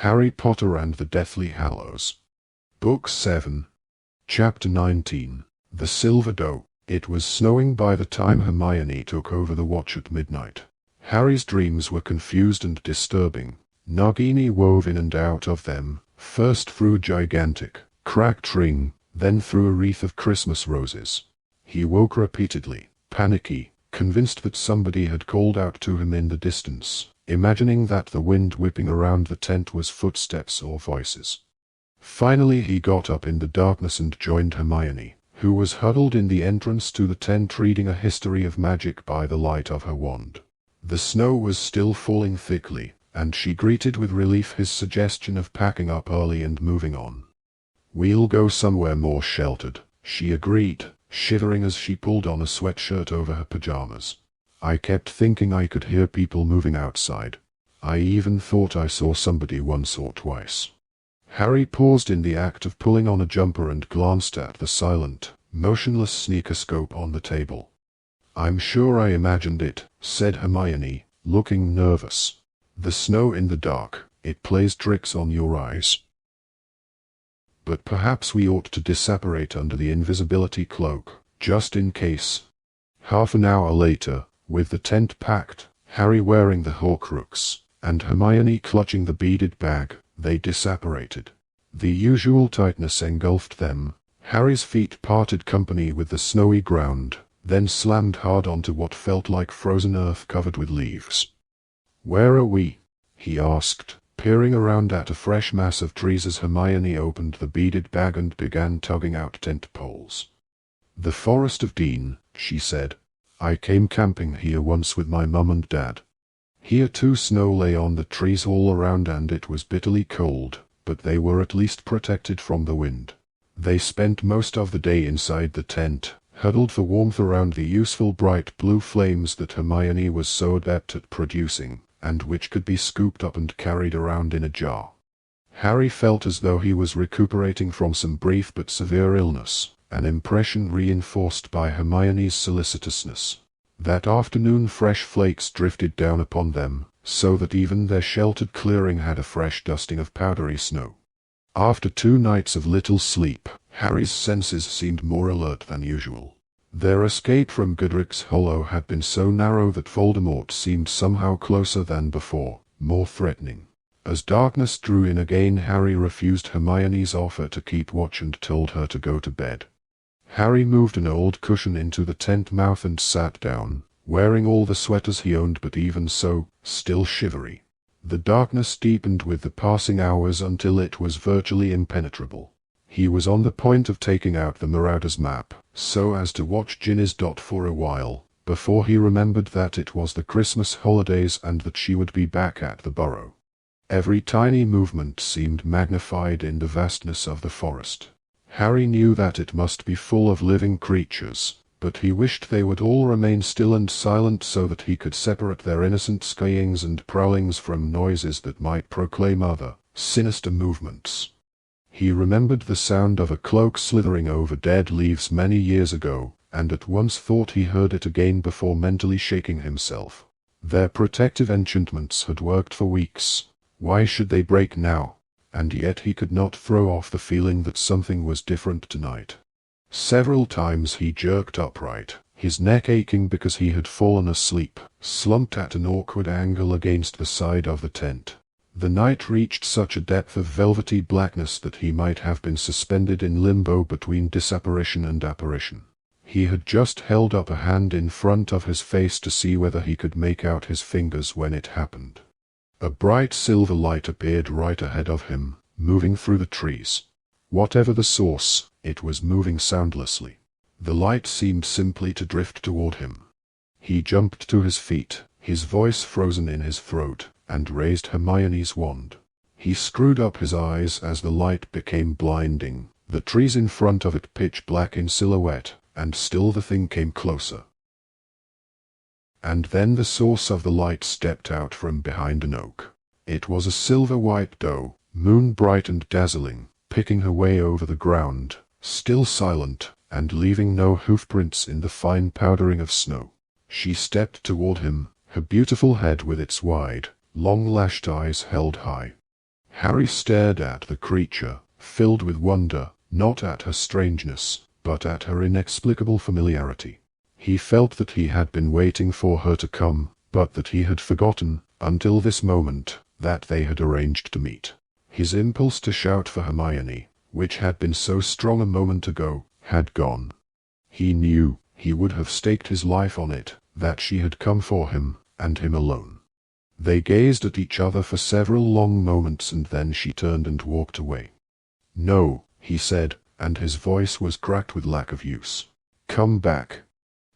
Harry Potter and the Deathly Hallows. Book 7. Chapter 19. The Silver Doe. It was snowing by the time Hermione took over the watch at midnight. Harry's dreams were confused and disturbing. Nagini wove in and out of them, first through a gigantic, cracked ring, then through a wreath of Christmas roses. He woke repeatedly, panicky, convinced that somebody had called out to him in the distance, imagining that the wind whipping around the tent was footsteps or voices. Finally he got up in the darkness and joined Hermione, who was huddled in the entrance to the tent reading a history of magic by the light of her wand. The snow was still falling thickly, and she greeted with relief his suggestion of packing up early and moving on. "We'll go somewhere more sheltered," she agreed, shivering as she pulled on a sweatshirt over her pajamas. "I kept thinking I could hear people moving outside. I even thought I saw somebody once or twice." Harry paused in the act of pulling on a jumper and glanced at the silent, motionless sneakoscope on the table. "I'm sure I imagined it," said Hermione, looking nervous. "The snow in the dark, it plays tricks on your eyes. But perhaps we ought to disapparate under the invisibility cloak, just in case." Half an hour later, with the tent packed, Harry wearing the Horcrux, and Hermione clutching the beaded bag, they disapparated. The usual tightness engulfed them. Harry's feet parted company with the snowy ground, then slammed hard onto what felt like frozen earth covered with leaves. "Where are we?" he asked, peering around at a fresh mass of trees as Hermione opened the beaded bag and began tugging out tent poles. "The Forest of Dean," she said. "I came camping here once with my mum and dad." Here too snow lay on the trees all around and it was bitterly cold, but they were at least protected from the wind. They spent most of the day inside the tent, huddled for warmth around the useful bright blue flames that Hermione was so adept at producing, and which could be scooped up and carried around in a jar. Harry felt as though he was recuperating from some brief but severe illness, an impression reinforced by Hermione's solicitousness. That afternoon fresh flakes drifted down upon them, so that even their sheltered clearing had a fresh dusting of powdery snow. After 2 nights of little sleep, Harry's senses seemed more alert than usual. Their escape from Godric's Hollow had been so narrow that Voldemort seemed somehow closer than before, more threatening. As darkness drew in again, Harry refused Hermione's offer to keep watch and told her to go to bed. Harry moved an old cushion into the tent mouth and sat down, wearing all the sweaters he owned but even so, still shivery. The darkness deepened with the passing hours until it was virtually impenetrable. He was on the point of taking out the Marauder's map, so as to watch Ginny's dot for a while, before he remembered that it was the Christmas holidays and that she would be back at the burrow. Every tiny movement seemed magnified in the vastness of the forest. Harry knew that it must be full of living creatures, but he wished they would all remain still and silent so that he could separate their innocent skyings and prowlings from noises that might proclaim other, sinister movements. He remembered the sound of a cloak slithering over dead leaves many years ago, and at once thought he heard it again before mentally shaking himself. Their protective enchantments had worked for weeks. Why should they break now? And yet he could not throw off the feeling that something was different tonight. Several times he jerked upright, his neck aching because he had fallen asleep, slumped at an awkward angle against the side of the tent. The night reached such a depth of velvety blackness that he might have been suspended in limbo between disapparition and apparition. He had just held up a hand in front of his face to see whether he could make out his fingers when it happened. A bright silver light appeared right ahead of him, moving through the trees. Whatever the source, it was moving soundlessly. The light seemed simply to drift toward him. He jumped to his feet, his voice frozen in his throat, and raised Hermione's wand. He screwed up his eyes as the light became blinding, the trees in front of it pitch black in silhouette, and still the thing came closer. And then the source of the light stepped out from behind an oak. It was a silver-white doe, moon-bright and dazzling, picking her way over the ground, still silent, and leaving no hoofprints in the fine powdering of snow. She stepped toward him, her beautiful head with its wide, long-lashed eyes held high. Harry stared at the creature, filled with wonder, not at her strangeness, but at her inexplicable familiarity. He felt that he had been waiting for her to come, but that he had forgotten, until this moment, that they had arranged to meet. His impulse to shout for Hermione, which had been so strong a moment ago, had gone. He knew, he would have staked his life on it, that she had come for him, and him alone. They gazed at each other for several long moments, and then she turned and walked away. "No," he said, and his voice was cracked with lack of use. "Come back."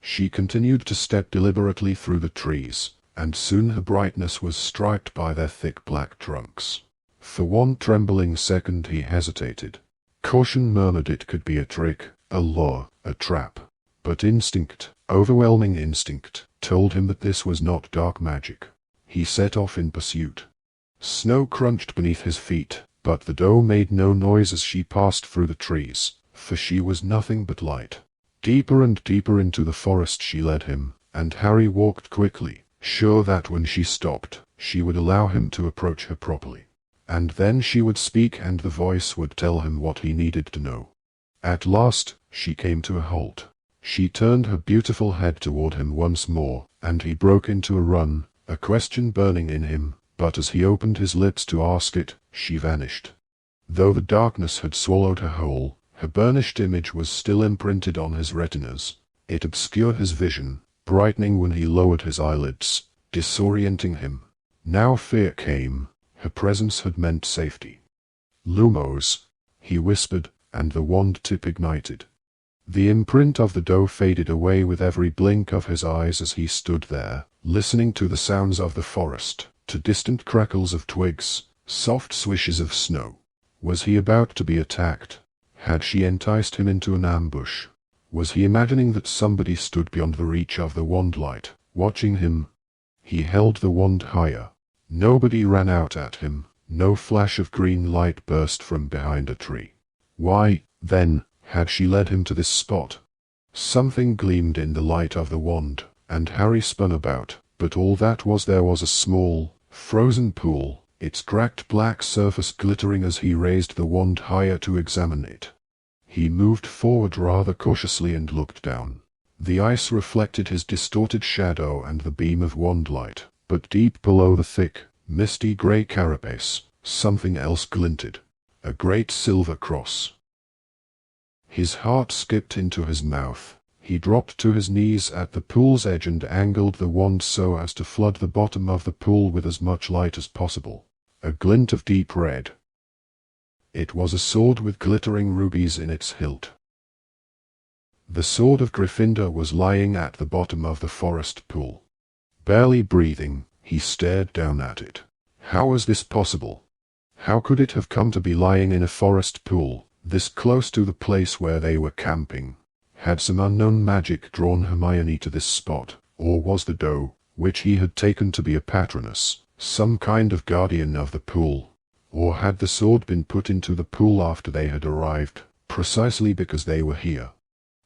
She continued to step deliberately through the trees, and soon her brightness was striped by their thick black trunks. For one trembling second he hesitated. Caution murmured it could be a trick, a lure, a trap. But instinct, overwhelming instinct, told him that this was not dark magic. He set off in pursuit. Snow crunched beneath his feet, but the doe made no noise as she passed through the trees, for she was nothing but light. Deeper and deeper into the forest she led him, and Harry walked quickly, sure that when she stopped, she would allow him to approach her properly. And then she would speak and the voice would tell him what he needed to know. At last, she came to a halt. She turned her beautiful head toward him once more, and he broke into a run, a question burning in him, but as he opened his lips to ask it, she vanished. Though the darkness had swallowed her whole, her burnished image was still imprinted on his retinas. It obscured his vision, brightening when he lowered his eyelids, disorienting him. Now fear came. Her presence had meant safety. "Lumos," he whispered, and the wand tip ignited. The imprint of the doe faded away with every blink of his eyes as he stood there, listening to the sounds of the forest, to distant crackles of twigs, soft swishes of snow. Was he about to be attacked? Had she enticed him into an ambush? Was he imagining that somebody stood beyond the reach of the wand light, watching him? He held the wand higher. Nobody ran out at him, no flash of green light burst from behind a tree. Why, then, had she led him to this spot? Something gleamed in the light of the wand, and Harry spun about, but all that was there was a small, frozen pool, its cracked black surface glittering as he raised the wand higher to examine it. He moved forward rather cautiously and looked down. The ice reflected his distorted shadow and the beam of wand light, but deep below the thick, misty grey carapace, something else glinted. A great silver cross. His heart skipped into his mouth. He dropped to his knees at the pool's edge and angled the wand so as to flood the bottom of the pool with as much light as possible. A glint of deep red. It was a sword with glittering rubies in its hilt. The sword of Gryffindor was lying at the bottom of the forest pool. Barely breathing, he stared down at it. How was this possible? How could it have come to be lying in a forest pool, this close to the place where they were camping? Had some unknown magic drawn Hermione to this spot, or was the doe, which he had taken to be a patroness, some kind of guardian of the pool? Or had the sword been put into the pool after they had arrived, precisely because they were here?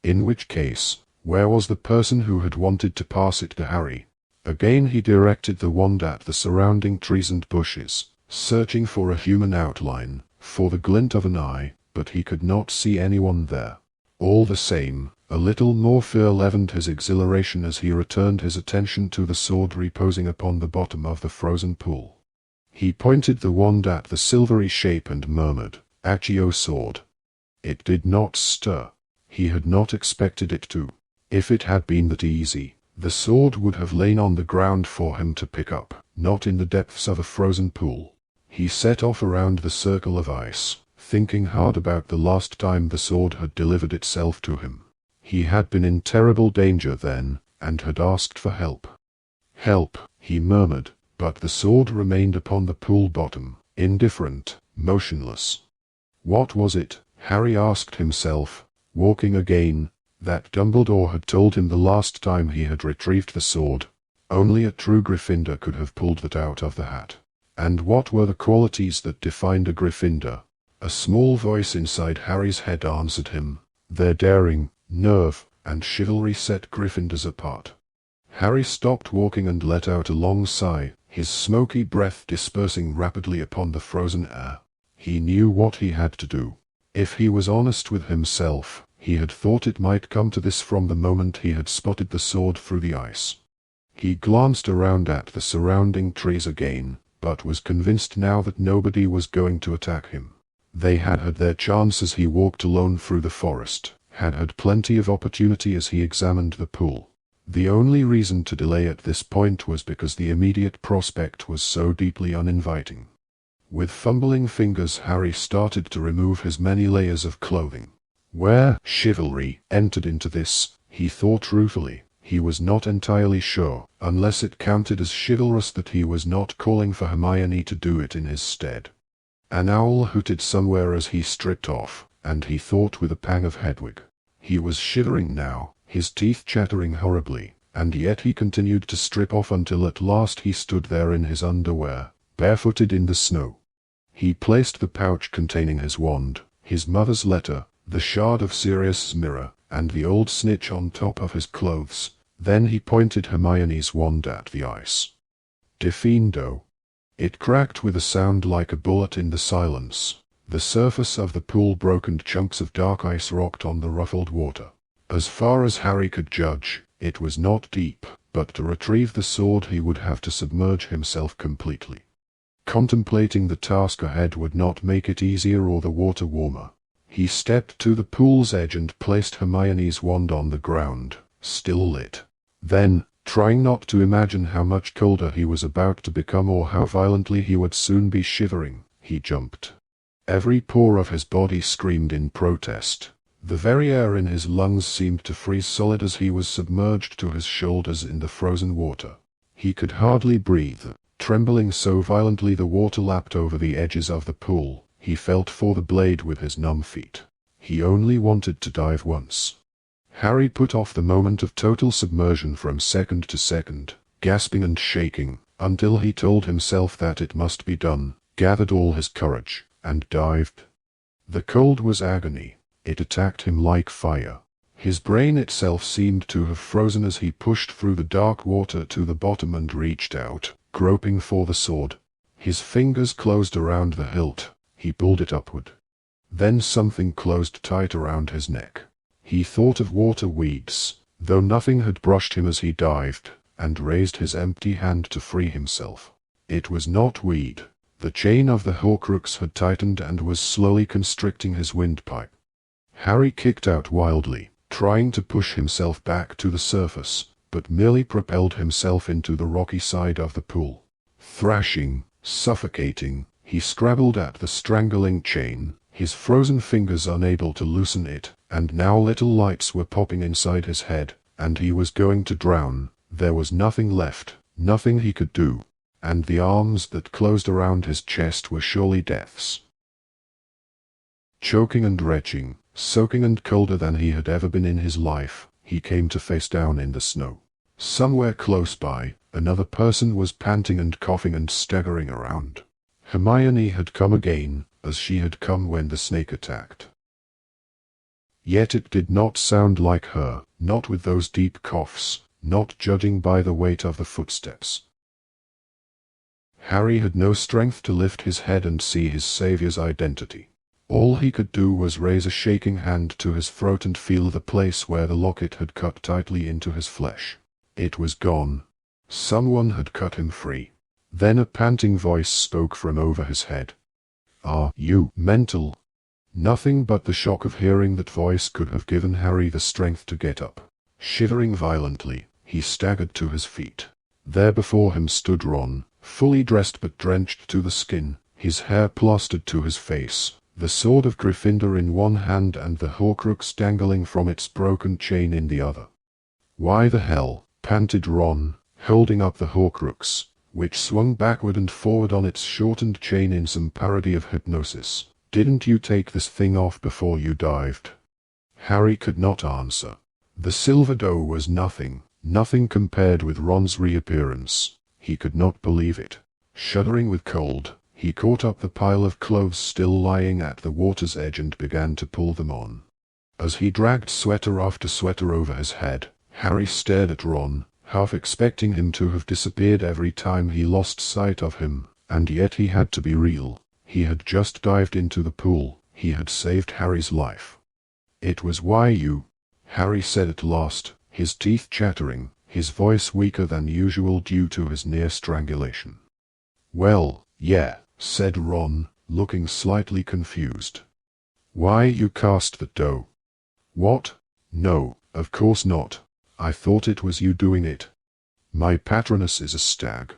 In which case, where was the person who had wanted to pass it to Harry? Again he directed the wand at the surrounding trees and bushes, searching for a human outline, for the glint of an eye, but he could not see anyone there. All the same, a little more fear leavened his exhilaration as he returned his attention to the sword reposing upon the bottom of the frozen pool. He pointed the wand at the silvery shape and murmured, "Accio sword." It did not stir. He had not expected it to. If it had been that easy, the sword would have lain on the ground for him to pick up, not in the depths of a frozen pool. He set off around the circle of ice, thinking hard about the last time the sword had delivered itself to him. He had been in terrible danger then, and had asked for help. "Help," he murmured, but the sword remained upon the pool bottom, indifferent, motionless. What was it, Harry asked himself, walking again, that Dumbledore had told him the last time he had retrieved the sword? Only a true Gryffindor could have pulled that out of the hat. And what were the qualities that defined a Gryffindor? A small voice inside Harry's head answered him. Their daring, nerve, and chivalry set Gryffindors apart. Harry stopped walking and let out a long sigh, his smoky breath dispersing rapidly upon the frozen air. He knew what he had to do. If he was honest with himself, he had thought it might come to this from the moment he had spotted the sword through the ice. He glanced around at the surrounding trees again, but was convinced now that nobody was going to attack him. They had had their chance as he walked alone through the forest, had had plenty of opportunity as he examined the pool. The only reason to delay at this point was because the immediate prospect was so deeply uninviting. With fumbling fingers, Harry started to remove his many layers of clothing. Where chivalry entered into this, he thought ruefully. He was not entirely sure, unless it counted as chivalrous, that he was not calling for Hermione to do it in his stead. An owl hooted somewhere as he stripped off, and he thought with a pang of Hedwig. He was shivering now, his teeth chattering horribly, and yet he continued to strip off until at last he stood there in his underwear, barefooted in the snow. He placed the pouch containing his wand, his mother's letter, the shard of Sirius's mirror, and the old snitch on top of his clothes. Then he pointed Hermione's wand at the ice. Defindo. It cracked with a sound like a bullet in the silence. The surface of the pool broke and chunks of dark ice rocked on the ruffled water. As far as Harry could judge, it was not deep, but to retrieve the sword he would have to submerge himself completely. Contemplating the task ahead would not make it easier or the water warmer. He stepped to the pool's edge and placed Hermione's wand on the ground, still lit. Then, trying not to imagine how much colder he was about to become or how violently he would soon be shivering, he jumped. Every pore of his body screamed in protest. The very air in his lungs seemed to freeze solid as he was submerged to his shoulders in the frozen water. He could hardly breathe, trembling so violently the water lapped over the edges of the pool. He felt for the blade with his numb feet. He only wanted to dive once. Harry put off the moment of total submersion from second to second, gasping and shaking, until he told himself that it must be done, gathered all his courage, and dived. The cold was agony. It attacked him like fire. His brain itself seemed to have frozen as he pushed through the dark water to the bottom and reached out, groping for the sword. His fingers closed around the hilt. He pulled it upward. Then something closed tight around his neck. He thought of water weeds, though nothing had brushed him as he dived, and raised his empty hand to free himself. It was not weed. The chain of the Horcrux had tightened and was slowly constricting his windpipe. Harry kicked out wildly, trying to push himself back to the surface, but merely propelled himself into the rocky side of the pool. Thrashing, suffocating, he scrabbled at the strangling chain, his frozen fingers unable to loosen it, and now little lights were popping inside his head, and he was going to drown. There was nothing left, nothing he could do, and the arms that closed around his chest were surely death's. Choking and retching, soaking and colder than he had ever been in his life, he came to face down in the snow. Somewhere close by, another person was panting and coughing and staggering around. Hermione had come again, as she had come when the snake attacked. Yet it did not sound like her, not with those deep coughs, not judging by the weight of the footsteps. Harry had no strength to lift his head and see his savior's identity. All he could do was raise a shaking hand to his throat and feel the place where the locket had cut tightly into his flesh. It was gone. Someone had cut him free. Then a panting voice spoke from over his head. "Are you mental?" Nothing but the shock of hearing that voice could have given Harry the strength to get up. Shivering violently, he staggered to his feet. There before him stood Ron, fully dressed but drenched to the skin, his hair plastered to his face, the sword of Gryffindor in one hand and the Horcrux dangling from its broken chain in the other. "Why the hell?" panted Ron, holding up the Horcrux, which swung backward and forward on its shortened chain in some parody of hypnosis. "Didn't you take this thing off before you dived?" Harry could not answer. The silver doe was nothing, nothing compared with Ron's reappearance. He could not believe it. Shuddering with cold, he caught up the pile of clothes still lying at the water's edge and began to pull them on. As he dragged sweater after sweater over his head, Harry stared at Ron, half expecting him to have disappeared every time he lost sight of him, and yet he had to be real. He had just dived into the pool. He had saved Harry's life. "It was why you," Harry said at last, his teeth chattering, his voice weaker than usual due to his near strangulation. "Well, yeah," said Ron, looking slightly confused. "Why you cast that dough?" "What? No, of course not. I thought it was you doing it. My patroness is a stag."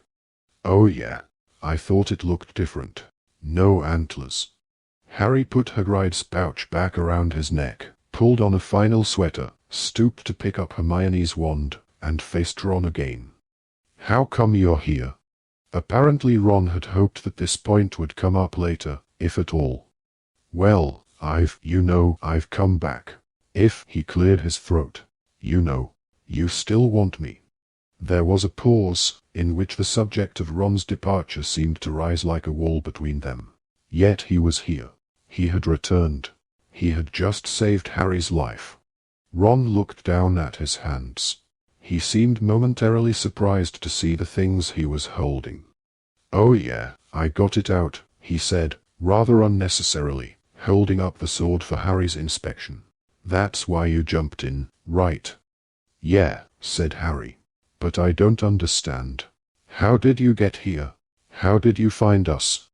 "Oh yeah, I thought it looked different. No antlers." Harry put Hagrid's pouch back around his neck, pulled on a final sweater, stooped to pick up Hermione's wand, and faced Ron again. "How come you're here?" Apparently Ron had hoped that this point would come up later, if at all. "Well, I've come back. If," he cleared his throat, "you still want me." There was a pause, in which the subject of Ron's departure seemed to rise like a wall between them. Yet he was here. He had returned. He had just saved Harry's life. Ron looked down at his hands. He seemed momentarily surprised to see the things he was holding. "Oh yeah, I got it out," he said, rather unnecessarily, holding up the sword for Harry's inspection. "That's why you jumped in, right?" "Yeah," said Harry. "But I don't understand. How did you get here? How did you find us?"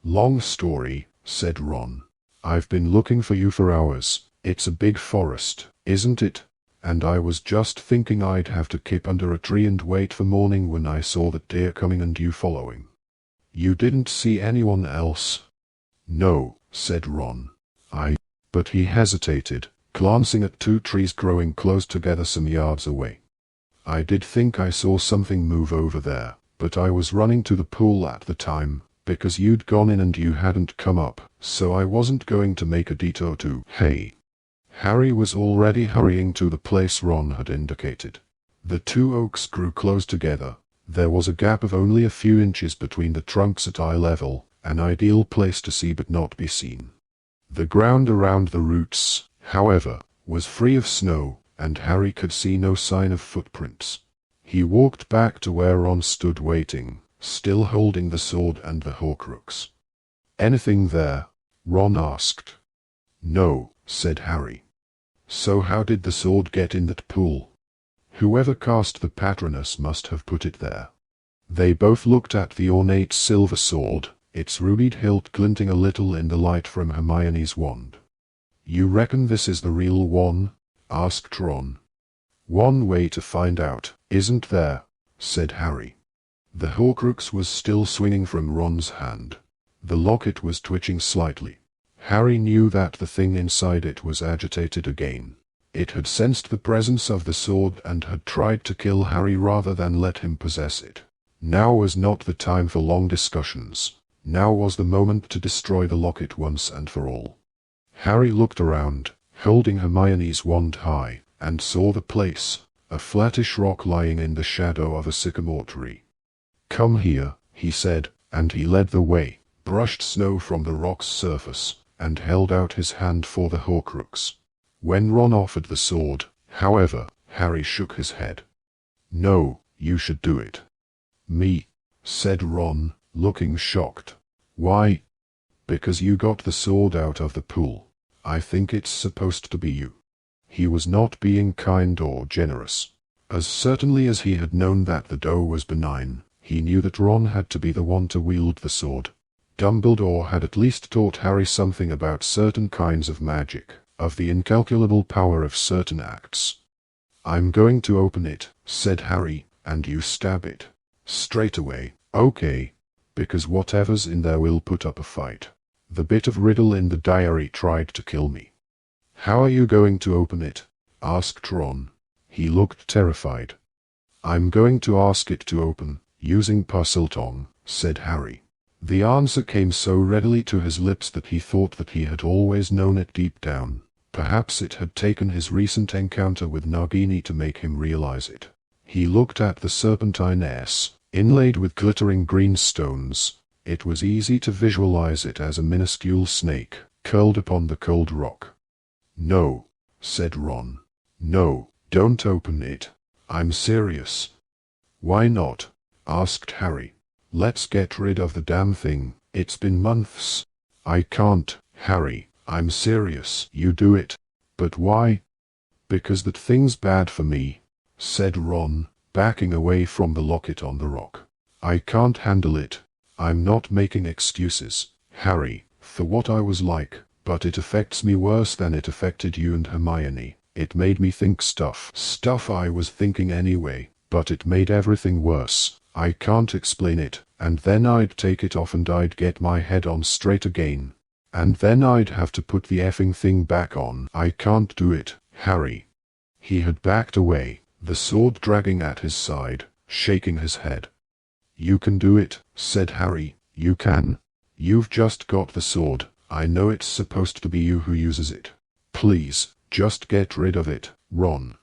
"Long story," said Ron. "I've been looking for you for hours. It's a big forest, isn't it? And I was just thinking I'd have to keep under a tree and wait for morning when I saw that deer coming and you following." "You didn't see anyone else?" "No," said Ron. But he hesitated, glancing at two trees growing close together some yards away. "I did think I saw something move over there, but I was running to the pool at the time, because you'd gone in and you hadn't come up, so I wasn't going to make a detour to." "Hey." Harry was already hurrying to the place Ron had indicated. The two oaks grew close together. There was a gap of only a few inches between the trunks at eye level, an ideal place to see but not be seen. The ground around the roots, however, was free of snow, and Harry could see no sign of footprints. He walked back to where Ron stood waiting, still holding the sword and the Horcrux. "Anything there?" Ron asked. "No," said Harry. "So how did the sword get in that pool?" "Whoever cast the patronus must have put it there." They both looked at the ornate silver sword, its rubied hilt glinting a little in the light from Hermione's wand. "You reckon this is the real one?" asked Ron. "One way to find out, isn't there?" said Harry. The Horcrux was still swinging from Ron's hand. The locket was twitching slightly. Harry knew that the thing inside it was agitated again. It had sensed the presence of the sword and had tried to kill Harry rather than let him possess it. Now was not the time for long discussions. Now was the moment to destroy the locket once and for all. Harry looked around, holding Hermione's wand high, and saw the place, a flattish rock lying in the shadow of a sycamore tree. "Come here," he said, and he led the way, brushed snow from the rock's surface, and held out his hand for the Horcrux. When Ron offered the sword, however, Harry shook his head. "No, you should do it." "Me?" said Ron, looking shocked. "Why?" "Because you got the sword out of the pool. I think it's supposed to be you." He was not being kind or generous. As certainly as he had known that the dough was benign, he knew that Ron had to be the one to wield the sword. Dumbledore had at least taught Harry something about certain kinds of magic, of the incalculable power of certain acts. "I'm going to open it," said Harry, "and you stab it. Straight away, okay? Because whatever's in there will put up a fight. The bit of riddle in the diary tried to kill me." "How are you going to open it?" asked Ron. He looked terrified. "I'm going to ask it to open, using Parseltongue," said Harry. The answer came so readily to his lips that he thought that he had always known it deep down. Perhaps it had taken his recent encounter with Nagini to make him realize it. He looked at the serpentine S, inlaid with glittering green stones. It was easy to visualize it as a minuscule snake, curled upon the cold rock. "No," said Ron. "No, don't open it. I'm serious. Why not? Asked Harry. Let's get rid of the damn thing. It's been months. I can't, Harry. I'm serious. You do it. But why? Because that thing's bad for me, said Ron, backing away from the locket on the rock. I can't handle it. I'm not making excuses, Harry, for what I was like, but it affects me worse than it affected you and Hermione. It made me think stuff I was thinking anyway, but it made everything worse. I can't explain it, and then I'd take it off and I'd get my head on straight again. And then I'd have to put the effing thing back on. I can't do it, Harry. He had backed away, the sword dragging at his side, shaking his head. You can do it, said Harry. You can. You've just got the sword. I know it's supposed to be you who uses it. Please, just get rid of it, Ron.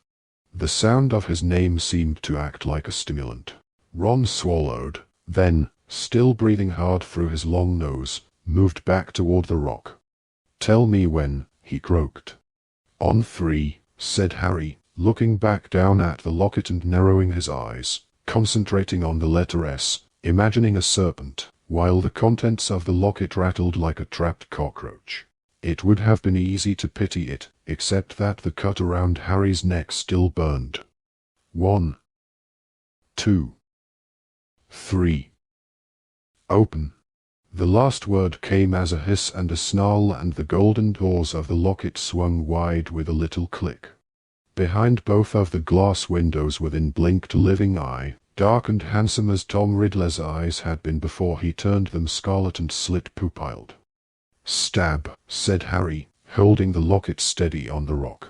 The sound of his name seemed to act like a stimulant. Ron swallowed, then, still breathing hard through his long nose, moved back toward the rock. Tell me when, he croaked. On 3, said Harry, looking back down at the locket and narrowing his eyes, concentrating on the letter S, imagining a serpent, while the contents of the locket rattled like a trapped cockroach. It would have been easy to pity it, except that the cut around Harry's neck still burned. 1, 2, 3. Open. The last word came as a hiss and a snarl, and the golden doors of the locket swung wide with a little click. Behind both of the glass windows within blinked a living eye, dark and handsome as Tom Riddler's eyes had been before he turned them scarlet and slit-pupilled. Stab, said Harry, holding the locket steady on the rock.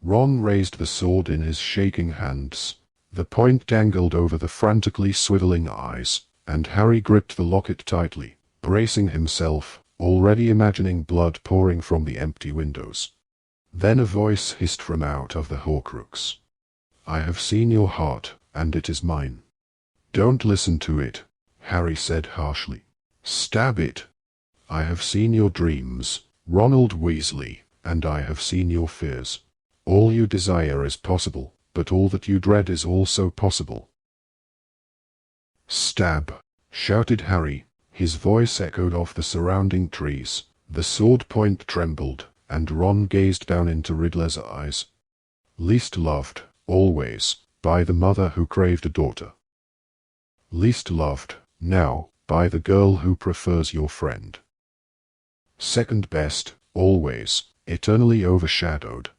Ron raised the sword in his shaking hands. The point dangled over the frantically swiveling eyes, and Harry gripped the locket tightly, bracing himself, already imagining blood pouring from the empty windows. Then a voice hissed from out of the Horcrux. I have seen your heart, and it is mine. Don't listen to it, Harry said harshly. Stab it. I have seen your dreams, Ronald Weasley, and I have seen your fears. All you desire is possible, but all that you dread is also possible. Stab, shouted Harry. His voice echoed off the surrounding trees. The sword point trembled, and Ron gazed down into Riddler's eyes. Least loved, always, by the mother who craved a daughter. Least loved, now, by the girl who prefers your friend. Second best, always, eternally overshadowed.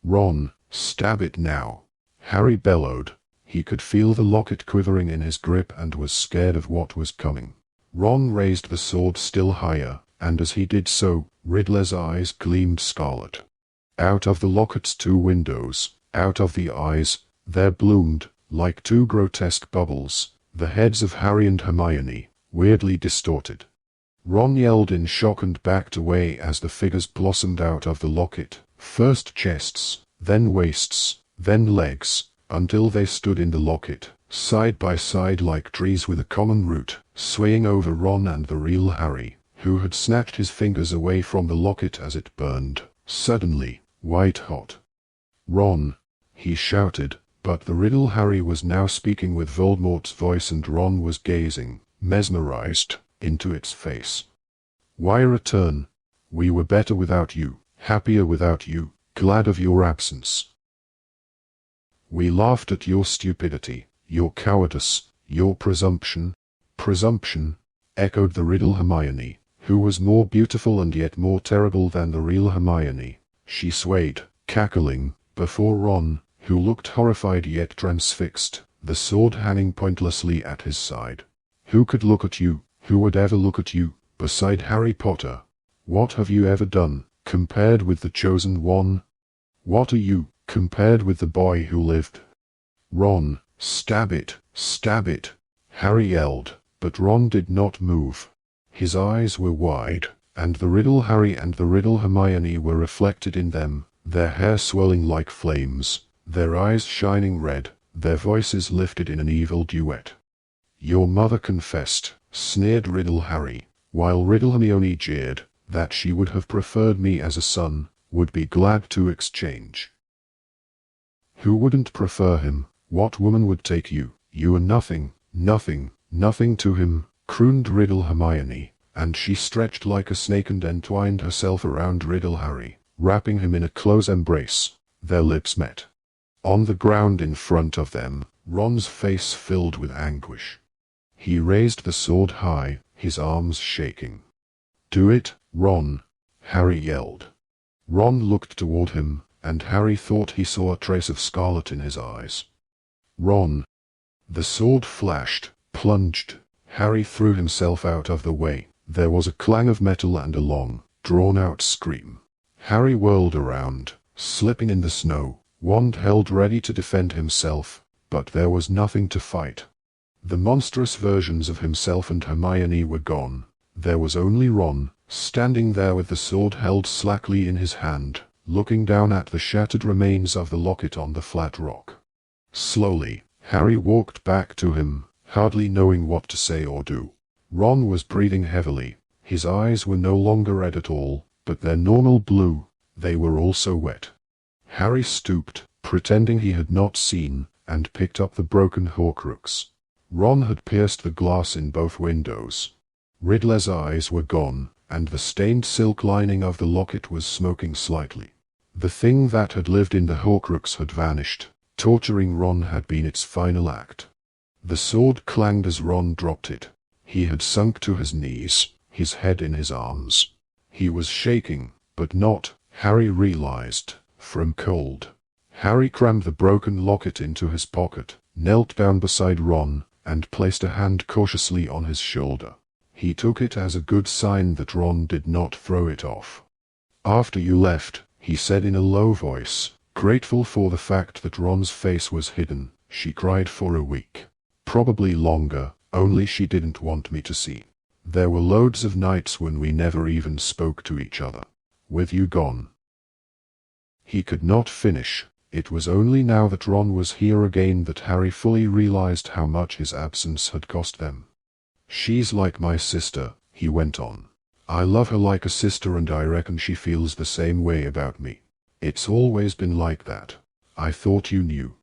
Ron, stab it now, Harry bellowed. He could feel the locket quivering in his grip and was scared of what was coming. Ron raised the sword still higher, and as he did so, Riddler's eyes gleamed scarlet. Out of the locket's 2 windows, out of the eyes, there bloomed, like 2 grotesque bubbles, the heads of Harry and Hermione, weirdly distorted. Ron yelled in shock and backed away as the figures blossomed out of the locket, first chests, then waists, then legs, until they stood in the locket, side by side like trees with a common root, swaying over Ron and the real Harry, who had snatched his fingers away from the locket as it burned, suddenly, white-hot. Ron, he shouted, but the riddle Harry was now speaking with Voldemort's voice and Ron was gazing, mesmerized, into its face. Why return? We were better without you, happier without you, glad of your absence. We laughed at your stupidity, your cowardice, your presumption. Presumption, echoed the riddle Hermione, who was more beautiful and yet more terrible than the real Hermione. She swayed, cackling, before Ron, who looked horrified yet transfixed, the sword hanging pointlessly at his side. Who could look at you, who would ever look at you, beside Harry Potter? What have you ever done, compared with the chosen one? What are you, compared with the boy who lived? Ron, stab it, Harry yelled, but Ron did not move. His eyes were wide, and the riddle Harry and the riddle Hermione were reflected in them, their hair swirling like flames, their eyes shining red, their voices lifted in an evil duet. Your mother confessed, sneered riddle Harry, while riddle Hermione jeered, that she would have preferred me as a son, would be glad to exchange. Who wouldn't prefer him? What woman would take you? You are nothing, nothing, nothing to him, crooned Riddle Hermione, and she stretched like a snake and entwined herself around Riddle Harry, wrapping him in a close embrace. Their lips met. On the ground in front of them, Ron's face filled with anguish. He raised the sword high, his arms shaking. "Do it, Ron," Harry yelled. Ron looked toward him, and Harry thought he saw a trace of scarlet in his eyes. "Ron!" The sword flashed, plunged. Harry threw himself out of the way. There was a clang of metal and a long, drawn-out scream. Harry whirled around, slipping in the snow, wand held ready to defend himself, but there was nothing to fight. The monstrous versions of himself and Hermione were gone. There was only Ron, standing there with the sword held slackly in his hand, looking down at the shattered remains of the locket on the flat rock. Slowly, Harry walked back to him, hardly knowing what to say or do. Ron was breathing heavily. His eyes were no longer red at all, but their normal blue. They were also wet. Harry stooped, pretending he had not seen, and picked up the broken Horcrux. Ron had pierced the glass in both windows. Riddler's eyes were gone, and the stained silk lining of the locket was smoking slightly. The thing that had lived in the Horcrux had vanished. Torturing Ron had been its final act. The sword clanged as Ron dropped it. He had sunk to his knees, his head in his arms. He was shaking, but not, Harry realized, from cold. Harry crammed the broken locket into his pocket, knelt down beside Ron, and placed a hand cautiously on his shoulder. He took it as a good sign that Ron did not throw it off. "After you left," he said in a low voice, grateful for the fact that Ron's face was hidden, "she cried for a week. Probably longer, only she didn't want me to see. There were loads of nights when we never even spoke to each other. With you gone." He could not finish. It was only now that Ron was here again that Harry fully realized how much his absence had cost them. "She's like my sister," he went on. "I love her like a sister, and I reckon she feels the same way about me. It's always been like that. I thought you knew."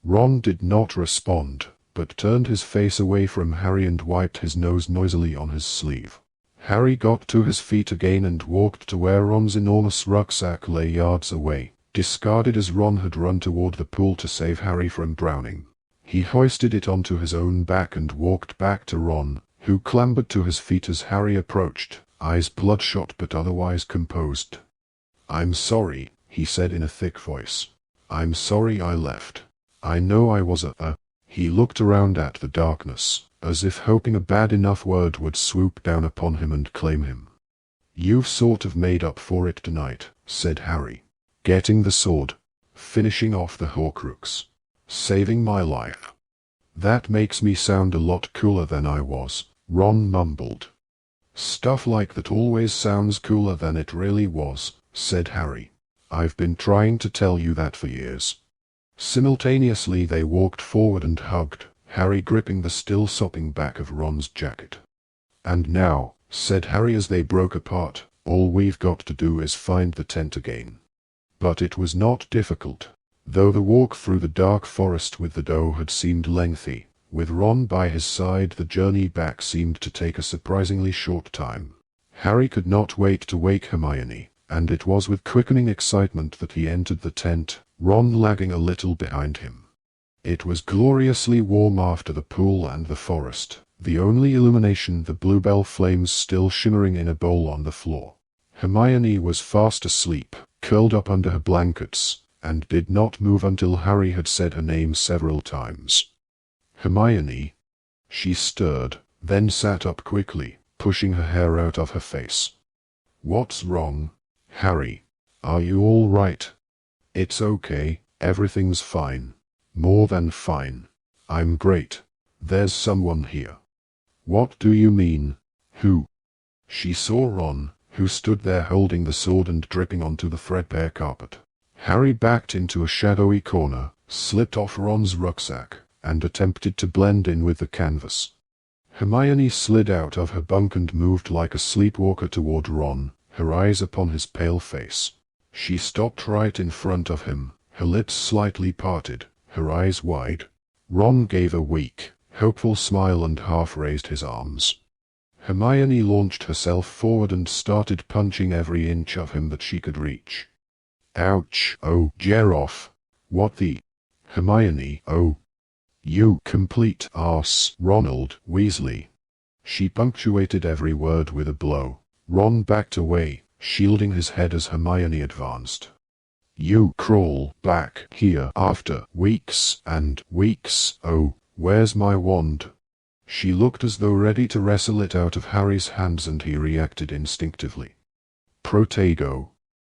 Ron did not respond, but turned his face away from Harry and wiped his nose noisily on his sleeve. Harry got to his feet again and walked to where Ron's enormous rucksack lay yards away, discarded as Ron had run toward the pool to save Harry from drowning. He hoisted it onto his own back and walked back to Ron, who clambered to his feet as Harry approached, eyes bloodshot but otherwise composed. "I'm sorry," he said in a thick voice. "I'm sorry I left. I know I was a—" He looked around at the darkness, as if hoping a bad enough word would swoop down upon him and claim him. "You've sort of made up for it tonight," said Harry. "Getting the sword. Finishing off the Horcrux. Saving my life." "That makes me sound a lot cooler than I was," Ron mumbled. "Stuff like that always sounds cooler than it really was," said Harry. "I've been trying to tell you that for years." Simultaneously they walked forward and hugged, Harry gripping the still sopping back of Ron's jacket. "And now," said Harry as they broke apart, "all we've got to do is find the tent again." But it was not difficult. Though the walk through the dark forest with the doe had seemed lengthy, with Ron by his side the journey back seemed to take a surprisingly short time. Harry could not wait to wake Hermione, and it was with quickening excitement that he entered the tent, Ron lagging a little behind him. It was gloriously warm after the pool and the forest, the only illumination the bluebell flames still shimmering in a bowl on the floor. Hermione was fast asleep, curled up under her blankets, and did not move until Harry had said her name several times. "Hermione." She stirred, then sat up quickly, pushing her hair out of her face. "What's wrong, Harry? Are you all right?" "It's okay, everything's fine. More than fine. I'm great. There's someone here." "What do you mean? Who?" She saw Ron, who stood there holding the sword and dripping onto the threadbare carpet. Harry backed into a shadowy corner, slipped off Ron's rucksack, and attempted to blend in with the canvas. Hermione slid out of her bunk and moved like a sleepwalker toward Ron, her eyes upon his pale face. She stopped right in front of him, her lips slightly parted, her eyes wide. Ron gave a weak, hopeful smile and half raised his arms. Hermione launched herself forward and started punching every inch of him that she could reach. Ouch! Oh, Geroff! What the? Hermione, oh! You complete arse, Ronald Weasley. She punctuated every word with a blow. Ron backed away, shielding his head as Hermione advanced. You crawl back here after weeks and weeks. Oh, where's my wand? She looked as though ready to wrestle it out of Harry's hands, and he reacted instinctively. Protego.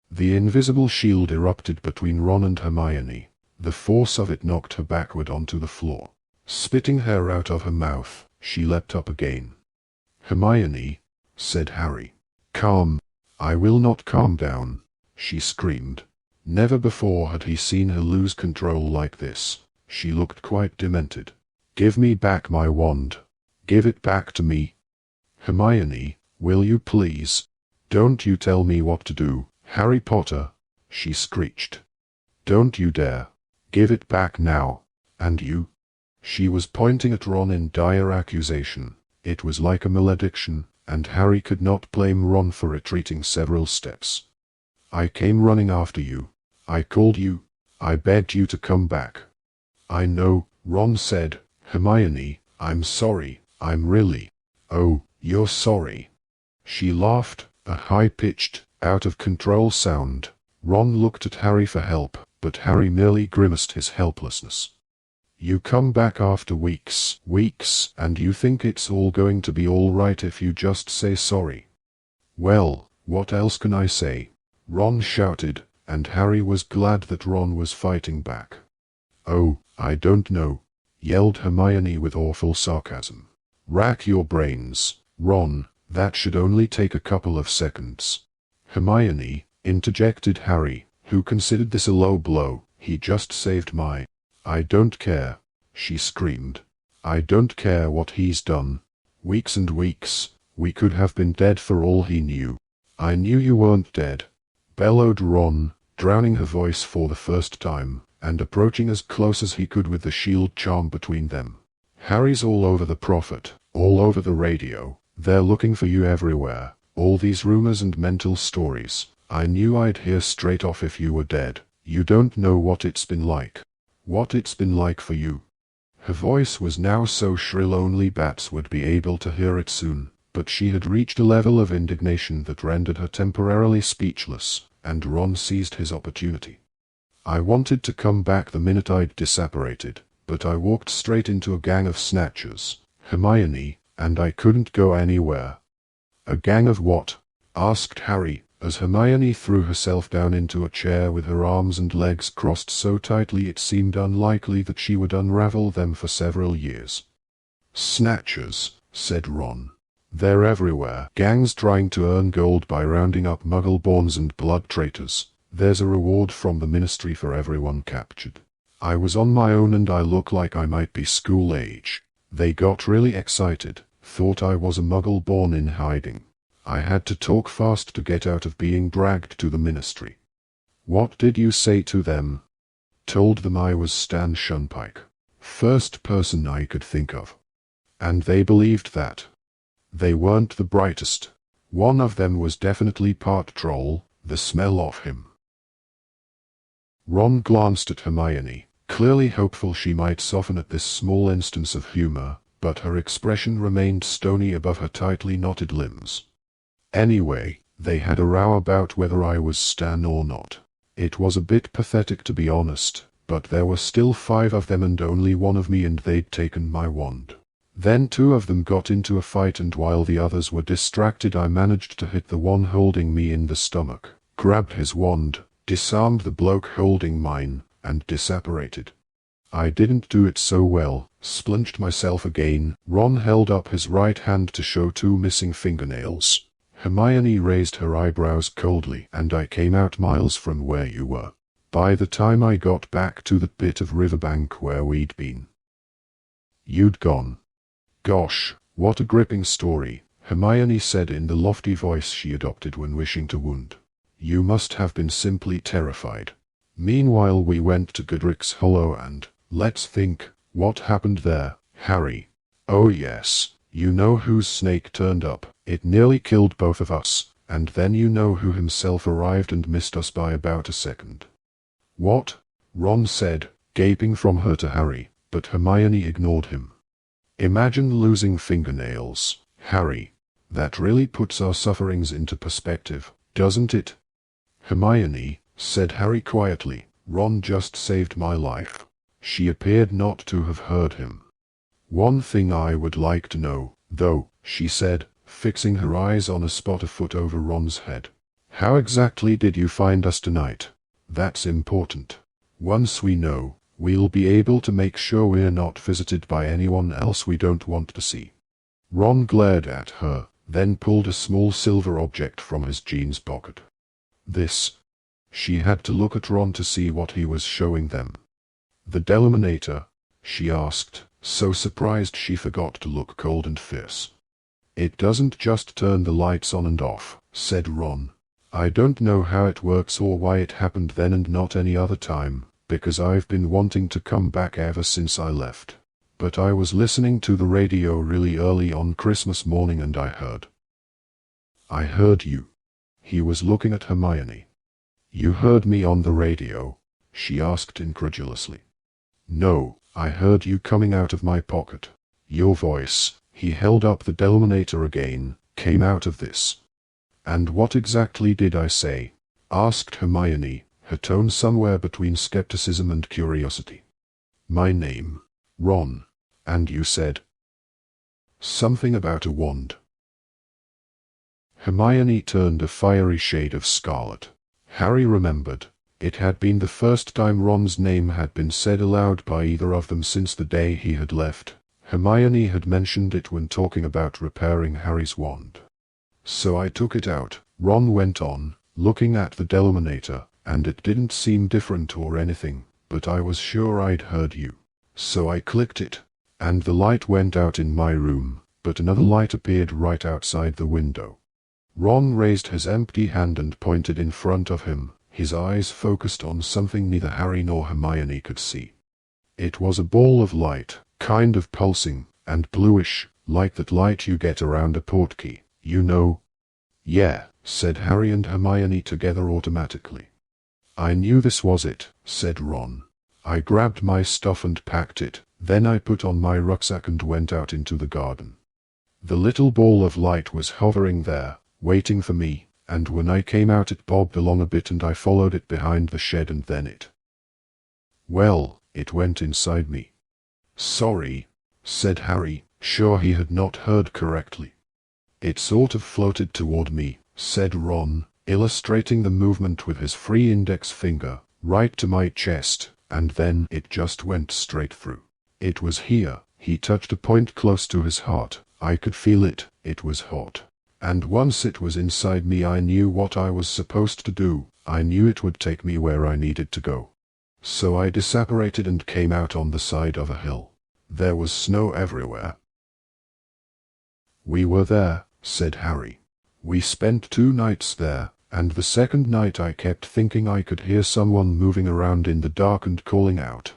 The invisible shield erupted between Ron and Hermione. The force of it knocked her backward onto the floor. Spitting hair out of her mouth, she leapt up again. Hermione, said Harry. Calm. I will not calm down, she screamed. Never before had he seen her lose control like this. She looked quite demented. Give me back my wand. Give it back to me. Hermione, will you please? Don't you tell me what to do, Harry Potter, she screeched. Don't you dare. Give it back now. And you? She was pointing at Ron in dire accusation. It was like a malediction, and Harry could not blame Ron for retreating several steps. I came running after you. I called you. I begged you to come back. I know, Ron said. Hermione, I'm sorry. I'm really. Oh, you're sorry. She laughed, a high-pitched, out-of-control sound. Ron looked at Harry for help, but Harry merely grimaced his helplessness. You come back after weeks, and you think it's all going to be all right if you just say sorry. Well, what else can I say? Ron shouted, and Harry was glad that Ron was fighting back. Oh, I don't know, yelled Hermione with awful sarcasm. Rack your brains, Ron, that should only take a couple of seconds. Hermione, interjected Harry, who considered this a low blow. He just saved my... I don't care, she screamed. I don't care what he's done. Weeks and weeks, we could have been dead for all he knew. I knew you weren't dead, bellowed Ron, drowning her voice for the first time, and approaching as close as he could with the shield charm between them. Harry's all over the prophet, all over the radio. They're looking for you everywhere. All these rumors and mental stories. I knew I'd hear straight off if you were dead. You don't know what it's been like. What it's been like for you. Her voice was now so shrill only bats would be able to hear it soon, but she had reached a level of indignation that rendered her temporarily speechless, and Ron seized his opportunity. I wanted to come back the minute I'd disapparated, but I walked straight into a gang of snatchers, Hermione, and I couldn't go anywhere. A gang of what? Asked Harry, as Hermione threw herself down into a chair with her arms and legs crossed so tightly it seemed unlikely that she would unravel them for several years. Snatchers, said Ron. They're everywhere. Gangs trying to earn gold by rounding up muggle-borns and blood traitors. There's a reward from the ministry for everyone captured. I was on my own and I look like I might be school age. They got really excited, thought I was a muggle born in hiding. I had to talk fast to get out of being dragged to the ministry. What did you say to them? Told them I was Stan Shunpike. First person I could think of. And they believed that. They weren't the brightest. One of them was definitely part troll, the smell of him. Ron glanced at Hermione, clearly hopeful she might soften at this small instance of humor, but her expression remained stony above her tightly knotted limbs. Anyway, they had a row about whether I was Stan or not. It was a bit pathetic to be honest, but there were still 5 of them and only 1 of me and they'd taken my wand. Then 2 of them got into a fight and while the others were distracted I managed to hit the one holding me in the stomach, grabbed his wand, disarmed the bloke holding mine, and disapparated. I didn't do it so well, splunged myself again. Ron held up his right hand to show 2 missing fingernails. Hermione raised her eyebrows coldly, and I came out miles from where you were. By the time I got back to that bit of riverbank where we'd been, you'd gone. Gosh, what a gripping story, Hermione said in the lofty voice she adopted when wishing to wound. You must have been simply terrified. Meanwhile we went to Godric's Hollow and, Let's think, what happened there, Harry? Oh yes, you know whose snake turned up. It nearly killed both of us, and then you know who himself arrived and missed us by about a second. What? Ron said, gaping from her to Harry, but Hermione ignored him. Imagine losing fingernails, Harry. That really puts our sufferings into perspective, doesn't it? Hermione, said Harry quietly, Ron just saved my life. She appeared not to have heard him. One thing I would like to know, though, she said, fixing her eyes on a spot a foot over Ron's head. How exactly did you find us tonight? That's important. Once we know, we'll be able to make sure we're not visited by anyone else we don't want to see. Ron glared at her, then pulled a small silver object from his jeans pocket. This. She had to look at Ron to see what he was showing them. The Deluminator? She asked, so surprised she forgot to look cold and fierce. It doesn't just turn the lights on and off, said Ron. I don't know how it works or why it happened then and not any other time, because I've been wanting to come back ever since I left. But I was listening to the radio really early on Christmas morning and I heard. I heard you. He was looking at Hermione. You heard me on the radio? She asked incredulously. No, I heard you coming out of my pocket. Your voice, he held up the Deluminator again, came out of this. And what exactly did I say? Asked Hermione, her tone somewhere between skepticism and curiosity. My name. Ron. And you said something about a wand. Hermione turned a fiery shade of scarlet. Harry remembered. It had been the first time Ron's name had been said aloud by either of them since the day he had left. Hermione had mentioned it when talking about repairing Harry's wand. So I took it out, Ron went on, looking at the Deluminator, and it didn't seem different or anything, but I was sure I'd heard you. So I clicked it, and the light went out in my room, but another light appeared right outside the window. Ron raised his empty hand and pointed in front of him, his eyes focused on something neither Harry nor Hermione could see. It was a ball of light, kind of pulsing, and bluish, like that light you get around a portkey, you know. Yeah, said Harry and Hermione together automatically. I knew this was it, said Ron. I grabbed my stuff and packed it, then I put on my rucksack and went out into the garden. The little ball of light was hovering there, waiting for me, and when I came out it bobbed along a bit and I followed it behind the shed and then it. Well, it went inside me. Sorry, said Harry, sure he had not heard correctly. It sort of floated toward me, said Ron, illustrating the movement with his free index finger, right to my chest, and then it just went straight through. It was here, he touched a point close to his heart, I could feel it, it was hot. And once it was inside me I knew what I was supposed to do, I knew it would take me where I needed to go. So I disapparated and came out on the side of a hill. There was snow everywhere. We were there, said Harry. We spent 2 nights there, and the second night I kept thinking I could hear someone moving around in the dark and calling out.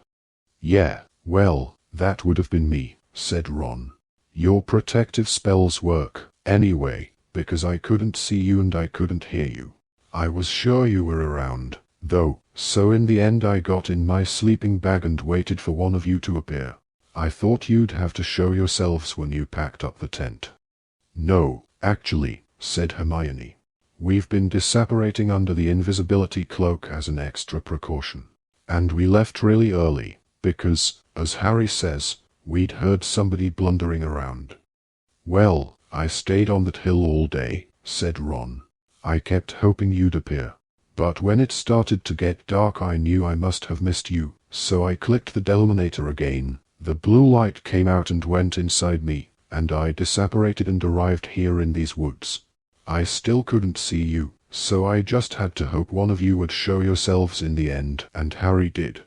Yeah, well, that would have been me, said Ron. Your protective spells work, anyway, because I couldn't see you and I couldn't hear you. I was sure you were around, though, so in the end I got in my sleeping bag and waited for one of you to appear. I thought you'd have to show yourselves when you packed up the tent. No, actually, said Hermione. We've been disapparating under the invisibility cloak as an extra precaution. And we left really early, because, as Harry says, we'd heard somebody blundering around. Well, I stayed on that hill all day, said Ron. I kept hoping you'd appear. But when it started to get dark I knew I must have missed you, so I clicked the Deluminator again. The blue light came out and went inside me, and I disapparated and arrived here in these woods. I still couldn't see you, so I just had to hope one of you would show yourselves in the end, and Harry did.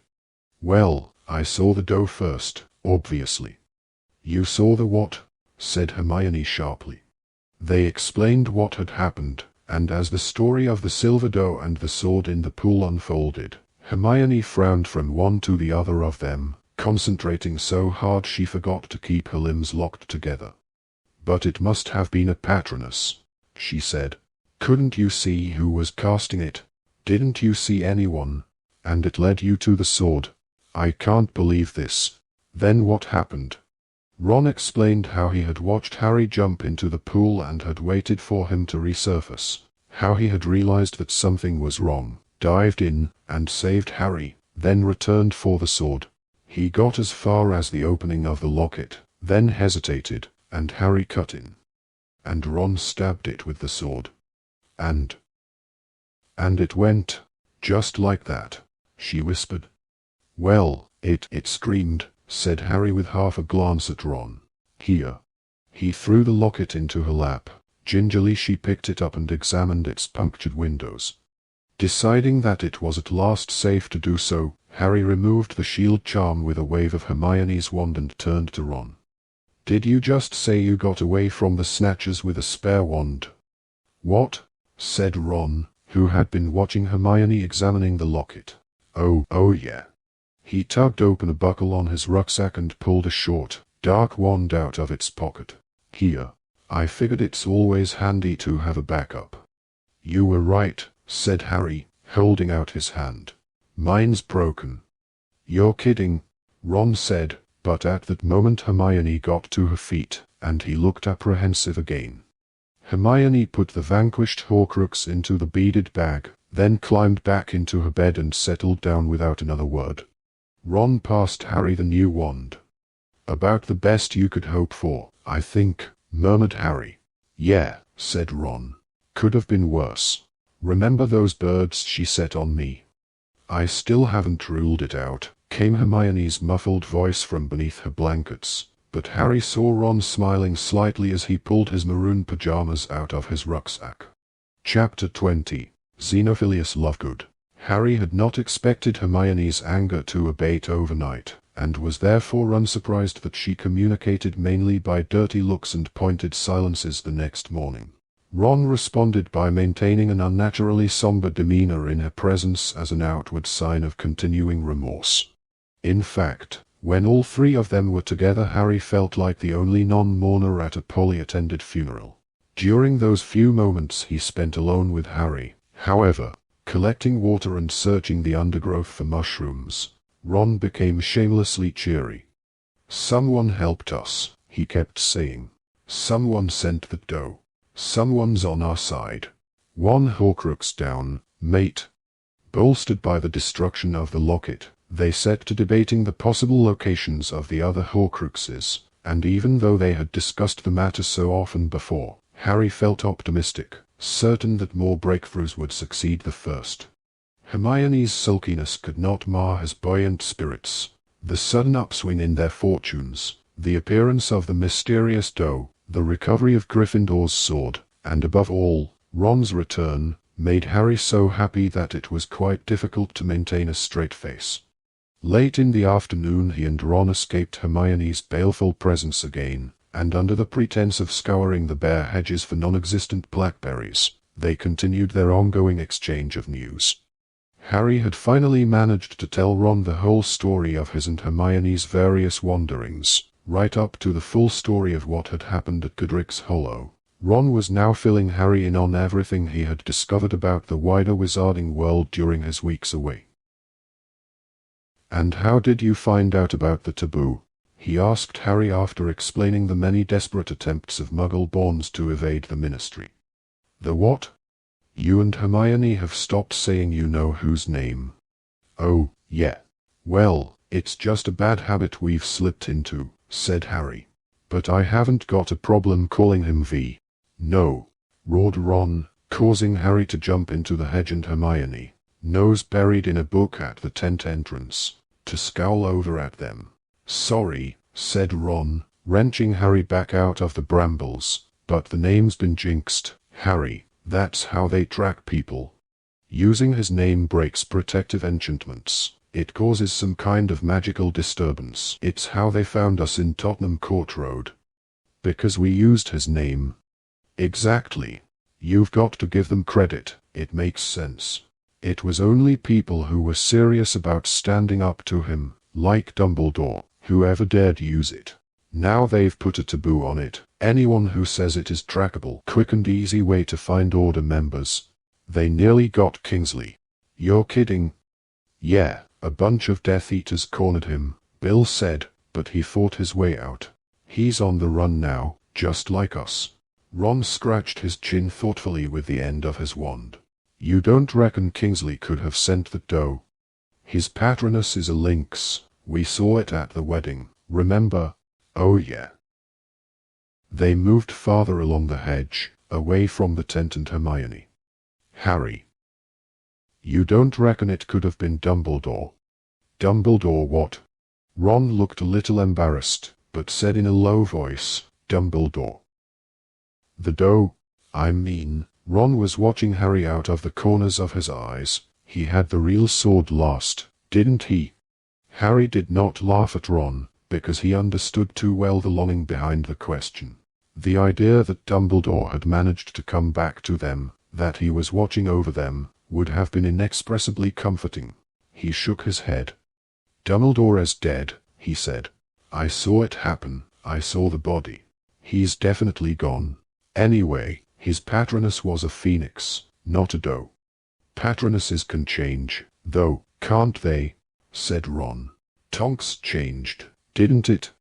Well, I saw the doe first, obviously. You saw the what? Said Hermione sharply. They explained what had happened, and as the story of the silver doe and the sword in the pool unfolded, Hermione frowned from one to the other of them, concentrating so hard she forgot to keep her limbs locked together. "But it must have been a patronus," she said. "Couldn't you see who was casting it? Didn't you see anyone? And it led you to the sword. I can't believe this." "Then what happened?" Ron explained how he had watched Harry jump into the pool and had waited for him to resurface, how he had realized that something was wrong, dived in, and saved Harry, then returned for the sword. He got as far as the opening of the locket, then hesitated, and Harry cut in. And Ron stabbed it with the sword. And it went, just like that, she whispered. "Well, it screamed," said Harry with half a glance at Ron. "Here." He threw the locket into her lap. Gingerly she picked it up and examined its punctured windows. Deciding that it was at last safe to do so, Harry removed the shield charm with a wave of Hermione's wand and turned to Ron. "Did you just say you got away from the Snatchers with a spare wand?" "What?" said Ron, who had been watching Hermione examining the locket. Oh yeah." He tugged open a buckle on his rucksack and pulled a short, dark wand out of its pocket. "Here. I figured it's always handy to have a backup." "You were right," said Harry, holding out his hand. "Mine's broken." "You're kidding," Ron said, but at that moment Hermione got to her feet, and he looked apprehensive again. Hermione put the vanquished Horcrux into the beaded bag, then climbed back into her bed and settled down without another word. Ron passed Harry the new wand. "About the best you could hope for, I think," murmured Harry. "Yeah," said Ron. "Could have been worse. Remember those birds she set on me?" "I still haven't ruled it out," came Hermione's muffled voice from beneath her blankets, but Harry saw Ron smiling slightly as he pulled his maroon pajamas out of his rucksack. Chapter 20. Xenophilius Lovegood. Harry had not expected Hermione's anger to abate overnight, and was therefore unsurprised that she communicated mainly by dirty looks and pointed silences the next morning. Ron responded by maintaining an unnaturally somber demeanor in her presence as an outward sign of continuing remorse. In fact, when all three of them were together, Harry felt like the only non-mourner at a poorly-attended funeral. During those few moments he spent alone with Harry, however, collecting water and searching the undergrowth for mushrooms, Ron became shamelessly cheery. "Someone helped us," he kept saying. "Someone sent the dough. Someone's on our side. One Horcrux down, mate." Bolstered by the destruction of the locket, they set to debating the possible locations of the other Horcruxes, and even though they had discussed the matter so often before, Harry felt optimistic, certain that more breakthroughs would succeed the first. Hermione's sulkiness could not mar his buoyant spirits. The sudden upswing in their fortunes, the appearance of the mysterious dough, the recovery of Gryffindor's sword, and above all, Ron's return, made Harry so happy that it was quite difficult to maintain a straight face. Late in the afternoon he and Ron escaped Hermione's baleful presence again, and under the pretense of scouring the bare hedges for non-existent blackberries, they continued their ongoing exchange of news. Harry had finally managed to tell Ron the whole story of his and Hermione's various wanderings, right up to the full story of what had happened at Godric's Hollow. Ron was now filling Harry in on everything he had discovered about the wider wizarding world during his weeks away. "And how did you find out about the taboo?" he asked Harry after explaining the many desperate attempts of Muggle-borns to evade the Ministry. "The what?" "You and Hermione have stopped saying you know whose name." "Oh, yeah. Well, it's just a bad habit we've slipped into," said Harry. "But I haven't got a problem calling him V." "No," roared Ron, causing Harry to jump into the hedge and Hermione, nose buried in a book at the tent entrance, to scowl over at them. "Sorry," said Ron, wrenching Harry back out of the brambles, "but the name's been jinxed, Harry. That's how they track people. Using his name breaks protective enchantments. It causes some kind of magical disturbance. It's how they found us in Tottenham Court Road. Because we used his name." "Exactly. You've got to give them credit, it makes sense. It was only people who were serious about standing up to him, like Dumbledore, whoever dared use it. Now they've put a taboo on it. Anyone who says it is trackable, quick and easy way to find Order members. They nearly got Kingsley. You're kidding? Yeah, a bunch of Death Eaters cornered him, Bill said, but he fought his way out. He's on the run now, just like us. Ron scratched his chin thoughtfully with the end of his wand. You don't reckon Kingsley could have sent the dough? His patroness is a lynx. We saw it at the wedding, remember? Oh yeah. They moved farther along the hedge, away from the tent and Hermione. Harry. You don't reckon it could have been Dumbledore? Dumbledore what? Ron looked a little embarrassed, but said in a low voice, Dumbledore. The dough? I mean, Ron was watching Harry out of the corners of his eyes. He had the real sword last, didn't he? Harry did not laugh at Ron, because he understood too well the longing behind the question. The idea that Dumbledore had managed to come back to them, that he was watching over them, would have been inexpressibly comforting. He shook his head. Dumbledore is dead, he said. I saw it happen, I saw the body. He's definitely gone. Anyway, his patroness was a phoenix, not a doe. Patronesses can change, though, can't they? Said Ron. Tonks changed, didn't it?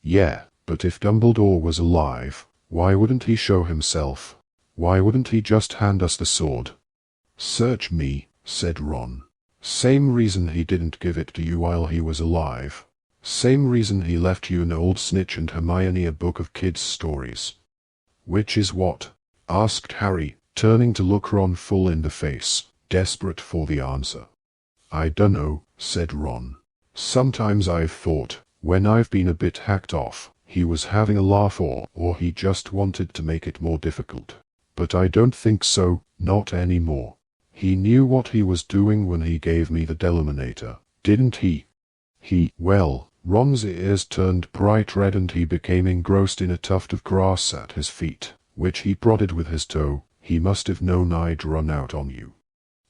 Yeah, but if Dumbledore was alive, why wouldn't he show himself? Why wouldn't he just hand us the sword? Search me, said Ron. Same reason he didn't give it to you while he was alive. Same reason he left you an old snitch and Hermione a book of kids' stories. Which is what? Asked Harry, turning to look Ron full in the face, desperate for the answer. I dunno, said Ron. Sometimes I've thought, when I've been a bit hacked off, he was having a laugh or he just wanted to make it more difficult. But I don't think so, not anymore. He knew what he was doing when he gave me the Deluminator, didn't he? Well, Ron's ears turned bright red and he became engrossed in a tuft of grass at his feet, which he prodded with his toe. He must have known I'd run out on you.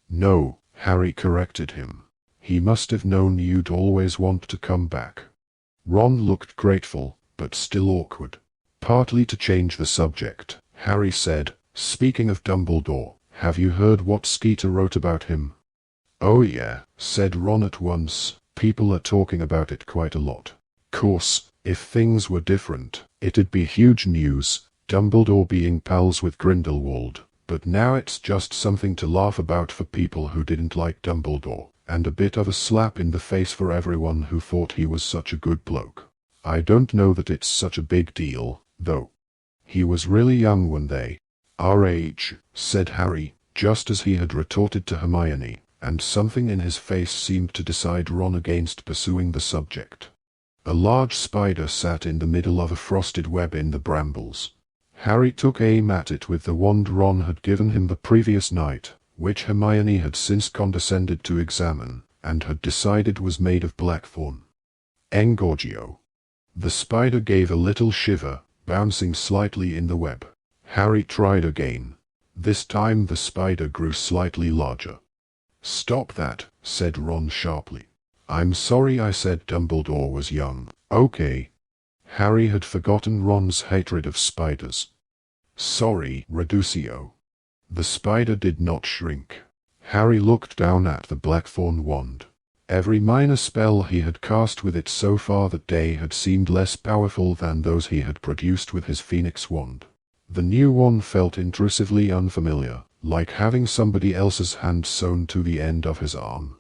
No, Harry corrected him. He must have known you'd always want to come back. Ron looked grateful, but still awkward. Partly to change the subject, Harry said, speaking of Dumbledore, have you heard what Skeeter wrote about him? Oh yeah, said Ron at once. People are talking about it quite a lot. Course, if things were different, it'd be huge news, Dumbledore being pals with Grindelwald, but now it's just something to laugh about for people who didn't like Dumbledore, and a bit of a slap in the face for everyone who thought he was such a good bloke. I don't know that it's such a big deal, though. He was really young when they, our age, said Harry, just as he had retorted to Hermione, and something in his face seemed to decide Ron against pursuing the subject. A large spider sat in the middle of a frosted web in the brambles. Harry took aim at it with the wand Ron had given him the previous night, which Hermione had since condescended to examine, and had decided was made of blackthorn. Engorgio. The spider gave a little shiver, bouncing slightly in the web. Harry tried again. This time the spider grew slightly larger. Stop that, said Ron sharply. I'm sorry I said Dumbledore was young. Okay. Harry had forgotten Ron's hatred of spiders. Sorry, Reducio. The spider did not shrink. Harry looked down at the blackthorn wand. Every minor spell he had cast with it so far that day had seemed less powerful than those he had produced with his Phoenix wand. The new one felt intrusively unfamiliar, like having somebody else's hand sewn to the end of his arm.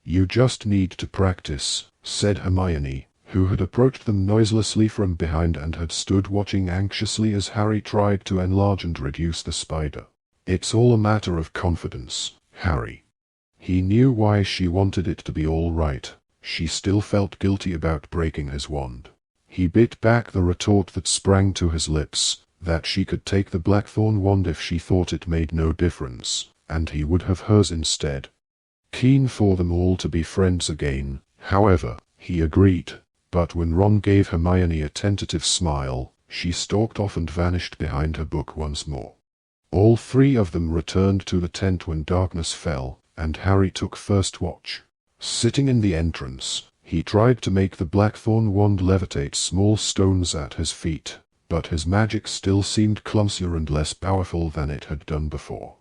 You just need to practice, said Hermione, who had approached them noiselessly from behind and had stood watching anxiously as Harry tried to enlarge and reduce the spider. It's all a matter of confidence, Harry. He knew why she wanted it to be all right. She still felt guilty about breaking his wand. He bit back the retort that sprang to his lips, that she could take the blackthorn wand if she thought it made no difference, and he would have hers instead. Keen for them all to be friends again, however, he agreed, but when Ron gave Hermione a tentative smile, she stalked off and vanished behind her book once more. All three of them returned to the tent when darkness fell, and Harry took first watch. Sitting in the entrance, He tried to make the blackthorn wand levitate small stones at his feet, but his magic still seemed clumsier and less powerful than it had done before.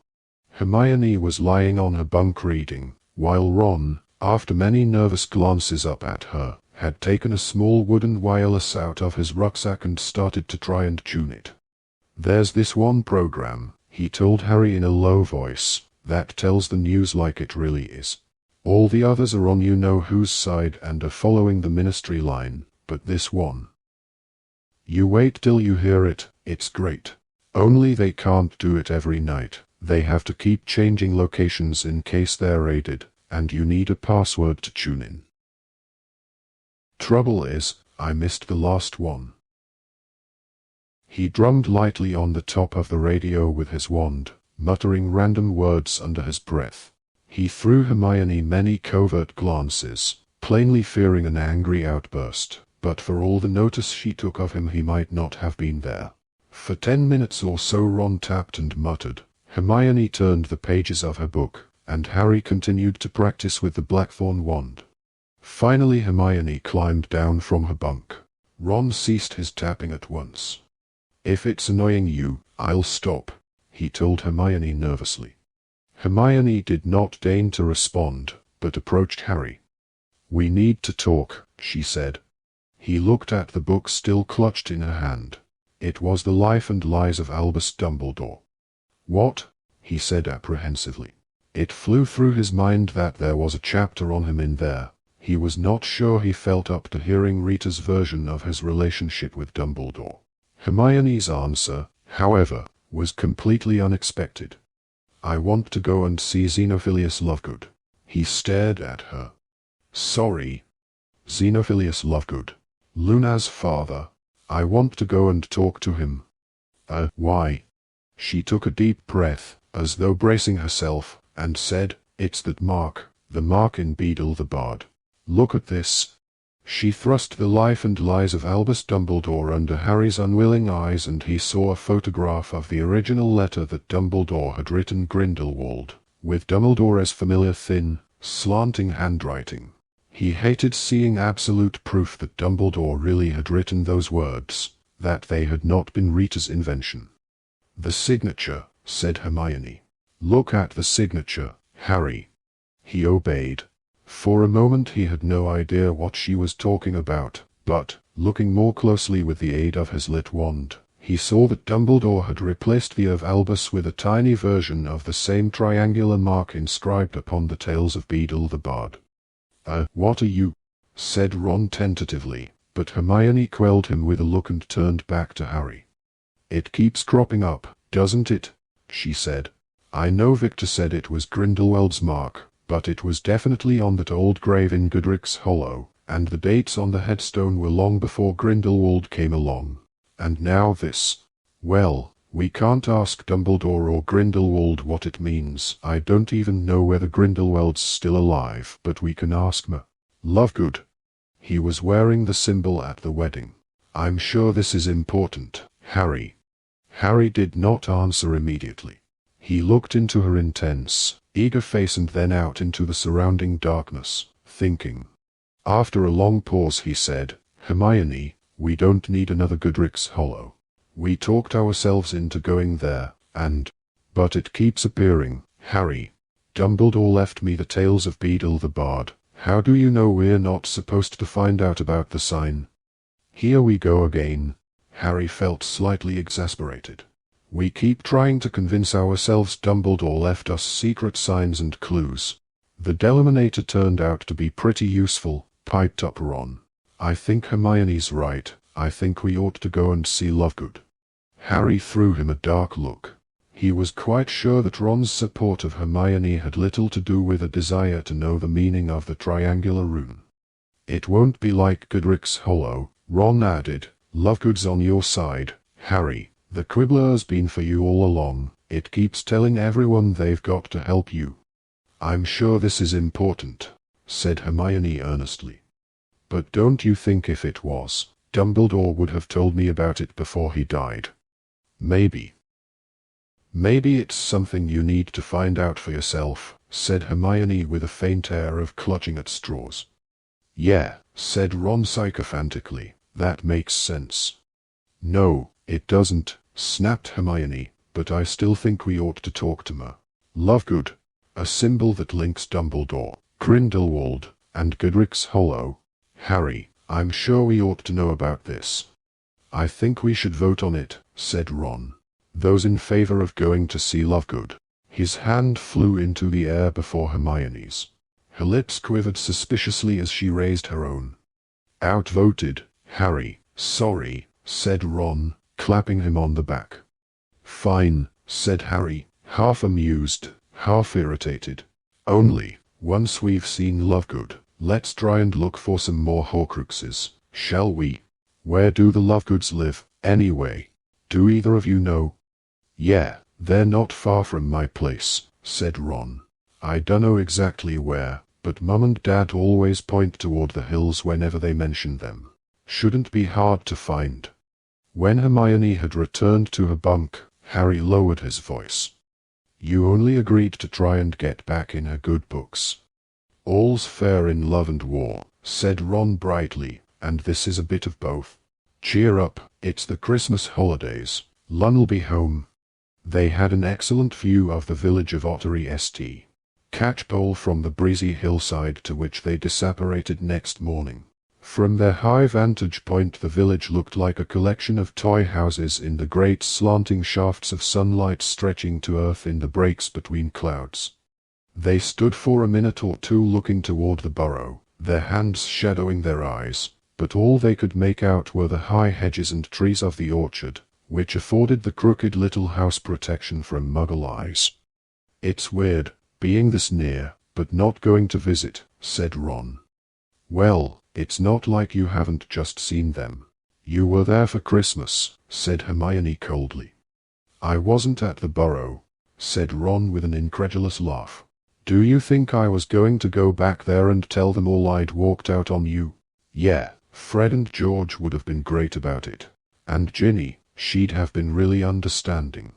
Hermione was lying on her bunk reading, while Ron, after many nervous glances up at her, had taken a small wooden wireless out of his rucksack and started to try and tune it. "There's this one program," he told Harry in a low voice, "that tells the news like it really is. All the others are on you-know-whose side and are following the Ministry line, but this one. You wait till you hear it, it's great. Only they can't do it every night. They have to keep changing locations in case they're raided, and you need a password to tune in. Trouble is, I missed the last one." He drummed lightly on the top of the radio with his wand, muttering random words under his breath. He threw Hermione many covert glances, plainly fearing an angry outburst, but for all the notice she took of him he might not have been there. For 10 minutes or so Ron tapped and muttered. Hermione turned the pages of her book, and Harry continued to practice with the blackthorn wand. Finally Hermione climbed down from her bunk. Ron ceased his tapping at once. "If it's annoying you, I'll stop," he told Hermione nervously. Hermione did not deign to respond, but approached Harry. "We need to talk," she said. He looked at the book still clutched in her hand. It was The Life and Lies of Albus Dumbledore. "What?" he said apprehensively. It flew through his mind that there was a chapter on him in there. He was not sure he felt up to hearing Rita's version of his relationship with Dumbledore. Hermione's answer, however, was completely unexpected. "I want to go and see Xenophilius Lovegood." He stared at her. "Sorry? Xenophilius Lovegood? Luna's father? I want to go and talk to him." Why?" She took a deep breath, as though bracing herself, and said, "It's that mark, the mark in Beedle the Bard. Look at this." She thrust The Life and Lies of Albus Dumbledore under Harry's unwilling eyes, and he saw a photograph of the original letter that Dumbledore had written Grindelwald, with Dumbledore's familiar thin, slanting handwriting. He hated seeing absolute proof that Dumbledore really had written those words, that they had not been Rita's invention. "The signature," said Hermione. "Look at the signature, Harry." He obeyed. For a moment he had no idea what she was talking about, but, looking more closely with the aid of his lit wand, he saw that Dumbledore had replaced the of Albus with a tiny version of the same triangular mark inscribed upon the Tales of Beedle the Bard. What are you?" said Ron tentatively, but Hermione quelled him with a look and turned back to Harry. "It keeps cropping up, doesn't it?" she said. "I know Victor said it was Grindelwald's mark, but it was definitely on that old grave in Godric's Hollow, and the dates on the headstone were long before Grindelwald came along. And now this. Well, we can't ask Dumbledore or Grindelwald what it means. I don't even know whether Grindelwald's still alive, but we can ask Lovegood. He was wearing the symbol at the wedding. I'm sure this is important, Harry." Harry did not answer immediately. He looked into her intense, eager face and then out into the surrounding darkness, thinking. After a long pause he said, "Hermione, we don't need another Godric's Hollow. We talked ourselves into going there, but it keeps appearing, Harry. Dumbledore left me the Tales of Beedle the Bard. How do you know we're not supposed to find out about the sign?" Here we go again. Harry felt slightly exasperated. "We keep trying to convince ourselves Dumbledore left us secret signs and clues. The Deliminator turned out to be pretty useful," piped up Ron. "I think Hermione's right. I think we ought to go and see Lovegood." Harry threw him a dark look. He was quite sure that Ron's support of Hermione had little to do with a desire to know the meaning of the triangular rune. "It won't be like Godric's Hollow," Ron added. "Lovegood's on your side, Harry. The Quibbler's been for you all along. It keeps telling everyone they've got to help you." "I'm sure this is important," said Hermione earnestly. "But don't you think if it was, Dumbledore would have told me about it before he died? Maybe it's something you need to find out for yourself," said Hermione with a faint air of clutching at straws. Yeah, said Ron sycophantically, that makes sense. No, it doesn't, snapped Hermione, but I still think we ought to talk to Ma. Lovegood, a symbol that links Dumbledore, Grindelwald, and Godric's Hollow. Harry, I'm sure we ought to know about this. I think we should vote on it, said Ron. Those in favor of going to see Lovegood. His hand flew into the air before Hermione's. Her lips quivered suspiciously as she raised her own. Outvoted, Harry. Sorry, said Ron, clapping him on the back. Fine, said Harry, half amused, half irritated. Only, once we've seen Lovegood, let's try and look for some more Horcruxes, shall we? Where do the Lovegoods live, anyway? Do either of you know? Yeah, they're not far from my place, said Ron. I dunno exactly where, but Mum and Dad always point toward the hills whenever they mention them. Shouldn't be hard to find. When Hermione had returned to her bunk, Harry lowered his voice. You only agreed to try and get back in her good books. All's fair in love and war, said Ron brightly, and this is a bit of both. Cheer up, it's the Christmas holidays. Lun'll be home. They had an excellent view of the village of Ottery St. Catchpole from the breezy hillside to which they disapparated next morning. From their high vantage point the village looked like a collection of toy houses in the great slanting shafts of sunlight stretching to earth in the breaks between clouds. They stood for a minute or two looking toward the burrow, their hands shadowing their eyes, but all they could make out were the high hedges and trees of the orchard, which afforded the crooked little house protection from Muggle eyes. It's weird, being this near, but not going to visit, said Ron. Well, it's not like you haven't just seen them. You were there for Christmas, said Hermione coldly. I wasn't at the burrow, said Ron with an incredulous laugh. Do you think I was going to go back there and tell them all I'd walked out on you? Yeah, Fred and George would have been great about it. And Ginny, she'd have been really understanding.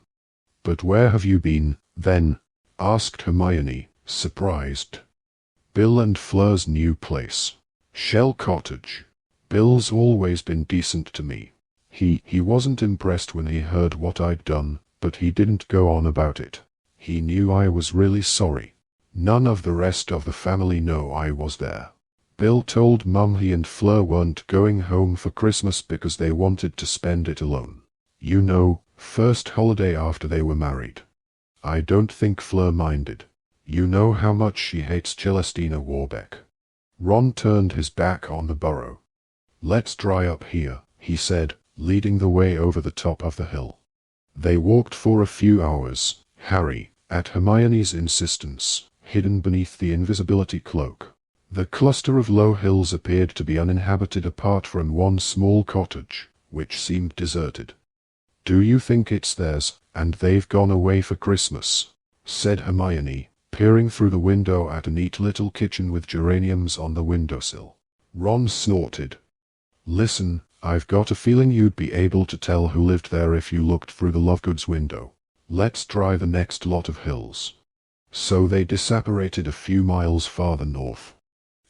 But where have you been, then? Asked Hermione, surprised. Bill and Fleur's new place. Shell Cottage. Bill's always been decent to me. He wasn't impressed when he heard what I'd done, but he didn't go on about it. He knew I was really sorry. None of the rest of the family know I was there. Bill told Mum he and Fleur weren't going home for Christmas because they wanted to spend it alone. You know, first holiday after they were married. I don't think Fleur minded. You know how much she hates Celestina Warbeck. Ron turned his back on the burrow. Let's dry up here, he said, leading the way over the top of the hill. They walked for a few hours, Harry, at Hermione's insistence, hidden beneath the invisibility cloak. The cluster of low hills appeared to be uninhabited apart from one small cottage, which seemed deserted. Do you think it's theirs, and they've gone away for Christmas? Said Hermione, peering through the window at a neat little kitchen with geraniums on the windowsill. Ron snorted. Listen, I've got a feeling you'd be able to tell who lived there if you looked through the Lovegoods window. Let's try the next lot of hills. So they disapparated a few miles farther north.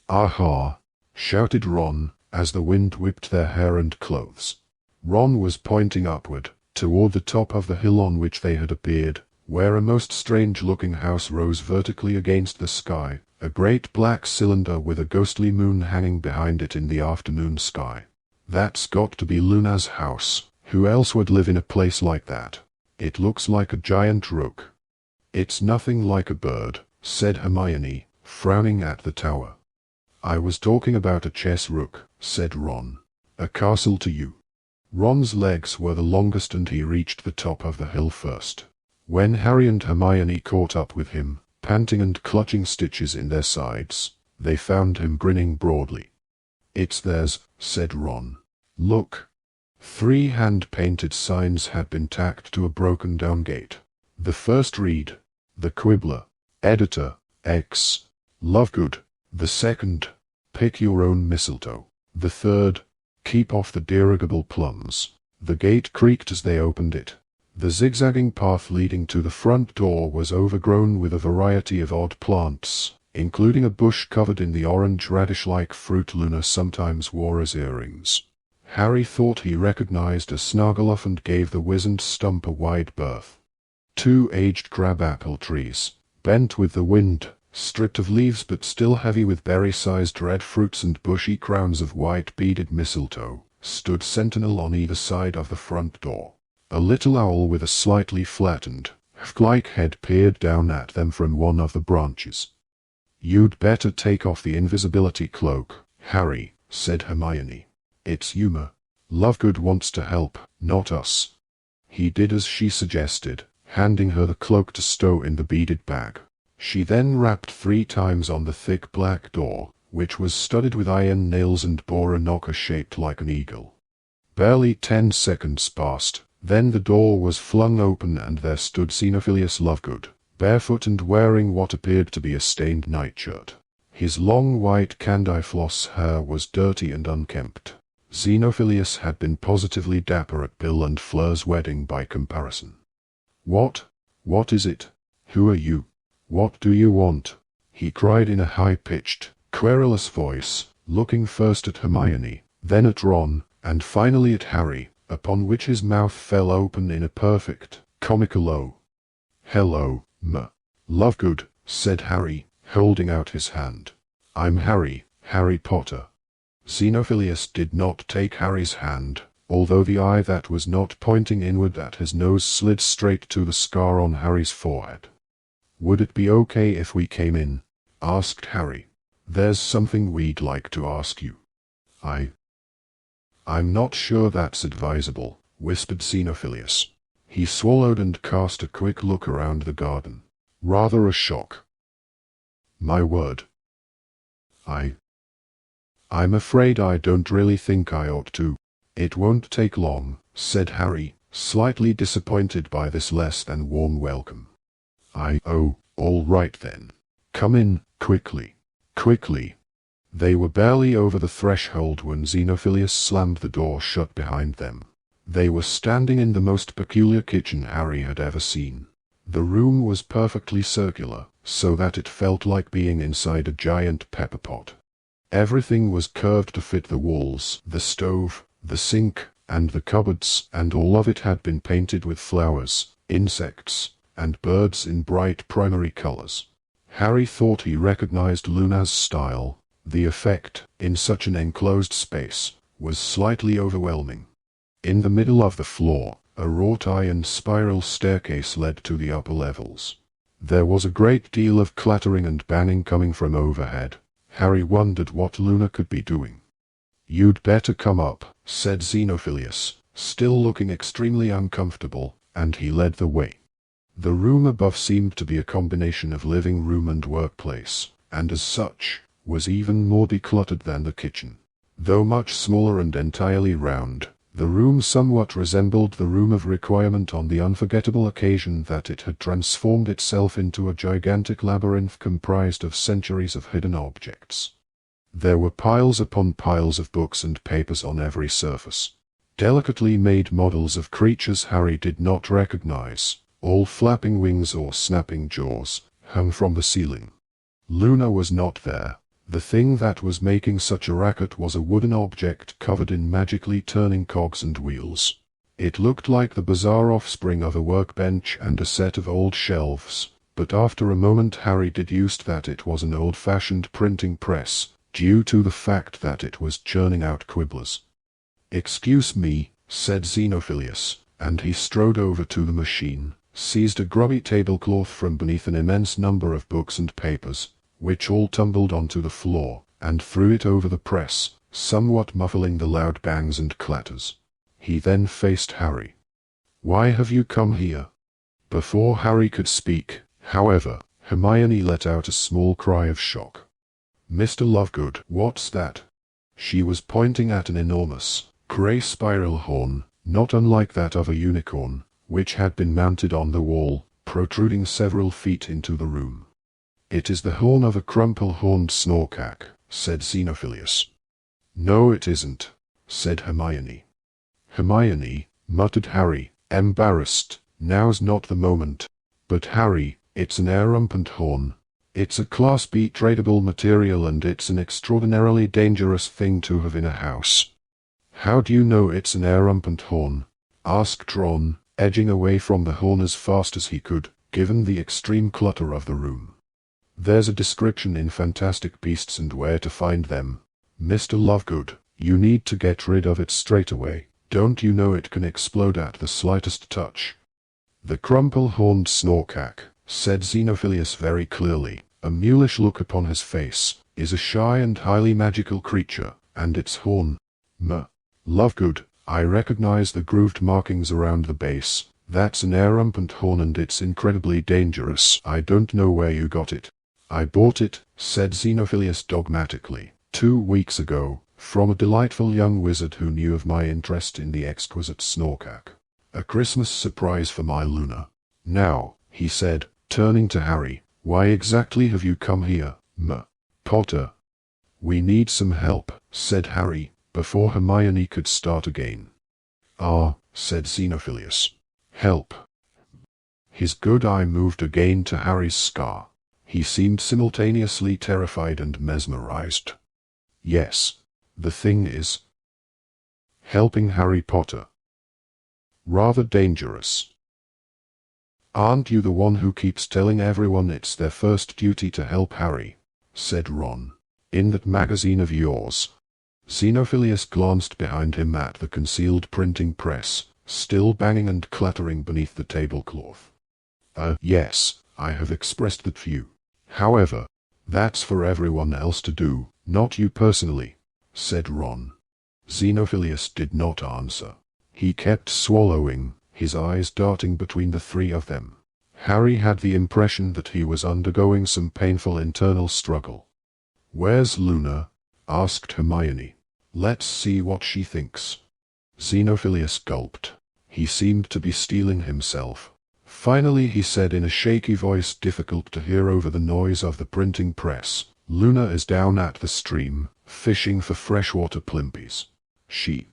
Aha! Shouted Ron, as the wind whipped their hair and clothes. Ron was pointing upward, toward the top of the hill on which they had appeared, where a most strange-looking house rose vertically against the sky, a great black cylinder with a ghostly moon hanging behind it in the afternoon sky. That's got to be Luna's house. Who else would live in a place like that? It looks like a giant rook. It's nothing like a bird, said Hermione, frowning at the tower. I was talking about a chess rook, said Ron. A castle to you. Ron's legs were the longest and he reached the top of the hill first. When Harry and Hermione caught up with him, panting and clutching stitches in their sides, they found him grinning broadly. It's theirs, said Ron. Look. 3 hand-painted signs had been tacked to a broken-down gate. The first read, The Quibbler, Editor, X. Lovegood. The second, Pick Your Own Mistletoe. The third, Keep Off the Dirigible Plums. The gate creaked as they opened it. The zigzagging path leading to the front door was overgrown with a variety of odd plants, including a bush covered in the orange radish-like fruit Luna sometimes wore as earrings. Harry thought he recognized a Snargaluff and gave the wizened stump a wide berth. 2 aged crabapple trees, bent with the wind, stripped of leaves but still heavy with berry-sized red fruits and bushy crowns of white beaded mistletoe, stood sentinel on either side of the front door. A little owl with a slightly flattened, hawk-like head peered down at them from one of the branches. "You'd better take off the invisibility cloak, Harry," said Hermione. "It's humor. Lovegood wants to help, not us." He did as she suggested, handing her the cloak to stow in the beaded bag. She then rapped 3 times on the thick black door, which was studded with iron nails and bore a knocker shaped like an eagle. Barely 10 seconds passed, then the door was flung open and there stood Xenophilius Lovegood, barefoot and wearing what appeared to be a stained nightshirt. His long white candy floss hair was dirty and unkempt. Xenophilius had been positively dapper at Bill and Fleur's wedding by comparison. What is it? Who are you? What do you want?" he cried in a high-pitched, querulous voice, looking first at Hermione, then at Ron, and finally at Harry, upon which his mouth fell open in a perfect, comical O. "Hello, Lovegood," said Harry, holding out his hand. "I'm Harry Potter." Xenophilius did not take Harry's hand, although the eye that was not pointing inward at his nose slid straight to the scar on Harry's forehead. "Would it be okay if we came in?" asked Harry. "There's something we'd like to ask you." I'm not sure that's advisable," whispered Xenophilius. He swallowed and cast a quick look around the garden. Rather a shock. "My word. I'm afraid I don't really think I ought to." "It won't take long," said Harry, slightly disappointed by this less than warm welcome. Oh, all right then. Come in, quickly. They were barely over the threshold when Xenophilius slammed the door shut behind them. They were standing in the most peculiar kitchen Harry had ever seen. The room was perfectly circular, so that it felt like being inside a giant pepper pot. Everything was curved to fit the walls, the stove, the sink, and the cupboards, and all of it had been painted with flowers, insects, and birds in bright primary colors. Harry thought he recognized Luna's style. The effect, in such an enclosed space, was slightly overwhelming. In the middle of the floor, a wrought iron spiral staircase led to the upper levels. There was a great deal of clattering and banging coming from overhead. Harry wondered what Luna could be doing. "You'd better come up," said Xenophilius, still looking extremely uncomfortable, and he led the way. The room above seemed to be a combination of living room and workplace, and as such, was even more decluttered than the kitchen. Though much smaller and entirely round, the room somewhat resembled the room of requirement on the unforgettable occasion that it had transformed itself into a gigantic labyrinth comprised of centuries of hidden objects. There were piles upon piles of books and papers on every surface. Delicately made models of creatures Harry did not recognize, all flapping wings or snapping jaws, hung from the ceiling. Luna was not there. The thing that was making such a racket was a wooden object covered in magically turning cogs and wheels. It looked like the bizarre offspring of a workbench and a set of old shelves, but after a moment Harry deduced that it was an old-fashioned printing press, due to the fact that it was churning out quibblers. "Excuse me," said Xenophilius, and he strode over to the machine, seized a grubby tablecloth from beneath an immense number of books and papers, which all tumbled onto the floor, and threw it over the press, somewhat muffling the loud bangs and clatters. He then faced Harry. "Why have you come here?" Before Harry could speak, however, Hermione let out a small cry of shock. "Mr. Lovegood, what's that?" She was pointing at an enormous, grey spiral horn, not unlike that of a unicorn, which had been mounted on the wall, protruding several feet into the room. "It is the horn of a crumple-horned snorkack," said Xenophilius. "No, it isn't," said Hermione. "Hermione," muttered Harry, embarrassed, "now's not the moment." "But Harry, it's an rampant horn." It's a Class B tradable material and it's an extraordinarily dangerous thing to have in a house. How do you know it's an rampant horn? Asked Ron, edging away from the horn as fast as he could, given the extreme clutter of the room. There's a description in Fantastic Beasts and Where to Find Them. Mr. Lovegood, you need to get rid of it straight away. Don't you know it can explode at the slightest touch? The crumple-horned snorkack, said Xenophilius very clearly, a mulish look upon his face, is a shy and highly magical creature, and its horn. Lovegood, I recognize the grooved markings around the base. That's an rampant horn and it's incredibly dangerous. I don't know where you got it. I bought it, said Xenophilius dogmatically, 2 weeks ago, from a delightful young wizard who knew of my interest in the exquisite snorkack. A Christmas surprise for my Luna. Now, he said, turning to Harry, why exactly have you come here, Potter? We need some help, said Harry, before Hermione could start again. Ah, said Xenophilius. Help. His good eye moved again to Harry's scar. He seemed simultaneously terrified and mesmerized. Yes, the thing is helping Harry Potter. Rather dangerous. Aren't you the one who keeps telling everyone it's their first duty to help Harry? Said Ron. In that magazine of yours. Xenophilius glanced behind him at the concealed printing press, still banging and clattering beneath the tablecloth. Yes, I have expressed that view. However, that's for everyone else to do, not you personally, said Ron. Xenophilius did not answer. He kept swallowing, his eyes darting between the three of them. Harry had the impression that he was undergoing some painful internal struggle. Where's Luna? Asked Hermione. Let's see what she thinks. Xenophilius gulped. He seemed to be steeling himself. Finally he said in a shaky voice difficult to hear over the noise of the printing press, Luna is down at the stream, fishing for freshwater plimpies. She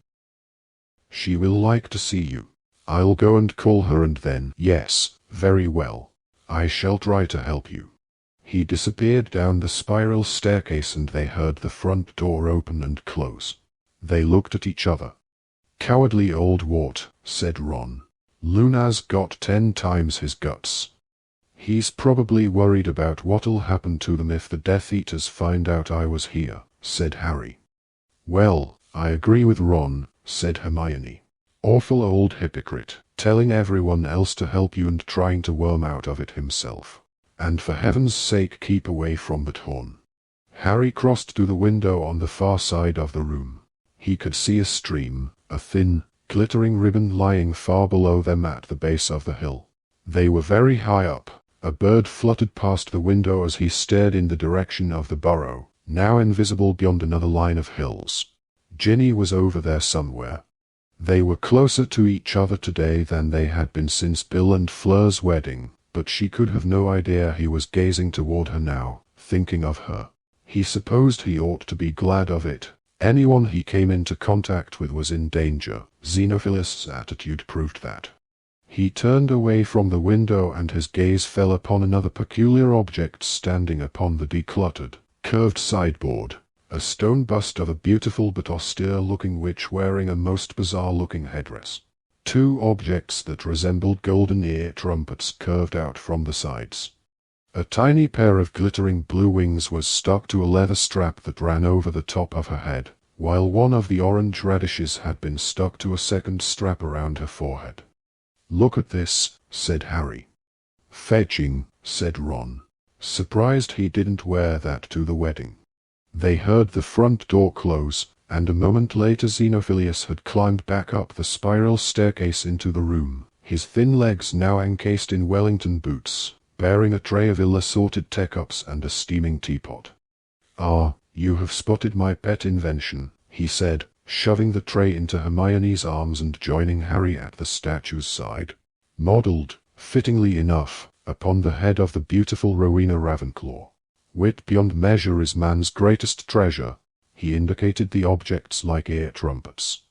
will like to see you. I'll go and call her and then— Yes, very well. I shall try to help you. He disappeared down the spiral staircase and they heard the front door open and close. They looked at each other. Cowardly old wart, said Ron. Luna's got 10 times his guts. He's probably worried about what'll happen to them if the Death Eaters find out I was here, said Harry. Well, I agree with Ron, said Hermione. Awful old hypocrite, telling everyone else to help you and trying to worm out of it himself. And for heaven's sake keep away from that horn. Harry crossed to the window on the far side of the room. He could see a stream, a thin, glittering ribbon lying far below them at the base of the hill. They were very high up. A bird fluttered past the window as he stared in the direction of the burrow, now invisible beyond another line of hills. Ginny was over there somewhere. They were closer to each other today than they had been since Bill and Fleur's wedding, but she could have no idea he was gazing toward her now, thinking of her. He supposed he ought to be glad of it. Anyone he came into contact with was in danger. Xenophilius' attitude proved that. He turned away from the window and his gaze fell upon another peculiar object standing upon the decluttered, curved sideboard. A stone bust of a beautiful but austere-looking witch wearing a most bizarre-looking headdress. 2 objects that resembled golden ear trumpets curved out from the sides. A tiny pair of glittering blue wings was stuck to a leather strap that ran over the top of her head, while one of the orange radishes had been stuck to a second strap around her forehead. Look at this, said Harry. Fetching, said Ron. Surprised he didn't wear that to the wedding. They heard the front door close, and a moment later Xenophilius had climbed back up the spiral staircase into the room, his thin legs now encased in Wellington boots, bearing a tray of ill-assorted teacups and a steaming teapot. Ah, you have spotted my pet invention, he said, shoving the tray into Hermione's arms and joining Harry at the statue's side. Modelled, fittingly enough, upon the head of the beautiful Rowena Ravenclaw. Wit beyond measure is man's greatest treasure. He indicated the objects like ear trumpets.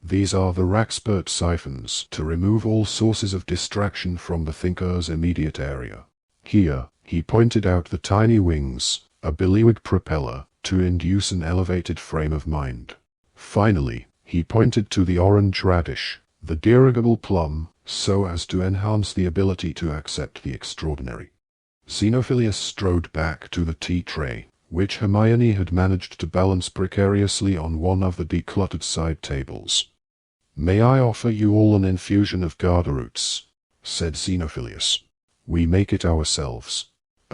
These are the Raxpert siphons to remove all sources of distraction from the thinker's immediate area. Here, He pointed out the tiny wings, a billowing propeller, to induce an elevated frame of mind. Finally, he pointed to the orange radish, the dirigible plum, so as to enhance the ability to accept the extraordinary. Xenophilius strode back to the tea tray, which Hermione had managed to balance precariously on one of the decluttered side tables. "May I offer you all an infusion of guarda roots?" said Xenophilius. "We make it ourselves."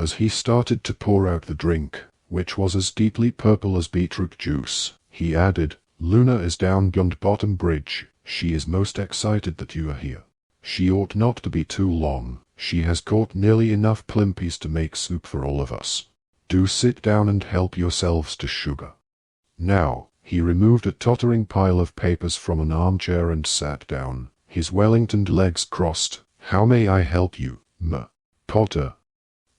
As he started to pour out the drink, which was as deeply purple as beetroot juice, he added, "Luna is down beyond Bottom Bridge. She is most excited that you are here. She ought not to be too long. She has caught nearly enough plimpies to make soup for all of us. Do sit down and help yourselves to sugar." Now, he removed a tottering pile of papers from an armchair and sat down, his Wellington legs crossed. "How may I help you, Potter?"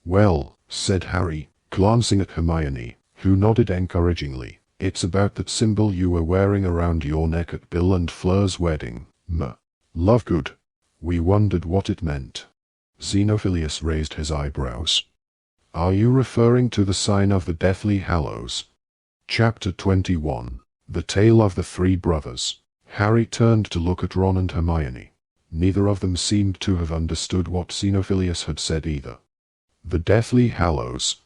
"Well," said Harry, glancing at Hermione, who nodded encouragingly, "it's about that symbol you were wearing around your neck at Bill and Fleur's wedding, Lovegood. We wondered what it meant." Xenophilius raised his eyebrows. "Are you referring to the sign of the Deathly Hallows?" Chapter 21. The Tale of the Three Brothers. Harry turned to look at Ron and Hermione. Neither of them seemed to have understood what Xenophilius had said either. "The Deathly Hallows."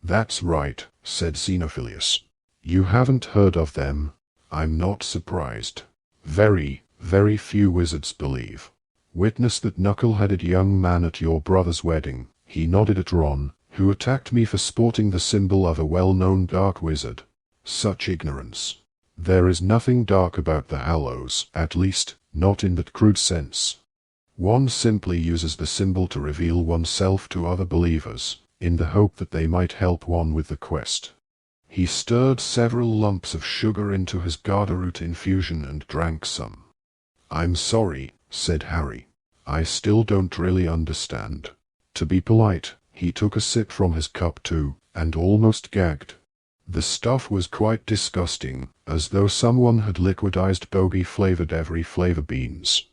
"That's right," said Xenophilius. "You haven't heard of them? I'm not surprised. Very, very few wizards believe. Witness that knuckle-headed young man at your brother's wedding," he nodded at Ron, "who attacked me for sporting the symbol of a well-known dark wizard. Such ignorance. There is nothing dark about the Hallows, at least, not in that crude sense. One simply uses the symbol to reveal oneself to other believers, in the hope that they might help one with the quest." He stirred several lumps of sugar into his guarda root infusion and drank some. "I'm sorry," said Harry. "I still don't really understand." To be polite, he took a sip from his cup too, and almost gagged. The stuff was quite disgusting, as though someone had liquidized bogey-flavored every flavor beans.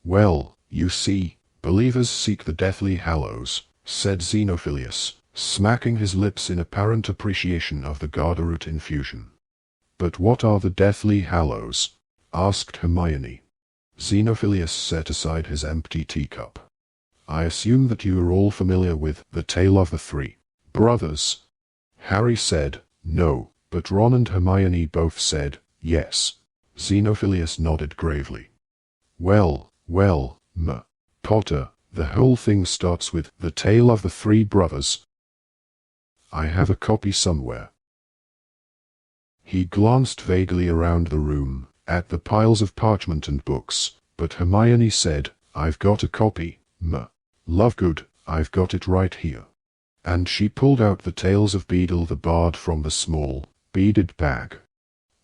"Well, you see, believers seek the Deathly Hallows," said Xenophilius, smacking his lips in apparent appreciation of the guarda root infusion. "But what are the Deathly Hallows?" asked Hermione. Xenophilius set aside his empty teacup. "I assume that you are all familiar with the Tale of the Three Brothers." Harry said, "No," but Ron and Hermione both said, "Yes." Xenophilius nodded gravely. Well, Potter, the whole thing starts with the Tale of the Three Brothers. I have a copy somewhere." He glanced vaguely around the room, at the piles of parchment and books, but Hermione said, "I've got a copy, Lovegood, I've got it right here." And she pulled out the Tales of Beedle the Bard from the small, beaded bag.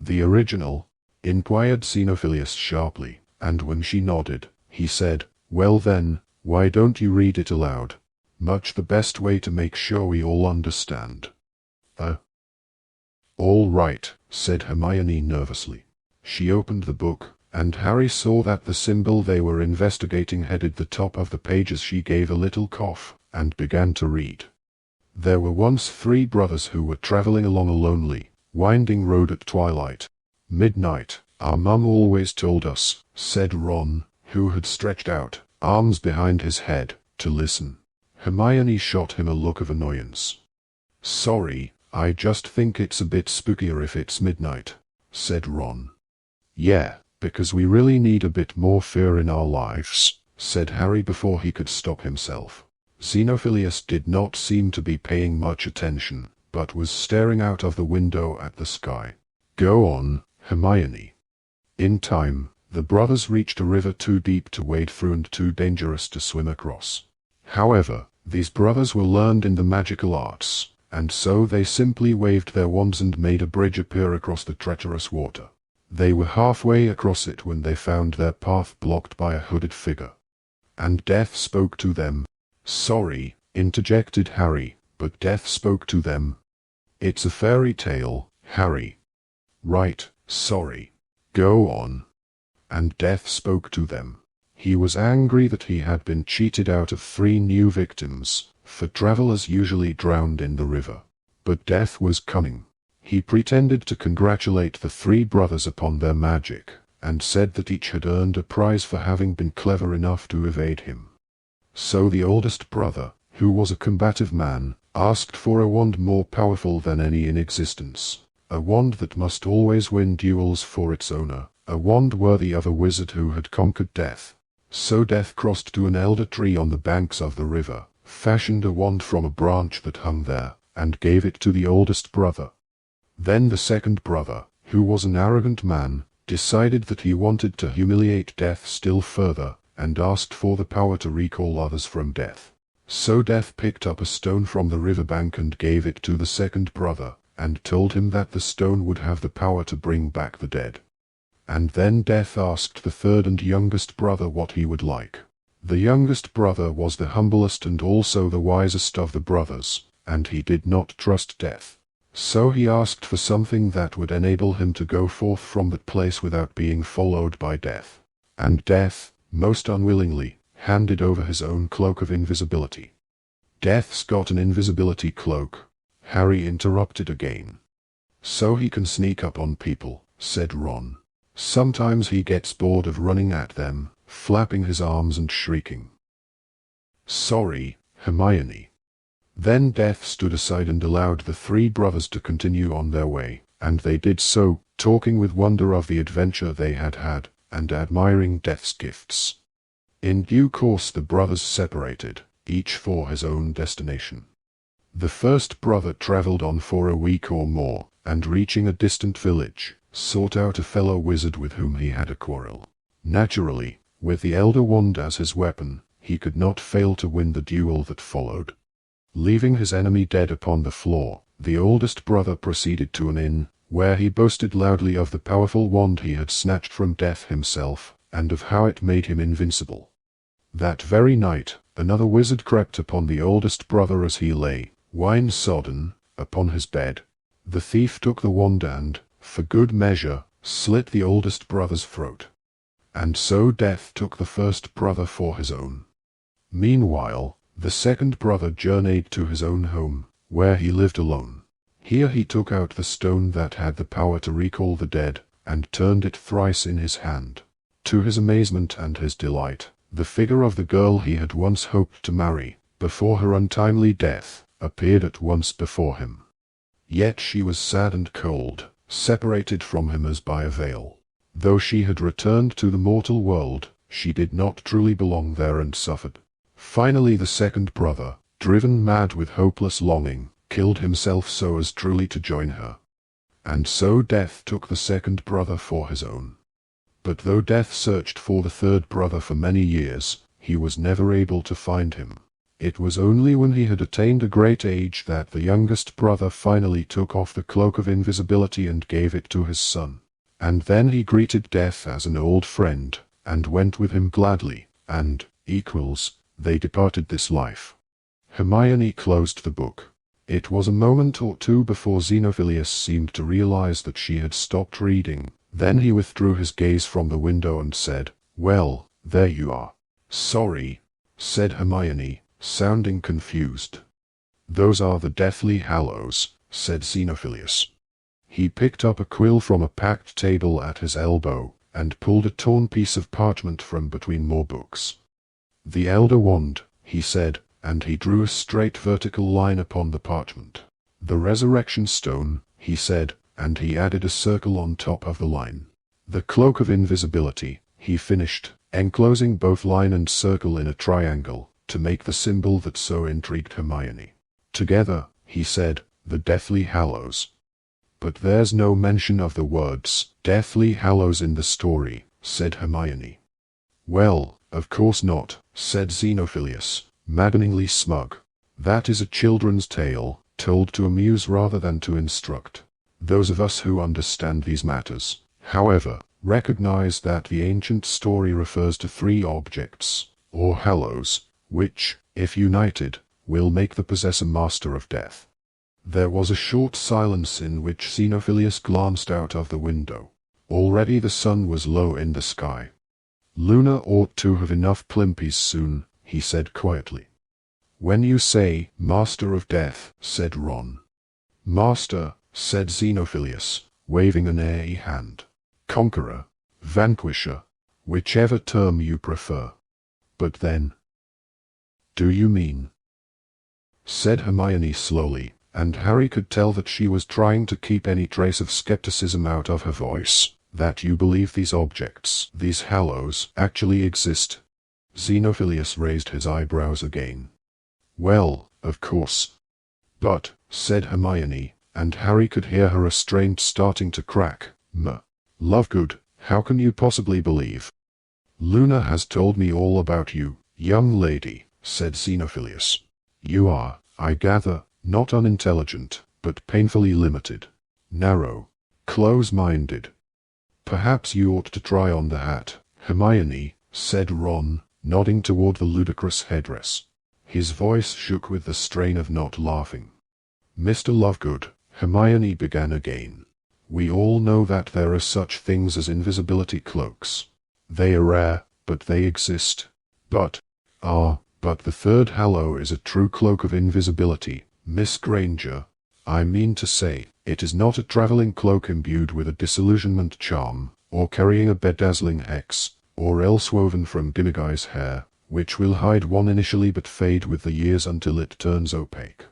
"The original?" inquired Xenophilius sharply, and when she nodded, he said, "Well then, why don't you read it aloud? Much the best way to make sure we all understand." "All right," said Hermione nervously. She opened the book, and Harry saw that the symbol they were investigating headed the top of the page as she gave a little cough, and began to read. "There were once three brothers who were traveling along a lonely, winding road at twilight. Midnight, our mum always told us," said Ron, who had stretched out, arms behind his head, to listen. Hermione shot him a look of annoyance. "Sorry, I just think it's a bit spookier if it's midnight," said Ron. "Yeah, because we really need a bit more fear in our lives," said Harry before he could stop himself. Xenophilius did not seem to be paying much attention, but was staring out of the window at the sky. "Go on, Hermione." In time, the brothers reached a river too deep to wade through and too dangerous to swim across. However, these brothers were learned in the magical arts, and so they simply waved their wands and made a bridge appear across the treacherous water. They were halfway across it when they found their path blocked by a hooded figure. And Death spoke to them. "Sorry," interjected Harry, "but Death spoke to them." "It's a fairy tale, Harry." "Right, sorry. Go on." "And Death spoke to them. He was angry that he had been cheated out of 3 new victims, for travelers usually drowned in the river. But death was coming. He pretended to congratulate the three brothers upon their magic, and said that each had earned a prize for having been clever enough to evade him. So the oldest brother, who was a combative man, asked for a wand more powerful than any in existence, a wand that must always win duels for its owner, a wand worthy of a wizard who had conquered death. So Death crossed to an elder tree on the banks of the river, fashioned a wand from a branch that hung there, and gave it to the oldest brother. Then the second brother, who was an arrogant man, decided that he wanted to humiliate Death still further, and asked for the power to recall others from death. So Death picked up a stone from the riverbank and gave it to the second brother, and told him that the stone would have the power to bring back the dead. And then Death asked the third and youngest brother what he would like. The youngest brother was the humblest and also the wisest of the brothers, and he did not trust Death. So he asked for something that would enable him to go forth from that place without being followed by Death. And Death, most unwillingly, handed over his own cloak of invisibility. Death's got an invisibility cloak. Harry interrupted again. So he can sneak up on people, said Ron. Sometimes he gets bored of running at them, flapping his arms and shrieking. Sorry, Hermione. Then Death stood aside and allowed the three brothers to continue on their way, and they did so, talking with wonder of the adventure they had had, and admiring Death's gifts. In due course the brothers separated, each for his own destination. The first brother traveled on for a week or more, and reaching a distant village, sought out a fellow wizard with whom he had a quarrel. Naturally, with the Elder Wand as his weapon, he could not fail to win the duel that followed. Leaving his enemy dead upon the floor, the oldest brother proceeded to an inn, where he boasted loudly of the powerful wand he had snatched from Death himself, and of how it made him invincible. That very night, another wizard crept upon the oldest brother as he lay, wine-sodden, upon his bed. The thief took the wand and, for good measure, slit the oldest brother's throat. And so Death took the first brother for his own. Meanwhile, the second brother journeyed to his own home, where he lived alone. Here he took out the stone that had the power to recall the dead, and turned it thrice in his hand. To his amazement and his delight, the figure of the girl he had once hoped to marry, before her untimely death, appeared at once before him. Yet she was sad and cold, separated from him as by a veil. Though she had returned to the mortal world, she did not truly belong there and suffered. Finally the second brother, driven mad with hopeless longing, killed himself so as truly to join her. And so Death took the second brother for his own. But though Death searched for the third brother for many years, he was never able to find him. It was only when he had attained a great age that the youngest brother finally took off the cloak of invisibility and gave it to his son. And then he greeted Death as an old friend, and went with him gladly, and, equals, they departed this life. Hermione closed the book. It was a moment or two before Xenophilius seemed to realize that she had stopped reading. Then he withdrew his gaze from the window and said, "Well, there you are." "Sorry," said Hermione, sounding confused. "Those are the Deathly Hallows," said Xenophilius. He picked up a quill from a packed table at his elbow, and pulled a torn piece of parchment from between more books. "The Elder Wand," he said, and he drew a straight vertical line upon the parchment. "The Resurrection Stone," he said, and he added a circle on top of the line. "The Cloak of Invisibility," he finished, enclosing both line and circle in a triangle, to make the symbol that so intrigued Hermione. "Together," he said, "the Deathly Hallows." "But there's no mention of the words Deathly Hallows in the story," said Hermione. "Well, of course not," said Xenophilius, maddeningly smug. "That is a children's tale, told to amuse rather than to instruct. Those of us who understand these matters, however, recognize that the ancient story refers to three objects, or hallows, which, if united, will make the possessor master of death." There was a short silence in which Xenophilius glanced out of the window. Already the sun was low in the sky. "Luna ought to have enough plimpies soon," he said quietly. When you say, Master of Death, said Ron. Master, said Xenophilius, waving an airy hand. Conqueror, vanquisher, whichever term you prefer. But then, do you mean, said Hermione slowly, and Harry could tell that she was trying to keep any trace of skepticism out of her voice, that you believe these objects, these Hallows, actually exist? Xenophilius raised his eyebrows again. Well, of course. But, said Hermione, and Harry could hear her restraint starting to crack, Lovegood, how can you possibly believe? Luna has told me all about you, young lady, said Xenophilius. You are, I gather, not unintelligent, but painfully limited. Narrow. Close-minded. Perhaps you ought to try on the hat, Hermione, said Ron, nodding toward the ludicrous headdress. His voice shook with the strain of not laughing. Mr. Lovegood, Hermione began again. We all know that there are such things as invisibility cloaks. They are rare, but they exist. But the third Hallow is a true cloak of invisibility, Miss Granger. I mean to say, it is not a traveling cloak imbued with a disillusionment charm, or carrying a bedazzling hex, or else woven from Gimmick's hair, which will hide one initially but fade with the years until it turns opaque.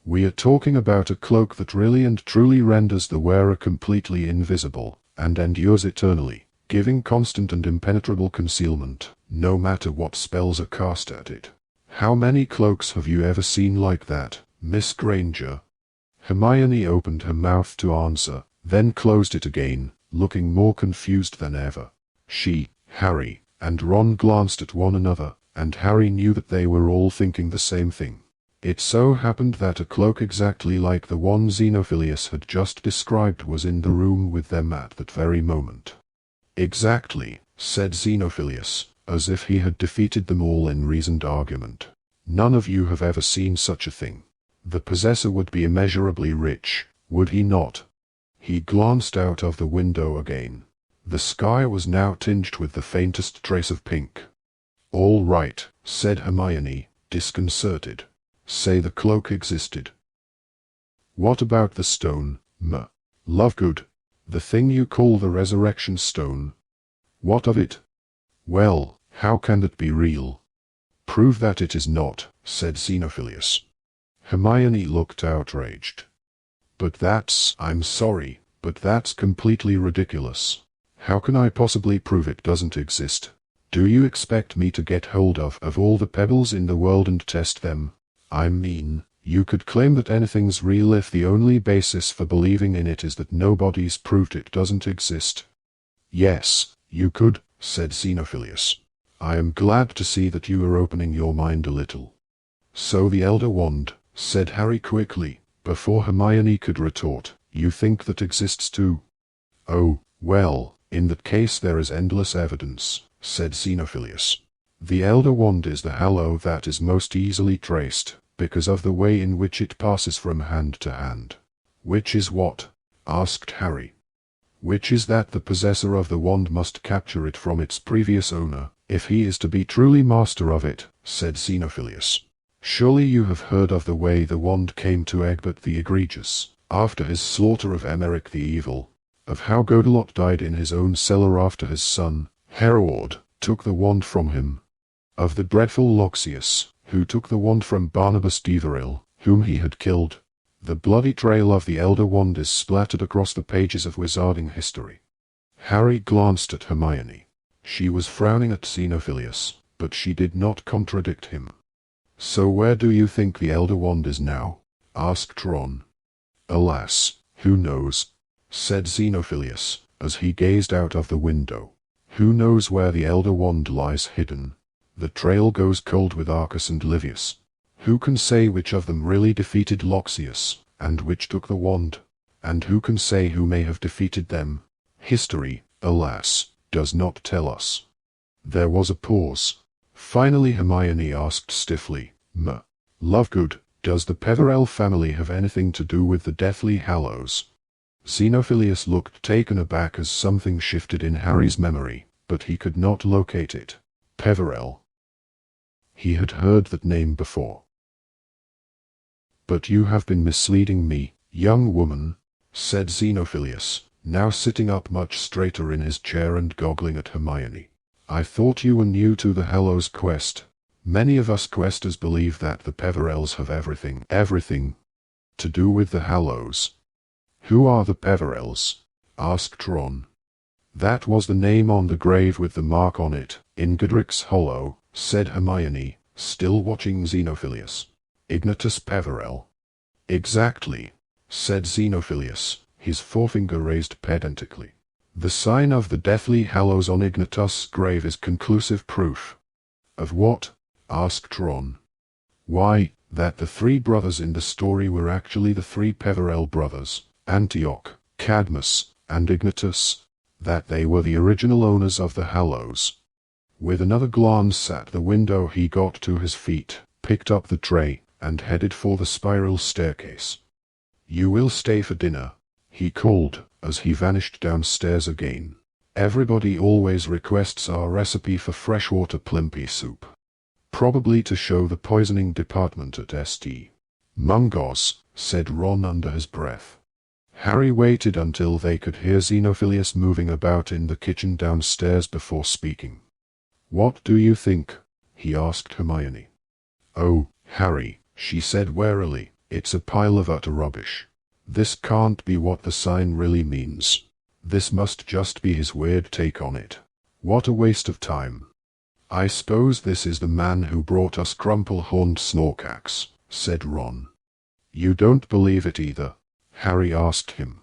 We are talking about a cloak that really and truly renders the wearer completely invisible, and endures eternally, giving constant and impenetrable concealment, no matter what spells are cast at it. How many cloaks have you ever seen like that, Miss Granger? Hermione opened her mouth to answer, then closed it again, looking more confused than ever. She, Harry, and Ron glanced at one another, and Harry knew that they were all thinking the same thing. It so happened that a cloak exactly like the one Xenophilius had just described was in the room with them at that very moment. Exactly, said Xenophilius, as if he had defeated them all in reasoned argument. None of you have ever seen such a thing. The possessor would be immeasurably rich, would he not? He glanced out of the window again. The sky was now tinged with the faintest trace of pink. All right, said Hermione, disconcerted. Say the cloak existed. What about the stone, Lovegood? The thing you call the resurrection stone? What of it? Well, how can that be real? Prove that it is not, said Xenophilius. Hermione looked outraged. I'm sorry, but that's completely ridiculous. How can I possibly prove it doesn't exist? Do you expect me to get hold of all the pebbles in the world and test them? I mean, you could claim that anything's real if the only basis for believing in it is that nobody's proved it doesn't exist. Yes, you could, said Xenophilius. I am glad to see that you are opening your mind a little. So the Elder Wand, said Harry quickly, before Hermione could retort, you think that exists too? Oh, well, in that case there is endless evidence, said Xenophilius. The Elder Wand is the Hallow that is most easily traced, because of the way in which it passes from hand to hand. Which is what? Asked Harry. Which is that the possessor of the wand must capture it from its previous owner, if he is to be truly master of it, said Xenophilius. Surely you have heard of the way the wand came to Egbert the Egregious, after his slaughter of Emeric the Evil, of how Godelot died in his own cellar after his son, Hereward, took the wand from him, of the dreadful Loxias, who took the wand from Barnabas Deveril, whom he had killed. The bloody trail of the Elder Wand is splattered across the pages of wizarding history. Harry glanced at Hermione. She was frowning at Xenophilius, but she did not contradict him. So where do you think the Elder Wand is now? Asked Ron. Alas, who knows? Said Xenophilius, as he gazed out of the window. Who knows where the Elder Wand lies hidden? The trail goes cold with Arcus and Livius. Who can say which of them really defeated Loxias, and which took the wand? And who can say who may have defeated them? History, alas, does not tell us. There was a pause. Finally Hermione asked stiffly, Lovegood, does the Peverell family have anything to do with the Deathly Hallows? Xenophilius looked taken aback as something shifted in Harry's memory, but he could not locate it. Peverell. He had heard that name before. But you have been misleading me, young woman, said Xenophilius, now sitting up much straighter in his chair and goggling at Hermione. I thought you were new to the Hallows quest. Many of us questers believe that the Peverells have everything to do with the Hallows. Who are the Peverells? Asked Ron. That was the name on the grave with the mark on it, in Godric's Hollow, said Hermione, still watching Xenophilius. Ignatius Peverell. Exactly, said Xenophilius, his forefinger raised pedantically. The sign of the Deathly Hallows on Ignatius' grave is conclusive proof. Of what? Asked Ron. Why, that the three brothers in the story were actually the three Peverell brothers, Antioch, Cadmus, and Ignatius, that they were the original owners of the Hallows. With another glance at the window he got to his feet, picked up the tray, and headed for the spiral staircase. You will stay for dinner, he called, as he vanished downstairs again. Everybody always requests our recipe for freshwater plimpy soup. Probably to show the poisoning department at St. Mungo's, said Ron under his breath. Harry waited until they could hear Xenophilius moving about in the kitchen downstairs before speaking. What do you think? He asked Hermione. Oh, Harry, she said warily, it's a pile of utter rubbish. This can't be what the sign really means. This must just be his weird take on it. What a waste of time. I suppose this is the man who brought us crumple-horned Snorkax, said Ron. You don't believe it either? Harry asked him.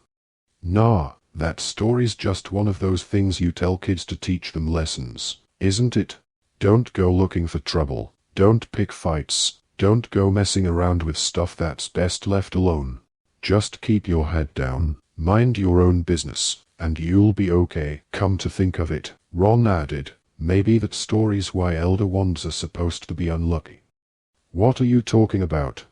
Nah, that story's just one of those things you tell kids to teach them lessons, isn't it? Don't go looking for trouble, don't pick fights, don't go messing around with stuff that's best left alone. Just keep your head down, mind your own business, and you'll be okay. Come to think of it, Ron added, maybe that story's why Elder Wands are supposed to be unlucky. What are you talking about?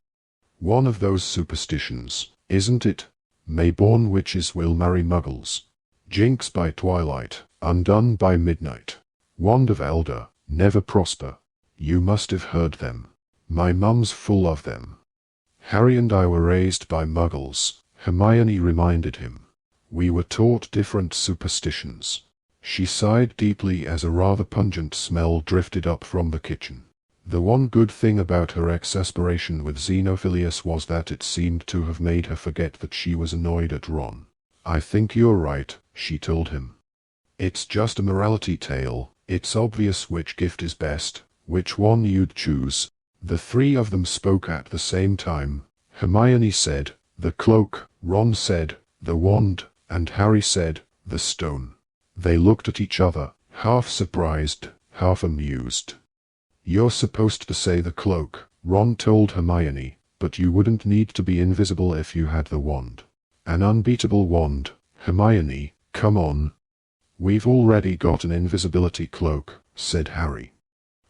One of those superstitions, isn't it? Mayborn witches will marry muggles. Jinx by twilight, undone by midnight. Wand of Elder, never prosper. You must have heard them. My mum's full of them. Harry and I were raised by muggles, Hermione reminded him. We were taught different superstitions. She sighed deeply as a rather pungent smell drifted up from the kitchen. The one good thing about her exasperation with Xenophilius was that it seemed to have made her forget that she was annoyed at Ron. I think you're right, she told him. It's just a morality tale. It's obvious which gift is best, which one you'd choose. The three of them spoke at the same time. Hermione said, the cloak, Ron said, the wand, and Harry said, the stone. They looked at each other, half surprised, half amused. You're supposed to say the cloak, Ron told Hermione, but you wouldn't need to be invisible if you had the wand. An unbeatable wand, Hermione, come on. We've already got an invisibility cloak, said Harry.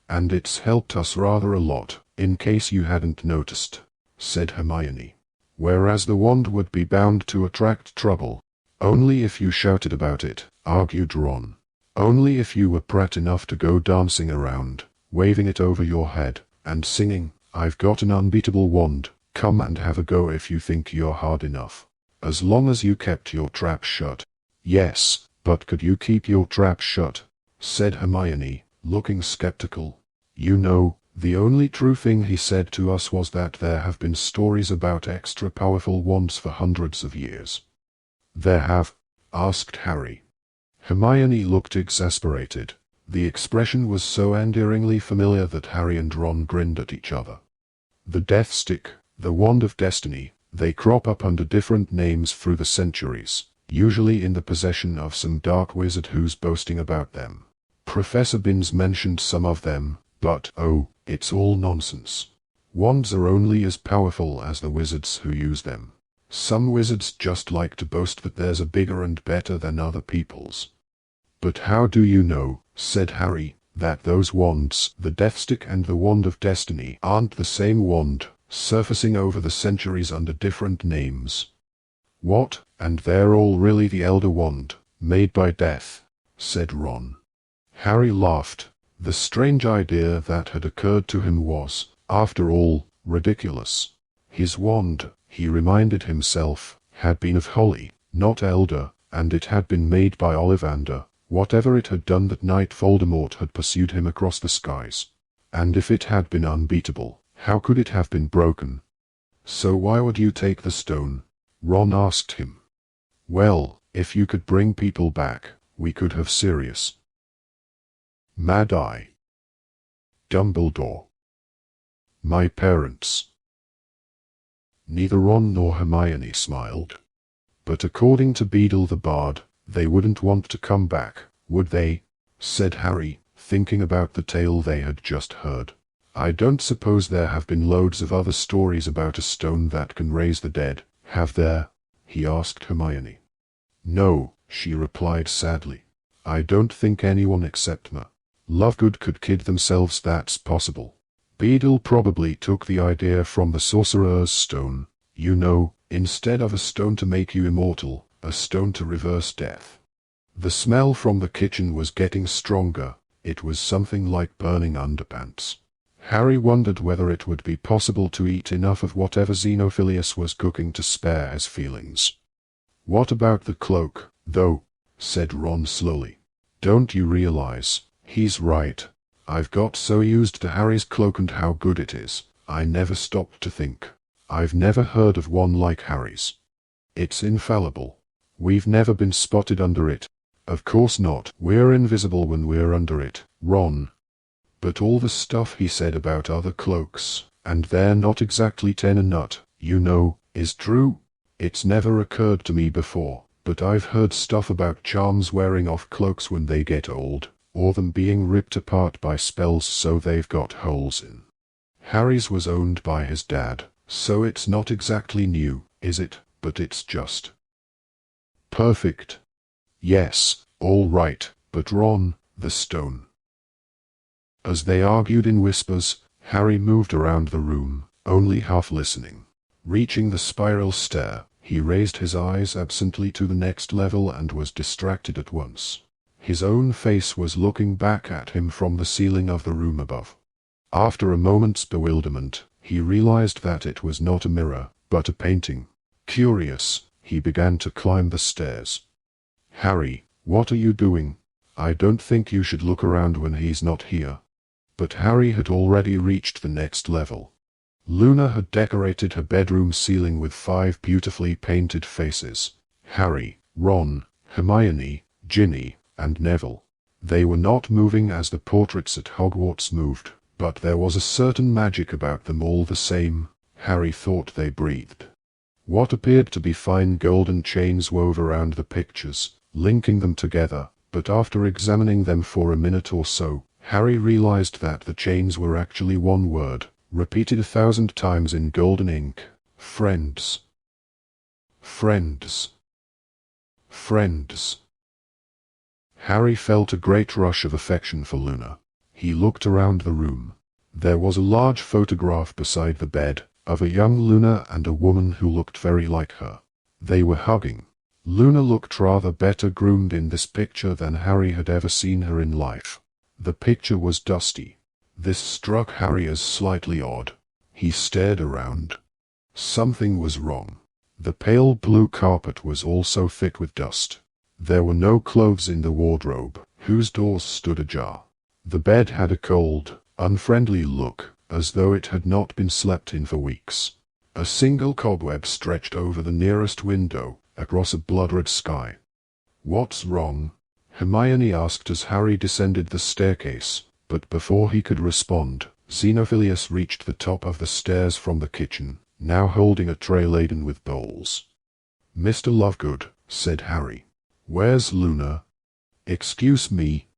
And it's helped us rather a lot, in case you hadn't noticed, said Hermione. Whereas the wand would be bound to attract trouble. Only if you shouted about it, argued Ron. Only if you were prat enough to go dancing around, waving it over your head, and singing, I've got an unbeatable wand, come and have a go if you think you're hard enough. As long as you kept your trap shut. Yes, but could you keep your trap shut? Said Hermione, looking skeptical. You know, the only true thing he said to us was that there have been stories about extra powerful wands for hundreds of years. There have? Asked Harry. Hermione looked exasperated. The expression was so endearingly familiar that Harry and Ron grinned at each other. The Death Stick, the Wand of Destiny, they crop up under different names through the centuries, usually in the possession of some dark wizard who's boasting about them. Professor Binns mentioned some of them, but oh, it's all nonsense. Wands are only as powerful as the wizards who use them. Some wizards just like to boast that theirs are bigger and better than other people's. But how do you know, said Harry, that those wands, the Death Stick and the Wand of Destiny, aren't the same wand, surfacing over the centuries under different names? What, and they're all really the Elder Wand, made by Death, said Ron. Harry laughed. The strange idea that had occurred to him was, after all, ridiculous. His wand, he reminded himself, had been of holly, not elder, and it had been made by Ollivander. Whatever it had done that night, Voldemort had pursued him across the skies. And if it had been unbeatable, how could it have been broken? So why would you take the stone? Ron asked him. Well, if you could bring people back, we could have Sirius. Mad-Eye. Dumbledore. My parents. Neither Ron nor Hermione smiled. But according to Beedle the Bard, they wouldn't want to come back, would they? Said Harry, thinking about the tale they had just heard. I don't suppose there have been loads of other stories about a stone that can raise the dead, have there? He asked Hermione. No, she replied sadly. I don't think anyone except Ma. Lovegood could kid themselves that's possible. Beedle probably took the idea from the Sorcerer's Stone, you know, instead of a stone to make you immortal, a stone to reverse death. The smell from the kitchen was getting stronger. It was something like burning underpants. Harry wondered whether it would be possible to eat enough of whatever Xenophilius was cooking to spare his feelings. What about the cloak, though? Said Ron slowly. Don't you realize? He's right. I've got so used to Harry's cloak and how good it is, I never stopped to think. I've never heard of one like Harry's. It's infallible. We've never been spotted under it. Of course not. We're invisible when we're under it, Ron. But all the stuff he said about other cloaks, and they're not exactly ten a nut, you know, is true. It's never occurred to me before, but I've heard stuff about charms wearing off cloaks when they get old, or them being ripped apart by spells so they've got holes in. Harry's was owned by his dad, so it's not exactly new, is it? But it's just perfect. Yes, all right, but Ron, the stone. As they argued in whispers, Harry moved around the room, only half listening. Reaching the spiral stair, he raised his eyes absently to the next level and was distracted at once. His own face was looking back at him from the ceiling of the room above. After a moment's bewilderment, he realized that it was not a mirror, but a painting. Curious, he began to climb the stairs. Harry, what are you doing? I don't think you should look around when he's not here. But Harry had already reached the next level. Luna had decorated her bedroom ceiling with 5 beautifully painted faces. Harry, Ron, Hermione, Ginny, and Neville. They were not moving as the portraits at Hogwarts moved, but there was a certain magic about them all the same. Harry thought they breathed. What appeared to be fine golden chains wove around the pictures, linking them together, but after examining them for a minute or so, Harry realized that the chains were actually one word, repeated 1,000 times in golden ink. Friends. Friends. Friends. Harry felt a great rush of affection for Luna. He looked around the room. There was a large photograph beside the bed, of a young Luna and a woman who looked very like her. They were hugging. Luna looked rather better groomed in this picture than Harry had ever seen her in life. The picture was dusty. This struck Harry as slightly odd. He stared around. Something was wrong. The pale blue carpet was also thick with dust. There were no clothes in the wardrobe, whose doors stood ajar. The bed had a cold, unfriendly look, as though it had not been slept in for weeks. A single cobweb stretched over the nearest window, across a blood-red sky. What's wrong? Hermione asked as Harry descended the staircase, but before he could respond, Xenophilius reached the top of the stairs from the kitchen, now holding a tray laden with bowls. Mr. Lovegood, said Harry. Where's Luna? Excuse me.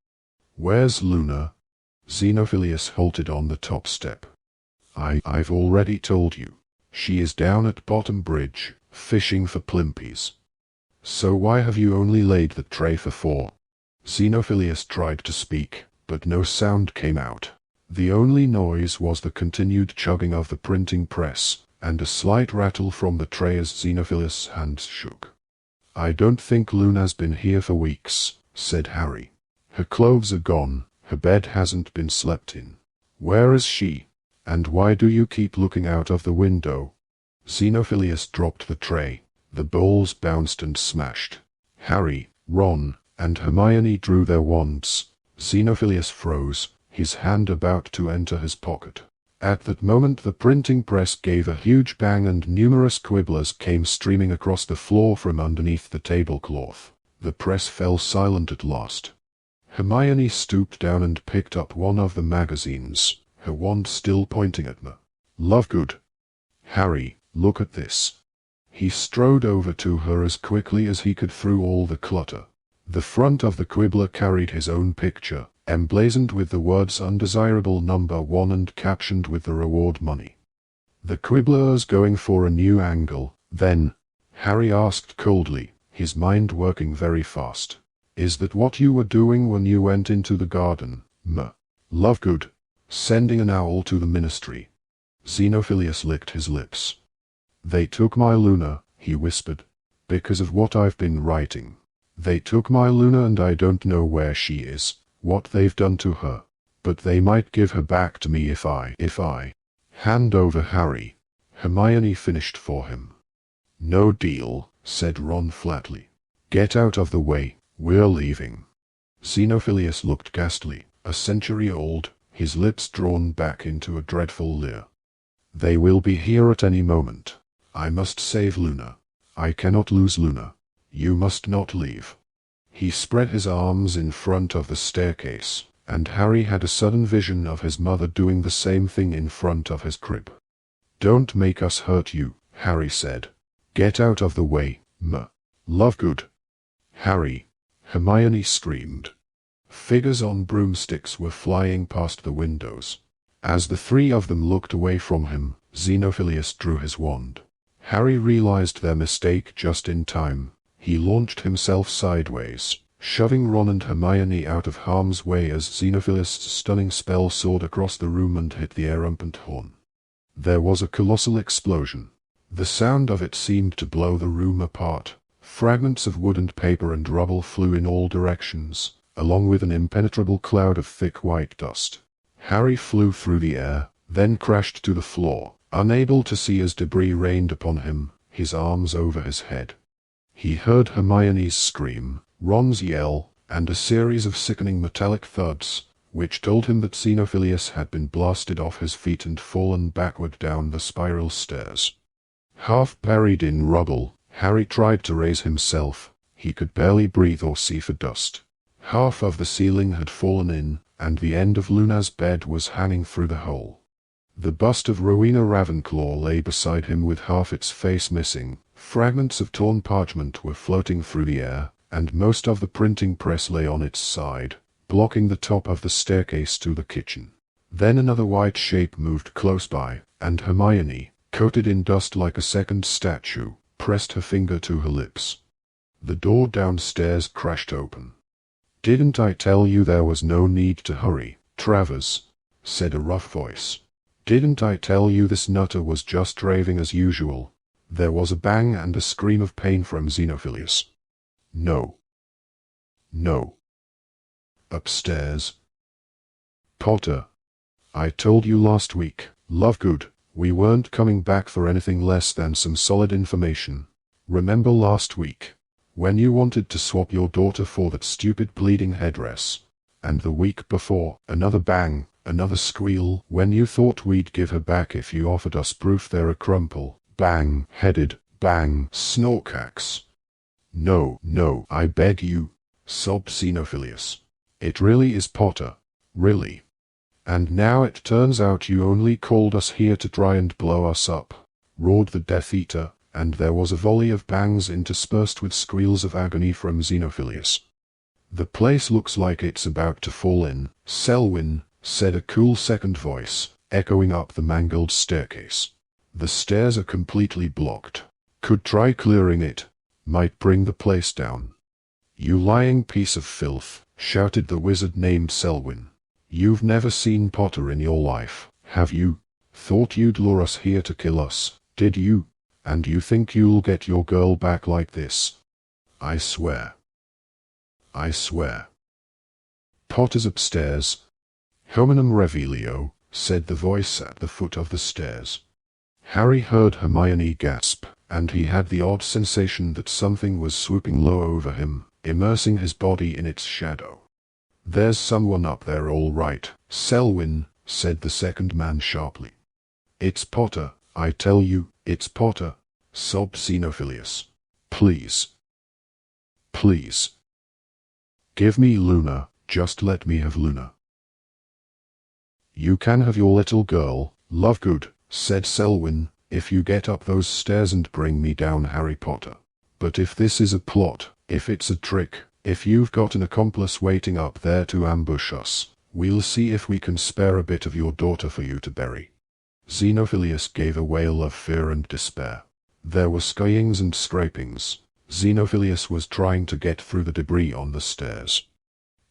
Where's Luna? Xenophilius halted on the top step. I've already told you. She is down at Bottom Bridge, fishing for plimpies. So why have you only laid the tray for 4? Xenophilius tried to speak, but no sound came out. The only noise was the continued chugging of the printing press, and a slight rattle from the tray as Xenophilius' hands shook. I don't think Luna's been here for weeks, said Harry. Her clothes are gone, her bed hasn't been slept in. Where is she? And why do you keep looking out of the window? Xenophilius dropped the tray. The bowls bounced and smashed. Harry, Ron, and Hermione drew their wands. Xenophilius froze, his hand about to enter his pocket. At that moment the printing press gave a huge bang and numerous quibblers came streaming across the floor from underneath the tablecloth. The press fell silent at last. Hermione stooped down and picked up one of the magazines, her wand still pointing at me. Lovegood. Harry, look at this. He strode over to her as quickly as he could through all the clutter. The front of the quibbler carried his own picture, emblazoned with the words undesirable number 1 and captioned with the reward money. The quibbler's going for a new angle, then? Harry asked coldly, his mind working very fast. Is that what you were doing when you went into the garden, Lovegood? Sending an owl to the ministry. Xenophilius licked his lips. They took my Luna, he whispered, because of what I've been writing. They took my Luna and I don't know where she is, what they've done to her. But they might give her back to me if I hand over Harry. Hermione finished for him. No deal, said Ron flatly. Get out of the way, we're leaving. Xenophilius looked ghastly, a century old, his lips drawn back into a dreadful leer. They will be here at any moment. I must save Luna. I cannot lose Luna. You must not leave. He spread his arms in front of the staircase, and Harry had a sudden vision of his mother doing the same thing in front of his crib. Don't make us hurt you, Harry said. Get out of the way, Lovegood. Harry, Hermione screamed. Figures on broomsticks were flying past the windows. As the three of them looked away from him, Xenophilius drew his wand. Harry realized their mistake just in time. He launched himself sideways, shoving Ron and Hermione out of harm's way as Xenophilius' stunning spell soared across the room and hit the rampant horn. There was a colossal explosion. The sound of it seemed to blow the room apart. Fragments of wood and paper and rubble flew in all directions, along with an impenetrable cloud of thick white dust. Harry flew through the air, then crashed to the floor, unable to see as debris rained upon him, his arms over his head. He heard Hermione's scream, Ron's yell, and a series of sickening metallic thuds, which told him that Xenophilius had been blasted off his feet and fallen backward down the spiral stairs. Half buried in rubble, Harry tried to raise himself. He could barely breathe or see for dust. Half of the ceiling had fallen in, and the end of Luna's bed was hanging through the hole. The bust of Rowena Ravenclaw lay beside him with half its face missing. Fragments of torn parchment were floating through the air, and most of the printing press lay on its side, blocking the top of the staircase to the kitchen. Then another white shape moved close by, and Hermione, coated in dust like a second statue, pressed her finger to her lips. The door downstairs crashed open. "Didn't I tell you there was no need to hurry, Travers?" said a rough voice. "Didn't I tell you this nutter was just raving as usual?" There was a bang and a scream of pain from Xenophilius. "No. No. Upstairs. Potter. I told you last week, Lovegood, we weren't coming back for anything less than some solid information. Remember last week, when you wanted to swap your daughter for that stupid bleeding headdress? And the week before, another bang, another squeal, when you thought we'd give her back if you offered us proof they're a crumple. Bang, headed, bang, snorkax. No, no, I beg you, sobbed Xenophilius. It really is Potter, really. And now it turns out you only called us here to try and blow us up, roared the Death Eater, and there was a volley of bangs interspersed with squeals of agony from Xenophilius. The place looks like it's about to fall in, Selwyn, said a cool second voice, echoing up the mangled staircase. The stairs are completely blocked. Could try clearing it. Might bring the place down. You lying piece of filth, shouted the wizard named Selwyn. You've never seen Potter in your life, have you? Thought you'd lure us here to kill us, did you? And you think you'll get your girl back like this? I swear. I swear. Potter's upstairs. Hominum revelio, said the voice at the foot of the stairs. Harry heard Hermione gasp, and he had the odd sensation that something was swooping low over him, immersing his body in its shadow. "There's someone up there all right, Selwyn," said the second man sharply. "It's Potter, I tell you, it's Potter," sobbed Xenophilius. "Please. Please. Give me Luna, just let me have Luna." "You can have your little girl, Lovegood," said Selwyn, "if you get up those stairs and bring me down Harry Potter. But if this is a plot, if it's a trick, if you've got an accomplice waiting up there to ambush us, we'll see if we can spare a bit of your daughter for you to bury." Xenophilius gave a wail of fear and despair. There were skyings and scrapings. Xenophilius was trying to get through the debris on the stairs.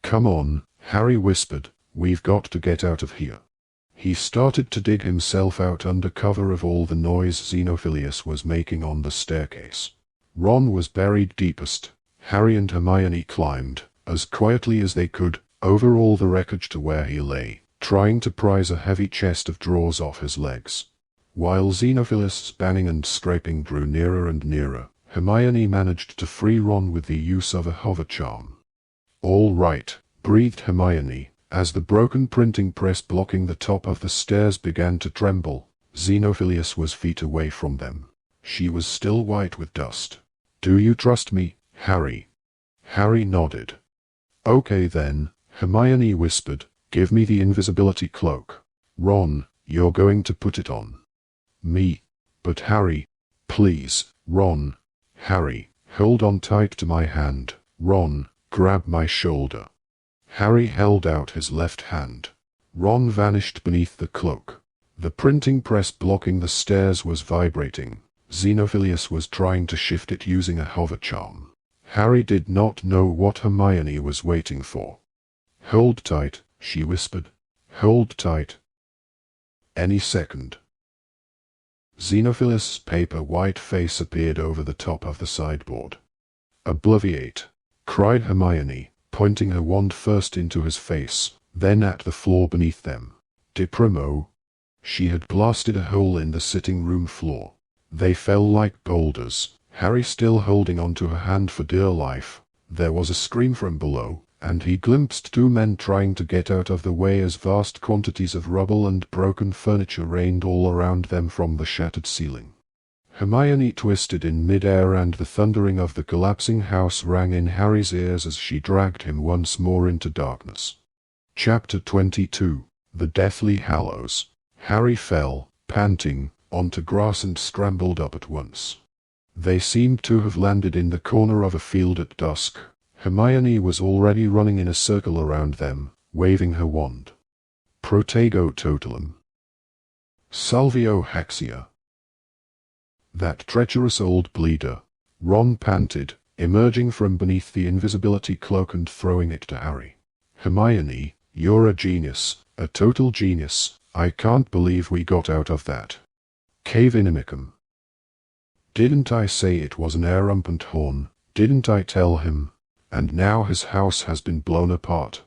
"Come on," Harry whispered, "we've got to get out of here." He started to dig himself out under cover of all the noise Xenophilius was making on the staircase. Ron was buried deepest. Harry and Hermione climbed, as quietly as they could, over all the wreckage to where he lay, trying to prise a heavy chest of drawers off his legs. While Xenophilius' banging and scraping drew nearer and nearer, Hermione managed to free Ron with the use of a hover charm. "All right," breathed Hermione, as the broken printing press blocking the top of the stairs began to tremble. Xenophilius was feet away from them. She was still white with dust. "Do you trust me, Harry?" Harry nodded. "Okay then," Hermione whispered, "give me the invisibility cloak. Ron, you're going to put it on." "Me? But Harry, please, Ron." "Harry, hold on tight to my hand. Ron, grab my shoulder." Harry held out his left hand. Ron vanished beneath the cloak. The printing press blocking the stairs was vibrating. Xenophilius was trying to shift it using a hover charm. Harry did not know what Hermione was waiting for. "Hold tight," she whispered. "Hold tight. Any second." Xenophilius' paper-white face appeared over the top of the sideboard. "Obliviate!" cried Hermione, pointing her wand first into his face, then at the floor beneath them. "De Primo!" She had blasted a hole in the sitting room floor. They fell like boulders, Harry still holding onto her hand for dear life. There was a scream from below, and he glimpsed two men trying to get out of the way as vast quantities of rubble and broken furniture rained all around them from the shattered ceiling. Hermione twisted in mid-air and the thundering of the collapsing house rang in Harry's ears as she dragged him once more into darkness. Chapter 22. The Deathly Hallows. Harry fell, panting, onto grass and scrambled up at once. They seemed to have landed in the corner of a field at dusk. Hermione was already running in a circle around them, waving her wand. "Protego totalum. Salvio Haxia." "That treacherous old bleeder," Ron panted, emerging from beneath the invisibility cloak and throwing it to Harry. "Hermione, you're a genius, a total genius. I can't believe we got out of that cave inimicum. Didn't I say it was an rampant horn? Didn't I tell him? And now his house has been blown apart."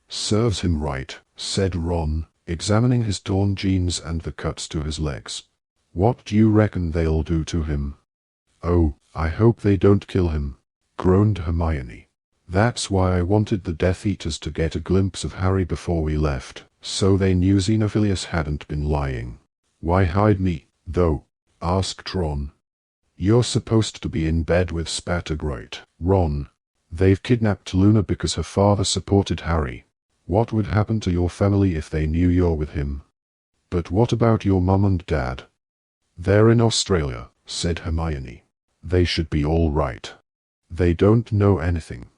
"Serves him right," said Ron, examining his torn jeans and the cuts to his legs. "What do you reckon they'll do to him?" "Oh, I hope they don't kill him," groaned Hermione. "That's why I wanted the Death Eaters to get a glimpse of Harry before we left, so they knew Xenophilius hadn't been lying." "Why hide me, though?" asked Ron. "You're supposed to be in bed with Spattergroit, Ron. They've kidnapped Luna because her father supported Harry. What would happen to your family if they knew you're with him?" "But what about your mum and dad?" "They're in Australia," said Hermione. "They should be all right. They don't know anything."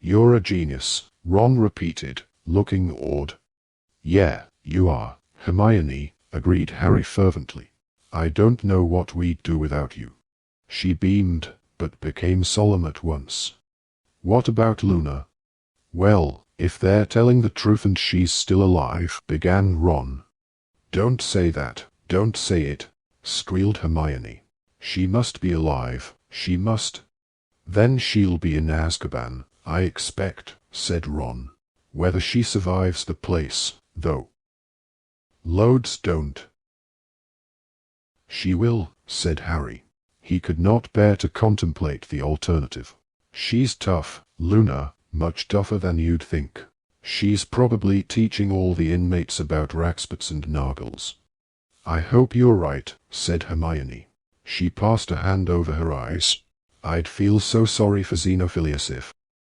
"You're a genius," Ron repeated, looking awed. "Yeah, you are, Hermione," agreed Harry fervently. "I don't know what we'd do without you." She beamed, but became solemn at once. "What about Luna?" "Well, if they're telling the truth and she's still alive," began Ron. "Don't say that, don't say it," squealed Hermione. "She must be alive, she must." "Then she'll be in Azkaban, I expect," said Ron. "Whether she survives the place, though." "Loads don't." She will, said Harry. He could not bear to contemplate the alternative. She's tough, Luna, much tougher than you'd think. She's probably teaching all the inmates about rackspats and nargles. I hope you're right, said Hermione. She passed a hand over her eyes. I'd feel so sorry for Xenophilius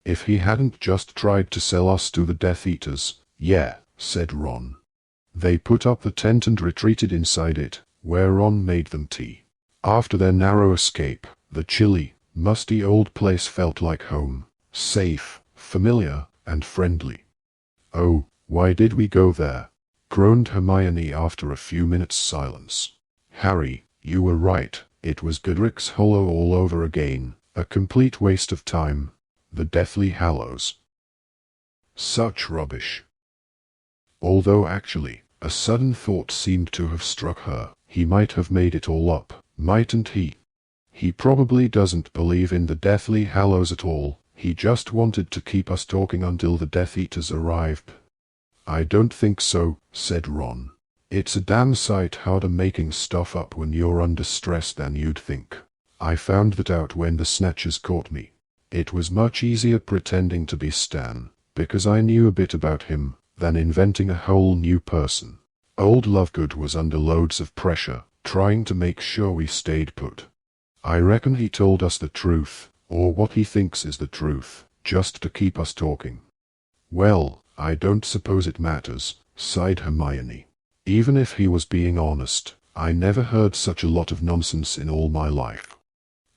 if he hadn't just tried to sell us to the Death Eaters. Yeah, said Ron. They put up the tent and retreated inside it, where Ron made them tea. After their narrow escape, the chilly, musty old place felt like home, safe, familiar, and friendly. Oh, why did we go there? Groaned Hermione after a few minutes' silence. Harry, you were right, it was Godric's Hollow all over again, a complete waste of time. The Deathly Hallows. Such rubbish. Although actually, a sudden thought seemed to have struck her. He might have made it all up, mightn't he? He probably doesn't believe in the Deathly Hallows at all. He just wanted to keep us talking until the Death Eaters arrived. I don't think so, said Ron. It's a damn sight harder making stuff up when you're under stress than you'd think. I found that out when the Snatchers caught me. It was much easier pretending to be Stan, because I knew a bit about him, than inventing a whole new person. Old Lovegood was under loads of pressure, trying to make sure we stayed put. I reckon he told us the truth, or what he thinks is the truth, just to keep us talking. Well, I don't suppose it matters, sighed Hermione. Even if he was being honest, I never heard such a lot of nonsense in all my life.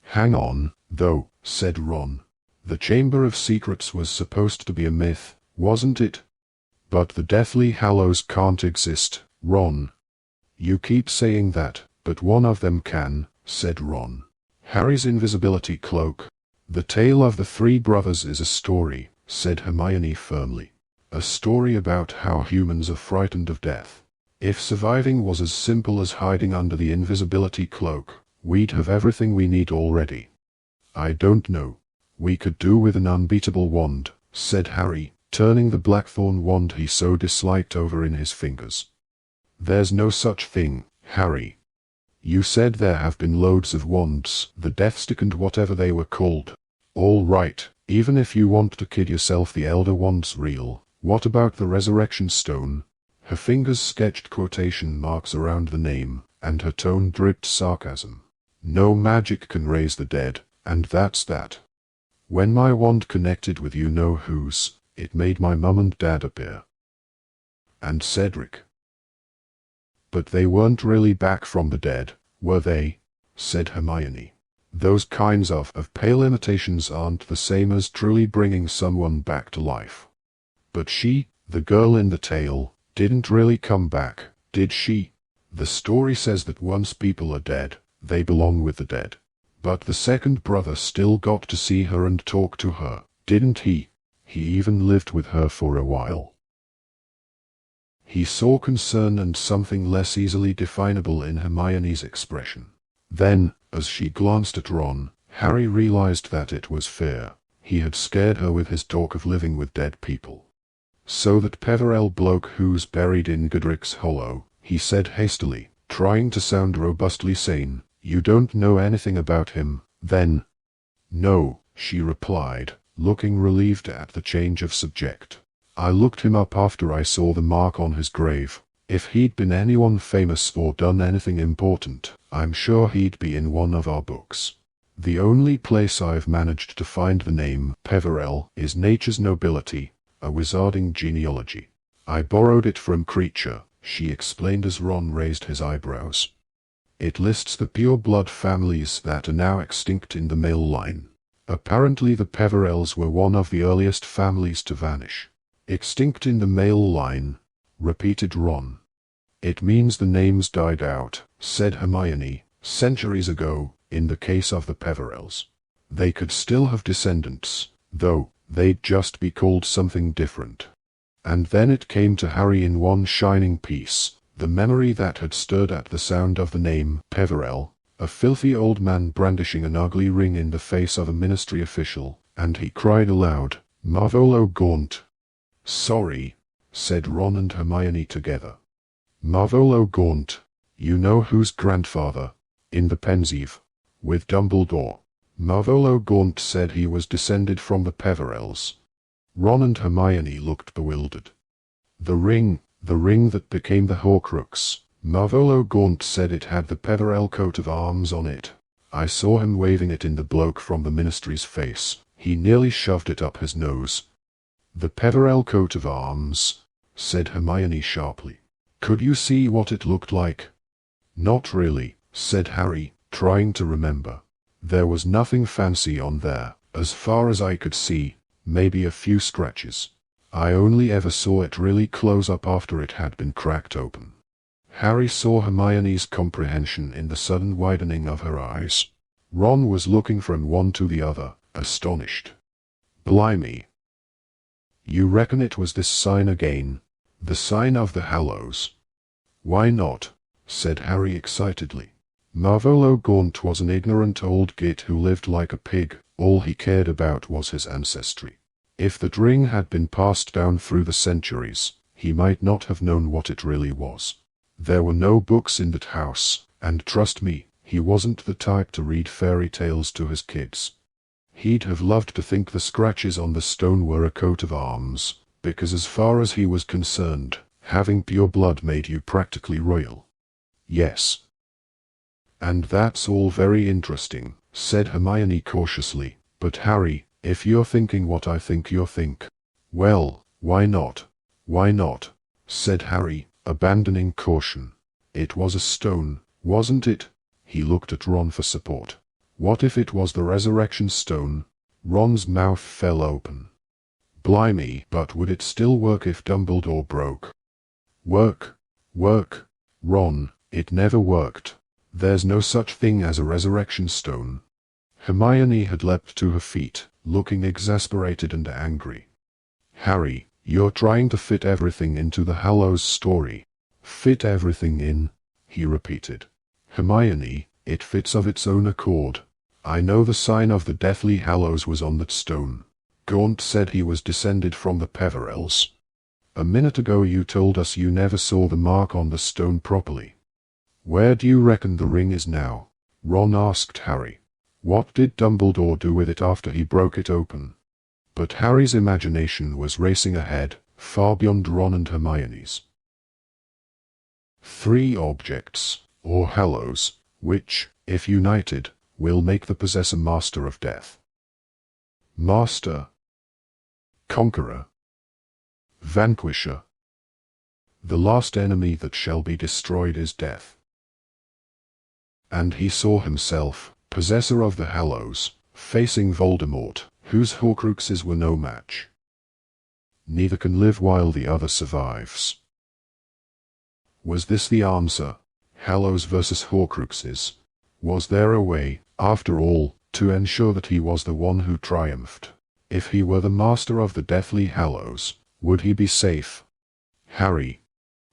Hang on, though, said Ron. The Chamber of Secrets was supposed to be a myth, wasn't it? But the Deathly Hallows can't exist, Ron. You keep saying that, but one of them can, said Ron. Harry's invisibility cloak. The tale of the three brothers is a story, said Hermione firmly. A story about how humans are frightened of death. If surviving was as simple as hiding under the invisibility cloak, we'd have everything we need already. I don't know. We could do with an unbeatable wand, said Harry, turning the blackthorn wand he so disliked over in his fingers. There's no such thing, Harry. You said there have been loads of wands, the Deathstick and whatever they were called. All right, even if you want to kid yourself, the Elder Wand's real. What about the Resurrection Stone? Her fingers sketched quotation marks around the name, and her tone dripped sarcasm. No magic can raise the dead, and that's that. When my wand connected with you-know-whos, it made my mum and dad appear. And Cedric. But they weren't really back from the dead, were they? Said Hermione. Those kinds of pale imitations aren't the same as truly bringing someone back to life. But she, the girl in the tale, didn't really come back, did she? The story says that once people are dead, they belong with the dead. But the second brother still got to see her and talk to her, didn't he? He even lived with her for a while. He saw concern and something less easily definable in Hermione's expression. Then, as she glanced at Ron, Harry realized that it was fair. He had scared her with his talk of living with dead people. So that Peverell bloke who's buried in Godric's Hollow, he said hastily, trying to sound robustly sane. You don't know anything about him, then? No, she replied, looking relieved at the change of subject. I looked him up after I saw the mark on his grave. If he'd been anyone famous or done anything important, I'm sure he'd be in one of our books. The only place I've managed to find the name Peverell is Nature's Nobility, a wizarding genealogy. I borrowed it from Creature, she explained as Ron raised his eyebrows. It lists the pure-blood families that are now extinct in the male line. Apparently the Peverells were one of the earliest families to vanish. Extinct in the male line, repeated Ron. It means the names died out, said Hermione, centuries ago, in the case of the Peverells. They could still have descendants, though they'd just be called something different. And then it came to Harry in one shining piece, the memory that had stirred at the sound of the name Peverell, a filthy old man brandishing an ugly ring in the face of a ministry official, and he cried aloud, Marvolo Gaunt. Sorry, said Ron and Hermione together. Marvolo Gaunt, you know whose grandfather, in the Pensieve, with Dumbledore. Marvolo Gaunt said he was descended from the Peverells. Ron and Hermione looked bewildered. The ring that became the Horcrux. Marvolo Gaunt said it had the Peverell coat of arms on it. I saw him waving it in the bloke from the Ministry's face. He nearly shoved it up his nose. The Peverell coat of arms, said Hermione sharply. Could you see what it looked like? Not really, said Harry, trying to remember. There was nothing fancy on there, as far as I could see, maybe a few scratches. I only ever saw it really close up after it had been cracked open. Harry saw Hermione's comprehension in the sudden widening of her eyes. Ron was looking from one to the other, astonished. Blimey. You reckon it was this sign again? The sign of the Hallows? Why not? Said Harry excitedly. Marvolo Gaunt was an ignorant old git who lived like a pig. All he cared about was his ancestry. If that ring had been passed down through the centuries, he might not have known what it really was. There were no books in that house, and trust me, he wasn't the type to read fairy tales to his kids. He'd have loved to think the scratches on the stone were a coat of arms, because as far as he was concerned, having pure blood made you practically royal. Yes. And that's all very interesting, said Hermione cautiously, but Harry, if you're thinking what I think you'll think, well, why not? Why not? Said Harry, abandoning caution. It was a stone, wasn't it? He looked at Ron for support. What if it was the resurrection stone? Ron's mouth fell open. Blimey, but would it still work if Dumbledore broke? Work? Ron, it never worked. There's no such thing as a resurrection stone. Hermione had leapt to her feet, looking exasperated and angry. Harry, you're trying to fit everything into the Hallows story. Fit everything in? He repeated. Hermione, it fits of its own accord. I know the sign of the Deathly Hallows was on that stone. Gaunt said he was descended from the Peverells. A minute ago you told us you never saw the mark on the stone properly. Where do you reckon the ring is now? Ron asked Harry. What did Dumbledore do with it after he broke it open? But Harry's imagination was racing ahead, far beyond Ron and Hermione's. 3 objects, or Hallows, which, if united, will make the possessor master of death. Master. Conqueror. Vanquisher. The last enemy that shall be destroyed is death. And he saw himself, possessor of the Hallows, facing Voldemort, whose Horcruxes were no match. Neither can live while the other survives. Was this the answer? Hallows versus Horcruxes? Was there a way, after all, to ensure that he was the one who triumphed? If he were the master of the Deathly Hallows, would he be safe? Harry.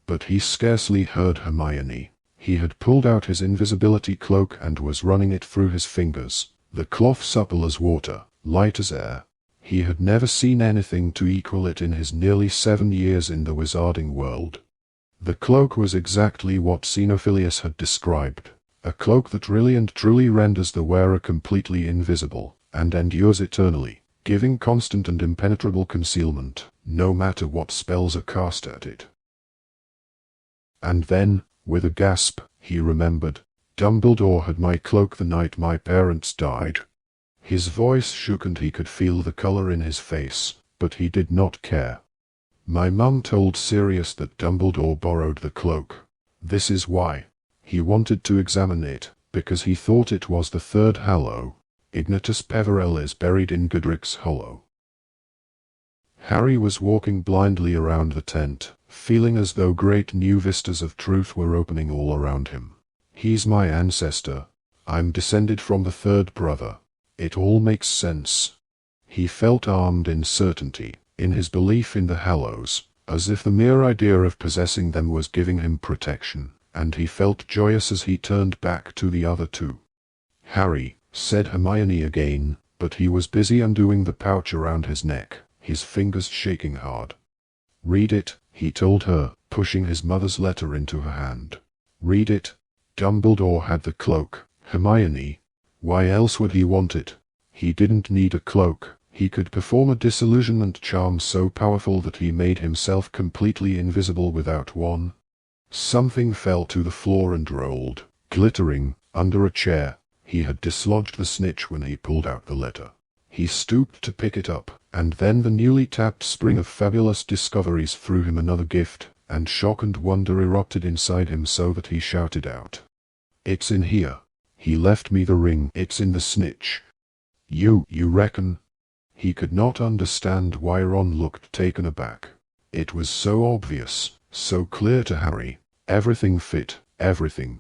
But he scarcely heard Hermione. He had pulled out his invisibility cloak and was running it through his fingers, the cloth supple as water, light as air. He had never seen anything to equal it in his nearly 7 years in the wizarding world. The cloak was exactly what Xenophilius had described, a cloak that really and truly renders the wearer completely invisible, and endures eternally, giving constant and impenetrable concealment, no matter what spells are cast at it. And then, with a gasp, he remembered, Dumbledore had my cloak the night my parents died. His voice shook and he could feel the color in his face, but he did not care. My mum told Sirius that Dumbledore borrowed the cloak. This is why. He wanted to examine it, because he thought it was the 3rd Hallow. Ignatius Peverell is buried in Godric's Hollow. Harry was walking blindly around the tent, feeling as though great new vistas of truth were opening all around him. He's my ancestor. I'm descended from the 3rd brother. It all makes sense. He felt armed in certainty, in his belief in the Hallows, as if the mere idea of possessing them was giving him protection, and he felt joyous as he turned back to the other 2. Harry, said Hermione again, but he was busy undoing the pouch around his neck, his fingers shaking hard. Read it, he told her, pushing his mother's letter into her hand. Read it. Dumbledore had the cloak, Hermione. Why else would he want it? He didn't need a cloak. He could perform a disillusionment charm so powerful that he made himself completely invisible without one. Something fell to the floor and rolled, glittering, under a chair. He had dislodged the snitch when he pulled out the letter. He stooped to pick it up, and then the newly tapped spring of fabulous discoveries threw him another gift, and shock and wonder erupted inside him so that he shouted out. "It's in here. He left me the ring. It's in the snitch." You reckon?" He could not understand why Ron looked taken aback. It was so obvious, so clear to Harry. Everything fit, everything.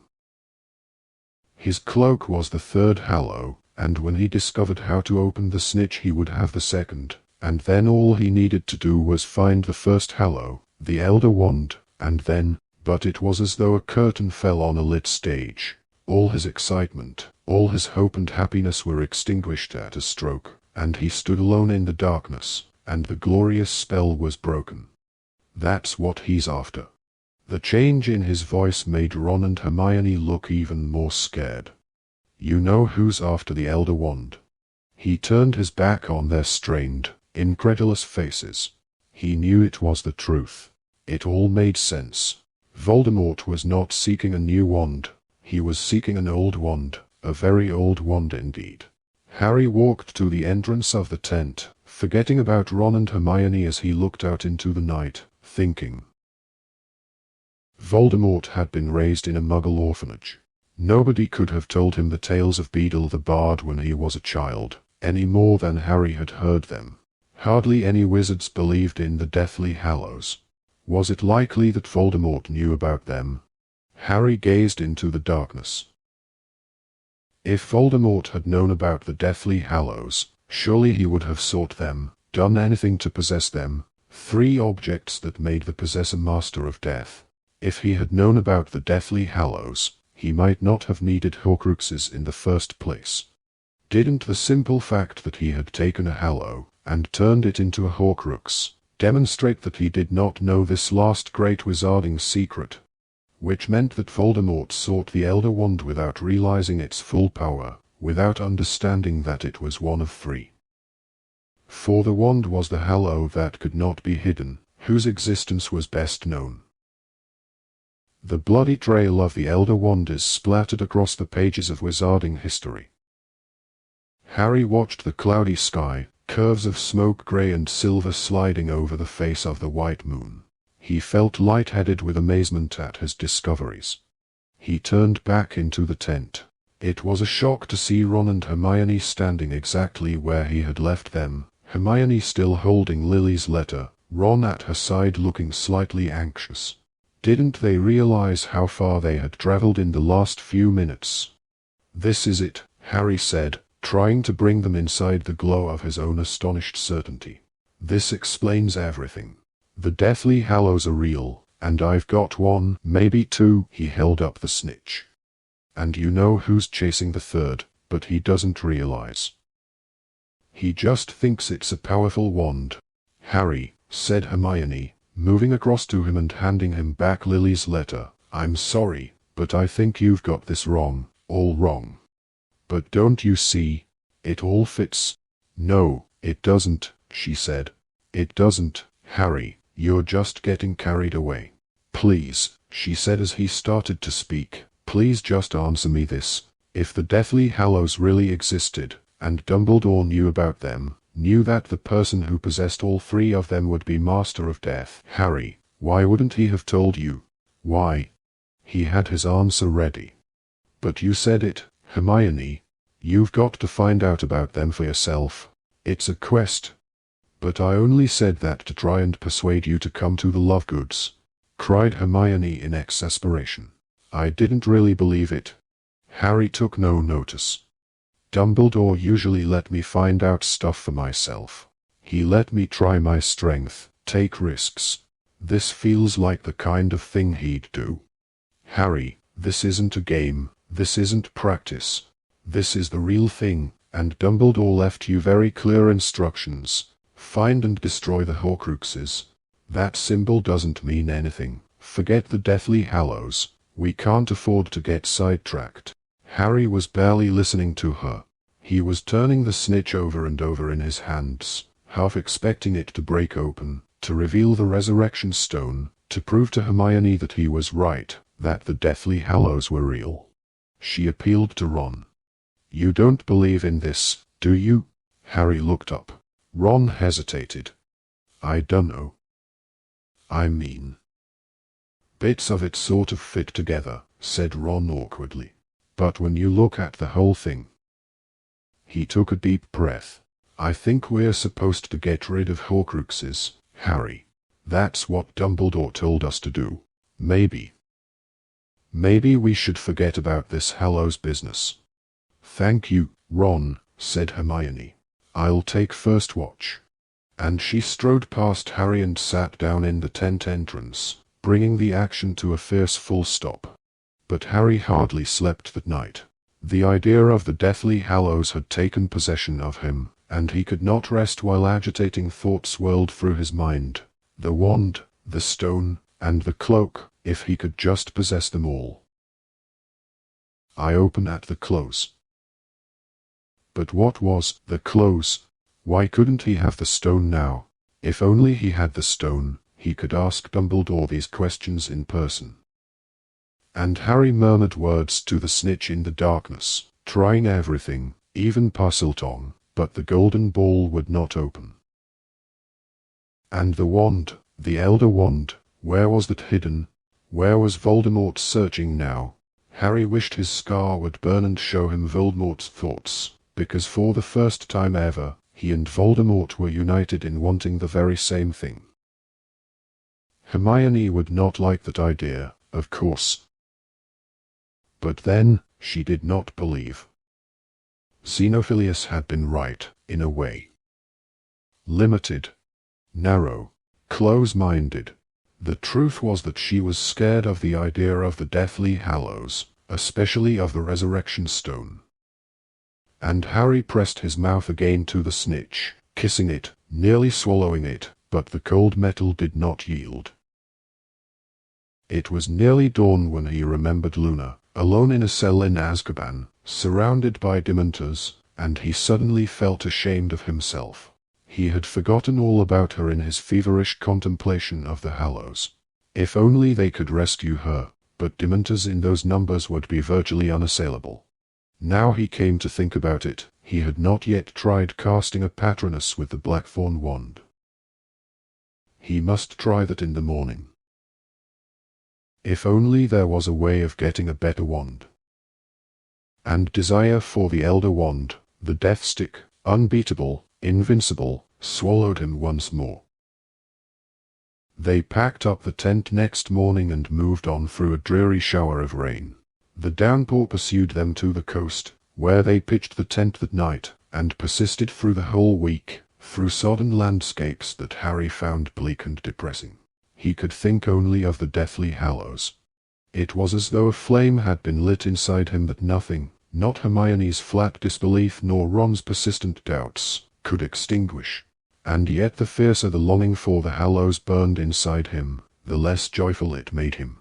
His cloak was the third Hallow, and when he discovered how to open the snitch he would have the second, and then all he needed to do was find the first Hallow, the Elder Wand, and then, but it was as though a curtain fell on a lit stage. All his excitement, all his hope and happiness were extinguished at a stroke, and he stood alone in the darkness, and the glorious spell was broken. "That's what he's after." The change in his voice made Ron and Hermione look even more scared. "You know who's after the Elder Wand?" He turned his back on their strained, incredulous faces. He knew it was the truth. It all made sense. Voldemort was not seeking a new wand. He was seeking an old wand, a very old wand indeed. Harry walked to the entrance of the tent, forgetting about Ron and Hermione as he looked out into the night, thinking. Voldemort had been raised in a Muggle orphanage. Nobody could have told him the tales of Beedle the Bard when he was a child, any more than Harry had heard them. Hardly any wizards believed in the Deathly Hallows. Was it likely that Voldemort knew about them? Harry gazed into the darkness. If Voldemort had known about the Deathly Hallows, surely he would have sought them, done anything to possess them, 3 objects that made the possessor master of death. If he had known about the Deathly Hallows, he might not have needed Horcruxes in the first place. Didn't the simple fact that he had taken a Hallow, and turned it into a Horcrux, demonstrate that he did not know this last great wizarding secret? Which meant that Voldemort sought the Elder Wand without realizing its full power, without understanding that it was one of 3. For the wand was the Hallow that could not be hidden, whose existence was best known. The bloody trail of the Elder Wand is splattered across the pages of wizarding history. Harry watched the cloudy sky, curves of smoke gray and silver sliding over the face of the white moon. He felt lightheaded with amazement at his discoveries. He turned back into the tent. It was a shock to see Ron and Hermione standing exactly where he had left them, Hermione still holding Lily's letter, Ron at her side looking slightly anxious. Didn't they realize how far they had traveled in the last few minutes? "This is it," Harry said, trying to bring them inside the glow of his own astonished certainty. "This explains everything. The Deathly Hallows are real, and I've got 1, maybe 2. He held up the snitch. "And you know who's chasing the third, but he doesn't realize. He just thinks it's a powerful wand." "Harry," said Hermione, moving across to him and handing him back Lily's letter, "I'm sorry, but I think you've got this wrong, all wrong. But don't you see? It all fits." "No, it doesn't," she said. "It doesn't, Harry, you're just getting carried away." "Please," she said as he started to speak, "please just answer me this. If the Deathly Hallows really existed, and Dumbledore knew about them, knew that the person who possessed all 3 of them would be Master of Death, Harry, why wouldn't he have told you? Why?" He had his answer ready. "But you said it, Hermione. You've got to find out about them for yourself. It's a quest." "But I only said that to try and persuade you to come to the Lovegoods," cried Hermione in exasperation. "I didn't really believe it." Harry took no notice. "Dumbledore usually let me find out stuff for myself. He let me try my strength, take risks. This feels like the kind of thing he'd do." "Harry, this isn't a game, this isn't practice. This is the real thing, and Dumbledore left you very clear instructions. Find and destroy the Horcruxes. That symbol doesn't mean anything. Forget the Deathly Hallows. We can't afford to get sidetracked." Harry was barely listening to her. He was turning the snitch over and over in his hands, half expecting it to break open, to reveal the resurrection stone, to prove to Hermione that he was right, that the Deathly Hallows were real. She appealed to Ron. "You don't believe in this, do you?" Harry looked up. Ron hesitated. "I dunno. I mean, bits of it sort of fit together," said Ron awkwardly. "But when you look at the whole thing..." He took a deep breath. "I think we're supposed to get rid of Horcruxes, Harry. That's what Dumbledore told us to do. Maybe we should forget about this Hallows business." "Thank you, Ron," said Hermione. "I'll take first watch." And she strode past Harry and sat down in the tent entrance, bringing the action to a fierce full stop. But Harry hardly slept that night. The idea of the Deathly Hallows had taken possession of him, and he could not rest while agitating thoughts swirled through his mind. The wand, the stone, and the cloak, if he could just possess them all. Eye open at the close. But what was the close? Why couldn't he have the stone now? If only he had the stone, he could ask Dumbledore these questions in person. And Harry murmured words to the snitch in the darkness, trying everything, even Parseltongue, but the golden ball would not open. And the wand, the Elder Wand, where was that hidden? Where was Voldemort searching now? Harry wished his scar would burn and show him Voldemort's thoughts, because for the first time ever, he and Voldemort were united in wanting the very same thing. Hermione would not like that idea, of course. But then, she did not believe. Xenophilius had been right, in a way. Limited. Narrow. Close-minded. The truth was that she was scared of the idea of the Deathly Hallows, especially of the Resurrection Stone. And Harry pressed his mouth again to the snitch, kissing it, nearly swallowing it, but the cold metal did not yield. It was nearly dawn when he remembered Luna, alone in a cell in Azkaban, surrounded by Dementors, and he suddenly felt ashamed of himself. He had forgotten all about her in his feverish contemplation of the Hallows. If only they could rescue her, but Dementors in those numbers would be virtually unassailable. Now he came to think about it, he had not yet tried casting a Patronus with the Blackthorn wand. He must try that in the morning. If only there was a way of getting a better wand. And desire for the Elder Wand, the Death Stick, unbeatable, invincible, swallowed him once more. They packed up the tent next morning and moved on through a dreary shower of rain. The downpour pursued them to the coast, where they pitched the tent that night, and persisted through the whole week, through sodden landscapes that Harry found bleak and depressing. He could think only of the Deathly Hallows. It was as though a flame had been lit inside him that nothing, not Hermione's flat disbelief nor Ron's persistent doubts, could extinguish. And yet the fiercer the longing for the Hallows burned inside him, the less joyful it made him.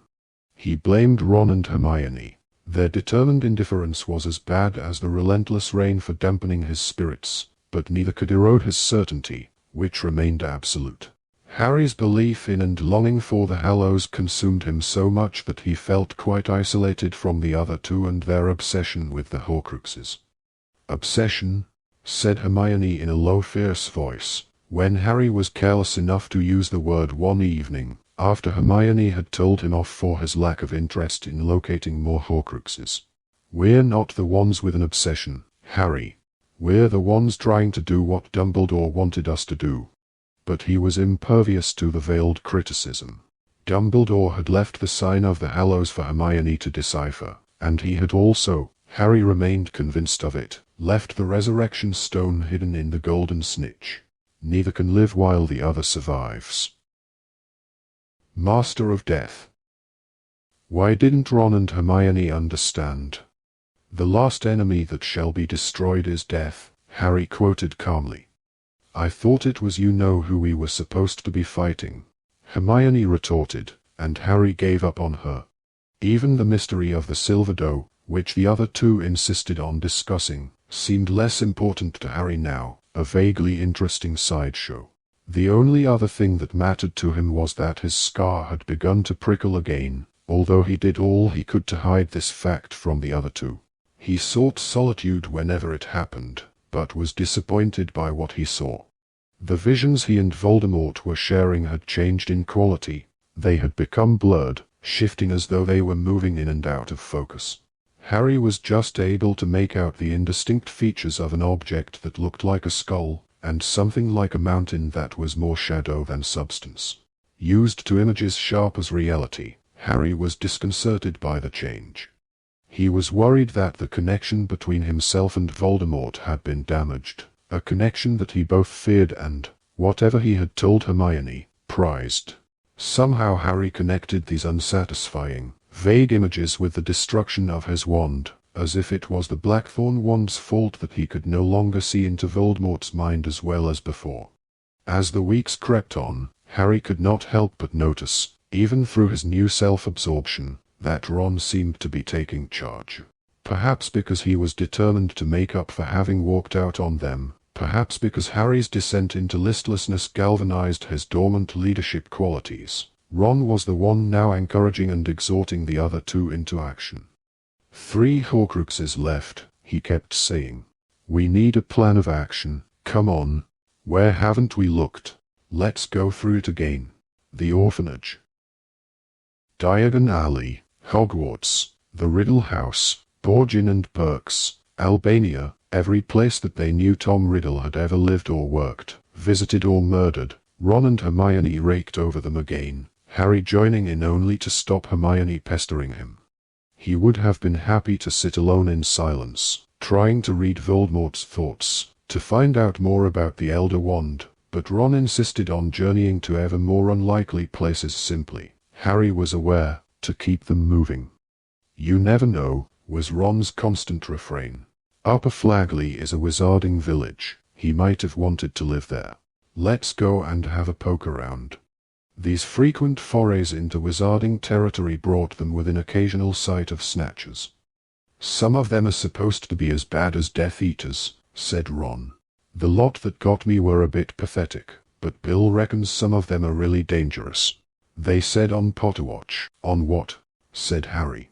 He blamed Ron and Hermione. Their determined indifference was as bad as the relentless rain for dampening his spirits, but neither could erode his certainty, which remained absolute. Harry's belief in and longing for the Hallows consumed him so much that he felt quite isolated from the other two and their obsession with the Horcruxes. "Obsession?" said Hermione in a low, fierce voice, when Harry was careless enough to use the word one evening, after Hermione had told him off for his lack of interest in locating more Horcruxes. "We're not the ones with an obsession, Harry. We're the ones trying to do what Dumbledore wanted us to do." But he was impervious to the veiled criticism. Dumbledore had left the sign of the Hallows for Hermione to decipher, and he had also, Harry remained convinced of it, left the resurrection stone hidden in the golden snitch. Neither can live while the other survives. Master of Death. Why didn't Ron and Hermione understand? "The last enemy that shall be destroyed is death," Harry quoted calmly. "I thought it was you know who we were supposed to be fighting," Hermione retorted, and Harry gave up on her. Even the mystery of the silver doe, which the other two insisted on discussing, seemed less important to Harry now, a vaguely interesting sideshow. The only other thing that mattered to him was that his scar had begun to prickle again, although he did all he could to hide this fact from the other two. He sought solitude whenever it happened, but was disappointed by what he saw. The visions he and Voldemort were sharing had changed in quality. They had become blurred, shifting as though they were moving in and out of focus. Harry was just able to make out the indistinct features of an object that looked like a skull, and something like a mountain that was more shadow than substance. Used to images sharp as reality, Harry was disconcerted by the change. He was worried that the connection between himself and Voldemort had been damaged, a connection that he both feared and, whatever he had told Hermione, prized. Somehow Harry connected these unsatisfying, vague images with the destruction of his wand, as if it was the Blackthorn wand's fault that he could no longer see into Voldemort's mind as well as before. As the weeks crept on, Harry could not help but notice, even through his new self-absorption, that Ron seemed to be taking charge. Perhaps because he was determined to make up for having walked out on them, perhaps because Harry's descent into listlessness galvanized his dormant leadership qualities. Ron was the one now encouraging and exhorting the other two into action. 3 Horcruxes left, he kept saying. We need a plan of action, come on. Where haven't we looked? Let's go through it again. The orphanage. Diagon Alley, Hogwarts, the Riddle House, Borgin and Perks, Albania, every place that they knew Tom Riddle had ever lived or worked, visited or murdered. Ron and Hermione raked over them again, Harry joining in only to stop Hermione pestering him. He would have been happy to sit alone in silence, trying to read Voldemort's thoughts, to find out more about the Elder Wand, but Ron insisted on journeying to ever more unlikely places simply, Harry was aware, to keep them moving. You never know, was Ron's constant refrain. Upper Flagley is a wizarding village, he might have wanted to live there. Let's go and have a poke around. These frequent forays into wizarding territory brought them within occasional sight of snatchers. Some of them are supposed to be as bad as Death Eaters, said Ron. The lot that got me were a bit pathetic, but Bill reckons some of them are really dangerous. They said on Potterwatch. On what? Said Harry.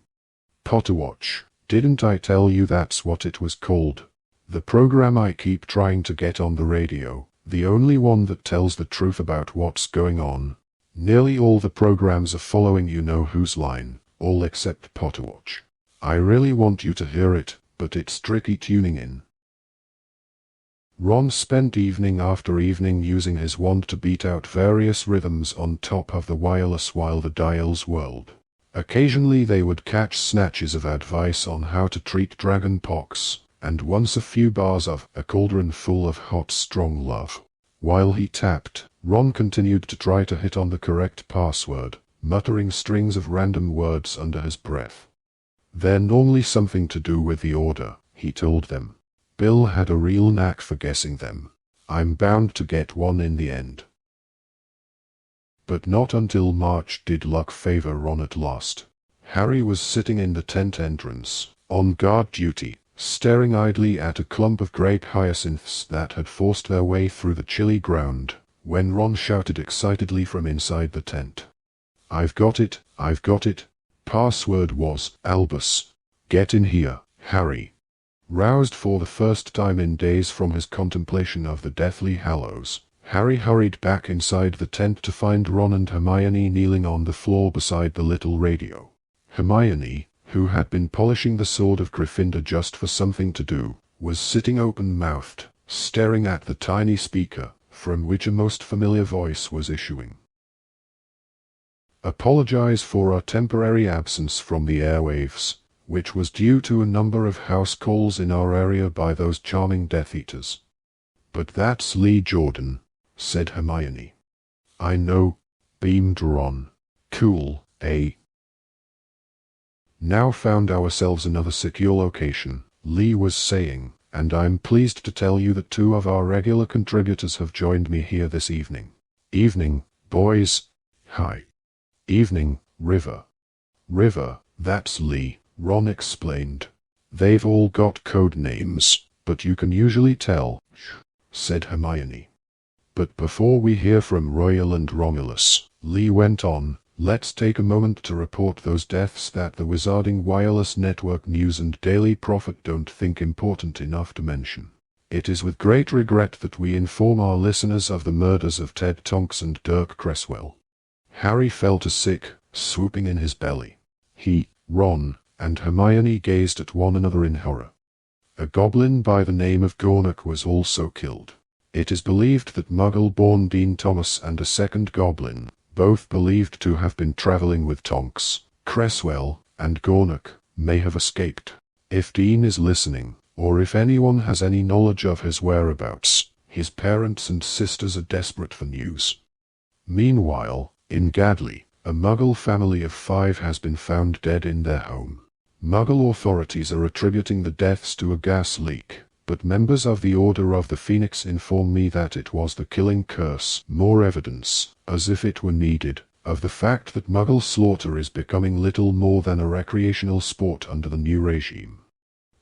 Potterwatch. Didn't I tell you that's what it was called? The program I keep trying to get on the radio, the only one that tells the truth about what's going on. Nearly all the programs are following you-know-whose line, all except Potterwatch. I really want you to hear it, but it's tricky tuning in. Ron spent evening after evening using his wand to beat out various rhythms on top of the wireless while the dials whirled. Occasionally they would catch snatches of advice on how to treat dragon pox, and once a few bars of A Cauldron Full of Hot Strong Love. While he tapped, Ron continued to try to hit on the correct password, muttering strings of random words under his breath. They're normally something to do with the Order, he told them. Bill had a real knack for guessing them. I'm bound to get one in the end. But not until March did luck favor Ron at last. Harry was sitting in the tent entrance, on guard duty, staring idly at a clump of grape hyacinths that had forced their way through the chilly ground, when Ron shouted excitedly from inside the tent. I've got it, I've got it. Password was Albus. Get in here, Harry. Roused for the first time in days from his contemplation of the Deathly Hallows, Harry hurried back inside the tent to find Ron and Hermione kneeling on the floor beside the little radio. Hermione, who had been polishing the sword of Gryffindor just for something to do, was sitting open-mouthed, staring at the tiny speaker, from which a most familiar voice was issuing. Apologize for our temporary absence from the airwaves, which was due to a number of house calls in our area by those charming Death Eaters. But that's Lee Jordan, said Hermione. I know, beamed Ron. Cool, eh? Now found ourselves another secure location, Lee was saying, and I'm pleased to tell you that 2 of our regular contributors have joined me here this evening. Evening, boys. Hi. Evening, River. River, that's Lee, Ron explained. "They've all got code names, but you can usually tell," said Hermione. "But before we hear from Royal and Romulus," Lee went on, "let's take a moment to report those deaths that the Wizarding Wireless Network News and Daily Prophet don't think important enough to mention. It is with great regret that we inform our listeners of the murders of Ted Tonks and Dirk Cresswell." Harry felt a sick swooping in his belly. He, Ron, and Hermione gazed at one another in horror. A goblin by the name of Gornak was also killed. It is believed that Muggle-born Dean Thomas and a second goblin, both believed to have been traveling with Tonks, Cresswell, and Gornak, may have escaped. If Dean is listening, or if anyone has any knowledge of his whereabouts, his parents and sisters are desperate for news. Meanwhile, in Gadley, a Muggle family of 5 has been found dead in their home. Muggle authorities are attributing the deaths to a gas leak, but members of the Order of the Phoenix inform me that it was the killing curse. More evidence, as if it were needed, of the fact that Muggle slaughter is becoming little more than a recreational sport under the new regime.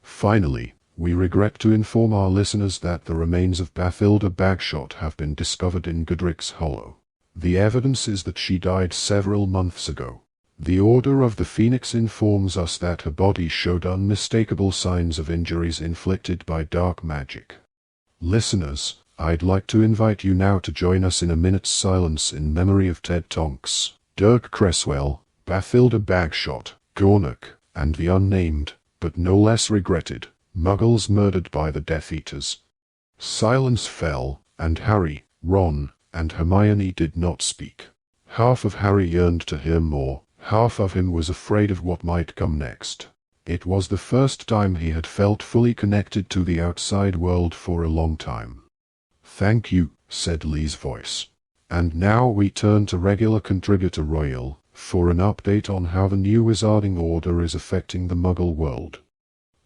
Finally, we regret to inform our listeners that the remains of Bathilda Bagshot have been discovered in Godric's Hollow. The evidence is that she died several months ago. The Order of the Phoenix informs us that her body showed unmistakable signs of injuries inflicted by dark magic. Listeners, I'd like to invite you now to join us in a minute's silence in memory of Ted Tonks, Dirk Cresswell, Bathilda Bagshot, Gornak, and the unnamed, but no less regretted, Muggles murdered by the Death Eaters. Silence fell, and Harry, Ron, and Hermione did not speak. Half of Harry yearned to hear more, half of him was afraid of what might come next. It was the first time he had felt fully connected to the outside world for a long time. "Thank you," said Lee's voice. "And now we turn to regular contributor Royal, for an update on how the new Wizarding Order is affecting the Muggle world."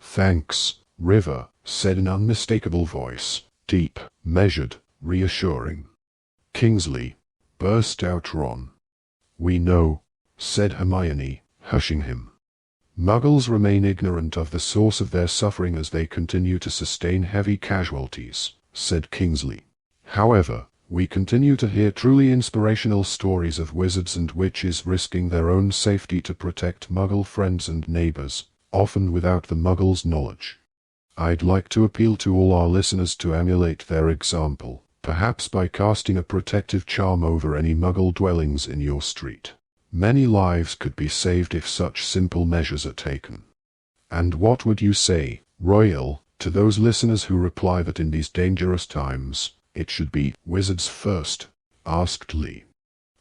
"Thanks, River," said an unmistakable voice, deep, measured, reassuring. "Kingsley," burst out Ron. "We know," said Hermione, hushing him. "Muggles remain ignorant of the source of their suffering as they continue to sustain heavy casualties," said Kingsley. "However, we continue to hear truly inspirational stories of wizards and witches risking their own safety to protect Muggle friends and neighbors, often without the Muggles' knowledge. I'd like to appeal to all our listeners to emulate their example, perhaps by casting a protective charm over any Muggle dwellings in your street. Many lives could be saved if such simple measures are taken." "And what would you say, Royal, to those listeners who reply that in these dangerous times, it should be wizards first?" asked Lee.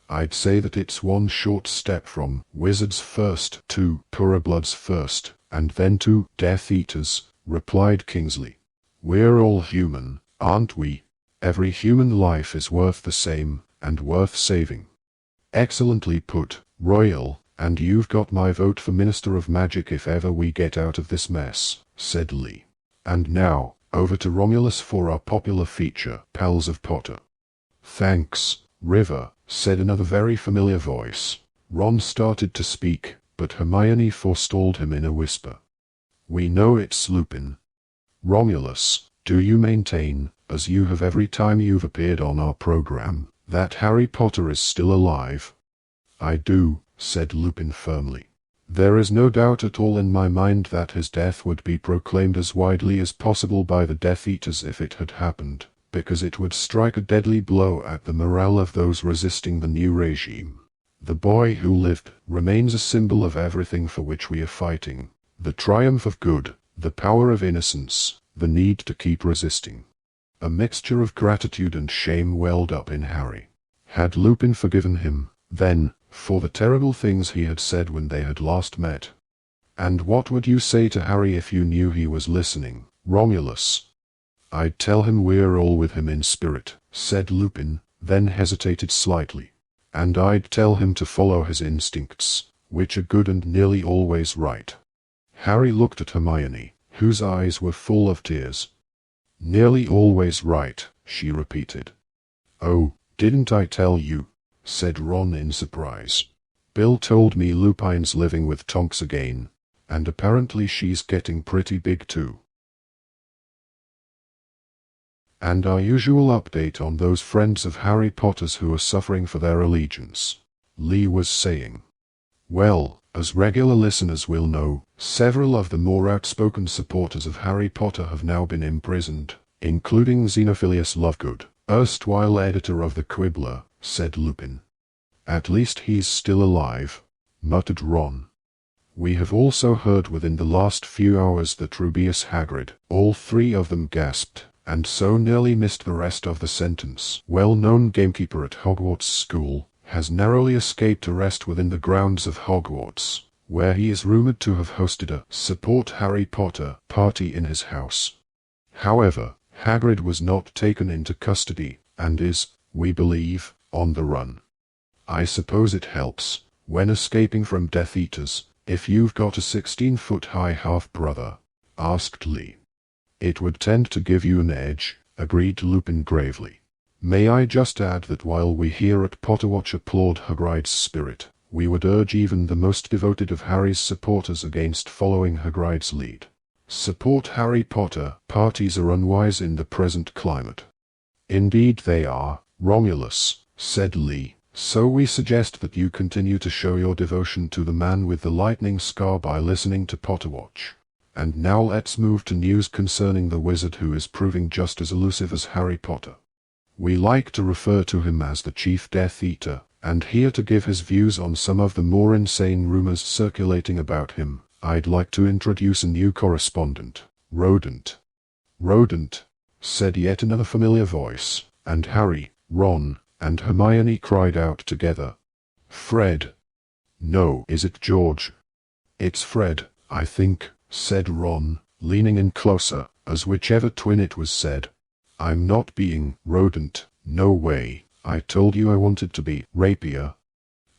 "I'd say that it's one short step from wizards first to purebloods first, and then to Death Eaters," replied Kingsley. "We're all human, aren't we? Every human life is worth the same, and worth saving." "Excellently put, Royal, and you've got my vote for Minister of Magic if ever we get out of this mess," said Lee. "And now, over to Romulus for our popular feature, Pals of Potter." "Thanks, River," said another very familiar voice. Ron started to speak, but Hermione forestalled him in a whisper. "We know it's Lupin. Romulus, do you maintain, as you have every time you've appeared on our program, that Harry Potter is still alive?" "I do," said Lupin firmly. "There is no doubt at all in my mind that his death would be proclaimed as widely as possible by the Death Eaters if it had happened, because it would strike a deadly blow at the morale of those resisting the new regime. The boy who lived remains a symbol of everything for which we are fighting: the triumph of good, the power of innocence, the need to keep resisting." A mixture of gratitude and shame welled up in Harry. Had Lupin forgiven him, then, for the terrible things he had said when they had last met? "And what would you say to Harry if you knew he was listening, Romulus?" "I'd tell him we're all with him in spirit," said Lupin, then hesitated slightly. "And I'd tell him to follow his instincts, which are good and nearly always right." Harry looked at Hermione, whose eyes were full of tears. "Nearly always right," she repeated. "Oh, didn't I tell you?" said Ron in surprise. "Bill told me Lupin's living with Tonks again, and apparently she's getting pretty big too. And our usual update on those friends of Harry Potter's who are suffering for their allegiance," Lee was saying. "Well, as regular listeners will know, several of the more outspoken supporters of Harry Potter have now been imprisoned, including Xenophilius Lovegood, erstwhile editor of the Quibbler," said Lupin. "At least he's still alive," muttered Ron. "We have also heard within the last few hours that Rubeus Hagrid," all three of them gasped, and so nearly missed the rest of the sentence, "well-known gamekeeper at Hogwarts School, has narrowly escaped arrest within the grounds of Hogwarts, where he is rumored to have hosted a Support Harry Potter party in his house. However, Hagrid was not taken into custody, and is, we believe, on the run. I suppose it helps, when escaping from Death Eaters, if you've got a 16-foot-high half-brother," asked Lee. "It would tend to give you an edge," agreed Lupin gravely. "May I just add that while we here at Potterwatch applaud Hagrid's spirit, we would urge even the most devoted of Harry's supporters against following Hagrid's lead. Support Harry Potter parties are unwise in the present climate." "Indeed they are, Romulus," said Lee. "So we suggest that you continue to show your devotion to the man with the lightning scar by listening to Potterwatch. And now let's move to news concerning the wizard who is proving just as elusive as Harry Potter. We like to refer to him as the Chief Death Eater, and here to give his views on some of the more insane rumors circulating about him, I'd like to introduce a new correspondent, Rodent." "Rodent," said yet another familiar voice, and Harry, Ron, and Hermione cried out together. "Fred." "No, is it George?" "It's Fred, I think," said Ron, leaning in closer, as whichever twin it was said. "I'm not being Rodent, no way. I told you I wanted to be Rapier."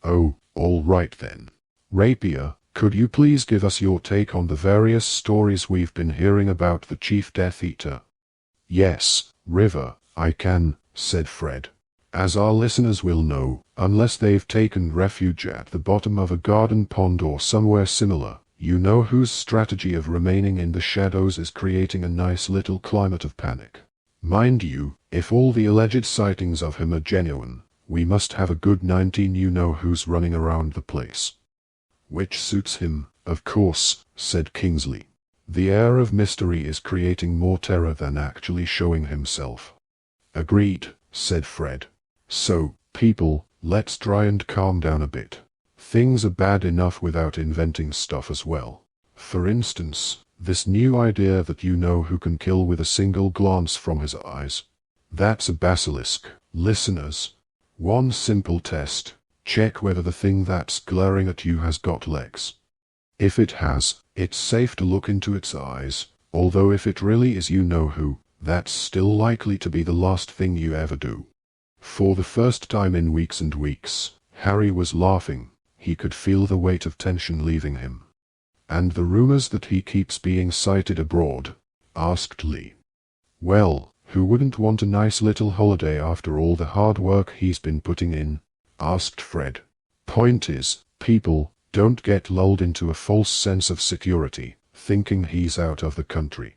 "Oh, all right then. Rapier, could you please give us your take on the various stories we've been hearing about the Chief Death Eater?" "Yes, River, I can," said Fred. "As our listeners will know, unless they've taken refuge at the bottom of a garden pond or somewhere similar, you know whose strategy of remaining in the shadows is creating a nice little climate of panic. Mind you, if all the alleged sightings of him are genuine, we must have a good 19 you-know-who's running around the place." "Which suits him, of course," said Kingsley. "The air of mystery is creating more terror than actually showing himself." "Agreed," said Fred. "So, people, let's try and calm down a bit. Things are bad enough without inventing stuff as well. For instance, this new idea that you know who can kill with a single glance from his eyes. That's a basilisk, listeners. One simple test. Check whether the thing that's glaring at you has got legs. If it has, it's safe to look into its eyes, although if it really is you know who, that's still likely to be the last thing you ever do." For the first time in weeks and weeks, Harry was laughing. He could feel the weight of tension leaving him. "And the rumors that he keeps being sighted abroad?" asked Lee. "Well, who wouldn't want a nice little holiday after all the hard work he's been putting in?" asked Fred. "Point is, people, don't get lulled into a false sense of security, thinking he's out of the country.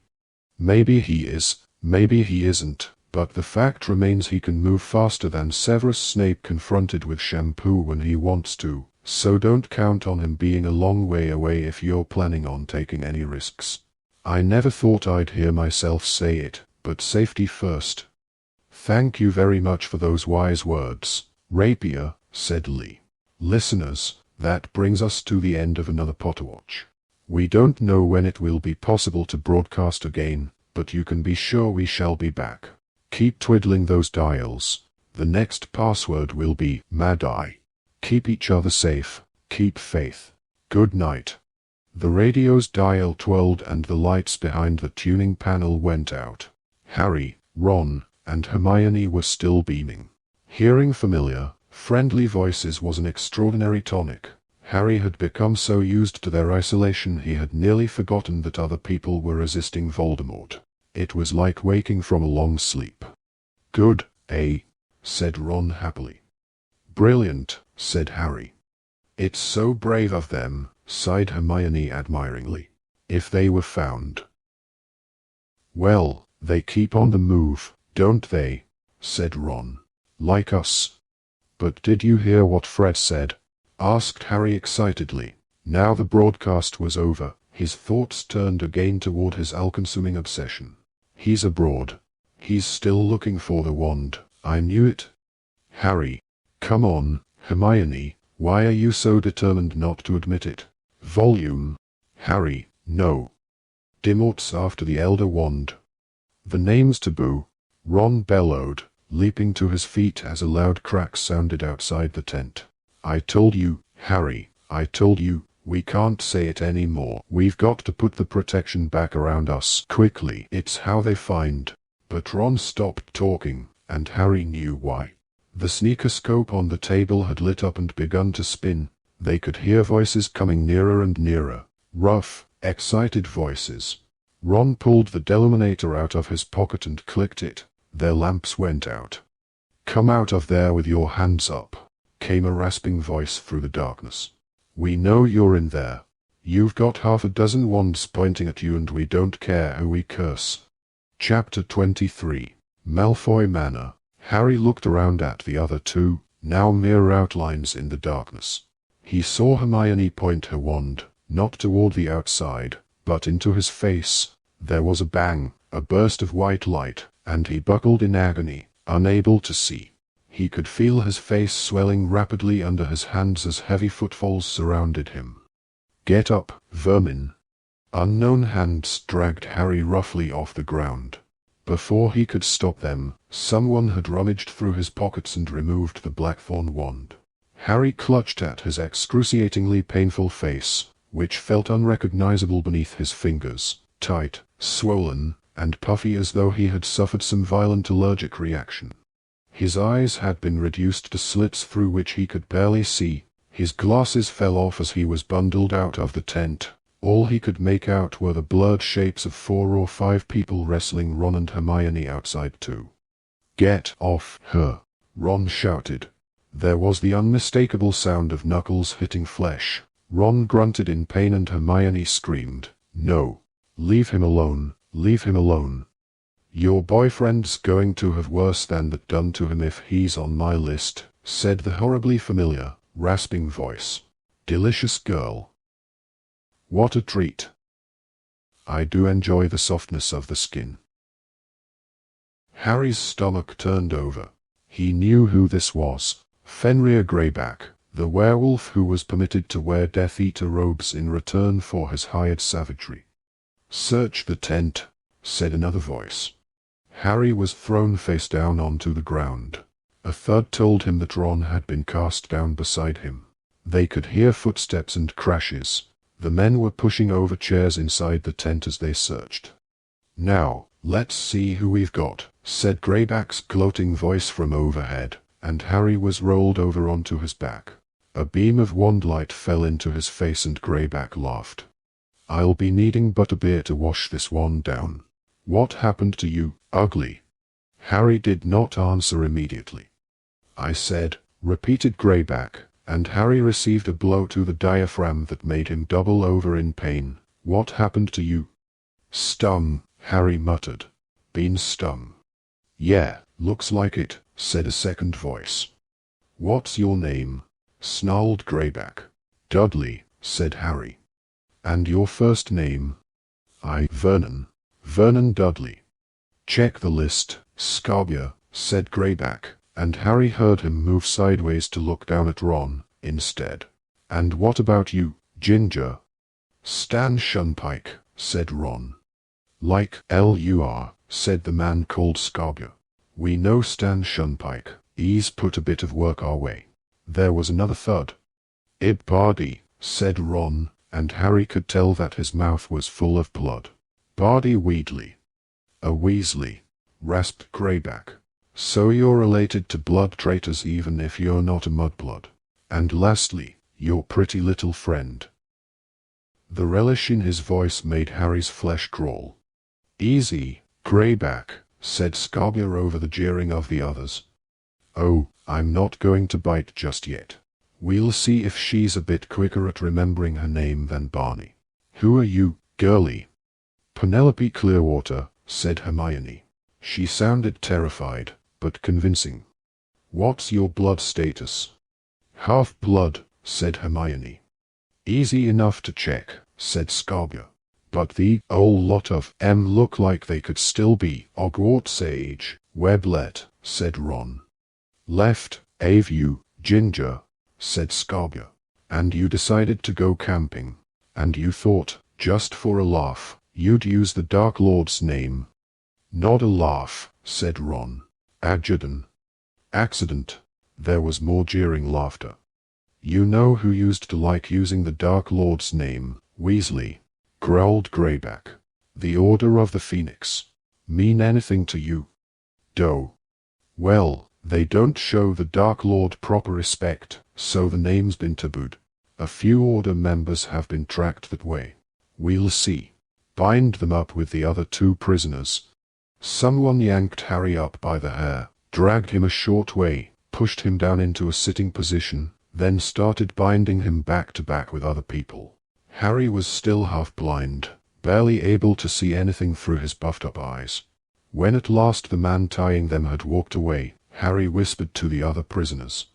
Maybe he is, maybe he isn't, but the fact remains he can move faster than Severus Snape confronted with shampoo when he wants to. So don't count on him being a long way away if you're planning on taking any risks. I never thought I'd hear myself say it, but safety first." "Thank you very much for those wise words, Rapier," said Lee. "Listeners, that brings us to the end of another Potterwatch. We don't know when it will be possible to broadcast again, but you can be sure we shall be back. Keep twiddling those dials. The next password will be Mad Eye. Keep each other safe, keep faith. Good night." The radio's dial twirled and the lights behind the tuning panel went out. Harry, Ron, and Hermione were still beaming. Hearing familiar, friendly voices was an extraordinary tonic. Harry had become so used to their isolation he had nearly forgotten that other people were resisting Voldemort. It was like waking from a long sleep. "Good, eh?" said Ron happily. "Brilliant," said Harry. "It's so brave of them," sighed Hermione admiringly. "If they were found." "Well, they keep on the move, don't they?" said Ron. "Like us." "But did you hear what Fred said?" asked Harry excitedly. Now the broadcast was over, his thoughts turned again toward his all-consuming obsession. "He's abroad. He's still looking for the wand. I knew it." "Harry, come on." "Hermione, why are you so determined not to admit it?" "Volume." "Harry, no. Dimort's after the Elder Wand." "The name's taboo," Ron bellowed, leaping to his feet as a loud crack sounded outside the tent. "I told you, Harry, I told you, we can't say it anymore. We've got to put the protection back around us quickly. It's how they find." But Ron stopped talking, and Harry knew why. The sneakoscope on the table had lit up and begun to spin. They could hear voices coming nearer and nearer. Rough, excited voices. Ron pulled the deluminator out of his pocket and clicked it. Their lamps went out. "Come out of there with your hands up," came a rasping voice through the darkness. "We know you're in there. You've got half a dozen wands pointing at you and we don't care who we curse." Chapter 23. Malfoy Manor. Harry looked around at the other two, now mere outlines in the darkness. He saw Hermione point her wand, not toward the outside, but into his face. There was a bang, a burst of white light, and he buckled in agony, unable to see. He could feel his face swelling rapidly under his hands as heavy footfalls surrounded him. "Get up, vermin." Unknown hands dragged Harry roughly off the ground. Before he could stop them, someone had rummaged through his pockets and removed the blackthorn wand. Harry clutched at his excruciatingly painful face, which felt unrecognizable beneath his fingers, tight, swollen, and puffy as though he had suffered some violent allergic reaction. His eyes had been reduced to slits through which he could barely see. His glasses fell off as he was bundled out of the tent. All he could make out were the blurred shapes of 4 or 5 people wrestling Ron and Hermione outside too. "Get off her!" Ron shouted. There was the unmistakable sound of knuckles hitting flesh. Ron grunted in pain and Hermione screamed, "No! Leave him alone! Leave him alone! Your boyfriend's going to have worse than that done to him if he's on my list," said the horribly familiar, rasping voice. "Delicious girl. What a treat. I do enjoy the softness of the skin." Harry's stomach turned over. He knew who this was. Fenrir Greyback, the werewolf who was permitted to wear Death Eater robes in return for his hired savagery. "Search the tent," said another voice. Harry was thrown face down onto the ground. A thud told him that Ron had been cast down beside him. They could hear footsteps and crashes. The men were pushing over chairs inside the tent as they searched. "Now, let's see who we've got," said Greyback's gloating voice from overhead, and Harry was rolled over onto his back. A beam of wand light fell into his face and Greyback laughed. "I'll be needing butterbeer to wash this wand down. What happened to you, ugly?" Harry did not answer immediately. "I said," repeated Greyback, and Harry received a blow to the diaphragm that made him double over in pain. "What happened to you?" "Stung," Harry muttered. "Been stung." "Yeah, looks like it," said a second voice. "What's your name?" snarled Greyback. "Dudley," said Harry. "And your first name?" Vernon. Vernon Dudley." "Check the list, Scarbia," said Greyback, and Harry heard him move sideways to look down at Ron, instead. "And what about you, Ginger?" "Stan Shunpike," said Ron. "Like Lur," said the man called Scarbia. "We know Stan Shunpike. He's put a bit of work our way." There was another thud. "Bardi," said Ron, and Harry could tell that his mouth was full of blood. "Bardi Weedley." "A Weasley," rasped Greyback. "So you're related to blood traitors even if you're not a mudblood. And lastly, your pretty little friend." The relish in his voice made Harry's flesh crawl. "Easy, Greyback," said Scarbia over the jeering of the others. "Oh, I'm not going to bite just yet. We'll see if she's a bit quicker at remembering her name than Barney. Who are you, girlie? Penelope Clearwater, said Hermione. She sounded terrified, but convincing. What's your blood status? Half-blood, said Hermione. Easy enough to check, said Scorpia. But the whole lot of them look like they could still be Hogwarts age. Weblet, said Ron. Left, you, Ginger, said Scorpia. And you decided to go camping. And you thought, just for a laugh, you'd use the Dark Lord's name. Not a laugh, said Ron. Accident. There was more jeering laughter. You know who used to like using the Dark Lord's name, Weasley, growled Greyback. The Order of the Phoenix. Mean anything to you? Doe. Well, they don't show the Dark Lord proper respect, so the name's been tabooed. A few Order members have been tracked that way. We'll see. Bind them up with the other 2 prisoners. Someone yanked Harry up by the hair, dragged him a short way, pushed him down into a sitting position, then started binding him back to back with other people. Harry was still half blind, barely able to see anything through his buffed-up eyes. When at last the man tying them had walked away, Harry whispered to the other prisoners.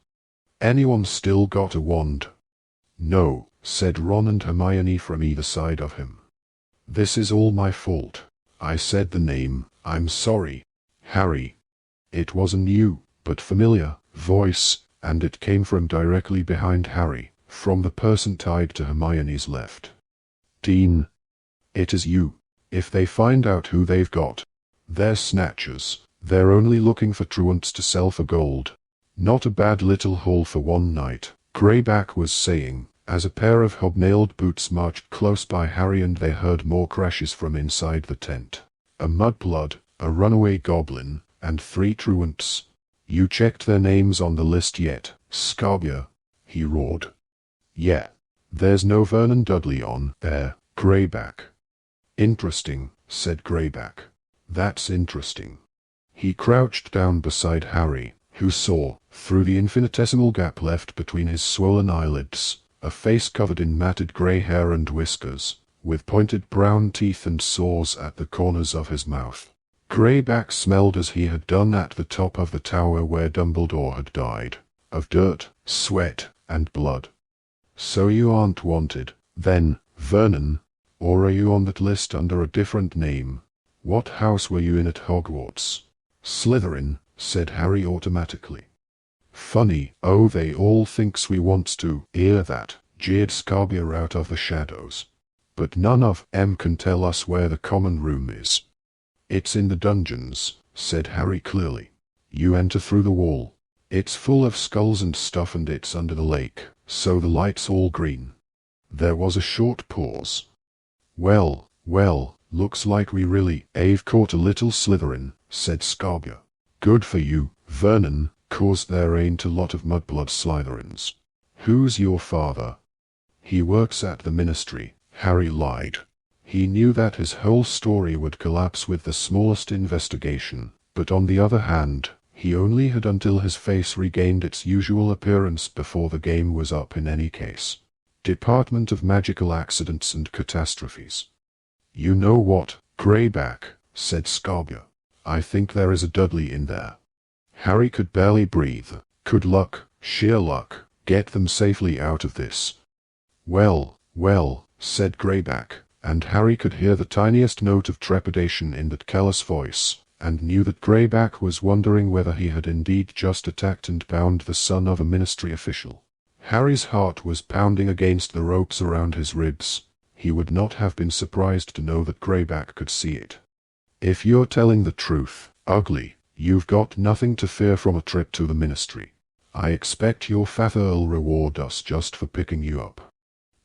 Anyone still got a wand? No, said Ron and Hermione from either side of him. This is all my fault. I said the name, I'm sorry. Harry. It was a new, but familiar, voice, and it came from directly behind Harry, from the person tied to Hermione's left. Dean. It is you. If they find out who they've got, they're snatchers. They're only looking for truants to sell for gold. Not a bad little haul for one night, Greyback was saying, as a pair of hobnailed boots marched close by Harry and they heard more crashes from inside the tent. A mudblood, a runaway goblin, and 3 truants. You checked their names on the list yet, Scorpia? He roared. Yeah. There's no Vernon Dudley on there, Greyback. Interesting, said Greyback. That's interesting. He crouched down beside Harry, who saw, through the infinitesimal gap left between his swollen eyelids, a face covered in matted grey hair and whiskers, with pointed brown teeth and sores at the corners of his mouth. Greyback smelled as he had done at the top of the tower where Dumbledore had died, of dirt, sweat, and blood. So you aren't wanted, then, Vernon? Or are you on that list under a different name? What house were you in at Hogwarts? Slytherin, said Harry automatically. Funny, oh they all thinks we wants to hear that, jeered Scorpia out of the shadows. But none of 'em can tell us where the common room is. It's in the dungeons, said Harry clearly. You enter through the wall. It's full of skulls and stuff and it's under the lake, so the light's all green. There was a short pause. Well, looks like we really have caught a little Slytherin, said Scorpia. Good for you, Vernon, 'cause there ain't a lot of mudblood Slytherins. Who's your father? He works at the ministry, Harry lied. He knew that his whole story would collapse with the smallest investigation, but on the other hand, he only had until his face regained its usual appearance before the game was up in any case. Department of Magical Accidents and Catastrophes. You know what, Greyback, said Scorpia. I think there is a Dudley in there. Harry could barely breathe. Could luck, sheer luck, get them safely out of this? Well, said Greyback, and Harry could hear the tiniest note of trepidation in that callous voice, and knew that Greyback was wondering whether he had indeed just attacked and bound the son of a ministry official. Harry's heart was pounding against the ropes around his ribs. He would not have been surprised to know that Greyback could see it. If you're telling the truth, Ugly, you've got nothing to fear from a trip to the ministry. I expect your father'll reward us just for picking you up.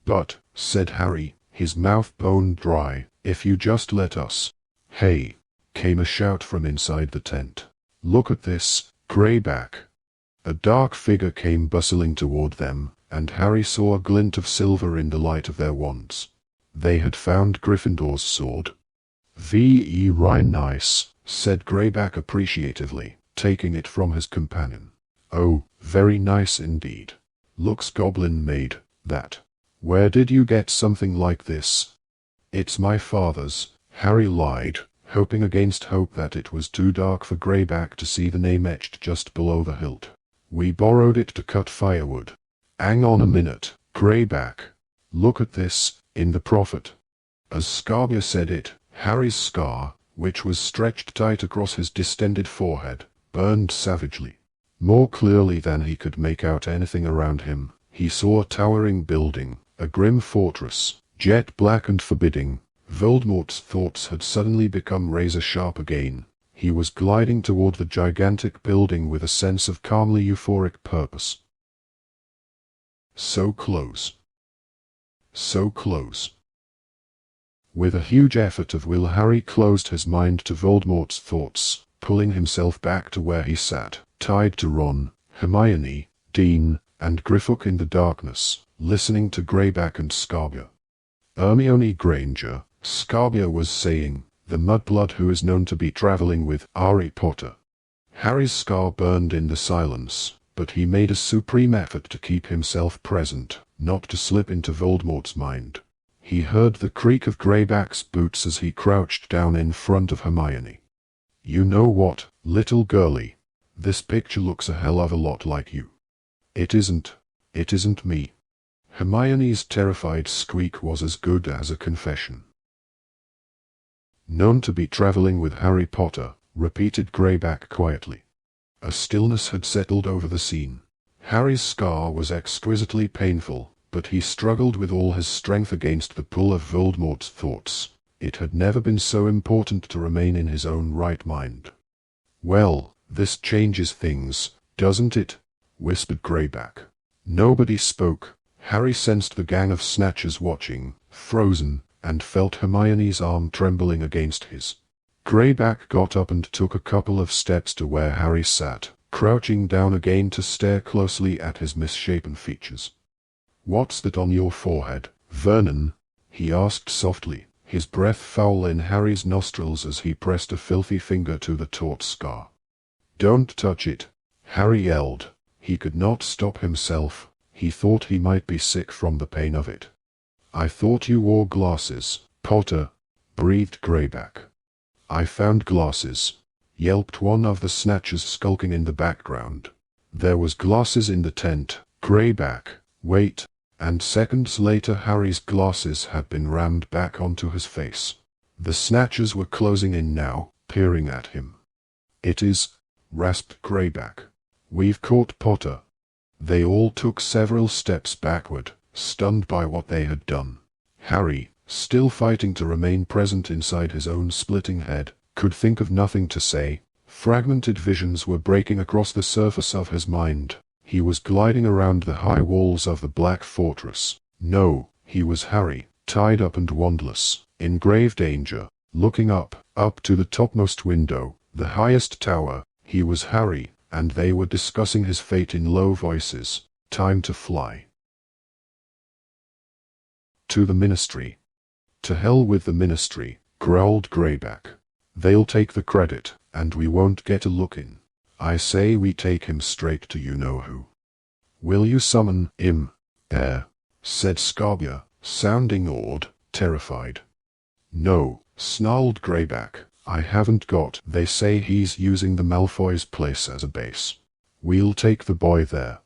But, said Harry, his mouth bone dry, if you just let us. Hey, came a shout from inside the tent. Look at this, Greyback. A dark figure came bustling toward them, and Harry saw a glint of silver in the light of their wands. They had found Gryffindor's sword. Very nice, said Greyback appreciatively, taking it from his companion. Oh, very nice indeed. Looks goblin-made, that. Where did you get something like this? It's my father's, Harry lied, hoping against hope that it was too dark for Greyback to see the name etched just below the hilt. We borrowed it to cut firewood. Hang on a minute, Greyback. Look at this, in the prophet. As Scarbia said it, Harry's scar, which was stretched tight across his distended forehead, burned savagely. More clearly than he could make out anything around him, he saw a towering building, a grim fortress, jet black and forbidding. Voldemort's thoughts had suddenly become razor-sharp again. He was gliding toward the gigantic building with a sense of calmly euphoric purpose. So close. So close. With a huge effort of will, Harry closed his mind to Voldemort's thoughts, pulling himself back to where he sat, tied to Ron, Hermione, Dean, and Griffook in the darkness, listening to Greyback and Scarbia. Hermione Granger, Scarbia was saying, the mudblood who is known to be traveling with Harry Potter. Harry's scar burned in the silence, but he made a supreme effort to keep himself present, not to slip into Voldemort's mind. He heard the creak of Greyback's boots as he crouched down in front of Hermione. You know what, little girlie? This picture looks a hell of a lot like you. It isn't. It isn't me. Hermione's terrified squeak was as good as a confession. Known to be traveling with Harry Potter, repeated Greyback quietly. A stillness had settled over the scene. Harry's scar was exquisitely painful, but he struggled with all his strength against the pull of Voldemort's thoughts. It had never been so important to remain in his own right mind. Well, this changes things, doesn't it? Whispered Greyback. Nobody spoke. Harry sensed the gang of Snatchers watching, frozen, and felt Hermione's arm trembling against his. Greyback got up and took a couple of steps to where Harry sat, crouching down again to stare closely at his misshapen features. What's that on your forehead, Vernon? He asked softly, his breath foul in Harry's nostrils as he pressed a filthy finger to the taut scar. Don't touch it, Harry yelled. He could not stop himself. He thought he might be sick from the pain of it. I thought you wore glasses, Potter, breathed Greyback. I found glasses, yelped one of the Snatchers skulking in the background. There was glasses in the tent, Greyback, wait, and seconds later Harry's glasses had been rammed back onto his face. The Snatchers were closing in now, peering at him. It is, rasped Greyback. We've caught Potter. They all took several steps backward, stunned by what they had done. Harry, still fighting to remain present inside his own splitting head, could think of nothing to say. Fragmented visions were breaking across the surface of his mind. He was gliding around the high walls of the Black Fortress. No, he was Harry, tied up and wandless, in grave danger, looking up to the topmost window, the highest tower. He was Harry, and they were discussing his fate in low voices. Time to fly. To the Ministry. To hell with the Ministry, growled Greyback. They'll take the credit, and we won't get a look in. I say we take him straight to you-know-who. Will you summon him? There, said Scarbia, sounding awed, terrified. No, snarled Greyback. I haven't got. They say he's using the Malfoy's place as a base. We'll take the boy there.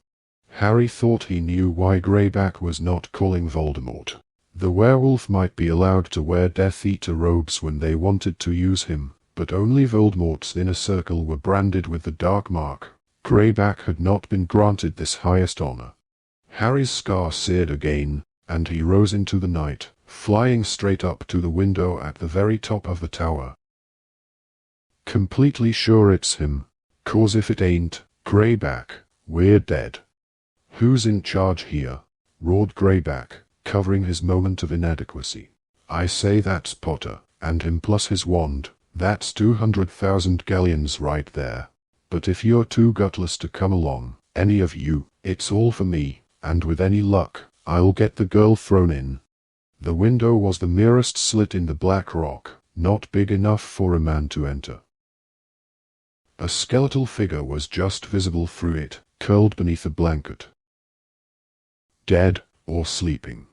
Harry thought he knew why Greyback was not calling Voldemort. The werewolf might be allowed to wear Death Eater robes when they wanted to use him, but only Voldemort's inner circle were branded with the Dark Mark. Greyback had not been granted this highest honor. Harry's scar seared again, and he rose into the night, flying straight up to the window at the very top of the tower. Completely sure it's him. 'Cause if it ain't, Greyback, we're dead. Who's in charge here? Roared Greyback, covering his moment of inadequacy. I say that's Potter, and him plus his wand. That's 200,000 galleons right there. But if you're too gutless to come along, any of you, it's all for me, and with any luck, I'll get the girl thrown in. The window was the merest slit in the black rock, not big enough for a man to enter. A skeletal figure was just visible through it, curled beneath a blanket. dead or sleeping.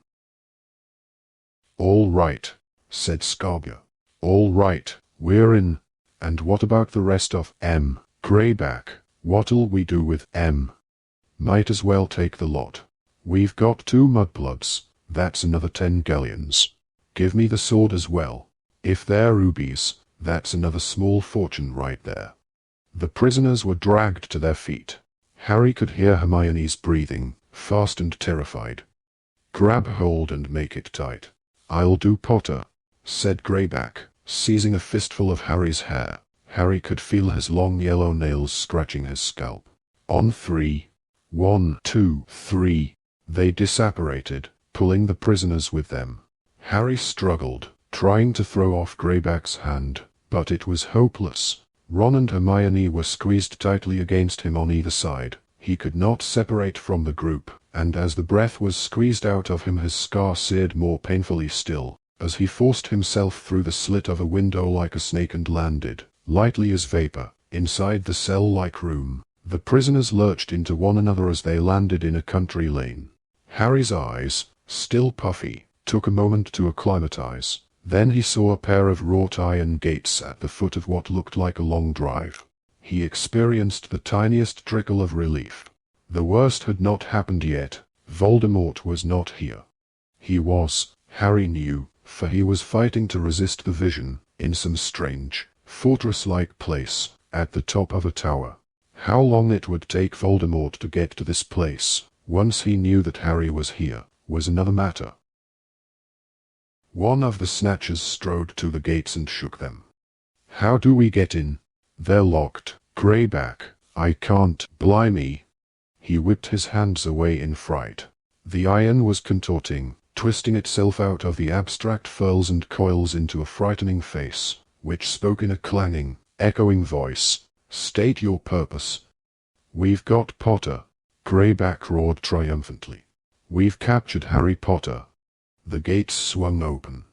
"All right," said Scarbia. "All right, we're in. And what about the rest of Greyback? What'll we do with Might as well take the lot. We've got 2 mudbloods, that's another 10 galleons. Give me the sword as well. If they're rubies, that's another small fortune right there." The prisoners were dragged to their feet. Harry could hear Hermione's breathing, fast and terrified. "Grab hold and make it tight." "I'll do, Potter," said Greyback, seizing a fistful of Harry's hair. Harry could feel his long yellow nails scratching his scalp. On 3. 1, 2, 3. They disapparated, pulling the prisoners with them. Harry struggled, trying to throw off Greyback's hand, but it was hopeless. Ron and Hermione were squeezed tightly against him on either side. He could not separate from the group, and as the breath was squeezed out of him his scar seared more painfully still, as he forced himself through the slit of a window like a snake and landed, lightly as vapor, inside the cell-like room. The prisoners lurched into one another as they landed in a country lane. Harry's eyes, still puffy, took a moment to acclimatize. Then he saw a pair of wrought iron gates at the foot of what looked like a long drive. He experienced the tiniest trickle of relief. The worst had not happened yet. Voldemort was not here. He was, Harry knew, for he was fighting to resist the vision, in some strange, fortress-like place, at the top of a tower. How long it would take Voldemort to get to this place, once he knew that Harry was here, was another matter. One of the Snatchers strode to the gates and shook them. "How do we get in?" "They're locked. Greyback, I can't." "Blimey." He whipped his hands away in fright. The iron was contorting, twisting itself out of the abstract furls and coils into a frightening face, which spoke in a clanging, echoing voice. "State your purpose." "We've got Potter," Greyback roared triumphantly. "We've captured Harry Potter." The gates swung open.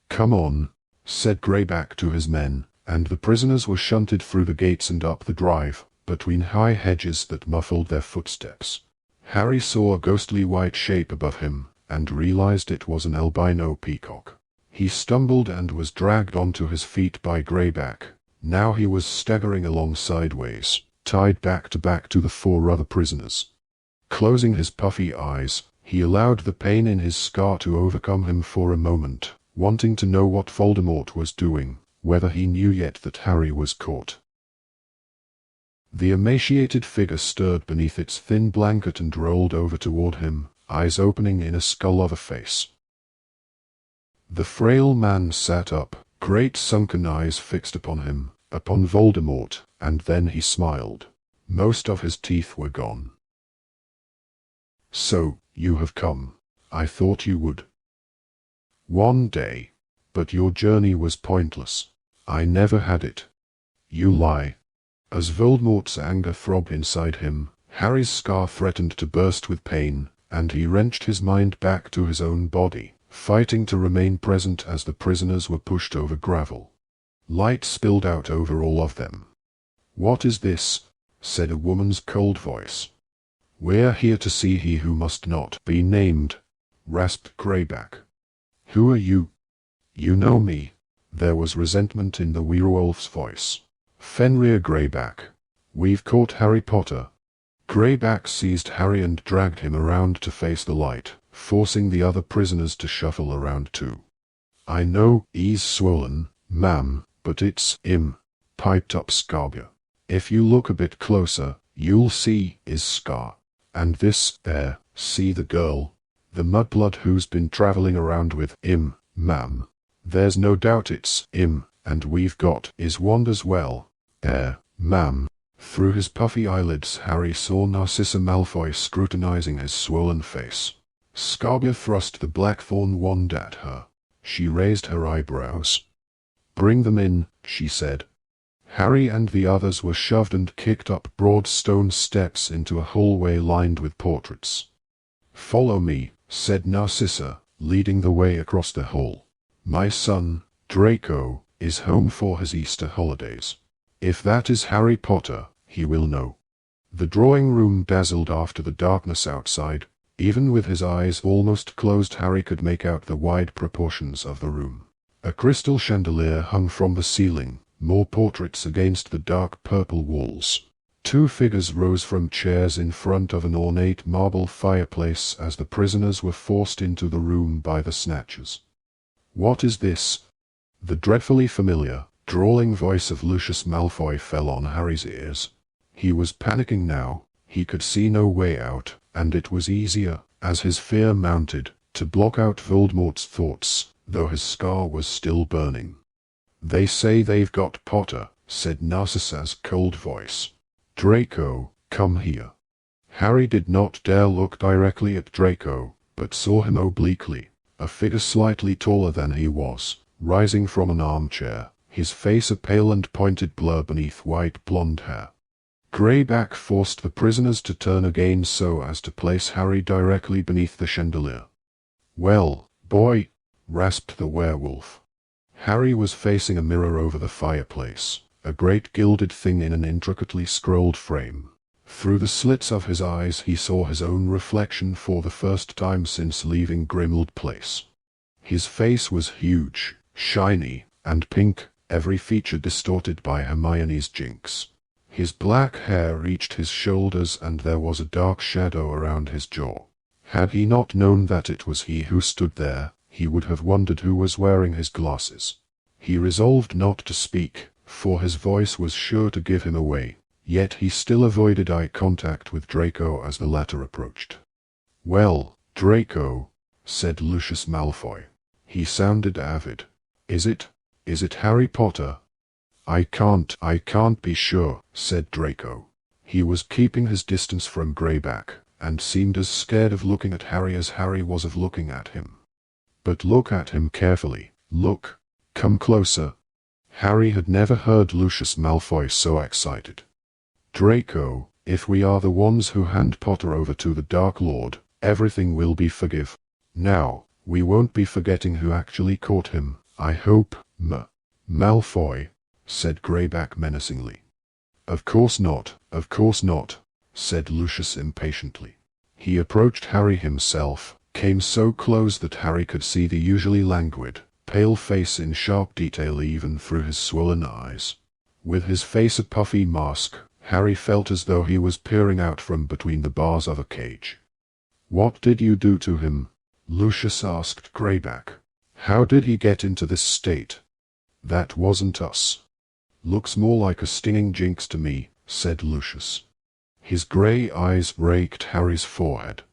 "Come on," said Greyback to his men, and the prisoners were shunted through the gates and up the drive, between high hedges that muffled their footsteps. Harry saw a ghostly white shape above him, and realized it was an albino peacock. He stumbled and was dragged onto his feet by Greyback. Now he was staggering along sideways, tied back to the 4 other prisoners. Closing his puffy eyes, he allowed the pain in his scar to overcome him for a moment, wanting to know what Voldemort was doing, whether he knew yet that Harry was caught. The emaciated figure stirred beneath its thin blanket and rolled over toward him, eyes opening in a skull of a face. The frail man sat up, great sunken eyes fixed upon him, upon Voldemort, and then he smiled. Most of his teeth were gone. "So, you have come. I thought you would. One day. But your journey was pointless. I never had it. You lie." As Voldemort's anger throbbed inside him, Harry's scar threatened to burst with pain, and he wrenched his mind back to his own body, fighting to remain present as the prisoners were pushed over gravel. Light spilled out over all of them. "What is this?" said a woman's cold voice. "We're here to see he who must not be named," rasped Greyback. "Who are you?" "You know me." There was resentment in the werewolf's voice. "Fenrir Greyback. We've caught Harry Potter." Greyback seized Harry and dragged him around to face the light, forcing the other prisoners to shuffle around too. "I know he's swollen, ma'am, but it's him," piped up Scarbia. "If you look a bit closer, you'll see his scar. And this there, see the girl? The mudblood who's been traveling around with him, ma'am. There's no doubt it's him, and we've got his wand as well. Ma'am." Through his puffy eyelids Harry saw Narcissa Malfoy scrutinizing his swollen face. Scarbia thrust the blackthorn wand at her. She raised her eyebrows. "Bring them in," she said. Harry and the others were shoved and kicked up broad stone steps into a hallway lined with portraits. "Follow me," said Narcissa, leading the way across the hall. "My son, Draco, is home for his Easter holidays. If that is Harry Potter, he will know." The drawing room dazzled after the darkness outside. Even with his eyes almost closed, Harry could make out the wide proportions of the room. A crystal chandelier hung from the ceiling, more portraits against the dark purple walls. Two figures rose from chairs in front of an ornate marble fireplace as the prisoners were forced into the room by the snatchers. "What is this?" The dreadfully familiar, drawling voice of Lucius Malfoy fell on Harry's ears. He was panicking now. He could see no way out, and it was easier, as his fear mounted, to block out Voldemort's thoughts, though his scar was still burning. "They say they've got Potter," said Narcissa's cold voice. "Draco, come here." Harry did not dare look directly at Draco, but saw him obliquely, a figure slightly taller than he was, rising from an armchair, his face a pale and pointed blur beneath white blonde hair. Greyback forced the prisoners to turn again so as to place Harry directly beneath the chandelier. "Well, boy," rasped the werewolf. Harry was facing a mirror over the fireplace, a great gilded thing in an intricately scrolled frame. Through the slits of his eyes he saw his own reflection for the first time since leaving Grimmauld Place. His face was huge, shiny, and pink, every feature distorted by Hermione's jinx. His black hair reached his shoulders and there was a dark shadow around his jaw. Had he not known that it was he who stood there, he would have wondered who was wearing his glasses. He resolved not to speak, for his voice was sure to give him away, yet he still avoided eye contact with Draco as the latter approached. "Well, Draco," said Lucius Malfoy. He sounded avid. Is it Harry Potter?" I can't be sure," said Draco. He was keeping his distance from Greyback, and seemed as scared of looking at Harry as Harry was of looking at him. "But look at him carefully. Look. Come closer." Harry had never heard Lucius Malfoy so excited. "Draco, if we are the ones who hand Potter over to the Dark Lord, everything will be forgive. Now, we won't be forgetting who actually caught him, I hope, Malfoy," said Greyback menacingly. Of course not," said Lucius impatiently. He approached Harry himself, came so close that Harry could see the usually languid, pale face in sharp detail even through his swollen eyes. With his face a puffy mask, Harry felt as though he was peering out from between the bars of a cage. "What did you do to him?" Lucius asked Greyback. "How did he get into this state?" "That wasn't us." "Looks more like a stinging jinx to me," said Lucius. His grey eyes raked Harry's forehead.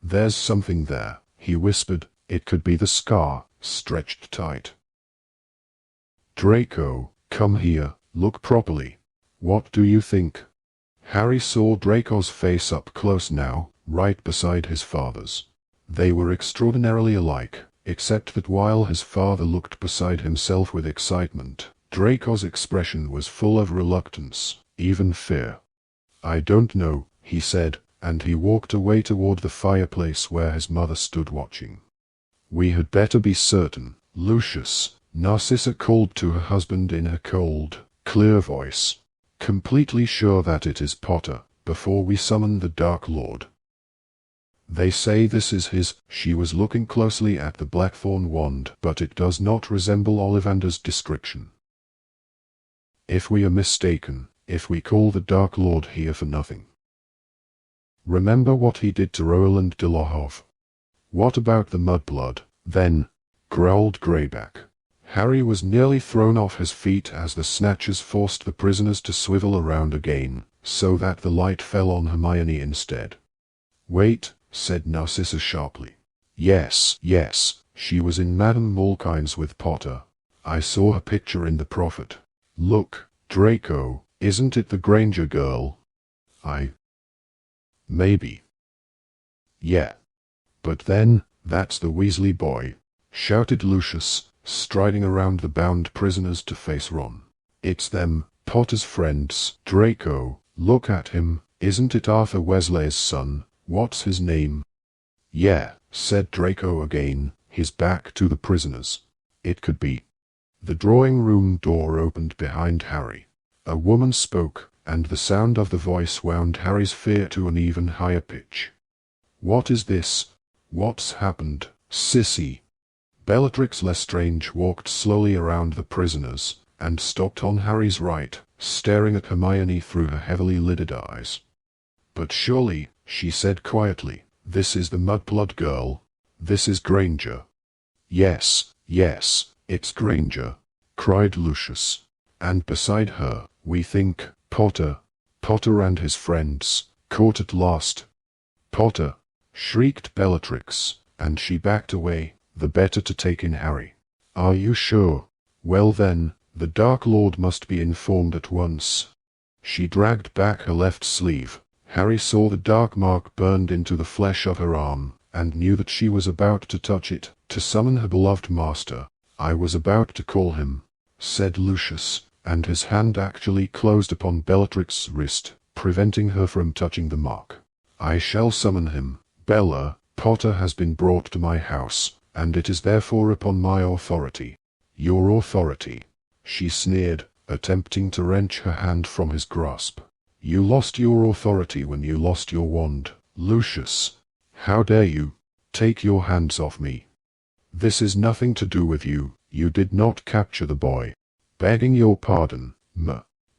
"There's something there," he whispered. "It could be the scar, stretched tight." "Draco, come here, look properly. What do you think?" Harry saw Draco's face up close now, right beside his father's. They were extraordinarily alike, except that while his father looked beside himself with excitement, Draco's expression was full of reluctance, even fear. "I don't know," he said, and he walked away toward the fireplace where his mother stood watching. "We had better be certain, Lucius," Narcissa called to her husband in her cold, clear voice. "Completely sure that it is Potter, before we summon the Dark Lord. They say this is his." She was looking closely at the blackthorn wand, but it does not resemble Ollivander's description. "If we are mistaken, if we call the Dark Lord here for nothing. Remember what he did to Roland Dolohov." "What about the mudblood, then?" growled Greyback. Harry was nearly thrown off his feet as the snatchers forced the prisoners to swivel around again, so that the light fell on Hermione instead. "Wait," said Narcissa sharply. Yes, she was in Madame Malkin's with Potter. I saw her picture in the Prophet. Look, Draco, isn't it the Granger girl?" Maybe. "Yeah. But then, that's the Weasley boy," shouted Lucius, striding around the bound prisoners to face Ron. "It's them, Potter's friends. Draco, look at him, isn't it Arthur Weasley's son? What's his name?" "Yeah," said Draco again, his back to the prisoners. "It could be." The drawing-room door opened behind Harry. A woman spoke, and the sound of the voice wound Harry's fear to an even higher pitch. What is this? What's happened, sissy? Bellatrix Lestrange walked slowly around the prisoners, and stopped on Harry's right, staring at Hermione through her heavily lidded eyes. "But surely," she said quietly, "this is the Mudblood girl. This is Granger." "Yes, yes, it's Granger," cried Lucius. "And beside her, we think, Potter and his friends, caught at last." "Potter!" shrieked Bellatrix, and she backed away, the better to take in Harry. "Are you sure? Well then, the Dark Lord must be informed at once." She dragged back her left sleeve. Harry saw the dark mark burned into the flesh of her arm, and knew that she was about to touch it, to summon her beloved master. "I was about to call him," said Lucius, and his hand actually closed upon Bellatrix's wrist, preventing her from touching the mark. "I shall summon him, Bella. Potter has been brought to my house, and it is therefore upon my authority." "Your authority?" she sneered, attempting to wrench her hand from his grasp. "You lost your authority when you lost your wand, Lucius. How dare you? Take your hands off me. This is nothing to do with you. You did not capture the boy." "Begging your pardon,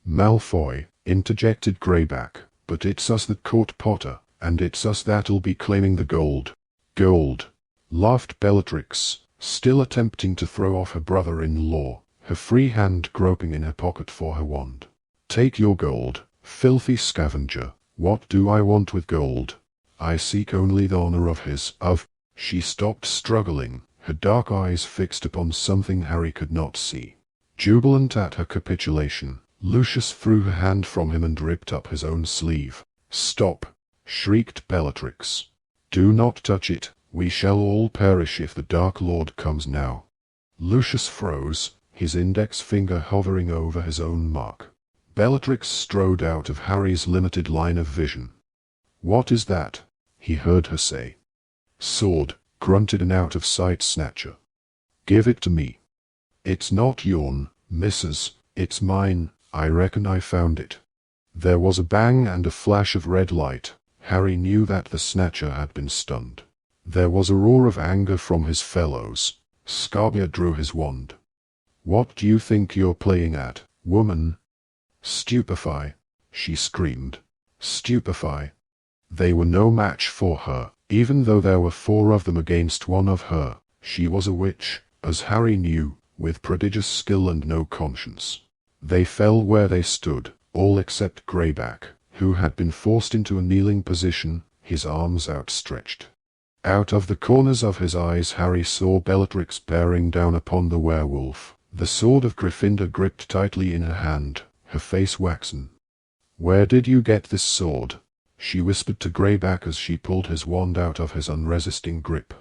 Malfoy," interjected Greyback, "but it's us that caught Potter, and it's us that'll be claiming the gold." "Gold?" laughed Bellatrix, still attempting to throw off her brother-in-law, her free hand groping in her pocket for her wand. "Take your gold, filthy scavenger. What do I want with gold? I seek only the honor of She stopped struggling, her dark eyes fixed upon something Harry could not see. Jubilant at her capitulation, Lucius threw her hand from him and ripped up his own sleeve. "Stop!" shrieked Bellatrix. "Do not touch it. We shall all perish if the Dark Lord comes now." Lucius froze, his index finger hovering over his own mark. Bellatrix strode out of Harry's limited line of vision. "What is that?" he heard her say. "Sword," grunted an out-of-sight snatcher. "Give it to me." "It's not yourn, missus, it's mine. I reckon I found it." There was a bang and a flash of red light. Harry knew that the snatcher had been stunned. There was a roar of anger from his fellows. Scarbier drew his wand. "What do you think you're playing at, woman?" "Stupefy!" she screamed. "Stupefy!" They were no match for her, even though there were 4 of them against 1 of her. She was a witch, as Harry knew, with prodigious skill and no conscience. They fell where they stood, all except Greyback, who had been forced into a kneeling position, his arms outstretched. Out of the corners of his eyes Harry saw Bellatrix bearing down upon the werewolf, the sword of Gryffindor gripped tightly in her hand, her face waxen. "Where did you get this sword?" she whispered to Greyback as she pulled his wand out of his unresisting grip.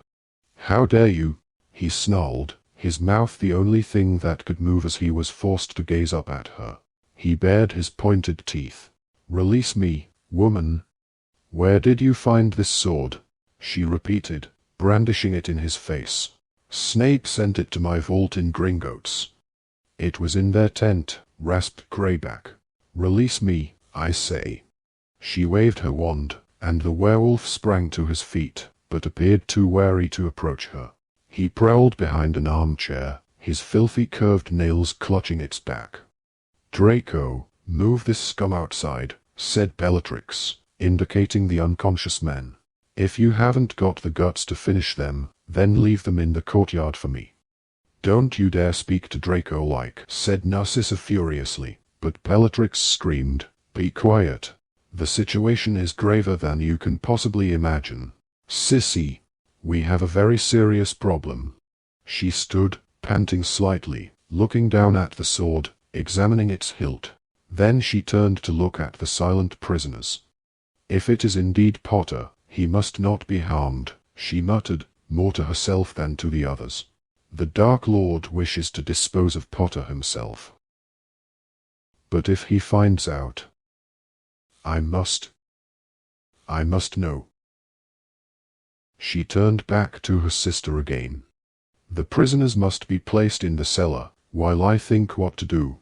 "How dare you?" he snarled, his mouth the only thing that could move as he was forced to gaze up at her. He bared his pointed teeth. "Release me, woman." "Where did you find this sword?" she repeated, brandishing it in his face. "Snape sent it to my vault in Gringotts." "It was in their tent," rasped Greyback. "Release me, I say." She waved her wand, and the werewolf sprang to his feet, but appeared too wary to approach her. He prowled behind an armchair, his filthy curved nails clutching its back. "Draco, move this scum outside," said Bellatrix, indicating the unconscious men. "If you haven't got the guts to finish them, then leave them in the courtyard for me." "Don't you dare speak to Draco like," said Narcissa furiously, but Bellatrix screamed, "Be quiet. The situation is graver than you can possibly imagine. Sissy, we have a very serious problem." She stood, panting slightly, looking down at the sword, examining its hilt. Then she turned to look at the silent prisoners. "If it is indeed Potter, he must not be harmed," she muttered, more to herself than to the others. "The Dark Lord wishes to dispose of Potter himself. But if he finds out, I must know." She turned back to her sister again. "The prisoners must be placed in the cellar, while I think what to do.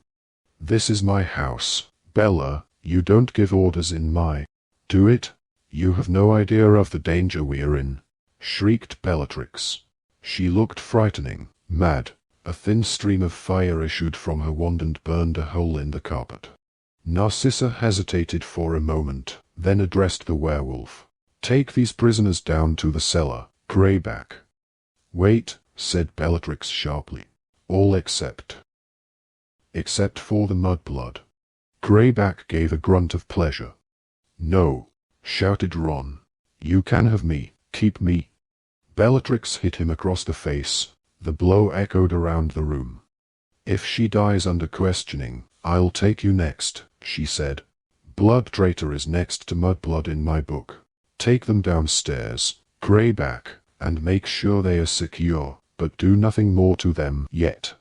This is my house, Bella. You don't give orders in my... Do it?" You have no idea of the danger we're in, shrieked Bellatrix. She looked frightening, mad. A thin stream of fire issued from her wand and burned a hole in the carpet. Narcissa hesitated for a moment, then addressed the werewolf. Take these prisoners down to the cellar, Greyback. Wait, said Bellatrix sharply. All except for the mudblood. Greyback gave a grunt of pleasure. No, shouted Ron. You can have me, keep me. Bellatrix hit him across the face. The blow echoed around the room. If she dies under questioning, I'll take you next, she said. Blood Traitor is next to Mudblood in my book. Take them downstairs, Greyback, and make sure they are secure, but do nothing more to them yet.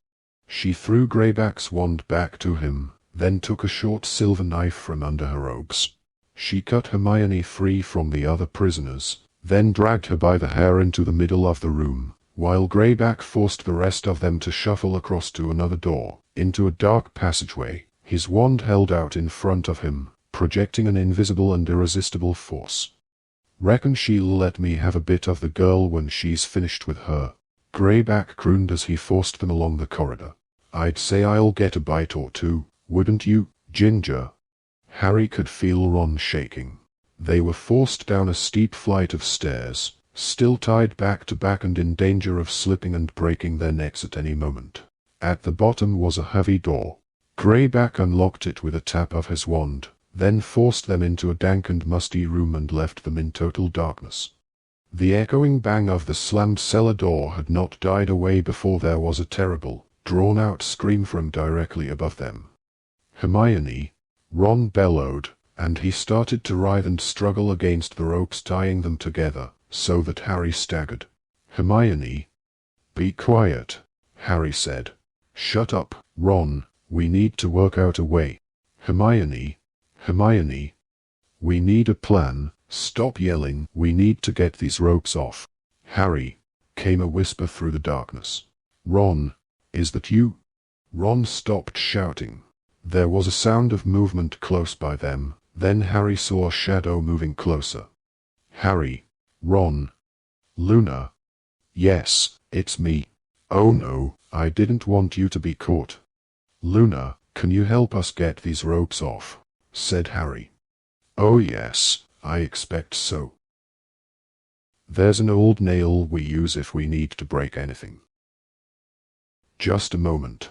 She threw Greyback's wand back to him, then took a short silver knife from under her robes. She cut Hermione free from the other prisoners, then dragged her by the hair into the middle of the room, while Greyback forced the rest of them to shuffle across to another door, into a dark passageway, his wand held out in front of him, projecting an invisible and irresistible force. Reckon she'll let me have a bit of the girl when she's finished with her, Greyback crooned as he forced them along the corridor. I'd say I'll get a bite or two, wouldn't you, Ginger? Harry could feel Ron shaking. They were forced down a steep flight of stairs, still tied back to back and in danger of slipping and breaking their necks at any moment. At the bottom was a heavy door. Greyback unlocked it with a tap of his wand, then forced them into a dank and musty room and left them in total darkness. The echoing bang of the slammed cellar door had not died away before there was a terrible, drawn-out scream from directly above them. Hermione, Ron bellowed, and he started to writhe and struggle against the ropes tying them together, so that Harry staggered. Hermione. Be quiet, Harry said. Shut up, Ron, we need to work out a way. Hermione. We need a plan, stop yelling, we need to get these ropes off. Harry, came a whisper through the darkness. Ron, is that you? Ron stopped shouting. There was a sound of movement close by them, then Harry saw a shadow moving closer. Harry. Ron. Luna. Yes, it's me. Oh no, I didn't want you to be caught. Luna, can you help us get these ropes off? Said Harry. Oh yes, I expect so. There's an old nail we use if we need to break anything. Just a moment.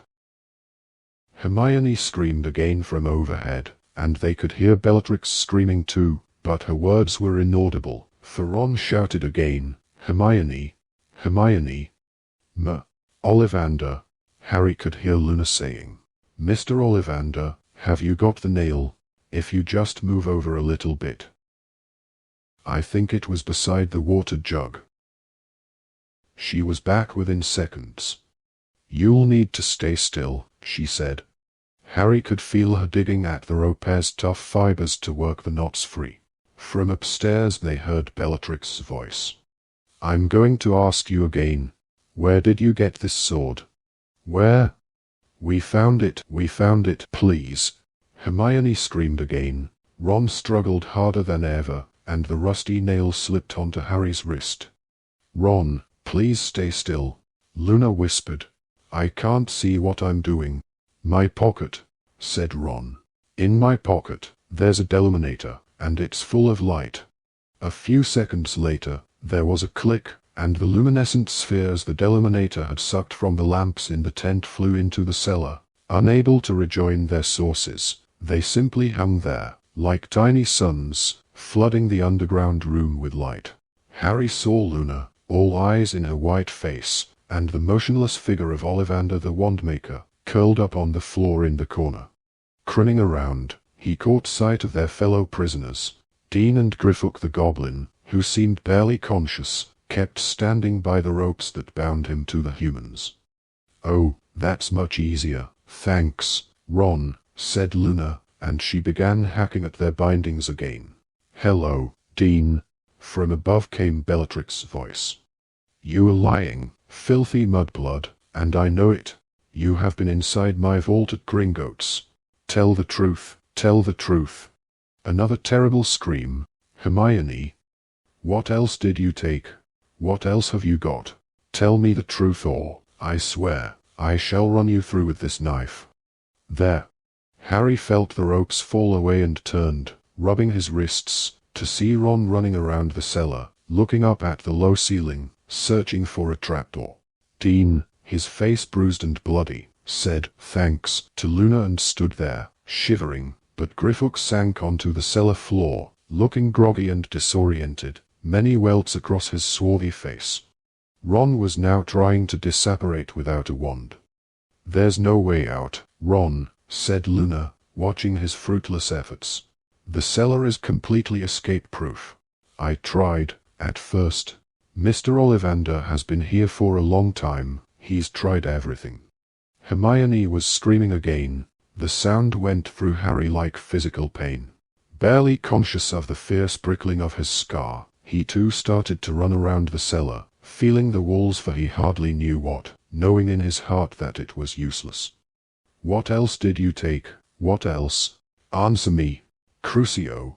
Hermione screamed again from overhead, and they could hear Bellatrix screaming too, but her words were inaudible, for Ron shouted again, Hermione. Ollivander. Harry could hear Luna saying, Mr. Ollivander, have you got the nail? If you just move over a little bit. I think it was beside the water jug. She was back within seconds. You'll need to stay still, she said. Harry could feel her digging at the rope's tough fibers to work the knots free. From upstairs they heard Bellatrix's voice. I'm going to ask you again. Where did you get this sword? Where? We found it, please. Hermione screamed again. Ron struggled harder than ever, and the rusty nail slipped onto Harry's wrist. Ron, please stay still, Luna whispered. I can't see what I'm doing. My pocket, said Ron. In my pocket, there's a deluminator, and it's full of light. A few seconds later, there was a click, and the luminescent spheres the deluminator had sucked from the lamps in the tent flew into the cellar. Unable to rejoin their sources, they simply hung there, like tiny suns, flooding the underground room with light. Harry saw Luna, all eyes in her white face, and the motionless figure of Ollivander the Wandmaker, curled up on the floor in the corner. Craning around, he caught sight of their fellow prisoners. Dean and Griffook the Goblin, who seemed barely conscious, kept standing by the ropes that bound him to the humans. Oh, that's much easier, thanks, Ron, said Luna, and she began hacking at their bindings again. Hello, Dean. From above came Bellatrix's voice. You are lying, filthy mudblood, and I know it. You have been inside my vault at Gringotts. Tell the truth, tell the truth. Another terrible scream. Hermione, what else did you take? What else have you got? Tell me the truth or, I swear, I shall run you through with this knife. There. Harry felt the ropes fall away and turned, rubbing his wrists, to see Ron running around the cellar, looking up at the low ceiling, searching for a trapdoor. Dean, his face bruised and bloody, said thanks to Luna and stood there, shivering, but Griffox sank onto the cellar floor, looking groggy and disoriented, many welts across his swarthy face. Ron was now trying to disapparate without a wand. There's no way out, Ron, said Luna, watching his fruitless efforts. The cellar is completely escape-proof. I tried, at first. Mr. Ollivander has been here for a long time, he's tried everything. Hermione was screaming again. The sound went through Harry like physical pain. Barely conscious of the fierce prickling of his scar, he too started to run around the cellar, feeling the walls for he hardly knew what, knowing in his heart that it was useless. What else did you take? What else? Answer me, Crucio.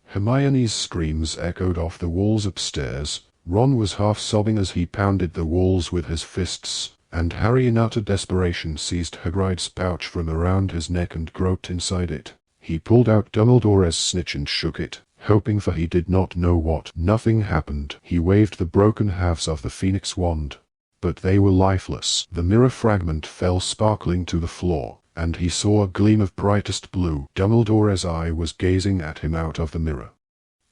Hermione's screams echoed off the walls upstairs. Ron was half sobbing as he pounded the walls with his fists, and Harry in utter desperation seized Hagrid's pouch from around his neck and groped inside it. He pulled out Dumbledore's snitch and shook it, hoping for he did not know what. Nothing happened. He waved the broken halves of the Phoenix wand, but they were lifeless. The mirror fragment fell sparkling to the floor, and he saw a gleam of brightest blue. Dumbledore's eye was gazing at him out of the mirror.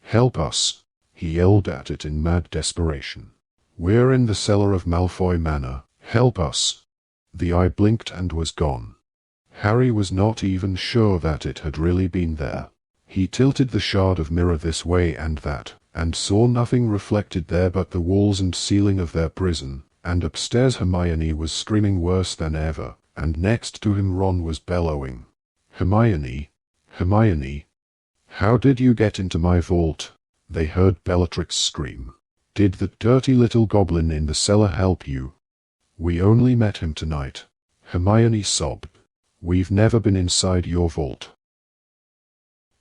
Help us, he yelled at it in mad desperation. We're in the cellar of Malfoy Manor. Help us. The eye blinked and was gone. Harry was not even sure that it had really been there. He tilted the shard of mirror this way and that, and saw nothing reflected there but the walls and ceiling of their prison, and upstairs Hermione was screaming worse than ever, and next to him Ron was bellowing. Hermione, Hermione, how did you get into my vault? They heard Bellatrix scream. Did that dirty little goblin in the cellar help you? We only met him tonight. Hermione sobbed. We've never been inside your vault.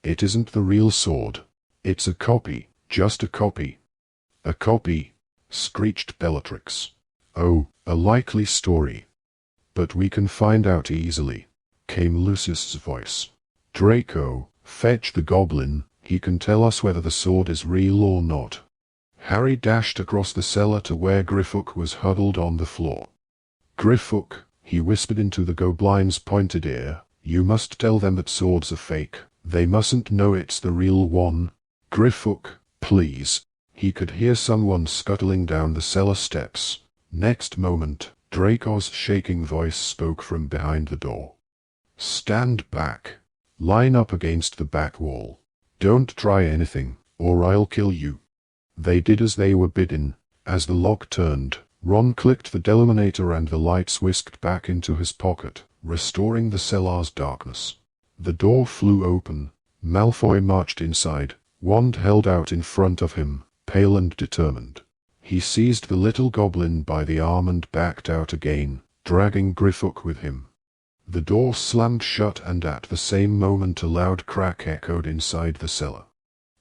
It isn't the real sword. It's a copy, just a copy. A copy, screeched Bellatrix. Oh, a likely story. But we can find out easily, came Lucius's voice. Draco, fetch the goblin, he can tell us whether the sword is real or not. Harry dashed across the cellar to where Griffox was huddled on the floor. Griffox, he whispered into the goblin's pointed ear, you must tell them that swords are fake. They mustn't know it's the real one. Griffox, please. He could hear someone scuttling down the cellar steps. Next moment, Draco's shaking voice spoke from behind the door. Stand back. Line up against the back wall. Don't try anything, or I'll kill you. They did as they were bidden. As the lock turned, Ron clicked the deluminator and the lights whisked back into his pocket, restoring the cellar's darkness. The door flew open. Malfoy marched inside, wand held out in front of him, pale and determined. He seized the little goblin by the arm and backed out again, dragging Griffox with him. The door slammed shut and at the same moment a loud crack echoed inside the cellar.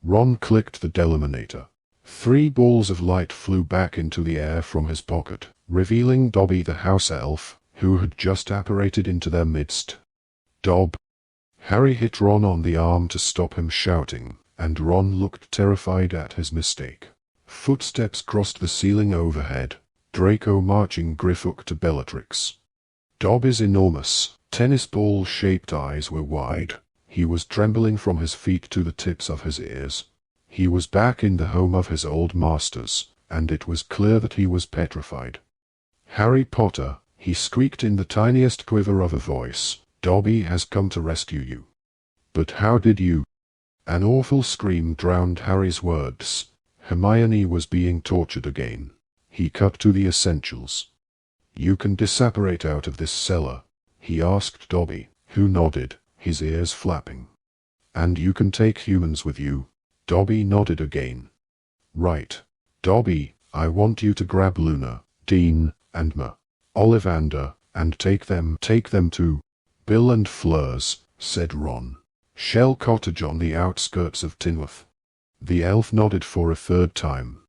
Ron clicked the deluminator. 3 balls of light flew back into the air from his pocket, revealing Dobby the house elf, who had just apparated into their midst. Dob. Harry hit Ron on the arm to stop him shouting, and Ron looked terrified at his mistake. Footsteps crossed the ceiling overhead, Draco marching Griffox to Bellatrix. Dobby's enormous, tennis-ball-shaped eyes were wide. He was trembling from his feet to the tips of his ears. He was back in the home of his old masters, and it was clear that he was petrified. Harry Potter, he squeaked in the tiniest quiver of a voice, Dobby has come to rescue you. But how did you? An awful scream drowned Harry's words. Hermione was being tortured again. He cut to the essentials. You can disapparate out of this cellar, he asked Dobby, who nodded, his ears flapping. And you can take humans with you. Dobby nodded again. Right. Dobby, I want you to grab Luna, Dean, and Ollivander, and take them to Bill and Fleurs, said Ron. Shell Cottage on the outskirts of Tinworth. The elf nodded for a third time.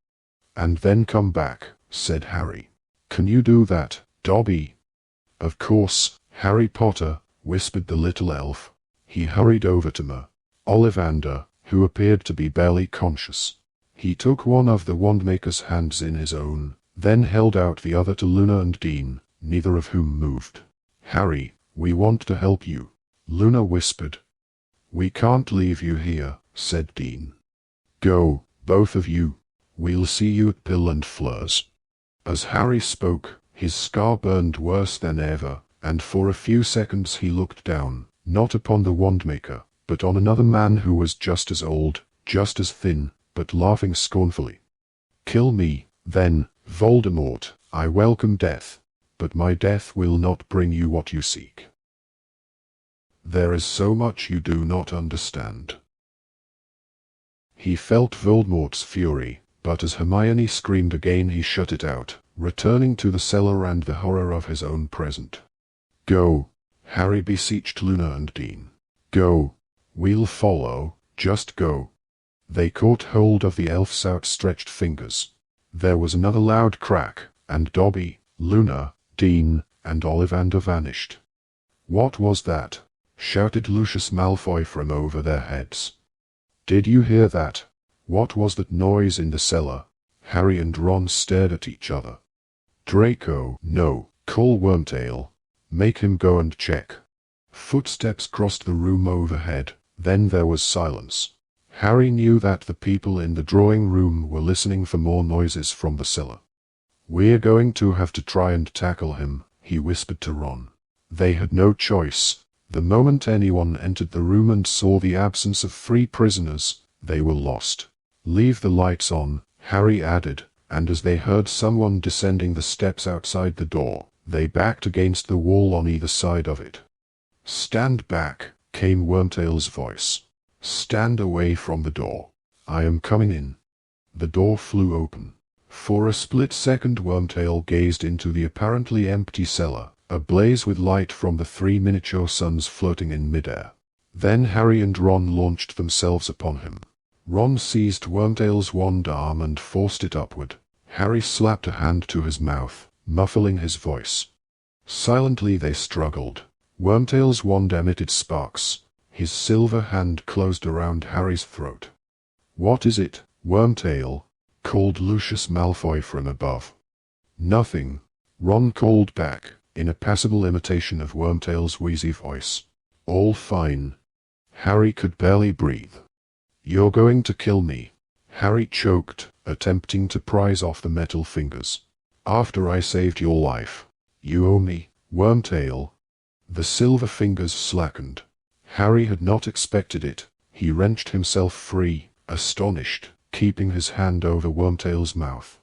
"And then come back," said Harry. "Can you do that, Dobby?" "Of course, Harry Potter," whispered the little elf. He hurried over to Ollivander, who appeared to be barely conscious. He took one of the Wandmaker's hands in his own, then held out the other to Luna and Dean, neither of whom moved. "Harry, we want to help you," Luna whispered. "We can't leave you here," said Dean. "Go, both of you. We'll see you at Pill and Fleurs." As Harry spoke, his scar burned worse than ever, and for a few seconds he looked down, not upon the Wandmaker, but on another man who was just as old, just as thin, but laughing scornfully. "Kill me, then, Voldemort. I welcome death, but my death will not bring you what you seek. There is so much you do not understand." He felt Voldemort's fury, but as Hermione screamed again he shut it out, returning to the cellar and the horror of his own present. "Go," Harry beseeched Luna and Dean. "Go. We'll follow, just go." They caught hold of the elf's outstretched fingers. There was another loud crack, and Dobby, Luna, Dean, and Ollivander vanished. "What was that?" shouted Lucius Malfoy from over their heads. "Did you hear that? What was that noise in the cellar?" Harry and Ron stared at each other. "Draco, no, call Wormtail. Make him go and check." Footsteps crossed the room overhead, then there was silence. Harry knew that the people in the drawing room were listening for more noises from the cellar. "We're going to have to try and tackle him," he whispered to Ron. They had no choice. The moment anyone entered the room and saw the absence of 3 prisoners, they were lost. "Leave the lights on," Harry added, and as they heard someone descending the steps outside the door, they backed against the wall on either side of it. "Stand back," came Wormtail's voice. "Stand away from the door. I am coming in." The door flew open. For a split second Wormtail gazed into the apparently empty cellar, ablaze with light from the 3 miniature suns floating in midair. Then Harry and Ron launched themselves upon him. Ron seized Wormtail's wand arm and forced it upward. Harry slapped a hand to his mouth, muffling his voice. Silently they struggled. Wormtail's wand emitted sparks. His silver hand closed around Harry's throat. "What is it, Wormtail?" called Lucius Malfoy from above. "Nothing," Ron called back, in a passable imitation of Wormtail's wheezy voice. "All fine." Harry could barely breathe. "You're going to kill me," Harry choked, attempting to prise off the metal fingers. "After I saved your life. You owe me, Wormtail." The silver fingers slackened. Harry had not expected it. He wrenched himself free, astonished, keeping his hand over Wormtail's mouth.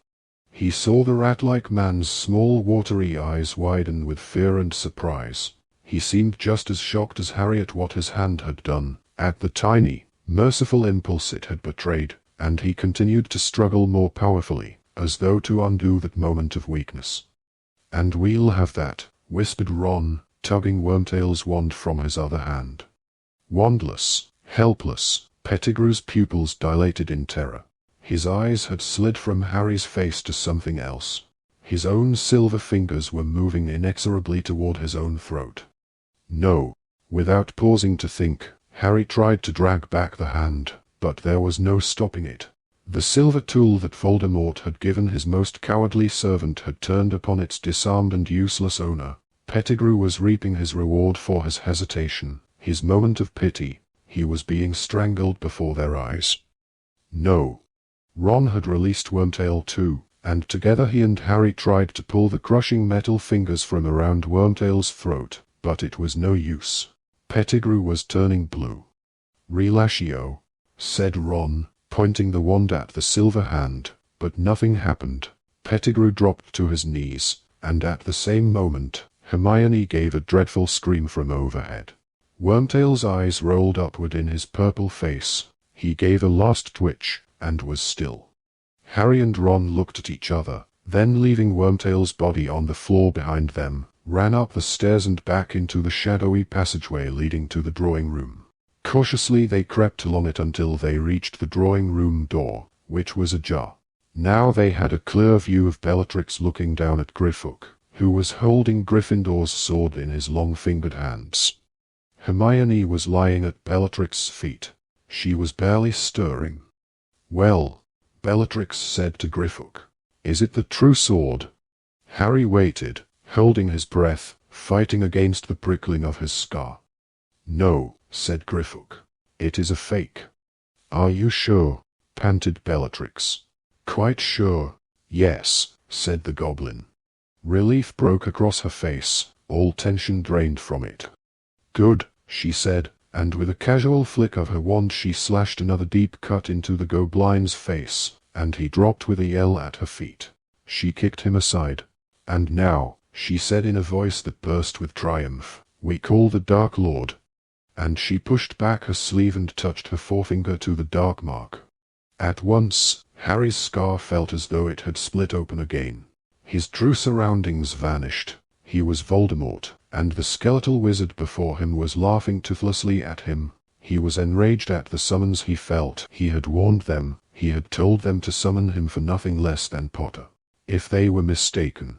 He saw the rat-like man's small watery eyes widen with fear and surprise. He seemed just as shocked as Harry at what his hand had done, at the tiny, merciful impulse it had betrayed, and he continued to struggle more powerfully, as though to undo that moment of weakness. "And we'll have that," whispered Ron, tugging Wormtail's wand from his other hand. Wandless, helpless, Pettigrew's pupils dilated in terror. His eyes had slid from Harry's face to something else. His own silver fingers were moving inexorably toward his own throat. "No." Without pausing to think, Harry tried to drag back the hand, but there was no stopping it. The silver tool that Voldemort had given his most cowardly servant had turned upon its disarmed and useless owner. Pettigrew was reaping his reward for his hesitation, his moment of pity. He was being strangled before their eyes. "No." Ron had released Wormtail too, and together he and Harry tried to pull the crushing metal fingers from around Wormtail's throat, but it was no use. Pettigrew was turning blue. "Relatio," said Ron, pointing the wand at the silver hand, but nothing happened. Pettigrew dropped to his knees, and at the same moment, Hermione gave a dreadful scream from overhead. Wormtail's eyes rolled upward in his purple face. He gave a last twitch, and was still. Harry and Ron looked at each other, then leaving Wormtail's body on the floor behind them, ran up the stairs and back into the shadowy passageway leading to the drawing room. Cautiously they crept along it until they reached the drawing-room door, which was ajar. Now they had a clear view of Bellatrix looking down at Griffook, who was holding Gryffindor's sword in his long-fingered hands. Hermione was lying at Bellatrix's feet. She was barely stirring. "Well," Bellatrix said to Griffook, "is it the true sword?" Harry waited, holding his breath, fighting against the prickling of his scar. "No," said Griffook. "It is a fake." "Are you sure?" panted Bellatrix. "Quite sure. Yes," said the goblin. Relief broke across her face, all tension drained from it. "Good," she said, and with a casual flick of her wand she slashed another deep cut into the goblin's face, and he dropped with a yell at her feet. She kicked him aside. "And now," she said in a voice that burst with triumph, "we call the Dark Lord." And she pushed back her sleeve and touched her forefinger to the dark mark. At once, Harry's scar felt as though it had split open again. His true surroundings vanished. He was Voldemort, and the skeletal wizard before him was laughing toothlessly at him. He was enraged at the summons he felt. He had warned them. He had told them to summon him for nothing less than Potter. If they were mistaken.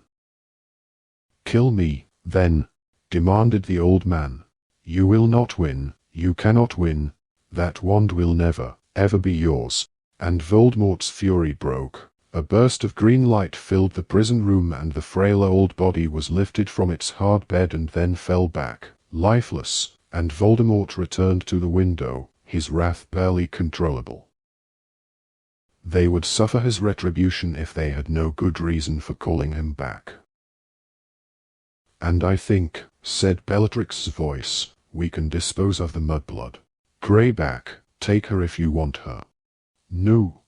"Kill me, then," demanded the old man. "You will not win. You cannot win. That wand will never, ever be yours." And Voldemort's fury broke. A burst of green light filled the prison room and the frail old body was lifted from its hard bed and then fell back, lifeless, and Voldemort returned to the window, his wrath barely controllable. They would suffer his retribution if they had no good reason for calling him back. "And I think," said Bellatrix's voice, "we can dispose of the mudblood. Greyback, take her if you want her." "No."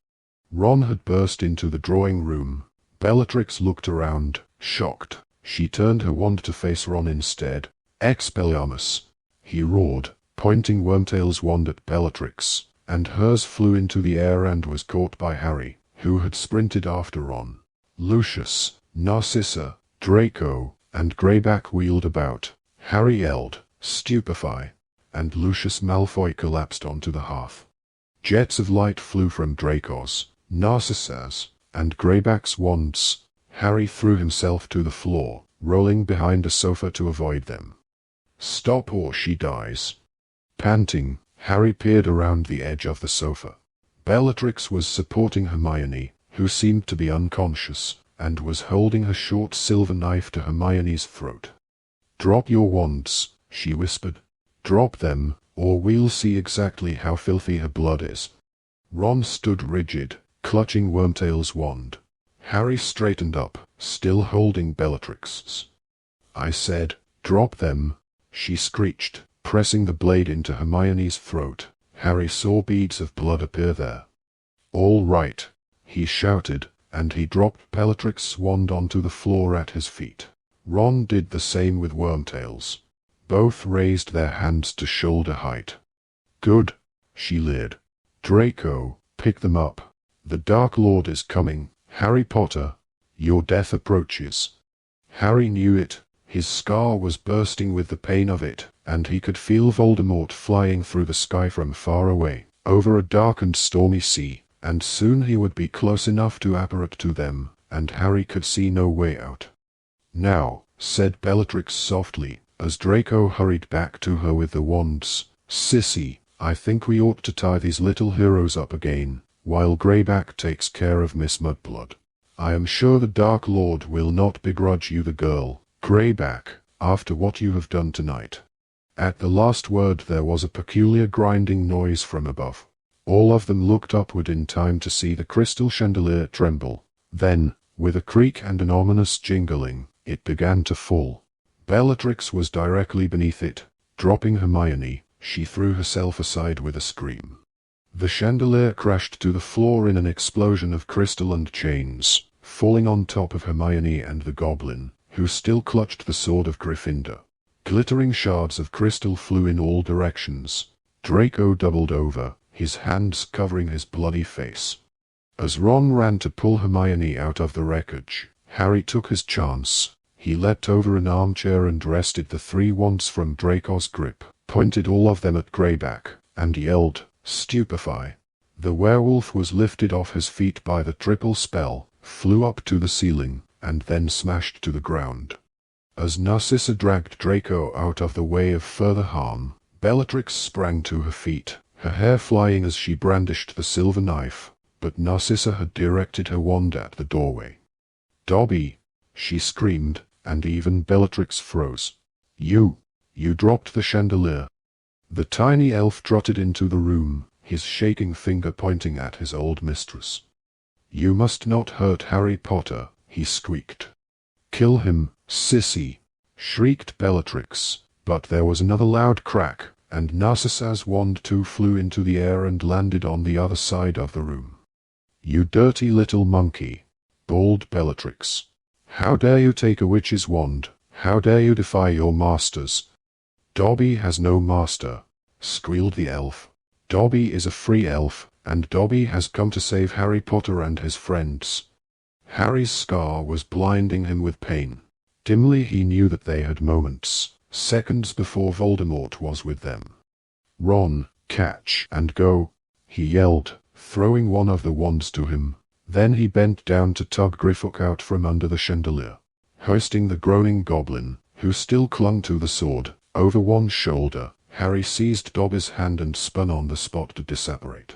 Ron had burst into the drawing room. Bellatrix looked around, shocked. She turned her wand to face Ron instead. "Expelliarmus!" he roared, pointing Wormtail's wand at Bellatrix, and hers flew into the air and was caught by Harry, who had sprinted after Ron. Lucius, Narcissa, Draco, and Greyback wheeled about. Harry yelled, "Stupefy!" and Lucius Malfoy collapsed onto the hearth. Jets of light flew from Draco's, Narcissa's, and Greyback's wands. Harry threw himself to the floor, rolling behind a sofa to avoid them. "Stop or she dies." Panting, Harry peered around the edge of the sofa. Bellatrix was supporting Hermione, who seemed to be unconscious, and was holding her short silver knife to Hermione's throat. "Drop your wands," she whispered. "Drop them, or we'll see exactly how filthy her blood is." Ron stood rigid, clutching Wormtail's wand. Harry straightened up, still holding Bellatrix's. "I said, drop them," she screeched, pressing the blade into Hermione's throat. Harry saw beads of blood appear there. "All right," he shouted, and he dropped Bellatrix's wand onto the floor at his feet. Ron did the same with Wormtail's. Both raised their hands to shoulder height. "Good," she leered. "Draco, pick them up. The Dark Lord is coming. Harry Potter, your death approaches." Harry knew it. His scar was bursting with the pain of it, and he could feel Voldemort flying through the sky from far away, over a dark and stormy sea, and soon he would be close enough to apparate to them, and Harry could see no way out. "Now," said Bellatrix softly, as Draco hurried back to her with the wands, "Sissy, I think we ought to tie these little heroes up again, while Greyback takes care of Miss Mudblood. I am sure the Dark Lord will not begrudge you the girl, Greyback, after what you have done tonight." At the last word there was a peculiar grinding noise from above. All of them looked upward in time to see the crystal chandelier tremble. Then, with a creak and an ominous jingling, it began to fall. Bellatrix was directly beneath it. Dropping Hermione, she threw herself aside with a scream. The chandelier crashed to the floor in an explosion of crystal and chains, falling on top of Hermione and the goblin, who still clutched the sword of Gryffindor. Glittering shards of crystal flew in all directions. Draco doubled over, his hands covering his bloody face. As Ron ran to pull Hermione out of the wreckage, Harry took his chance. He leapt over an armchair and wrested the 3 wands from Draco's grip, pointed all of them at Greyback, and yelled, "Stupefy!" The werewolf was lifted off his feet by the triple spell, flew up to the ceiling, and then smashed to the ground. As Narcissa dragged Draco out of the way of further harm, Bellatrix sprang to her feet, her hair flying as she brandished the silver knife, but Narcissa had directed her wand at the doorway. "Dobby!" she screamed, and even Bellatrix froze. You dropped the chandelier." The tiny elf trotted into the room, his shaking finger pointing at his old mistress. "You must not hurt Harry Potter," he squeaked. "Kill him, sissy!" shrieked Bellatrix, but there was another loud crack, and Narcissa's wand too flew into the air and landed on the other side of the room. "You dirty little monkey!" bawled Bellatrix. "How dare you take a witch's wand? How dare you defy your masters?" "Dobby has no master," squealed the elf. "Dobby is a free elf, and Dobby has come to save Harry Potter and his friends." Harry's scar was blinding him with pain. Dimly he knew that they had moments, seconds before Voldemort was with them. "Ron, catch and go," he yelled, throwing one of the wands to him. Then he bent down to tug Griffock out from under the chandelier. Hoisting the groaning goblin, who still clung to the sword, over one shoulder, Harry seized Dobby's hand and spun on the spot to disapparate.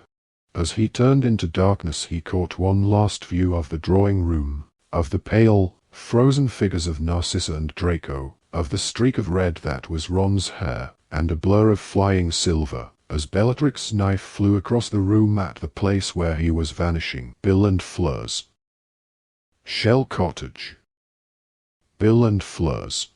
As he turned into darkness he caught one last view of the drawing room, of the pale, frozen figures of Narcissa and Draco, of the streak of red that was Ron's hair, and a blur of flying silver, as Bellatrix's knife flew across the room at the place where he was vanishing. Bill and Fleurs. Shell Cottage. Bill and Fleurs.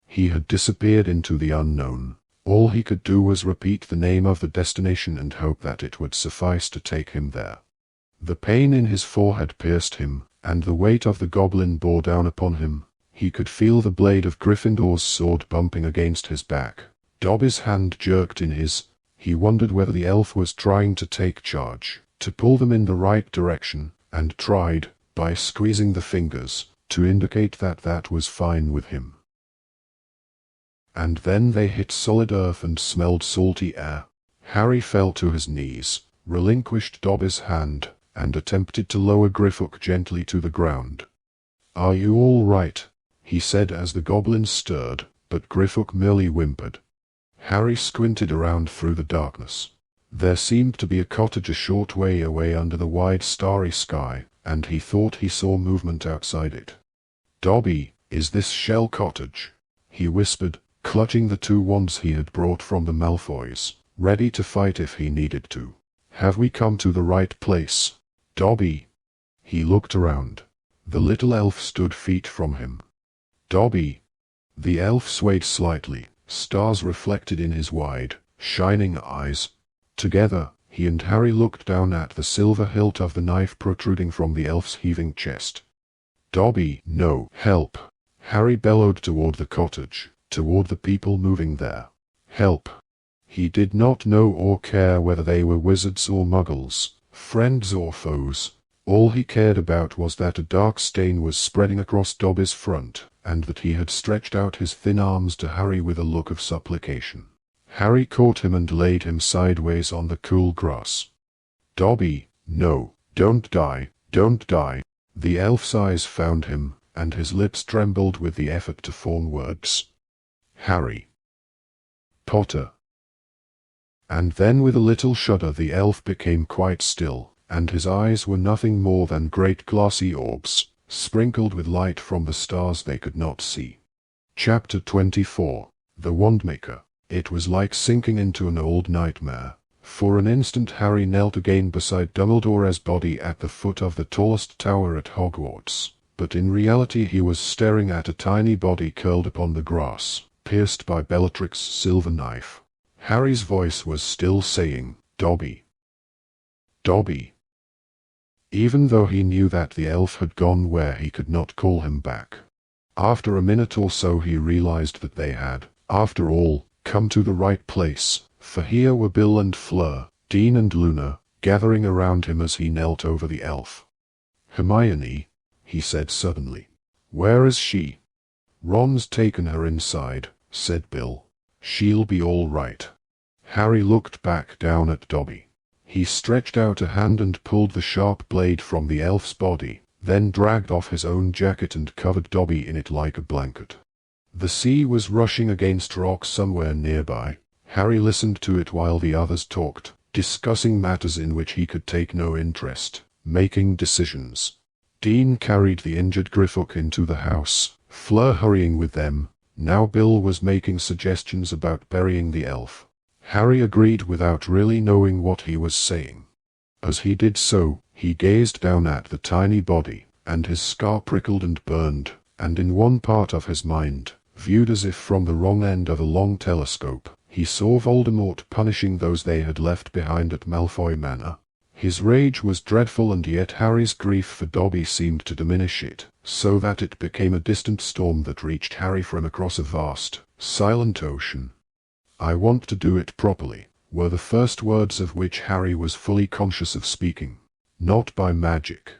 He had disappeared into the unknown. All he could do was repeat the name of the destination and hope that it would suffice to take him there. The pain in his forehead pierced him, and the weight of the goblin bore down upon him. He could feel the blade of Gryffindor's sword bumping against his back. Dobby's hand jerked in his. He wondered whether the elf was trying to take charge, to pull them in the right direction, and tried, by squeezing the fingers, to indicate that that was fine with him. And then they hit solid earth and smelled salty air. Harry fell to his knees, relinquished Dobby's hand, and attempted to lower Griffock gently to the ground. "Are you all right?" he said as the goblin stirred, but Griffock merely whimpered. Harry squinted around through the darkness. There seemed to be a cottage a short way away under the wide starry sky, and he thought he saw movement outside it. "Dobby, is this Shell Cottage?" he whispered, clutching the two wands he had brought from the Malfoys, ready to fight if he needed to. "Have we come to the right place, Dobby?" He looked around. The little elf stood feet from him. "Dobby." The elf swayed slightly, stars reflected in his wide, shining eyes. Together, he and Harry looked down at the silver hilt of the knife protruding from the elf's heaving chest. "Dobby, no, help!" Harry bellowed toward the cottage, toward the people moving there. "Help!" He did not know or care whether they were wizards or muggles, friends or foes. All he cared about was that a dark stain was spreading across Dobby's front, and that he had stretched out his thin arms to Harry with a look of supplication. Harry caught him and laid him sideways on the cool grass. "Dobby, no, don't die, don't die." The elf's eyes found him, and his lips trembled with the effort to form words. "Harry Potter." And then with a little shudder the elf became quite still, and his eyes were nothing more than great glassy orbs, sprinkled with light from the stars they could not see. Chapter 24. The Wandmaker. It was like sinking into an old nightmare. For an instant Harry knelt again beside Dumbledore's body at the foot of the tallest tower at Hogwarts, but in reality he was staring at a tiny body curled upon the grass, pierced by Bellatrix's silver knife. Harry's voice was still saying, "Dobby. Dobby." Even though he knew that the elf had gone where he could not call him back. After a minute or so he realized that they had, after all, come to the right place, for here were Bill and Fleur, Dean and Luna, gathering around him as he knelt over the elf. "Hermione," he said suddenly. "Where is she?" "Ron's taken her inside," said Bill. "She'll be all right." Harry looked back down at Dobby. He stretched out a hand and pulled the sharp blade from the elf's body, then dragged off his own jacket and covered Dobby in it like a blanket. The sea was rushing against rocks somewhere nearby. Harry listened to it while the others talked, discussing matters in which he could take no interest, making decisions. Dean carried the injured Griffook into the house, Fleur hurrying with them. Now Bill was making suggestions about burying the elf. Harry agreed without really knowing what he was saying. As he did so, he gazed down at the tiny body, and his scar prickled and burned, and in one part of his mind, viewed as if from the wrong end of a long telescope, he saw Voldemort punishing those they had left behind at Malfoy Manor. His rage was dreadful, and yet Harry's grief for Dobby seemed to diminish it, so that it became a distant storm that reached Harry from across a vast, silent ocean. "I want to do it properly," were the first words of which Harry was fully conscious of speaking. "Not by magic.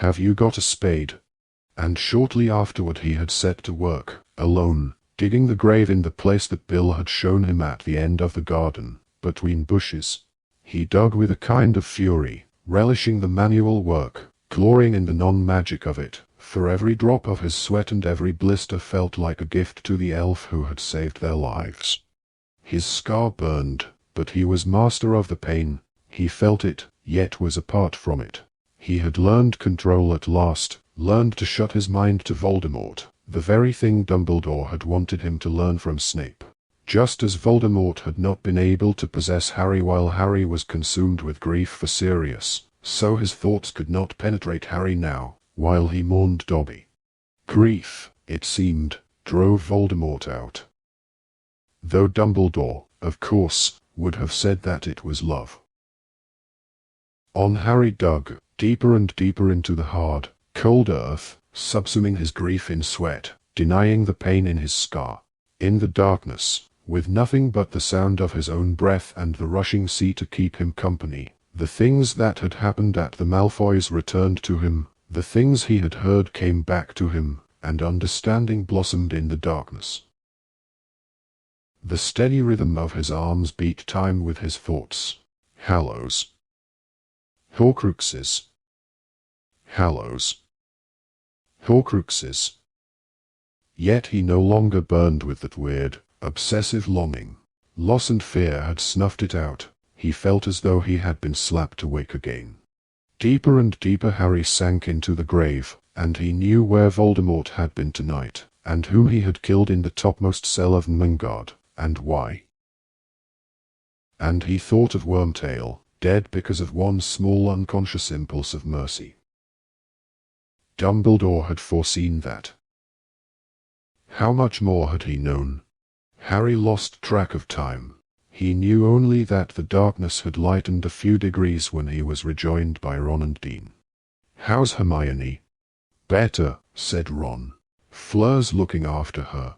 Have you got a spade?" And shortly afterward he had set to work, alone, digging the grave in the place that Bill had shown him at the end of the garden, between bushes. He dug with a kind of fury, relishing the manual work, glorying in the non-magic of it, for every drop of his sweat and every blister felt like a gift to the elf who had saved their lives. His scar burned, but he was master of the pain. He felt it, yet was apart from it. He had learned control at last, learned to shut his mind to Voldemort, the very thing Dumbledore had wanted him to learn from Snape. Just as Voldemort had not been able to possess Harry while Harry was consumed with grief for Sirius, so his thoughts could not penetrate Harry now, while he mourned Dobby. Grief, it seemed, drove Voldemort out. Though Dumbledore, of course, would have said that it was love. On Harry dug, deeper and deeper into the hard, cold earth, subsuming his grief in sweat, denying the pain in his scar. In the darkness, with nothing but the sound of his own breath and the rushing sea to keep him company, the things that had happened at the Malfoys returned to him, the things he had heard came back to him, and understanding blossomed in the darkness. The steady rhythm of his arms beat time with his thoughts. Hallows. Horcruxes. Hallows. Horcruxes. Yet he no longer burned with that weird, obsessive longing. Loss and fear had snuffed it out. He felt as though he had been slapped awake again. Deeper and deeper Harry sank into the grave, and he knew where Voldemort had been tonight, and whom he had killed in the topmost cell of Mungard, and why. And he thought of Wormtail, dead because of one small unconscious impulse of mercy. Dumbledore had foreseen that. How much more had he known? Harry lost track of time. He knew only that the darkness had lightened a few degrees when he was rejoined by Ron and Dean. "How's Hermione?" "Better," said Ron. "Fleur's looking after her."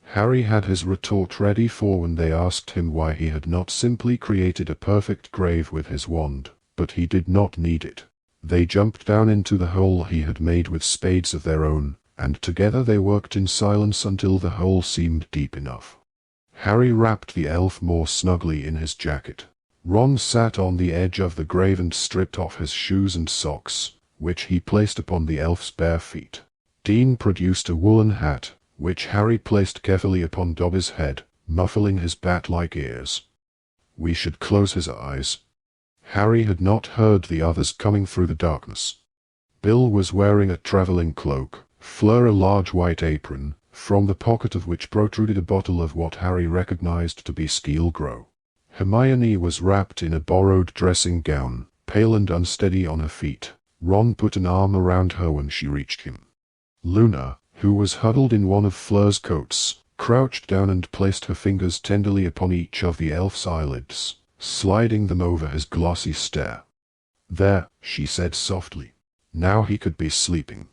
Harry had his retort ready for when they asked him why he had not simply created a perfect grave with his wand, but he did not need it. They jumped down into the hole he had made with spades of their own, and together they worked in silence until the hole seemed deep enough. Harry wrapped the elf more snugly in his jacket. Ron sat on the edge of the grave and stripped off his shoes and socks, which he placed upon the elf's bare feet. Dean produced a woolen hat, which Harry placed carefully upon Dobby's head, muffling his bat-like ears. "We should close his eyes." Harry had not heard the others coming through the darkness. Bill was wearing a traveling cloak, Fleur a large white apron, from the pocket of which protruded a bottle of what Harry recognized to be Skeel-Gro. Hermione was wrapped in a borrowed dressing gown, pale and unsteady on her feet. Ron put an arm around her when she reached him. Luna, who was huddled in one of Fleur's coats, crouched down and placed her fingers tenderly upon each of the elf's eyelids, sliding them over his glossy stare. "There," she said softly. Now he could be sleeping.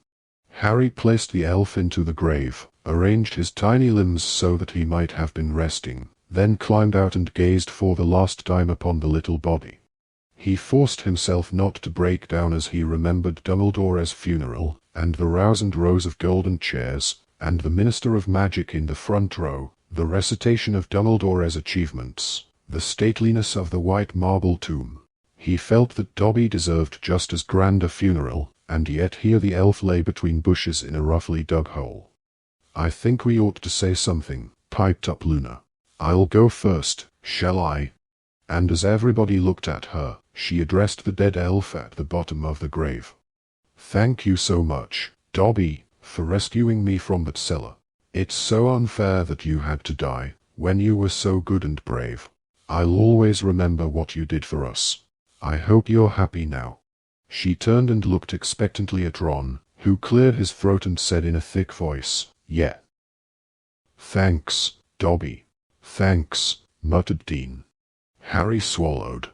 Harry placed the elf into the grave, arranged his tiny limbs so that he might have been resting, then climbed out and gazed for the last time upon the little body. He forced himself not to break down as he remembered Dumbledore's funeral, and the rows and rows of golden chairs, and the Minister of Magic in the front row, the recitation of Dumbledore's achievements, the stateliness of the white marble tomb. He felt that Dobby deserved just as grand a funeral, and yet here the elf lay between bushes in a roughly dug hole. "I think we ought to say something," piped up Luna. "I'll go first, shall I?" And as everybody looked at her, she addressed the dead elf at the bottom of the grave. "Thank you so much, Dobby, for rescuing me from that cellar. It's so unfair that you had to die, when you were so good and brave. I'll always remember what you did for us. I hope you're happy now." She turned and looked expectantly at Ron, who cleared his throat and said in a thick voice, "Yeah." "Thanks, Dobby." "Thanks," muttered Dean. Harry swallowed.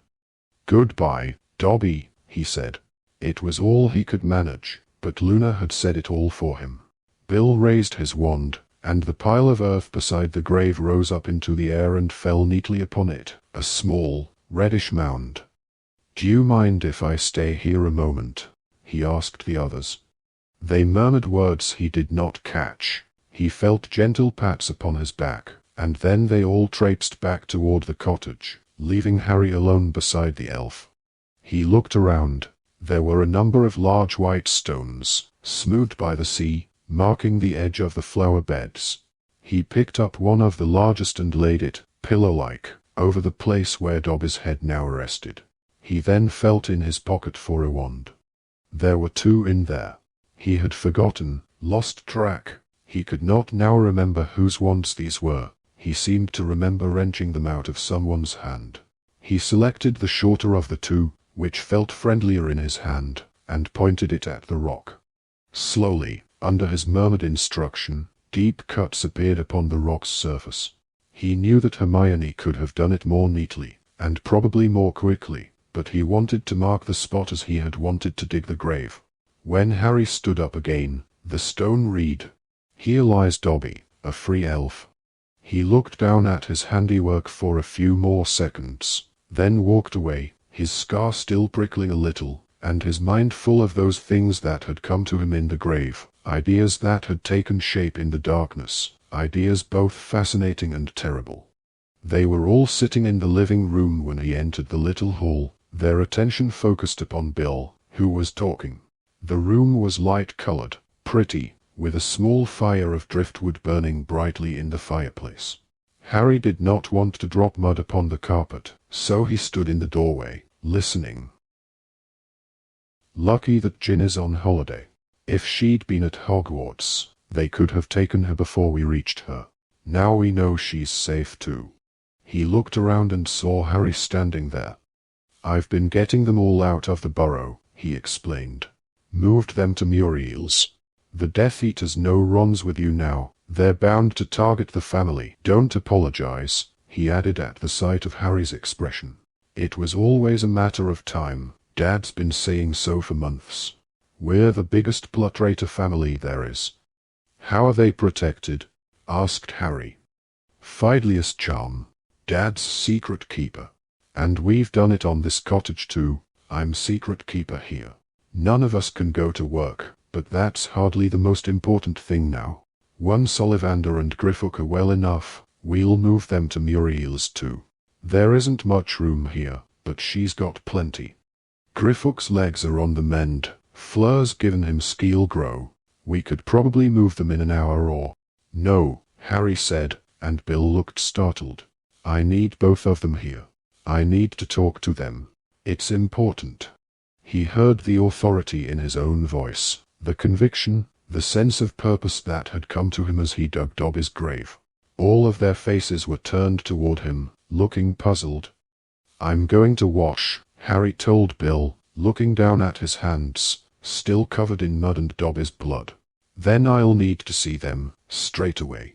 "Goodbye, Dobby," he said. It was all he could manage, but Luna had said it all for him. Bill raised his wand, and the pile of earth beside the grave rose up into the air and fell neatly upon it, a small, reddish mound. "Do you mind if I stay here a moment?" he asked the others. They murmured words he did not catch. He felt gentle pats upon his back, and then they all traipsed back toward the cottage, leaving Harry alone beside the elf. He looked around. There were a number of large white stones, smoothed by the sea, marking the edge of the flower beds. He picked up one of the largest and laid it, pillow-like, over the place where Dobby's head now rested. He then felt in his pocket for a wand. There were two in there. He had forgotten, lost track. He could not now remember whose wands these were. He seemed to remember wrenching them out of someone's hand. He selected the shorter of the two, which felt friendlier in his hand, and pointed it at the rock. Slowly, under his murmured instruction, deep cuts appeared upon the rock's surface. He knew that Hermione could have done it more neatly, and probably more quickly, but he wanted to mark the spot as he had wanted to dig the grave. When Harry stood up again, the stone read, "Here lies Dobby, a free elf." He looked down at his handiwork for a few more seconds, then walked away, his scar still prickling a little, and his mind full of those things that had come to him in the grave, ideas that had taken shape in the darkness, ideas both fascinating and terrible. They were all sitting in the living room when he entered the little hall, their attention focused upon Bill, who was talking. The room was light-colored, pretty, with a small fire of driftwood burning brightly in the fireplace. Harry did not want to drop mud upon the carpet, so he stood in the doorway, listening. "Lucky that Jin is on holiday. If she'd been at Hogwarts, they could have taken her before we reached her. Now we know she's safe too." He looked around and saw Harry standing there. "I've been getting them all out of the burrow," he explained. "Moved them to Muriel's. The Death Eaters know Ron's with you now. They're bound to target the family. Don't apologize," he added at the sight of Harry's expression. "It was always a matter of time. Dad's been saying so for months. We're the biggest blood-traitor family there is." "How are they protected?" asked Harry. "Fidelius charm. Dad's secret keeper. And we've done it on this cottage too. I'm secret keeper here. None of us can go to work, but that's hardly the most important thing now. Once Ollivander and Griffook are well enough, we'll move them to Muriel's too. There isn't much room here, but she's got plenty. Griffook's legs are on the mend. Fleur's given him skill grow. We could probably move them in an hour or—" "No," Harry said, and Bill looked startled. "I need both of them here. I need to talk to them. It's important." He heard the authority in his own voice, the conviction, the sense of purpose that had come to him as he dug Dobby's grave. All of their faces were turned toward him, looking puzzled. "I'm going to wash," Harry told Bill, looking down at his hands, still covered in mud and Dobby's blood. "Then I'll need to see them, straight away."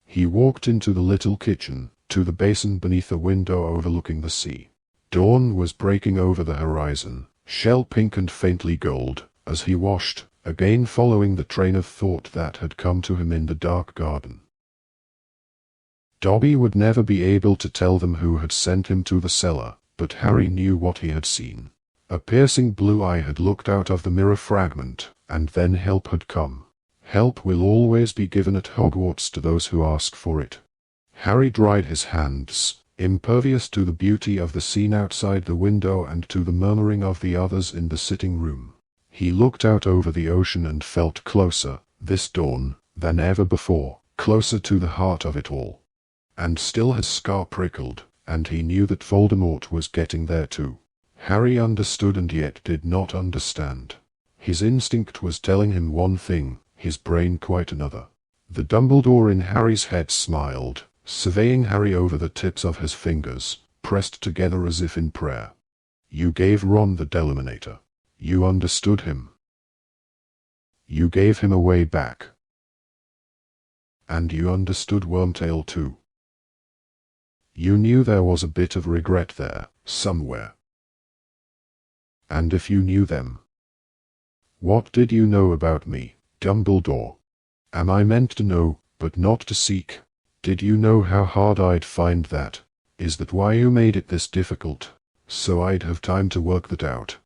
He walked into the little kitchen, to the basin beneath a window overlooking the sea. Dawn was breaking over the horizon, shell pink and faintly gold, as he washed, again following the train of thought that had come to him in the dark garden. Dobby would never be able to tell them who had sent him to the cellar, but Harry knew what he had seen. A piercing blue eye had looked out of the mirror fragment, and then help had come. Help will always be given at Hogwarts to those who ask for it. Harry dried his hands, impervious to the beauty of the scene outside the window and to the murmuring of the others in the sitting room. He looked out over the ocean and felt closer, this dawn, than ever before, closer to the heart of it all. And still his scar prickled, and he knew that Voldemort was getting there too. Harry understood and yet did not understand. His instinct was telling him one thing, his brain quite another. The Dumbledore in Harry's head smiled, surveying Harry over the tips of his fingers, pressed together as if in prayer. You gave Ron the Deluminator. You understood him. You gave him a way back. And you understood Wormtail too. You knew there was a bit of regret there, somewhere. And if you knew them, what did you know about me, Dumbledore? Am I meant to know, but not to seek? Did you know how hard I'd find that? Is that why you made it this difficult? So I'd have time to work that out.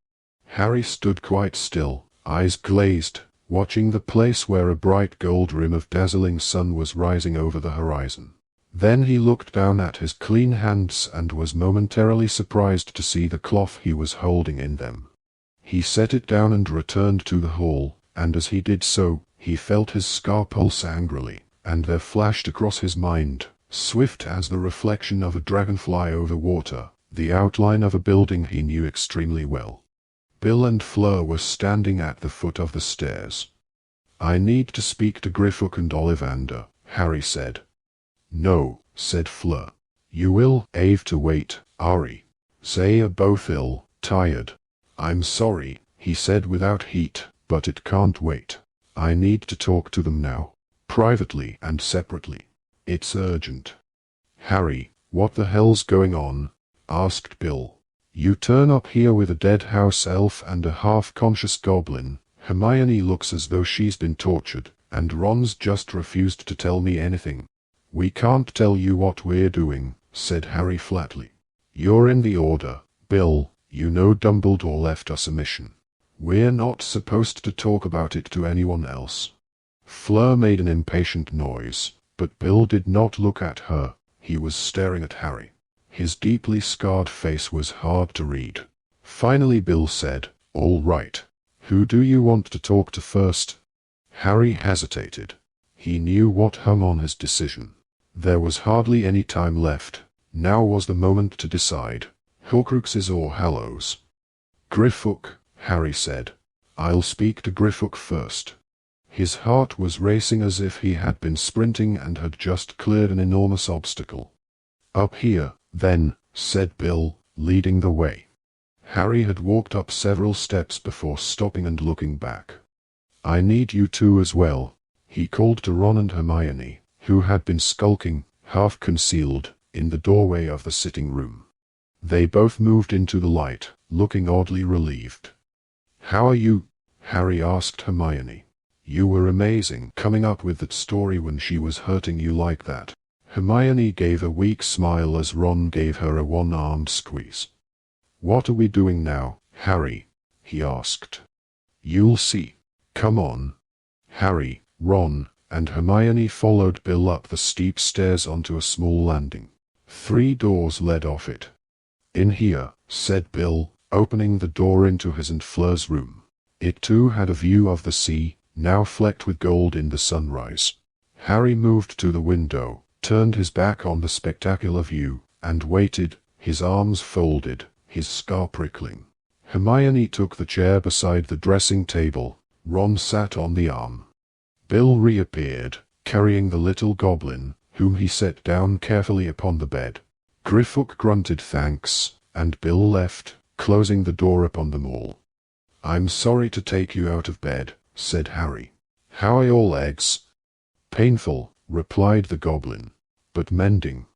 Harry stood quite still, eyes glazed, watching the place where a bright gold rim of dazzling sun was rising over the horizon. Then he looked down at his clean hands and was momentarily surprised to see the cloth he was holding in them. He set it down and returned to the hall, and as he did so, he felt his scar pulse angrily, and there flashed across his mind, swift as the reflection of a dragonfly over water, the outline of a building he knew extremely well. Bill and Fleur were standing at the foot of the stairs. I need to speak to Griffook and Ollivander, Harry said. No, said Fleur. You will have to wait, Ari. They are both ill, tired. I'm sorry, he said without heat, but it can't wait. I need to talk to them now. Privately and separately. It's urgent. Harry, what the hell's going on? Asked Bill. You turn up here with a dead house elf and a half-conscious goblin. Hermione looks as though she's been tortured, and Ron's just refused to tell me anything. We can't tell you what we're doing, said Harry flatly. You're in the Order, Bill. You know Dumbledore left us a mission. We're not supposed to talk about it to anyone else. Fleur made an impatient noise, but Bill did not look at her. He was staring at Harry. His deeply scarred face was hard to read. Finally Bill said, All right. Who do you want to talk to first? Harry hesitated. He knew what hung on his decision. There was hardly any time left. Now was the moment to decide. Horcruxes or Hallows? Griffook, Harry said. I'll speak to Griffook first. His heart was racing as if he had been sprinting and had just cleared an enormous obstacle. Up here, then, said Bill, leading the way. Harry had walked up several steps before stopping and looking back. I need you two as well, he called to Ron and Hermione, who had been skulking, half concealed, in the doorway of the sitting room. They both moved into the light, looking oddly relieved. How are you? Harry asked Hermione. You were amazing coming up with that story when she was hurting you like that. Hermione gave a weak smile as Ron gave her a one-armed squeeze. What are we doing now, Harry? He asked. You'll see. Come on. Harry, Ron, and Hermione followed Bill up the steep stairs onto a small landing. 3 doors led off it. In here, said Bill, opening the door into his and Fleur's room. It too had a view of the sea, now flecked with gold in the sunrise. Harry moved to the window, turned his back on the spectacular view, and waited, his arms folded, his scar prickling. Hermione took the chair beside the dressing table. Ron sat on the arm. Bill reappeared, carrying the little goblin, whom he set down carefully upon the bed. Griffook grunted thanks, and Bill left, closing the door upon them all. I'm sorry to take you out of bed, said Harry. How are your legs? Painful, replied the goblin, but mending.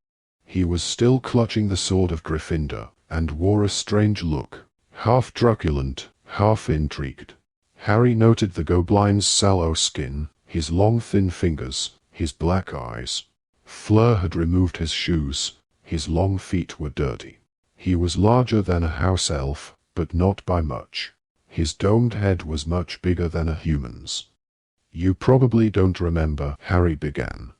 He was still clutching the sword of Gryffindor, and wore a strange look, half truculent, half intrigued. Harry noted the goblin's sallow skin, his long thin fingers, his black eyes. Fleur had removed his shoes. His long feet were dirty. He was larger than a house elf, but not by much. His domed head was much bigger than a human's. You probably don't remember, Harry began.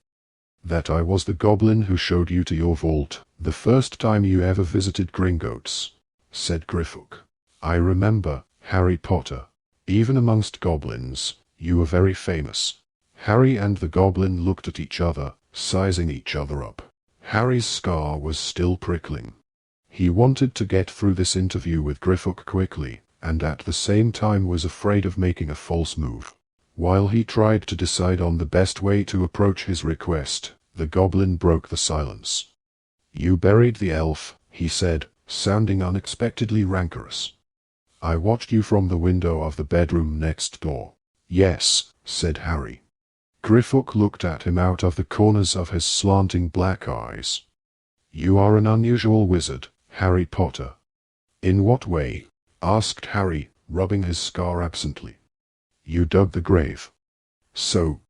That I was the goblin who showed you to your vault, "The first time you ever visited Gringotts," said Griffook. "I remember, Harry Potter. Even amongst goblins, you were very famous." Harry and the goblin looked at each other, sizing each other up. Harry's scar was still prickling. He wanted to get through this interview with Griffook quickly, and at the same time was afraid of making a false move. While he tried to decide on the best way to approach his request, the goblin broke the silence. "You buried the elf," he said, sounding unexpectedly rancorous. "I watched you from the window of the bedroom next door." "Yes," said Harry. Griffook looked at him out of the corners of his slanting black eyes. "You are an unusual wizard, Harry Potter." "In what way?" asked Harry, rubbing his scar absently. "You dug the grave." "So?"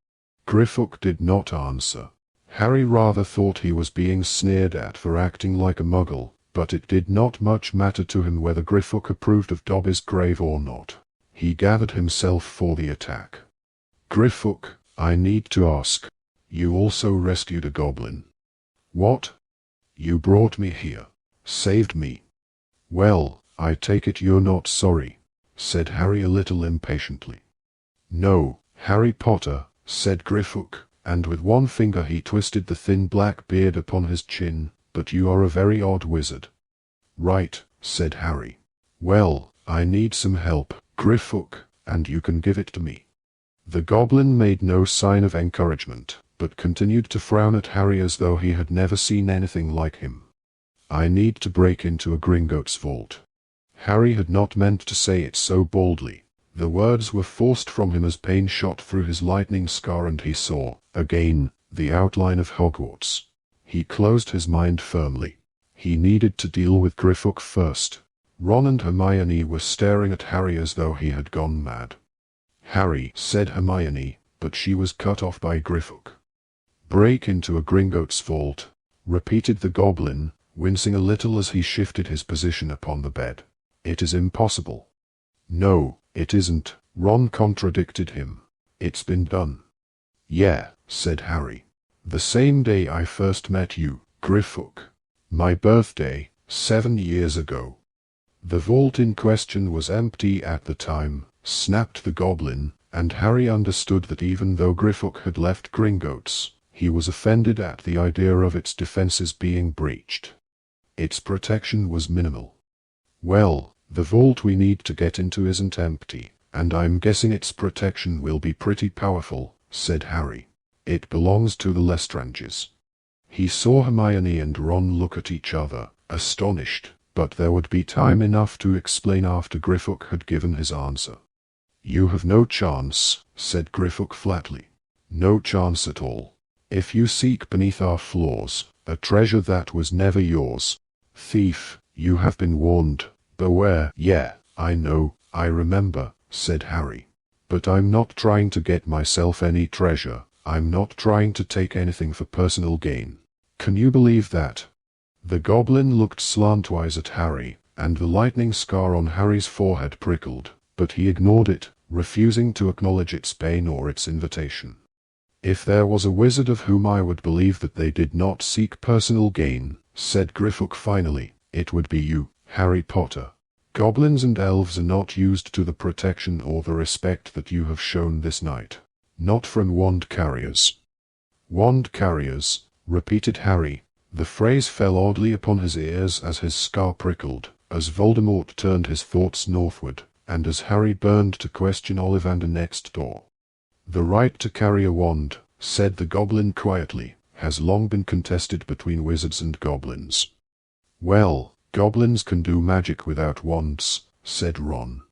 Griffook did not answer. Harry rather thought he was being sneered at for acting like a muggle, but it did not much matter to him whether Griffook approved of Dobby's grave or not. He gathered himself for the attack. "Griffook, I need to ask. You also rescued a goblin." "What? You brought me here. Saved me. Well, I take it you're not sorry," said Harry a little impatiently. "No, Harry Potter," said Griffook, and with one finger he twisted the thin black beard upon his chin, "but you are a very odd wizard." "Right," said Harry. "Well, I need some help, Griffook, and you can give it to me." The goblin made no sign of encouragement, but continued to frown at Harry as though he had never seen anything like him. "I need to break into a Gringotts vault." Harry had not meant to say it so boldly. The words were forced from him as pain shot through his lightning scar and he saw, again, the outline of Hogwarts. He closed his mind firmly. He needed to deal with Griffook first. Ron and Hermione were staring at Harry as though he had gone mad. "Harry," said Hermione, but she was cut off by Griffook. "Break into a Gringotts vault," repeated the goblin, wincing a little as he shifted his position upon the bed. "It is impossible." "No, it isn't," Ron contradicted him. "It's been done." "Yeah," said Harry. "The same day I first met you, Griffook. My birthday, 7 years ago." "The vault in question was empty at the time," snapped the goblin, and Harry understood that even though Griffook had left Gringotts, he was offended at the idea of its defenses being breached. Its protection was minimal. "Well, the vault we need to get into isn't empty, and I'm guessing its protection will be pretty powerful," said Harry. "It belongs to the Lestranges." He saw Hermione and Ron look at each other, astonished, but there would be time enough to explain after Griffook had given his answer. "You have no chance," said Griffook flatly. "No chance at all. If you seek beneath our floors, a treasure that was never yours. Thief, you have been warned. Beware." "Yeah, I know, I remember," said Harry. "But I'm not trying to get myself any treasure. I'm not trying to take anything for personal gain. Can you believe that?" The goblin looked slantwise at Harry, and the lightning scar on Harry's forehead prickled, but he ignored it, refusing to acknowledge its pain or its invitation. "If there was a wizard of whom I would believe that they did not seek personal gain," said Griffook finally, "it would be you, Harry Potter. Goblins and elves are not used to the protection or the respect that you have shown this night. Not from wand carriers." "Wand carriers," repeated Harry. The phrase fell oddly upon his ears as his scar prickled, as Voldemort turned his thoughts northward, and as Harry burned to question Ollivander next door. "The right to carry a wand," said the goblin quietly, "has long been contested between wizards and goblins." "Well, goblins can do magic without wands," said Ron.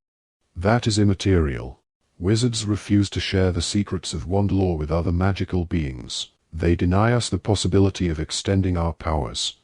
"That is immaterial. Wizards refuse to share the secrets of wand lore with other magical beings. They deny us the possibility of extending our powers."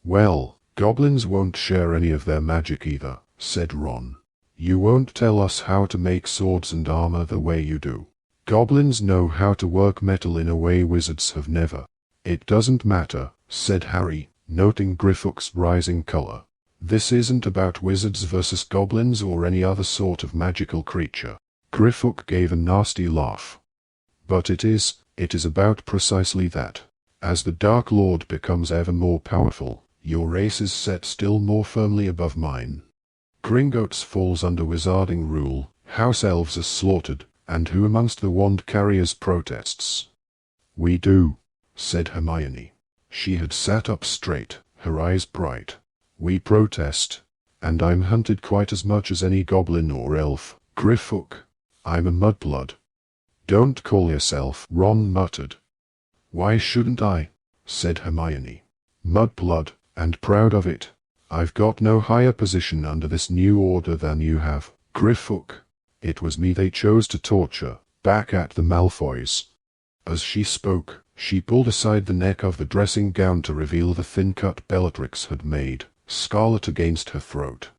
"Well, goblins won't share any of their magic either," said Ron. "You won't tell us how to make swords and armor the way you do. Goblins know how to work metal in a way wizards have never." "It doesn't matter," said Harry, noting Griffook's rising color. "This isn't about wizards versus goblins or any other sort of magical creature." Griffook gave a nasty laugh. "But it is about precisely that. As the Dark Lord becomes ever more powerful, Your race is set still more firmly above mine. Gringotts falls under wizarding rule, house elves are slaughtered, and who amongst the wand carriers protests? We do, said Hermione. She had sat up straight, her eyes bright. We protest, and I'm hunted quite as much as any goblin or elf. Griffook, I'm a mudblood. Don't call yourself, Ron muttered. Why shouldn't I? Said Hermione. Mudblood, and proud of it. I've got no higher position under this new order than you have. Griffook, it was me they chose to torture, back at the Malfoys. As she spoke, she pulled aside the neck of the dressing gown to reveal the thin cut Bellatrix had made, scarlet against her throat.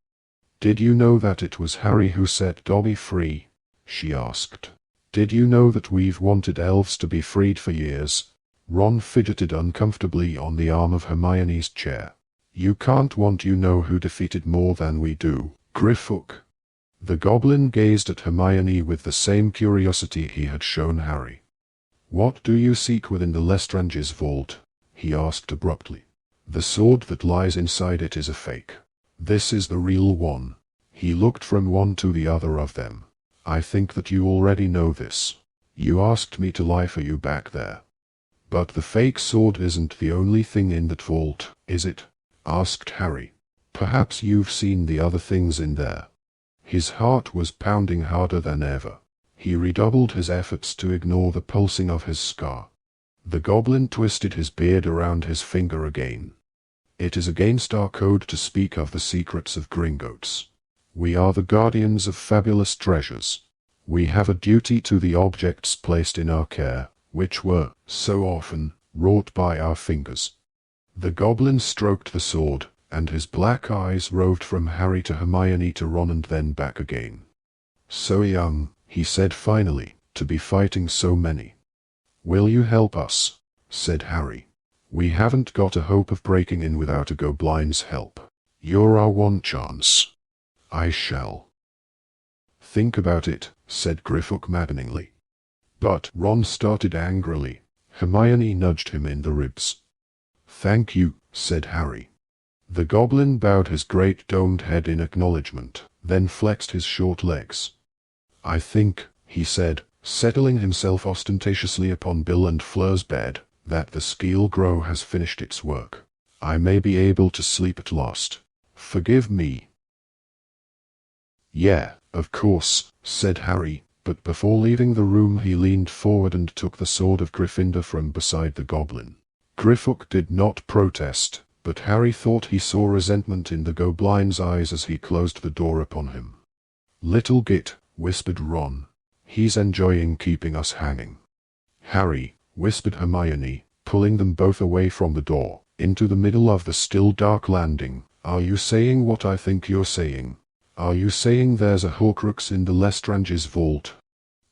Did you know that it was Harry who set Dobby free? She asked. Did you know that we've wanted elves to be freed for years? Ron fidgeted uncomfortably on the arm of Hermione's chair. You can't want you know who defeated more than we do, Griffook. The goblin gazed at Hermione with the same curiosity he had shown Harry. What do you seek within the Lestrange's vault? He asked abruptly. The sword that lies inside it is a fake. This is the real one. He looked from one to the other of them. I think that you already know this. You asked me to lie for you back there. But the fake sword isn't the only thing in that vault, is it? Asked Harry. Perhaps you've seen the other things in there. His heart was pounding harder than ever. He redoubled his efforts to ignore the pulsing of his scar. The goblin twisted his beard around his finger again. It is against our code to speak of the secrets of Gringotts. We are the guardians of fabulous treasures. We have a duty to the objects placed in our care, which were, so often, wrought by our fingers. The goblin stroked the sword, and his black eyes roved from Harry to Hermione to Ron and then back again. So young, he said finally, to be fighting so many. Will you help us? Said Harry. We haven't got a hope of breaking in without a goblin's help. You're our one chance. I shall. Think about it, said Griffook maddeningly. But Ron started angrily. Hermione nudged him in the ribs. Thank you, said Harry. The goblin bowed his great domed head in acknowledgement, then flexed his short legs. I think, he said, settling himself ostentatiously upon Bill and Fleur's bed, that the Skeel Grow has finished its work. I may be able to sleep at last. Forgive me. Yeah, of course, said Harry, but before leaving the room he leaned forward and took the sword of Gryffindor from beside the goblin. Griffook did not protest, but Harry thought he saw resentment in the goblin's eyes as he closed the door upon him. Little git, whispered Ron. He's enjoying keeping us hanging. Harry, whispered Hermione, pulling them both away from the door, into the middle of the still dark landing. Are you saying what I think you're saying? Are you saying there's a Horcrux in the Lestrange's vault?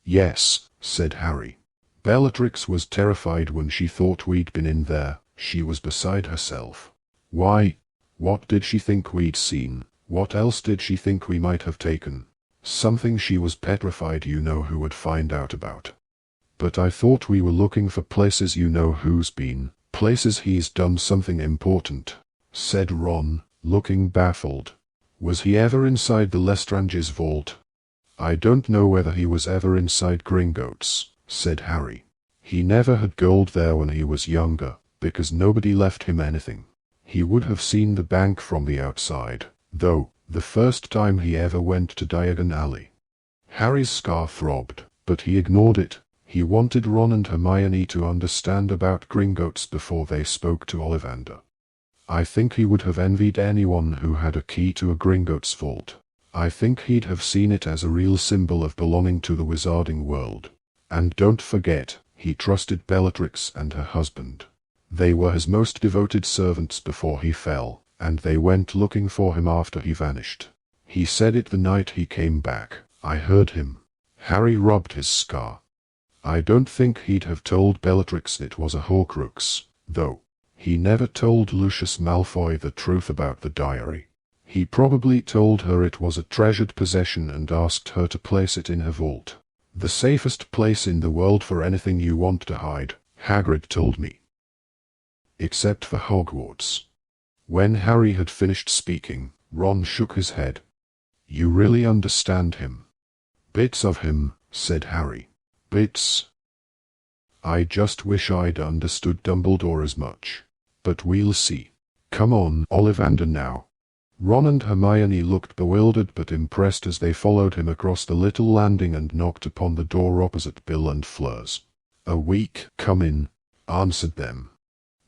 Yes, said Harry. Bellatrix was terrified when she thought we'd been in there. She was beside herself. Why? What did she think we'd seen? What else did she think we might have taken? Something she was petrified you know who would find out about. But I thought we were looking for places you know who's been, places he's done something important, said Ron, looking baffled. Was he ever inside the Lestrange's vault? I don't know whether he was ever inside Gringotts, said Harry. He never had gold there when he was younger, because nobody left him anything. He would have seen the bank from the outside, though, the first time he ever went to Diagon Alley. Harry's scar throbbed, but he ignored it. He wanted Ron and Hermione to understand about Gringotts before they spoke to Ollivander. I think he would have envied anyone who had a key to a Gringotts vault. I think he'd have seen it as a real symbol of belonging to the wizarding world. And don't forget, he trusted Bellatrix and her husband. They were his most devoted servants before he fell, and they went looking for him after he vanished. He said it the night he came back. I heard him. Harry rubbed his scar. I don't think he'd have told Bellatrix it was a Horcrux, though. He never told Lucius Malfoy the truth about the diary. He probably told her it was a treasured possession and asked her to place it in her vault. The safest place in the world for anything you want to hide, Hagrid told me. Except for Hogwarts. When Harry had finished speaking, Ron shook his head. You really understand him? Bits of him, said Harry. Bits. I just wish I'd understood Dumbledore as much. But we'll see. Come on, Ollivander now. Ron and Hermione looked bewildered but impressed as they followed him across the little landing and knocked upon the door opposite Bill and Fleurs. A weak, come in, answered them.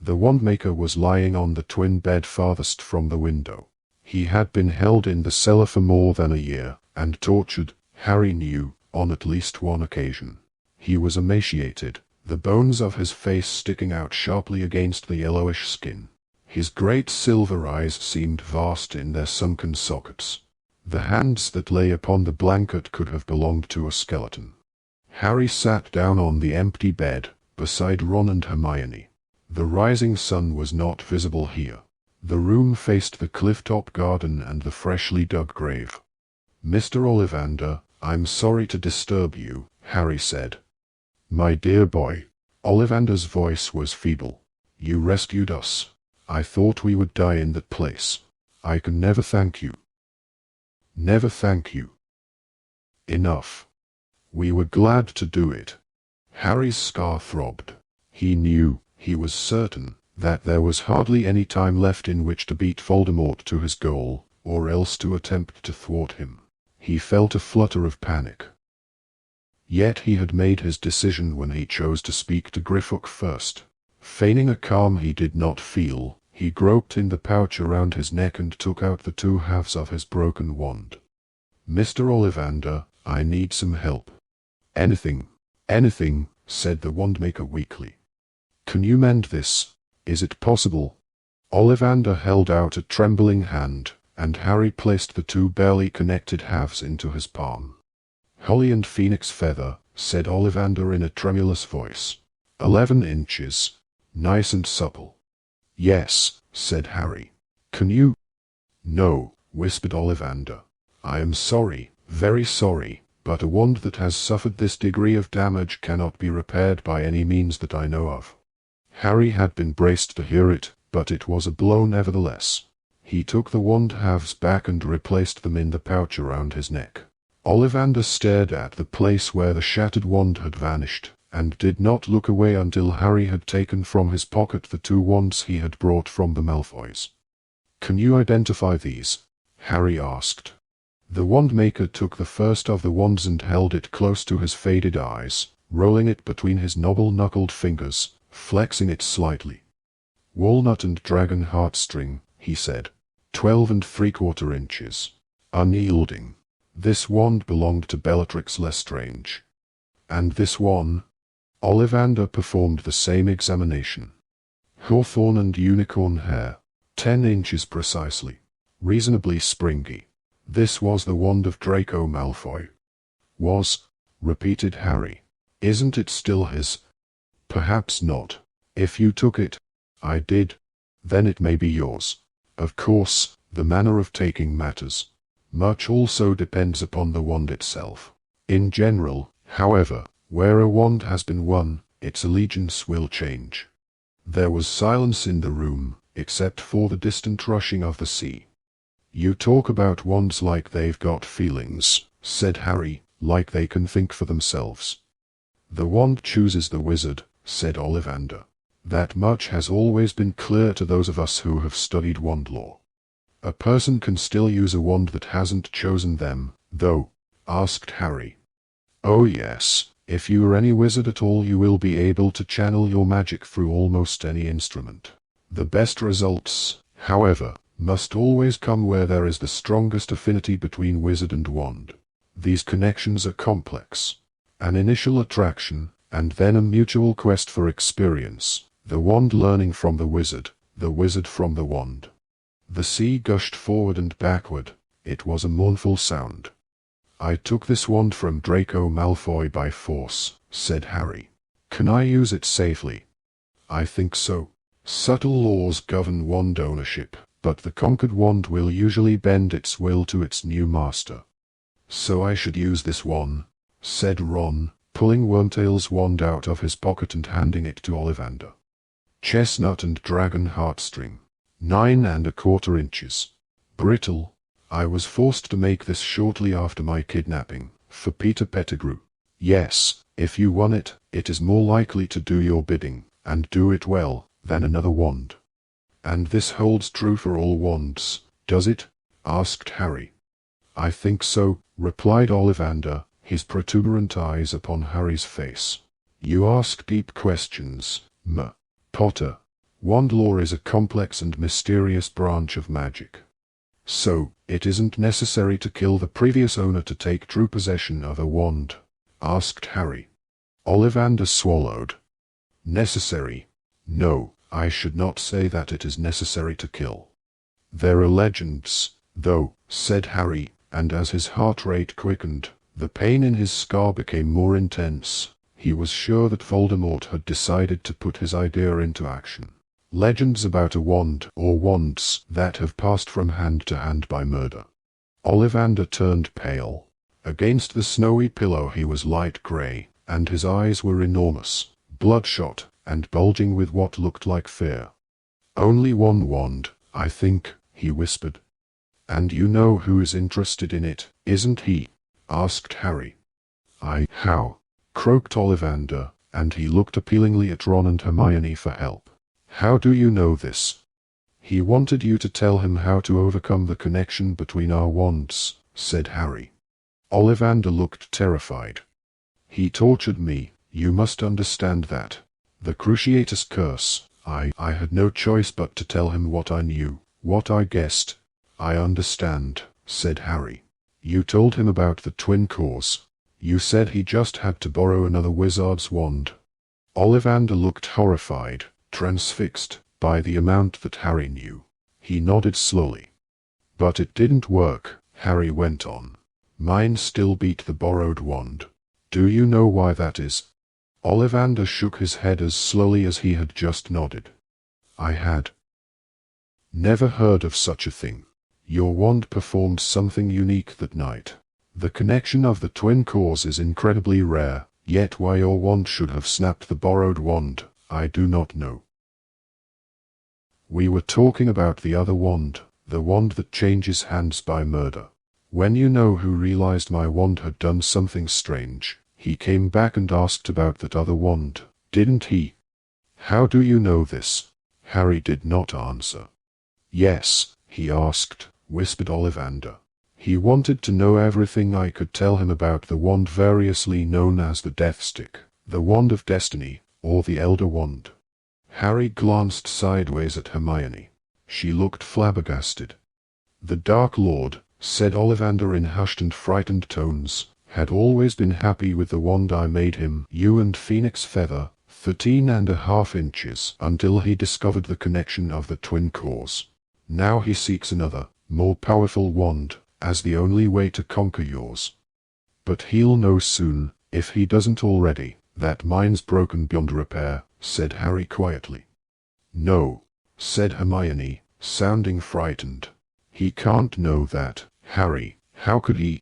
The Wandmaker was lying on the twin bed farthest from the window. He had been held in the cellar for more than a year, and tortured, Harry knew, on at least one occasion. He was emaciated, the bones of his face sticking out sharply against the yellowish skin. His great silver eyes seemed vast in their sunken sockets. The hands that lay upon the blanket could have belonged to a skeleton. Harry sat down on the empty bed, beside Ron and Hermione. The rising sun was not visible here. The room faced the cliff-top garden and the freshly dug grave. Mr. Ollivander, I'm sorry to disturb you, Harry said. My dear boy. Ollivander's voice was feeble. You rescued us. I thought we would die in that place. I can never thank you. Never thank you. Enough. We were glad to do it. Harry's scar throbbed. He knew, he was certain, that there was hardly any time left in which to beat Voldemort to his goal, or else to attempt to thwart him. He felt a flutter of panic. Yet he had made his decision when he chose to speak to Griffook first. Feigning a calm he did not feel, he groped in the pouch around his neck and took out the two halves of his broken wand. Mr. Ollivander, I need some help. Anything, said the Wandmaker weakly. Can you mend this? Is it possible? Ollivander held out a trembling hand, and Harry placed the two barely connected halves into his palm. Holly and Phoenix Feather, said Ollivander in a tremulous voice. 11 inches. Nice and supple. Yes, said Harry. Can you? No, whispered Ollivander. I am sorry, very sorry, but a wand that has suffered this degree of damage cannot be repaired by any means that I know of. Harry had been braced to hear it, but it was a blow nevertheless. He took the wand halves back and replaced them in the pouch around his neck. Ollivander stared at the place where the shattered wand had vanished, and did not look away until Harry had taken from his pocket the two wands he had brought from the Malfoys. Can you identify these? Harry asked. The Wandmaker took the first of the wands and held it close to his faded eyes, rolling it between his knobble-knuckled fingers, flexing it slightly. Walnut and dragon heartstring, he said. 12 3/4 inches. Unyielding. This wand belonged to Bellatrix Lestrange. And this one? Ollivander performed the same examination. Hawthorn and unicorn hair. 10 inches precisely. Reasonably springy. This was the wand of Draco Malfoy. Was? Repeated Harry. Isn't it still his? Perhaps not. If you took it. I did. Then it may be yours. Of course, the manner of taking matters. Much also depends upon the wand itself. In general, however, where a wand has been won, its allegiance will change. There was silence in the room, except for the distant rushing of the sea. You talk about wands like they've got feelings, said Harry, like they can think for themselves. The wand chooses the wizard, said Ollivander. That much has always been clear to those of us who have studied wand lore. A person can still use a wand that hasn't chosen them, though, asked Harry. Oh yes, if you are any wizard at all you will be able to channel your magic through almost any instrument. The best results, however, must always come where there is the strongest affinity between wizard and wand. These connections are complex. An initial attraction, and then a mutual quest for experience, the wand learning from the wizard from the wand. The sea gushed forward and backward. It was a mournful sound. I took this wand from Draco Malfoy by force, said Harry. Can I use it safely? I think so. Subtle laws govern wand ownership, but the conquered wand will usually bend its will to its new master. So I should use this one, said Ron, pulling Wormtail's wand out of his pocket and handing it to Ollivander. Chestnut and dragon heartstring. 9¼ inches. Brittle. I was forced to make this shortly after my kidnapping, for Peter Pettigrew. Yes, if you won it, it is more likely to do your bidding, and do it well, than another wand. And this holds true for all wands, does it? Asked Harry. I think so, replied Ollivander, his protuberant eyes upon Harry's face. You ask deep questions, Potter. Wand lore is a complex and mysterious branch of magic. So, it isn't necessary to kill the previous owner to take true possession of a wand? Asked Harry. Ollivander swallowed. Necessary? No, I should not say that it is necessary to kill. There are legends, though, said Harry, and as his heart rate quickened, the pain in his scar became more intense. He was sure that Voldemort had decided to put his idea into action. Legends about a wand or wands that have passed from hand to hand by murder. Ollivander turned pale. Against the snowy pillow he was light grey, and his eyes were enormous, bloodshot, and bulging with what looked like fear. Only one wand, I think, he whispered. And you know who is interested in it, isn't he? Asked Harry. How? Croaked Ollivander, and he looked appealingly at Ron and Hermione for help. How do you know this? He wanted you to tell him how to overcome the connection between our wands, said Harry. Ollivander looked terrified. He tortured me, you must understand that. The Cruciatus curse, I had no choice but to tell him what I knew, what I guessed. I understand, said Harry. You told him about the twin cores. You said he just had to borrow another wizard's wand. Ollivander looked horrified, transfixed, by the amount that Harry knew. He nodded slowly. But it didn't work, Harry went on. Mine still beat the borrowed wand. Do you know why that is? Ollivander shook his head as slowly as he had just nodded. I had never heard of such a thing. Your wand performed something unique that night. The connection of the twin cores is incredibly rare, yet why your wand should have snapped the borrowed wand, I do not know. We were talking about the other wand, the wand that changes hands by murder. When you know who realized my wand had done something strange, he came back and asked about that other wand, didn't he? How do you know this? Harry did not answer. Yes, he asked, whispered Ollivander. He wanted to know everything I could tell him about the wand variously known as the Death Stick, the Wand of Destiny, or the Elder Wand. Harry glanced sideways at Hermione. She looked flabbergasted. The Dark Lord, said Ollivander in hushed and frightened tones, had always been happy with the wand I made him, you and Phoenix Feather, 13½ inches, until he discovered the connection of the twin cores. Now he seeks another, more powerful wand, as the only way to conquer yours. But he'll know soon, if he doesn't already, that mine's broken beyond repair, said Harry quietly. No, said Hermione, sounding frightened. He can't know that, Harry, how could he?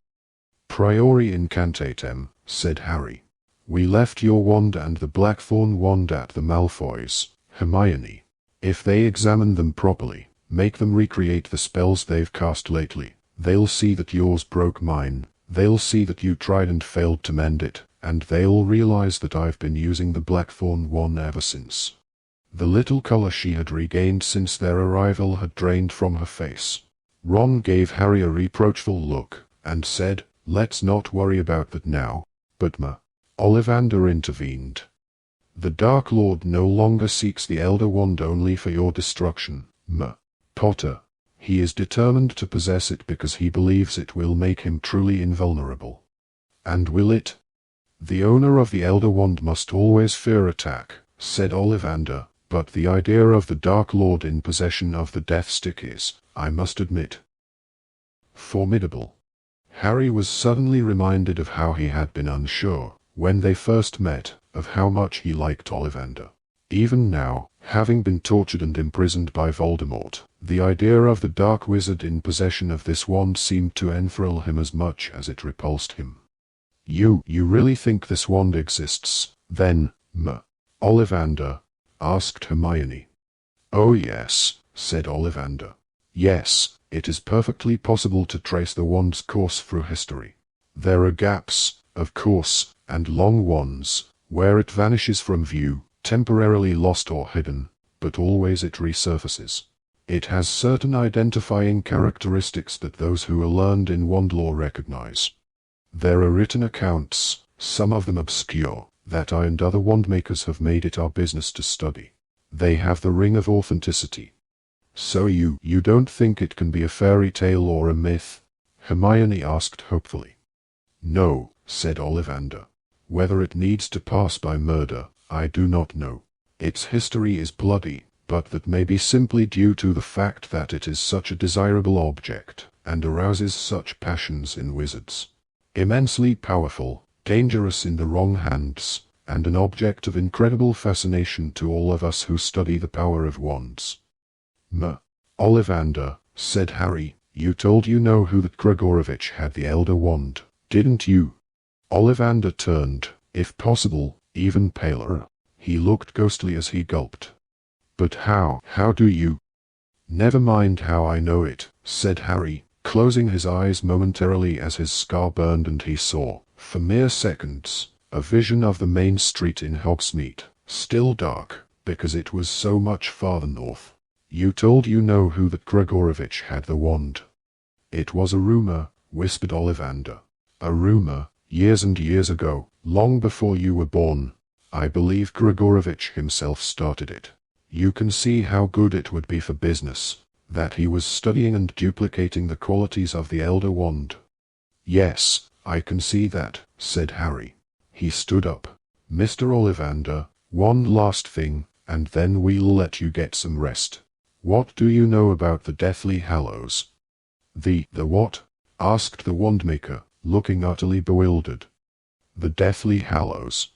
Priori incantatem, said Harry. We left your wand and the Blackthorn wand at the Malfoys, Hermione. If they examine them properly, make them recreate the spells they've cast lately, they'll see that yours broke mine, they'll see that you tried and failed to mend it, and they'll realize that I've been using the Blackthorn wand ever since. The little color she had regained since their arrival had drained from her face. Ron gave Harry a reproachful look, and said, let's not worry about that now. But Ollivander intervened. The Dark Lord no longer seeks the Elder Wand only for your destruction, Potter. He is determined to possess it because he believes it will make him truly invulnerable. And will it? The owner of the Elder Wand must always fear attack, said Ollivander, but the idea of the Dark Lord in possession of the Death Stick is, I must admit, formidable. Harry was suddenly reminded of how he had been unsure, when they first met, of how much he liked Ollivander. Even now, having been tortured and imprisoned by Voldemort, the idea of the Dark Wizard in possession of this wand seemed to enthrall him as much as it repulsed him. You really think this wand exists, then, Ollivander? Asked Hermione. Oh yes, said Ollivander. Yes, it is perfectly possible to trace the wand's course through history. There are gaps, of course, and long ones, where it vanishes from view, temporarily lost or hidden, but always it resurfaces. It has certain identifying characteristics that those who are learned in wand lore recognize. There are written accounts, some of them obscure, that I and other wandmakers have made it our business to study. They have the ring of authenticity. So you don't think it can be a fairy tale or a myth? Hermione asked hopefully. No, said Ollivander. Whether it needs to pass by murder, I do not know. Its history is bloody, but that may be simply due to the fact that it is such a desirable object, and arouses such passions in wizards. Immensely powerful, dangerous in the wrong hands, and an object of incredible fascination to all of us who study the power of wands. Ollivander, said Harry, you told you know who that Gregorovitch had the Elder Wand, didn't you? Ollivander turned, if possible, even paler. He looked ghostly as he gulped. But how do you? Never mind how I know it, said Harry, closing his eyes momentarily as his scar burned and he saw, for mere seconds, a vision of the main street in Hogsmeade, still dark, because it was so much farther north. You told you know who that Gregorovitch had the wand. It was a rumor, whispered Ollivander. A rumor, years and years ago, long before you were born. I believe Gregorovitch himself started it. You can see how good it would be for business, that he was studying and duplicating the qualities of the Elder Wand. Yes, I can see that, said Harry. He stood up. Mr. Ollivander, one last thing, and then we'll let you get some rest. What do you know about the Deathly Hallows? The what? Asked the wandmaker, looking utterly bewildered. The Deathly Hallows.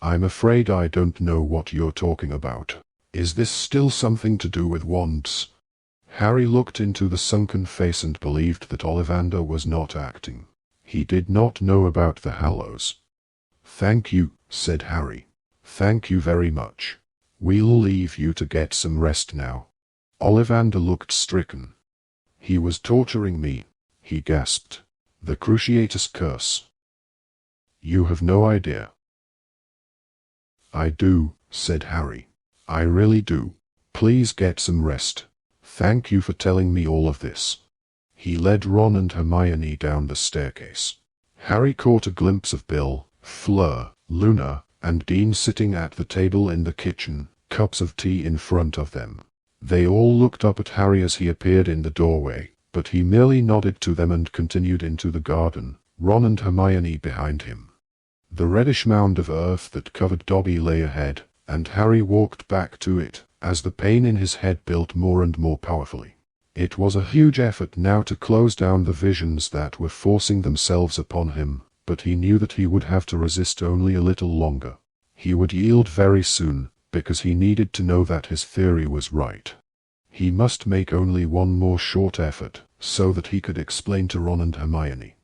I'm afraid I don't know what you're talking about. Is this still something to do with wands? Harry looked into the sunken face and believed that Ollivander was not acting. He did not know about the Hallows. Thank you, said Harry. Thank you very much. We'll leave you to get some rest now. Ollivander looked stricken. He was torturing me, he gasped. The Cruciatus Curse. You have no idea. I do, said Harry. I really do. Please get some rest. Thank you for telling me all of this. He led Ron and Hermione down the staircase. Harry caught a glimpse of Bill, Fleur, Luna, and Dean sitting at the table in the kitchen, cups of tea in front of them. They all looked up at Harry as he appeared in the doorway, but he merely nodded to them and continued into the garden, Ron and Hermione behind him. The reddish mound of earth that covered Dobby lay ahead, and Harry walked back to it, as the pain in his head built more and more powerfully. It was a huge effort now to close down the visions that were forcing themselves upon him, but he knew that he would have to resist only a little longer. He would yield very soon, because he needed to know that his theory was right. He must make only one more short effort, so that he could explain to Ron and Hermione.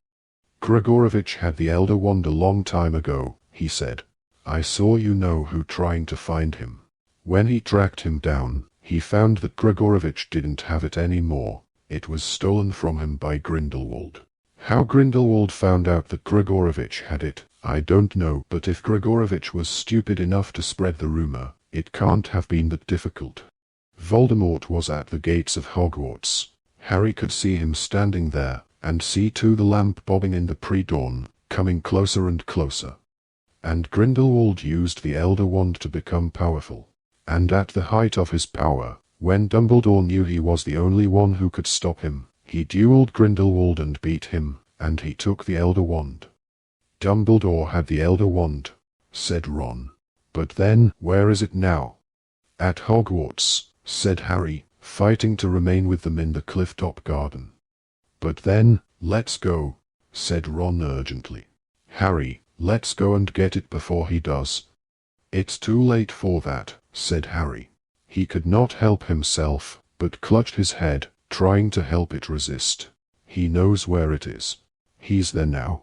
Gregorovitch had the Elder Wand a long time ago, he said. I saw you know who trying to find him. When he tracked him down, he found that Gregorovitch didn't have it anymore. It was stolen from him by Grindelwald. How Grindelwald found out that Gregorovitch had it, I don't know, but if Gregorovitch was stupid enough to spread the rumor, it can't have been that difficult. Voldemort was at the gates of Hogwarts. Harry could see him standing there, and see too the lamp bobbing in the pre-dawn, coming closer and closer. And Grindelwald used the Elder Wand to become powerful. And at the height of his power, when Dumbledore knew he was the only one who could stop him, he dueled Grindelwald and beat him, and he took the Elder Wand. Dumbledore had the Elder Wand, said Ron. But then, where is it now? At Hogwarts, said Harry, fighting to remain with them in the cliff-top garden. But then, let's go, said Ron urgently. Harry, let's go and get it before he does. It's too late for that, said Harry. He could not help himself, but clutched his head, trying to help it resist. He knows where it is. He's there now.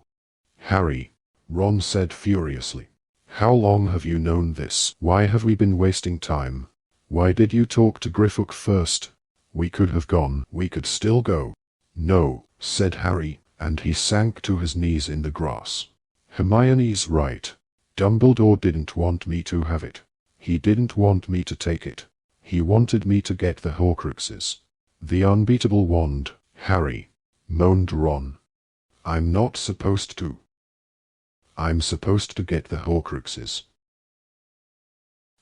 Harry, Ron said furiously. How long have you known this? Why have we been wasting time? Why did you talk to Griffook first? We could have gone. We could still go. No, said Harry, and he sank to his knees in the grass. Hermione's right. Dumbledore didn't want me to have it. He didn't want me to take it. He wanted me to get the Horcruxes. The unbeatable wand, Harry, moaned Ron. I'm not supposed to. I'm supposed to get the Horcruxes.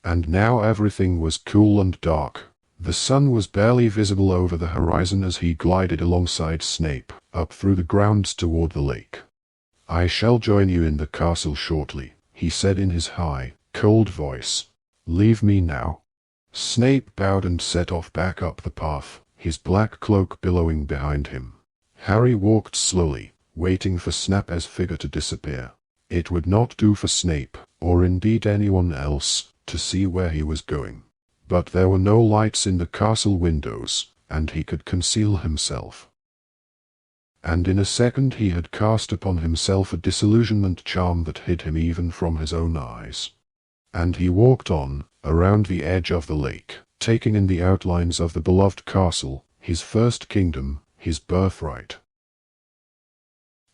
And now everything was cool and dark. The sun was barely visible over the horizon as he glided alongside Snape, up through the grounds toward the lake. I shall join you in the castle shortly, he said in his high, cold voice. Leave me now. Snape bowed and set off back up the path, his black cloak billowing behind him. Harry walked slowly, waiting for Snape's figure to disappear. It would not do for Snape, or indeed anyone else, to see where he was going. But there were no lights in the castle windows, and he could conceal himself. And in a second he had cast upon himself a disillusionment charm that hid him even from his own eyes. And he walked on, around the edge of the lake, taking in the outlines of the beloved castle, his first kingdom, his birthright.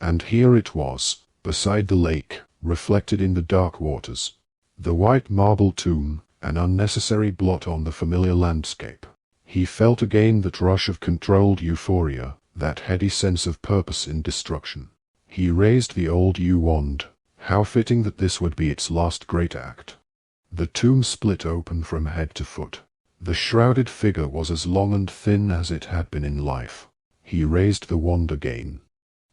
And here it was, beside the lake, reflected in the dark waters. The white marble tomb, an unnecessary blot on the familiar landscape. He felt again that rush of controlled euphoria, that heady sense of purpose in destruction. He raised the old yew wand. How fitting that this would be its last great act. The tomb split open from head to foot. The shrouded figure was as long and thin as it had been in life. He raised the wand again.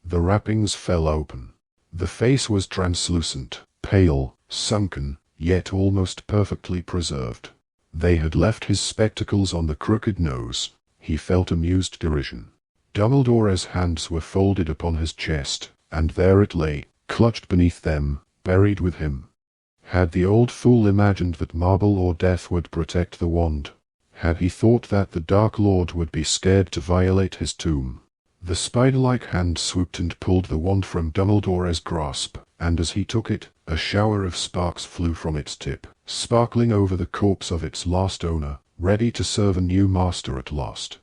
The wrappings fell open. The face was translucent, pale, sunken, yet almost perfectly preserved. They had left his spectacles on the crooked nose. He felt amused derision. Dumbledore's hands were folded upon his chest, and there it lay, clutched beneath them, buried with him. Had the old fool imagined that marble or death would protect the wand? Had he thought that the Dark Lord would be scared to violate his tomb? The spider-like hand swooped and pulled the wand from Dumbledore's grasp, and as he took it, a shower of sparks flew from its tip, sparkling over the corpse of its last owner, ready to serve a new master at last.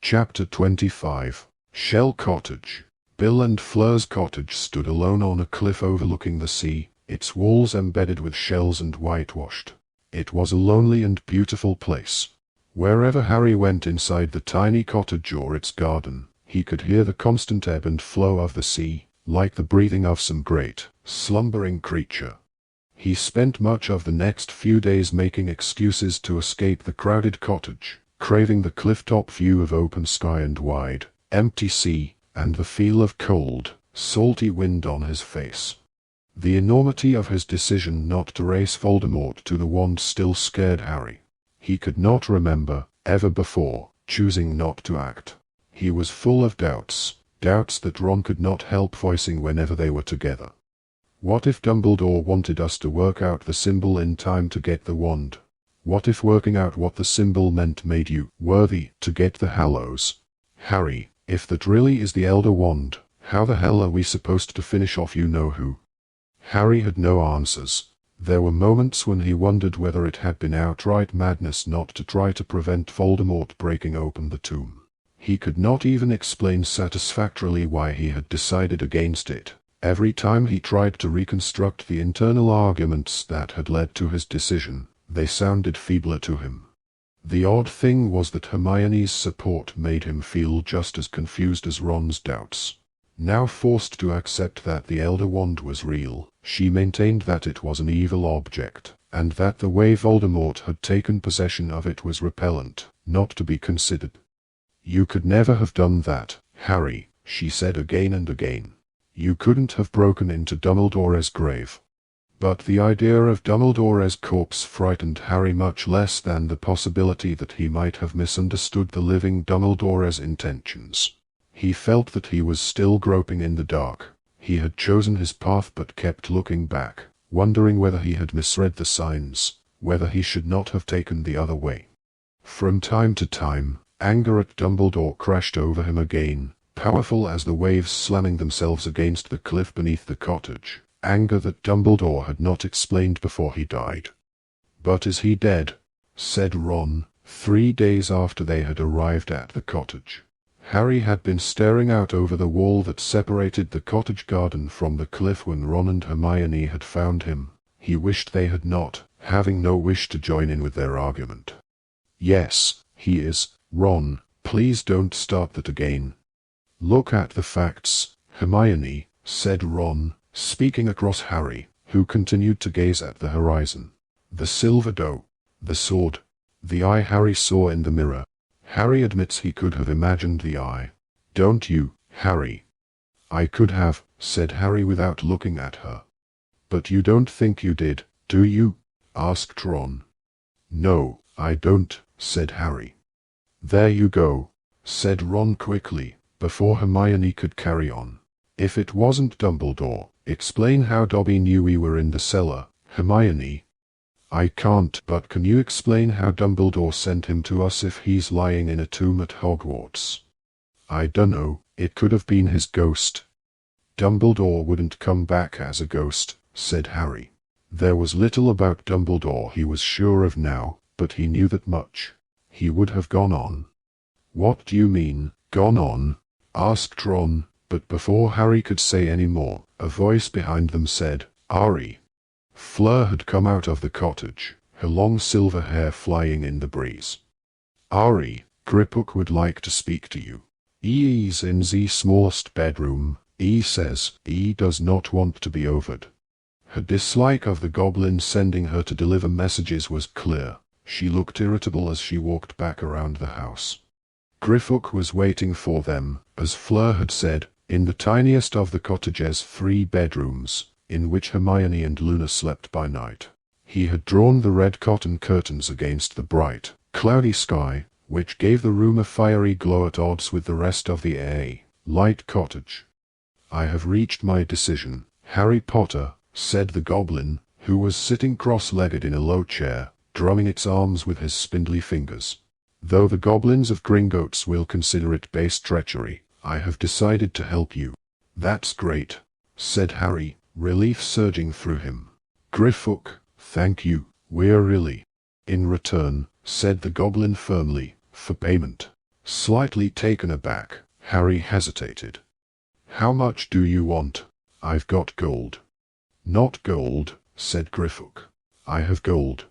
Chapter 25. Shell Cottage. Bill and Fleur's cottage stood alone on a cliff overlooking the sea, its walls embedded with shells and whitewashed. It was a lonely and beautiful place. Wherever Harry went inside the tiny cottage or its garden, he could hear the constant ebb and flow of the sea, like the breathing of some great, slumbering creature. He spent much of the next few days making excuses to escape the crowded cottage, craving the cliff-top view of open sky and wide, empty sea, and the feel of cold, salty wind on his face. The enormity of his decision not to race Voldemort to the wand still scared Harry. He could not remember, ever before, choosing not to act. He was full of doubts, doubts that Ron could not help voicing whenever they were together. What if Dumbledore wanted us to work out the symbol in time to get the wand? What if working out what the symbol meant made you worthy to get the Hallows? Harry, if that really is the Elder Wand, how the hell are we supposed to finish off you-know-who? Harry had no answers. There were moments when he wondered whether it had been outright madness not to try to prevent Voldemort breaking open the tomb. He could not even explain satisfactorily why he had decided against it. Every time he tried to reconstruct the internal arguments that had led to his decision, they sounded feebler to him. The odd thing was that Hermione's support made him feel just as confused as Ron's doubts. Now forced to accept that the Elder Wand was real, she maintained that it was an evil object, and that the way Voldemort had taken possession of it was repellent, not to be considered. "You could never have done that, Harry," she said again and again. "You couldn't have broken into Dumbledore's grave." But the idea of Dumbledore's corpse frightened Harry much less than the possibility that he might have misunderstood the living Dumbledore's intentions. He felt that he was still groping in the dark. He had chosen his path but kept looking back, wondering whether he had misread the signs, whether he should not have taken the other way. From time to time, anger at Dumbledore crashed over him again, powerful as the waves slamming themselves against the cliff beneath the cottage. Anger that Dumbledore had not explained before he died. "But is he dead?" said Ron, 3 days after they had arrived at the cottage, Harry had been staring out over the wall that separated the cottage garden from the cliff when Ron and Hermione had found him. He wished they had not, having no wish to join in with their argument. "Yes, he is, Ron, please don't start that again." "Look at the facts, Hermione," said Ron, speaking across Harry, who continued to gaze at the horizon. "The silver doe, the sword, the eye Harry saw in the mirror. Harry admits he could have imagined the eye. Don't you, Harry?" "I could have," said Harry without looking at her. "But you don't think you did, do you?" asked Ron. "No, I don't," said Harry. "There you go," said Ron quickly, before Hermione could carry on. "If it wasn't Dumbledore, explain how Dobby knew we were in the cellar, Hermione." "I can't, but can you explain how Dumbledore sent him to us if he's lying in a tomb at Hogwarts?" "I dunno, it could have been his ghost." "Dumbledore wouldn't come back as a ghost," said Harry. There was little about Dumbledore he was sure of now, but he knew that much. He would have gone on. "What do you mean, gone on?" asked Ron, but before Harry could say any more, a voice behind them said, "Ari." Fleur had come out of the cottage, her long silver hair flying in the breeze. "Ari, Griphook would like to speak to you. He's in the smallest bedroom. He says he does not want to be overed." Her dislike of the goblin sending her to deliver messages was clear. She looked irritable as she walked back around the house. Griphook was waiting for them, as Fleur had said, in the tiniest of the cottage's 3 bedrooms, in which Hermione and Luna slept by night. He had drawn the red cotton curtains against the bright, cloudy sky, which gave the room a fiery glow at odds with the rest of the light cottage. "I have reached my decision, Harry Potter," said the goblin, who was sitting cross-legged in a low chair, drumming its arms with his spindly fingers. "Though the goblins of Gringotts will consider it base treachery, I have decided to help you." "That's great," said Harry, relief surging through him. "Griphook, thank you, we're really." "In return," said the goblin firmly, "for payment." Slightly taken aback, Harry hesitated. "How much do you want?" "I've got gold." "Not gold," said Griphook. "I have gold."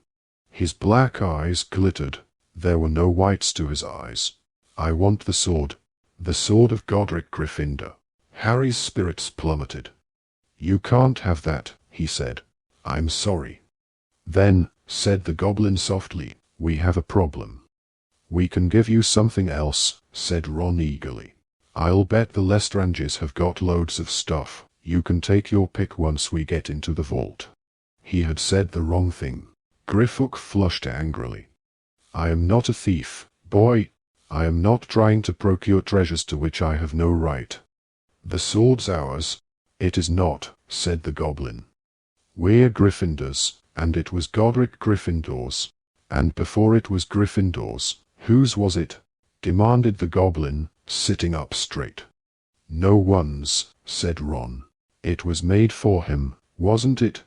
His black eyes glittered. There were no whites to his eyes. "I want the sword. The sword of Godric Gryffindor." Harry's spirits plummeted. "You can't have that," he said. "I'm sorry." "Then," said the goblin softly, "we have a problem." "We can give you something else," said Ron eagerly. "I'll bet the Lestranges have got loads of stuff. You can take your pick once we get into the vault." He had said the wrong thing. Griphook flushed angrily. "I am not a thief, boy. I am not trying to procure treasures to which I have no right." "The sword's ours." "It is not," said the goblin. "We're Gryffindors, and it was Godric Gryffindor's. And before it was Gryffindor's, whose was it?" demanded the goblin, sitting up straight. "No one's," said Ron. "It was made for him, wasn't it?"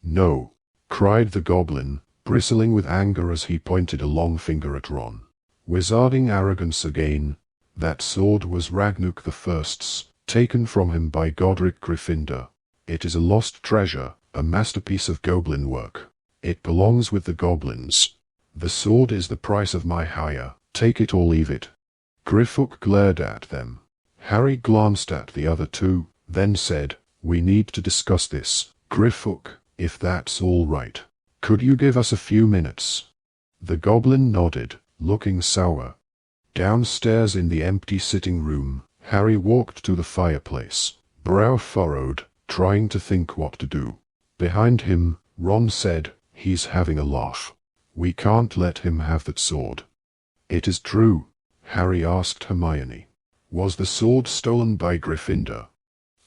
"No," cried the goblin, bristling with anger as he pointed a long finger at Ron. "Wizarding arrogance again. That sword was Ragnuk the First's, taken from him by Godric Gryffindor. It is a lost treasure, a masterpiece of goblin work. It belongs with the goblins. The sword is the price of my hire. Take it or leave it." Griphook glared at them. Harry glanced at the other two, then said, "We need to discuss this, Griphook, if that's all right. Could you give us a few minutes?" The goblin nodded, looking sour. Downstairs in the empty sitting room, Harry walked to the fireplace, brow furrowed, trying to think what to do. Behind him, Ron said, "He's having a laugh. We can't let him have that sword." "It is true," Harry asked Hermione. "Was the sword stolen by Gryffindor?"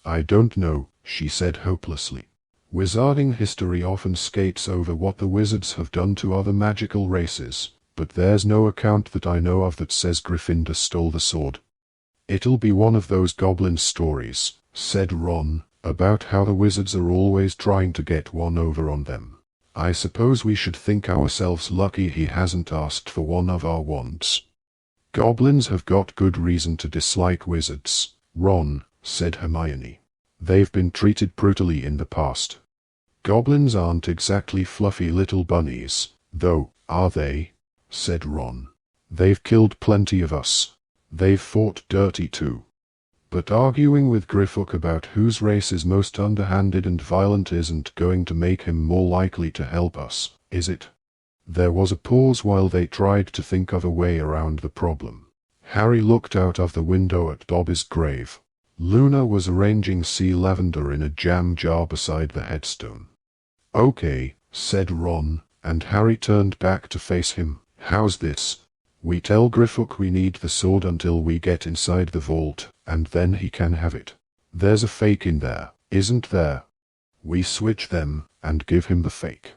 "I don't know," she said hopelessly. "Wizarding history often skates over what the wizards have done to other magical races, but there's no account that I know of that says Gryffindor stole the sword." "It'll be one of those goblin stories," said Ron, "about how the wizards are always trying to get one over on them. I suppose we should think ourselves lucky he hasn't asked for one of our wands. Goblins have got good reason to dislike wizards, Ron, said Hermione. They've been treated brutally in the past. Goblins aren't exactly fluffy little bunnies, though, are they? Said Ron. They've killed plenty of us. They've fought dirty too. But arguing with Griffook about whose race is most underhanded and violent isn't going to make him more likely to help us, is it? There was a pause while they tried to think of a way around the problem. Harry looked out of the window at Dobby's grave. Luna was arranging sea lavender in a jam jar beside the headstone. Okay, said Ron, and Harry turned back to face him. How's this? We tell Griffook we need the sword until we get inside the vault, and then he can have it. There's a fake in there, isn't there? We switch them, and give him the fake.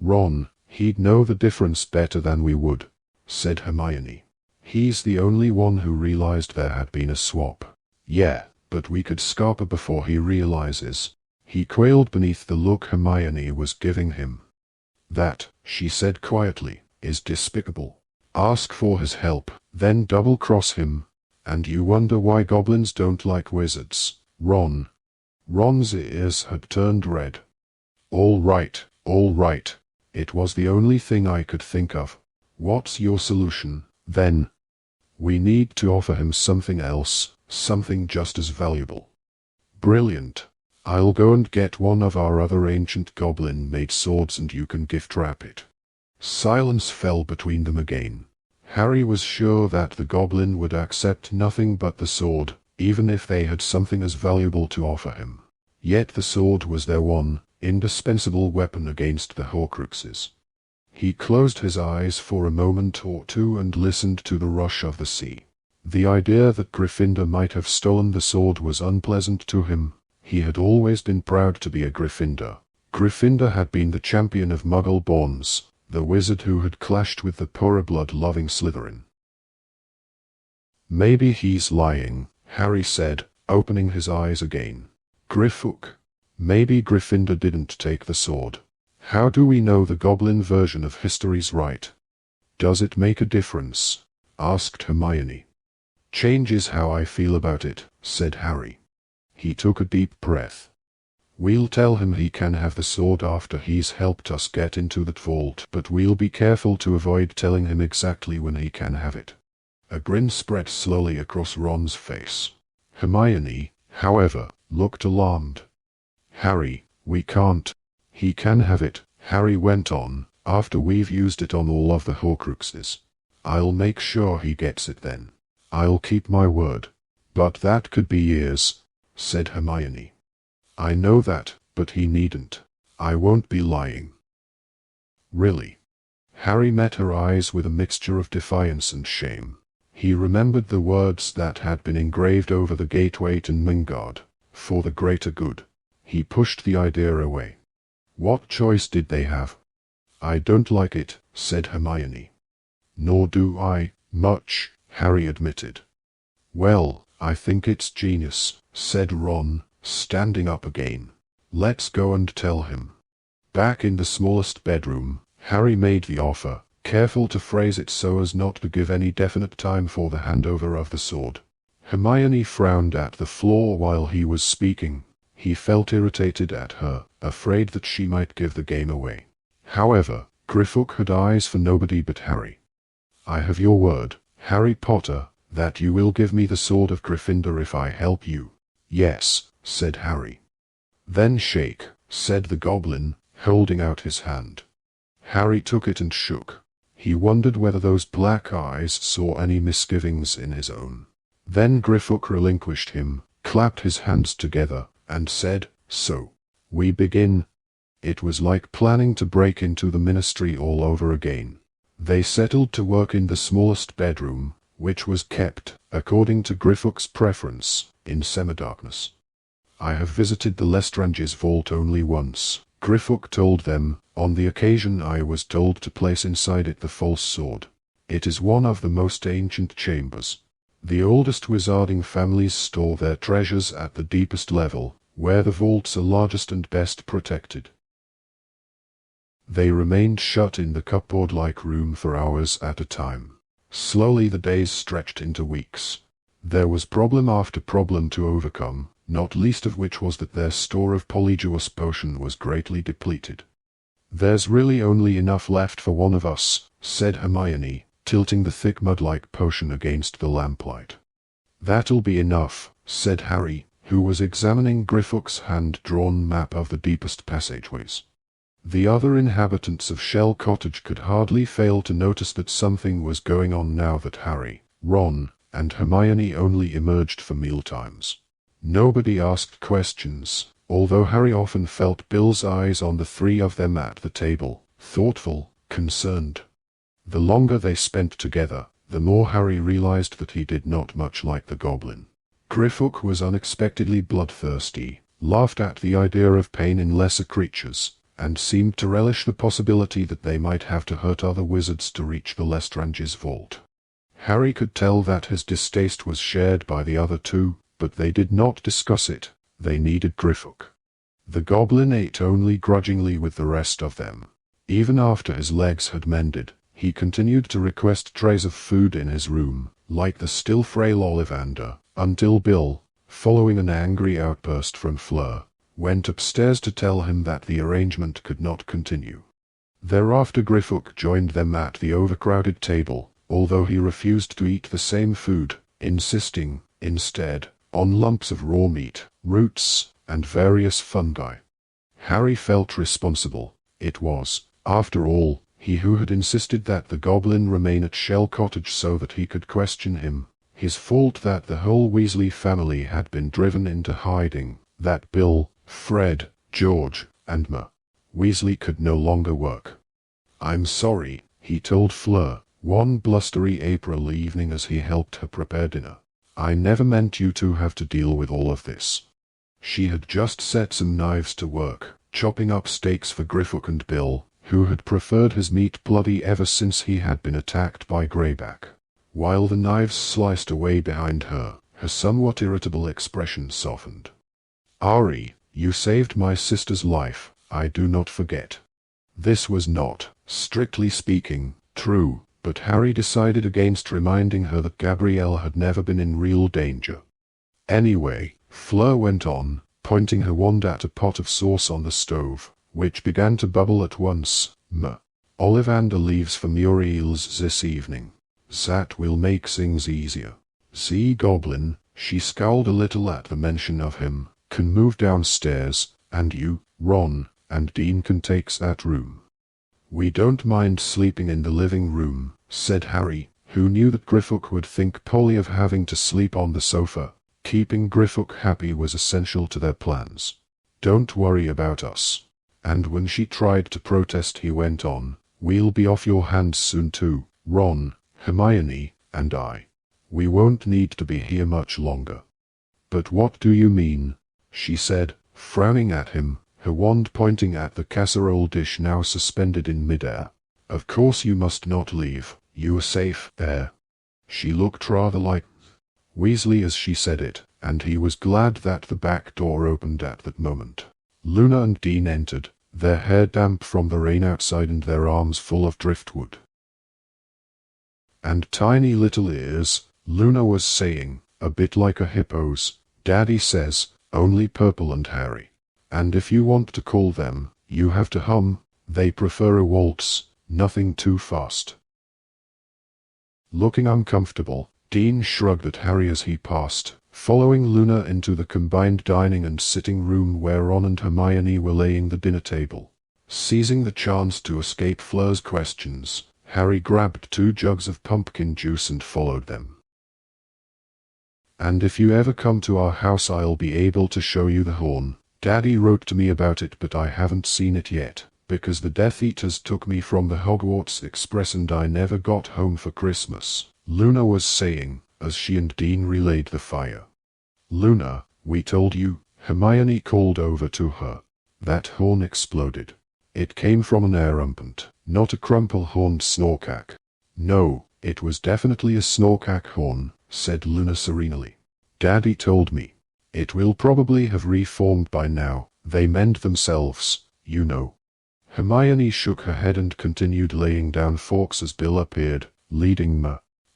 Ron, he'd know the difference better than we would, said Hermione. He's the only one who realized there had been a swap. Yeah, but we could scarper before he realizes. He quailed beneath the look Hermione was giving him. That, she said quietly, is despicable. Ask for his help, then double-cross him. And you wonder why goblins don't like wizards, Ron. Ron's ears had turned red. All right, it was the only thing I could think of. What's your solution, then? We need to offer him something else, something just as valuable. Brilliant. I'll go and get one of our other ancient goblin-made swords and you can gift-wrap it. Silence fell between them again. Harry was sure that the goblin would accept nothing but the sword, even if they had something as valuable to offer him. Yet the sword was their one, indispensable weapon against the Horcruxes. He closed his eyes for a moment or two and listened to the rush of the sea. The idea that Gryffindor might have stolen the sword was unpleasant to him. He had always been proud to be a Gryffindor. Gryffindor had been the champion of Muggle-borns, the wizard who had clashed with the poorer blood-loving Slytherin. Maybe he's lying, Harry said, opening his eyes again. Griffook. Maybe Gryffindor didn't take the sword. How do we know the goblin version of history's right? Does it make a difference? Asked Hermione. Changes how I feel about it, said Harry. He took a deep breath. We'll tell him he can have the sword after he's helped us get into that vault, but we'll be careful to avoid telling him exactly when he can have it. A grin spread slowly across Ron's face. Hermione, however, looked alarmed. Harry, we can't. He can have it, Harry went on, after we've used it on all of the Horcruxes. I'll make sure he gets it then. I'll keep my word. But that could be years, said Hermione. I know that, but he needn't. I won't be lying. Really? Harry met her eyes with a mixture of defiance and shame. He remembered the words that had been engraved over the gateway to Mingard, for the greater good. He pushed the idea away. What choice did they have? I don't like it, said Hermione. Nor do I, much, Harry admitted. Well, I think it's genius, said Ron, standing up again. Let's go and tell him. Back in the smallest bedroom, Harry made the offer, careful to phrase it so as not to give any definite time for the handover of the sword. Hermione frowned at the floor while he was speaking. He felt irritated at her, afraid that she might give the game away. However, Griffook had eyes for nobody but Harry. I have your word, Harry Potter, that you will give me the sword of Gryffindor if I help you. Yes, said Harry. Then shake, said the goblin, holding out his hand. Harry took it and shook. He wondered whether those black eyes saw any misgivings in his own. Then Griffook relinquished him, clapped his hands together, and said, So, we begin. It was like planning to break into the ministry all over again. They settled to work in the smallest bedroom, which was kept, according to Griffook's preference, in semi-darkness. I have visited the Lestrange's vault only once, Griffook told them, on the occasion I was told to place inside it the false sword. It is one of the most ancient chambers. The oldest wizarding families store their treasures at the deepest level, where the vaults are largest and best protected. They remained shut in the cupboard-like room for hours at a time. Slowly the days stretched into weeks. There was problem after problem to overcome, not least of which was that their store of polyjuice potion was greatly depleted. "There's really only enough left for one of us," said Hermione, tilting the thick mud-like potion against the lamplight. "That'll be enough," said Harry, who was examining Griffook's hand-drawn map of the deepest passageways. The other inhabitants of Shell Cottage could hardly fail to notice that something was going on now that Harry, Ron, and Hermione only emerged for mealtimes. Nobody asked questions, although Harry often felt Bill's eyes on the three of them at the table, thoughtful, concerned. The longer they spent together, the more Harry realized that he did not much like the goblin. Griffook was unexpectedly bloodthirsty, laughed at the idea of pain in lesser creatures, and seemed to relish the possibility that they might have to hurt other wizards to reach the Lestrange's vault. Harry could tell that his distaste was shared by the other two, but they did not discuss it. They needed Griffook. The goblin ate only grudgingly with the rest of them. Even after his legs had mended, he continued to request trays of food in his room, like the still frail Ollivander, until Bill, following an angry outburst from Fleur, went upstairs to tell him that the arrangement could not continue. Thereafter Griffook joined them at the overcrowded table, although he refused to eat the same food, insisting, instead, on lumps of raw meat, roots, and various fungi. Harry felt responsible. It was, after all, he who had insisted that the goblin remain at Shell Cottage so that he could question him. His fault that the whole Weasley family had been driven into hiding, that Bill, Fred, George, and Ma Weasley could no longer work. "I'm sorry," he told Fleur, one blustery April evening as he helped her prepare dinner. "I never meant you to have to deal with all of this." She had just set some knives to work, chopping up steaks for Griffook and Bill, who had preferred his meat bloody ever since he had been attacked by Greyback. While the knives sliced away behind her, her somewhat irritable expression softened. "Ari, you saved my sister's life, I do not forget." This was not, strictly speaking, true, but Harry decided against reminding her that Gabrielle had never been in real danger. "Anyway," Fleur went on, pointing her wand at a pot of sauce on the stove, which began to bubble at once. Ollivander leaves for Muriel's this evening. That will make things easier. The goblin," she scowled a little at the mention of him, "can move downstairs, and you, Ron, and Dean can take that room." "We don't mind sleeping in the living room," said Harry, who knew that Griffook would think poorly of having to sleep on the sofa. Keeping Griffook happy was essential to their plans. "Don't worry about us." And when she tried to protest he went on, "We'll be off your hands soon too, Ron, Hermione, and I. We won't need to be here much longer." "But what do you mean?" she said, frowning at him, her wand pointing at the casserole dish now suspended in midair. "Of course you must not leave. You are safe there." She looked rather like Weasley as she said it, and he was glad that the back door opened at that moment. Luna and Dean entered, their hair damp from the rain outside and their arms full of driftwood. "And tiny little ears," Luna was saying, "a bit like a hippo's. Daddy says, only purple and hairy. And if you want to call them, you have to hum. They prefer a waltz, nothing too fast." Looking uncomfortable, Dean shrugged at Harry as he passed, following Luna into the combined dining and sitting room where Ron and Hermione were laying the dinner table. Seizing the chance to escape Fleur's questions, Harry grabbed 2 jugs of pumpkin juice and followed them. "And if you ever come to our house I'll be able to show you the horn. Daddy wrote to me about it but I haven't seen it yet, because the Death Eaters took me from the Hogwarts Express and I never got home for Christmas," Luna was saying, as she and Dean relayed the fire. "Luna, we told you," Hermione called over to her. That horn exploded. It came from an air-umpant, not a crumple-horned snorkack. "No, it was definitely a snorkack horn," said Luna serenely. "Daddy told me. It will probably have reformed by now. They mend themselves, you know." Hermione shook her head and continued laying down forks as Bill appeared, leading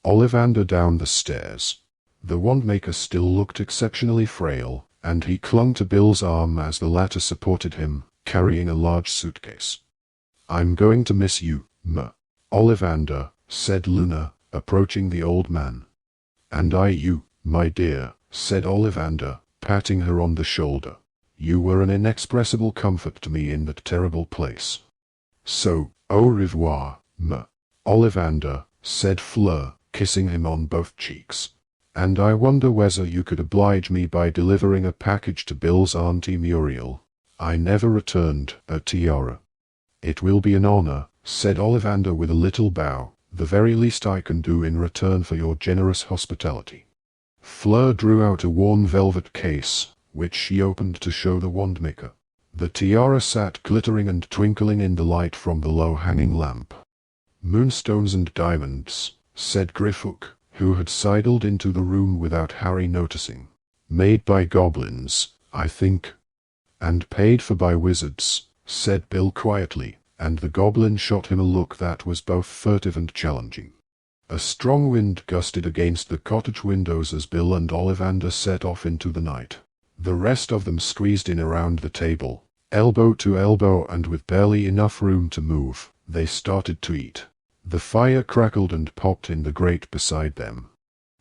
Ollivander down the stairs. The wandmaker still looked exceptionally frail, and he clung to Bill's arm as the latter supported him, carrying a large suitcase. "I'm going to miss you, Ollivander," said Luna, approaching the old man. "And I you, my dear," said Ollivander, patting her on the shoulder. "You were an inexpressible comfort to me in that terrible place." "So, au revoir, Ollivander," said Fleur, kissing him on both cheeks. "And I wonder whether you could oblige me by delivering a package to Bill's Auntie Muriel. I never returned a tiara." "It will be an honor," said Ollivander with a little bow, "the very least I can do in return for your generous hospitality." Fleur drew out a worn velvet case, which she opened to show the wandmaker. The tiara sat glittering and twinkling in the light from the low-hanging lamp. "Moonstones and diamonds," said Griffook, who had sidled into the room without Harry noticing. "Made by goblins, I think." "And paid for by wizards," said Bill quietly, and the goblin shot him a look that was both furtive and challenging. A strong wind gusted against the cottage windows as Bill and Ollivander set off into the night. The rest of them squeezed in around the table, elbow to elbow, and with barely enough room to move, they started to eat. The fire crackled and popped in the grate beside them.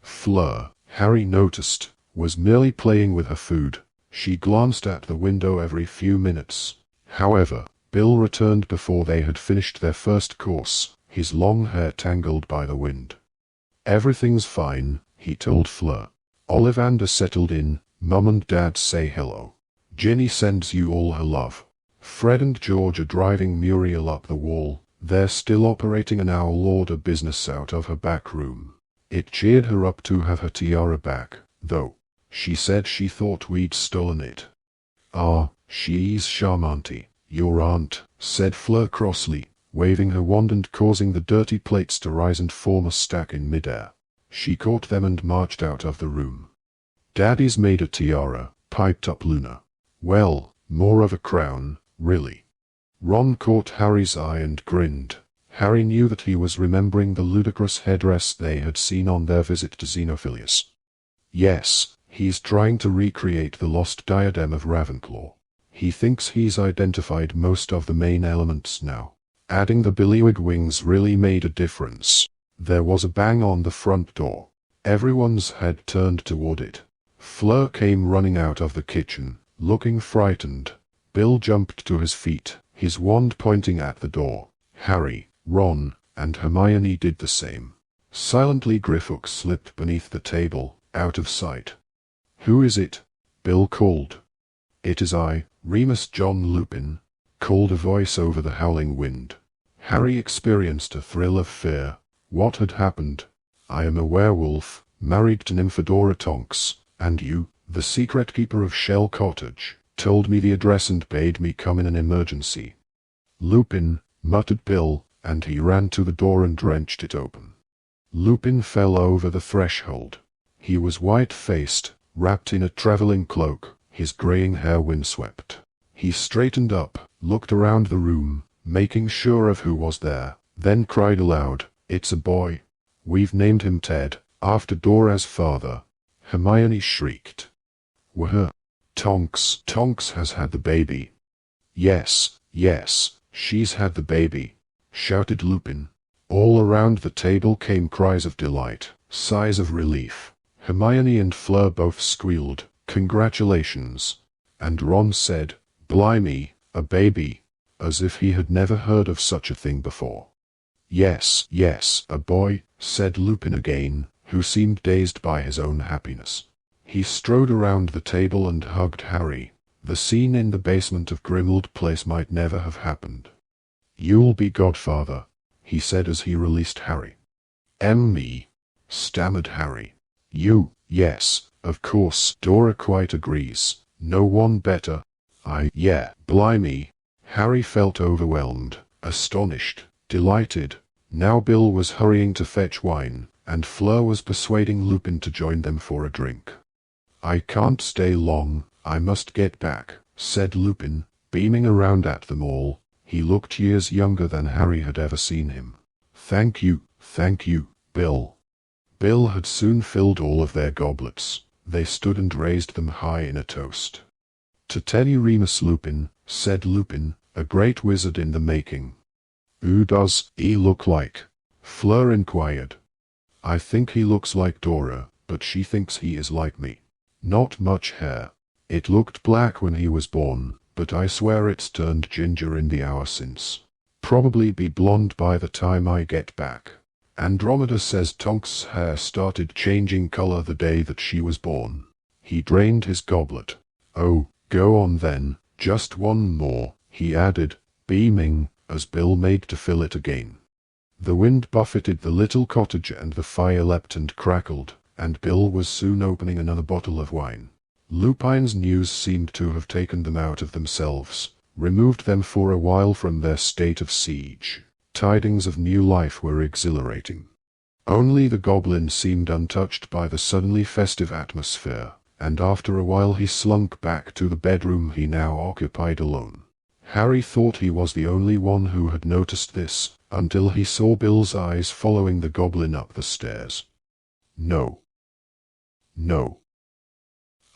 Fleur, Harry noticed, was merely playing with her food. She glanced at the window every few minutes. However, Bill returned before they had finished their first course, his long hair tangled by the wind. "Everything's fine," he told Fleur. "Ollivander settled in. Mum and Dad say hello. Ginny sends you all her love. Fred and George are driving Muriel up the wall. They're still operating an owl order business out of her back room. It cheered her up to have her tiara back, though. She said she thought we'd stolen it." "Ah, she's charmante, your aunt," said Fleur crossly, waving her wand and causing the dirty plates to rise and form a stack in midair. She caught them and marched out of the room. "Daddy's made a tiara," piped up Luna. "Well, more of a crown, really." Ron caught Harry's eye and grinned. Harry knew that he was remembering the ludicrous headdress they had seen on their visit to Xenophilius. "Yes, he's trying to recreate the lost diadem of Ravenclaw. He thinks he's identified most of the main elements now." Adding the billywig wings really made a difference. There was a bang on the front door. Everyone's head turned toward it. Fleur came running out of the kitchen, looking frightened. Bill jumped to his feet, his wand pointing at the door. Harry, Ron, and Hermione did the same. Silently Griffook slipped beneath the table, out of sight. "Who is it?" Bill called. "It is I, Remus John Lupin," called a voice over the howling wind. Harry experienced a thrill of fear. What had happened? "I am a werewolf, married to Nymphadora Tonks, and you, the secret keeper of Shell Cottage, told me the address and bade me come in an emergency." "Lupin," muttered Bill, and he ran to the door and wrenched it open. Lupin fell over the threshold. He was white-faced, wrapped in a traveling cloak, his graying hair windswept. He straightened up, looked around the room, making sure of who was there, then cried aloud, "It's a boy. We've named him Ted, after Dora's father." Hermione shrieked. "Wah! Tonks has had the baby." Yes, she's had the baby," shouted Lupin. All around the table came cries of delight, sighs of relief. Hermione and Fleur both squealed, "Congratulations." And Ron said, "Blimey, a baby," as if he had never heard of such a thing before. Yes, a boy," said Lupin again, who seemed dazed by his own happiness. He strode around the table and hugged Harry. The scene in the basement of Grimmauld Place might never have happened. "You'll be godfather," he said as he released Harry. "Me," stammered Harry. "You, yes, of course, Dora quite agrees. No one better." Yeah, blimey." Harry felt overwhelmed, astonished, delighted. Now Bill was hurrying to fetch wine, and Fleur was persuading Lupin to join them for a drink. "I can't stay long, I must get back," said Lupin, beaming around at them all. He looked years younger than Harry had ever seen him. Thank you, Bill." Bill had soon filled all of their goblets. They stood and raised them high in a toast. "To tell you Remus Lupin," said Lupin, "a great wizard in the making." "Who does he look like?" Fleur inquired. "I think he looks like Dora, but she thinks he is like me. Not much hair. It looked black when he was born, but I swear it's turned ginger in the hour since. Probably be blonde by the time I get back. Andromeda says Tonk's hair started changing color the day that she was born." He drained his goblet. "Oh, go on then, just one more," he added, beaming, as Bill made to fill it again. The wind buffeted the little cottage and the fire leapt and crackled, and Bill was soon opening another bottle of wine. Lupin's news seemed to have taken them out of themselves, removed them for a while from their state of siege. Tidings of new life were exhilarating. Only the goblin seemed untouched by the suddenly festive atmosphere, and after a while he slunk back to the bedroom he now occupied alone. Harry thought he was the only one who had noticed this, until he saw Bill's eyes following the goblin up the stairs. No.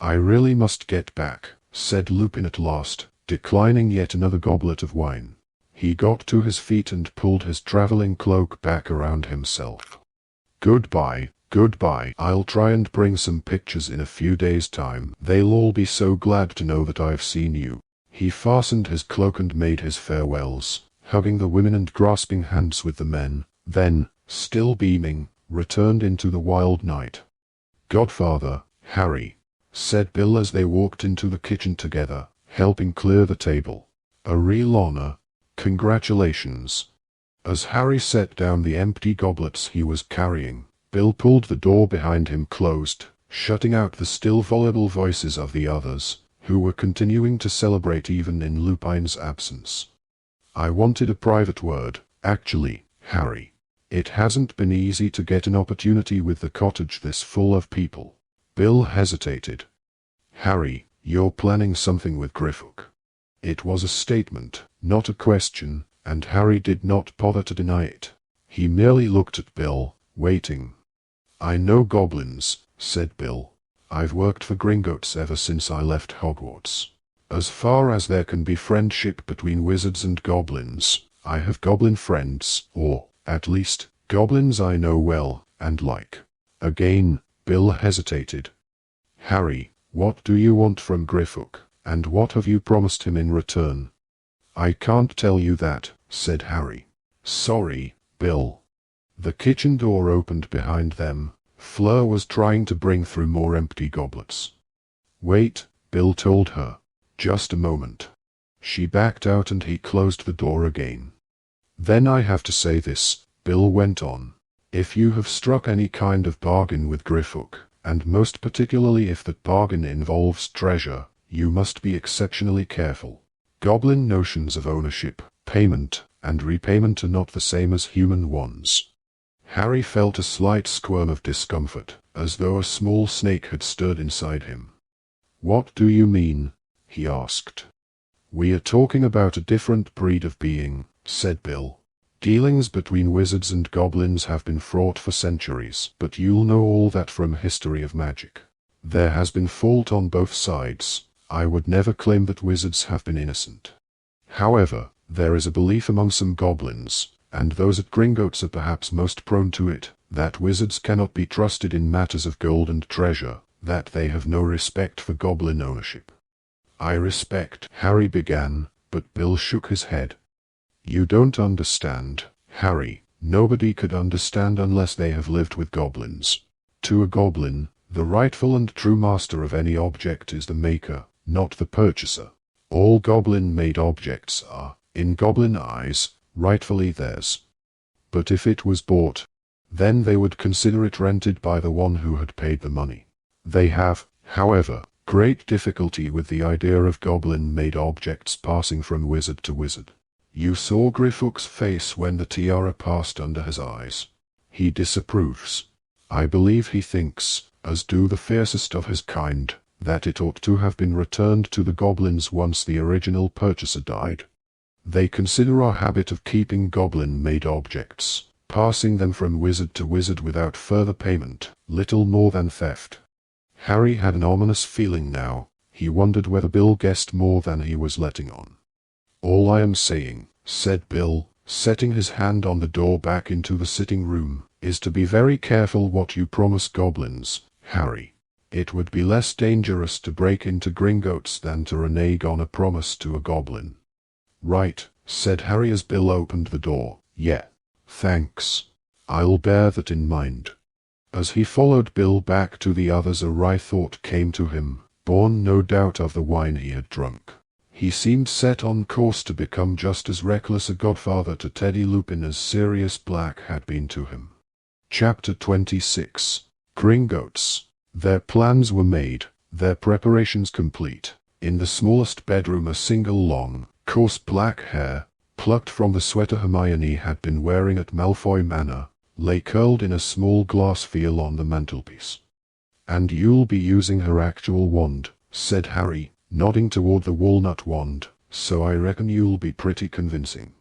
"I really must get back," said Lupin at last, declining yet another goblet of wine. He got to his feet and pulled his traveling cloak back around himself. Goodbye. I'll try and bring some pictures in a few days' time. They'll all be so glad to know that I've seen you." He fastened his cloak and made his farewells, hugging the women and grasping hands with the men, then, still beaming, returned into the wild night. "Godfather, Harry," said Bill as they walked into the kitchen together, helping clear the table. "A real honor. Congratulations." As Harry set down the empty goblets he was carrying, Bill pulled the door behind him closed, shutting out the still voluble voices of the others, who were continuing to celebrate even in Lupin's absence. "I wanted a private word, actually, Harry. It hasn't been easy to get an opportunity with the cottage this full of people." Bill hesitated. "Harry, you're planning something with Griffook." It was a statement, not a question, and Harry did not bother to deny it. He merely looked at Bill, waiting. "I know goblins," said Bill. "I've worked for Gringotts ever since I left Hogwarts. As far as there can be friendship between wizards and goblins, I have goblin friends, or, at least, goblins I know well, and like." Again, Bill hesitated. "Harry, what do you want from Griffook, and what have you promised him in return?" "I can't tell you that," said Harry. "Sorry, Bill." The kitchen door opened behind them. Fleur was trying to bring through more empty goblets. "Wait," Bill told her. "Just a moment." She backed out and he closed the door again. "Then I have to say this," Bill went on. "If you have struck any kind of bargain with Griffook, and most particularly if that bargain involves treasure, you must be exceptionally careful. Goblin notions of ownership, payment, and repayment are not the same as human ones." Harry felt a slight squirm of discomfort, as though a small snake had stirred inside him. "What do you mean?" he asked. "We are talking about a different breed of being," said Bill. "Dealings between wizards and goblins have been fraught for centuries, but you'll know all that from history of magic. There has been fault on both sides. I would never claim that wizards have been innocent. However, there is a belief among some goblins, and those at Gringotts are perhaps most prone to it, that wizards cannot be trusted in matters of gold and treasure, that they have no respect for goblin ownership." "I respect," Harry began, but Bill shook his head. "You don't understand, Harry. Nobody could understand unless they have lived with goblins. To a goblin, the rightful and true master of any object is the maker, not the purchaser. All goblin-made objects are, in goblin eyes, rightfully theirs. But if it was bought, then they would consider it rented by the one who had paid the money. They have, however, great difficulty with the idea of goblin-made objects passing from wizard to wizard. You saw Griffook's face when the tiara passed under his eyes. He disapproves. I believe he thinks, as do the fiercest of his kind, that it ought to have been returned to the goblins once the original purchaser died." They consider our habit of keeping goblin-made objects, passing them from wizard to wizard without further payment, little more than theft. Harry had an ominous feeling now. He wondered whether Bill guessed more than he was letting on. "All I am saying," said Bill, setting his hand on the door back into the sitting room, "is to be very careful what you promise goblins, Harry. It would be less dangerous to break into Gringotts than to renege on a promise to a goblin." "Right," said Harry as Bill opened the door. "Yeah. Thanks. I'll bear that in mind." As he followed Bill back to the others, a wry thought came to him, born no doubt of the wine he had drunk. He seemed set on course to become just as reckless a godfather to Teddy Lupin as Sirius Black had been to him. Chapter 26. Gringotts. Their plans were made, their preparations complete. In the smallest bedroom a single long, coarse black hair, plucked from the sweater Hermione had been wearing at Malfoy Manor, lay curled in a small glass vial on the mantelpiece. "And you'll be using her actual wand," said Harry, nodding toward the walnut wand, "so I reckon you'll be pretty convincing."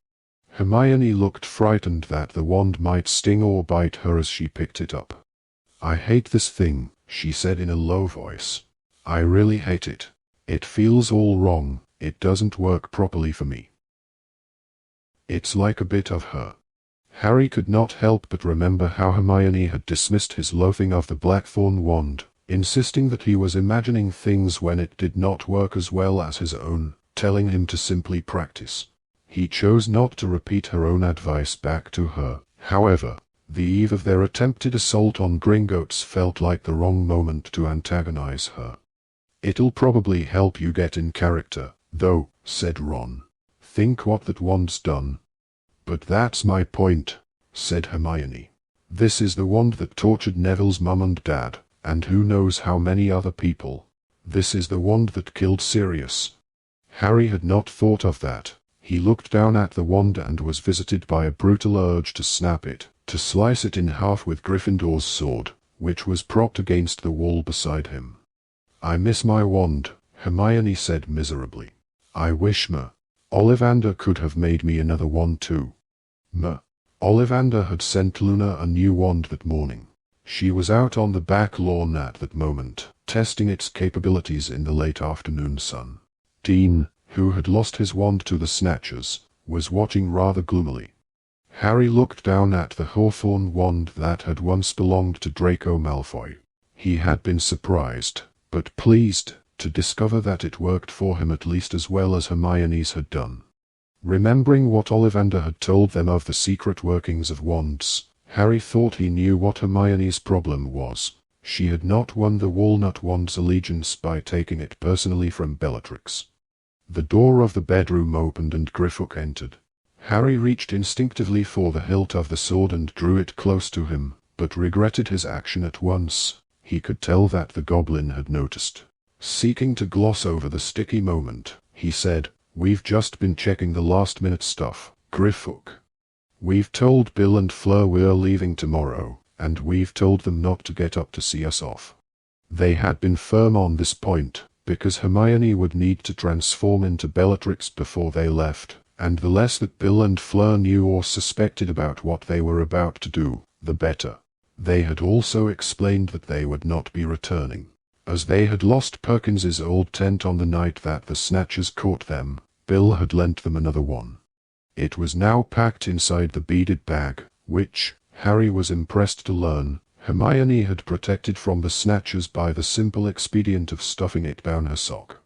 Hermione looked frightened that the wand might sting or bite her as she picked it up. "I hate this thing," she said in a low voice. "I really hate it. It feels all wrong. It doesn't work properly for me." "It's like a bit of her." Harry could not help but remember how Hermione had dismissed his loathing of the Blackthorn wand, insisting that he was imagining things when it did not work as well as his own, telling him to simply practice. He chose not to repeat her own advice back to her. However, the eve of their attempted assault on Gringotts felt like the wrong moment to antagonize her. "It'll probably help you get in character, though," said Ron. "Think what that wand's done." "But that's my point," said Hermione. "This is the wand that tortured Neville's mum and dad, and who knows how many other people. This is the wand that killed Sirius." Harry had not thought of that. He looked down at the wand and was visited by a brutal urge to snap it, to slice it in half with Gryffindor's sword, which was propped against the wall beside him. "I miss my wand," Hermione said miserably. "I wish Ollivander could have made me another wand too." Ollivander had sent Luna a new wand that morning. She was out on the back lawn at that moment, testing its capabilities in the late afternoon sun. Dean, who had lost his wand to the Snatchers, was watching rather gloomily. Harry looked down at the hawthorn wand that had once belonged to Draco Malfoy. He had been surprised, but pleased, to discover that it worked for him at least as well as Hermione's had done. Remembering what Ollivander had told them of the secret workings of wands, Harry thought he knew what Hermione's problem was. She had not won the Walnut Wand's allegiance by taking it personally from Bellatrix. The door of the bedroom opened and Griffook entered. Harry reached instinctively for the hilt of the sword and drew it close to him, but regretted his action at once. He could tell that the goblin had noticed. Seeking to gloss over the sticky moment, he said, "We've just been checking the last-minute stuff, Griffook. We've told Bill and Fleur we're leaving tomorrow, and we've told them not to get up to see us off." They had been firm on this point, because Hermione would need to transform into Bellatrix before they left, and the less that Bill and Fleur knew or suspected about what they were about to do, the better. They had also explained that they would not be returning. As they had lost Perkins's old tent on the night that the Snatchers caught them, Bill had lent them another one. It was now packed inside the beaded bag, which, Harry was impressed to learn, Hermione had protected from the Snatchers by the simple expedient of stuffing it down her sock.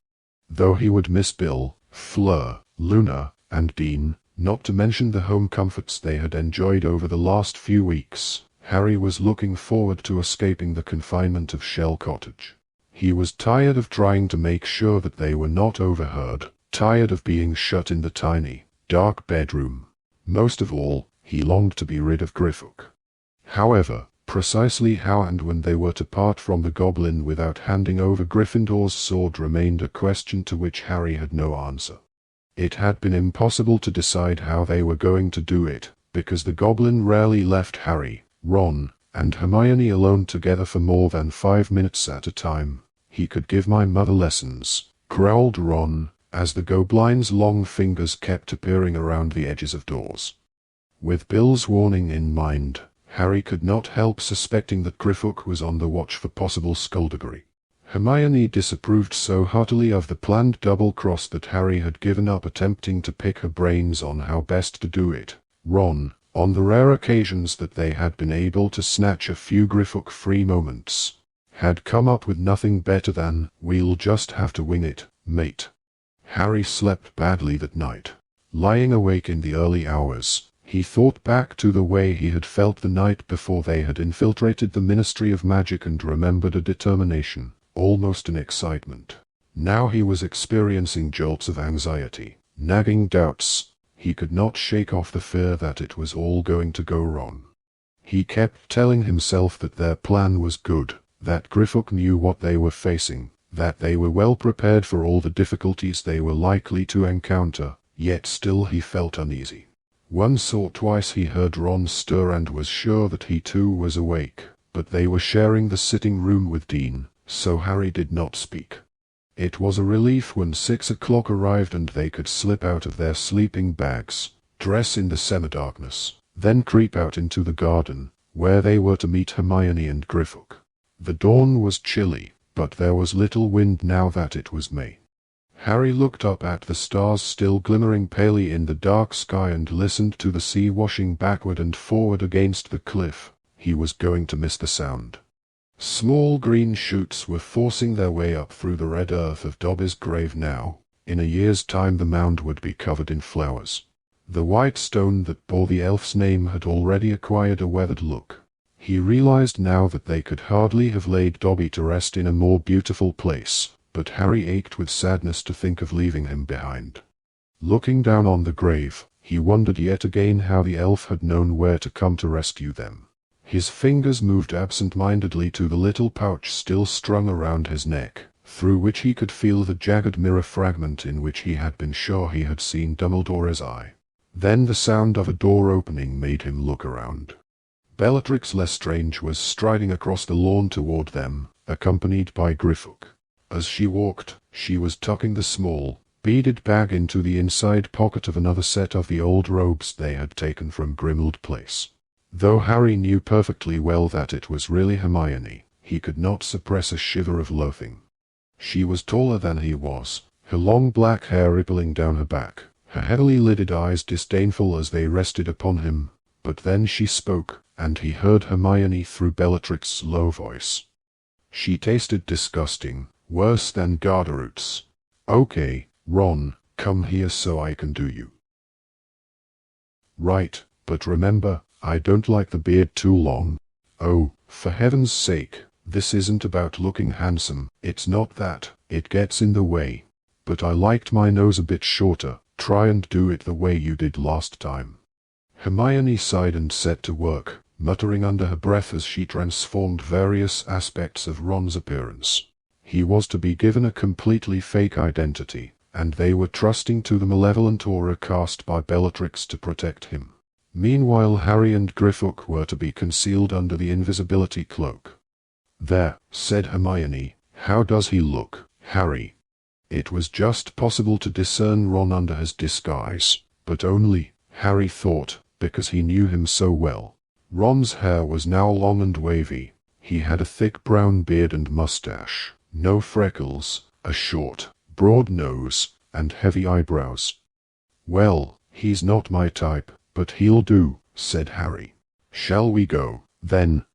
Though he would miss Bill, Fleur, Luna, and Dean, not to mention the home comforts they had enjoyed over the last few weeks, Harry was looking forward to escaping the confinement of Shell Cottage. He was tired of trying to make sure that they were not overheard, tired of being shut in the tiny, dark bedroom. Most of all, he longed to be rid of Griffook. However, precisely how and when they were to part from the goblin without handing over Gryffindor's sword remained a question to which Harry had no answer. It had been impossible to decide how they were going to do it, because the goblin rarely left Harry, Ron, and Hermione alone together for more than 5 minutes at a time. "He could give my mother lessons," growled Ron, as the goblin's long fingers kept appearing around the edges of doors. With Bill's warning in mind, Harry could not help suspecting that Griffook was on the watch for possible skullduggery. Hermione disapproved so heartily of the planned double-cross that Harry had given up attempting to pick her brains on how best to do it. Ron, on the rare occasions that they had been able to snatch a few Griffook-free moments, had come up with nothing better than, "We'll just have to wing it, mate." Harry slept badly that night. Lying awake in the early hours, he thought back to the way he had felt the night before they had infiltrated the Ministry of Magic and remembered a determination, almost an excitement. Now he was experiencing jolts of anxiety, nagging doubts. He could not shake off the fear that it was all going to go wrong. He kept telling himself that their plan was good, that Griffook knew what they were facing, that they were well prepared for all the difficulties they were likely to encounter, yet still he felt uneasy. Once or twice he heard Ron stir and was sure that he too was awake, but they were sharing the sitting room with Dean, so Harry did not speak. It was a relief when 6 o'clock arrived and they could slip out of their sleeping bags, dress in the semi-darkness, then creep out into the garden, where they were to meet Hermione and Griffook. The dawn was chilly, but there was little wind now that it was May. Harry looked up at the stars still glimmering palely in the dark sky and listened to the sea washing backward and forward against the cliff. He was going to miss the sound. Small green shoots were forcing their way up through the red earth of Dobby's grave now. In a year's time the mound would be covered in flowers. The white stone that bore the elf's name had already acquired a weathered look. He realized now that they could hardly have laid Dobby to rest in a more beautiful place, but Harry ached with sadness to think of leaving him behind. Looking down on the grave, he wondered yet again how the elf had known where to come to rescue them. His fingers moved absent-mindedly to the little pouch still strung around his neck, through which he could feel the jagged mirror fragment in which he had been sure he had seen Dumbledore's eye. Then the sound of a door opening made him look around. Bellatrix Lestrange was striding across the lawn toward them, accompanied by Griffook. As she walked, she was tucking the small, beaded bag into the inside pocket of another set of the old robes they had taken from Grimmauld Place. Though Harry knew perfectly well that it was really Hermione, he could not suppress a shiver of loathing. She was taller than he was, her long black hair rippling down her back, her heavily lidded eyes disdainful as they rested upon him. But then she spoke, and he heard Hermione through Bellatrix's low voice. She tasted disgusting, worse than garter roots. "Okay, Ron, come here so I can do you." "Right, but remember, I don't like the beard too long." "Oh, for heaven's sake, this isn't about looking handsome, it's not that, it gets in the way. But I liked my nose a bit shorter, try and do it the way you did last time." Hermione sighed and set to work, muttering under her breath as she transformed various aspects of Ron's appearance. He was to be given a completely fake identity, and they were trusting to the malevolent aura cast by Bellatrix to protect him. Meanwhile Harry and Griffook were to be concealed under the invisibility cloak. "There," said Hermione. "How does he look, Harry?" It was just possible to discern Ron under his disguise, but only, Harry thought, because he knew him so well. Ron's hair was now long and wavy. He had a thick brown beard and mustache, no freckles, a short, broad nose, and heavy eyebrows. "Well, he's not my type, but he'll do," said Harry. "Shall we go, then?"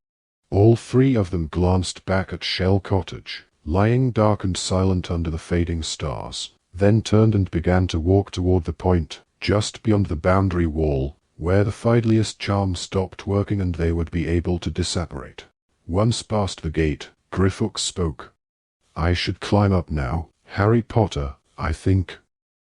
All three of them glanced back at Shell Cottage, lying dark and silent under the fading stars, then turned and began to walk toward the point, just beyond the boundary wall, where the Fidelius charm stopped working and they would be able to disapparate. Once past the gate, Griffook spoke. "I should climb up now, Harry Potter, I think."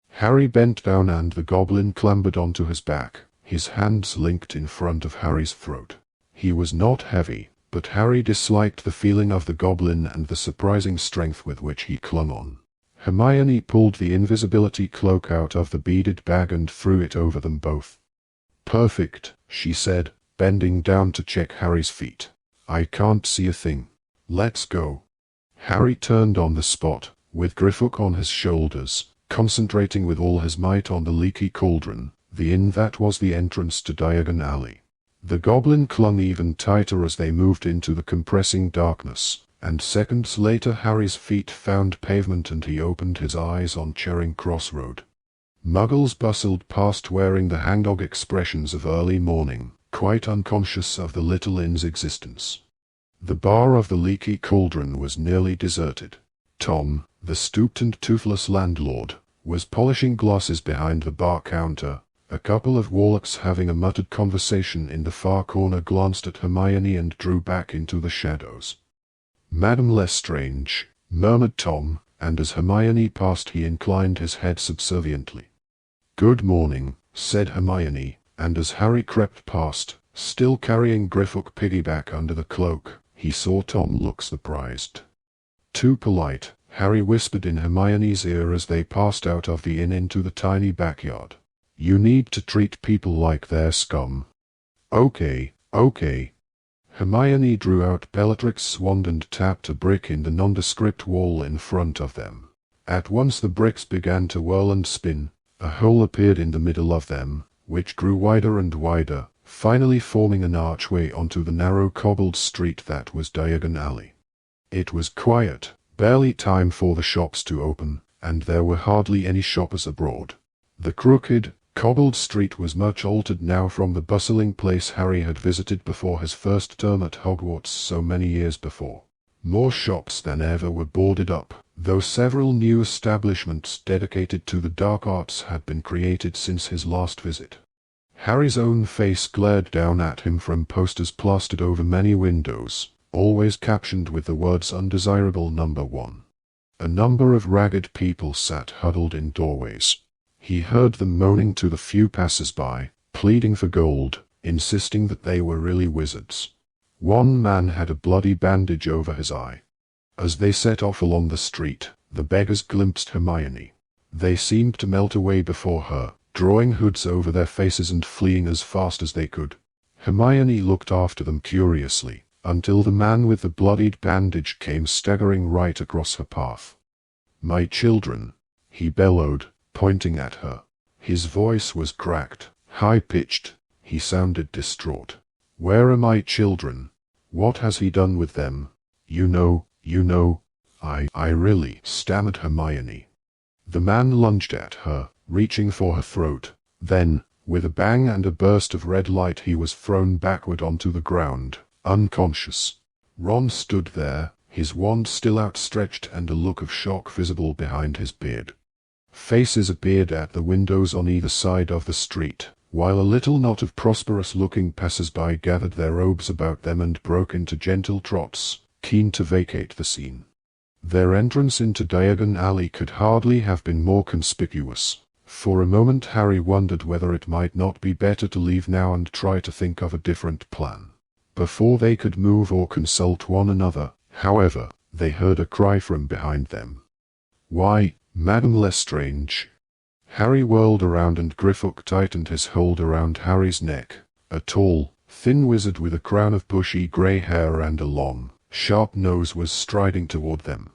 Harry bent down and the goblin clambered onto his back, his hands linked in front of Harry's throat. He was not heavy, but Harry disliked the feeling of the goblin and the surprising strength with which he clung on. Hermione pulled the invisibility cloak out of the beaded bag and threw it over them both. "Perfect," she said, bending down to check Harry's feet. "I can't see a thing. Let's go." Harry turned on the spot, with Griffook on his shoulders, concentrating with all his might on the leaky cauldron, the inn that was the entrance to Diagon Alley. The goblin clung even tighter as they moved into the compressing darkness, and seconds later Harry's feet found pavement and he opened his eyes on Charing Cross Road. Muggles bustled past wearing the hangdog expressions of early morning, quite unconscious of the little inn's existence. The bar of the leaky cauldron was nearly deserted. Tom, the stooped and toothless landlord, was polishing glasses behind the bar counter. A couple of warlocks having a muttered conversation in the far corner glanced at Hermione and drew back into the shadows. "Madame Lestrange," murmured Tom, and as Hermione passed he inclined his head subserviently. "Good morning," said Hermione, and as Harry crept past, still carrying Griffook piggyback under the cloak, he saw Tom look surprised. "Too polite," Harry whispered in Hermione's ear as they passed out of the inn into the tiny backyard. "You need to treat people like they're scum." Okay. Hermione drew out Bellatrix's wand and tapped a brick in the nondescript wall in front of them. At once the bricks began to whirl and spin. A hole appeared in the middle of them, which grew wider and wider, finally forming an archway onto the narrow cobbled street that was Diagon Alley. It was quiet, barely time for the shops to open, and there were hardly any shoppers abroad. The crooked, cobbled street was much altered now from the bustling place Harry had visited before his first term at Hogwarts so many years before. More shops than ever were boarded up, though several new establishments dedicated to the dark arts had been created since his last visit. Harry's own face glared down at him from posters plastered over many windows, always captioned with the words "Undesirable Number 1." A number of ragged people sat huddled in doorways. He heard them moaning to the few passers-by, pleading for gold, insisting that they were really wizards. One man had a bloody bandage over his eye. As they set off along the street, the beggars glimpsed Hermione. They seemed to melt away before her, drawing hoods over their faces and fleeing as fast as they could. Hermione looked after them curiously, until the man with the bloodied bandage came staggering right across her path. "My children," he bellowed, pointing at her. His voice was cracked, high-pitched. He sounded distraught. "Where are my children? What has he done with them? You know. I really," stammered Hermione. The man lunged at her, reaching for her throat. Then, with a bang and a burst of red light, he was thrown backward onto the ground, unconscious. Ron stood there, his wand still outstretched and a look of shock visible behind his beard. Faces appeared at the windows on either side of the street, while a little knot of prosperous-looking passers-by gathered their robes about them and broke into gentle trots, keen to vacate the scene. Their entrance into Diagon Alley could hardly have been more conspicuous. For a moment Harry wondered whether it might not be better to leave now and try to think of a different plan. Before they could move or consult one another, however, they heard a cry from behind them. "Why, Madame Lestrange!" Harry whirled around and Griffook tightened his hold around Harry's neck. A tall, thin wizard with a crown of bushy grey hair and a long, sharp nose was striding toward them.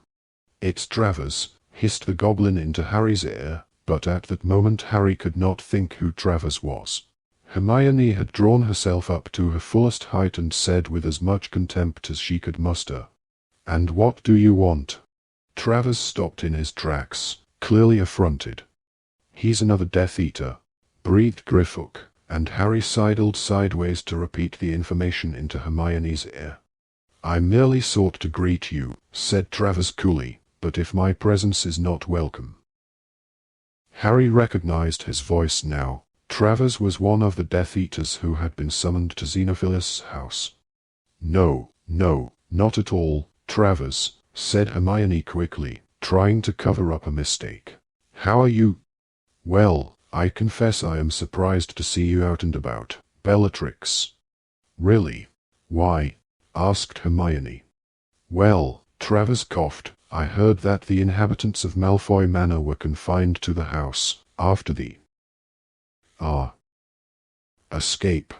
"It's Travers," hissed the goblin into Harry's ear, but at that moment Harry could not think who Travers was. Hermione had drawn herself up to her fullest height and said with as much contempt as she could muster, "And what do you want?" Travers stopped in his tracks, clearly affronted. "He's another Death Eater," breathed Griffook, and Harry sidled sideways to repeat the information into Hermione's ear. "I merely sought to greet you," said Travers coolly, "but if my presence is not welcome." Harry recognized his voice now. Travers was one of the Death Eaters who had been summoned to Xenophilus' house. No, not at all, Travers," said Hermione quickly, trying to cover up a mistake. "How are you?" "Well, I confess I am surprised to see you out and about, Bellatrix." "Really? Why?" asked Hermione. "Well," Travers coughed, "I heard that the inhabitants of Malfoy Manor were confined to the house, after the escape."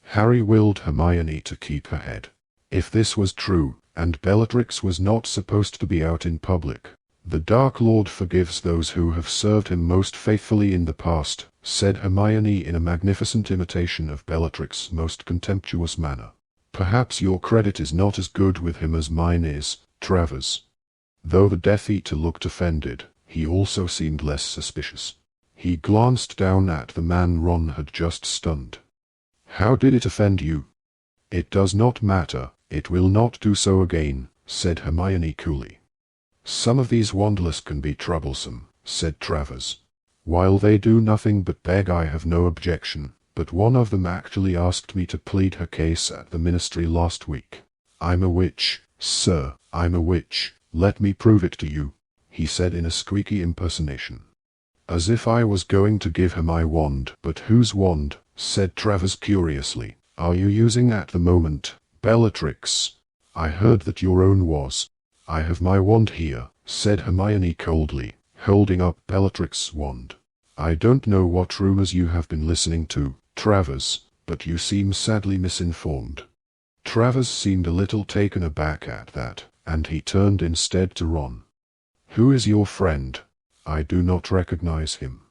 Harry willed Hermione to keep her head. If this was true, and Bellatrix was not supposed to be out in public, "The Dark Lord forgives those who have served him most faithfully in the past," said Hermione in a magnificent imitation of Bellatrix's most contemptuous manner. "Perhaps your credit is not as good with him as mine is, Travers." Though the Death Eater looked offended, he also seemed less suspicious. He glanced down at the man Ron had just stunned. "How did it offend you?" "It does not matter, it will not do so again," said Hermione coolly. "Some of these Wanderless can be troublesome," said Travers. "While they do nothing but beg, I have no objection, but one of them actually asked me to plead her case at the ministry last week. I'm a witch, sir, I'm a witch, let me prove it to you," he said in a squeaky impersonation. "As if I was going to give her my wand." "But whose wand?" said Travers curiously. "Are you using at the moment, Bellatrix? I heard that your own was." "I have my wand here," said Hermione coldly, holding up Bellatrix's wand. "I don't know what rumors you have been listening to, Travers, but you seem sadly misinformed." Travers seemed a little taken aback at that, and he turned instead to Ron. "Who is your friend? I do not recognize him."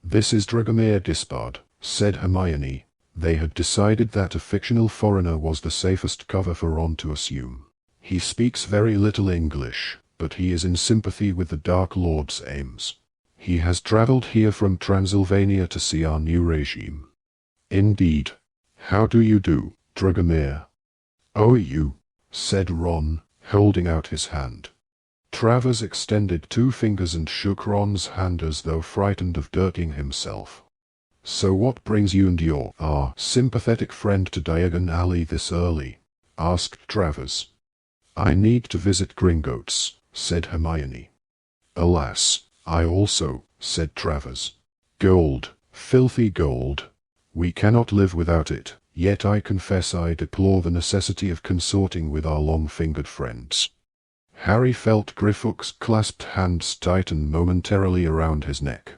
"This is Dragomir Disbard," said Hermione. They had decided that a fictional foreigner was the safest cover for Ron to assume. "He speaks very little English, but he is in sympathy with the Dark Lord's aims. He has traveled here from Transylvania to see our new regime." "Indeed. How do you do, Dragomir?" "Oh, you," said Ron, holding out his hand. Travers extended 2 fingers and shook Ron's hand as though frightened of dirtying himself. "So what brings you and your sympathetic friend to Diagon Alley this early?" asked Travers. "I need to visit Gringotts," said Hermione. "Alas, I also," said Travers. "Gold, filthy gold. We cannot live without it, yet I confess I deplore the necessity of consorting with our long-fingered friends." Harry felt Griffook's clasped hands tighten momentarily around his neck.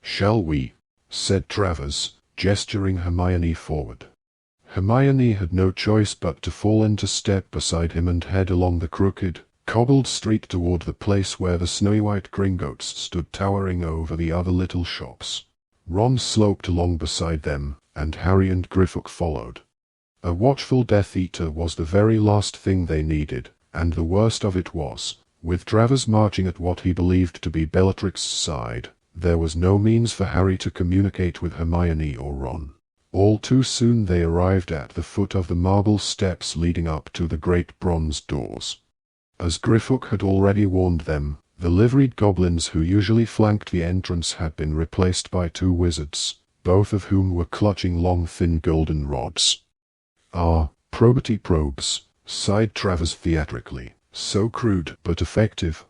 "Shall we?" said Travers, gesturing Hermione forward. Hermione had no choice but to fall into step beside him and head along the crooked, cobbled street toward the place where the snowy white Gringotts stood towering over the other little shops. Ron sloped along beside them, and Harry and Griffook followed. A watchful Death Eater was the very last thing they needed, and the worst of it was, with Travers marching at what he believed to be Bellatrix's side, there was no means for Harry to communicate with Hermione or Ron. All too soon they arrived at the foot of the marble steps leading up to the great bronze doors. As Griffook had already warned them, the liveried goblins who usually flanked the entrance had been replaced by 2 wizards, both of whom were clutching long thin golden rods. "Ah, probity probes," sighed Travers theatrically. "So crude but effective."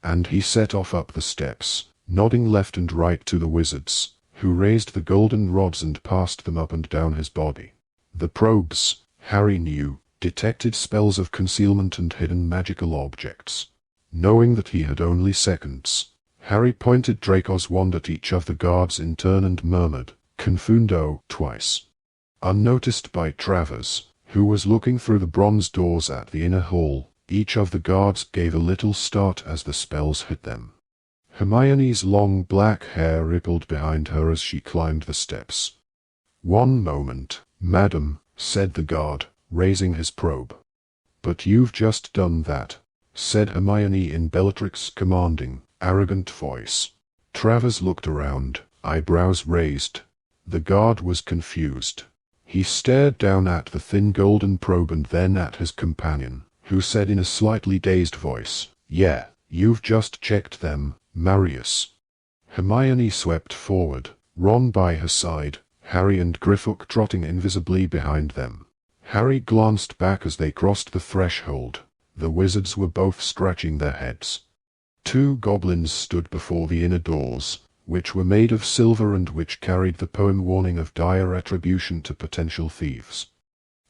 And he set off up the steps, nodding left and right to the wizards, who raised the golden rods and passed them up and down his body. The probes, Harry knew, detected spells of concealment and hidden magical objects. Knowing that he had only seconds, Harry pointed Draco's wand at each of the guards in turn and murmured, "Confundo," twice. Unnoticed by Travers, who was looking through the bronze doors at the inner hall, each of the guards gave a little start as the spells hit them. Hermione's long black hair rippled behind her as she climbed the steps. "One moment, madam," said the guard, raising his probe. "But you've just done that," said Hermione in Bellatrix's commanding, arrogant voice. Travers looked around, eyebrows raised. The guard was confused. He stared down at the thin golden probe and then at his companion, who said in a slightly dazed voice, "Yeah, you've just checked them, Marius." Hermione swept forward, Ron by her side, Harry and Griffook trotting invisibly behind them. Harry glanced back as they crossed the threshold. The wizards were both scratching their heads. 2 goblins stood before the inner doors, which were made of silver and which carried the poem warning of dire retribution to potential thieves.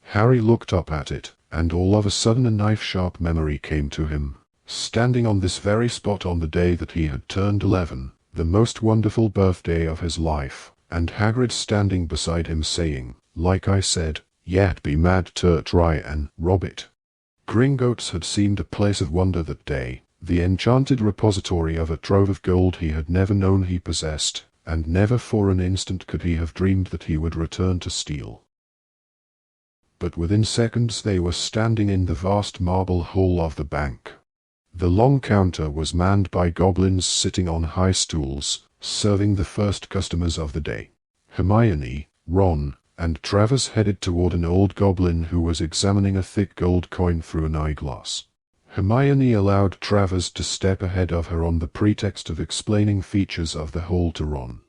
Harry looked up at it, and all of a sudden a knife-sharp memory came to him. Standing on this very spot on the day that he had turned 11, the most wonderful birthday of his life, and Hagrid standing beside him saying, "Like I said, yet be mad to try and rob it." Gringotts had seemed a place of wonder that day, the enchanted repository of a trove of gold he had never known he possessed, and never for an instant could he have dreamed that he would return to steal. But within seconds they were standing in the vast marble hall of the bank. The long counter was manned by goblins sitting on high stools, serving the first customers of the day. Hermione, Ron, and Travers headed toward an old goblin who was examining a thick gold coin through an eyeglass. Hermione allowed Travers to step ahead of her on the pretext of explaining features of the hole to Ron.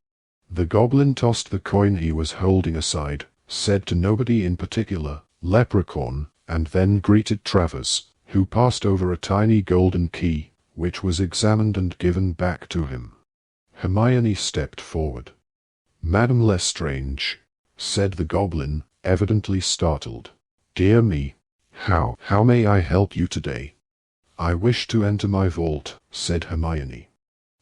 The goblin tossed the coin he was holding aside, said to nobody in particular, "Leprechaun," and then greeted Travers, who passed over a tiny golden key, which was examined and given back to him. Hermione stepped forward. "Madame Lestrange," said the goblin, evidently startled. "Dear me. How may I help you today?" "I wish to enter my vault," said Hermione.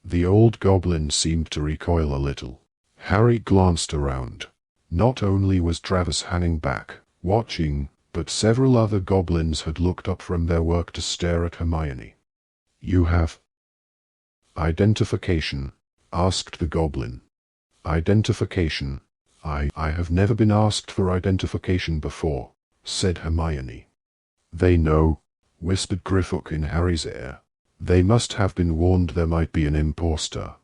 The old goblin seemed to recoil a little. Harry glanced around. Not only was Travers hanging back, watching, but several other goblins had looked up from their work to stare at Hermione. "You have identification?" asked the goblin. "Identification? I have never been asked for identification before," said Hermione. "They know," whispered Griffook in Harry's ear. "They must have been warned there might be an impostor."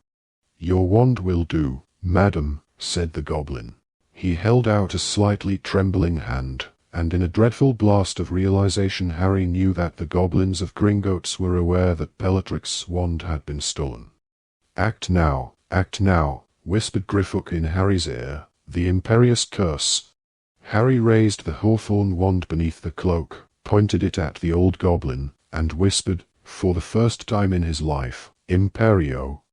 "Your wand will do, madam," said the goblin. He held out a slightly trembling hand, and in a dreadful blast of realization Harry knew that the goblins of Gringotts were aware that Bellatrix's wand had been stolen. Act now," whispered Griffook in Harry's ear, "the imperious curse." Harry raised the hawthorn wand beneath the cloak, pointed it at the old goblin, and whispered, for the first time in his life, "Imperio."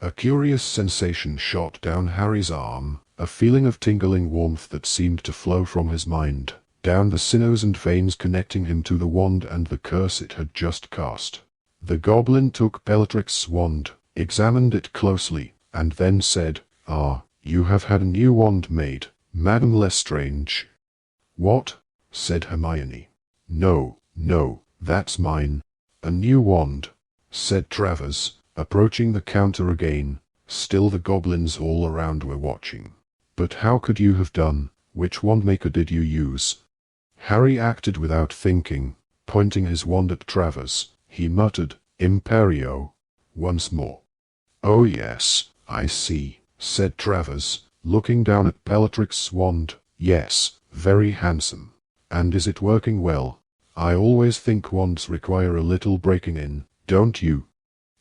A curious sensation shot down Harry's arm, a feeling of tingling warmth that seemed to flow from his mind, down the sinews and veins connecting him to the wand and the curse it had just cast. The goblin took Bellatrix's wand, examined it closely, and then said, "Ah, you have had a new wand made, Madame Lestrange." "What?" said Hermione. No, that's mine." "A new wand," said Travers, approaching the counter again. Still the goblins all around were watching. "But how could you have done? Which wandmaker did you use?" Harry acted without thinking. Pointing his wand at Travers, he muttered, "Imperio," once more. "Oh yes, I see," said Travers, looking down at Bellatrix's wand. "Yes, very handsome. And is it working well? I always think wands require a little breaking in, don't you?"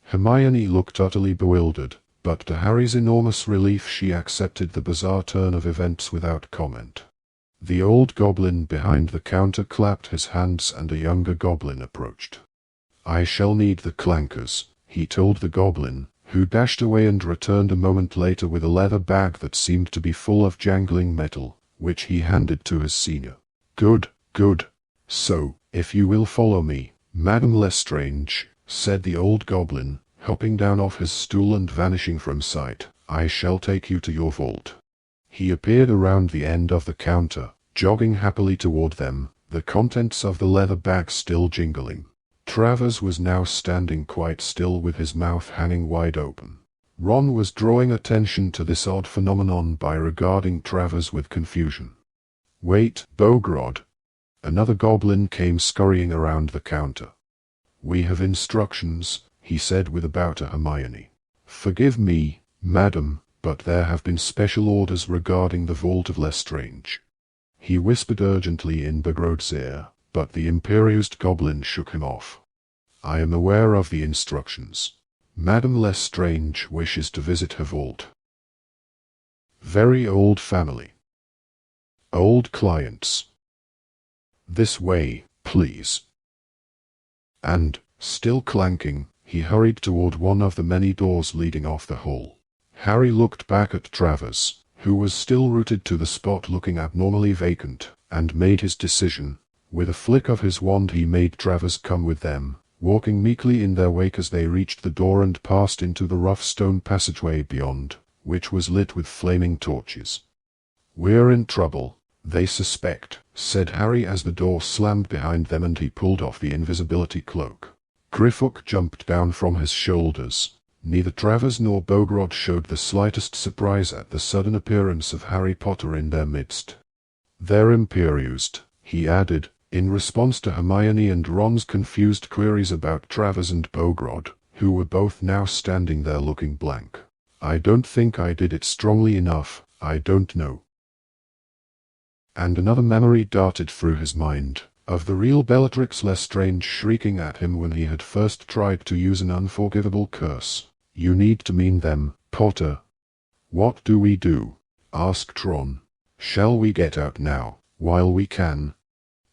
Hermione looked utterly bewildered, but to Harry's enormous relief she accepted the bizarre turn of events without comment. The old goblin behind the counter clapped his hands and a younger goblin approached. "I shall need the clankers," he told the goblin, who dashed away and returned a moment later with a leather bag that seemed to be full of jangling metal, which he handed to his senior. Good. So, if you will follow me, Madame Lestrange," said the old goblin, hopping down off his stool and vanishing from sight, "I shall take you to your vault." He appeared around the end of the counter, jogging happily toward them, the contents of the leather bag still jingling. Travers was now standing quite still with his mouth hanging wide open. Ron was drawing attention to this odd phenomenon by regarding Travers with confusion. "Wait, Bogrod." Another goblin came scurrying around the counter. "We have instructions," he said with a bow to Hermione. "Forgive me, madam, but there have been special orders regarding the Vault of Lestrange." He whispered urgently in Bogrod's ear, but the imperious goblin shook him off. "I am aware of the instructions. Madame Lestrange wishes to visit her vault. Very old family. Old clients. This way, please." And, still clanking, he hurried toward one of the many doors leading off the hall. Harry looked back at Travers, who was still rooted to the spot looking abnormally vacant, and made his decision. With a flick of his wand he made Travers come with them, walking meekly in their wake as they reached the door and passed into the rough stone passageway beyond, which was lit with flaming torches. "We're in trouble, they suspect," said Harry as the door slammed behind them and he pulled off the invisibility cloak. Griffook jumped down from his shoulders. Neither Travers nor Bogrod showed the slightest surprise at the sudden appearance of Harry Potter in their midst. "They're imperused," he added, in response to Hermione and Ron's confused queries about Travers and Bogrod, who were both now standing there looking blank. "I don't think I did it strongly enough, I don't know." And another memory darted through his mind, of the real Bellatrix Lestrange shrieking at him when he had first tried to use an unforgivable curse. "You need to mean them, Potter." "What do we do?" asked Ron. "Shall we get out now, while we can?"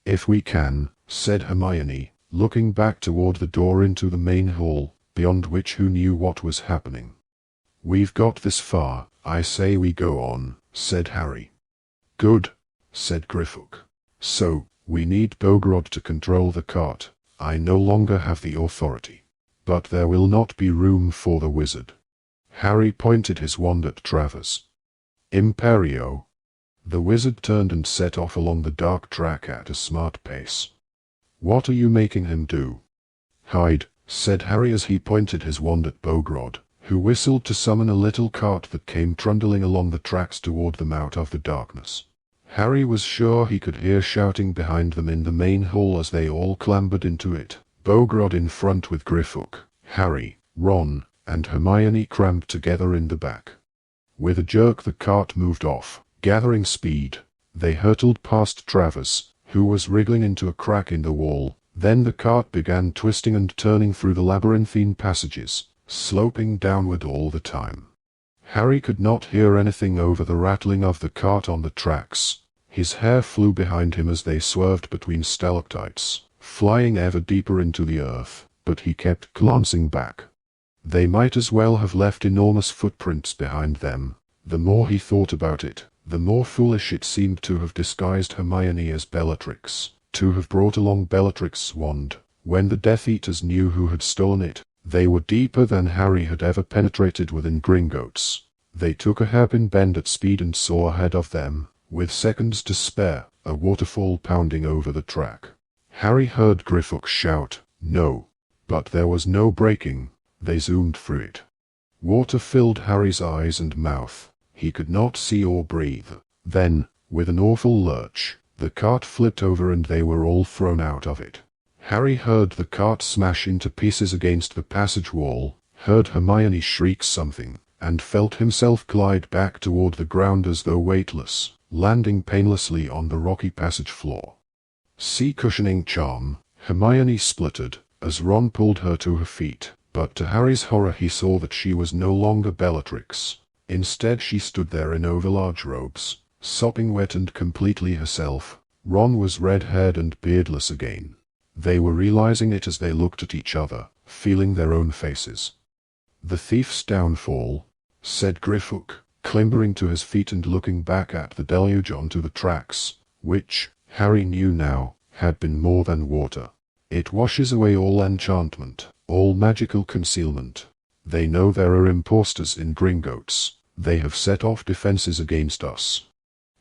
"If we can," said Hermione, looking back toward the door into the main hall, beyond which who knew what was happening. "We've got this far, I say we go on," said Harry. "Good," said Griffook. "So, we need Bogrod to control the cart. I no longer have the authority. But there will not be room for the wizard." Harry pointed his wand at Travers. "Imperio." The wizard turned and set off along the dark track at a smart pace. "What are you making him do?" "Hide," said Harry as he pointed his wand at Bogrod, who whistled to summon a little cart that came trundling along the tracks toward them out of the darkness. Harry was sure he could hear shouting behind them in the main hall as they all clambered into it, Bogrod in front with Griffook, Harry, Ron, and Hermione crammed together in the back. With a jerk the cart moved off, gathering speed. They hurtled past Travers, who was wriggling into a crack in the wall. Then the cart began twisting and turning through the labyrinthine passages, sloping downward all the time. Harry could not hear anything over the rattling of the cart on the tracks. His hair flew behind him as they swerved between stalactites, flying ever deeper into the earth, but he kept glancing back. They might as well have left enormous footprints behind them. The more he thought about it, the more foolish it seemed to have disguised Hermione as Bellatrix, to have brought along Bellatrix's wand, when the Death Eaters knew who had stolen it. They were deeper than Harry had ever penetrated within Gringotts. They took a hairpin bend at speed and saw ahead of them, with seconds to spare, a waterfall pounding over the track. Harry heard Griffook shout, "No!" But there was no braking. They zoomed through it. Water filled Harry's eyes and mouth. He could not see or breathe. Then, with an awful lurch, the cart flipped over and they were all thrown out of it. Harry heard the cart smash into pieces against the passage wall, heard Hermione shriek something, and felt himself glide back toward the ground as though weightless, landing painlessly on the rocky passage floor. "Sea cushioning charm," Hermione spluttered, as Ron pulled her to her feet, but to Harry's horror he saw that she was no longer Bellatrix. Instead she stood there in overlarge robes, sopping wet and completely herself. Ron was red-haired and beardless again. They were realizing it as they looked at each other, feeling their own faces. "The thief's downfall," said Griffook, clambering to his feet and looking back at the deluge onto the tracks, which, Harry knew now, had been more than water. "It washes away all enchantment, all magical concealment. They know there are impostors in Gringotts. They have set off defenses against us."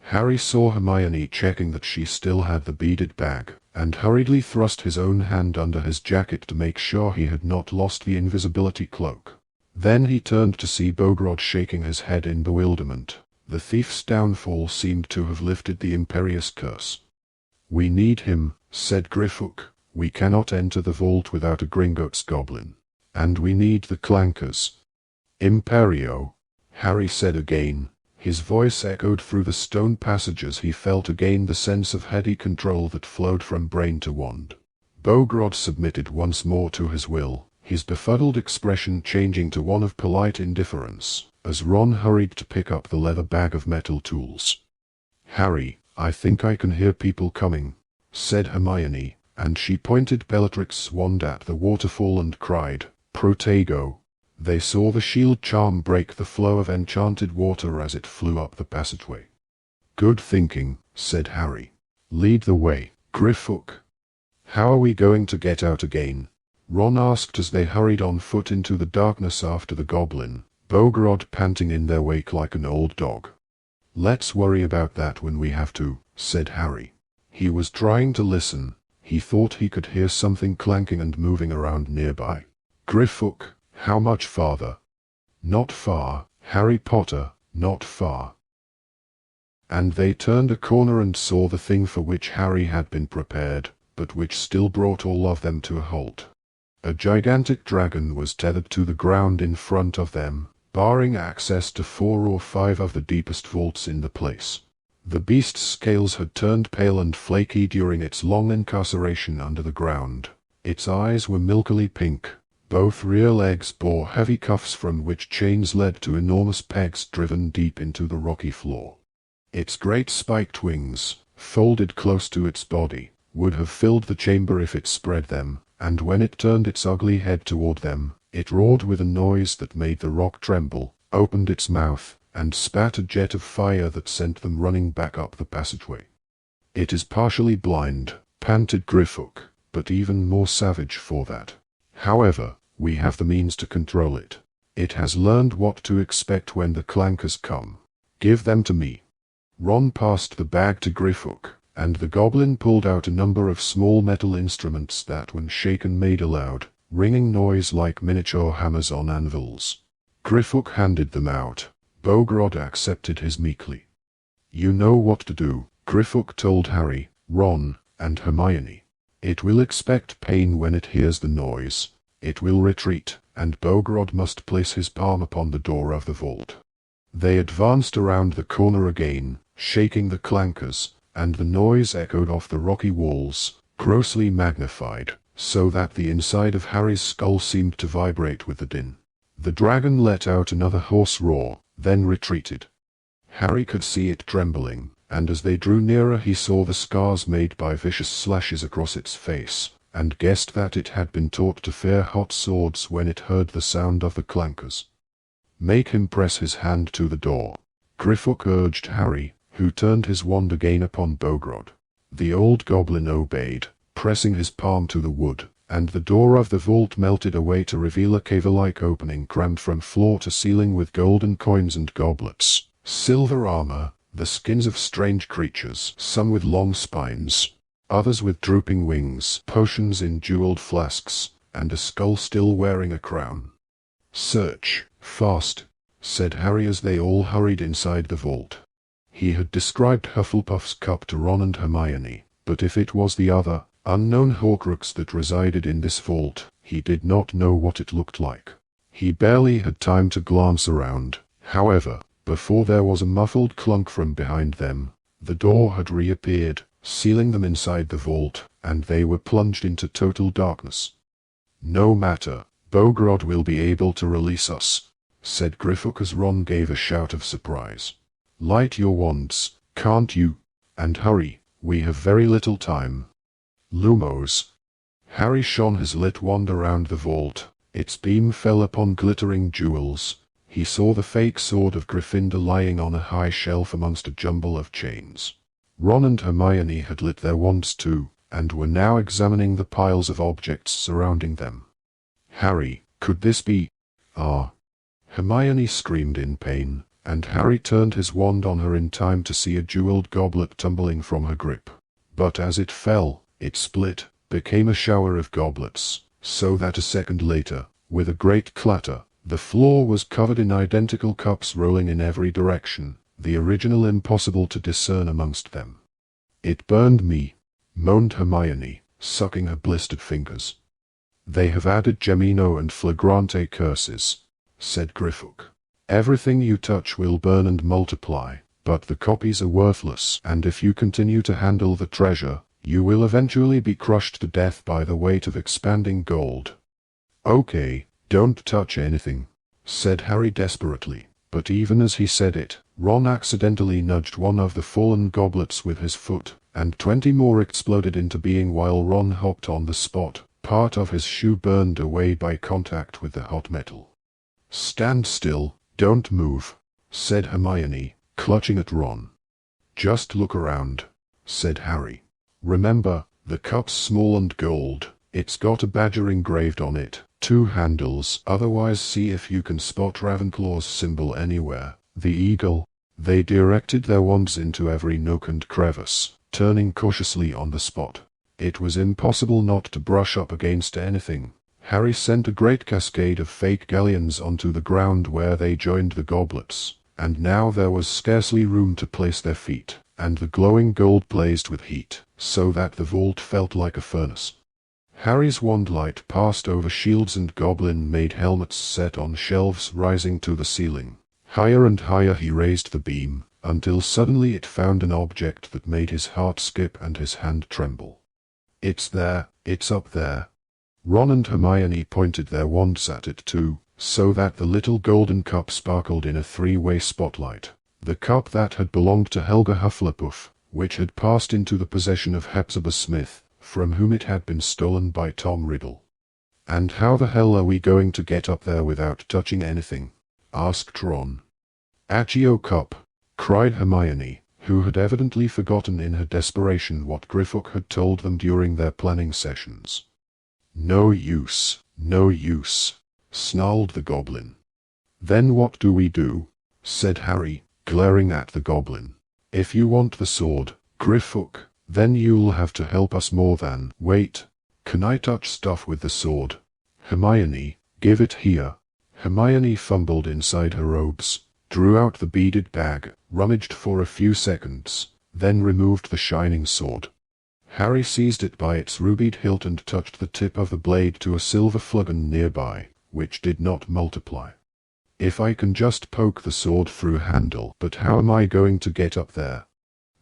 Harry saw Hermione checking that she still had the beaded bag, and hurriedly thrust his own hand under his jacket to make sure he had not lost the invisibility cloak. Then he turned to see Bogrod shaking his head in bewilderment. The thief's downfall seemed to have lifted the imperious curse. "We need him," said Griffook. "We cannot enter the vault without a Gringotts goblin. And we need the clankers." "Imperio," Harry said again. His voice echoed through the stone passage as he felt again the sense of heady control that flowed from brain to wand. Bogrod submitted once more to his will, his befuddled expression changing to one of polite indifference, as Ron hurried to pick up the leather bag of metal tools. "Harry, I think I can hear people coming," said Hermione, and she pointed Bellatrix's wand at the waterfall and cried, "Protego." They saw the shield charm break the flow of enchanted water as it flew up the passageway. "Good thinking," said Harry. "Lead the way, Griffook." "How are we going to get out again?" Ron asked as they hurried on foot into the darkness after the goblin, Bogrod panting in their wake like an old dog. "Let's worry about that when we have to," said Harry. He was trying to listen, He thought he could hear something clanking and moving around nearby. Griffook, how much farther? Not far, Harry Potter, not far. And they turned a corner and saw the thing for which Harry had been prepared, but which still brought all of them to a halt. A gigantic dragon was tethered to the ground in front of them, barring access to 4 or 5 of the deepest vaults in the place. The beast's scales had turned pale and flaky during its long incarceration under the ground. Its eyes were milkily pink. Both rear legs bore heavy cuffs from which chains led to enormous pegs driven deep into the rocky floor. Its great spiked wings, folded close to its body, would have filled the chamber if it spread them, and when it turned its ugly head toward them, it roared with a noise that made the rock tremble, opened its mouth, and spat a jet of fire that sent them running back up the passageway. "It is partially blind," panted Griffook, "but even more savage for that. However, we have the means to control it. It has learned what to expect when the clankers come. Give them to me." Ron passed the bag to Griffook, and the goblin pulled out a number of small metal instruments that when shaken made a loud, ringing noise like miniature hammers on anvils. Griffook handed them out. Bogrod accepted his meekly. "You know what to do," Griffook told Harry, Ron, and Hermione. "It will expect pain when it hears the noise. It will retreat, and Bogrod must place his palm upon the door of the vault." They advanced around the corner again, shaking the clankers, and the noise echoed off the rocky walls, grossly magnified, so that the inside of Harry's skull seemed to vibrate with the din. The dragon let out another hoarse roar, then retreated. Harry could see it trembling, and as they drew nearer he saw the scars made by vicious slashes across its face, and guessed that it had been taught to fear hot swords when it heard the sound of the clankers. "Make him press his hand to the door," Griffook urged Harry, who turned his wand again upon Bogrod. The old goblin obeyed, pressing his palm to the wood, and the door of the vault melted away to reveal a cave-like opening crammed from floor to ceiling with golden coins and goblets, silver armor, the skins of strange creatures, some with long spines, others with drooping wings, potions in jeweled flasks, and a skull still wearing a crown. "Search, fast," said Harry as they all hurried inside the vault. He had described Hufflepuff's cup to Ron and Hermione, but if it was the other, unknown Horcrux that resided in this vault, he did not know what it looked like. He barely had time to glance around, however, before there was a muffled clunk from behind them. The door had reappeared, sealing them inside the vault, and they were plunged into total darkness. "No matter, Bogrod will be able to release us," said Griffook as Ron gave a shout of surprise. "Light your wands, can't you? And hurry, we have very little time." "Lumos." Harry shone his lit wand around the vault. Its beam fell upon glittering jewels. He saw the fake sword of Gryffindor lying on a high shelf amongst a jumble of chains. Ron and Hermione had lit their wands too, and were now examining the piles of objects surrounding them. "Harry, could this be—" "Ah!" Hermione screamed in pain, and Harry turned his wand on her in time to see a jeweled goblet tumbling from her grip. But as it fell, it split, became a shower of goblets, so that a second later, with a great clatter, the floor was covered in identical cups rolling in every direction, the original impossible to discern amongst them. "It burned me," moaned Hermione, sucking her blistered fingers. "They have added Gemino and Flagrante curses," said Griffook. "Everything you touch will burn and multiply, but the copies are worthless, and if you continue to handle the treasure, you will eventually be crushed to death by the weight of expanding gold." "Okay, don't touch anything," said Harry desperately, but even as he said it, Ron accidentally nudged one of the fallen goblets with his foot, and 20 more exploded into being while Ron hopped on the spot. Part of his shoe burned away by contact with the hot metal. "Stand still, don't move," said Hermione, clutching at Ron. "Just look around," said Harry. "Remember, the cup's small and gold. It's got a badger engraved on it, 2 handles. Otherwise see if you can spot Ravenclaw's symbol anywhere. The eagle." They directed their wands into every nook and crevice, turning cautiously on the spot. It was impossible not to brush up against anything. Harry sent a great cascade of fake galleons onto the ground where they joined the goblets, and now there was scarcely room to place their feet, and the glowing gold blazed with heat, so that the vault felt like a furnace. Harry's wand light passed over shields and goblin-made helmets set on shelves rising to the ceiling. Higher and higher he raised the beam, until suddenly it found an object that made his heart skip and his hand tremble. "It's there, it's up there." Ron and Hermione pointed their wands at it too, so that the little golden cup sparkled in a three-way spotlight. The cup that had belonged to Helga Hufflepuff, which had passed into the possession of Hepzibah Smith, from whom it had been stolen by Tom Riddle. "And how the hell are we going to get up there without touching anything?" asked Ron. "Accio cup!" cried Hermione, who had evidently forgotten in her desperation what Griffook had told them during their planning sessions. "No use, no use," snarled the goblin. "Then what do we do?" said Harry, glaring at the goblin. "If you want the sword, Griffook, then you'll have to help us more than—" "Wait, can I touch stuff with the sword? Hermione, give it here." Hermione fumbled inside her robes, drew out the beaded bag, rummaged for a few seconds, then removed the shining sword. Harry seized it by its rubied hilt and touched the tip of the blade to a silver flagon nearby, which did not multiply. "If I can just poke the sword through handle, but how am I going to get up there?"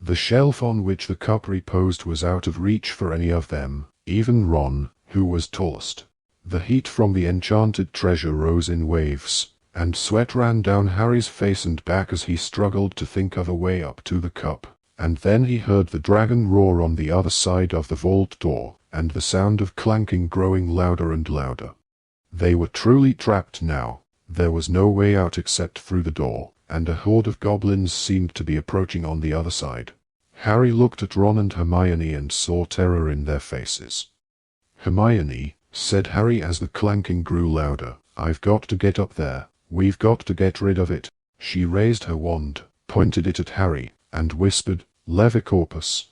The shelf on which the cup reposed was out of reach for any of them, even Ron, who was tallest. The heat from the enchanted treasure rose in waves, and sweat ran down Harry's face and back as he struggled to think of a way up to the cup. And then he heard the dragon roar on the other side of the vault door, and the sound of clanking growing louder and louder. They were truly trapped now. There was no way out except through the door, and a horde of goblins seemed to be approaching on the other side. Harry looked at Ron and Hermione and saw terror in their faces. "Hermione," said Harry as the clanking grew louder, "I've got to get up there. We've got to get rid of it." She raised her wand, pointed it at Harry, and whispered, "Levicorpus."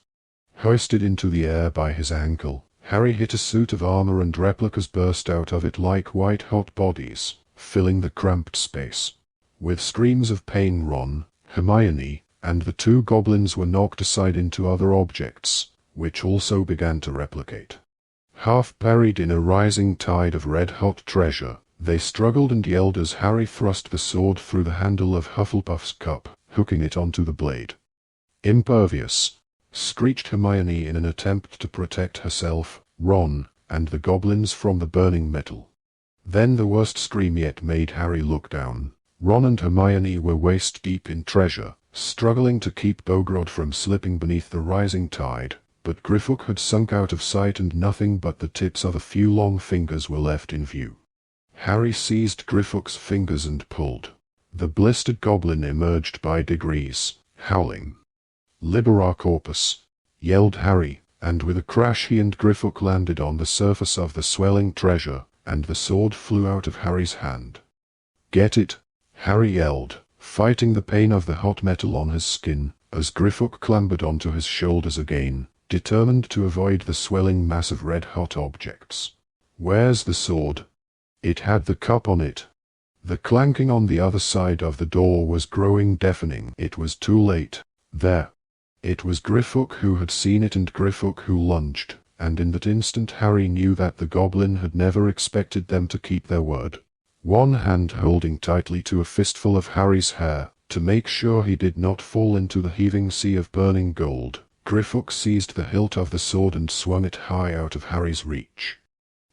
Hoisted into the air by his ankle, Harry hit a suit of armor and replicas burst out of it like white-hot bodies, filling the cramped space. With screams of pain Ron, Hermione, and the two goblins were knocked aside into other objects, which also began to replicate. Half buried in a rising tide of red-hot treasure, they struggled and yelled as Harry thrust the sword through the handle of Hufflepuff's cup, hooking it onto the blade. "Impervious!" screeched Hermione in an attempt to protect herself, Ron, and the goblins from the burning metal. Then the worst scream yet made Harry look down. Ron and Hermione were waist-deep in treasure, struggling to keep Bogrod from slipping beneath the rising tide, but Griffook had sunk out of sight and nothing but the tips of a few long fingers were left in view. Harry seized Griffook's fingers and pulled. The blistered goblin emerged by degrees, howling. "Libera corpus!" yelled Harry, and with a crash he and Griffook landed on the surface of the swelling treasure, and the sword flew out of Harry's hand. "Get it!" Harry yelled, fighting the pain of the hot metal on his skin, as Griffook clambered onto his shoulders again, determined to avoid the swelling mass of red-hot objects. "Where's the sword?" It had the cup on it. The clanking on the other side of the door was growing deafening. It was too late. There. It was Griffook who had seen it and Griffook who lunged, and in that instant Harry knew that the goblin had never expected them to keep their word. One hand holding tightly to a fistful of Harry's hair, to make sure he did not fall into the heaving sea of burning gold, Griffook seized the hilt of the sword and swung it high out of Harry's reach.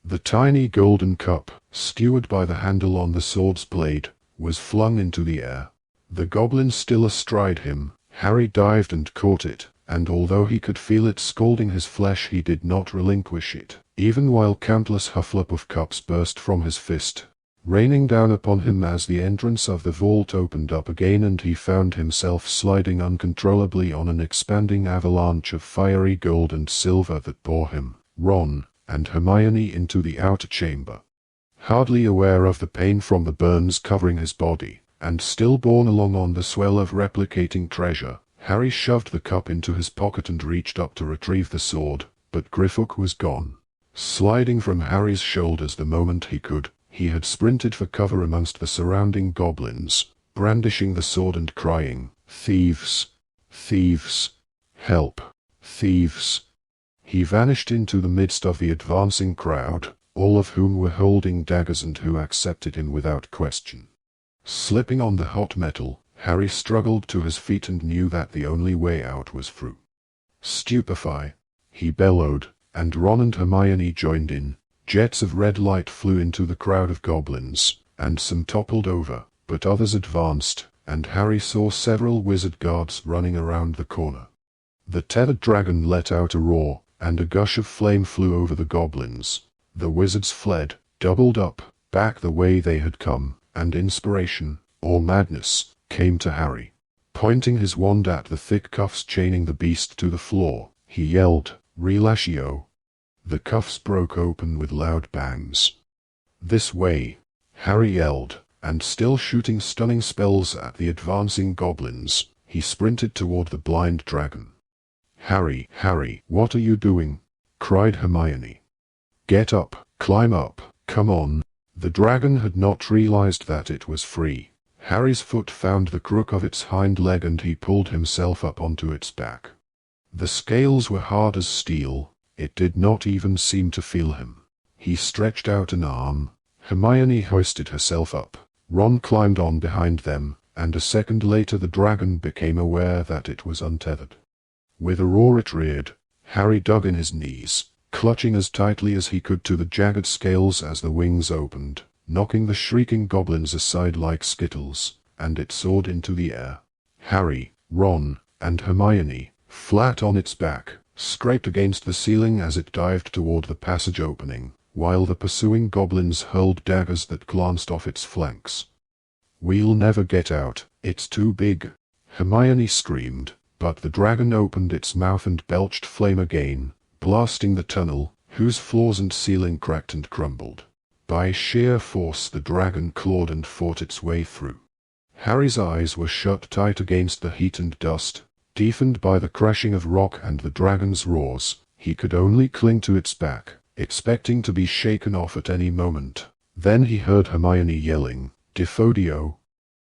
The tiny golden cup, skewered by the handle on the sword's blade, was flung into the air. The goblin still astride him, Harry dived and caught it, and although he could feel it scalding his flesh he did not relinquish it, even while countless Hufflepuff cups burst from his fist, raining down upon him as the entrance of the vault opened up again and he found himself sliding uncontrollably on an expanding avalanche of fiery gold and silver that bore him, Ron, and Hermione into the outer chamber. Hardly aware of the pain from the burns covering his body, and still borne along on the swell of replicating treasure, Harry shoved the cup into his pocket and reached up to retrieve the sword, but Griffook was gone. Sliding from Harry's shoulders the moment he could, he had sprinted for cover amongst the surrounding goblins, brandishing the sword and crying, "Thieves! Thieves! Help! Thieves!" He vanished into the midst of the advancing crowd, all of whom were holding daggers and who accepted him without question. Slipping on the hot metal, Harry struggled to his feet and knew that the only way out was through. "Stupefy!" he bellowed, and Ron and Hermione joined in. Jets of red light flew into the crowd of goblins, and some toppled over, but others advanced, and Harry saw several wizard guards running around the corner. The tethered dragon let out a roar, and a gush of flame flew over the goblins. The wizards fled, doubled up, back the way they had come, and inspiration, or madness, came to Harry. Pointing his wand at the thick cuffs chaining the beast to the floor, he yelled, "Relatio!" The cuffs broke open with loud bangs. "This way!" Harry yelled, and still shooting stunning spells at the advancing goblins, he sprinted toward the blind dragon. "Harry, Harry, what are you doing?" cried Hermione. "Get up, climb up, come on." The dragon had not realized that it was free. Harry's foot found the crook of its hind leg and he pulled himself up onto its back. The scales were hard as steel. It did not even seem to feel him. He stretched out an arm. Hermione hoisted herself up. Ron climbed on behind them, and a second later the dragon became aware that it was untethered. With a roar it reared. Harry dug in his knees, clutching as tightly as he could to the jagged scales as the wings opened, knocking the shrieking goblins aside like skittles, and it soared into the air. Harry, Ron, and Hermione, flat on its back, scraped against the ceiling as it dived toward the passage opening, while the pursuing goblins hurled daggers that glanced off its flanks. "We'll never get out, it's too big," Hermione screamed, but the dragon opened its mouth and belched flame again, blasting the tunnel, whose floors and ceiling cracked and crumbled. By sheer force the dragon clawed and fought its way through. Harry's eyes were shut tight against the heat and dust. Deafened by the crashing of rock and the dragon's roars, he could only cling to its back, expecting to be shaken off at any moment. Then he heard Hermione yelling, "Defodio!"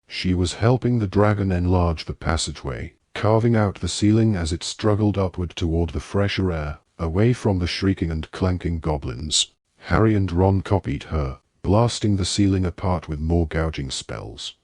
She was helping the dragon enlarge the passageway, carving out the ceiling as it struggled upward toward the fresher air, away from the shrieking and clanking goblins. Harry and Ron copied her, blasting the ceiling apart with more gouging spells.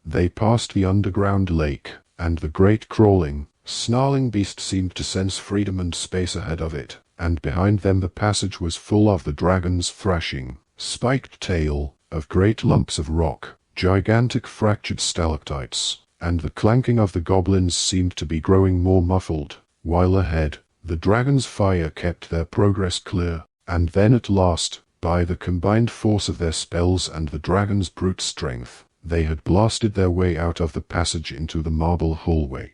They passed the underground lake, and the great crawling, snarling beast seemed to sense freedom and space ahead of it, and behind them the passage was full of the dragon's thrashing, spiked tail, of great lumps of rock, gigantic fractured stalactites, and the clanking of the goblins seemed to be growing more muffled, while ahead, the dragon's fire kept their progress clear, and then at last, by the combined force of their spells and the dragon's brute strength, they had blasted their way out of the passage into the marble hallway.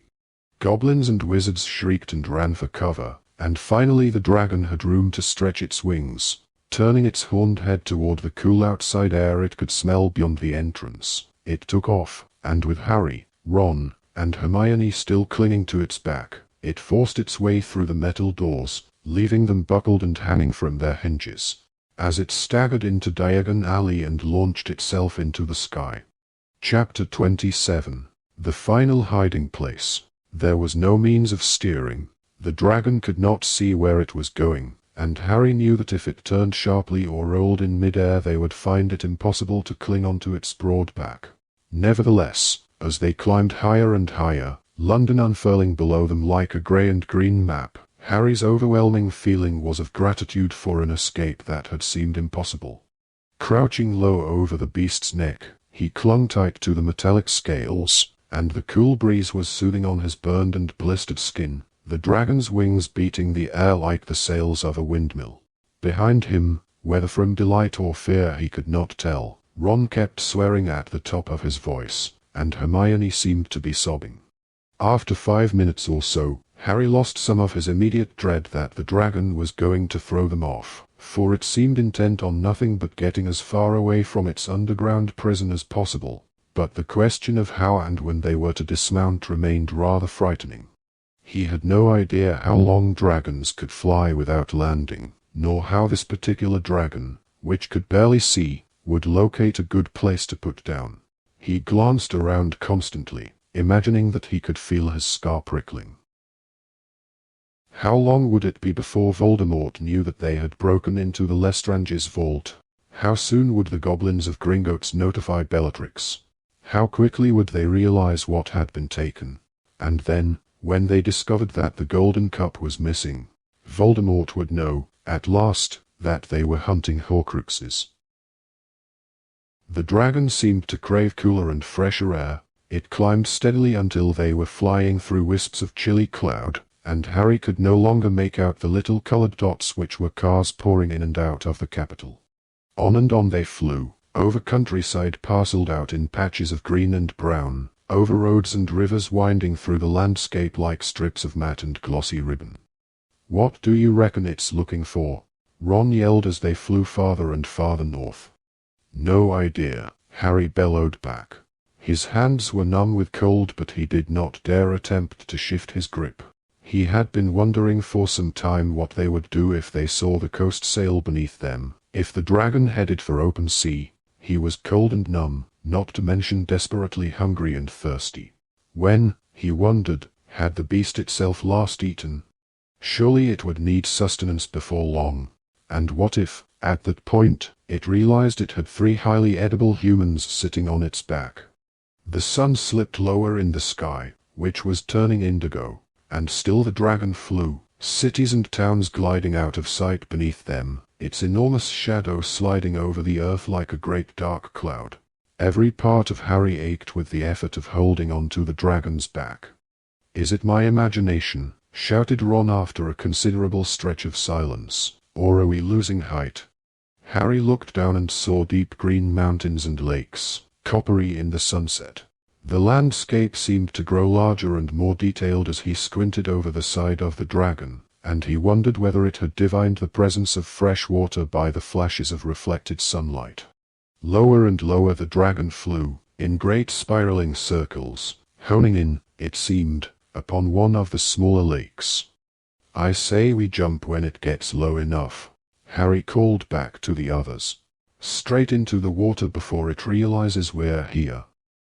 Goblins and wizards shrieked and ran for cover, and finally the dragon had room to stretch its wings, turning its horned head toward the cool outside air it could smell beyond the entrance. It took off, and with Harry, Ron, and Hermione still clinging to its back, it forced its way through the metal doors, leaving them buckled and hanging from their hinges, as it staggered into Diagon Alley and launched itself into the sky. Chapter 27. The Final Hiding Place. There was no means of steering. The dragon could not see where it was going, and Harry knew that if it turned sharply or rolled in mid-air they would find it impossible to cling onto its broad back. Nevertheless, as they climbed higher and higher, London unfurling below them like a grey and green map, Harry's overwhelming feeling was of gratitude for an escape that had seemed impossible. Crouching low over the beast's neck, he clung tight to the metallic scales, and the cool breeze was soothing on his burned and blistered skin, the dragon's wings beating the air like the sails of a windmill. Behind him, whether from delight or fear he could not tell, Ron kept swearing at the top of his voice, and Hermione seemed to be sobbing. After 5 minutes or so, Harry lost some of his immediate dread that the dragon was going to throw them off, for it seemed intent on nothing but getting as far away from its underground prison as possible, but the question of how and when they were to dismount remained rather frightening. He had no idea how long dragons could fly without landing, nor how this particular dragon, which could barely see, would locate a good place to put down. He glanced around constantly, imagining that he could feel his scar prickling. How long would it be before Voldemort knew that they had broken into the Lestrange's vault? How soon would the goblins of Gringotts notify Bellatrix? How quickly would they realize what had been taken? And then, when they discovered that the golden cup was missing, Voldemort would know, at last, that they were hunting Horcruxes. The dragon seemed to crave cooler and fresher air. It climbed steadily until they were flying through wisps of chilly cloud, and Harry could no longer make out the little colored dots which were cars pouring in and out of the capital. On and on they flew, over countryside parceled out in patches of green and brown, over roads and rivers winding through the landscape like strips of matte and glossy ribbon. "What do you reckon it's looking for?" Ron yelled as they flew farther and farther north. "No idea," Harry bellowed back. His hands were numb with cold, but he did not dare attempt to shift his grip. He had been wondering for some time what they would do if they saw the coast sail beneath them, if the dragon headed for open sea. He was cold and numb, not to mention desperately hungry and thirsty. When, he wondered, had the beast itself last eaten? Surely it would need sustenance before long. And what if, at that point, it realized it had 3 highly edible humans sitting on its back? The sun slipped lower in the sky, which was turning indigo, and still the dragon flew, cities and towns gliding out of sight beneath them, its enormous shadow sliding over the earth like a great dark cloud. Every part of Harry ached with the effort of holding on to the dragon's back. "Is it my imagination?" shouted Ron after a considerable stretch of silence. "Or are we losing height?" Harry looked down and saw deep green mountains and lakes, coppery in the sunset. The landscape seemed to grow larger and more detailed as he squinted over the side of the dragon, and he wondered whether it had divined the presence of fresh water by the flashes of reflected sunlight. Lower and lower the dragon flew, in great spiraling circles, honing in, it seemed, upon one of the smaller lakes. "I say we jump when it gets low enough," Harry called back to the others. "Straight into the water before it realizes we're here."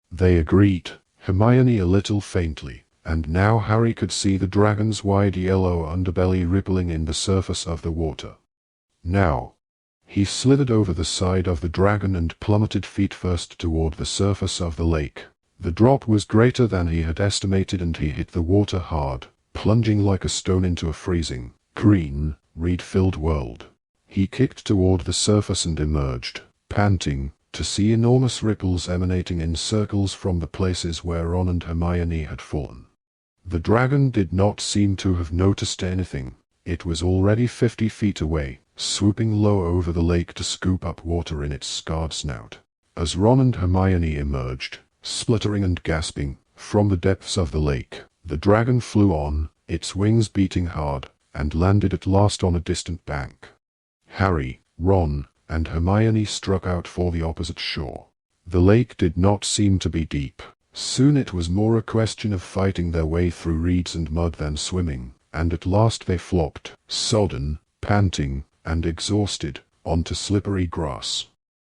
They agreed, Hermione a little faintly, and now Harry could see the dragon's wide yellow underbelly rippling in the surface of the water. Now, he slithered over the side of the dragon and plummeted feet first toward the surface of the lake. The drop was greater than he had estimated and he hit the water hard, plunging like a stone into a freezing, green, reed-filled world. He kicked toward the surface and emerged, panting, to see enormous ripples emanating in circles from the places where Ron and Hermione had fallen. The dragon did not seem to have noticed anything. It was already 50 feet away, swooping low over the lake to scoop up water in its scarred snout. As Ron and Hermione emerged, spluttering and gasping, from the depths of the lake, the dragon flew on, its wings beating hard, and landed at last on a distant bank. Harry, Ron, and Hermione struck out for the opposite shore. The lake did not seem to be deep. Soon it was more a question of fighting their way through reeds and mud than swimming, and at last they flopped, sodden, panting, and exhausted, onto slippery grass.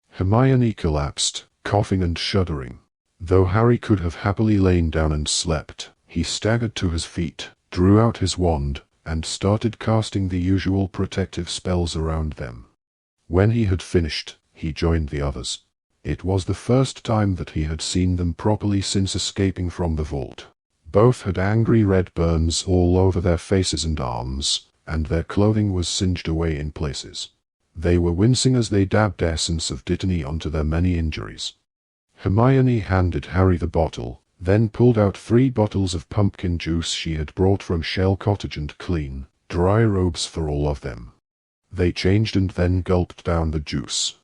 Hermione collapsed, coughing and shuddering. Though Harry could have happily lain down and slept, he staggered to his feet, drew out his wand, and started casting the usual protective spells around them. When he had finished, he joined the others. It was the first time that he had seen them properly since escaping from the vault. Both had angry red burns all over their faces and arms, and their clothing was singed away in places. They were wincing as they dabbed essence of Dittany onto their many injuries. Hermione handed Harry the bottle, then pulled out 3 bottles of pumpkin juice she had brought from Shell Cottage and clean, dry robes for all of them. They changed and then gulped down the juice.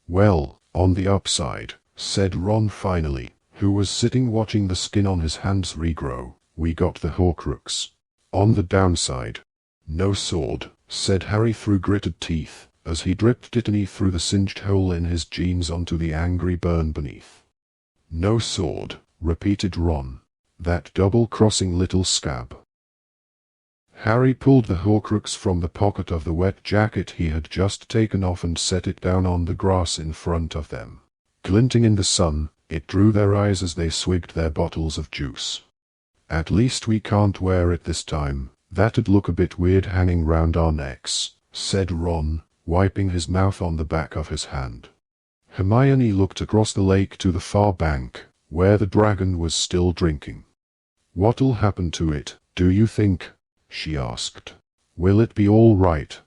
"Well, on the upside," said Ron finally, who was sitting watching the skin on his hands regrow, "we got the Horcrux. On the downside, no sword," said Harry through gritted teeth, as he dripped Dittany through the singed hole in his jeans onto the angry burn beneath. "No sword," repeated Ron. "That double-crossing little scab." Harry pulled the Horcrux from the pocket of the wet jacket he had just taken off and set it down on the grass in front of them. Glinting in the sun, it drew their eyes as they swigged their bottles of juice. "At least we can't wear it this time. That'd look a bit weird hanging round our necks," said Ron, wiping his mouth on the back of his hand. Hermione looked across the lake to the far bank, where the dragon was still drinking. "What'll happen to it, do you think?" she asked. "Will it be all right?"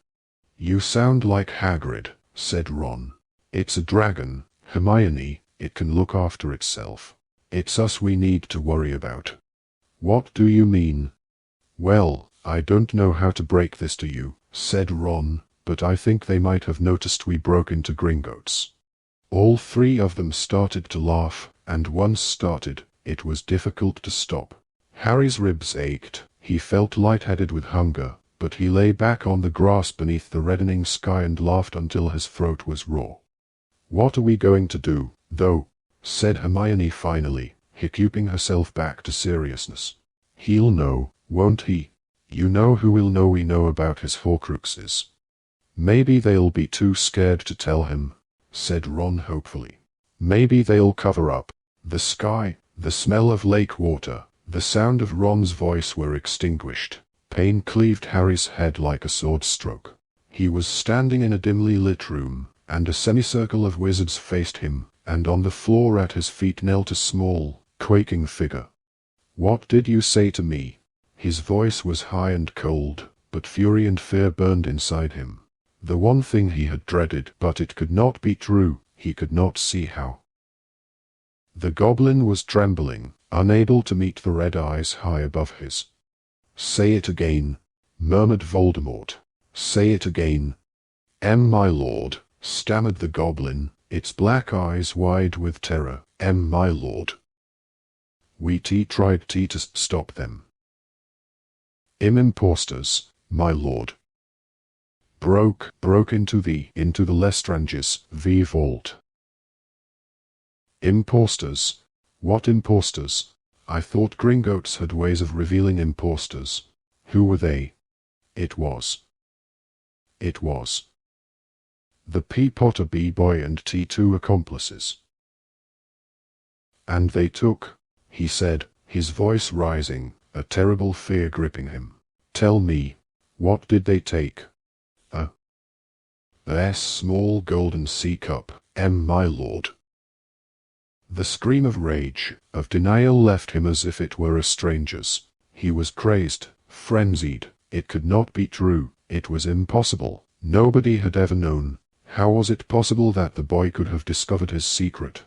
"You sound like Hagrid," said Ron. "It's a dragon, Hermione, it can look after itself. It's us we need to worry about." "What do you mean?" "Well, I don't know how to break this to you," said Ron, "but I think they might have noticed we broke into Gringotts." All three of them started to laugh, and once started, it was difficult to stop. Harry's ribs ached, he felt lightheaded with hunger, but he lay back on the grass beneath the reddening sky and laughed until his throat was raw. "What are we going to do, though?" said Hermione finally, hiccuping herself back to seriousness. "He'll know, won't he? You know who will know we know about his Horcruxes." "Maybe they'll be too scared to tell him," said Ron hopefully. "Maybe they'll cover up." The sky, the smell of lake water, the sound of Ron's voice were extinguished. Pain cleaved Harry's head like a sword stroke. He was standing in a dimly lit room, and a semicircle of wizards faced him, and on the floor at his feet knelt a small, quaking figure. "What did you say to me?" His voice was high and cold, but fury and fear burned inside him. The one thing he had dreaded, but it could not be true, he could not see how. The goblin was trembling, unable to meet the red eyes high above his. "Say it again," murmured Voldemort. "Say it again." My lord," stammered the goblin, its black eyes wide with terror. My lord." We tried to stop them. Imposters, my lord." Broke into the Lestrange's vault. Imposters? What imposters? I thought Gringotts had ways of revealing imposters. Who were they? It was the Potter B-boy and T2 accomplices. "And they took," he said, his voice rising, a terrible fear gripping him. "Tell me, what did they take?" A small golden sea cup, my lord." The scream of rage, of denial left him as if it were a stranger's. He was crazed, frenzied. It could not be true. It was impossible. Nobody had ever known. How was it possible that the boy could have discovered his secret?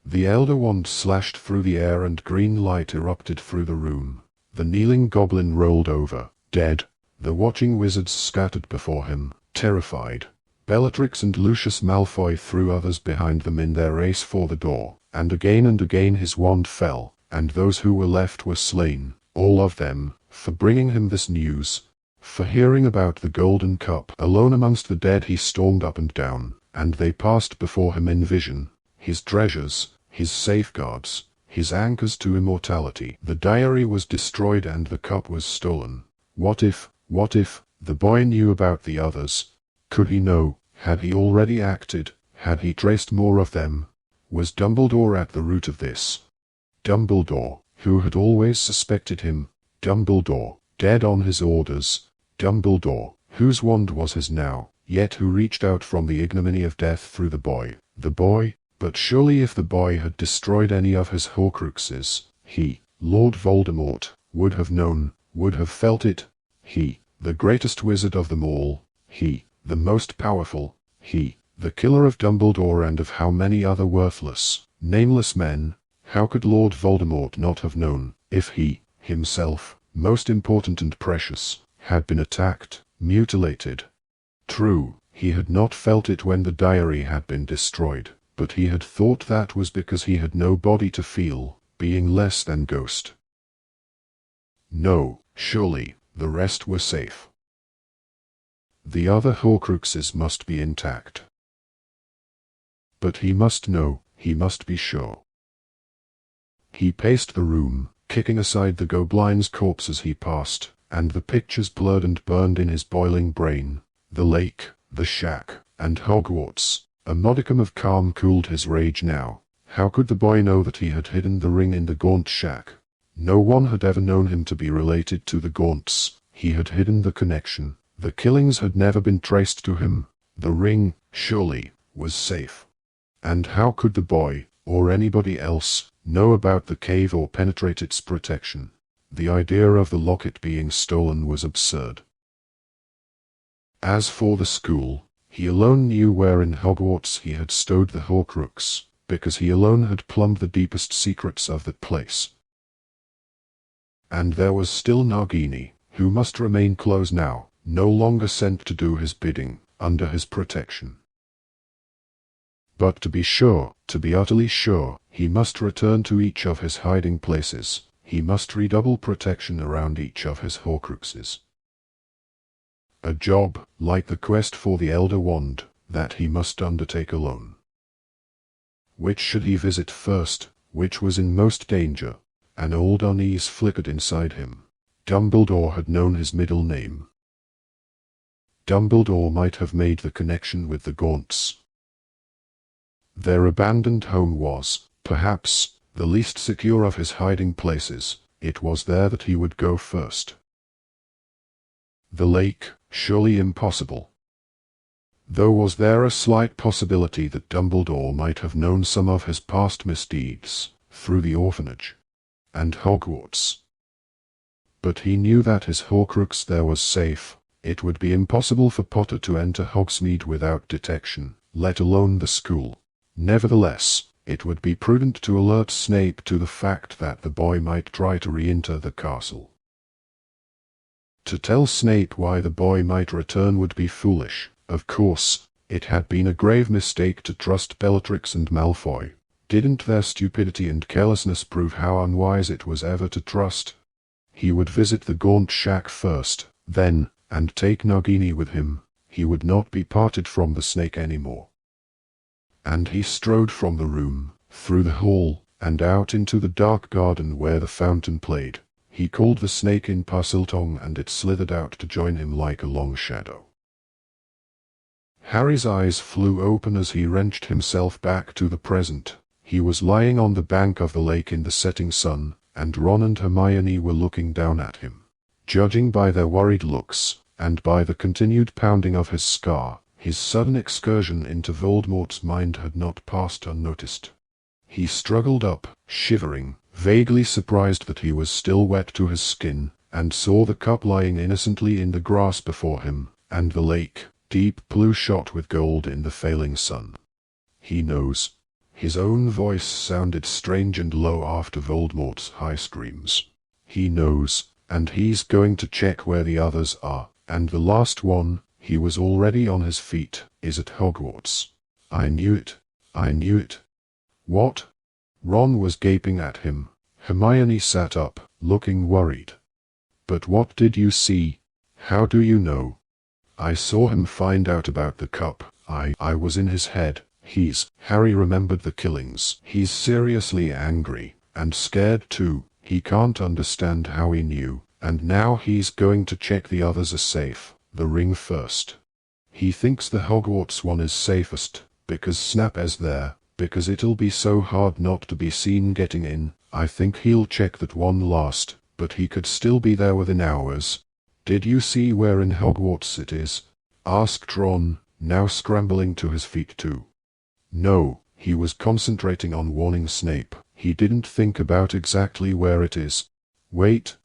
The elder wand slashed through the air and green light erupted through the room. The kneeling goblin rolled over, dead. The watching wizards scattered before him, terrified. Bellatrix and Lucius Malfoy threw others behind them in their race for the door, and again his wand fell, and those who were left were slain, all of them, for bringing him this news. For hearing about the golden cup. Alone amongst the dead he stormed up and down, and they passed before him in vision. His treasures, his safeguards, his anchors to immortality. The diary was destroyed and the cup was stolen. What if, the boy knew about the others? Could he know? Had he already acted? Had he traced more of them? Was Dumbledore at the root of this? Dumbledore, who had always suspected him. Dumbledore, dead on his orders. Dumbledore, whose wand was his now, yet who reached out from the ignominy of death through the boy. The boy? But surely if the boy had destroyed any of his Horcruxes, he, Lord Voldemort, would have known, would have felt it. He, the greatest wizard of them all. He, the most powerful. He, the killer of Dumbledore and of how many other worthless, nameless men. How could Lord Voldemort not have known, if he, himself, most important and precious, had been attacked, mutilated? True, he had not felt it when the diary had been destroyed, but he had thought that was because he had no body to feel, being less than ghost. No, surely, the rest were safe. The other Horcruxes must be intact. But he must know, he must be sure. He paced the room, kicking aside the goblin's corpse as he passed, and the pictures blurred and burned in his boiling brain. The lake, the shack, and Hogwarts. A modicum of calm cooled his rage now. How could the boy know that he had hidden the ring in the Gaunt shack? No one had ever known him to be related to the Gaunts. He had hidden the connection. The killings had never been traced to him. The ring, surely, was safe. And how could the boy, or anybody else, know about the cave or penetrate its protection? The idea of the locket being stolen was absurd. As for the school, he alone knew where in Hogwarts he had stowed the Horcrux, because he alone had plumbed the deepest secrets of that place. And there was still Nagini, who must remain close now, no longer sent to do his bidding, under his protection. But to be sure, to be utterly sure, he must return to each of his hiding places. He must redouble protection around each of his Horcruxes. A job, like the quest for the Elder Wand, that he must undertake alone. Which should he visit first? Which was in most danger? An old unease flickered inside him. Dumbledore had known his middle name. Dumbledore might have made the connection with the Gaunts. Their abandoned home was, perhaps, the least secure of his hiding places. It was there that he would go first. The lake, surely impossible. Though was there a slight possibility that Dumbledore might have known some of his past misdeeds, through the orphanage, and Hogwarts. But he knew that his Horcrux there was safe. It would be impossible for Potter to enter Hogsmeade without detection, let alone the school. Nevertheless, it would be prudent to alert Snape to the fact that the boy might try to re-enter the castle. To tell Snape why the boy might return would be foolish. Of course, it had been a grave mistake to trust Bellatrix and Malfoy. Didn't their stupidity and carelessness prove how unwise it was ever to trust? He would visit the Gaunt shack first, then, and take Nagini with him. He would not be parted from the snake anymore. And he strode from the room, through the hall, and out into the dark garden where the fountain played. He called the snake in Parseltongue and it slithered out to join him like a long shadow. Harry's eyes flew open as he wrenched himself back to the present. He was lying on the bank of the lake in the setting sun, and Ron and Hermione were looking down at him. Judging by their worried looks, and by the continued pounding of his scar, his sudden excursion into Voldemort's mind had not passed unnoticed. He struggled up, shivering, vaguely surprised that he was still wet to his skin, and saw the cup lying innocently in the grass before him, and the lake, deep blue shot with gold in the failing sun. He knows. His own voice sounded strange and low after Voldemort's high screams. He knows, and he's going to check where the others are, and the last one, he was already on his feet, is at Hogwarts. I knew it. I knew it. What? Ron was gaping at him. Hermione sat up, looking worried. But what did you see? How do you know? I saw him find out about the cup. I was in his head. Harry remembered the killings. He's seriously angry, and scared too. He can't understand how he knew, and now he's going to check the others are safe. The ring first. He thinks the Hogwarts one is safest, because Snap is there, because it'll be so hard not to be seen getting in. I think he'll check that one last, but he could still be there within hours. Did you see where in Hogwarts it is? Asked Ron, now scrambling to his feet too. No, he was concentrating on warning Snape. He didn't think about exactly where it is. Wait,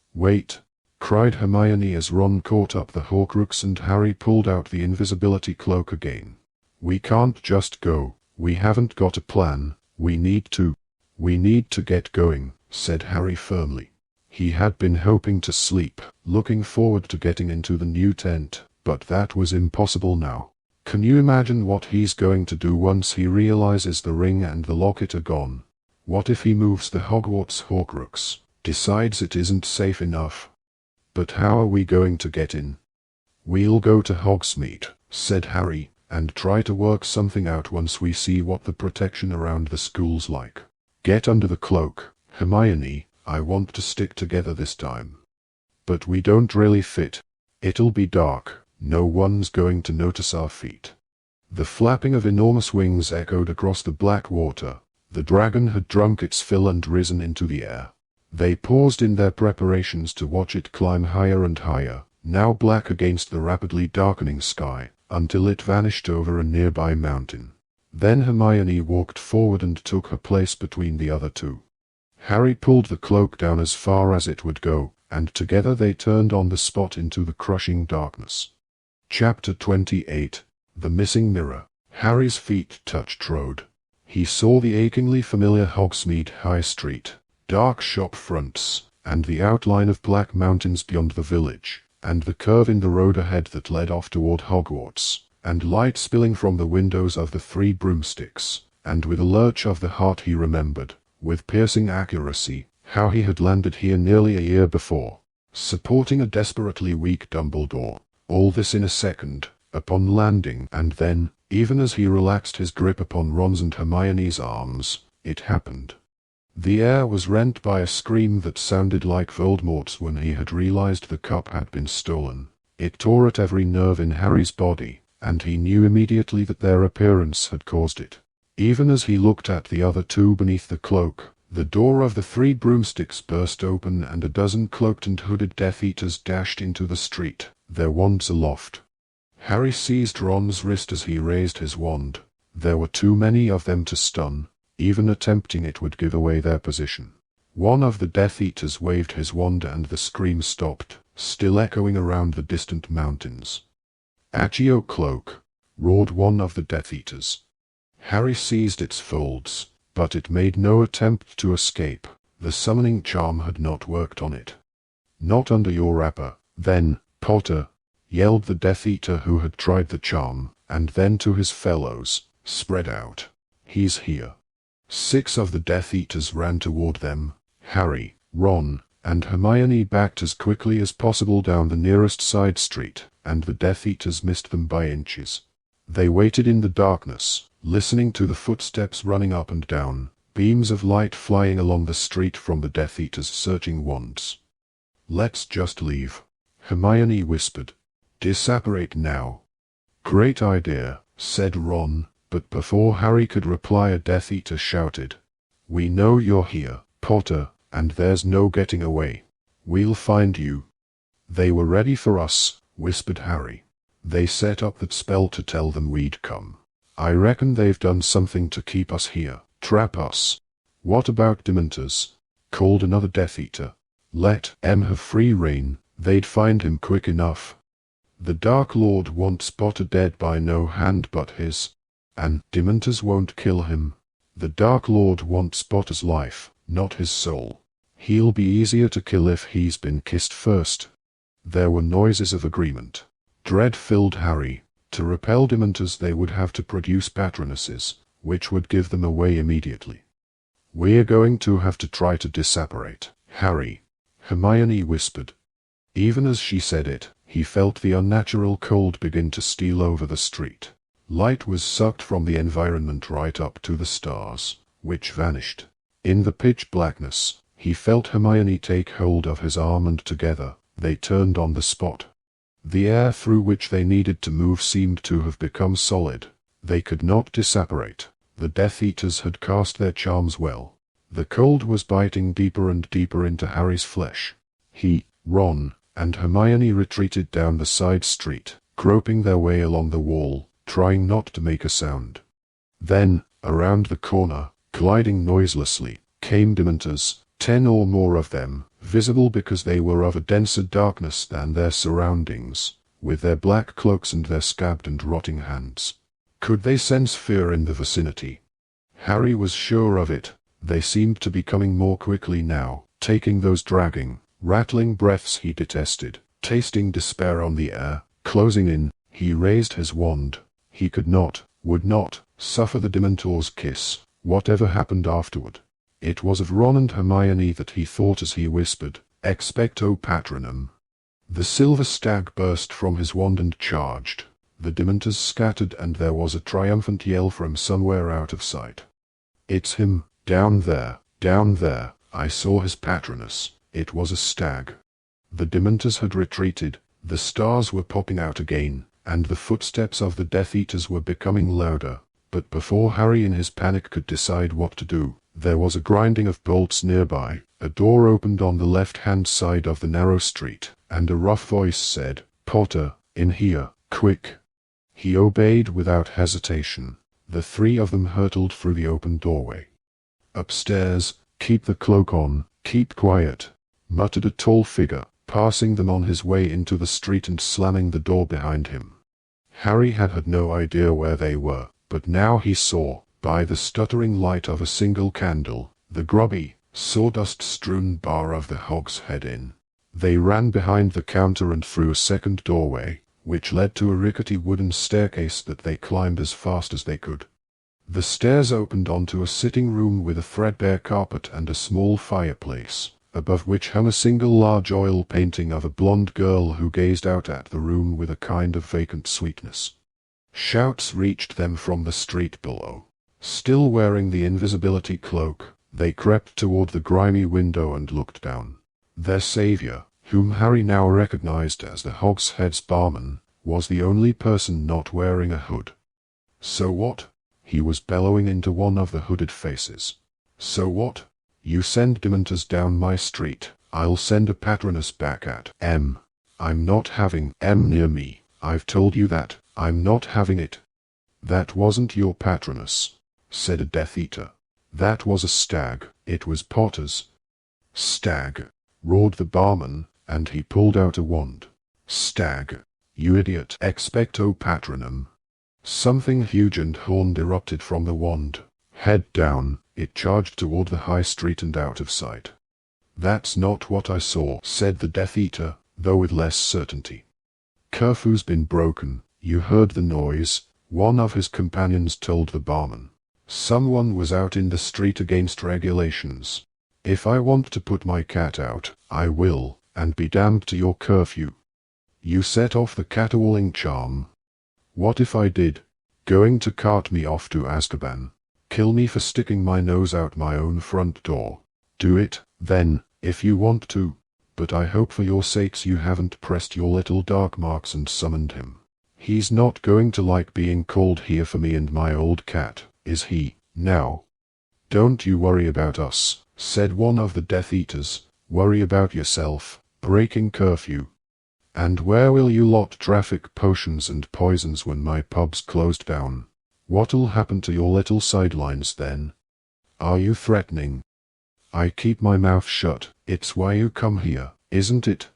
cried Hermione as Ron caught up the Horcrux and Harry pulled out the invisibility cloak again. We can't just go. We haven't got a plan. We need to get going, said Harry firmly. He had been hoping to sleep, looking forward to getting into the new tent, but that was impossible now. Can you imagine what he's going to do once he realizes the ring and the locket are gone? What if he moves the Hogwarts Horcrux, decides it isn't safe enough? But how are we going to get in? We'll go to Hogsmeade, said Harry, and try to work something out once we see what the protection around the school's like. Get under the cloak, Hermione. I want to stick together this time. but we don't really fit. It'll be dark. No one's going to notice our feet. The flapping of enormous wings echoed across the black water. The dragon had drunk its fill and risen into the air. They paused in their preparations to watch it climb higher and higher, now black against the rapidly darkening sky, until it vanished over a nearby mountain. Then Hermione walked forward and took her place between the other two. Harry pulled the cloak down as far as it would go, and together they turned on the spot into the crushing darkness. Chapter 28 The Missing Mirror. Harry's feet touched road. He saw the achingly familiar Hogsmeade High Street, dark shop fronts, and the outline of black mountains beyond the village, and the curve in the road ahead that led off toward Hogwarts, and light spilling from the windows of the Three Broomsticks, and with a lurch of the heart he remembered, with piercing accuracy, how he had landed here nearly a year before, supporting a desperately weak Dumbledore. All this in a second, upon landing, and then, even as he relaxed his grip upon Ron's and Hermione's arms, it happened. The air was rent by a scream that sounded like Voldemort's when he had realized the cup had been stolen. It tore at every nerve in Harry's body, and he knew immediately that their appearance had caused it. Even as he looked at the other two beneath the cloak, the door of the Three Broomsticks burst open and a dozen cloaked and hooded Death Eaters dashed into the street, their wands aloft. Harry seized Ron's wrist as he raised his wand. There were too many of them to stun. Even attempting it would give away their position. One of the Death Eaters waved his wand and the scream stopped, still echoing around the distant mountains. "Accio cloak!" roared one of the Death Eaters. Harry seized its folds, but it made no attempt to escape. The summoning charm had not worked on it. "Not under your wrapper, then, Potter!" yelled the Death Eater who had tried the charm, and then to his fellows, "Spread out. He's here." 6 of the Death Eaters ran toward them. Harry, Ron, and Hermione backed as quickly as possible down the nearest side street, and the Death Eaters missed them by inches. They waited in the darkness, listening to the footsteps running up and down, beams of light flying along the street from the Death Eaters' searching wands. "Let's just leave," Hermione whispered. "Disapparate now." "Great idea," said Ron. But before Harry could reply a Death Eater shouted, "We know you're here, Potter, and there's no getting away. We'll find you." "They were ready for us," whispered Harry. "They set up that spell to tell them we'd come. I reckon they've done something to keep us here, trap us." "What about Dementors?" called another Death Eater. "Let em have free rein, they'd find him quick enough. The Dark Lord wants Potter dead by no hand but his. And Dementors won't kill him. The Dark Lord wants Potter's life, not his soul. He'll be easier to kill if he's been kissed first." There were noises of agreement. Dread filled Harry. To repel Dementors they would have to produce patronesses, which would give them away immediately. "We're going to have to try to disapparate, Harry," Hermione whispered. Even as she said it, he felt the unnatural cold begin to steal over the street. Light was sucked from the environment right up to the stars, which vanished. In the pitch blackness, he felt Hermione take hold of his arm and together, they turned on the spot. The air through which they needed to move seemed to have become solid. They could not disapparate. The Death Eaters had cast their charms well. The cold was biting deeper and deeper into Harry's flesh. He, Ron, and Hermione retreated down the side street, groping their way along the wall, trying not to make a sound. Then, around the corner, gliding noiselessly, came Dementors, 10 or more of them, visible because they were of a denser darkness than their surroundings, with their black cloaks and their scabbed and rotting hands. Could they sense fear in the vicinity? Harry was sure of it. They seemed to be coming more quickly now, taking those dragging, rattling breaths he detested, tasting despair on the air, closing in. He raised his wand. He could not, would not, suffer the Dementor's kiss, whatever happened afterward. It was of Ron and Hermione that he thought as he whispered, "Expecto Patronum." The silver stag burst from his wand and charged. The Dementors scattered and there was a triumphant yell from somewhere out of sight. "It's him, down there, I saw his Patronus." It was a stag. The Dementors had retreated, the stars were popping out again, and the footsteps of the Death Eaters were becoming louder. But before Harry in his panic could decide what to do, there was a grinding of bolts nearby, a door opened on the left-hand side of the narrow street, and a rough voice said, "Potter, in here, quick." He obeyed without hesitation. The three of them hurtled through the open doorway. "Upstairs, keep the cloak on, keep quiet," muttered a tall figure, passing them on his way into the street and slamming the door behind him. Harry had no idea where they were, but now he saw, by the stuttering light of a single candle, the grubby, sawdust-strewn bar of the Hog's Head Inn. They ran behind the counter and through a second doorway, which led to a rickety wooden staircase that they climbed as fast as they could. The stairs opened onto a sitting room with a threadbare carpet and a small fireplace, above which hung a single large oil painting of a blonde girl who gazed out at the room with a kind of vacant sweetness. Shouts reached them from the street below. Still wearing the invisibility cloak, they crept toward the grimy window and looked down. Their savior, whom Harry now recognized as the Hog's Head's barman, was the only person not wearing a hood. "So what?" he was bellowing into one of the hooded faces. "So what? You send Dementors down my street, I'll send a Patronus back at M. I'm not having M near me, I've told you that, I'm not having it." "That wasn't your Patronus," said a Death Eater. "That was a stag, it was Potter's." "Stag!" roared the barman, and he pulled out a wand. "Stag! You idiot! Expecto Patronum!" Something huge and horned erupted from the wand. Head down, it charged toward the high street and out of sight. "That's not what I saw," said the Death Eater, though with less certainty. "Curfew's been broken, you heard the noise," one of his companions told the barman. "Someone was out in the street against regulations. If I want to put my cat out, I will, and be damned to your curfew. You set off the caterwauling charm." "What if I did? Going to cart me off to Azkaban? Kill me for sticking my nose out my own front door? Do it, then, if you want to. But I hope for your sakes you haven't pressed your little dark marks and summoned him. He's not going to like being called here for me and my old cat, is he, now?" "Don't you worry about us," said one of the Death Eaters. "Worry about yourself, breaking curfew. And where will you lot traffic potions and poisons when my pub's closed down? What'll happen to your little sidelines then? Are you threatening?" "I keep my mouth shut, it's why you come here, isn't it?"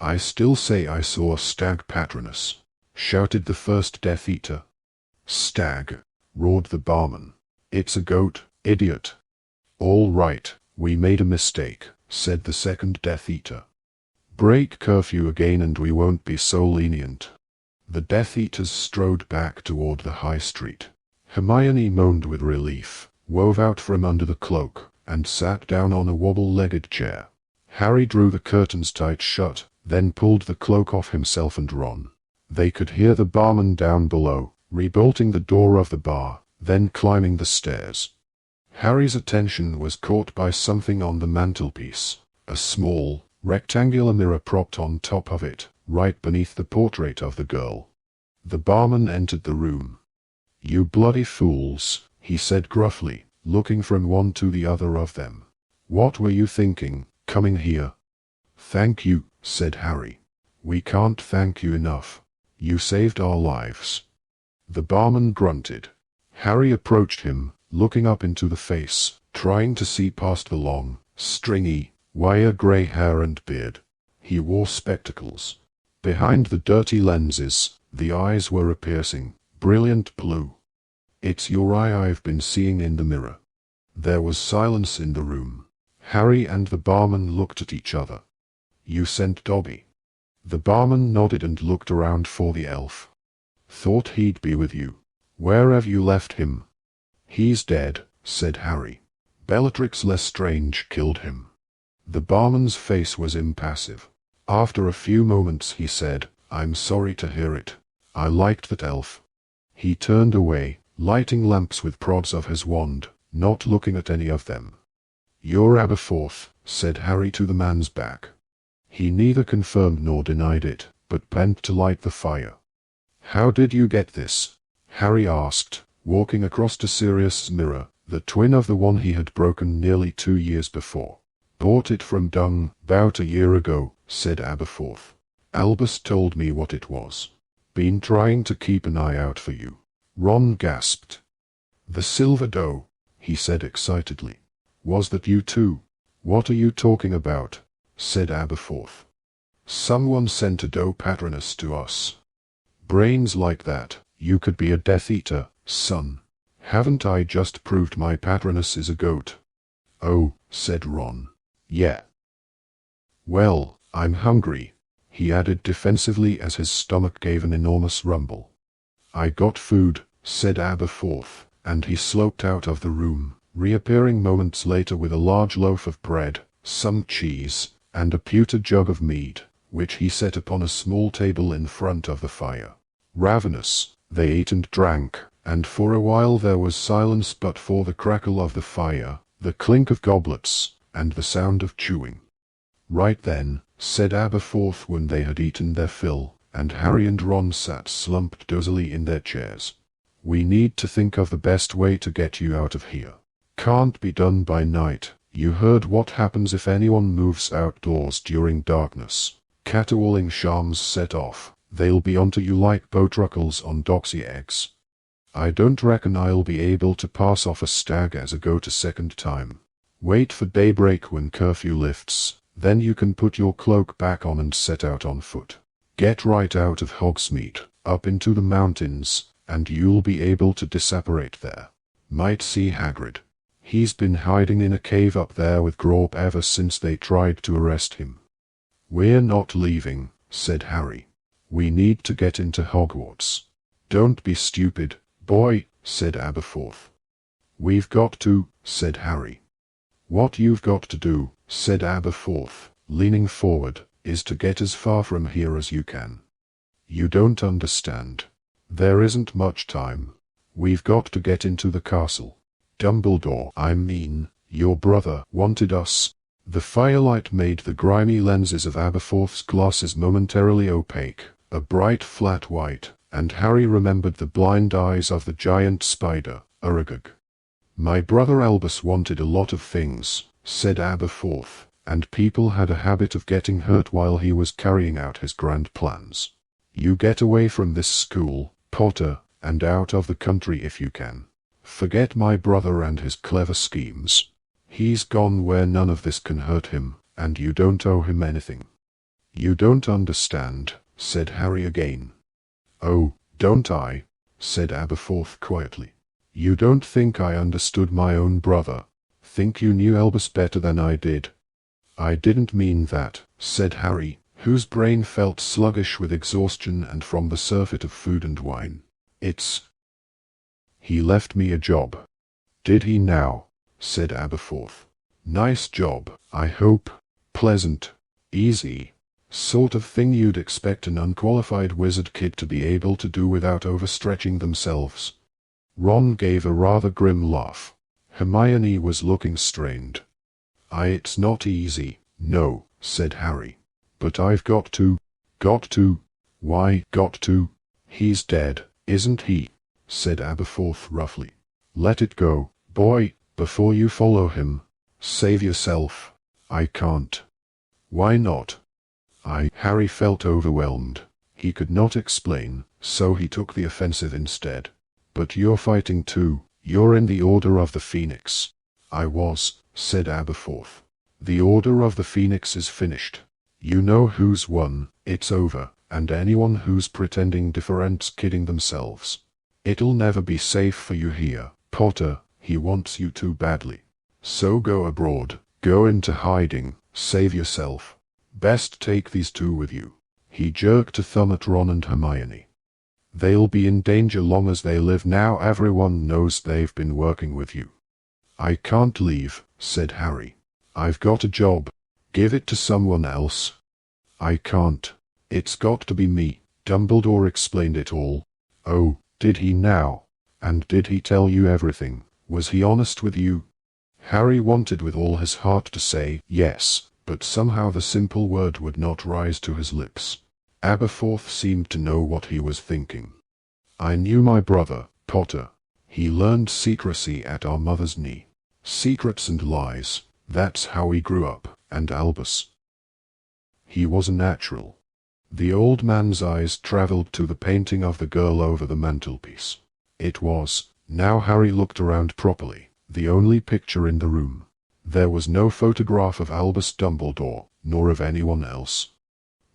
"I still say I saw a stag Patronus," shouted the first Death Eater. "Stag!" roared the barman. "It's a goat, idiot." "All right, we made a mistake," said the second Death Eater. "Break curfew again and we won't be so lenient." The Death Eaters strode back toward the high street. Hermione moaned with relief, wove out from under the cloak, and sat down on a wobble-legged chair. Harry drew the curtains tight shut, then pulled the cloak off himself and Ron. They could hear the barman down below, rebolting the door of the bar, then climbing the stairs. Harry's attention was caught by something on the mantelpiece, a small, rectangular mirror propped on top of it, right beneath the portrait of the girl. The barman entered the room. "You bloody fools," he said gruffly, looking from one to the other of them. "What were you thinking, coming here?" "Thank you," said Harry. "We can't thank you enough. You saved our lives." The barman grunted. Harry approached him, looking up into the face, trying to see past the long, stringy, wire gray hair and beard. He wore spectacles. Behind the dirty lenses, the eyes were a piercing, brilliant blue. "It's your eye I've been seeing in the mirror." There was silence in the room. Harry and the barman looked at each other. "You sent Dobby?" The barman nodded and looked around for the elf. "Thought he'd be with you. Where have you left him?" "He's dead," said Harry. "Bellatrix Lestrange killed him." The barman's face was impassive. After a few moments he said, "I'm sorry to hear it. I liked that elf." He turned away, lighting lamps with prods of his wand, not looking at any of them. "You're Aberforth," said Harry to the man's back. He neither confirmed nor denied it, but bent to light the fire. "How did you get this?" Harry asked, walking across to Sirius's mirror, the twin of the one he had broken nearly 2 years before. "Bought it from Dung, 'bout a year ago," said Aberforth. "Albus told me what it was. Been trying to keep an eye out for you." Ron gasped. "The silver doe," he said excitedly. "Was that you too?" "What are you talking about?" said Aberforth. "Someone sent a doe patroness to us." "Brains like that, you could be a Death Eater, son. Haven't I just proved my patroness is a goat?" "Oh," said Ron. "Yeah. Well, I'm hungry," he added defensively as his stomach gave an enormous rumble. "I got food," said Aberforth, and he sloped out of the room, reappearing moments later with a large loaf of bread, some cheese, and a pewter jug of mead, which he set upon a small table in front of the fire. Ravenous, they ate and drank, and for a while there was silence but for the crackle of the fire, the clink of goblets, and the sound of chewing. "Right then," said Aberforth when they had eaten their fill, and Harry and Ron sat slumped dozily in their chairs. "We need to think of the best way to get you out of here. Can't be done by night. You heard what happens if anyone moves outdoors during darkness. Caterwauling charms set off, they'll be onto you like bowtruckles on doxy eggs. I don't reckon I'll be able to pass off a stag as a goat a second time. Wait for daybreak when curfew lifts, then you can put your cloak back on and set out on foot. Get right out of Hogsmeade, up into the mountains, and you'll be able to disapparate there. Might see Hagrid. He's been hiding in a cave up there with Grawp ever since they tried to arrest him." "We're not leaving," said Harry. "We need to get into Hogwarts." "Don't be stupid, boy," said Aberforth. "We've got to," said Harry. "What you've got to do," said Aberforth, leaning forward, "is to get as far from here as you can. You don't understand. There isn't much time. We've got to get into the castle. Dumbledore, I mean, your brother, wanted us." The firelight made the grimy lenses of Aberforth's glasses momentarily opaque, a bright flat white, and Harry remembered the blind eyes of the giant spider, Aragog. "My brother Albus wanted a lot of things," said Aberforth, "and people had a habit of getting hurt while he was carrying out his grand plans. You get away from this school, Potter, and out of the country if you can. Forget my brother and his clever schemes. He's gone where none of this can hurt him, and you don't owe him anything." "You don't understand," said Harry again. "Oh, don't I?" said Aberforth quietly. "You don't think I understood my own brother? Think you knew Albus better than I did?" "I didn't mean that," said Harry, whose brain felt sluggish with exhaustion and from the surfeit of food and wine. He left me a job." "Did he now?" said Aberforth. "Nice job, I hope. Pleasant, easy, sort of thing you'd expect an unqualified wizard kid to be able to do without overstretching themselves." Ron gave a rather grim laugh. Hermione was looking strained. "It's not easy, no," said Harry. "But I've got to. Got to. Why, got to. He's dead, isn't he?" said Aberforth roughly. "Let it go, boy, before you follow him. Save yourself." "I can't." "Why not?" Harry felt overwhelmed. He could not explain, so he took the offensive instead. "But you're fighting too. You're in the Order of the Phoenix." "I was," said Aberforth. "The Order of the Phoenix is finished. You know who's won, it's over, and anyone who's pretending different's kidding themselves. It'll never be safe for you here, Potter. He wants you too badly. So go abroad, go into hiding, save yourself. Best take these two with you." He jerked a thumb at Ron and Hermione. "They'll be in danger long as they live now. Everyone knows they've been working with you." "I can't leave," said Harry. "I've got a job. Give it to someone else." "I can't. It's got to be me." Dumbledore explained it all. "Oh, did he now? And did he tell you everything? Was he honest with you?" Harry wanted with all his heart to say yes, but somehow the simple word would not rise to his lips. Aberforth seemed to know what he was thinking. I knew my brother, Potter. He learned secrecy at our mother's knee. Secrets and lies, that's how he grew up, and Albus. He was a natural. The old man's eyes travelled to the painting of the girl over the mantelpiece. It was, now Harry looked around properly, the only picture in the room. There was no photograph of Albus Dumbledore, nor of anyone else.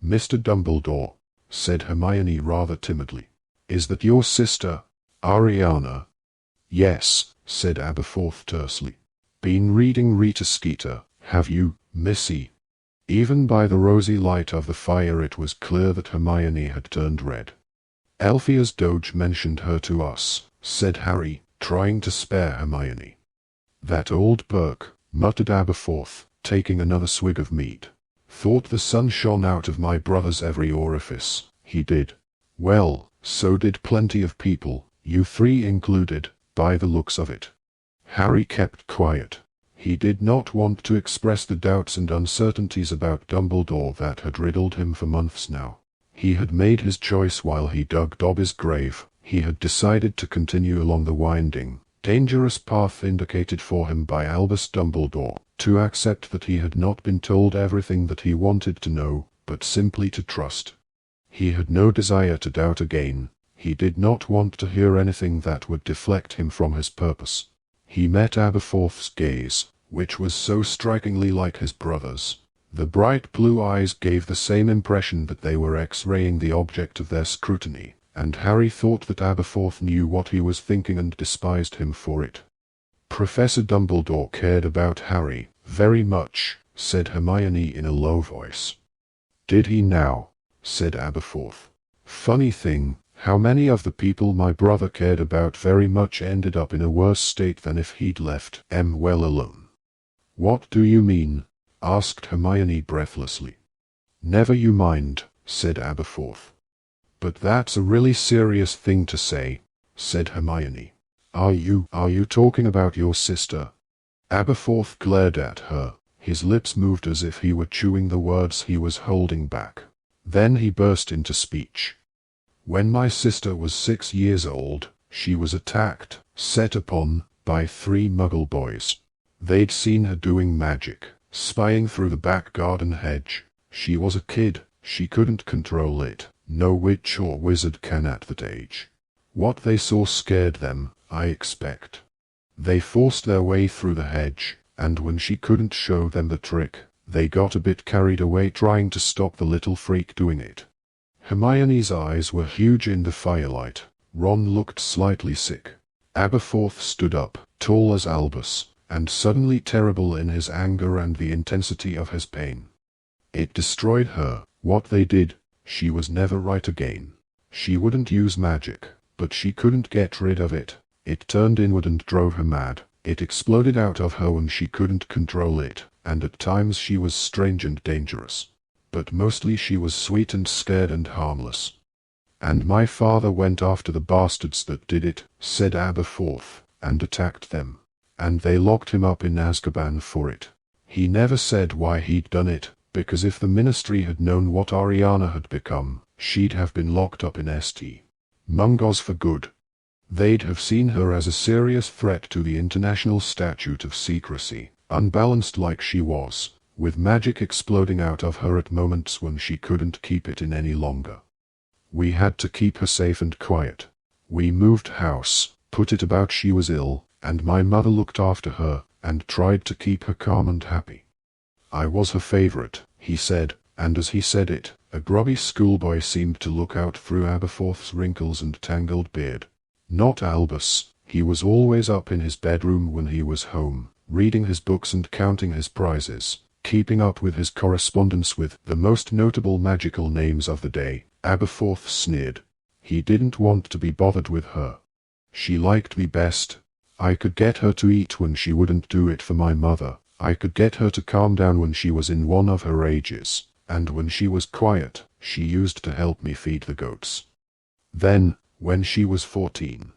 Mr. Dumbledore, said Hermione rather timidly. Is that your sister, Ariana? Yes, said Aberforth tersely. Been reading Rita Skeeter, have you, Missy? Even by the rosy light of the fire it was clear that Hermione had turned red. Elphia's Doge mentioned her to us, said Harry, trying to spare Hermione. That old Burke, muttered Aberforth, taking another swig of mead. Thought the sun shone out of my brother's every orifice. He did. Well, so did plenty of people, you three included, by the looks of it. Harry kept quiet. He did not want to express the doubts and uncertainties about Dumbledore that had riddled him for months now. He had made his choice while he dug Dobby's grave. He had decided to continue along the winding, dangerous path indicated for him by Albus Dumbledore, to accept that he had not been told everything that he wanted to know, but simply to trust. He had no desire to doubt again. He did not want to hear anything that would deflect him from his purpose. He met Aberforth's gaze, which was so strikingly like his brother's. The bright blue eyes gave the same impression that they were X-raying the object of their scrutiny, and Harry thought that Aberforth knew what he was thinking and despised him for it. Professor Dumbledore cared about Harry, very much, said Hermione in a low voice. Did he now? Said Aberforth. Funny thing, how many of the people my brother cared about very much ended up in a worse state than if he'd left them well alone. What do you mean? Asked Hermione breathlessly. Never you mind, said Aberforth. But that's a really serious thing to say, said Hermione. Are you talking about your sister? Aberforth glared at her. His lips moved as if he were chewing the words he was holding back. Then he burst into speech. When my sister was 6 years old, she was attacked, set upon, by 3 Muggle boys. They'd seen her doing magic, spying through the back garden hedge. She was a kid, she couldn't control it. No witch or wizard can at that age. What they saw scared them, I expect. They forced their way through the hedge, and when she couldn't show them the trick, they got a bit carried away trying to stop the little freak doing it. Hermione's eyes were huge in the firelight. Ron looked slightly sick. Aberforth stood up, tall as Albus, and suddenly terrible in his anger and the intensity of his pain. It destroyed her, what they did. She was never right again. She wouldn't use magic, but she couldn't get rid of it. It turned inward and drove her mad. It exploded out of her when she couldn't control it, and at times she was strange and dangerous. But mostly she was sweet and scared and harmless. And my father went after the bastards that did it, said Aberforth, and attacked them. And they locked him up in Azkaban for it. He never said why he'd done it, because if the Ministry had known what Ariana had become, she'd have been locked up in St. Mungo's for good. They'd have seen her as a serious threat to the International Statute of Secrecy, unbalanced like she was, with magic exploding out of her at moments when she couldn't keep it in any longer. We had to keep her safe and quiet. We moved house, put it about she was ill, and my mother looked after her, and tried to keep her calm and happy. I was her favorite, he said, and as he said it, a grubby schoolboy seemed to look out through Aberforth's wrinkles and tangled beard. Not Albus. He was always up in his bedroom when he was home, reading his books and counting his prizes, keeping up with his correspondence with the most notable magical names of the day. Aberforth sneered. He didn't want to be bothered with her. She liked me best. I could get her to eat when she wouldn't do it for my mother. I could get her to calm down when she was in one of her rages, and when she was quiet, she used to help me feed the goats. Then, when she was 14.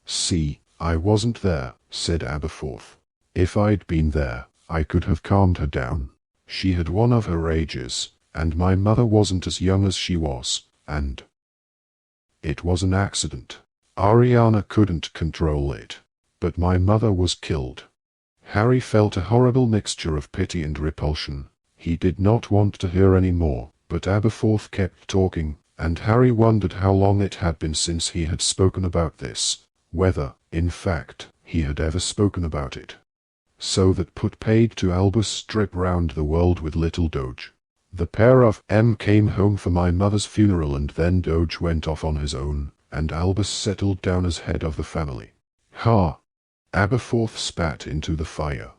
See, I wasn't there, said Aberforth. If I'd been there, I could have calmed her down. She had one of her ages, and my mother wasn't as young as she was, and it was an accident. Ariana couldn't control it, but my mother was killed. Harry felt a horrible mixture of pity and repulsion. He did not want to hear any more, but Aberforth kept talking, and Harry wondered how long it had been since he had spoken about this, whether, in fact, he had ever spoken about it. So that put paid to Albus trip round the world with little Doge. The pair of them came home for my mother's funeral, and then Doge went off on his own, and Albus settled down as head of the family. Ha! Aberforth spat into the fire.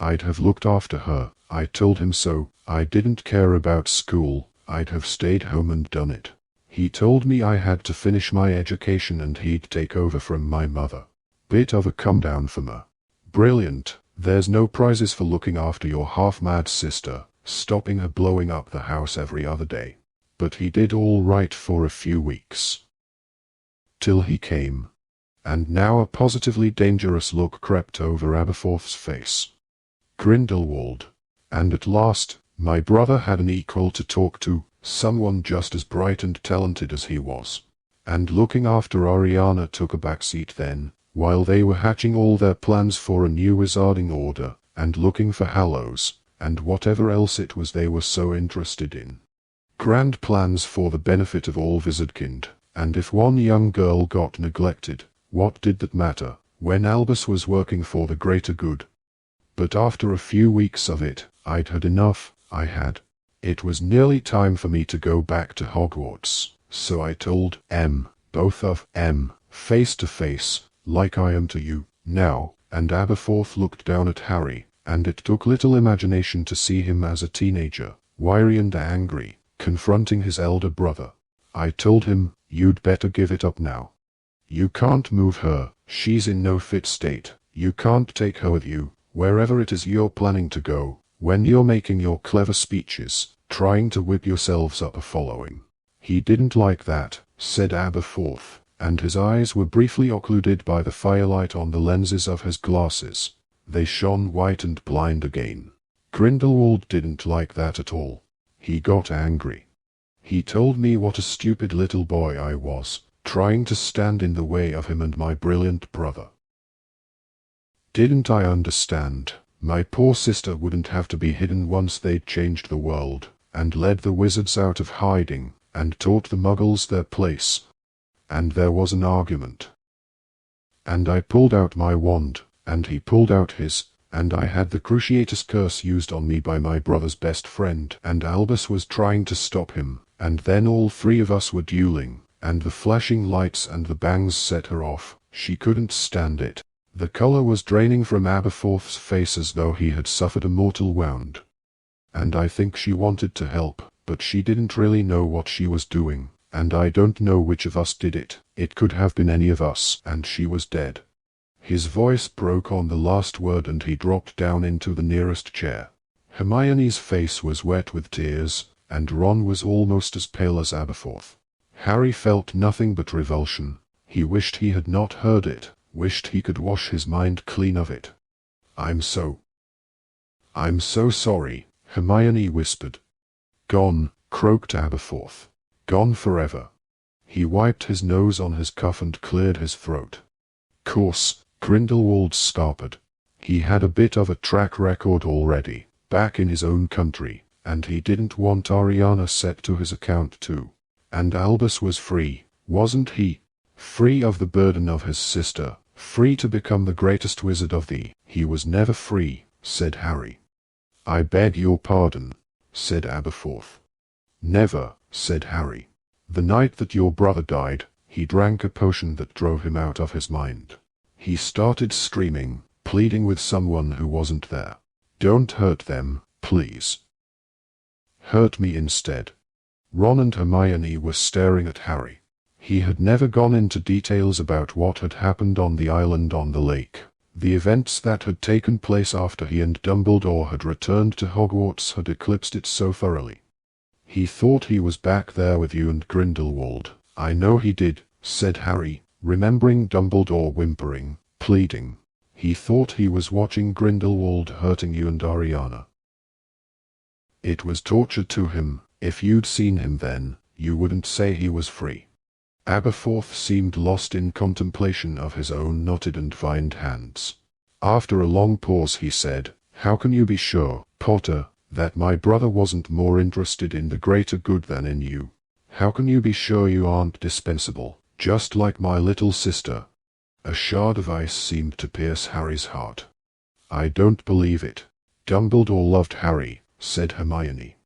I'd have looked after her, I told him so. I didn't care about school, I'd have stayed home and done it. He told me I had to finish my education and he'd take over from my mother. Bit of a come down from her. Brilliant. There's no prizes for looking after your half-mad sister, stopping her blowing up the house every other day. But he did all right for a few weeks. Till he came. And now a positively dangerous look crept over Aberforth's face. Grindelwald. And at last, my brother had an equal to talk to, someone just as bright and talented as he was. And looking after Ariana took a backseat then, while they were hatching all their plans for a new wizarding order, and looking for Hallows, and whatever else it was they were so interested in. Grand plans for the benefit of all Wizardkind, and if one young girl got neglected, what did that matter, when Albus was working for the greater good? But after a few weeks of it, I'd had enough, I had. It was nearly time for me to go back to Hogwarts, so I told both of face to face, like I am to you, now, and Aberforth looked down at Harry, and it took little imagination to see him as a teenager, wiry and angry, confronting his elder brother. I told him, you'd better give it up now. You can't move her, she's in no fit state, you can't take her with you, wherever it is you're planning to go, when you're making your clever speeches, trying to whip yourselves up a following. He didn't like that, said Aberforth, and his eyes were briefly occluded by the firelight on the lenses of his glasses. They shone white and blind again. Grindelwald didn't like that at all. He got angry. He told me what a stupid little boy I was, trying to stand in the way of him and my brilliant brother. Didn't I understand? My poor sister wouldn't have to be hidden once they'd changed the world, and led the wizards out of hiding, and taught the muggles their place. And there was an argument. And I pulled out my wand, and he pulled out his, and I had the Cruciatus curse used on me by my brother's best friend, and Albus was trying to stop him, and then all three of us were dueling, and the flashing lights and the bangs set her off. She couldn't stand it. The color was draining from Aberforth's face as though he had suffered a mortal wound. And I think she wanted to help, but she didn't really know what she was doing, and I don't know which of us did it. It could have been any of us, and she was dead. His voice broke on the last word and he dropped down into the nearest chair. Hermione's face was wet with tears, and Ron was almost as pale as Aberforth. Harry felt nothing but revulsion. He wished he had not heard it, wished he could wash his mind clean of it. I'm so sorry, Hermione whispered. Gone, croaked Aberforth. Gone forever. He wiped his nose on his cuff and cleared his throat. Course, Grindelwald scarpered. He had a bit of a track record already, back in his own country, and he didn't want Ariana set to his account too. And Albus was free, wasn't he? Free of the burden of his sister, free to become the greatest wizard of the— He was never free, said Harry. I beg your pardon, said Aberforth. Never, said Harry. The night that your brother died, he drank a potion that drove him out of his mind. He started screaming, pleading with someone who wasn't there. Don't hurt them, please. Hurt me instead. Ron and Hermione were staring at Harry. He had never gone into details about what had happened on the island on the lake. The events that had taken place after he and Dumbledore had returned to Hogwarts had eclipsed it so thoroughly. He thought he was back there with you and Grindelwald. I know he did, said Harry, remembering Dumbledore whimpering, pleading. He thought he was watching Grindelwald hurting you and Ariana. It was torture to him. If you'd seen him then, you wouldn't say he was free. Aberforth seemed lost in contemplation of his own knotted and vined hands. After a long pause he said, "How can you be sure, Potter, that my brother wasn't more interested in the greater good than in you? How can you be sure you aren't dispensable, just like my little sister?" A shard of ice seemed to pierce Harry's heart. "I don't believe it. Dumbledore loved Harry," said Hermione.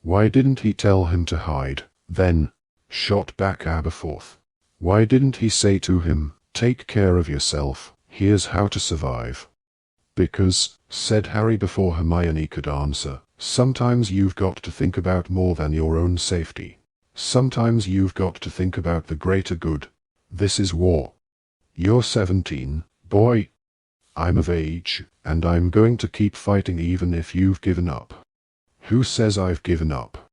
"Why didn't he tell him to hide, then?" shot back Aberforth. "Why didn't he say to him, 'Take care of yourself, here's how to survive'?" "Because," said Harry before Hermione could answer, "sometimes you've got to think about more than your own safety. Sometimes you've got to think about the greater good. This is war. You're 17, boy. I'm of age, and I'm going to keep fighting even if you've given up." "Who says I've given up?"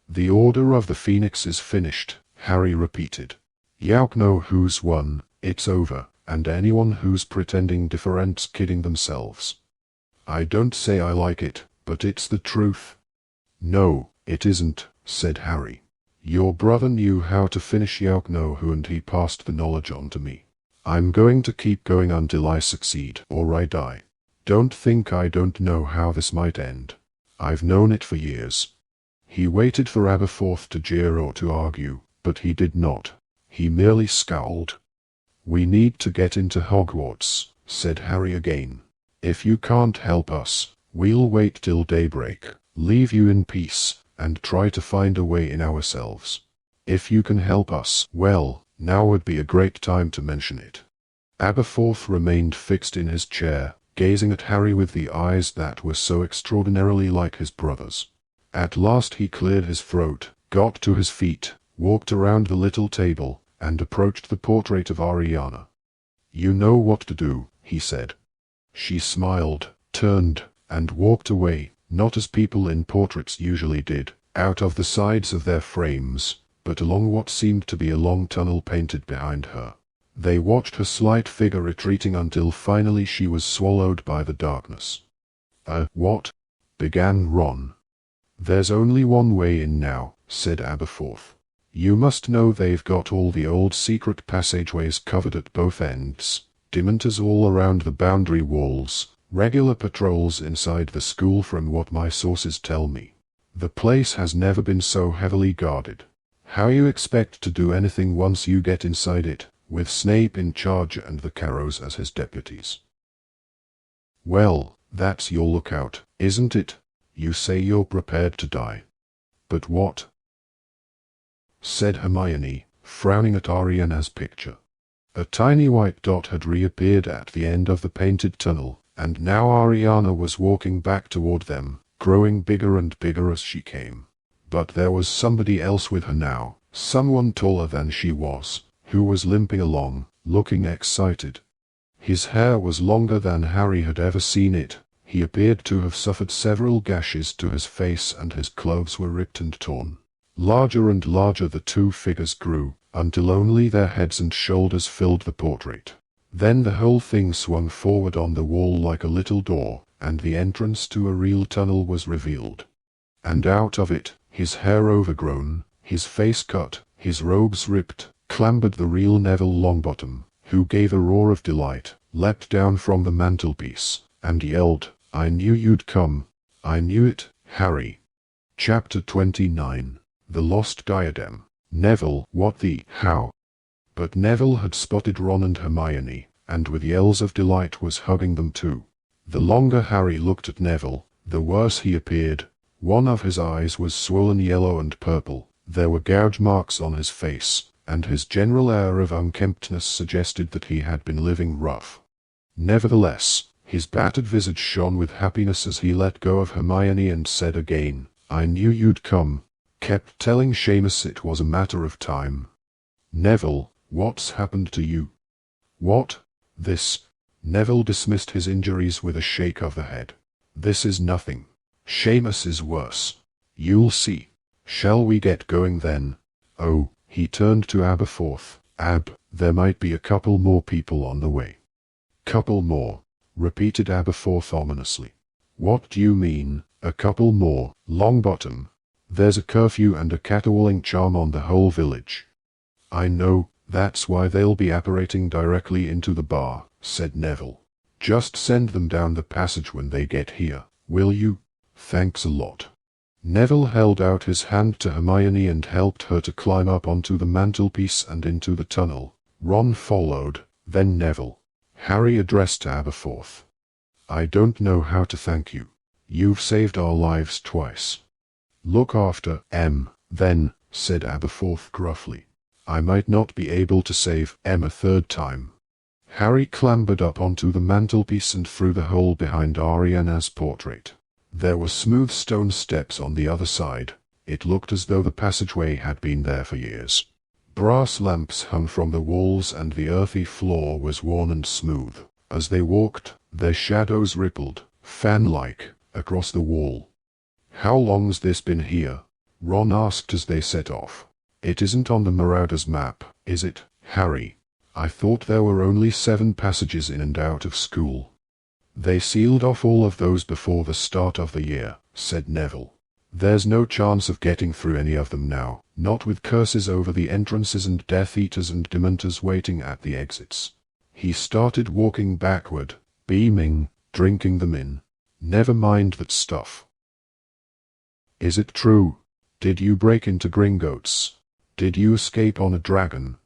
"The Order of the Phoenix is finished," Harry repeated. "You know who's won, it's over, and anyone who's pretending different's kidding themselves." "I don't say I like it, but it's the truth." "No, it isn't," said Harry. "Your brother knew how to finish you know who and he passed the knowledge on to me. I'm going to keep going until I succeed or I die. Don't think I don't know how this might end. I've known it for years." He waited for Aberforth to jeer or to argue, but he did not. He merely scowled. "We need to get into Hogwarts," said Harry again. "If you can't help us, we'll wait till daybreak, leave you in peace, and try to find a way in ourselves. If you can help us, well, now would be a great time to mention it." Aberforth remained fixed in his chair, gazing at Harry with the eyes that were so extraordinarily like his brother's. At last he cleared his throat, got to his feet, walked around the little table, and approached the portrait of Ariana. "You know what to do," he said. She smiled, turned, and walked away, not as people in portraits usually did, out of the sides of their frames, but along what seemed to be a long tunnel painted behind her. They watched her slight figure retreating until finally she was swallowed by the darkness. What?" began Ron. "There's only one way in now," said Aberforth. "You must know they've got all the old secret passageways covered at both ends, dementors all around the boundary walls, regular patrols inside the school from what my sources tell me. The place has never been so heavily guarded. How you expect to do anything once you get inside it, with Snape in charge and the Carrows as his deputies?" "Well, that's your lookout, isn't it? You say you're prepared to die. But what?" said Hermione, frowning at Ariana's picture. A tiny white dot had reappeared at the end of the painted tunnel, and now Ariana was walking back toward them, growing bigger and bigger as she came. But there was somebody else with her now, someone taller than she was, who was limping along, looking excited. His hair was longer than Harry had ever seen it. He appeared to have suffered several gashes to his face and his clothes were ripped and torn. Larger and larger the two figures grew, until only their heads and shoulders filled the portrait. Then the whole thing swung forward on the wall like a little door, and the entrance to a real tunnel was revealed. And out of it, his hair overgrown, his face cut, his robes ripped, clambered the real Neville Longbottom, who gave a roar of delight, leapt down from the mantelpiece, and yelled, "I knew you'd come. I knew it, Harry." Chapter 29. The Lost Diadem. "Neville, what the how?" But Neville had spotted Ron and Hermione, and with yells of delight was hugging them too. The longer Harry looked at Neville, the worse he appeared. One of his eyes was swollen yellow and purple, there were gouge marks on his face, and his general air of unkemptness suggested that he had been living rough. Nevertheless, his battered visage shone with happiness as he let go of Hermione and said again, "I knew you'd come. Kept telling Seamus it was a matter of time." "Neville, what's happened to you?" "What? This?" Neville dismissed his injuries with a shake of the head. "This is nothing. Seamus is worse. You'll see. Shall we get going then?" "Oh," he turned to Aberforth. There might be a couple more people on the way." "Couple more," repeated Aberforth ominously. "What do you mean?" A couple more, Longbottom. There's a curfew and a caterwauling charm on the whole village. I know, that's why they'll be apparating directly into the bar, said Neville. Just send them down the passage when they get here, will you? Thanks a lot. Neville held out his hand to Hermione and helped her to climb up onto the mantelpiece and into the tunnel. Ron followed, then Neville. Harry addressed Aberforth. I don't know how to thank you. You've saved our lives twice. Look after Em, then, said Aberforth gruffly. I might not be able to save Em a third time. Harry clambered up onto the mantelpiece and through the hole behind Ariana's portrait. There were smooth stone steps on the other side. It looked as though the passageway had been there for years. Brass lamps hung from the walls and the earthy floor was worn and smooth. As they walked, their shadows rippled, fan-like, across the wall. How long's this been here? Ron asked as they set off. It isn't on the Marauders map, is it, Harry? I thought there were only 7 passages in and out of school. They sealed off all of those before the start of the year, said Neville. There's no chance of getting through any of them now, not with curses over the entrances and Death Eaters and Dementors waiting at the exits. He started walking backward, beaming, drinking them in. Never mind that stuff. Is it true? Did you break into Gringotts? Did you escape on a dragon?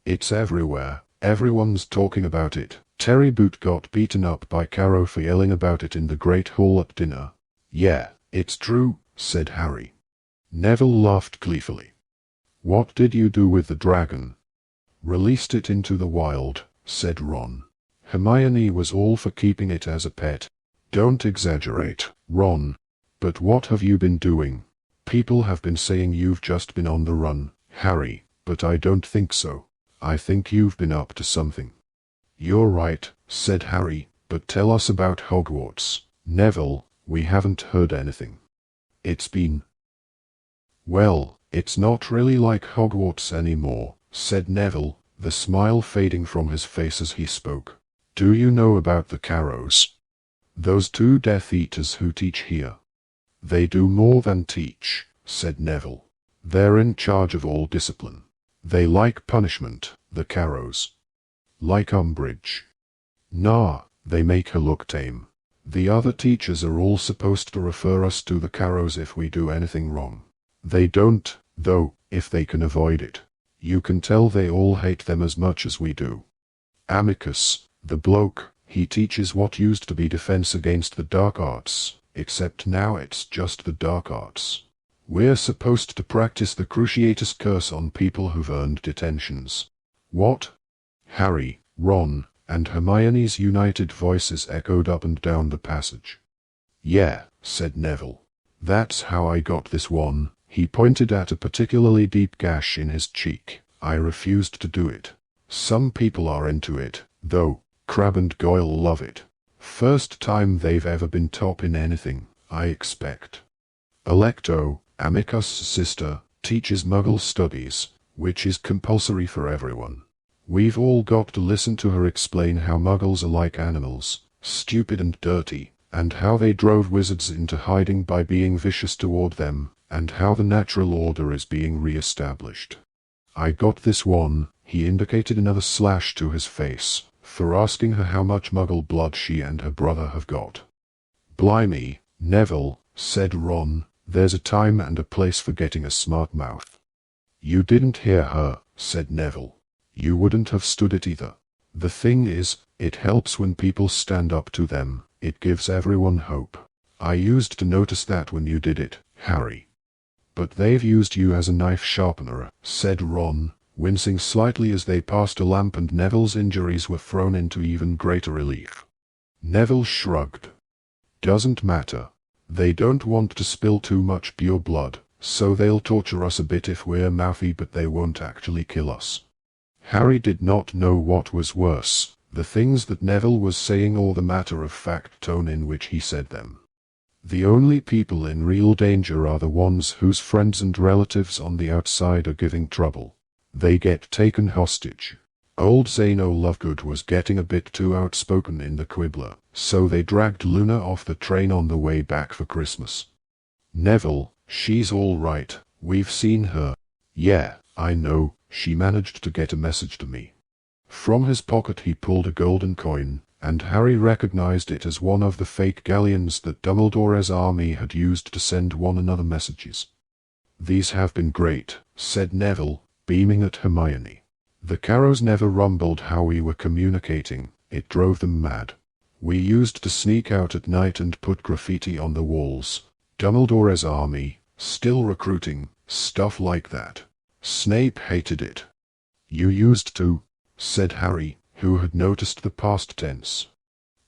It's everywhere. Everyone's talking about it. Terry Boot got beaten up by Caro for yelling about it in the Great Hall at dinner. Yeah, it's true, said Harry. Neville laughed gleefully. What did you do with the dragon? Released it into the wild, said Ron. Hermione was all for keeping it as a pet. Don't exaggerate, Ron. But what have you been doing? People have been saying you've just been on the run, Harry, but I don't think so. I think you've been up to something. You're right, said Harry, but tell us about Hogwarts. Neville, we haven't heard anything. It's been... Well, it's not really like Hogwarts anymore, said Neville, the smile fading from his face as he spoke. Do you know about the Carrows? Those 2 Death Eaters who teach here. They do more than teach, said Neville. They're in charge of all discipline. They like punishment, the Carrows. Like Umbridge. Nah, they make her look tame. The other teachers are all supposed to refer us to the Carrows if we do anything wrong. They don't, though, if they can avoid it. You can tell they all hate them as much as we do. Amicus, the bloke, he teaches what used to be defense against the dark arts, except now it's just the dark arts. We're supposed to practice the Cruciatus Curse on people who've earned detentions. What? Harry, Ron, and Hermione's united voices echoed up and down the passage. Yeah, said Neville. That's how I got this one. He pointed at a particularly deep gash in his cheek. I refused to do it. Some people are into it, though. Crabbe and Goyle love it. First time they've ever been top in anything, I expect. Alecto, Amicus' sister, teaches Muggle studies, which is compulsory for everyone. We've all got to listen to her explain how Muggles are like animals, stupid and dirty, and how they drove wizards into hiding by being vicious toward them, and how the natural order is being re-established. I got this one, he indicated another slash to his face, for asking her how much Muggle blood she and her brother have got. Blimey, Neville, said Ron, there's a time and a place for getting a smart mouth. You didn't hear her, said Neville. You wouldn't have stood it either. The thing is, it helps when people stand up to them. It gives everyone hope. I used to notice that when you did it, Harry. But they've used you as a knife sharpener, said Ron, wincing slightly as they passed a lamp and Neville's injuries were thrown into even greater relief. Neville shrugged. Doesn't matter. They don't want to spill too much pure blood, so they'll torture us a bit if we're mouthy, but they won't actually kill us. Harry did not know what was worse, the things that Neville was saying or the matter-of-fact tone in which he said them. The only people in real danger are the ones whose friends and relatives on the outside are giving trouble. They get taken hostage. Old Zano Lovegood was getting a bit too outspoken in the Quibbler, so they dragged Luna off the train on the way back for Christmas. Neville, she's all right, we've seen her. Yeah, I know, she managed to get a message to me. From his pocket he pulled a golden coin, and Harry recognized it as one of the fake galleons that Dumbledore's army had used to send one another messages. These have been great, said Neville, beaming at Hermione. The Carrows never rumbled how we were communicating, it drove them mad. We used to sneak out at night and put graffiti on the walls. Dumbledore's army, still recruiting, stuff like that. Snape hated it. You used to, said Harry, who had noticed the past tense.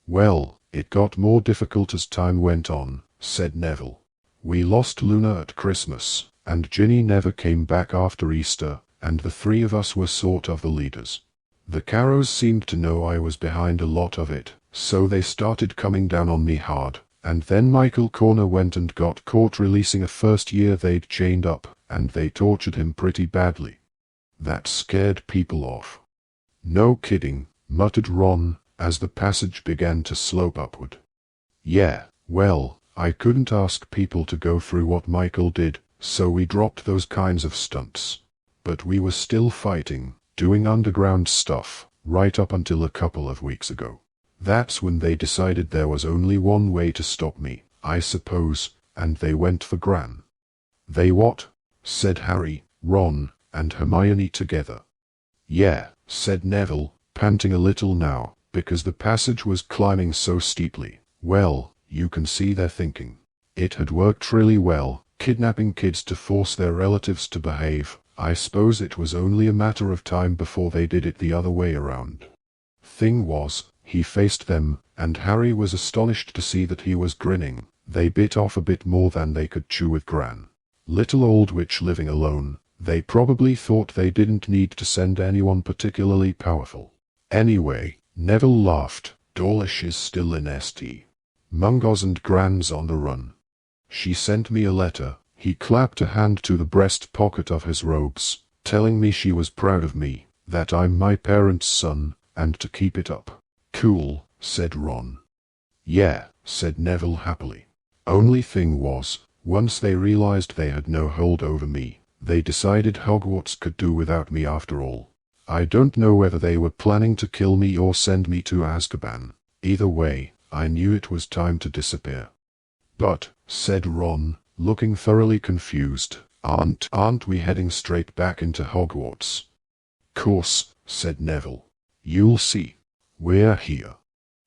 Well, it got more difficult as time went on, said Neville. We lost Luna at Christmas, and Ginny never came back after Easter, and the three of us were sort of the leaders. The Carrows seemed to know I was behind a lot of it, so they started coming down on me hard, and then Michael Corner went and got caught releasing a first year they'd chained up, and they tortured him pretty badly. That scared people off. No kidding, muttered Ron, as the passage began to slope upward. Yeah, well, I couldn't ask people to go through what Michael did, so we dropped those kinds of stunts. But we were still fighting, doing underground stuff, right up until a couple of weeks ago. That's when they decided there was only one way to stop me, I suppose, and they went for Gran. They what? Said Harry, Ron, and Hermione together. Yeah, said Neville, panting a little now, because the passage was climbing so steeply. Well, you can see their thinking. It had worked really well, kidnapping kids to force their relatives to behave. I suppose it was only a matter of time before they did it the other way around. Thing was, he faced them, and Harry was astonished to see that he was grinning. They bit off a bit more than they could chew with Gran. Little old witch living alone, they probably thought they didn't need to send anyone particularly powerful. Anyway, Neville laughed. Dawlish is still in St. Mungo's and Gran's on the run. She sent me a letter. He clapped a hand to the breast pocket of his robes, telling me she was proud of me, that I'm my parents' son, and to keep it up. Cool, said Ron. Yeah, said Neville happily. Only thing was, once they realized they had no hold over me, they decided Hogwarts could do without me after all. I don't know whether they were planning to kill me or send me to Azkaban. Either way, I knew it was time to disappear. But, said Ron, looking thoroughly confused, aren't we heading straight back into Hogwarts? Course, said Neville. You'll see. We're here.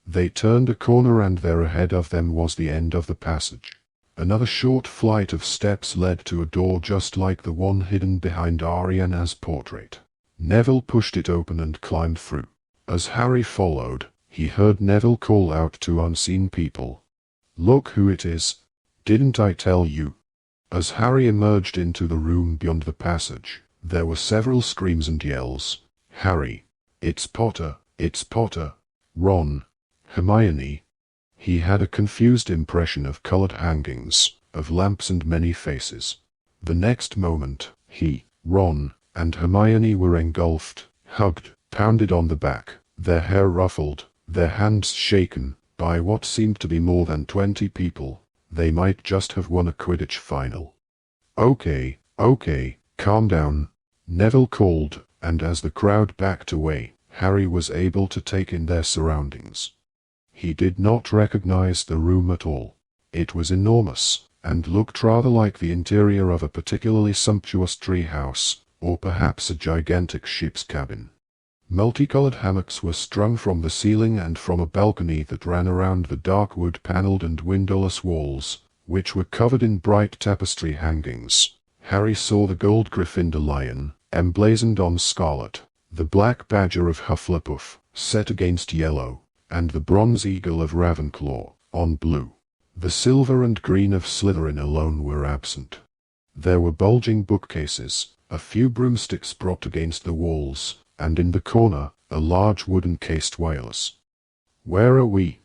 They turned a corner and there ahead of them was the end of the passage. Another short flight of steps led to a door just like the one hidden behind Ariana's portrait. Neville pushed it open and climbed through. As Harry followed, he heard Neville call out to unseen people. Look who it is. Didn't I tell you? As Harry emerged into the room beyond the passage, there were several screams and yells. Harry! It's Potter! It's Potter! Ron! Hermione! He had a confused impression of colored hangings, of lamps and many faces. The next moment, he, Ron, and Hermione were engulfed, hugged, pounded on the back, their hair ruffled, their hands shaken, by what seemed to be more than 20 people. They might just have won a Quidditch final. Okay, calm down, Neville called, and as the crowd backed away, Harry was able to take in their surroundings. He did not recognize the room at all. It was enormous, and looked rather like the interior of a particularly sumptuous treehouse, or perhaps a gigantic ship's cabin. Multicolored hammocks were strung from the ceiling and from a balcony that ran around the dark wood-paneled and windowless walls, which were covered in bright tapestry hangings. Harry saw the gold Gryffindor lion, emblazoned on scarlet, the black badger of Hufflepuff, set against yellow, and the bronze eagle of Ravenclaw, on blue. The silver and green of Slytherin alone were absent. There were bulging bookcases, a few broomsticks propped against the walls, and in the corner, a large wooden-cased wireless. Where are we?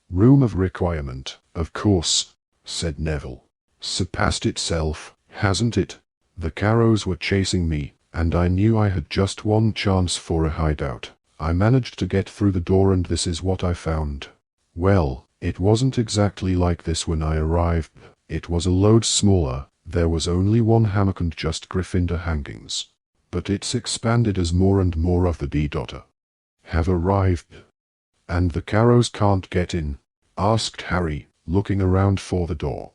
Room of requirement, of course, said Neville. Surpassed itself, hasn't it? The Carrows were chasing me, and I knew I had just one chance for a hideout. I managed to get through the door and this is what I found. Well, it wasn't exactly like this when I arrived. It was a load smaller. There was only one hammock and just Gryffindor hangings. But it's expanded as more and more of the D-Dotter have arrived. And the Carrows can't get in? Asked Harry, looking around for the door.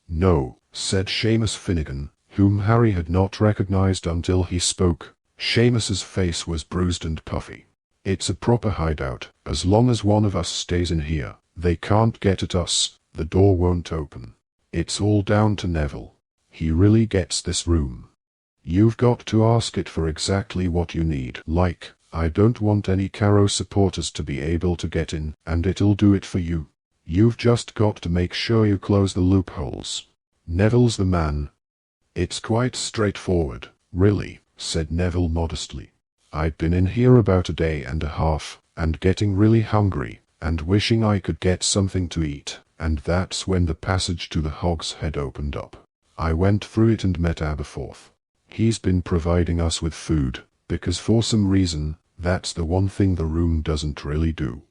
No, said Seamus Finnegan, whom Harry had not recognized until he spoke. Seamus's face was bruised and puffy. It's a proper hideout. As long as one of us stays in here, they can't get at us. The door won't open. It's all down to Neville. He really gets this room. You've got to ask it for exactly what you need. Like, I don't want any Carrow supporters to be able to get in, and it'll do it for you. You've just got to make sure you close the loopholes. Neville's the man. It's quite straightforward, really, said Neville modestly. I'd been in here about a day and a half, and getting really hungry, and wishing I could get something to eat, and that's when the passage to the Hog's Head opened up. I went through it and met Aberforth. He's been providing us with food, because for some reason, that's the one thing the room doesn't really do.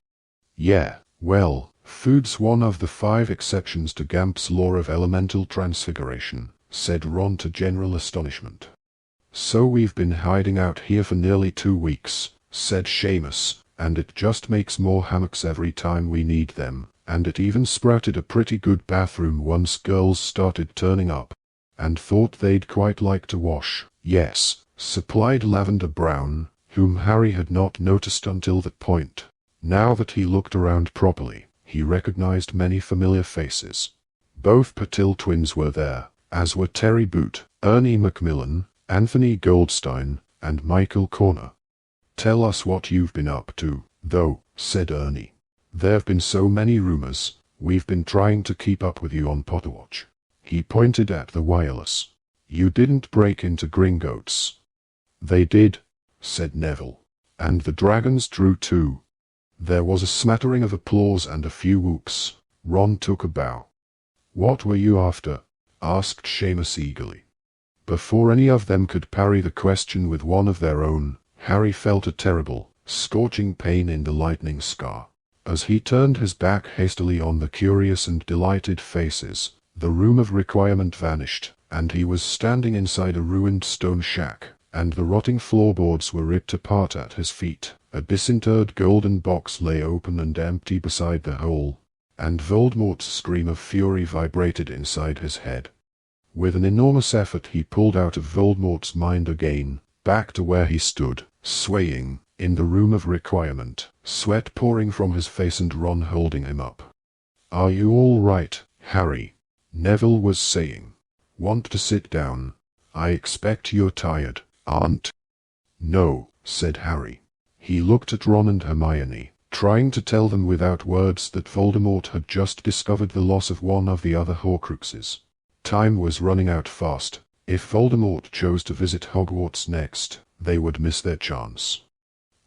Yeah, well, food's one of the 5 exceptions to Gamp's law of elemental transfiguration, said Ron to general astonishment. So we've been hiding out here for nearly 2 weeks, said Seamus, and it just makes more hammocks every time we need them, and it even sprouted a pretty good bathroom once girls started turning up, and thought they'd quite like to wash. Yes, supplied Lavender Brown, whom Harry had not noticed until that point. Now that he looked around properly, he recognized many familiar faces. Both Patil twins were there, as were Terry Boot, Ernie Macmillan, Anthony Goldstein, and Michael Corner. Tell us what you've been up to, though, said Ernie. There've been so many rumors. We've been trying to keep up with you on Potterwatch. He pointed at the wireless. You didn't break into Gringotts. They did, said Neville. And the dragons drew too. There was a smattering of applause and a few whoops. Ron took a bow. What were you after? Asked Seamus eagerly. Before any of them could parry the question with one of their own, Harry felt a terrible, scorching pain in the lightning scar. As he turned his back hastily on the curious and delighted faces, the room of requirement vanished, and he was standing inside a ruined stone shack, and the rotting floorboards were ripped apart at his feet. A disinterred golden box lay open and empty beside the hole, and Voldemort's scream of fury vibrated inside his head. With an enormous effort he pulled out of Voldemort's mind again, back to where he stood, swaying, in the room of requirement, sweat pouring from his face and Ron holding him up. Are you all right, Harry? Neville was saying. Want to sit down? I expect you're tired, aren't? No, said Harry. He looked at Ron and Hermione, trying to tell them without words that Voldemort had just discovered the loss of one of the other Horcruxes. Time was running out fast. If Voldemort chose to visit Hogwarts next, they would miss their chance.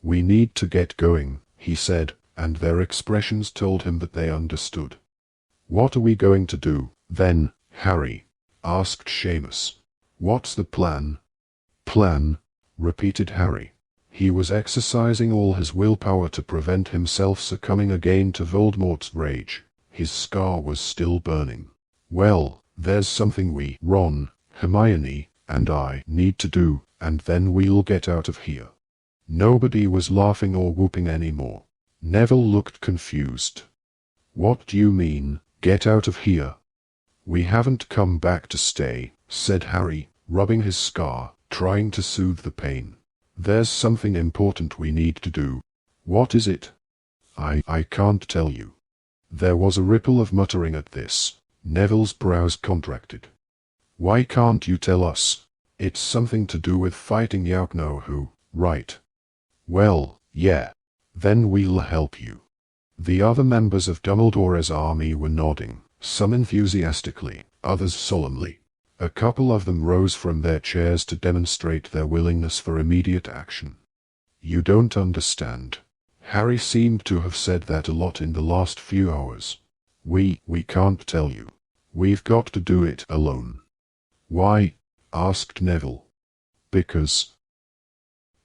We need to get going, he said, and their expressions told him that they understood. What are we going to do, then, Harry? Asked Seamus. What's the plan? Plan? Repeated Harry. He was exercising all his willpower to prevent himself succumbing again to Voldemort's rage. His scar was still burning. Well, there's something we, Ron, Hermione, and I, need to do, and then we'll get out of here. Nobody was laughing or whooping anymore. Neville looked confused. What do you mean, get out of here? We haven't come back to stay, said Harry, rubbing his scar, trying to soothe the pain. There's something important we need to do. What is it? I can't tell you. There was a ripple of muttering at this. Neville's brows contracted. Why can't you tell us? It's something to do with fighting Yaukno-Who, right? Well, yeah. Then we'll help you. The other members of Dumbledore's army were nodding, some enthusiastically, others solemnly. A couple of them rose from their chairs to demonstrate their willingness for immediate action. You don't understand. Harry seemed to have said that a lot in the last few hours. We can't tell you. We've got to do it alone. Why? Asked Neville. Because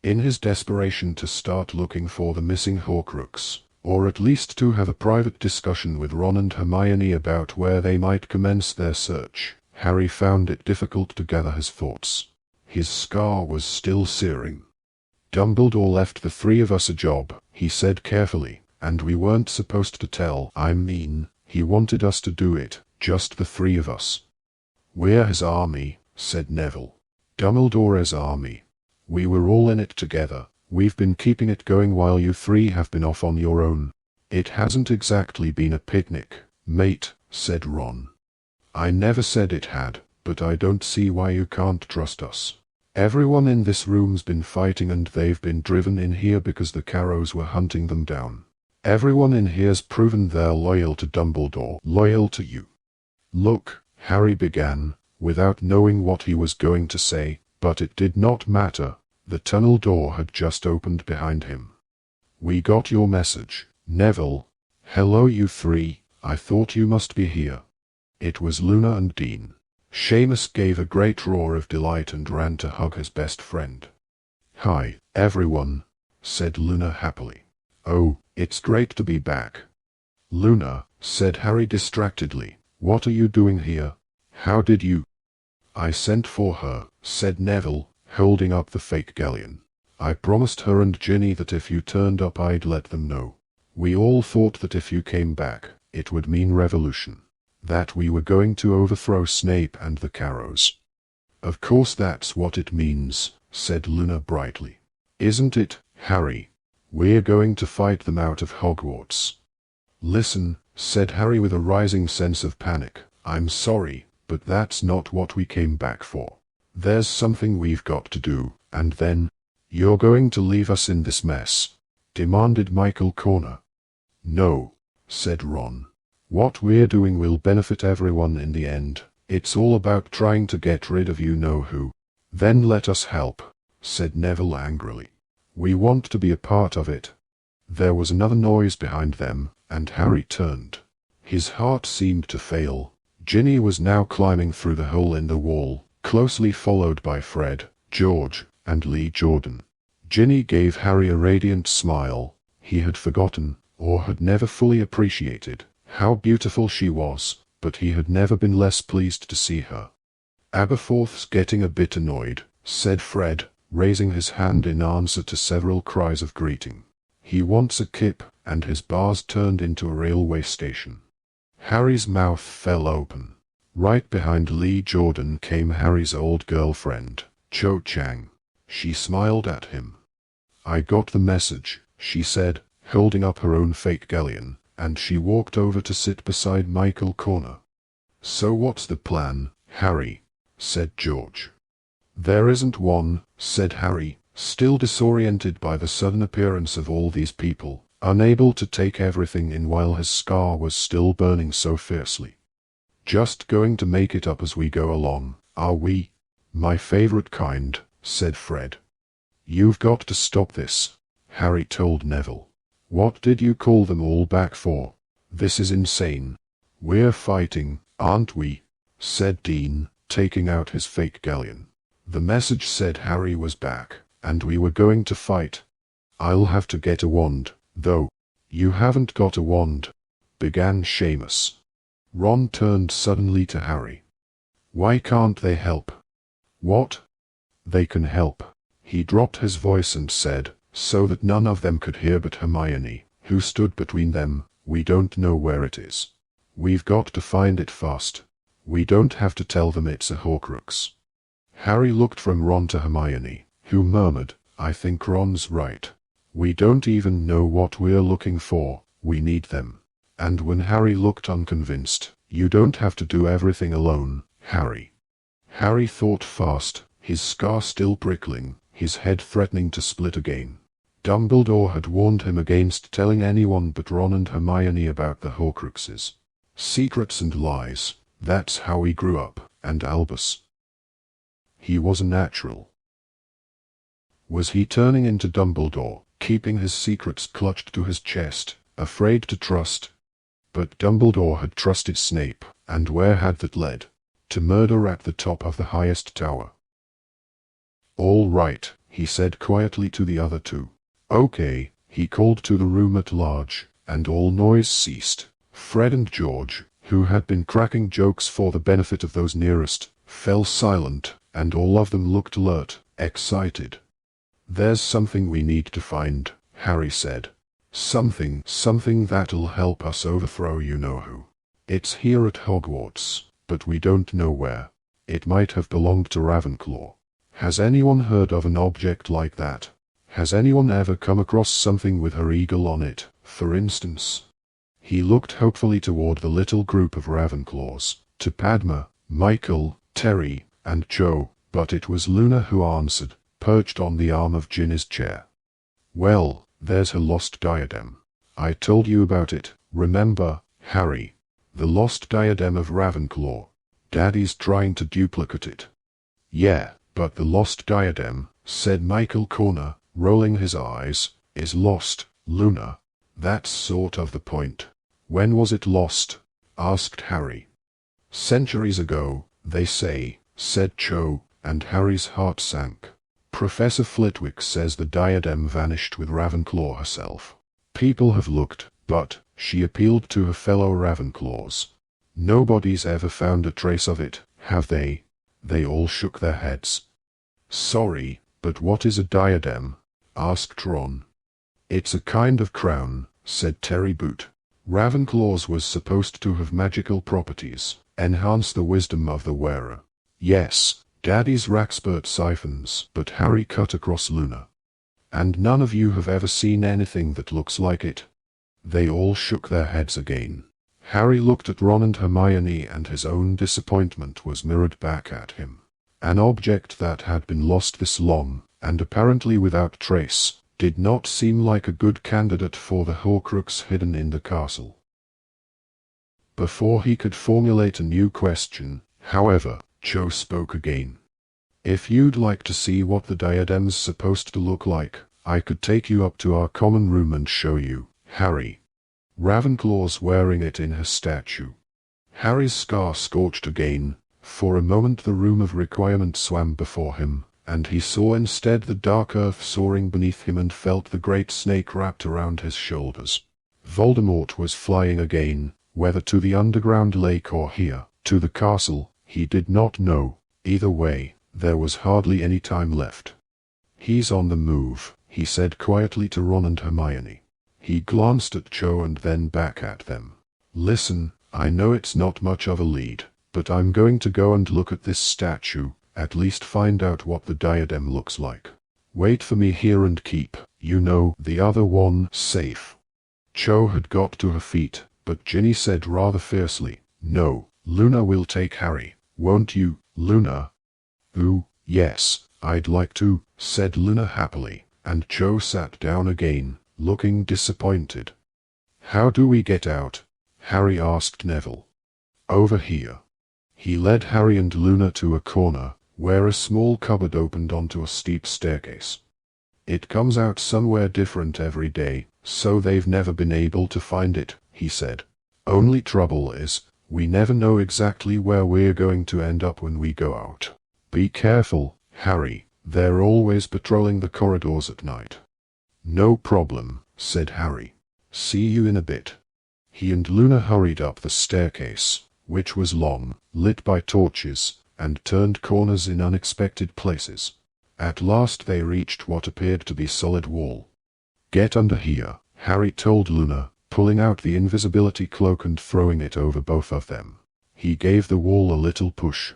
in his desperation to start looking for the missing Horcrux, or at least to have a private discussion with Ron and Hermione about where they might commence their search. Harry found it difficult to gather his thoughts. His scar was still searing. "Dumbledore left the three of us a job," he said carefully, "and we weren't supposed to tell. I mean, he wanted us to do it, just the three of us." "We're his army," said Neville. "Dumbledore's army. We were all in it together. We've been keeping it going while you three have been off on your own." "It hasn't exactly been a picnic, mate," said Ron. "I never said it had, but I don't see why you can't trust us. Everyone in this room's been fighting and they've been driven in here because the Carrows were hunting them down. Everyone in here's proven they're loyal to Dumbledore, loyal to you." "Look," Harry began, without knowing what he was going to say, but it did not matter. The tunnel door had just opened behind him. "We got your message, Neville. Hello you three, I thought you must be here." It was Luna and Dean. Seamus gave a great roar of delight and ran to hug his best friend. "Hi, everyone," said Luna happily. "Oh, it's great to be back." "Luna," said Harry distractedly, "what are you doing here? How did you—" "I sent for her," said Neville, holding up the fake galleon. "I promised her and Ginny that if you turned up I'd let them know. We all thought that if you came back, it would mean revolution. That we were going to overthrow Snape and the Carrows." "Of course that's what it means," said Luna brightly. "Isn't it, Harry? We're going to fight them out of Hogwarts." "Listen," said Harry with a rising sense of panic, "I'm sorry, but that's not what we came back for. There's something we've got to do, and then—" "You're going to leave us in this mess?" demanded Michael Corner. "No," said Ron. "What we're doing will benefit everyone in the end. It's all about trying to get rid of you-know-who." "Then let us help," said Neville angrily. "We want to be a part of it." There was another noise behind them, and Harry turned. His heart seemed to fail. Ginny was now climbing through the hole in the wall, closely followed by Fred, George, and Lee Jordan. Ginny gave Harry a radiant smile. He had forgotten, or had never fully appreciated, how beautiful she was, but he had never been less pleased to see her. "Aberforth's getting a bit annoyed," said Fred, raising his hand in answer to several cries of greeting. "He wants a kip," and his bars turned into a railway station. Harry's mouth fell open. Right behind Lee Jordan came Harry's old girlfriend, Cho Chang. She smiled at him. "I got the message," she said, holding up her own fake galleon, and she walked over to sit beside Michael Corner. "So what's the plan, Harry?" said George. "There isn't one," said Harry, still disoriented by the sudden appearance of all these people, unable to take everything in while his scar was still burning so fiercely. "Just going to make it up as we go along, are we?" "My favorite kind," said Fred. "You've got to stop this," Harry told Neville. "What did you call them all back for? This is insane." "We're fighting, aren't we?" said Dean, taking out his fake galleon. "The message said Harry was back, and we were going to fight. I'll have to get a wand, though." "You haven't got a wand," began Seamus. Ron turned suddenly to Harry. "Why can't they help?" "What?" "They can help." He dropped his voice and said, so that none of them could hear but Hermione, who stood between them, "We don't know where it is. We've got to find it fast. We don't have to tell them it's a Horcrux." Harry looked from Ron to Hermione, who murmured, "I think Ron's right. We don't even know what we're looking for, we need them." And when Harry looked unconvinced, "You don't have to do everything alone, Harry." Harry thought fast, his scar still prickling, his head threatening to split again. Dumbledore had warned him against telling anyone but Ron and Hermione about the Horcruxes. Secrets and lies, that's how he grew up, and Albus. He was a natural. Was he turning into Dumbledore, keeping his secrets clutched to his chest, afraid to trust? But Dumbledore had trusted Snape, and where had that led? To murder at the top of the highest tower. "All right," he said quietly to the other two. Okay, he called to the room at large, and all noise ceased. Fred and George, who had been cracking jokes for the benefit of those nearest, fell silent, and all of them looked alert, excited. There's something we need to find, Harry said. Something that'll help us overthrow you-know-who. It's here at Hogwarts, but we don't know where. It might have belonged to Ravenclaw. Has anyone heard of an object like that? Has anyone ever come across something with her eagle on it, for instance? He looked hopefully toward the little group of Ravenclaws, to Padma, Michael, Terry, and Cho, but it was Luna who answered, perched on the arm of Ginny's chair. Well, there's her lost diadem. I told you about it, remember, Harry? The lost diadem of Ravenclaw. Daddy's trying to duplicate it. Yeah, but the lost diadem, said Michael Corner, rolling his eyes, is lost, Luna. That's sort of the point. When was it lost? Asked Harry. Centuries ago, they say, said Cho, and Harry's heart sank. Professor Flitwick says the diadem vanished with Ravenclaw herself. People have looked, but, she appealed to her fellow Ravenclaws. Nobody's ever found a trace of it, have they? They all shook their heads. Sorry, but what is a diadem? Asked Ron. It's a kind of crown, said Terry Boot. Ravenclaw's was supposed to have magical properties, enhance the wisdom of the wearer. Yes, Daddy's Raxpert siphons, but Harry cut across Luna. And none of you have ever seen anything that looks like it? They all shook their heads again. Harry looked at Ron and Hermione, and his own disappointment was mirrored back at him. An object that had been lost this long, and apparently without trace, did not seem like a good candidate for the Horcrux hidden in the castle. Before he could formulate a new question, however, Cho spoke again. If you'd like to see what the diadem's supposed to look like, I could take you up to our common room and show you, Harry. Ravenclaw's wearing it in her statue. Harry's scar scorched again. For a moment the room of requirement swam before him, and he saw instead the dark earth soaring beneath him and felt the great snake wrapped around his shoulders. Voldemort was flying again, whether to the underground lake or here, to the castle, he did not know. Either way, there was hardly any time left. He's on the move, he said quietly to Ron and Hermione. He glanced at Cho and then back at them. Listen, I know it's not much of a lead, but I'm going to go and look at this statue, at least find out what the diadem looks like. Wait for me here and keep, the other one safe. Cho had got to her feet, but Ginny said rather fiercely, No, Luna will take Harry, won't you, Luna? Ooh, yes, I'd like to, said Luna happily, and Cho sat down again, looking disappointed. How do we get out? Harry asked Neville. Over here. He led Harry and Luna to a corner, where a small cupboard opened onto a steep staircase. It comes out somewhere different every day, so they've never been able to find it, he said. Only trouble is, we never know exactly where we're going to end up when we go out. Be careful, Harry, they're always patrolling the corridors at night. No problem, said Harry. See you in a bit. He and Luna hurried up the staircase, which was long, lit by torches, and turned corners in unexpected places. At last they reached what appeared to be solid wall. Get under here, Harry told Luna, pulling out the invisibility cloak and throwing it over both of them. He gave the wall a little push.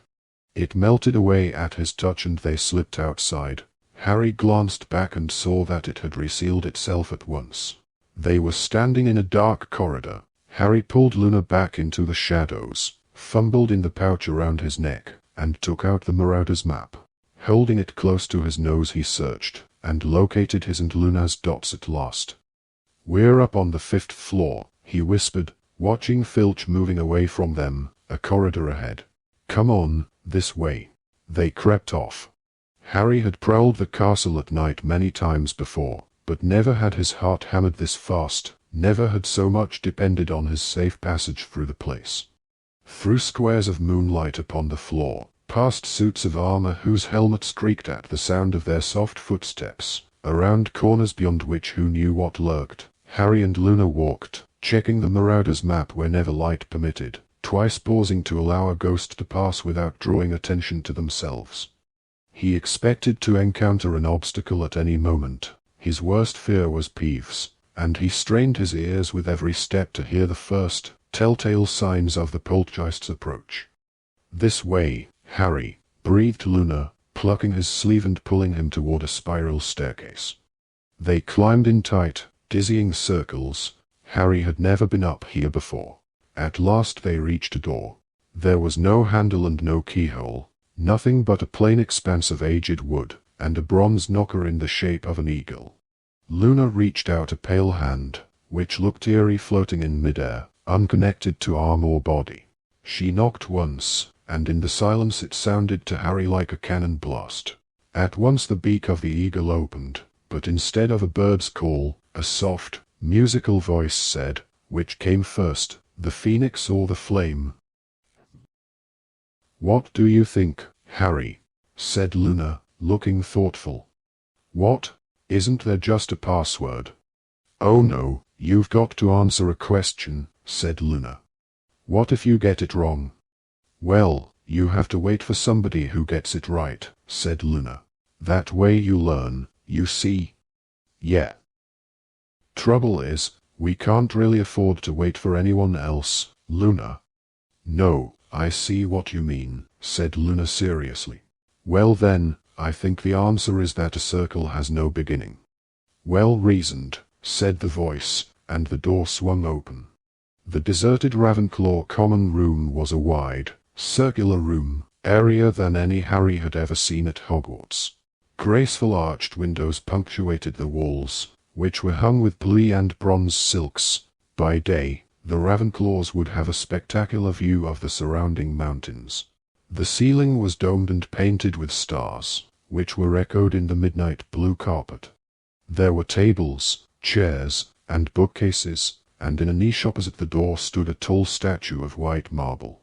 It melted away at his touch and they slipped outside. Harry glanced back and saw that it had resealed itself at once. They were standing in a dark corridor. Harry pulled Luna back into the shadows, fumbled in the pouch around his neck, and took out the Marauder's map. Holding it close to his nose he searched, and located his and Luna's dots at last. We're up on the 5th floor, he whispered, watching Filch moving away from them, a corridor ahead. Come on, this way. They crept off. Harry had prowled the castle at night many times before, but never had his heart hammered this fast, never had so much depended on his safe passage through the place. Through squares of moonlight upon the floor, past suits of armor whose helmets creaked at the sound of their soft footsteps, around corners beyond which who knew what lurked. Harry and Luna walked, checking the Marauder's map whenever light permitted, twice pausing to allow a ghost to pass without drawing attention to themselves. He expected to encounter an obstacle at any moment. His worst fear was Peeves, and he strained his ears with every step to hear the first telltale signs of the poltergeist's approach. "This way, Harry," breathed Luna, plucking his sleeve and pulling him toward a spiral staircase. They climbed in tight, dizzying circles. Harry had never been up here before. At last they reached a door. There was no handle and no keyhole, nothing but a plain expanse of aged wood, and a bronze knocker in the shape of an eagle. Luna reached out a pale hand, which looked eerie floating in midair, unconnected to arm or body. She knocked once, and in the silence it sounded to Harry like a cannon blast. At once the beak of the eagle opened, but instead of a bird's call, a soft, musical voice said, "Which came first, the phoenix or the flame?" "What do you think, Harry?" said Luna, looking thoughtful. "What? Isn't there just a password?" "Oh no, you've got to answer a question," said Luna. "What if you get it wrong?" "Well, you have to wait for somebody who gets it right," said Luna. "That way you learn, you see." "Yeah. Trouble is, we can't really afford to wait for anyone else, Luna." "No, I see what you mean," said Luna seriously. "Well then, I think the answer is that a circle has no beginning." "Well reasoned," said the voice, and the door swung open. The deserted Ravenclaw common room was a wide, circular room, airier than any Harry had ever seen at Hogwarts. Graceful arched windows punctuated the walls, which were hung with blue and bronze silks. By day, the Ravenclaws would have a spectacular view of the surrounding mountains. The ceiling was domed and painted with stars, which were echoed in the midnight blue carpet. There were tables, chairs, and bookcases, and in a niche opposite the door stood a tall statue of white marble.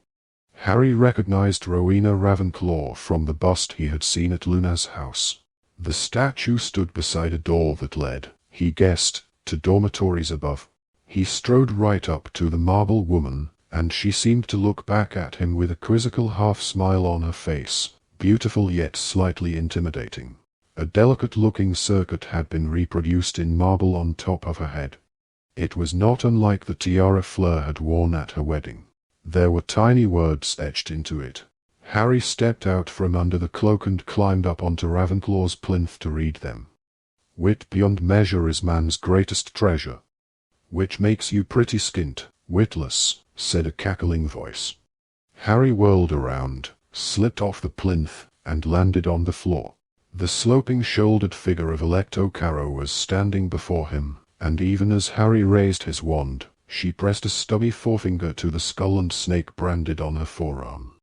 Harry recognized Rowena Ravenclaw from the bust he had seen at Luna's house. The statue stood beside a door that led, he guessed, to dormitories above. He strode right up to the marble woman, and she seemed to look back at him with a quizzical half-smile on her face, beautiful yet slightly intimidating. A delicate-looking circlet had been reproduced in marble on top of her head. It was not unlike the tiara Fleur had worn at her wedding. There were tiny words etched into it. Harry stepped out from under the cloak and climbed up onto Ravenclaw's plinth to read them. "Wit beyond measure is man's greatest treasure." "Which makes you pretty skint, witless," said a cackling voice. Harry whirled around, slipped off the plinth, and landed on the floor. The sloping shouldered figure of Alecto Carrow was standing before him, and even as Harry raised his wand, she pressed a stubby forefinger to the skull and snake branded on her forearm.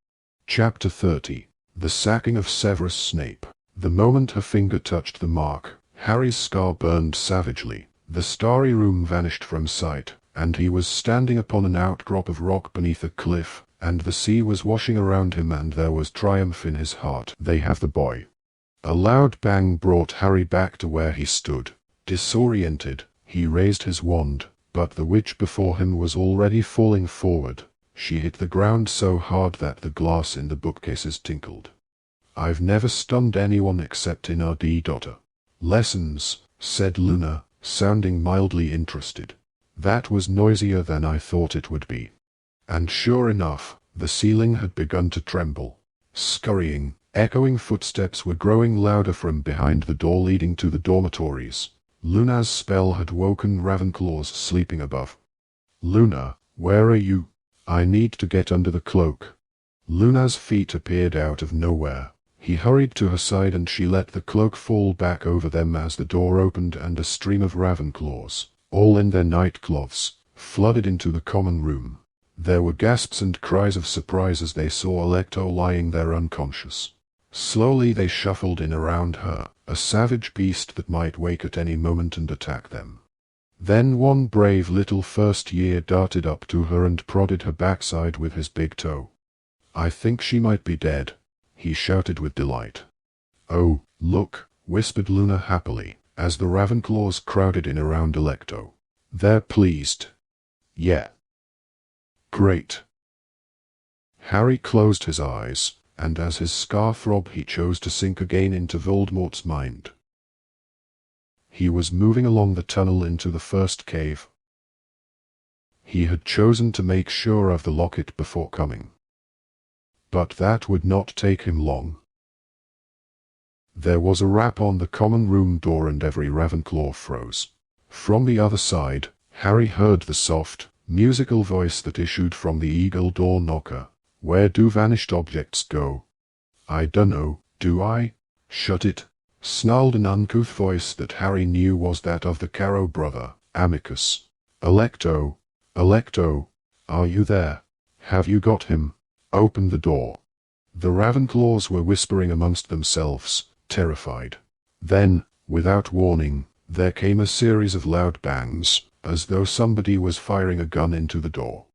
Chapter 30. The Sacking of Severus Snape. The moment her finger touched the mark, Harry's scar burned savagely. The starry room vanished from sight, and he was standing upon an outcrop of rock beneath a cliff, and the sea was washing around him, and there was triumph in his heart. "They have the boy." A loud bang brought Harry back to where he stood. Disoriented, he raised his wand, but the witch before him was already falling forward. She hit the ground so hard that the glass in the bookcases tinkled. "I've never stunned anyone except in AUDIOBOOK. Lessons," said Luna, sounding mildly interested. "That was noisier than I thought it would be." And sure enough, the ceiling had begun to tremble. Scurrying, echoing footsteps were growing louder from behind the door leading to the dormitories. Luna's spell had woken Ravenclaws sleeping above. "Luna, where are you? I need to get under the cloak." Luna's feet appeared out of nowhere. He hurried to her side and she let the cloak fall back over them as the door opened and a stream of Ravenclaws, all in their nightcloths, flooded into the common room. There were gasps and cries of surprise as they saw Alecto lying there unconscious. Slowly they shuffled in around her, a savage beast that might wake at any moment and attack them. Then one brave little first year darted up to her and prodded her backside with his big toe. "I think she might be dead," he shouted with delight. "Oh, look," whispered Luna happily, as the Ravenclaws crowded in around Alecto. "They're pleased." "Yeah. Great." Harry closed his eyes, and as his scar throbbed he chose to sink again into Voldemort's mind. He was moving along the tunnel into the first cave. He had chosen to make sure of the locket before coming. But that would not take him long. There was a rap on the common room door and every Ravenclaw froze. From the other side, Harry heard the soft, musical voice that issued from the eagle door knocker. "Where do vanished objects go?" "I dunno, do I?" "Shut it," snarled an uncouth voice that Harry knew was that of the Carrow brother, Amicus. "Alecto, Alecto, are you there? Have you got him? Open the door." The Ravenclaws were whispering amongst themselves, terrified. Then, without warning, there came a series of loud bangs, as though somebody was firing a gun into the door.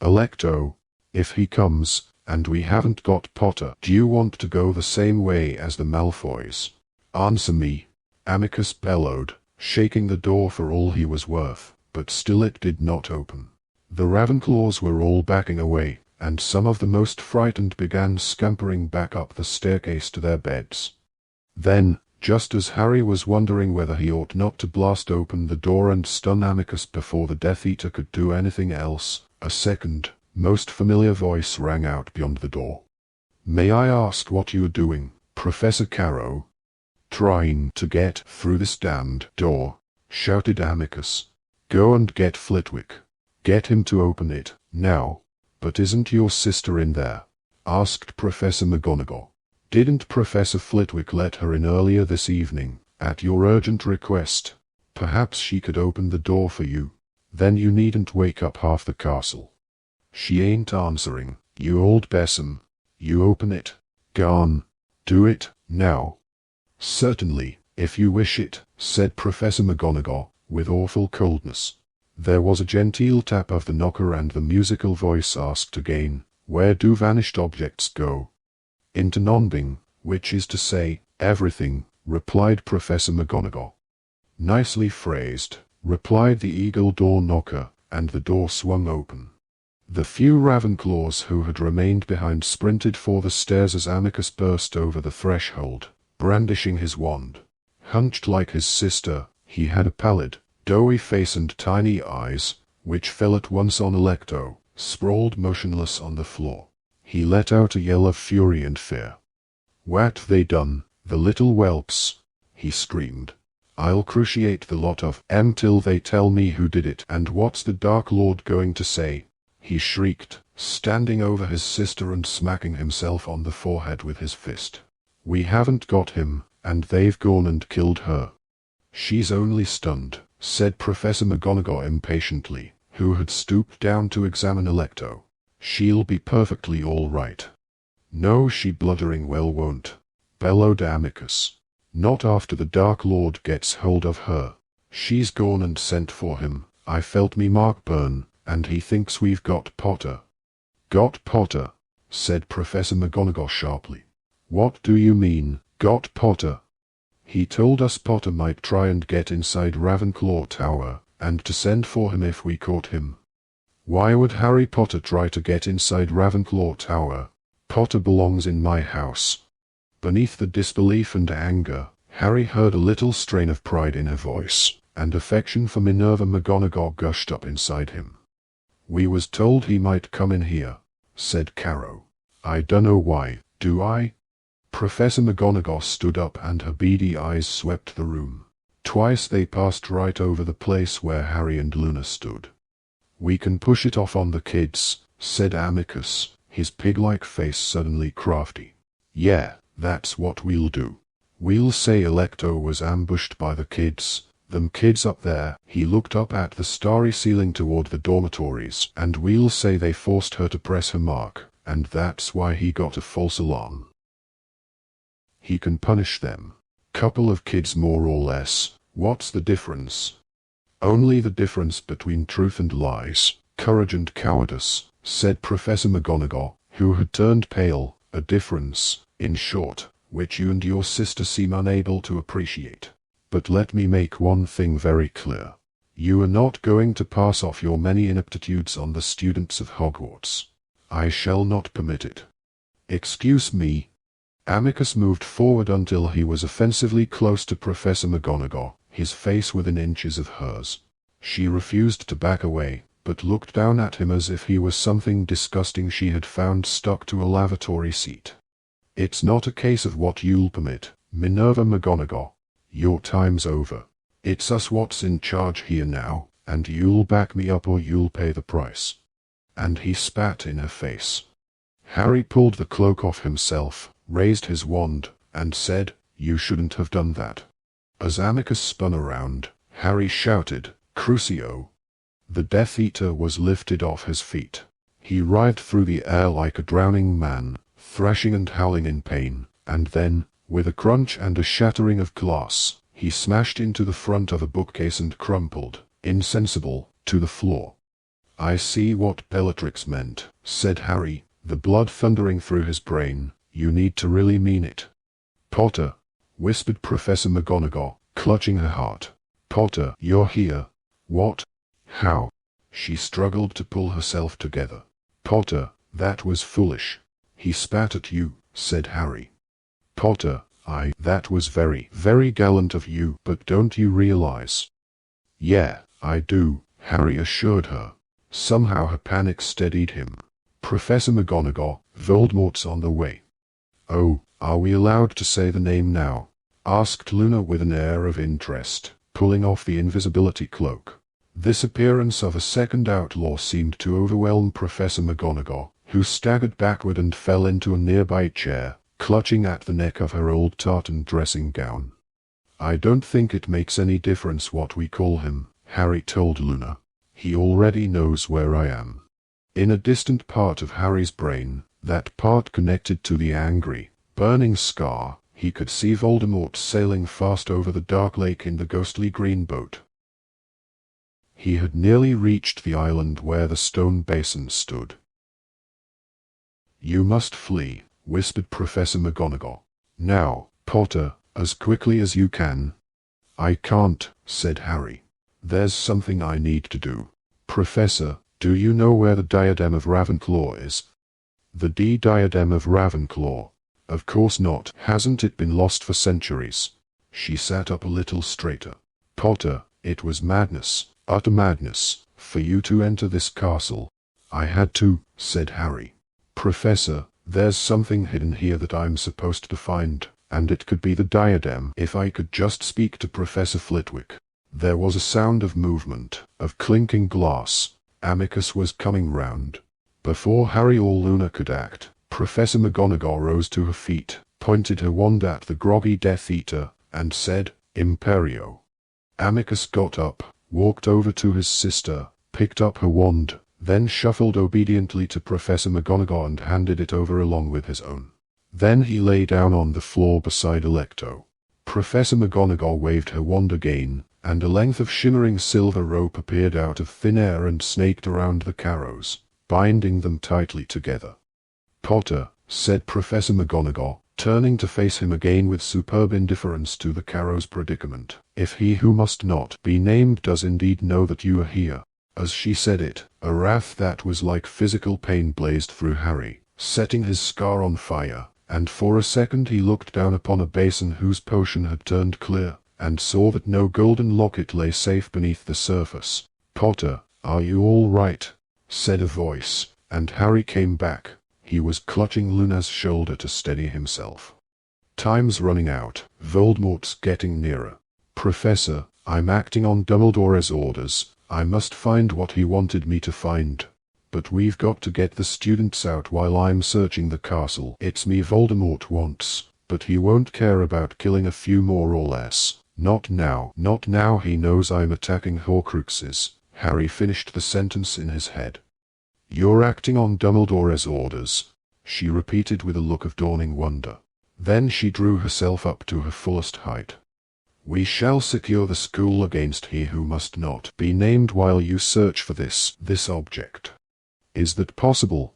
"Alecto, if he comes, and we haven't got Potter, do you want to go the same way as the Malfoys?" "Answer me," Amicus bellowed, shaking the door for all he was worth, but still it did not open. The Ravenclaws were all backing away, and some of the most frightened began scampering back up the staircase to their beds. Then, just as Harry was wondering whether he ought not to blast open the door and stun Amicus before the Death Eater could do anything else, a second, most familiar voice rang out beyond the door. "May I ask what you are doing, Professor Carrow?" "Trying to get through this damned door," shouted Amicus. "Go and get Flitwick. Get him to open it, now." "But isn't your sister in there?" asked Professor McGonagall. "Didn't Professor Flitwick let her in earlier this evening, at your urgent request? Perhaps she could open the door for you. Then you needn't wake up half the castle." "She ain't answering, you old besom. You open it. Gone. Do it, now." "Certainly, if you wish it," said Professor McGonagall, with awful coldness. There was a genteel tap of the knocker and the musical voice asked again, "Where do vanished objects go?" "Into Nonbing, which is to say, everything," replied Professor McGonagall. "Nicely phrased," replied the eagle door knocker, and the door swung open. The few Ravenclaws who had remained behind sprinted for the stairs as Amicus burst over the threshold, brandishing his wand. Hunched like his sister, he had a pallid, doughy face and tiny eyes, which fell at once on Alecto, sprawled motionless on the floor. He let out a yell of fury and fear. "What they done, the little whelps?" he screamed. "I'll cruciate the lot of 'em till they tell me who did it. And what's the Dark Lord going to say?" he shrieked, standing over his sister and smacking himself on the forehead with his fist. "We haven't got him, and they've gone and killed her." "She's only stunned," said Professor McGonagall impatiently, who had stooped down to examine Alecto. "She'll be perfectly all right." "No, she bloodering well won't," bellowed Amicus. "Not after the Dark Lord gets hold of her. She's gone and sent for him. I felt me mark burn, and he thinks we've got Potter." "Got Potter?" said Professor McGonagall sharply. "What do you mean, got Potter?" "He told us Potter might try and get inside Ravenclaw Tower, and to send for him if we caught him." "Why would Harry Potter try to get inside Ravenclaw Tower? Potter belongs in my house." Beneath the disbelief and anger, Harry heard a little strain of pride in her voice, and affection for Minerva McGonagall gushed up inside him. "We was told he might come in here," said Carrow. "I dunno why, do I?" Professor McGonagall stood up and her beady eyes swept the room. Twice they passed right over the place where Harry and Luna stood. "We can push it off on the kids," said Amicus, his pig-like face suddenly crafty. "Yeah, that's what we'll do. We'll say Alecto was ambushed by the kids, them kids up there." He looked up at the starry ceiling toward the dormitories. "And we'll say they forced her to press her mark, and that's why he got a false alarm. He can punish them. Couple of kids more or less, what's the difference?" "Only the difference between truth and lies, courage and cowardice," said Professor McGonagall, who had turned pale. "A difference," In short, which you and your sister seem unable to appreciate. But let me make one thing very clear. You are not going to pass off your many ineptitudes on the students of Hogwarts. I shall not permit it. Excuse me. Amicus moved forward until he was offensively close to Professor McGonagall, his face within inches of hers. She refused to back away, but looked down at him as if he was something disgusting she had found stuck to a lavatory seat. It's not a case of what you'll permit, Minerva McGonagall. Your time's over. It's us what's in charge here now, and you'll back me up or you'll pay the price. And he spat in her face. Harry pulled the cloak off himself, raised his wand, and said, "You shouldn't have done that." As Amicus spun around, Harry shouted, "Crucio!" The Death Eater was lifted off his feet. He writhed through the air like a drowning man, thrashing and howling in pain, and then, with a crunch and a shattering of glass, he smashed into the front of a bookcase and crumpled, insensible, to the floor. "I see what Bellatrix meant," said Harry, the blood thundering through his brain. "You need to really mean it." "Potter," whispered Professor McGonagall, clutching her heart. "Potter, you're here. What? How?" She struggled to pull herself together. "Potter, that was foolish." "He spat at you," said Harry. "Potter, that was very, very gallant of you, but don't you realize?" "Yeah, I do," Harry assured her. Somehow her panic steadied him. "Professor McGonagall, Voldemort's on the way." "Oh, are we allowed to say the name now?" asked Luna with an air of interest, pulling off the invisibility cloak. This appearance of a second outlaw seemed to overwhelm Professor McGonagall, who staggered backward and fell into a nearby chair, clutching at the neck of her old tartan dressing gown. "I don't think it makes any difference what we call him," Harry told Luna. "He already knows where I am." In a distant part of Harry's brain, that part connected to the angry, burning scar, he could see Voldemort sailing fast over the dark lake in the ghostly green boat. He had nearly reached the island where the stone basin stood. "You must flee," whispered Professor McGonagall. "Now, Potter, as quickly as you can." "I can't," said Harry. "There's something I need to do." "Professor, do you know where the diadem of Ravenclaw is?" "The diadem of Ravenclaw? Of course not. Hasn't it been lost for centuries?" She sat up a little straighter. "Potter, it was madness, utter madness, for you to enter this castle." "I had to," said Harry. "Professor, there's something hidden here that I'm supposed to find, and it could be the diadem if I could just speak to Professor Flitwick." There was a sound of movement, of clinking glass. Amicus was coming round. Before Harry or Luna could act, Professor McGonagall rose to her feet, pointed her wand at the groggy Death Eater, and said, "Imperio." Amicus got up, walked over to his sister, picked up her wand, then shuffled obediently to Professor McGonagall and handed it over along with his own. Then he lay down on the floor beside Alecto. Professor McGonagall waved her wand again, and a length of shimmering silver rope appeared out of thin air and snaked around the carrows, binding them tightly together. "Potter," said Professor McGonagall, turning to face him again with superb indifference to the carrow's predicament, "if he who must not be named does indeed know that you are here." As she said it, a wrath that was like physical pain blazed through Harry, setting his scar on fire, and for a second he looked down upon a basin whose potion had turned clear, and saw that no golden locket lay safe beneath the surface. "Potter, are you all right?" said a voice, and Harry came back. He was clutching Luna's shoulder to steady himself. "Time's running out. Voldemort's getting nearer. Professor, I'm acting on Dumbledore's orders. I must find what he wanted me to find. But we've got to get the students out while I'm searching the castle. It's me Voldemort wants, but he won't care about killing a few more or less. Not now. Not now he knows I'm attacking Horcruxes." Harry finished the sentence in his head. "You're acting on Dumbledore's orders," she repeated with a look of dawning wonder. Then she drew herself up to her fullest height. "We shall secure the school against he who must not be named while you search for this object." "Is that possible?"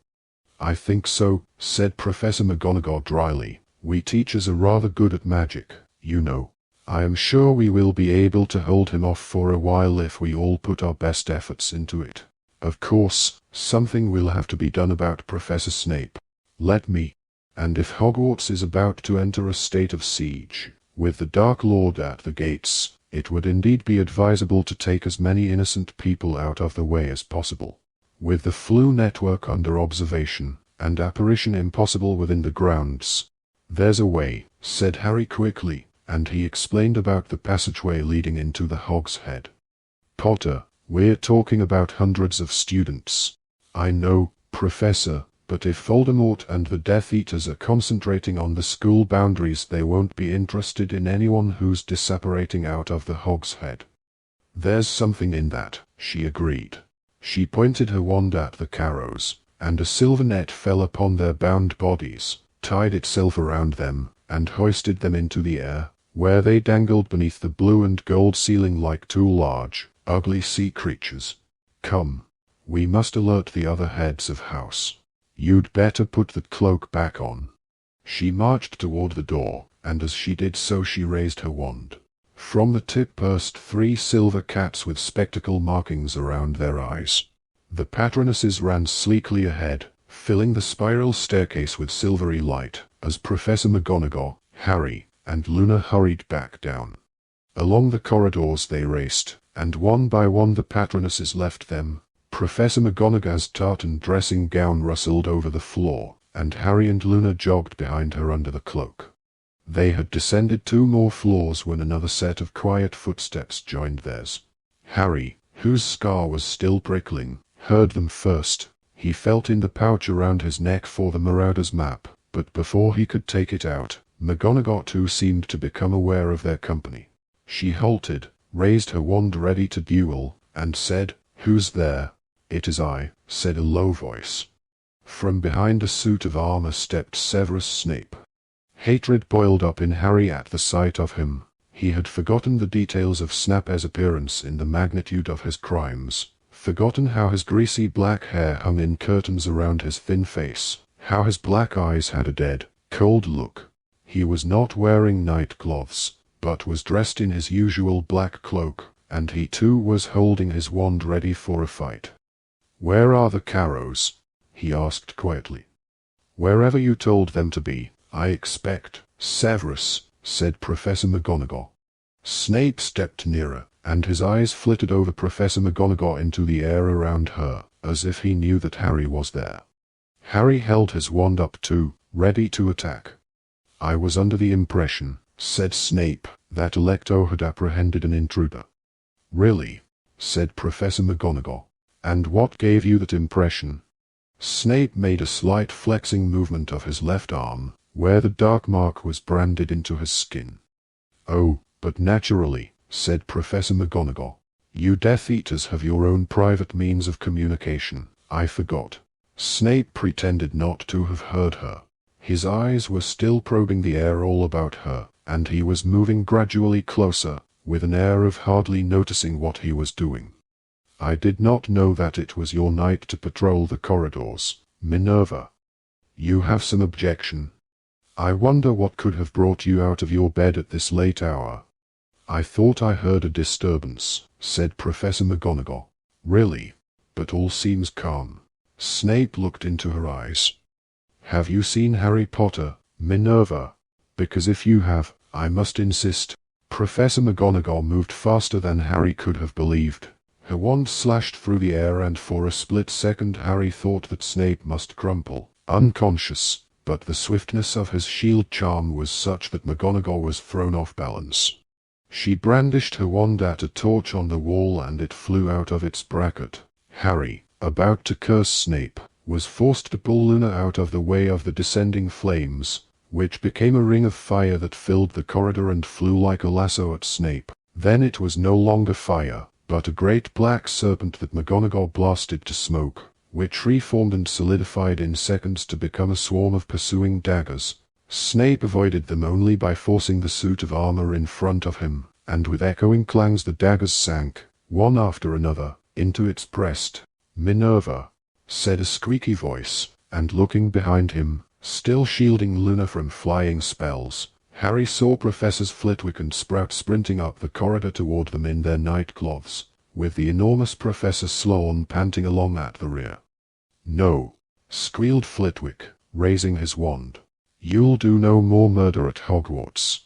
"I think so," said Professor McGonagall dryly. We teachers are rather good at magic, you know. I am sure we will be able to hold him off for a while if we all put our best efforts into it. Of course, something will have to be done about Professor Snape. Let me. And if Hogwarts is about to enter a state of siege, with the Dark Lord at the gates, it would indeed be advisable to take as many innocent people out of the way as possible. With the flu network under observation, and apparition impossible within the grounds. There's a way, said Harry quickly, and he explained about the passageway leading into the Hog's Head. Potter, we're talking about hundreds of students. I know, Professor, but if Voldemort and the Death Eaters are concentrating on the school boundaries, they won't be interested in anyone who's disapparating out of the Hog's Head. There's something in that, she agreed. She pointed her wand at the Carrows, and a silver net fell upon their bound bodies, tied itself around them, and hoisted them into the air, where they dangled beneath the blue and gold ceiling like two large, ugly sea creatures. Come. We must alert the other heads of house. You'd better put the cloak back on. She marched toward the door, and as she did so she raised her wand. From the tip burst 3 silver cats with spectacle markings around their eyes. The patronesses ran sleekly ahead, filling the spiral staircase with silvery light, as Professor McGonagall, Harry, and Luna hurried back down. Along the corridors they raced, and one by one the patronesses left them. Professor McGonagall's tartan dressing gown rustled over the floor, and Harry and Luna jogged behind her under the cloak. They had descended 2 more floors when another set of quiet footsteps joined theirs. Harry, whose scar was still prickling, heard them first. He felt in the pouch around his neck for the Marauder's map, but before he could take it out, McGonagall too seemed to become aware of their company. She halted, raised her wand ready to duel, and said, "Who's there?" "It is I," said a low voice. From behind a suit of armor stepped Severus Snape. Hatred boiled up in Harry at the sight of him. He had forgotten the details of Snape's appearance in the magnitude of his crimes, forgotten how his greasy black hair hung in curtains around his thin face, how his black eyes had a dead, cold look. He was not wearing night clothes, but was dressed in his usual black cloak, and he too was holding his wand ready for a fight. "Where are the Carrows?" he asked quietly. "Wherever you told them to be, I expect, Severus," said Professor McGonagall. Snape stepped nearer, and his eyes flitted over Professor McGonagall into the air around her, as if he knew that Harry was there. Harry held his wand up too, ready to attack. "I was under the impression," said Snape, "that Alecto had apprehended an intruder." "Really?" said Professor McGonagall. "And what gave you that impression?" Snape made a slight flexing movement of his left arm, where the dark mark was branded into his skin. "Oh, but naturally," said Professor McGonagall. "You Death Eaters have your own private means of communication. I forgot." Snape pretended not to have heard her. His eyes were still probing the air all about her, and he was moving gradually closer, with an air of hardly noticing what he was doing. "I did not know that it was your night to patrol the corridors, Minerva. You have some objection? I wonder what could have brought you out of your bed at this late hour." "I thought I heard a disturbance," said Professor McGonagall. "Really? But all seems calm." Snape looked into her eyes. "Have you seen Harry Potter, Minerva? Because if you have, I must insist." Professor McGonagall moved faster than Harry could have believed. Her wand slashed through the air, and for a split second Harry thought that Snape must crumple, unconscious, but the swiftness of his shield charm was such that McGonagall was thrown off balance. She brandished her wand at a torch on the wall, and it flew out of its bracket. Harry, about to curse Snape, was forced to pull Luna out of the way of the descending flames, which became a ring of fire that filled the corridor and flew like a lasso at Snape. Then it was no longer fire, but a great black serpent that McGonagall blasted to smoke, which reformed and solidified in seconds to become a swarm of pursuing daggers. Snape avoided them only by forcing the suit of armor in front of him, and with echoing clangs the daggers sank, one after another, into its breast. "Minerva," said a squeaky voice, and looking behind him, Still shielding Luna from flying spells, Harry saw Professors Flitwick and Sprout sprinting up the corridor toward them in their nightcloths, with the enormous Professor Sloane panting along at the rear. "No," squealed Flitwick, raising his wand. "You'll do no more murder at Hogwarts."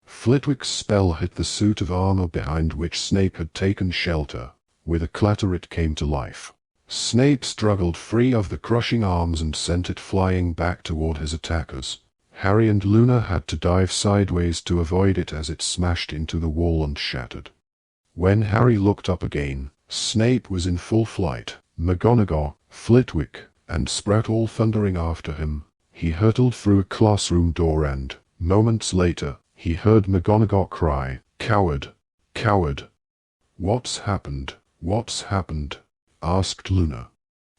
Flitwick's spell hit the suit of armor behind which Snape had taken shelter. With a clatter it came to life. Snape struggled free of the crushing arms and sent it flying back toward his attackers. Harry and Luna had to dive sideways to avoid it as it smashed into the wall and shattered. When Harry looked up again, Snape was in full flight, McGonagall, Flitwick, and Sprout all thundering after him. He hurtled through a classroom door and, moments later, he heard McGonagall cry, "Coward! Coward!" "What's happened? What's happened?" asked Luna.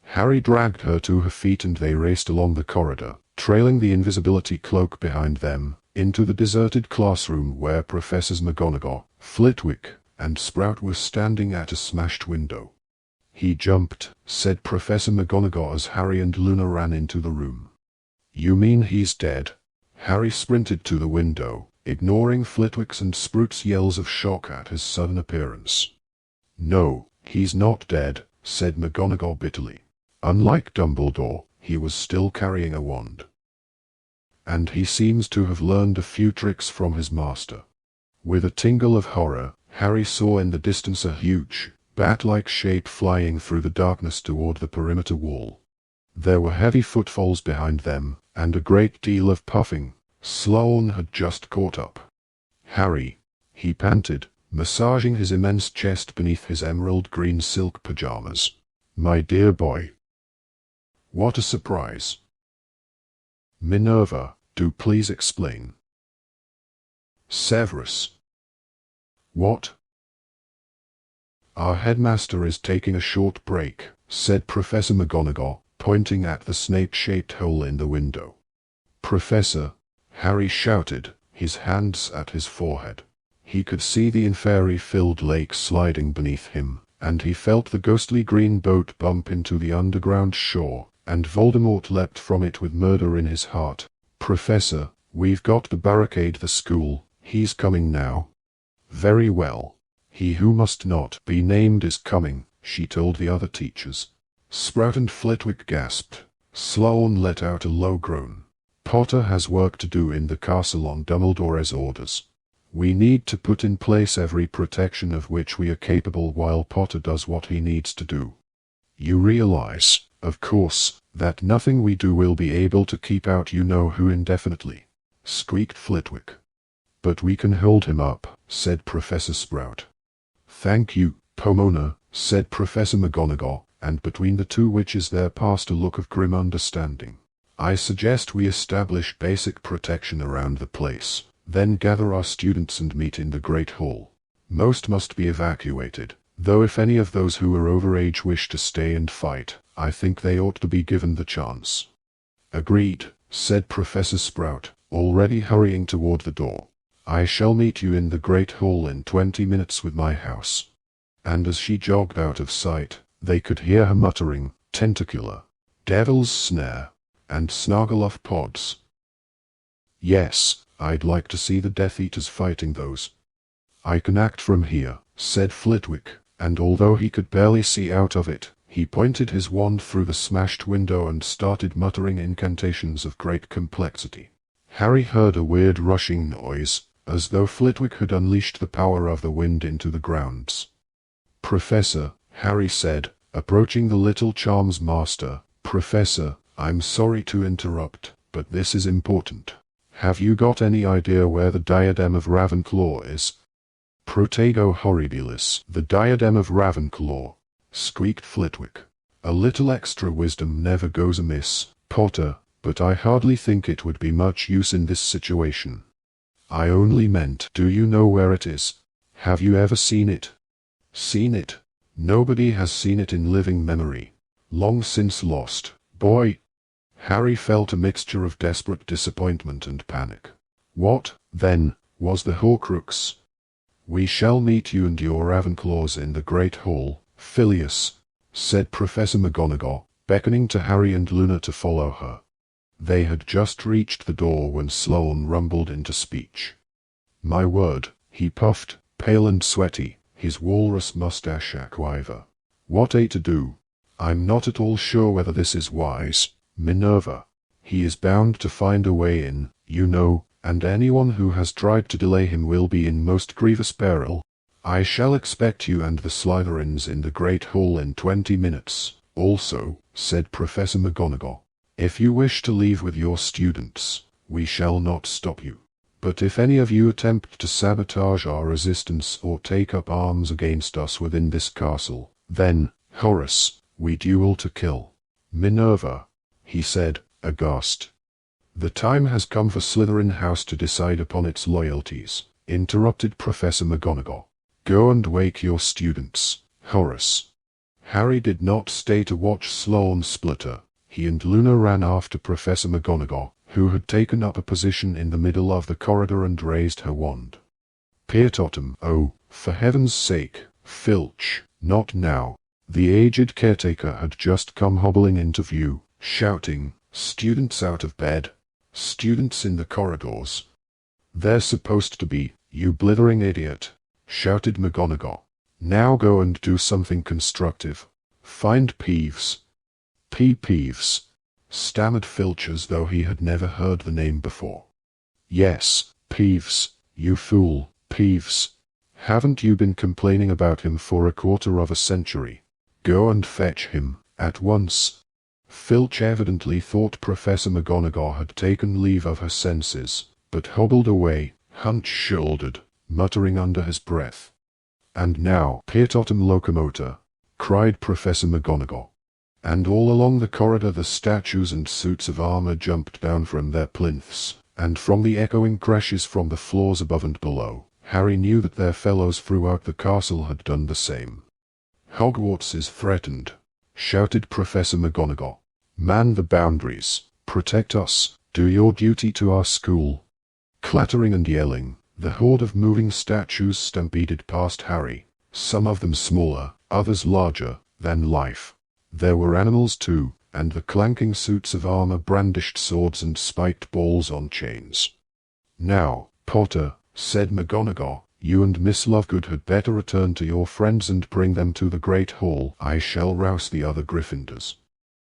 Harry dragged her to her feet and they raced along the corridor, trailing the invisibility cloak behind them, into the deserted classroom where Professors McGonagall, Flitwick, and Sprout were standing at a smashed window. "He jumped," said Professor McGonagall as Harry and Luna ran into the room. "You mean he's dead?" Harry sprinted to the window, ignoring Flitwick's and Sprout's yells of shock at his sudden appearance. "No, he's not dead," said McGonagall bitterly. "Unlike Dumbledore, he was still carrying a wand. And he seems to have learned a few tricks from his master." With a tingle of horror, Harry saw in the distance a huge, bat-like shape flying through the darkness toward the perimeter wall. There were heavy footfalls behind them, and a great deal of puffing. Sloane had just caught up. "Harry," he panted, massaging his immense chest beneath his emerald green silk pajamas. "My dear boy. What a surprise." "Minerva, do please explain." "Severus." "What?" "Our headmaster is taking a short break," said Professor McGonagall, pointing at the snake-shaped hole in the window. "Professor," Harry shouted, his hands at his forehead. He could see the inferi-filled lake sliding beneath him, and he felt the ghostly green boat bump into the underground shore, and Voldemort leapt from it with murder in his heart. "Professor, we've got to barricade the school. He's coming now." "Very well. He who must not be named is coming," she told the other teachers. Sprout and Flitwick gasped. Sloane let out a low groan. "Potter has work to do in the castle on Dumbledore's orders. We need to put in place every protection of which we are capable while Potter does what he needs to do. You realize, of course, that nothing we do will be able to keep out you-know-who indefinitely," squeaked Flitwick. "But we can hold him up," said Professor Sprout. "Thank you, Pomona," said Professor McGonagall, and between the two witches there passed a look of grim understanding. "I suggest we establish basic protection around the place, then gather our students and meet in the Great Hall. Most must be evacuated, though if any of those who are over age wish to stay and fight, I think they ought to be given the chance." "Agreed," said Professor Sprout, already hurrying toward the door. "I shall meet you in the Great Hall in 20 minutes with my house." And as she jogged out of sight, they could hear her muttering, "Tentacular, Devil's Snare, and Snargaloff Pods. Yes, I'd like to see the Death Eaters fighting those." "I can act from here," said Flitwick, and although he could barely see out of it, he pointed his wand through the smashed window and started muttering incantations of great complexity. Harry heard a weird rushing noise, as though Flitwick had unleashed the power of the wind into the grounds. "Professor," Harry said, approaching the little charms master, "Professor, I'm sorry to interrupt, but this is important. Have you got any idea where the diadem of Ravenclaw is?" "Protego horribilis, the diadem of Ravenclaw," squeaked Flitwick. "A little extra wisdom never goes amiss, Potter, but I hardly think it would be much use in this situation. I only meant, do you know where it is? Have you ever seen it?" "Seen it? Nobody has seen it in living memory. Long since lost, boy." Harry felt a mixture of desperate disappointment and panic. What, then, was the Horcrux? "We shall meet you and your Ravenclaws in the Great Hall, Phileas," said Professor McGonagall, beckoning to Harry and Luna to follow her. They had just reached the door when Sloane rumbled into speech. "My word," he puffed, pale and sweaty, his walrus mustache a quiver. "What to do? I'm not at all sure whether this is wise, Minerva. He is bound to find a way in, you know, and anyone who has tried to delay him will be in most grievous peril. I shall expect you and the Slytherins in the Great Hall in 20 minutes. Also," said Professor McGonagall, "if you wish to leave with your students, we shall not stop you. But if any of you attempt to sabotage our resistance or take up arms against us within this castle, then, Horace, we duel to kill." "Minerva," he said, aghast. "The time has come for Slytherin House to decide upon its loyalties," interrupted Professor McGonagall. "Go and wake your students, Horace." Harry did not stay to watch Sloane splutter. He and Luna ran after Professor McGonagall, who had taken up a position in the middle of the corridor and raised her wand. "Peertotum, oh, for heaven's sake, Filch, not now." The aged caretaker had just come hobbling into view, shouting, "Students out of bed! Students in the corridors!" "They're supposed to be, you blithering idiot!" shouted McGonagall. "Now go and do something constructive. Find Peeves." Peeves," stammered Filch as though he had never heard the name before. "Yes, Peeves, you fool, Peeves. Haven't you been complaining about him for a quarter of a century? Go and fetch him, at once." Filch evidently thought Professor McGonagall had taken leave of her senses, but hobbled away, hunch-shouldered, muttering under his breath. "And now, Peertotum locomotor," cried Professor McGonagall. And all along the corridor the statues and suits of armor jumped down from their plinths, and from the echoing crashes from the floors above and below, Harry knew that their fellows throughout the castle had done the same. "Hogwarts is threatened," shouted Professor McGonagall. "Man the boundaries, protect us, do your duty to our school." Clattering and yelling, the horde of moving statues stampeded past Harry, some of them smaller, others larger than life. There were animals too, and the clanking suits of armor brandished swords and spiked balls on chains. "Now, Potter," said McGonagall, "you and Miss Lovegood had better return to your friends and bring them to the Great Hall. I shall rouse the other Gryffindors."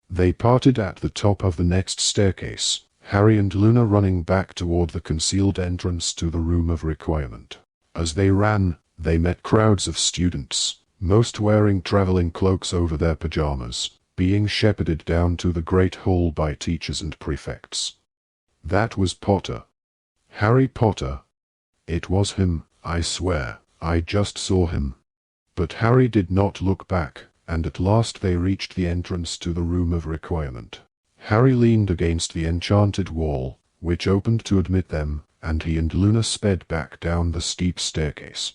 They parted at the top of the next staircase, Harry and Luna running back toward the concealed entrance to the Room of Requirement. As they ran, they met crowds of students, most wearing traveling cloaks over their pajamas, being shepherded down to the Great Hall by teachers and prefects. That was Potter. Harry Potter. It was him, I swear. I just saw him. But Harry did not look back, and at last they reached the entrance to the Room of Requirement. Harry leaned against the enchanted wall, which opened to admit them, and he and Luna sped back down the steep staircase.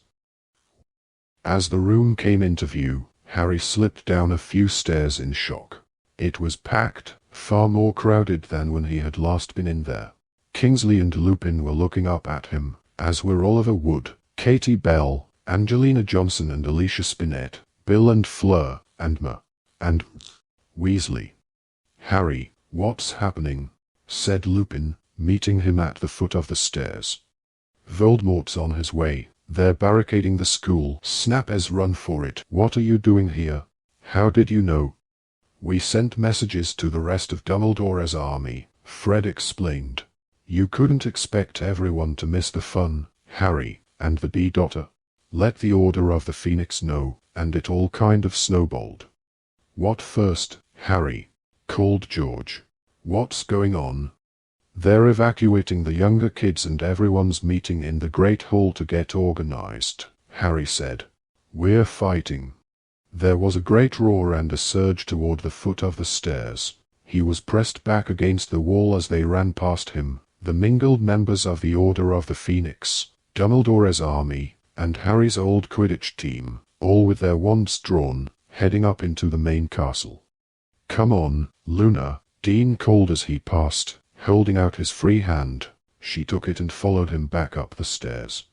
As the room came into view, Harry slipped down a few stairs in shock. It was packed, far more crowded than when he had last been in there. Kingsley and Lupin were looking up at him, as were Oliver Wood, Katie Bell, Angelina Johnson and Alicia Spinett, Bill and Fleur, and Weasley. "Harry, what's happening?" said Lupin, meeting him at the foot of the stairs. "Voldemort's on his way. They're barricading the school. Snap has run for it. What are you doing here? How did you know?" "We sent messages to the rest of Dumbledore's army," Fred explained. "You couldn't expect everyone to miss the fun, Harry, and the D-Dotter. Let the Order of the Phoenix know, and it all kind of snowballed." "What first, Harry?" called George. "What's going on?" "They're evacuating the younger kids and everyone's meeting in the Great Hall to get organized," Harry said. "We're fighting." There was a great roar and a surge toward the foot of the stairs. He was pressed back against the wall as they ran past him, the mingled members of the Order of the Phoenix, Dumbledore's army, and Harry's old Quidditch team, all with their wands drawn, heading up into the main castle. "Come on, Luna," Dean called as he passed, holding out his free hand. She took it and followed him back up the stairs.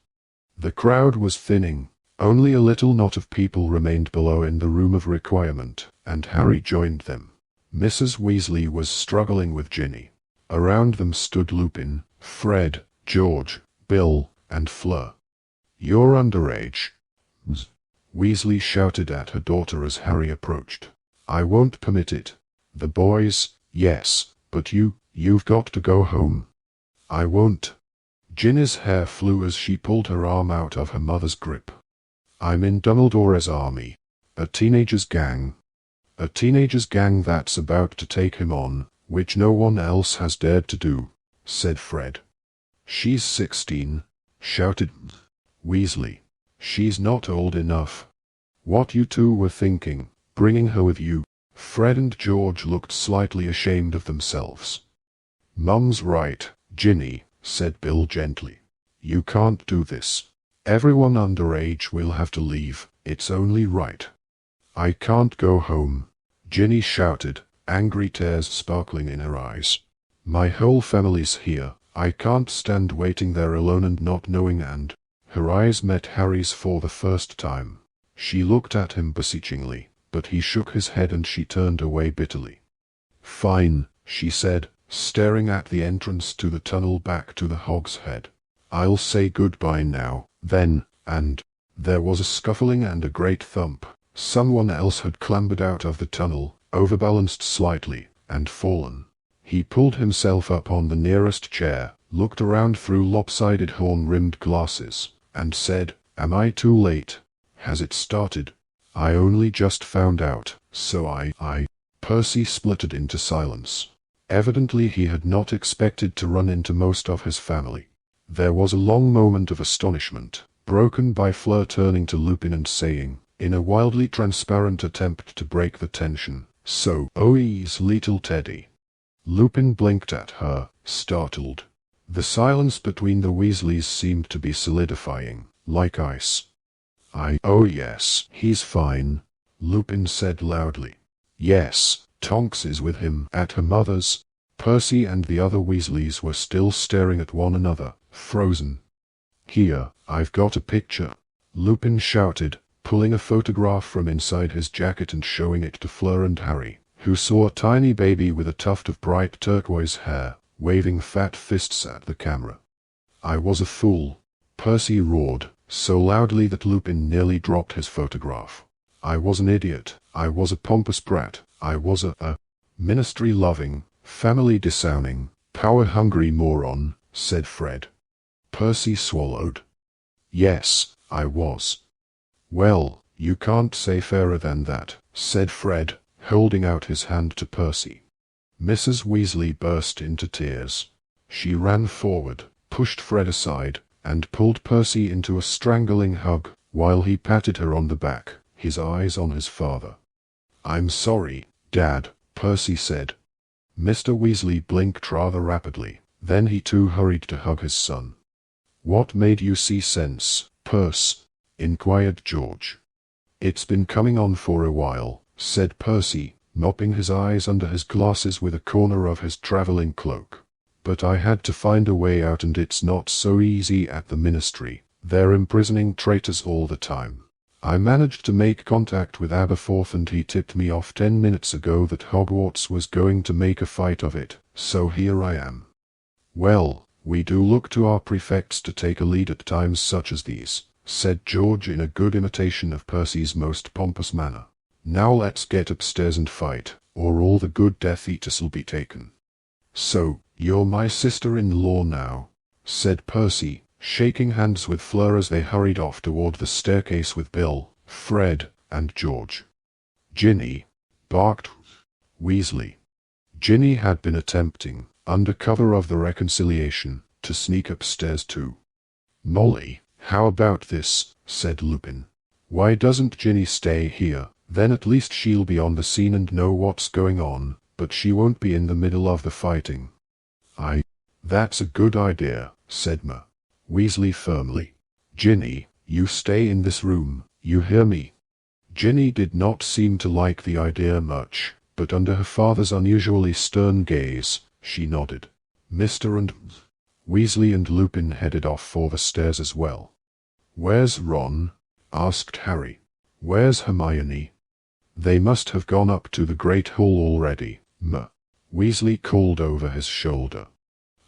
The crowd was thinning. Only a little knot of people remained below in the Room of Requirement, and Harry joined them. Mrs. Weasley was struggling with Ginny. Around them stood Lupin, Fred, George, Bill, and Fleur. "You're underage," Weasley shouted at her daughter as Harry approached. "I won't permit it." The boys, "Yes, but you've got to go home." "I won't." Ginny's hair flew as she pulled her arm out of her mother's grip. "I'm in Dumbledore's army. A teenagers gang. A teenagers gang that's about to take him on, which no one else has dared to do," said Fred. "She's 16, shouted Weasley. "She's not old enough." "What you two were thinking, bringing her with you?" Fred and George looked slightly ashamed of themselves. "Mum's right, Ginny," said Bill gently. "You can't do this. Everyone underage will have to leave, it's only right." "I can't go home," Ginny shouted, angry tears sparkling in her eyes. "My whole family's here. I can't stand waiting there alone and not knowing." And her eyes met Harry's for the first time. She looked at him beseechingly, but he shook his head and she turned away bitterly. "Fine," she said, staring at the entrance to the tunnel back to the Hog's Head. "I'll say goodbye now, then," and there was a scuffling and a great thump. Someone else had clambered out of the tunnel, overbalanced slightly, and fallen. He pulled himself up on the nearest chair, looked around through lopsided horn-rimmed glasses, and said, "Am I too late? Has it started? I only just found out, so I... Percy spluttered into silence. Evidently he had not expected to run into most of his family. There was a long moment of astonishment, broken by Fleur turning to Lupin and saying, in a wildly transparent attempt to break the tension, "So, he's little Teddy." Lupin blinked at her, startled. The silence between the Weasleys seemed to be solidifying, like ice. Oh yes, he's fine," Lupin said loudly. "Yes, Tonks is with him at her mother's." Percy and the other Weasleys were still staring at one another, frozen. "Here, I've got a picture," Lupin shouted, pulling a photograph from inside his jacket and showing it to Fleur and Harry, who saw a tiny baby with a tuft of bright turquoise hair, waving fat fists at the camera. "I was a fool," Percy roared, so loudly that Lupin nearly dropped his photograph. "I was an idiot. I was a pompous brat. I was a ministry-loving, family-disowning, power-hungry moron," said Fred. Percy swallowed. "Yes, I was." "Well, you can't say fairer than that," said Fred, holding out his hand to Percy. Mrs. Weasley burst into tears. She ran forward, pushed Fred aside, and pulled Percy into a strangling hug, while he patted her on the back, his eyes on his father. "I'm sorry, Dad," Percy said. Mr. Weasley blinked rather rapidly, then he too hurried to hug his son. "What made you see sense, Percy?" inquired George. "It's been coming on for a while," said Percy, mopping his eyes under his glasses with a corner of his traveling cloak. "But I had to find a way out, and it's not so easy at the Ministry. They're imprisoning traitors all the time. I managed to make contact with Aberforth and he tipped me off 10 minutes ago that Hogwarts was going to make a fight of it, so here I am." "Well, we do look to our prefects to take a lead at times such as these," said George in a good imitation of Percy's most pompous manner. "Now let's get upstairs and fight, or all the good Death Eaters'll be taken." "So, you're my sister-in-law now," said Percy, shaking hands with Fleur as they hurried off toward the staircase with Bill, Fred, and George. "Ginny," barked Weasley. Ginny had been attempting, under cover of the reconciliation, to sneak upstairs too. "Molly, how about this?" said Lupin. "Why doesn't Ginny stay here? Then at least she'll be on the scene and know what's going on, but she won't be in the middle of the fighting." That's a good idea," said Ma. Weasley firmly. "Ginny, you stay in this room, you hear me?" Ginny did not seem to like the idea much, but under her father's unusually stern gaze, she nodded. Mr. and Weasley and Lupin headed off for the stairs as well. "Where's Ron?" asked Harry. "Where's Hermione?" "They must have gone up to the Great Hall already, Ma. Weasley called over his shoulder.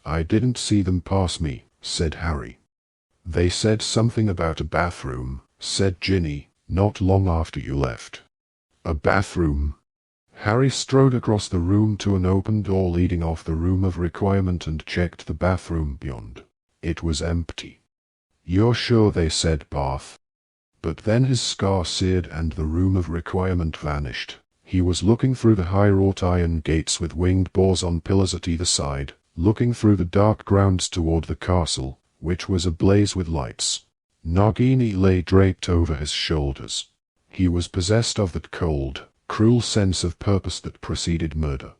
I didn't see them pass me, said Harry. They said something about a bathroom, said Ginny, not long after you left. A bathroom? Harry strode across the room to an open door leading off the room of requirement and checked the bathroom beyond. It was empty. You're sure they said bath? But then his scar seared and the room of requirement vanished. He was looking through the high-wrought iron gates with winged boars on pillars at either side, looking through the dark grounds toward the castle, which was ablaze with lights. Nagini lay draped over his shoulders. He was possessed of that cold, cruel sense of purpose that preceded murder.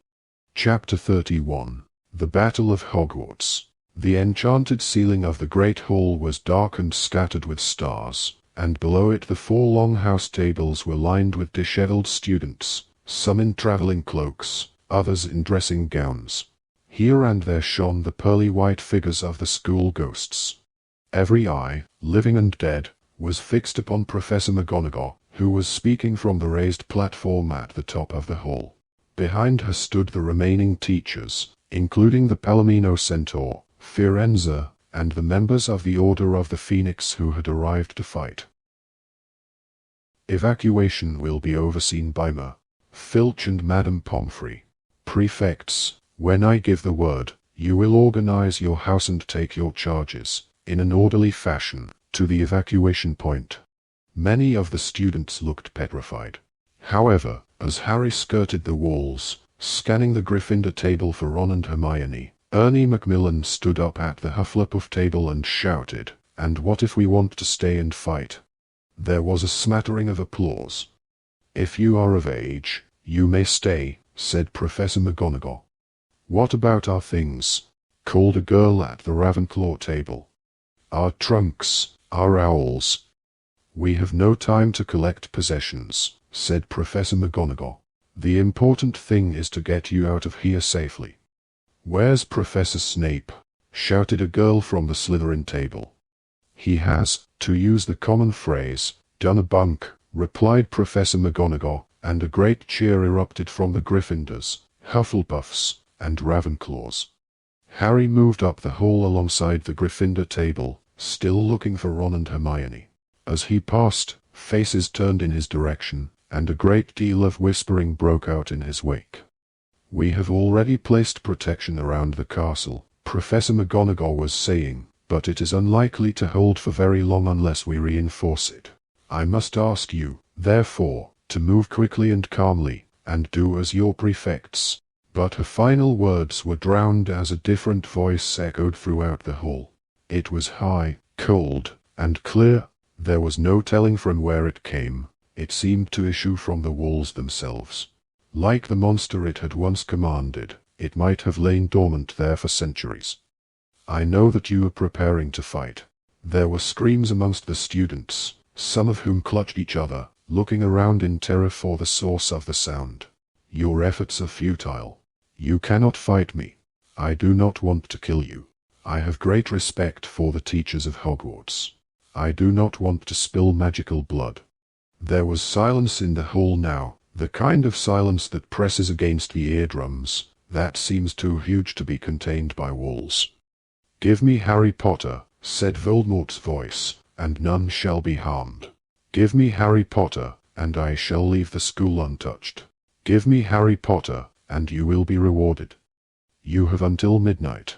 Chapter 31. The Battle of Hogwarts. The enchanted ceiling of the great hall was dark and scattered with stars, and below it the 4 long house tables were lined with disheveled students, some in traveling cloaks, others in dressing gowns. Here and there shone the pearly white figures of the school ghosts. Every eye, living and dead, was fixed upon Professor McGonagall, who was speaking from the raised platform at the top of the hall. Behind her stood the remaining teachers, including the Palomino Centaur, Firenze, and the members of the Order of the Phoenix who had arrived to fight. Evacuation will be overseen by Filch and Madame Pomfrey. Prefects, when I give the word, you will organize your house and take your charges, in an orderly fashion, to the evacuation point. Many of the students looked petrified. However, as Harry skirted the walls, scanning the Gryffindor table for Ron and Hermione, Ernie Macmillan stood up at the Hufflepuff table and shouted, "And what if we want to stay and fight?" There was a smattering of applause. "If you are of age, you may stay," said Professor McGonagall. "What about our things?" called a girl at the Ravenclaw table. "Our trunks, our owls." "We have no time to collect possessions," said Professor McGonagall. "The important thing is to get you out of here safely." "Where's Professor Snape?" shouted a girl from the Slytherin table. "He has, to use the common phrase, done a bunk," replied Professor McGonagall, and a great cheer erupted from the Gryffindors, Hufflepuffs, and Ravenclaws. Harry moved up the hall alongside the Gryffindor table, still looking for Ron and Hermione. As he passed, faces turned in his direction, and a great deal of whispering broke out in his wake. "We have already placed protection around the castle," Professor McGonagall was saying, "but it is unlikely to hold for very long unless we reinforce it. I must ask you, therefore, to move quickly and calmly, and do as your prefects." But her final words were drowned as a different voice echoed throughout the hall. It was high, cold, and clear. There was no telling from where it came. It seemed to issue from the walls themselves. Like the monster it had once commanded, it might have lain dormant there for centuries. "I know that you are preparing to fight." There were screams amongst the students, some of whom clutched each other, looking around in terror for the source of the sound. "Your efforts are futile. You cannot fight me. I do not want to kill you. I have great respect for the teachers of Hogwarts. I do not want to spill magical blood." There was silence in the hall now, the kind of silence that presses against the eardrums, that seems too huge to be contained by walls. "Give me Harry Potter," said Voldemort's voice, "and none shall be harmed. Give me Harry Potter, and I shall leave the school untouched. Give me Harry Potter, and you will be rewarded. You have until midnight."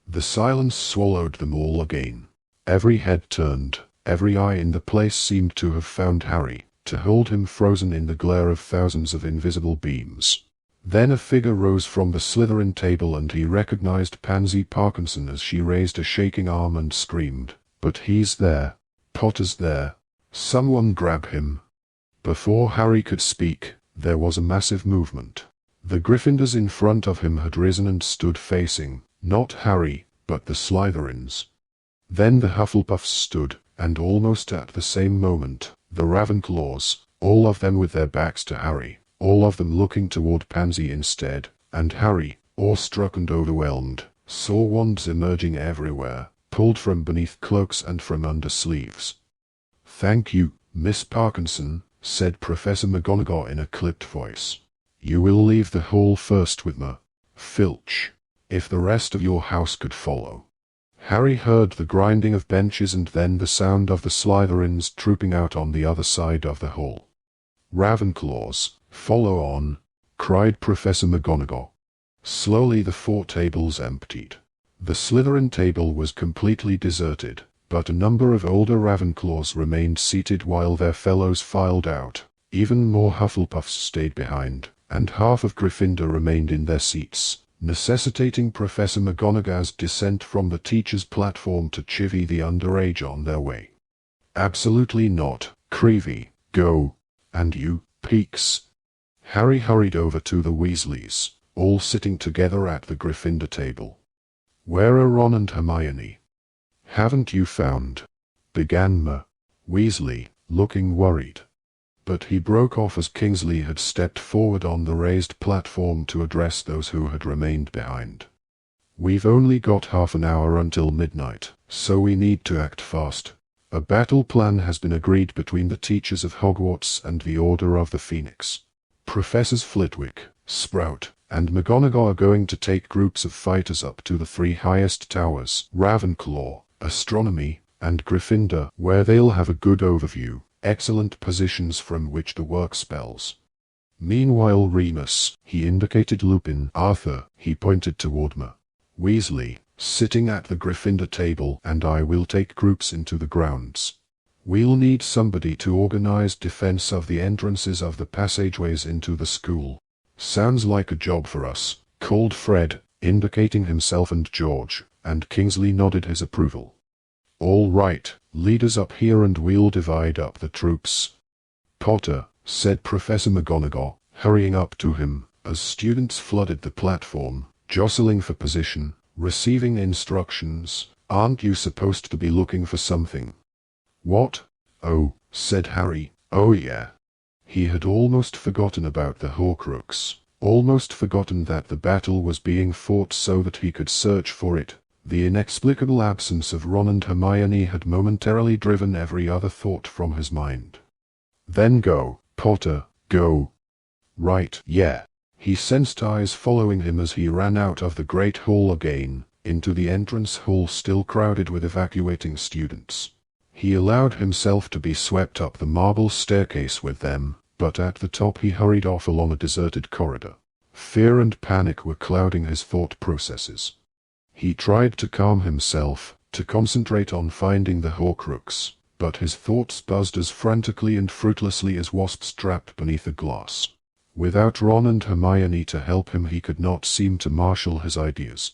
The silence swallowed them all again. Every head turned, every eye in the place seemed to have found Harry, to hold him frozen in the glare of thousands of invisible beams. Then a figure rose from the Slytherin table and he recognized Pansy Parkinson as she raised a shaking arm and screamed, "But he's there. Potter's there. Someone grab him." Before Harry could speak, there was a massive movement. The Gryffindors in front of him had risen and stood facing, not Harry, but the Slytherins. Then the Hufflepuffs stood, and almost at the same moment, the Ravenclaws, all of them with their backs to Harry, all of them looking toward Pansy instead, and Harry, awestruck and overwhelmed, saw wands emerging everywhere, pulled from beneath cloaks and from under sleeves. "Thank you, Miss Parkinson," said Professor McGonagall in a clipped voice. "You will leave the hall first with me." Filch. If the rest of your house could follow. Harry heard the grinding of benches and then the sound of the Slytherins trooping out on the other side of the hall. Ravenclaws, follow on, cried Professor McGonagall. Slowly the 4 tables emptied. The Slytherin table was completely deserted, but a number of older Ravenclaws remained seated while their fellows filed out. Even more Hufflepuffs stayed behind, and half of Gryffindor remained in their seats, necessitating Professor McGonagall's descent from the teacher's platform to chivvy the underage on their way. Absolutely not, Creevy, go. And you, Peakes. Harry hurried over to the Weasleys, all sitting together at the Gryffindor table. Where are Ron and Hermione? Haven't you found? Began Weasley, looking worried. But he broke off as Kingsley had stepped forward on the raised platform to address those who had remained behind. We've only got half an hour until midnight, so we need to act fast. A battle plan has been agreed between the teachers of Hogwarts and the Order of the Phoenix. Professors Flitwick, Sprout, and McGonagall are going to take groups of fighters up to the 3 highest towers, Ravenclaw, Astronomy, and Gryffindor, where they'll have a good overview, excellent positions from which to work spells. Meanwhile Remus, he indicated Lupin, Arthur, he pointed toward Weasley, sitting at the Gryffindor table, and I will take groups into the grounds. We'll need somebody to organize defense of the entrances of the passageways into the school. Sounds like a job for us, called Fred, indicating himself and George, and Kingsley nodded his approval. All right, lead us up here and we'll divide up the troops. Potter, said Professor McGonagall, hurrying up to him, as students flooded the platform, jostling for position, receiving instructions. Aren't you supposed to be looking for something? What? Oh, said Harry, oh yeah. He had almost forgotten about the Horcrux, almost forgotten that the battle was being fought so that he could search for it. The inexplicable absence of Ron and Hermione had momentarily driven every other thought from his mind. Then go, Potter, go. Right, yeah. He sensed eyes following him as he ran out of the Great Hall again, into the entrance hall still crowded with evacuating students. He allowed himself to be swept up the marble staircase with them, but at the top he hurried off along a deserted corridor. Fear and panic were clouding his thought processes. He tried to calm himself, to concentrate on finding the Horcrux, but his thoughts buzzed as frantically and fruitlessly as wasps trapped beneath a glass. Without Ron and Hermione to help him, he could not seem to marshal his ideas.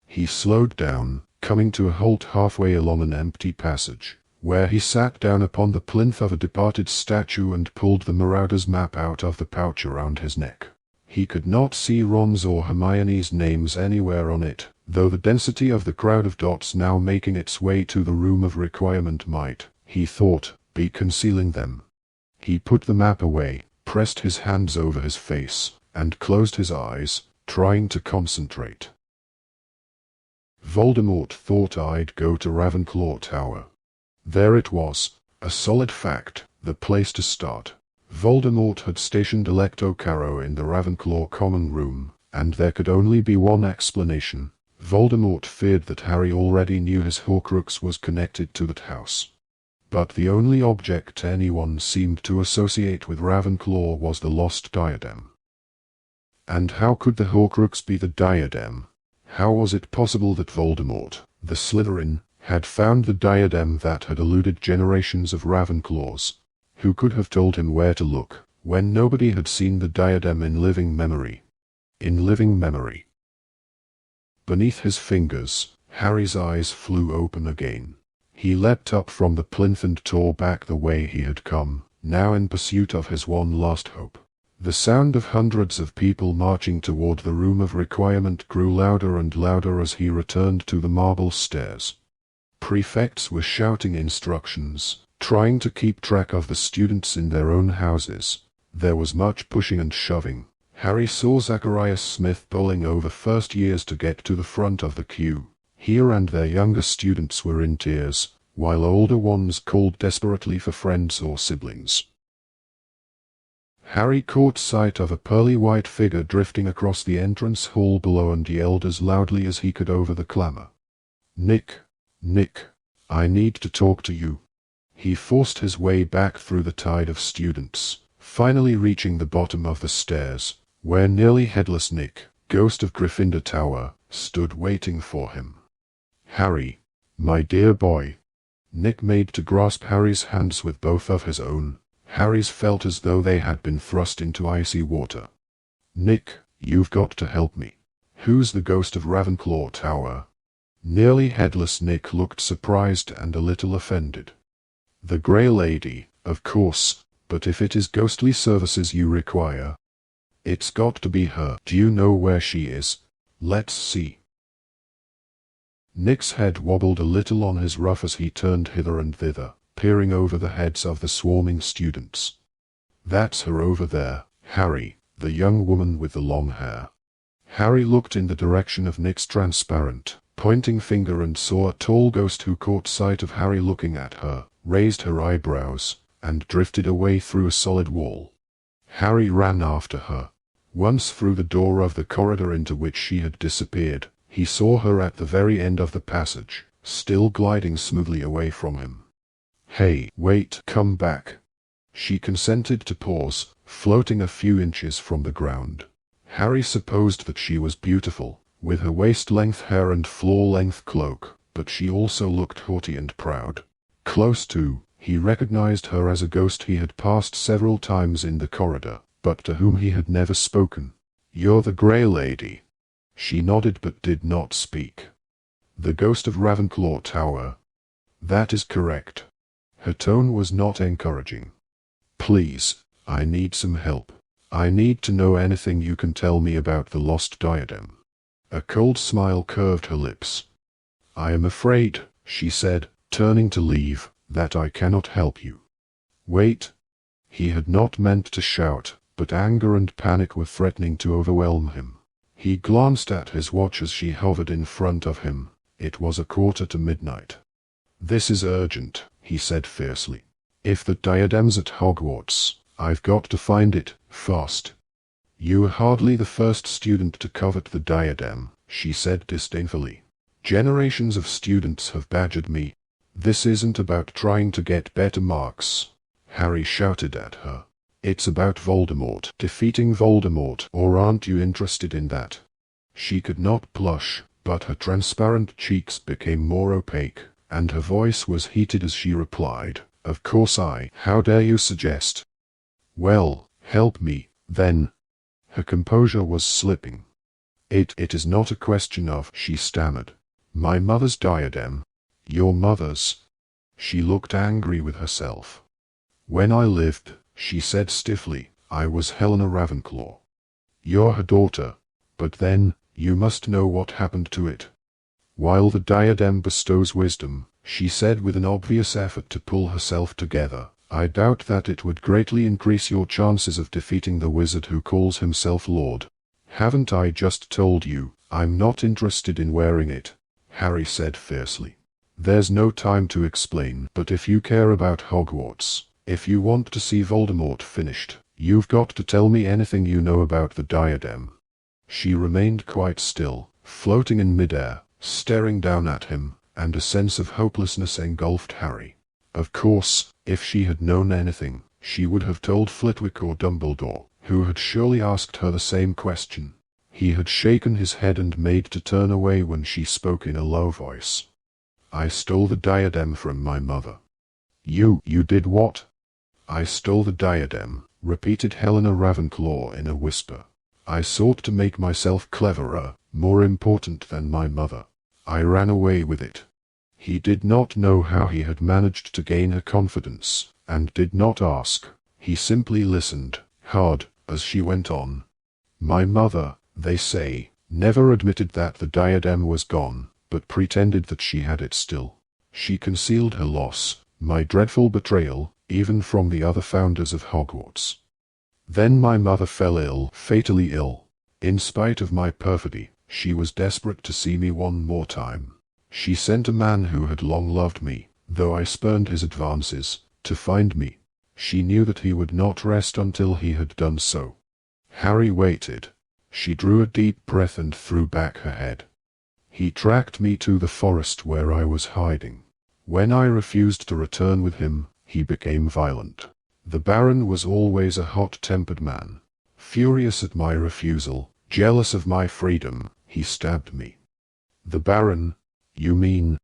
He slowed down, coming to a halt halfway along an empty passage, where he sat down upon the plinth of a departed statue and pulled the Marauder's map out of the pouch around his neck. He could not see Ron's or Hermione's names anywhere on it, though the density of the crowd of dots now making its way to the room of requirement might, he thought, be concealing them. He put the map away, pressed his hands over his face, and closed his eyes, trying to concentrate. Voldemort thought I'd go to Ravenclaw Tower. There it was, a solid fact, the place to start. Voldemort had stationed Electo Carrow in the Ravenclaw common room, and there could only be one explanation. Voldemort feared that Harry already knew his Horcrux was connected to that house. But the only object anyone seemed to associate with Ravenclaw was the lost diadem. And how could the Horcrux be the diadem? How was it possible that Voldemort, the Slytherin, had found the diadem that had eluded generations of Ravenclaws? Who could have told him where to look, when nobody had seen the diadem in living memory? In living memory. Beneath his fingers, Harry's eyes flew open again. He leapt up from the plinth and tore back the way he had come, now in pursuit of his one last hope. The sound of hundreds of people marching toward the room of requirement grew louder and louder as he returned to the marble stairs. Prefects were shouting instructions, trying to keep track of the students in their own houses. There was much pushing and shoving. Harry saw Zacharias Smith bowling over first years to get to the front of the queue. He and their younger students were in tears, while older ones called desperately for friends or siblings. Harry caught sight of a pearly white figure drifting across the entrance hall below and yelled as loudly as he could over the clamor. Nick, Nick, I need to talk to you. He forced his way back through the tide of students, finally reaching the bottom of the stairs, where nearly headless Nick, ghost of Gryffindor Tower, stood waiting for him. Harry, my dear boy. Nick made to grasp Harry's hands with both of his own. Harry's felt as though they had been thrust into icy water. Nick, you've got to help me. Who's the ghost of Ravenclaw Tower? Nearly headless Nick looked surprised and a little offended. The Grey Lady, of course, but if it is ghostly services you require, it's got to be her. Do you know where she is? Let's see. Nick's head wobbled a little on his ruff as he turned hither and thither, peering over the heads of the swarming students. That's her over there, Harry, the young woman with the long hair. Harry looked in the direction of Nick's transparent, pointing finger and saw a tall ghost who caught sight of Harry looking at her, raised her eyebrows, and drifted away through a solid wall. Harry ran after her. Once through the door of the corridor into which she had disappeared, he saw her at the very end of the passage, still gliding smoothly away from him. Hey, wait, come back. She consented to pause, floating a few inches from the ground. Harry supposed that she was beautiful, with her waist-length hair and floor-length cloak, but she also looked haughty and proud. Close to, he recognized her as a ghost he had passed several times in the corridor, but to whom he had never spoken. You're the Grey Lady. She nodded but did not speak. The ghost of Ravenclaw Tower. That is correct. Her tone was not encouraging. Please, I need some help. I need to know anything you can tell me about the lost diadem. A cold smile curved her lips. I am afraid, she said, turning to leave, that I cannot help you. Wait. He had not meant to shout, but anger and panic were threatening to overwhelm him. He glanced at his watch as she hovered in front of him. It was midnight. This is urgent, he said fiercely. If the diadem's at Hogwarts, I've got to find it, fast. You are hardly the first student to covet the diadem, she said disdainfully. Generations of students have badgered me. This isn't about trying to get better marks, Harry shouted at her. It's about Voldemort, defeating Voldemort, or aren't you interested in that? She could not blush, but her transparent cheeks became more opaque, and her voice was heated as she replied, Of course how dare you suggest? Well, help me, then. Her composure was slipping. It is not a question of, she stammered. My mother's diadem. Your mother's. She looked angry with herself. When I lived, she said stiffly, I was Helena Ravenclaw. You're her daughter, but then, you must know what happened to it. While the diadem bestows wisdom, she said with an obvious effort to pull herself together, I doubt that it would greatly increase your chances of defeating the wizard who calls himself Lord. Haven't I just told you, I'm not interested in wearing it, Harry said fiercely. There's no time to explain, but if you care about Hogwarts, if you want to see Voldemort finished, you've got to tell me anything you know about the diadem. She remained quite still, floating in midair, staring down at him, and a sense of hopelessness engulfed Harry. Of course, if she had known anything, she would have told Flitwick or Dumbledore, who had surely asked her the same question. He had shaken his head and made to turn away when she spoke in a low voice. I stole the diadem from my mother. You did what? I stole the diadem, repeated Helena Ravenclaw in a whisper. I sought to make myself cleverer, more important than my mother. I ran away with it. He did not know how he had managed to gain her confidence, and did not ask. He simply listened, hard, as she went on. My mother, they say, never admitted that the diadem was gone, but pretended that she had it still. She concealed her loss, my dreadful betrayal, even from the other founders of Hogwarts. Then my mother fell ill, fatally ill. In spite of my perfidy, she was desperate to see me one more time. She sent a man who had long loved me, though I spurned his advances, to find me. She knew that he would not rest until he had done so. Harry waited. She drew a deep breath and threw back her head. He tracked me to the forest where I was hiding. When I refused to return with him, he became violent. The Baron was always a hot-tempered man. Furious at my refusal, jealous of my freedom, he stabbed me. The Baron? You mean?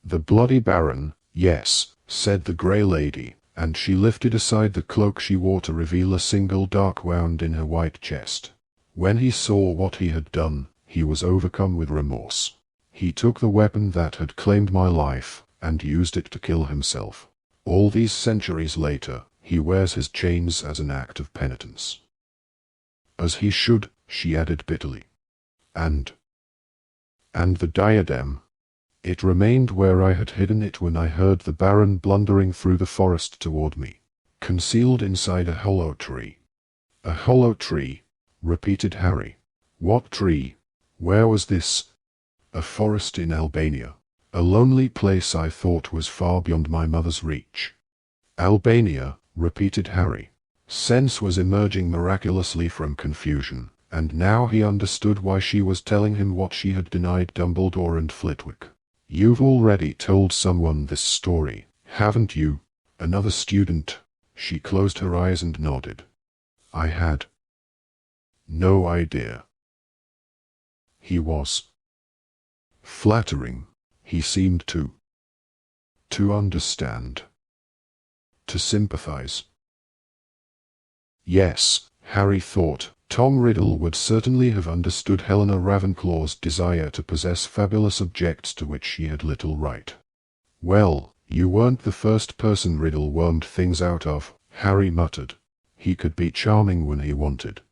The bloody Baron, yes, said the Grey Lady, and she lifted aside the cloak she wore to reveal a single dark wound in her white chest. When he saw what he had done, he was overcome with remorse. He took the weapon that had claimed my life, and used it to kill himself. All these centuries later, he wears his chains as an act of penitence. As he should, she added bitterly. And the diadem? It remained where I had hidden it when I heard the Baron blundering through the forest toward me, concealed inside a hollow tree. A hollow tree, repeated Harry. What tree? Where was this? A forest in Albania. A lonely place I thought was far beyond my mother's reach. Albania, repeated Harry. Sense was emerging miraculously from confusion, and now he understood why she was telling him what she had denied Dumbledore and Flitwick. You've already told someone this story, haven't you? Another student. She closed her eyes and nodded. I had no idea. He was flattering. He seemed to understand, to sympathize. Yes, Harry thought, Tom Riddle would certainly have understood Helena Ravenclaw's desire to possess fabulous objects to which she had little right. Well, you weren't the first person Riddle wormed things out of, Harry muttered. He could be charming when he wanted.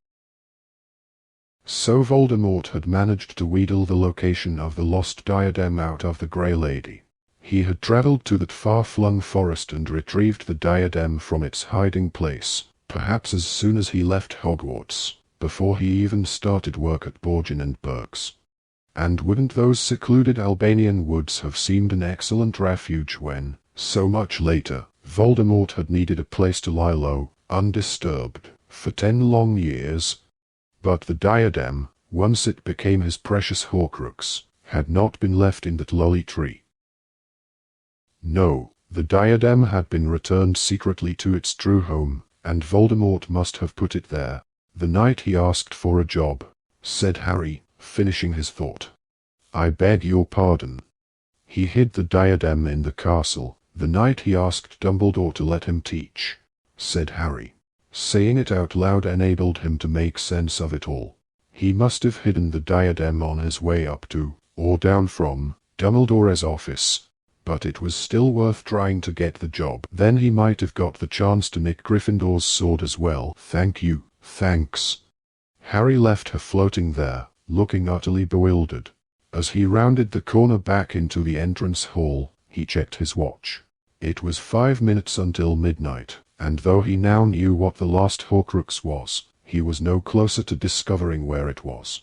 So Voldemort had managed to wheedle the location of the lost diadem out of the Grey Lady. He had travelled to that far-flung forest and retrieved the diadem from its hiding place, perhaps as soon as he left Hogwarts, before he even started work at Borgin and Burke's. And wouldn't those secluded Albanian woods have seemed an excellent refuge when, so much later, Voldemort had needed a place to lie low, undisturbed, for 10 long years? But the diadem, once it became his precious Horcrux, had not been left in that lolly tree. No, the diadem had been returned secretly to its true home, and Voldemort must have put it there, the night he asked for a job, said Harry, finishing his thought. I beg your pardon. He hid the diadem in the castle, the night he asked Dumbledore to let him teach, said Harry. Saying it out loud enabled him to make sense of it all. He must have hidden the diadem on his way up to, or down from, Dumbledore's office. But it was still worth trying to get the job. Then he might have got the chance to nick Gryffindor's sword as well. Thank you, thanks. Harry left her floating there, looking utterly bewildered. As he rounded the corner back into the entrance hall, he checked his watch. It was 5 minutes until midnight, and though he now knew what the lost Horcrux was, he was no closer to discovering where it was.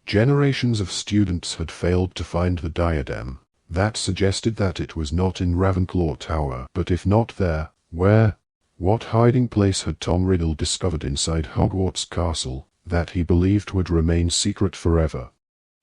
Generations of students had failed to find the diadem. That suggested that it was not in Ravenclaw Tower, but if not there, where? What hiding place had Tom Riddle discovered inside Hogwarts Castle, that he believed would remain secret forever?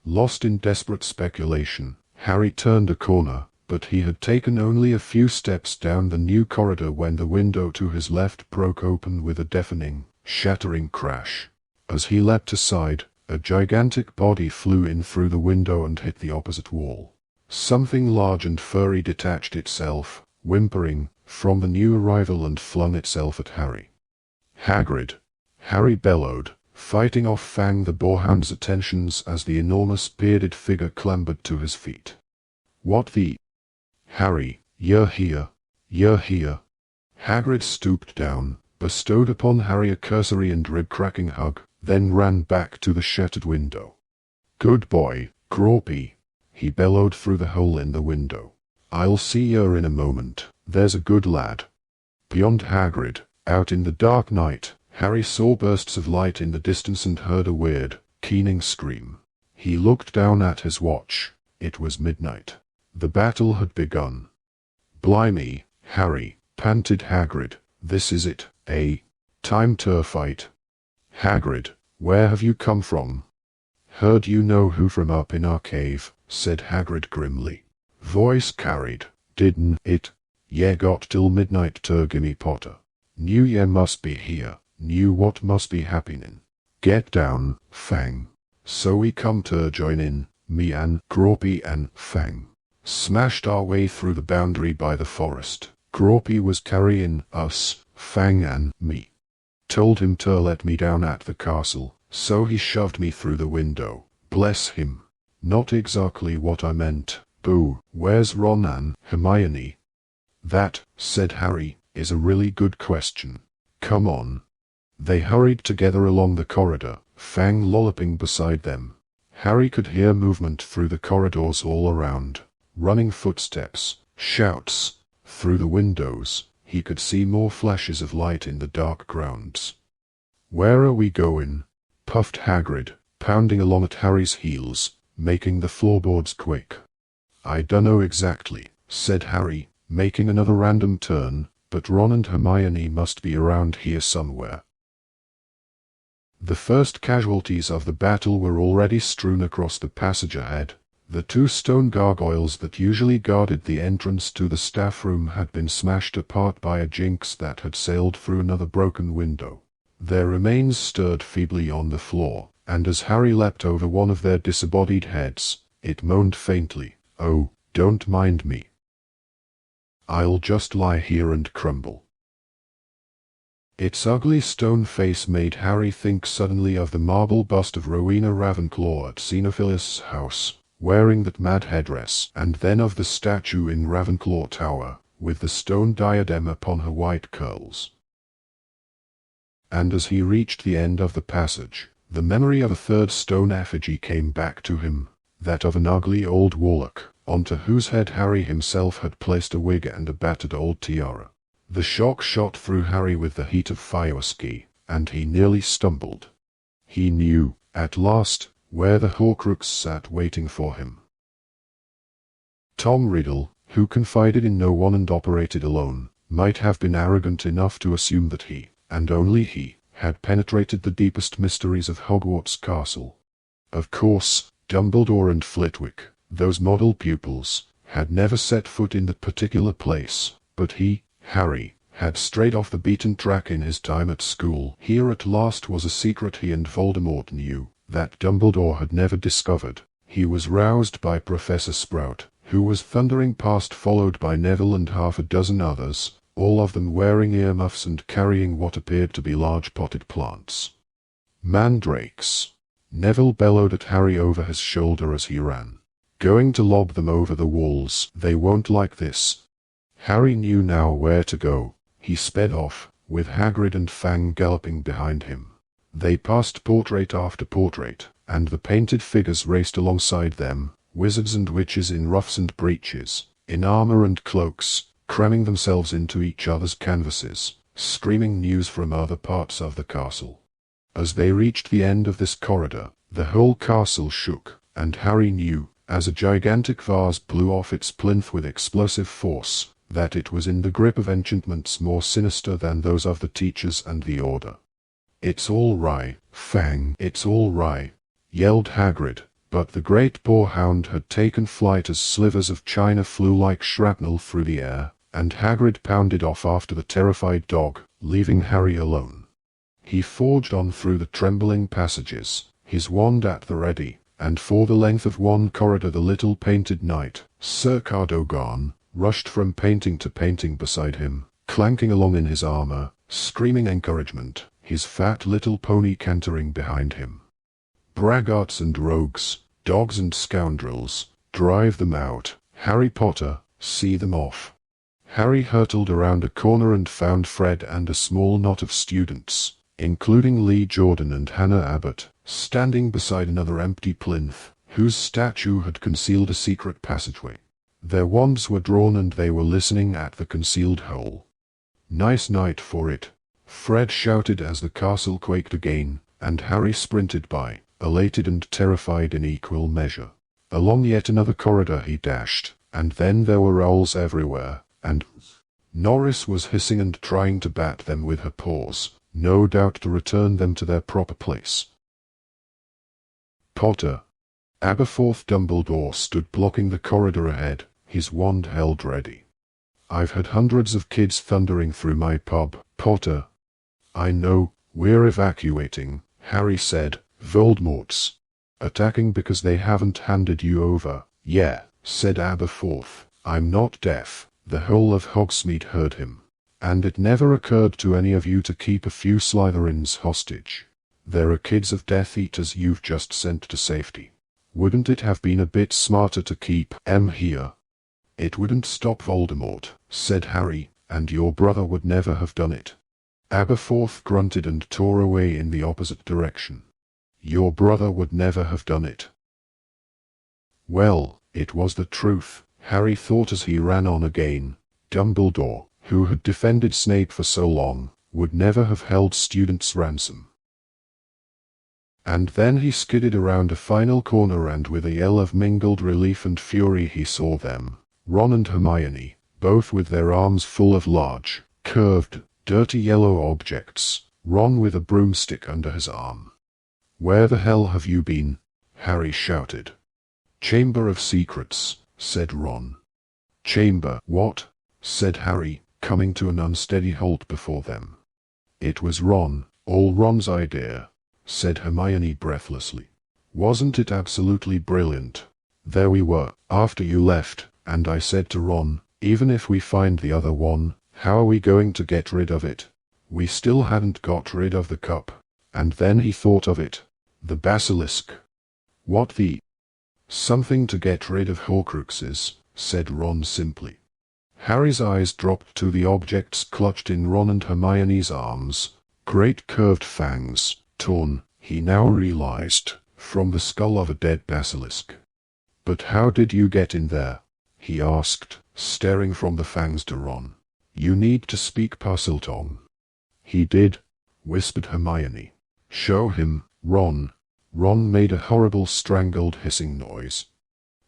Lost in desperate speculation, Harry turned a corner, but he had taken only a few steps down the new corridor when the window to his left broke open with a deafening, shattering crash. As he leapt aside, a gigantic body flew in through the window and hit the opposite wall. Something large and furry detached itself, whimpering, from the new arrival and flung itself at Harry. Hagrid! Harry bellowed, fighting off Fang the Boarhound's attentions as the enormous bearded figure clambered to his feet. What the? Harry, you're here. You're here. Hagrid stooped down, bestowed upon Harry a cursory and rib-cracking hug, then ran back to the shattered window. Good boy, Grawpy, he bellowed through the hole in the window. I'll see you in a moment, there's a good lad. Beyond Hagrid, out in the dark night, Harry saw bursts of light in the distance and heard a weird, keening scream. He looked down at his watch. It was midnight. The battle had begun. Blimey, Harry, panted Hagrid. "This is it, eh? Time to fight." "Hagrid, where have you come from?" "Heard you know who from up in our cave," said Hagrid grimly. Voice carried. "Didn't it? Ye got till midnight to gimme Potter. Knew ye must be here, knew what must be happening. Get down, Fang. So we come to join in, me and Grawpy and Fang. Smashed our way through the boundary by the forest. Grawpy was carrying us, Fang and me. Told him to let me down at the castle, so he shoved me through the window. Bless him. Not exactly what I meant. Boo, where's Ron and Hermione?" "That," said Harry, "is a really good question. Come on." They hurried together along the corridor, Fang lolloping beside them. Harry could hear movement through the corridors all around. Running footsteps, shouts. Through the windows, he could see more flashes of light in the dark grounds. "Where are we going?" puffed Hagrid, pounding along at Harry's heels, making the floorboards quake. "I dunno exactly," said Harry, making another random turn, "but Ron and Hermione must be around here somewhere." The first casualties of the battle were already strewn across the passage ahead. The 2 stone gargoyles that usually guarded the entrance to the staff room had been smashed apart by a jinx that had sailed through another broken window. Their remains stirred feebly on the floor, and as Harry leapt over one of their disembodied heads, it moaned faintly, "Oh, don't mind me. I'll just lie here and crumble." Its ugly stone face made Harry think suddenly of the marble bust of Rowena Ravenclaw at Xenophilus' house, wearing that mad headdress, and then of the statue in Ravenclaw Tower, with the stone diadem upon her white curls. And as he reached the end of the passage, the memory of a third stone effigy came back to him, that of an ugly old warlock, onto whose head Harry himself had placed a wig and a battered old tiara. The shock shot through Harry with the heat of fireski, and he nearly stumbled. He knew, at last, where the Horcrux sat waiting for him. Tom Riddle, who confided in no one and operated alone, might have been arrogant enough to assume that he, and only he, had penetrated the deepest mysteries of Hogwarts Castle. Of course, Dumbledore and Flitwick, those model pupils, had never set foot in that particular place, but he, Harry, had strayed off the beaten track in his time at school. Here at last was a secret he and Voldemort knew, that Dumbledore had never discovered. He was roused by Professor Sprout, who was thundering past, followed by Neville and half a dozen others, all of them wearing earmuffs and carrying what appeared to be large potted plants. "Mandrakes!" Neville bellowed at Harry over his shoulder as he ran. "Going to lob them over the walls. They won't like this." Harry knew now where to go. He sped off, with Hagrid and Fang galloping behind him. They passed portrait after portrait, and the painted figures raced alongside them, wizards and witches in ruffs and breeches, in armor and cloaks, cramming themselves into each other's canvases, screaming news from other parts of the castle. As they reached the end of this corridor, the whole castle shook, and Harry knew, as a gigantic vase blew off its plinth with explosive force, that it was in the grip of enchantments more sinister than those of the teachers and the Order. "It's all right, Fang, it's all right," yelled Hagrid, but the great boarhound had taken flight as slivers of china flew like shrapnel through the air, and Hagrid pounded off after the terrified dog, leaving Harry alone. He forged on through the trembling passages, his wand at the ready, and for the length of one corridor the little painted knight, Sir Cadogan, rushed from painting to painting beside him, clanking along in his armor, screaming encouragement, his fat little pony cantering behind him. "Braggarts and rogues, dogs and scoundrels, drive them out. Harry Potter, see them off." Harry hurtled around a corner and found Fred and a small knot of students, including Lee Jordan and Hannah Abbott, standing beside another empty plinth, whose statue had concealed a secret passageway. Their wands were drawn and they were listening at the concealed hole. "Nice night for it," Fred shouted as the castle quaked again, and Harry sprinted by, elated and terrified in equal measure. Along yet another corridor he dashed, and then there were owls everywhere, and Norris was hissing and trying to bat them with her paws, no doubt to return them to their proper place. Potter. Aberforth Dumbledore stood blocking the corridor ahead, his wand held ready. I've had hundreds of kids thundering through my pub, Potter. I know, we're evacuating, Harry said. Voldemort's attacking because they haven't handed you over. Yeah, said Aberforth. I'm not deaf. The whole of Hogsmeade heard him. And it never occurred to any of you to keep a few Slytherins hostage. There are kids of Death Eaters you've just sent to safety. Wouldn't it have been a bit smarter to keep em here? It wouldn't stop Voldemort, said Harry, and your brother would never have done it. Aberforth grunted and tore away in the opposite direction. Your brother would never have done it. Well, it was the truth, Harry thought as he ran on again. Dumbledore, who had defended Snape for so long, would never have held students ransom. And then he skidded around a final corner and with a yell of mingled relief and fury he saw them, Ron and Hermione, both with their arms full of large, curved, dirty yellow objects, Ron with a broomstick under his arm. Where the hell have you been? Harry shouted. Chamber of Secrets, said Ron. Chamber, what? Said Harry, coming to an unsteady halt before them. It was Ron, all Ron's idea, said Hermione breathlessly. Wasn't it absolutely brilliant? There we were, after you left, and I said to Ron, even if we find the other one, how are we going to get rid of it? We still hadn't got rid of the cup. And then he thought of it. The basilisk. What the? Something to get rid of Horcruxes, said Ron simply. Harry's eyes dropped to the objects clutched in Ron and Hermione's arms, great curved fangs, torn, he now realized, from the skull of a dead basilisk. But how did you get in there? He asked, staring from the fangs to Ron. You need to speak Parseltongue. He did, whispered Hermione. Show him, Ron. Ron made a horrible strangled hissing noise.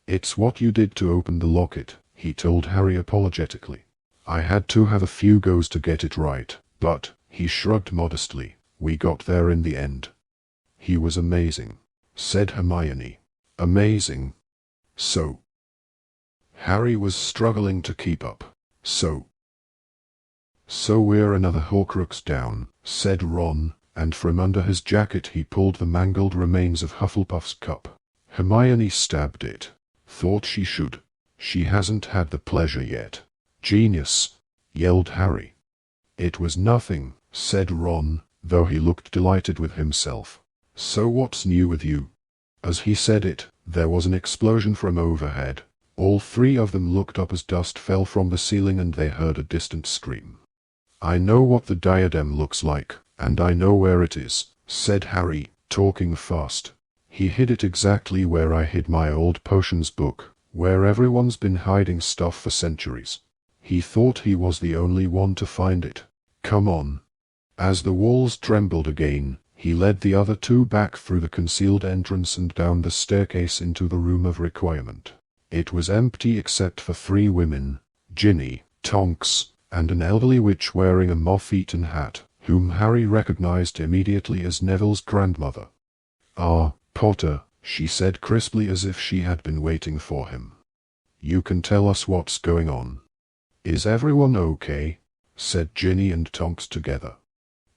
It's what you did to open the locket, he told Harry apologetically. I had to have a few goes to get it right, but, he shrugged modestly, we got there in the end. He was amazing, said Hermione. Amazing. So. Harry was struggling to keep up. So we're another Horcrux down, said Ron, and from under his jacket he pulled the mangled remains of Hufflepuff's cup. Hermione stabbed it. Thought she should. She hasn't had the pleasure yet. Genius, yelled Harry. It was nothing, said Ron, though he looked delighted with himself. So what's new with you? As he said it, there was an explosion from overhead. All three of them looked up as dust fell from the ceiling and they heard a distant scream. I know what the diadem looks like, and I know where it is, said Harry, talking fast. He hid it exactly where I hid my old potions book, where everyone's been hiding stuff for centuries. He thought he was the only one to find it. Come on. As the walls trembled again, he led the other two back through the concealed entrance and down the staircase into the room of requirement. It was empty except for three women, Ginny, Tonks, and an elderly witch wearing a moth-eaten hat, whom Harry recognized immediately as Neville's grandmother. Ah, Potter, she said crisply as if she had been waiting for him. You can tell us what's going on. Is everyone okay? Said Ginny and Tonks together.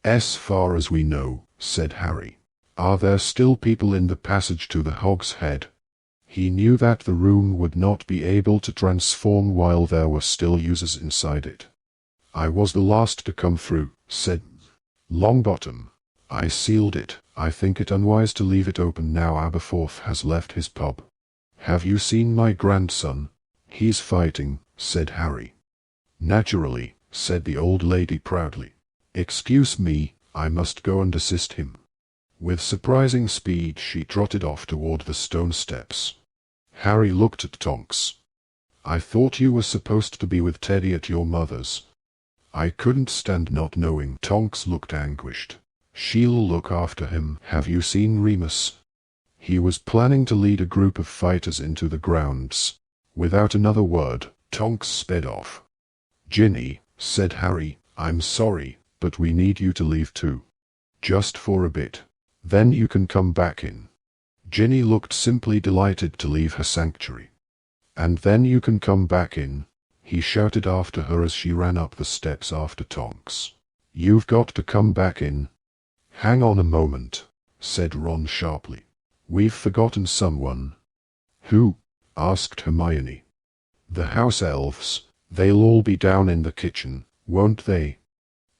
As far as we know, said Harry. Are there still people in the passage to the Hog's Head? He knew that the room would not be able to transform while there were still users inside it. I was the last to come through, said Longbottom. I sealed it. I think it unwise to leave it open now Aberforth has left his pub. Have you seen my grandson? He's fighting, said Harry. Naturally, said the old lady proudly. Excuse me, I must go and assist him. With surprising speed she trotted off toward the stone steps. Harry looked at Tonks. I thought you were supposed to be with Teddy at your mother's. I couldn't stand not knowing. Tonks looked anguished. She'll look after him. Have you seen Remus? He was planning to lead a group of fighters into the grounds. Without another word, Tonks sped off. Ginny, said Harry. "I'm sorry, but we need you to leave too. Just for a bit. Then you can come back in." Ginny looked simply delighted to leave her sanctuary. "And then you can come back in," he shouted after her as she ran up the steps after Tonks. "You've got to come back in." "Hang on a moment," said Ron sharply. "We've forgotten someone." "Who?" asked Hermione. "The house elves. They'll all be down in the kitchen, won't they?"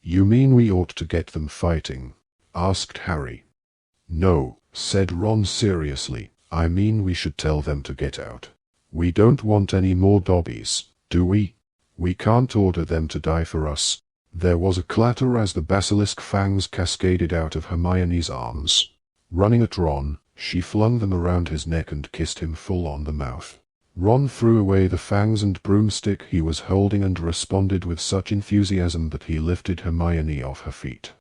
"You mean we ought to get them fighting?" asked Harry. "No," said Ron seriously, "I mean we should tell them to get out. We don't want any more Dobbies, do we? We can't order them to die for us." There was a clatter as the basilisk fangs cascaded out of Hermione's arms. Running at Ron, she flung them around his neck and kissed him full on the mouth. Ron threw away the fangs and broomstick he was holding and responded with such enthusiasm that he lifted Hermione off her feet.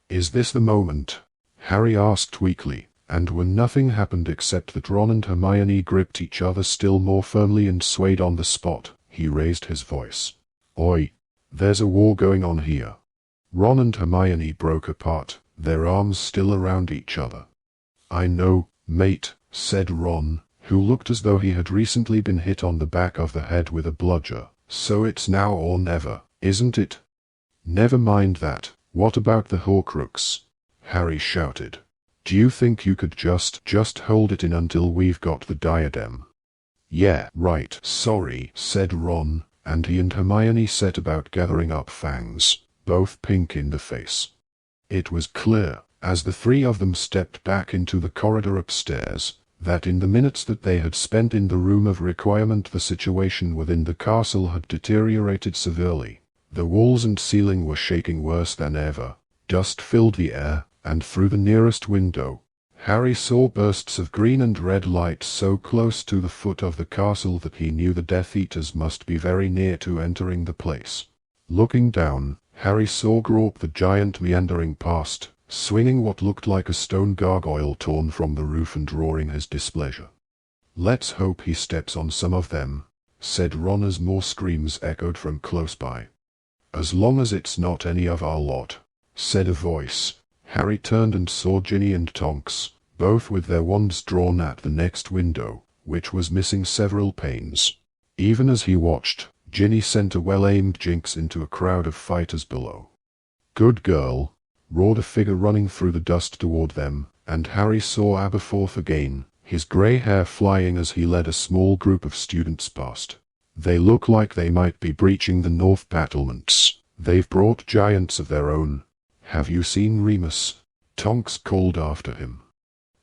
"Is this the moment?" Harry asked weakly, and when nothing happened except that Ron and Hermione gripped each other still more firmly and swayed on the spot, he raised his voice. "Oi! There's a war going on here." Ron and Hermione broke apart, their arms still around each other. "I know, mate," said Ron, who looked as though he had recently been hit on the back of the head with a bludger. "So it's now or never, isn't it?" "Never mind that. What about the Horcrux?" Harry shouted. "Do you think you could just hold it in until we've got the diadem?" "Yeah, right. Sorry," said Ron, and he and Hermione set about gathering up fangs, both pink in the face. It was clear, as the three of them stepped back into the corridor upstairs, that in the minutes that they had spent in the room of requirement the situation within the castle had deteriorated severely. The walls and ceiling were shaking worse than ever. Dust filled the air, and through the nearest window, Harry saw bursts of green and red light so close to the foot of the castle that he knew the Death Eaters must be very near to entering the place. Looking down, Harry saw Grawp the giant meandering past, swinging what looked like a stone gargoyle torn from the roof and roaring his displeasure. "Let's hope he steps on some of them," said Ron as more screams echoed from close by. "As long as it's not any of our lot," said a voice. Harry turned and saw Ginny and Tonks, both with their wands drawn at the next window, which was missing several panes. Even as he watched, Ginny sent a well-aimed jinx into a crowd of fighters below. "Good girl," roared a figure running through the dust toward them, and Harry saw Aberforth again, his grey hair flying as he led a small group of students past. "They look like they might be breaching the north battlements. They've brought giants of their own. Have you seen Remus?" Tonks called after him.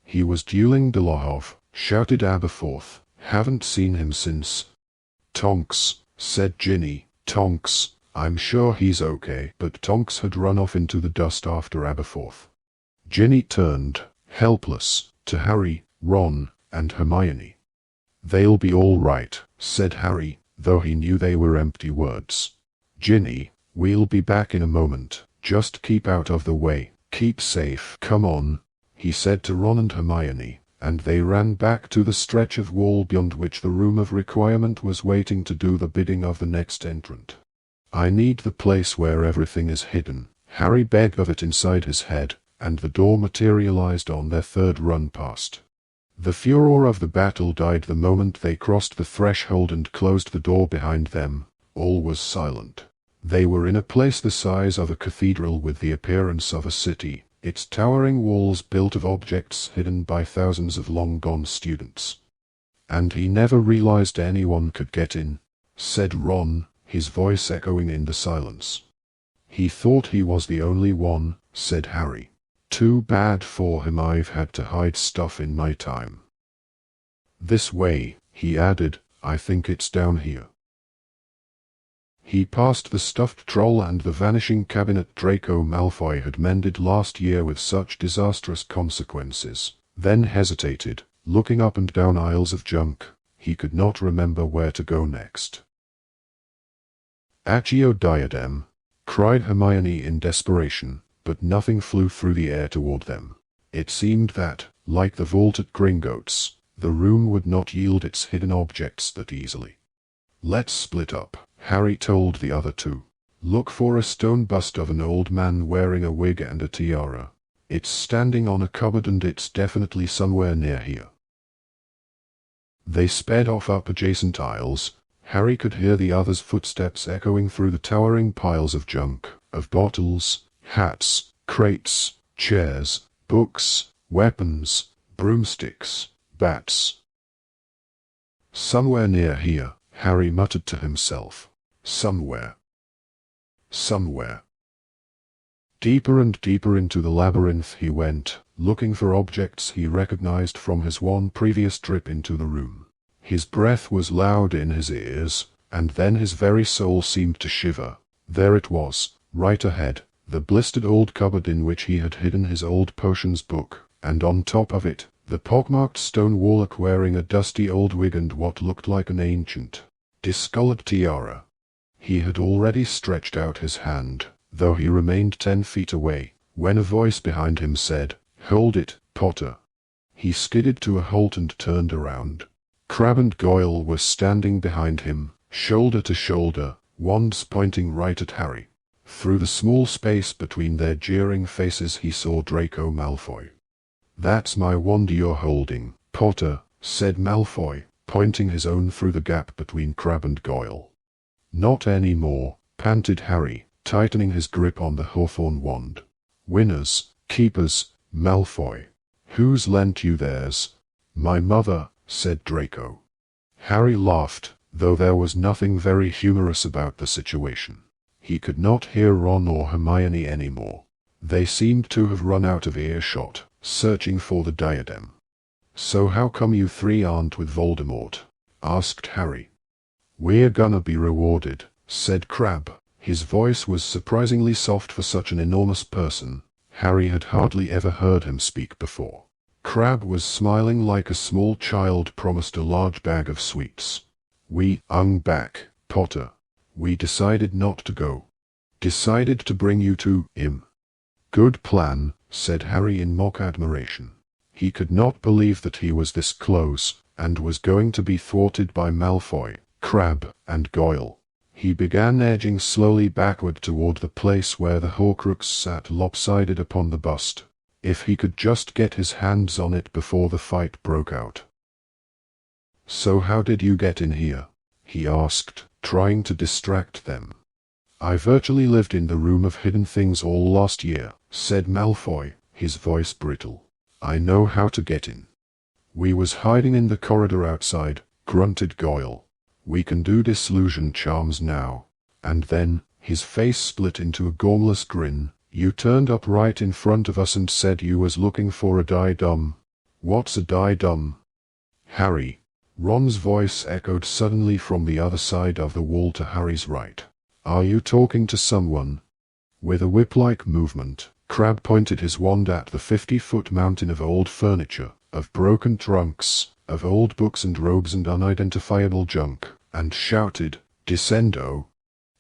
"He was dueling Dolohov," shouted Aberforth. "Haven't seen him since." "Tonks," said Ginny. "Tonks, I'm sure he's okay." But Tonks had run off into the dust after Aberforth. Ginny turned, helpless, to Harry, Ron, and Hermione. "They'll be all right," said Harry, though he knew they were empty words. "Ginny, we'll be back in a moment. Just keep out of the way. Keep safe." "Come on," he said to Ron and Hermione, and they ran back to the stretch of wall beyond which the room of requirement was waiting to do the bidding of the next entrant. "I need the place where everything is hidden." Harry begged of it inside his head, and the door materialized on their third run past. The furor of the battle died the moment they crossed the threshold and closed the door behind them. All was silent. They were in a place the size of a cathedral with the appearance of a city, its towering walls built of objects hidden by thousands of long-gone students. "And he never realized anyone could get in," said Ron, his voice echoing in the silence. "He thought he was the only one," said Harry. "Too bad for him. I've had to hide stuff in my time." "This way," he added. "I think it's down here." He passed the stuffed troll and the vanishing cabinet Draco Malfoy had mended last year with such disastrous consequences, then hesitated, looking up and down aisles of junk. He could not remember where to go next. "Accio diadem!" cried Hermione in desperation, but nothing flew through the air toward them. It seemed that, like the vault at Gringotts, the room would not yield its hidden objects that easily. "Let's split up," Harry told the other two. Look for a stone bust of an old man wearing a wig and a tiara. It's standing on a cupboard and it's definitely somewhere near here." They sped off up adjacent aisles. Harry could hear the others' footsteps echoing through the towering piles of junk, of bottles, hats, crates, chairs, books, weapons, broomsticks, bats. "Somewhere near here," Harry muttered to himself. "Somewhere. Somewhere." Deeper and deeper into the labyrinth he went, looking for objects he recognized from his one previous trip into the room. His breath was loud in his ears, and then his very soul seemed to shiver. There it was, right ahead, the blistered old cupboard in which he had hidden his old potions book, and on top of it, the pockmarked stone warlock wearing a dusty old wig and what looked like an ancient, discolored tiara. He had already stretched out his hand, though he remained 10 feet away, when a voice behind him said, "Hold it, Potter." He skidded to a halt and turned around. Crabbe and Goyle were standing behind him, shoulder to shoulder, wands pointing right at Harry. Through the small space between their jeering faces he saw Draco Malfoy. "That's my wand you're holding, Potter," said Malfoy, pointing his own through the gap between Crabbe and Goyle. "Not anymore," panted Harry, tightening his grip on the hawthorn wand. "Winners, keepers, Malfoy. Who's lent you theirs?" "My mother," said Draco. Harry laughed, though there was nothing very humorous about the situation. He could not hear Ron or Hermione anymore. They seemed to have run out of earshot, searching for the diadem. "So how come you three aren't with Voldemort?" asked Harry. "We're gonna be rewarded," said Crabbe. His voice was surprisingly soft for such an enormous person. Harry had hardly ever heard him speak before. Crabbe was smiling like a small child promised a large bag of sweets. "We hung back, Potter. We decided not to go. Decided to bring you to him." "Good plan," said Harry in mock admiration. He could not believe that he was this close, and was going to be thwarted by Malfoy, Crabbe, and Goyle. He began edging slowly backward toward the place where the Horcrux sat lopsided upon the bust. If he could just get his hands on it before the fight broke out. "So how did you get in here?" he asked, trying to distract them. "I virtually lived in the room of hidden things all last year," said Malfoy, his voice brittle. "I know how to get in." "We was hiding in the corridor outside," grunted Goyle. "We can do disillusion charms now." And then, his face split into a gormless grin. "You turned up right in front of us and said you was looking for a diadem." "What's a diadem?" "Harry." Ron's voice echoed suddenly from the other side of the wall to Harry's right. "Are you talking to someone?" With a whip-like movement, Crabbe pointed his wand at the 50-foot mountain of old furniture, of broken trunks, of old books and robes and unidentifiable junk, and shouted, "Descendo!"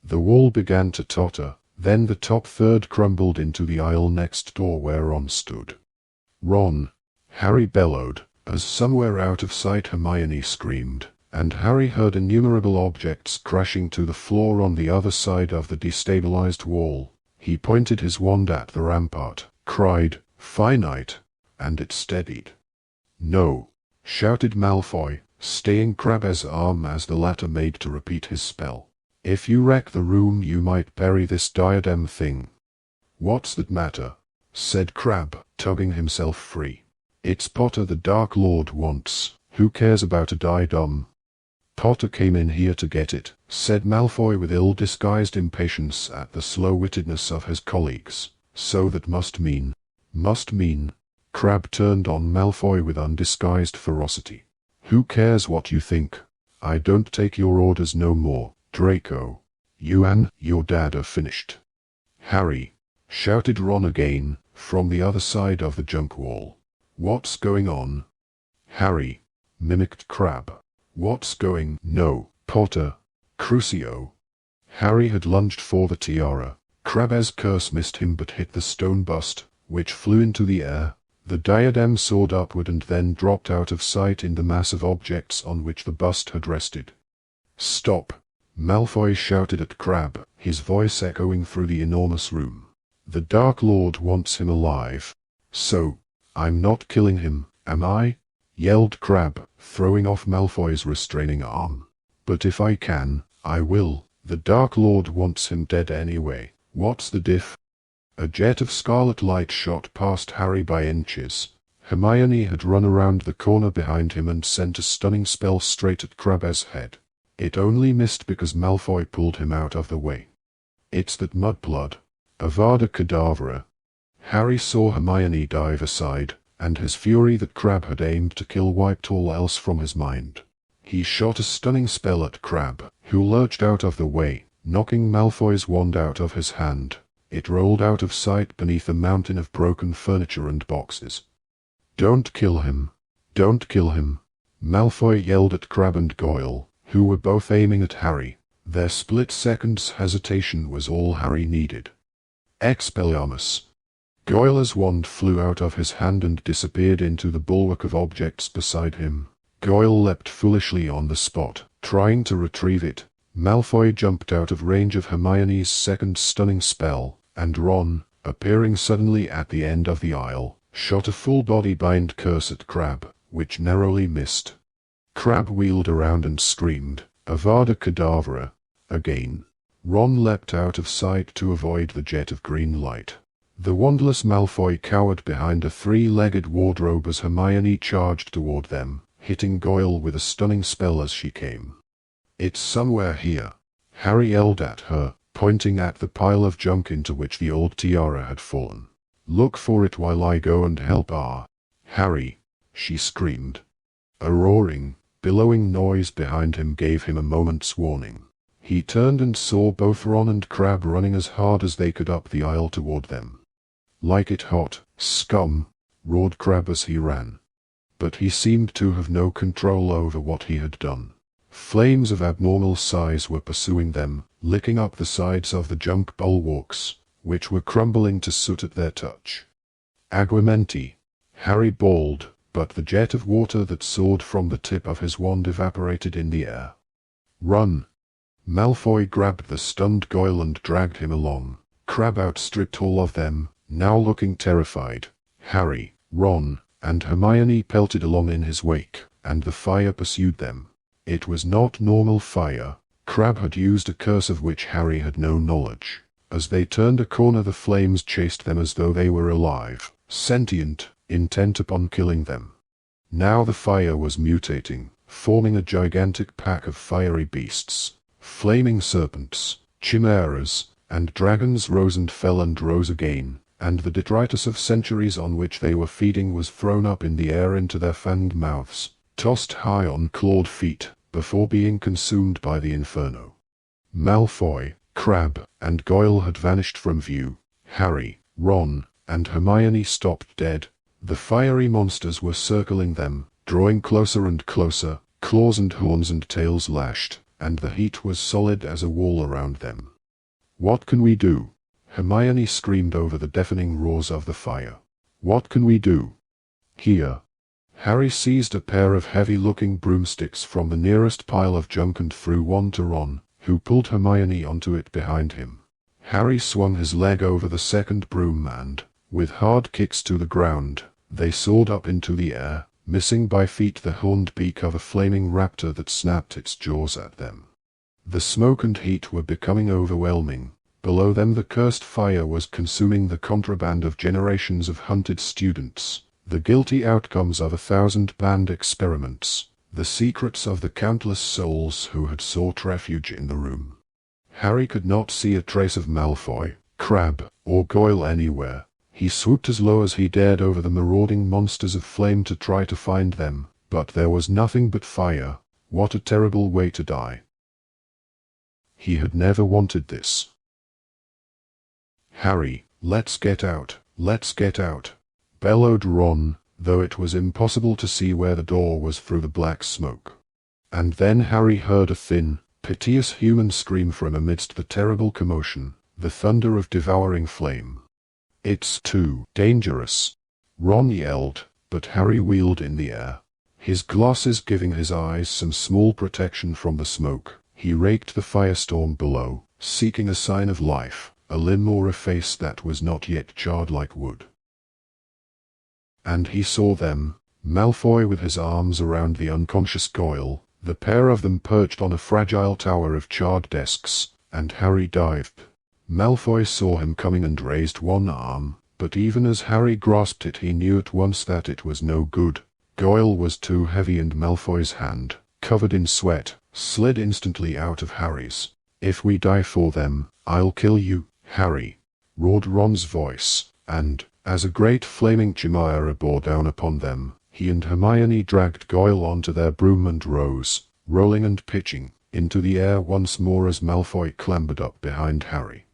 The wall began to totter. Then the top third crumbled into the aisle next door where Ron stood. "Ron!" Harry bellowed, as somewhere out of sight Hermione screamed, and Harry heard innumerable objects crashing to the floor on the other side of the destabilized wall. He pointed his wand at the rampart, cried, "Finite!" and it steadied. "No!" shouted Malfoy, staying Crabbe's arm as the latter made to repeat his spell. "If you wreck the room you might bury this diadem thing." "What's that matter?" said Crabbe, tugging himself free. "It's Potter the Dark Lord wants. Who cares about a diadem?" "Potter came in here to get it," said Malfoy with ill-disguised impatience at the slow-wittedness of his colleagues. "So that must mean—" "Must mean?" Crabbe turned on Malfoy with undisguised ferocity. "Who cares what you think? I don't take your orders no more, Draco. You and your dad are finished." "Harry!" shouted Ron again, from the other side of the junk wall. "What's going on?" "Harry!" mimicked Crabbe. "What's going—" "No, Potter. Crucio." Harry had lunged for the tiara. Crabbe's curse missed him but hit the stone bust, which flew into the air. The diadem soared upward and then dropped out of sight in the mass of objects on which the bust had rested. "Stop!" Malfoy shouted at Crabbe, his voice echoing through the enormous room. "The Dark Lord wants him alive. So, I'm not killing him, am I?" yelled Crabbe, throwing off Malfoy's restraining arm. "But if I can, I will. The Dark Lord wants him dead anyway. What's the diff?" A jet of scarlet light shot past Harry by inches. Hermione had run around the corner behind him and sent a stunning spell straight at Crabbe's head. It only missed because Malfoy pulled him out of the way. "It's that mudblood. Avada Kedavra." Harry saw Hermione dive aside, and his fury that Crabbe had aimed to kill wiped all else from his mind. He shot a stunning spell at Crabbe, who lurched out of the way, knocking Malfoy's wand out of his hand. It rolled out of sight beneath a mountain of broken furniture and boxes. "Don't kill him. Don't kill him," Malfoy yelled at Crabbe and Goyle, who were both aiming at Harry. Their split second's hesitation was all Harry needed. Expelliarmus! Goyle's wand flew out of his hand and disappeared into the bulwark of objects beside him. Goyle leapt foolishly on the spot, trying to retrieve it. Malfoy jumped out of range of Hermione's second stunning spell, and Ron, appearing suddenly at the end of the aisle, shot a full-body bind curse at Crabbe, which narrowly missed. Crabbe wheeled around and screamed, "Avada Kedavra," again. Ron leapt out of sight to avoid the jet of green light. The wandless Malfoy cowered behind a three-legged wardrobe as Hermione charged toward them, hitting Goyle with a stunning spell as she came. "It's somewhere here," Harry yelled at her, pointing at the pile of junk into which the old tiara had fallen. "Look for it while I go and help Harry," she screamed. A roaring, billowing noise behind him gave him a moment's warning. He turned and saw both Ron and Crabbe running as hard as they could up the aisle toward them. "Like it hot, scum," roared Crabbe as he ran. But he seemed to have no control over what he had done. Flames of abnormal size were pursuing them, licking up the sides of the junk bulwarks, which were crumbling to soot at their touch. "Aguamenti!" Harry bawled, but the jet of water that soared from the tip of his wand evaporated in the air. "Run!" Malfoy grabbed the stunned Goyle and dragged him along. Crabbe outstripped all of them, now looking terrified. Harry, Ron, and Hermione pelted along in his wake, and the fire pursued them. It was not normal fire. Crabbe had used a curse of which Harry had no knowledge. As they turned a corner, the flames chased them as though they were alive, sentient, intent upon killing them. Now the fire was mutating, forming a gigantic pack of fiery beasts. Flaming serpents, chimeras, and dragons rose and fell and rose again, and the detritus of centuries on which they were feeding was thrown up in the air into their fanged mouths, tossed high on clawed feet, before being consumed by the inferno. Malfoy, Crabbe, and Goyle had vanished from view. Harry, Ron, and Hermione stopped dead. The fiery monsters were circling them, drawing closer and closer, claws and horns and tails lashed, and the heat was solid as a wall around them. "What can we do?" Hermione screamed over the deafening roars of the fire. "What can we do?" "Here." Harry seized a pair of heavy-looking broomsticks from the nearest pile of junk and threw one to Ron, who pulled Hermione onto it behind him. Harry swung his leg over the second broom and, with hard kicks to the ground, they soared up into the air, missing by feet the horned beak of a flaming raptor that snapped its jaws at them. The smoke and heat were becoming overwhelming. Below them the cursed fire was consuming the contraband of generations of hunted students, the guilty outcomes of 1,000 banned experiments, the secrets of the countless souls who had sought refuge in the room. Harry could not see a trace of Malfoy, Crabbe, or Goyle anywhere. He swooped as low as he dared over the marauding monsters of flame to try to find them, but there was nothing but fire. What a terrible way to die. He had never wanted this. "Harry, let's get out, bellowed Ron, though it was impossible to see where the door was through the black smoke. And then Harry heard a thin, piteous human scream from amidst the terrible commotion, the thunder of devouring flame. "It's too dangerous," Ron yelled, but Harry wheeled in the air. His glasses giving his eyes some small protection from the smoke, He raked the firestorm below, seeking a sign of life, a limb or a face that was not yet charred like wood. And he saw them, Malfoy with his arms around the unconscious Goyle, the pair of them perched on a fragile tower of charred desks, and Harry dived. Malfoy saw him coming and raised one arm, but even as Harry grasped it he knew at once that it was no good. Goyle was too heavy and Malfoy's hand, covered in sweat, slid instantly out of Harry's. "If we die for them, I'll kill you, Harry," roared Ron's voice, and, as a great flaming chimera bore down upon them, he and Hermione dragged Goyle onto their broom and rose, rolling and pitching, into the air once more as Malfoy clambered up behind Harry.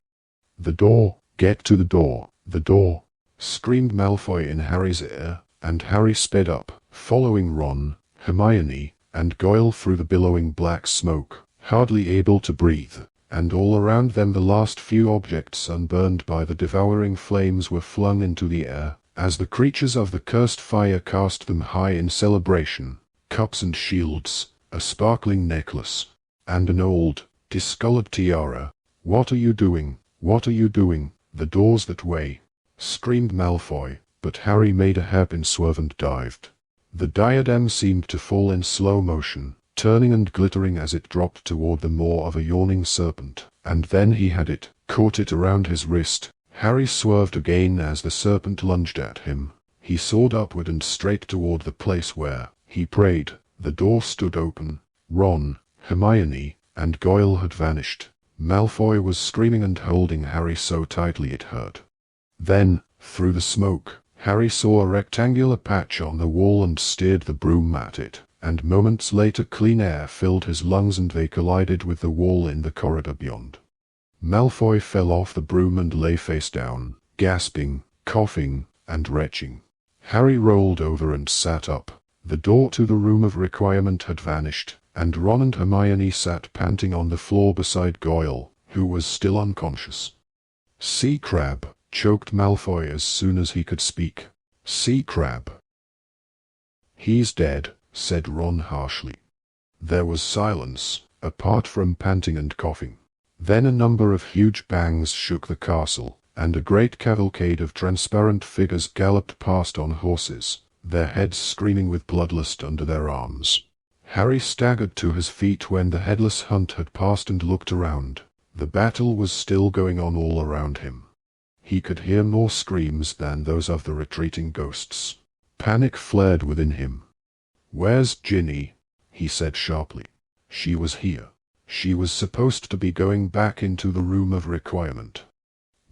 "The door! Get to the door! The door!" screamed Malfoy in Harry's ear, and Harry sped up, following Ron, Hermione, and Goyle through the billowing black smoke, hardly able to breathe, and all around them the last few objects unburned by the devouring flames were flung into the air, as the creatures of the cursed fire cast them high in celebration, cups and shields, a sparkling necklace, and an old, discolored tiara. "What are you doing? What are you doing? The door's that way!" screamed Malfoy, but Harry made a hairpin swerve and dived. The diadem seemed to fall in slow motion, turning and glittering as it dropped toward the maw of a yawning serpent, and then he had it, caught it around his wrist. Harry swerved again as the serpent lunged at him. He soared upward and straight toward the place where, he prayed, the door stood open. Ron, Hermione, and Goyle had vanished. Malfoy was screaming and holding Harry so tightly it hurt. Then, through the smoke, Harry saw a rectangular patch on the wall and steered the broom at it, and moments later clean air filled his lungs and they collided with the wall in the corridor beyond. Malfoy fell off the broom and lay face down, gasping, coughing, and retching. Harry rolled over and sat up. The door to the room of requirement had vanished, and Ron and Hermione sat panting on the floor beside Goyle, who was still unconscious. "Sea crab," choked Malfoy as soon as he could speak. "Sea crab." "He's dead," said Ron harshly. There was silence, apart from panting and coughing. Then a number of huge bangs shook the castle, and a great cavalcade of transparent figures galloped past on horses, their heads screaming with bloodlust under their arms. Harry staggered to his feet when the headless hunt had passed and looked around. The battle was still going on all around him. He could hear more screams than those of the retreating ghosts. Panic flared within him. "Where's Ginny?" he said sharply. She was here. She was supposed to be going back into the room of requirement.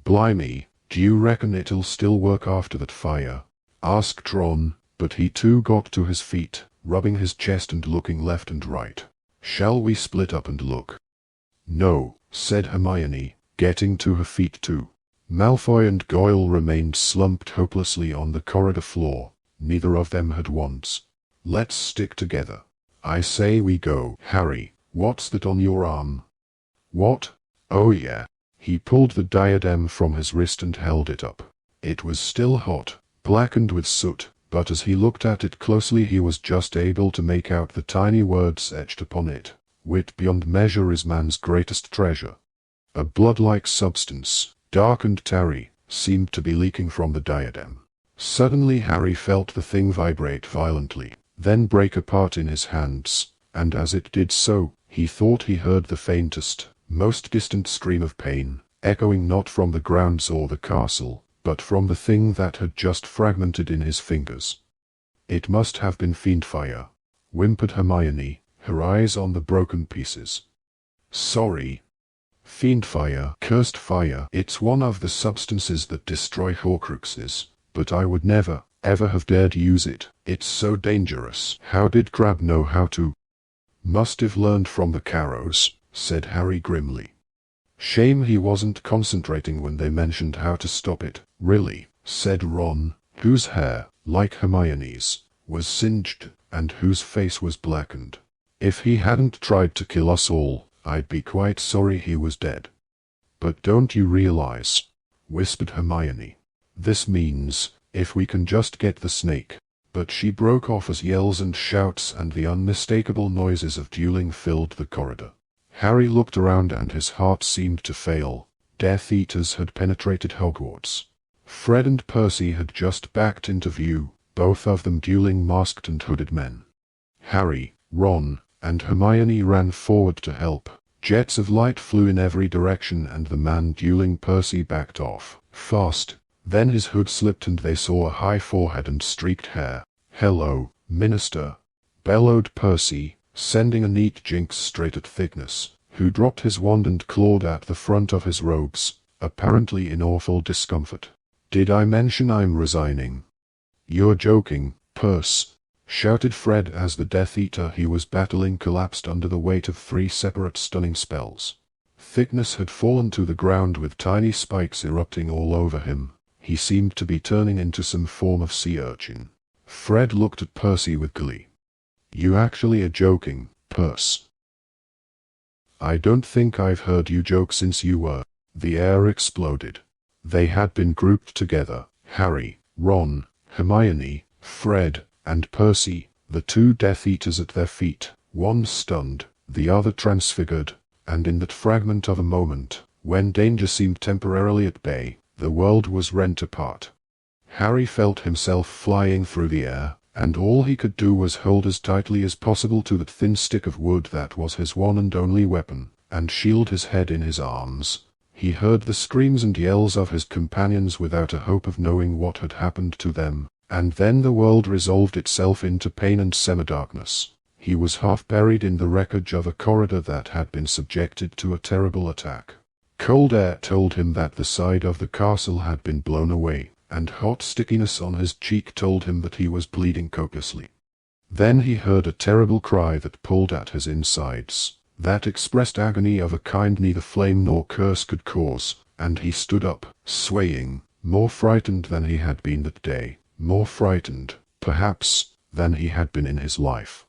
"Blimey, do you reckon it'll still work after that fire?" asked Ron, but he too got to his feet, rubbing his chest and looking left and right. "Shall we split up and look?" "No," said Hermione, getting to her feet too. Malfoy and Goyle remained slumped hopelessly on the corridor floor. Neither of them had wands. "Let's stick together. I say we go." "Harry, what's that on your arm?" "What? Oh yeah." He pulled the diadem from his wrist and held it up. It was still hot, blackened with soot, but as he looked at it closely he was just able to make out the tiny words etched upon it. "Wit beyond measure is man's greatest treasure." A blood-like substance, dark and tarry, seemed to be leaking from the diadem. Suddenly Harry felt the thing vibrate violently, then break apart in his hands, and as it did so, he thought he heard the faintest, most distant scream of pain, echoing not from the grounds or the castle, but from the thing that had just fragmented in his fingers. "It must have been fiend fire," whimpered Hermione, her eyes on the broken pieces. "Sorry. Fiend fire, cursed fire, it's one of the substances that destroy Horcruxes, but I would never, ever have dared use it. It's so dangerous." "How did Crabbe know how to?" "Must have learned from the Carrows," said Harry grimly. "Shame he wasn't concentrating when they mentioned how to stop it." "Really," said Ron, whose hair, like Hermione's, was singed, and whose face was blackened. "If he hadn't tried to kill us all, I'd be quite sorry he was dead." "But don't you realize," whispered Hermione, "this means, if we can just get the snake." But she broke off as yells and shouts and the unmistakable noises of dueling filled the corridor. Harry looked around and his heart seemed to fail. Death Eaters had penetrated Hogwarts. Fred and Percy had just backed into view, both of them dueling masked and hooded men. Harry, Ron, and Hermione ran forward to help. Jets of light flew in every direction and the man dueling Percy backed off, fast. Then his hood slipped and they saw a high forehead and streaked hair. "Hello, Minister," bellowed Percy, sending a neat jinx straight at Thickness, who dropped his wand and clawed at the front of his robes, apparently in awful discomfort. "Did I mention I'm resigning?" "You're joking, Perce," shouted Fred as the Death Eater he was battling collapsed under the weight of 3 separate stunning spells. Thickness had fallen to the ground with tiny spikes erupting all over him. He seemed to be turning into some form of sea urchin. Fred looked at Percy with glee. "You actually are joking, Perce." "I don't think I've heard you joke since you were." The air exploded. They had been grouped together, Harry, Ron, Hermione, Fred, and Percy, the 2 Death Eaters at their feet, one stunned, the other transfigured, and in that fragment of a moment, when danger seemed temporarily at bay, the world was rent apart. Harry felt himself flying through the air, and all he could do was hold as tightly as possible to that thin stick of wood that was his one and only weapon, and shield his head in his arms. He heard the screams and yells of his companions without a hope of knowing what had happened to them, and then the world resolved itself into pain and semi-darkness. He was half buried in the wreckage of a corridor that had been subjected to a terrible attack. Cold air told him that the side of the castle had been blown away, and hot stickiness on his cheek told him that he was bleeding copiously. Then he heard a terrible cry that pulled at his insides, that expressed agony of a kind neither flame nor curse could cause, and he stood up, swaying, more frightened than he had been that day, more frightened, perhaps, than he had been in his life.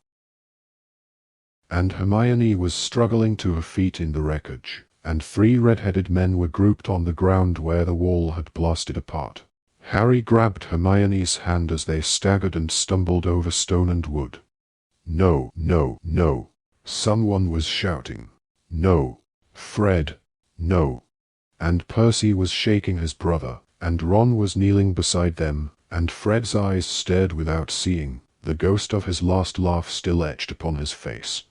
And Hermione was struggling to her feet in the wreckage, and 3 red-headed men were grouped on the ground where the wall had blasted apart. Harry grabbed Hermione's hand as they staggered and stumbled over stone and wood. "No, no, no," someone was shouting. "No, Fred, no." And Percy was shaking his brother, and Ron was kneeling beside them, and Fred's eyes stared without seeing, the ghost of his last laugh still etched upon his face.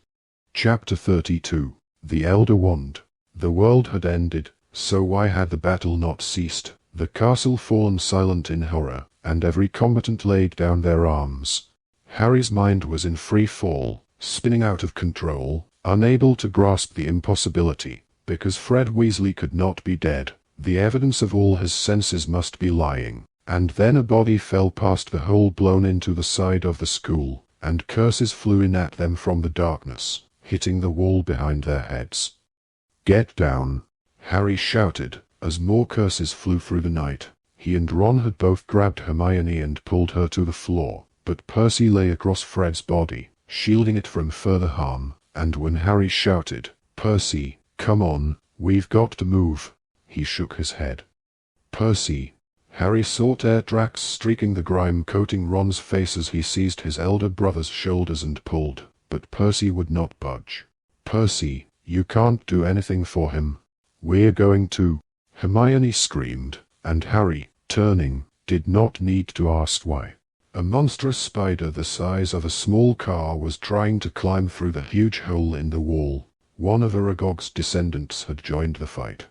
Chapter 32. The Elder Wand. The world had ended, so why had the battle not ceased? The castle fallen silent in horror, and every combatant laid down their arms. Harry's mind was in free fall, spinning out of control, unable to grasp the impossibility, because Fred Weasley could not be dead. The evidence of all his senses must be lying. And then a body fell past the hole blown into the side of the school, and curses flew in at them from the darkness, hitting the wall behind their heads. "Get down!" Harry shouted, as more curses flew through the night. He and Ron had both grabbed Hermione and pulled her to the floor, but Percy lay across Fred's body, shielding it from further harm, and when Harry shouted, "Percy, come on, we've got to move," he shook his head. "Percy." Harry saw tear tracks streaking the grime coating Ron's face as he seized his elder brother's shoulders and pulled, but Percy would not budge. "Percy, you can't do anything for him." "We're going to," Hermione screamed, and Harry, turning, did not need to ask why. A monstrous spider the size of a small car was trying to climb through the huge hole in the wall. One of Aragog's descendants had joined the fight.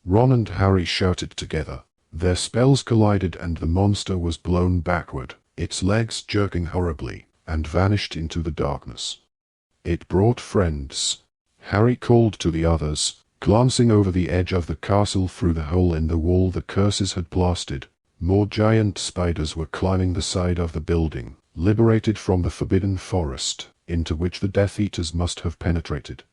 Ron and Harry shouted together. Their spells collided and the monster was blown backward, its legs jerking horribly, and vanished into the darkness. It brought friends. Harry called to the others, glancing over the edge of the castle through the hole in the wall the curses had blasted. More giant spiders were climbing the side of the building, liberated from the forbidden forest, into which the Death Eaters must have penetrated.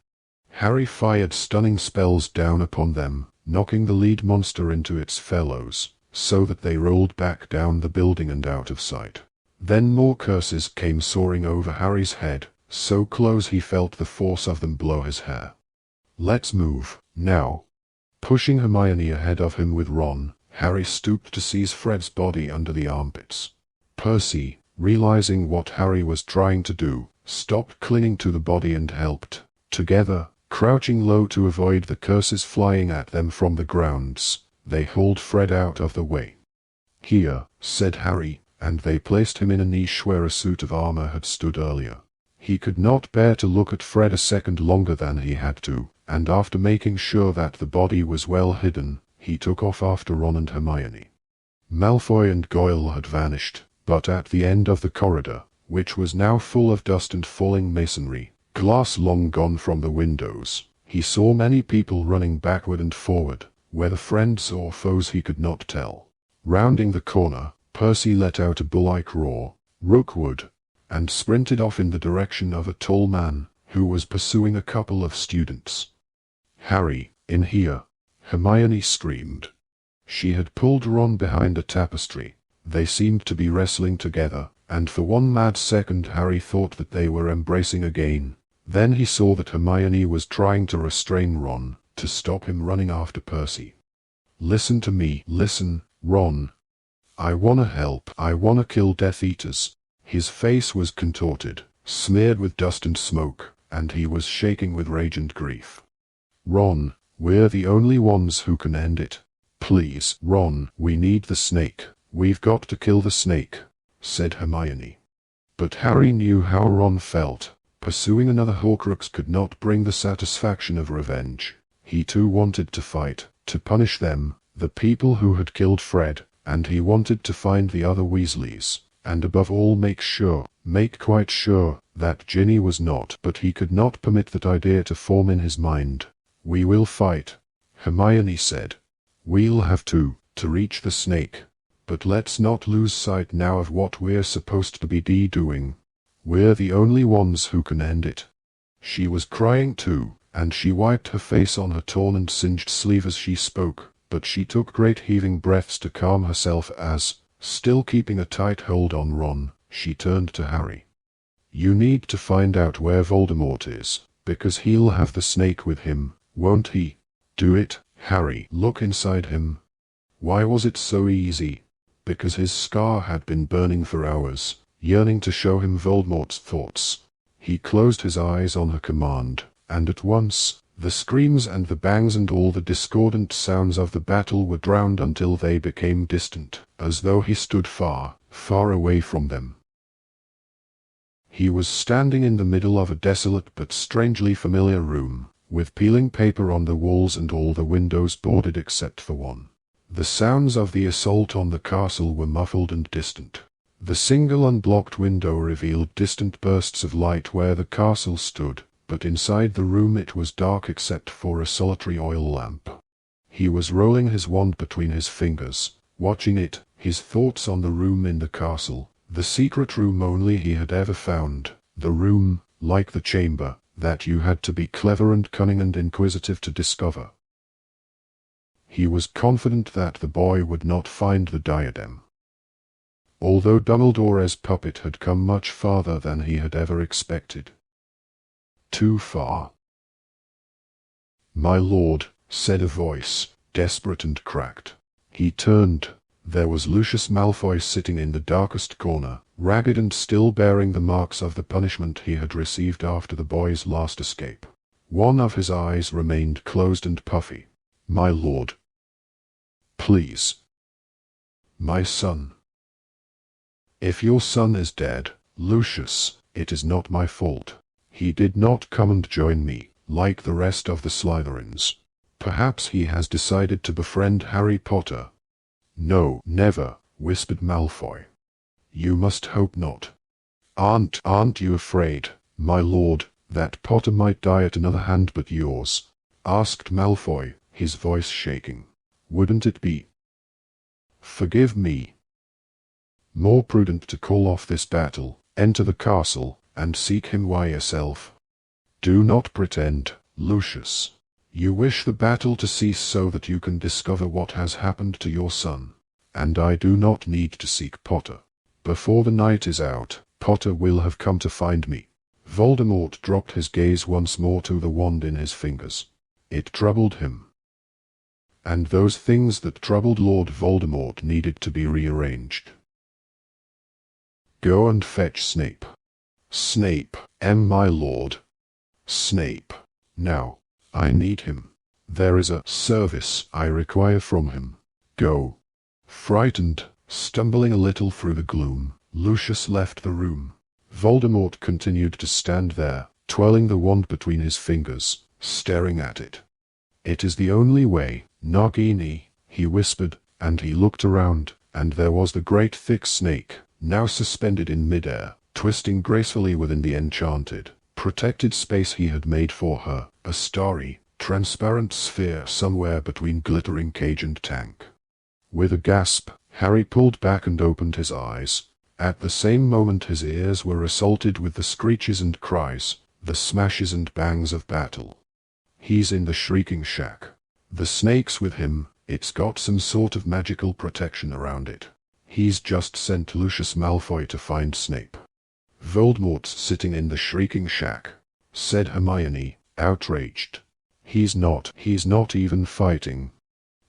Harry fired stunning spells down upon them, knocking the lead monster into its fellows, so that they rolled back down the building and out of sight. Then more curses came soaring over Harry's head, so close he felt the force of them blow his hair. "Let's move, now." Pushing Hermione ahead of him with Ron, Harry stooped to seize Fred's body under the armpits. Percy, realizing what Harry was trying to do, stopped clinging to the body and helped. Together, Crouching low to avoid the curses flying at them from the grounds, they hauled Fred out of the way. "Here," said Harry, and they placed him in a niche where a suit of armor had stood earlier. He could not bear to look at Fred a second longer than he had to, and after making sure that the body was well hidden, he took off after Ron and Hermione. Malfoy and Goyle had vanished, but at the end of the corridor, which was now full of dust and falling masonry, glass long gone from the windows, he saw many people running backward and forward, whether friends or foes he could not tell. Rounding the corner, Percy let out a bull-like roar, "Rookwood!" and sprinted off in the direction of a tall man, who was pursuing a couple of students. "Harry, in here!" Hermione screamed. She had pulled Ron behind a tapestry. They seemed to be wrestling together, and for one mad second Harry thought that they were embracing again. Then he saw that Hermione was trying to restrain Ron, to stop him running after Percy. "Listen to me, listen, Ron. I wanna help, I wanna kill Death Eaters." His face was contorted, smeared with dust and smoke, and he was shaking with rage and grief. "Ron, we're the only ones who can end it. Please, Ron, we need the snake. We've got to kill the snake," said Hermione. But Harry knew how Ron felt. Pursuing another Horcrux could not bring the satisfaction of revenge. He too wanted to fight, to punish them, the people who had killed Fred, and he wanted to find the other Weasleys, and above all make quite sure, that Ginny was not. But he could not permit that idea to form in his mind. "We will fight," Hermione said. "We'll have to reach the snake. But let's not lose sight now of what we're supposed to be doing. We're the only ones who can end it." She was crying too, and she wiped her face on her torn and singed sleeve as she spoke, but she took great heaving breaths to calm herself as, still keeping a tight hold on Ron, she turned to Harry. "You need to find out where Voldemort is, because he'll have the snake with him, won't he? Do it, Harry. Look inside him." Why was it so easy? Because his scar had been burning for hours, yearning to show him Voldemort's thoughts. He closed his eyes on her command, and at once, the screams and the bangs and all the discordant sounds of the battle were drowned until they became distant, as though he stood far, far away from them. He was standing in the middle of a desolate but strangely familiar room, with peeling paper on the walls and all the windows boarded except for one. The sounds of the assault on the castle were muffled and distant. The single unblocked window revealed distant bursts of light where the castle stood, but inside the room it was dark except for a solitary oil lamp. He was rolling his wand between his fingers, watching it, his thoughts on the room in the castle, the secret room only he had ever found, the room, like the chamber, that you had to be clever and cunning and inquisitive to discover. He was confident that the boy would not find the diadem. Although Dumbledore's puppet had come much farther than he had ever expected. Too far. "My lord," said a voice, desperate and cracked. He turned. There was Lucius Malfoy sitting in the darkest corner, ragged and still bearing the marks of the punishment he had received after the boy's last escape. One of his eyes remained closed and puffy. "My lord. Please. My son. If your son is dead, Lucius, it is not my fault. He did not come and join me, like the rest of the Slytherins. Perhaps he has decided to befriend Harry Potter." "No, never," whispered Malfoy. "You must hope not." Aren't you afraid, my lord, that Potter might die at another hand but yours?" asked Malfoy, his voice shaking. "Wouldn't it be, forgive me, more prudent to call off this battle, enter the castle, and seek him by yourself? Do not pretend, Lucius. You wish the battle to cease so that you can discover what has happened to your son. And I do not need to seek Potter. Before the night is out, Potter will have come to find me." Voldemort dropped his gaze once more to the wand in his fingers. It troubled him. And those things that troubled Lord Voldemort needed to be rearranged. "Go and fetch Snape." "Snape, my lord." "Snape. Now." I need him. There is a service I require from him. Go." Frightened, stumbling a little through the gloom, Lucius left the room. Voldemort continued to stand there, twirling the wand between his fingers, staring at it. "It is the only way, Nagini," he whispered, and he looked around, and there was the great thick snake, now suspended in midair, twisting gracefully within the enchanted, protected space he had made for her, a starry, transparent sphere somewhere between glittering cage and tank. With a gasp, Harry pulled back and opened his eyes. At the same moment his ears were assaulted with the screeches and cries, the smashes and bangs of battle. He's in the Shrieking Shack. The snake's with him, it's got some sort of magical protection around it. He's just sent Lucius Malfoy to find Snape. "Voldemort's sitting in the Shrieking Shack," said Hermione, outraged. He's not even fighting."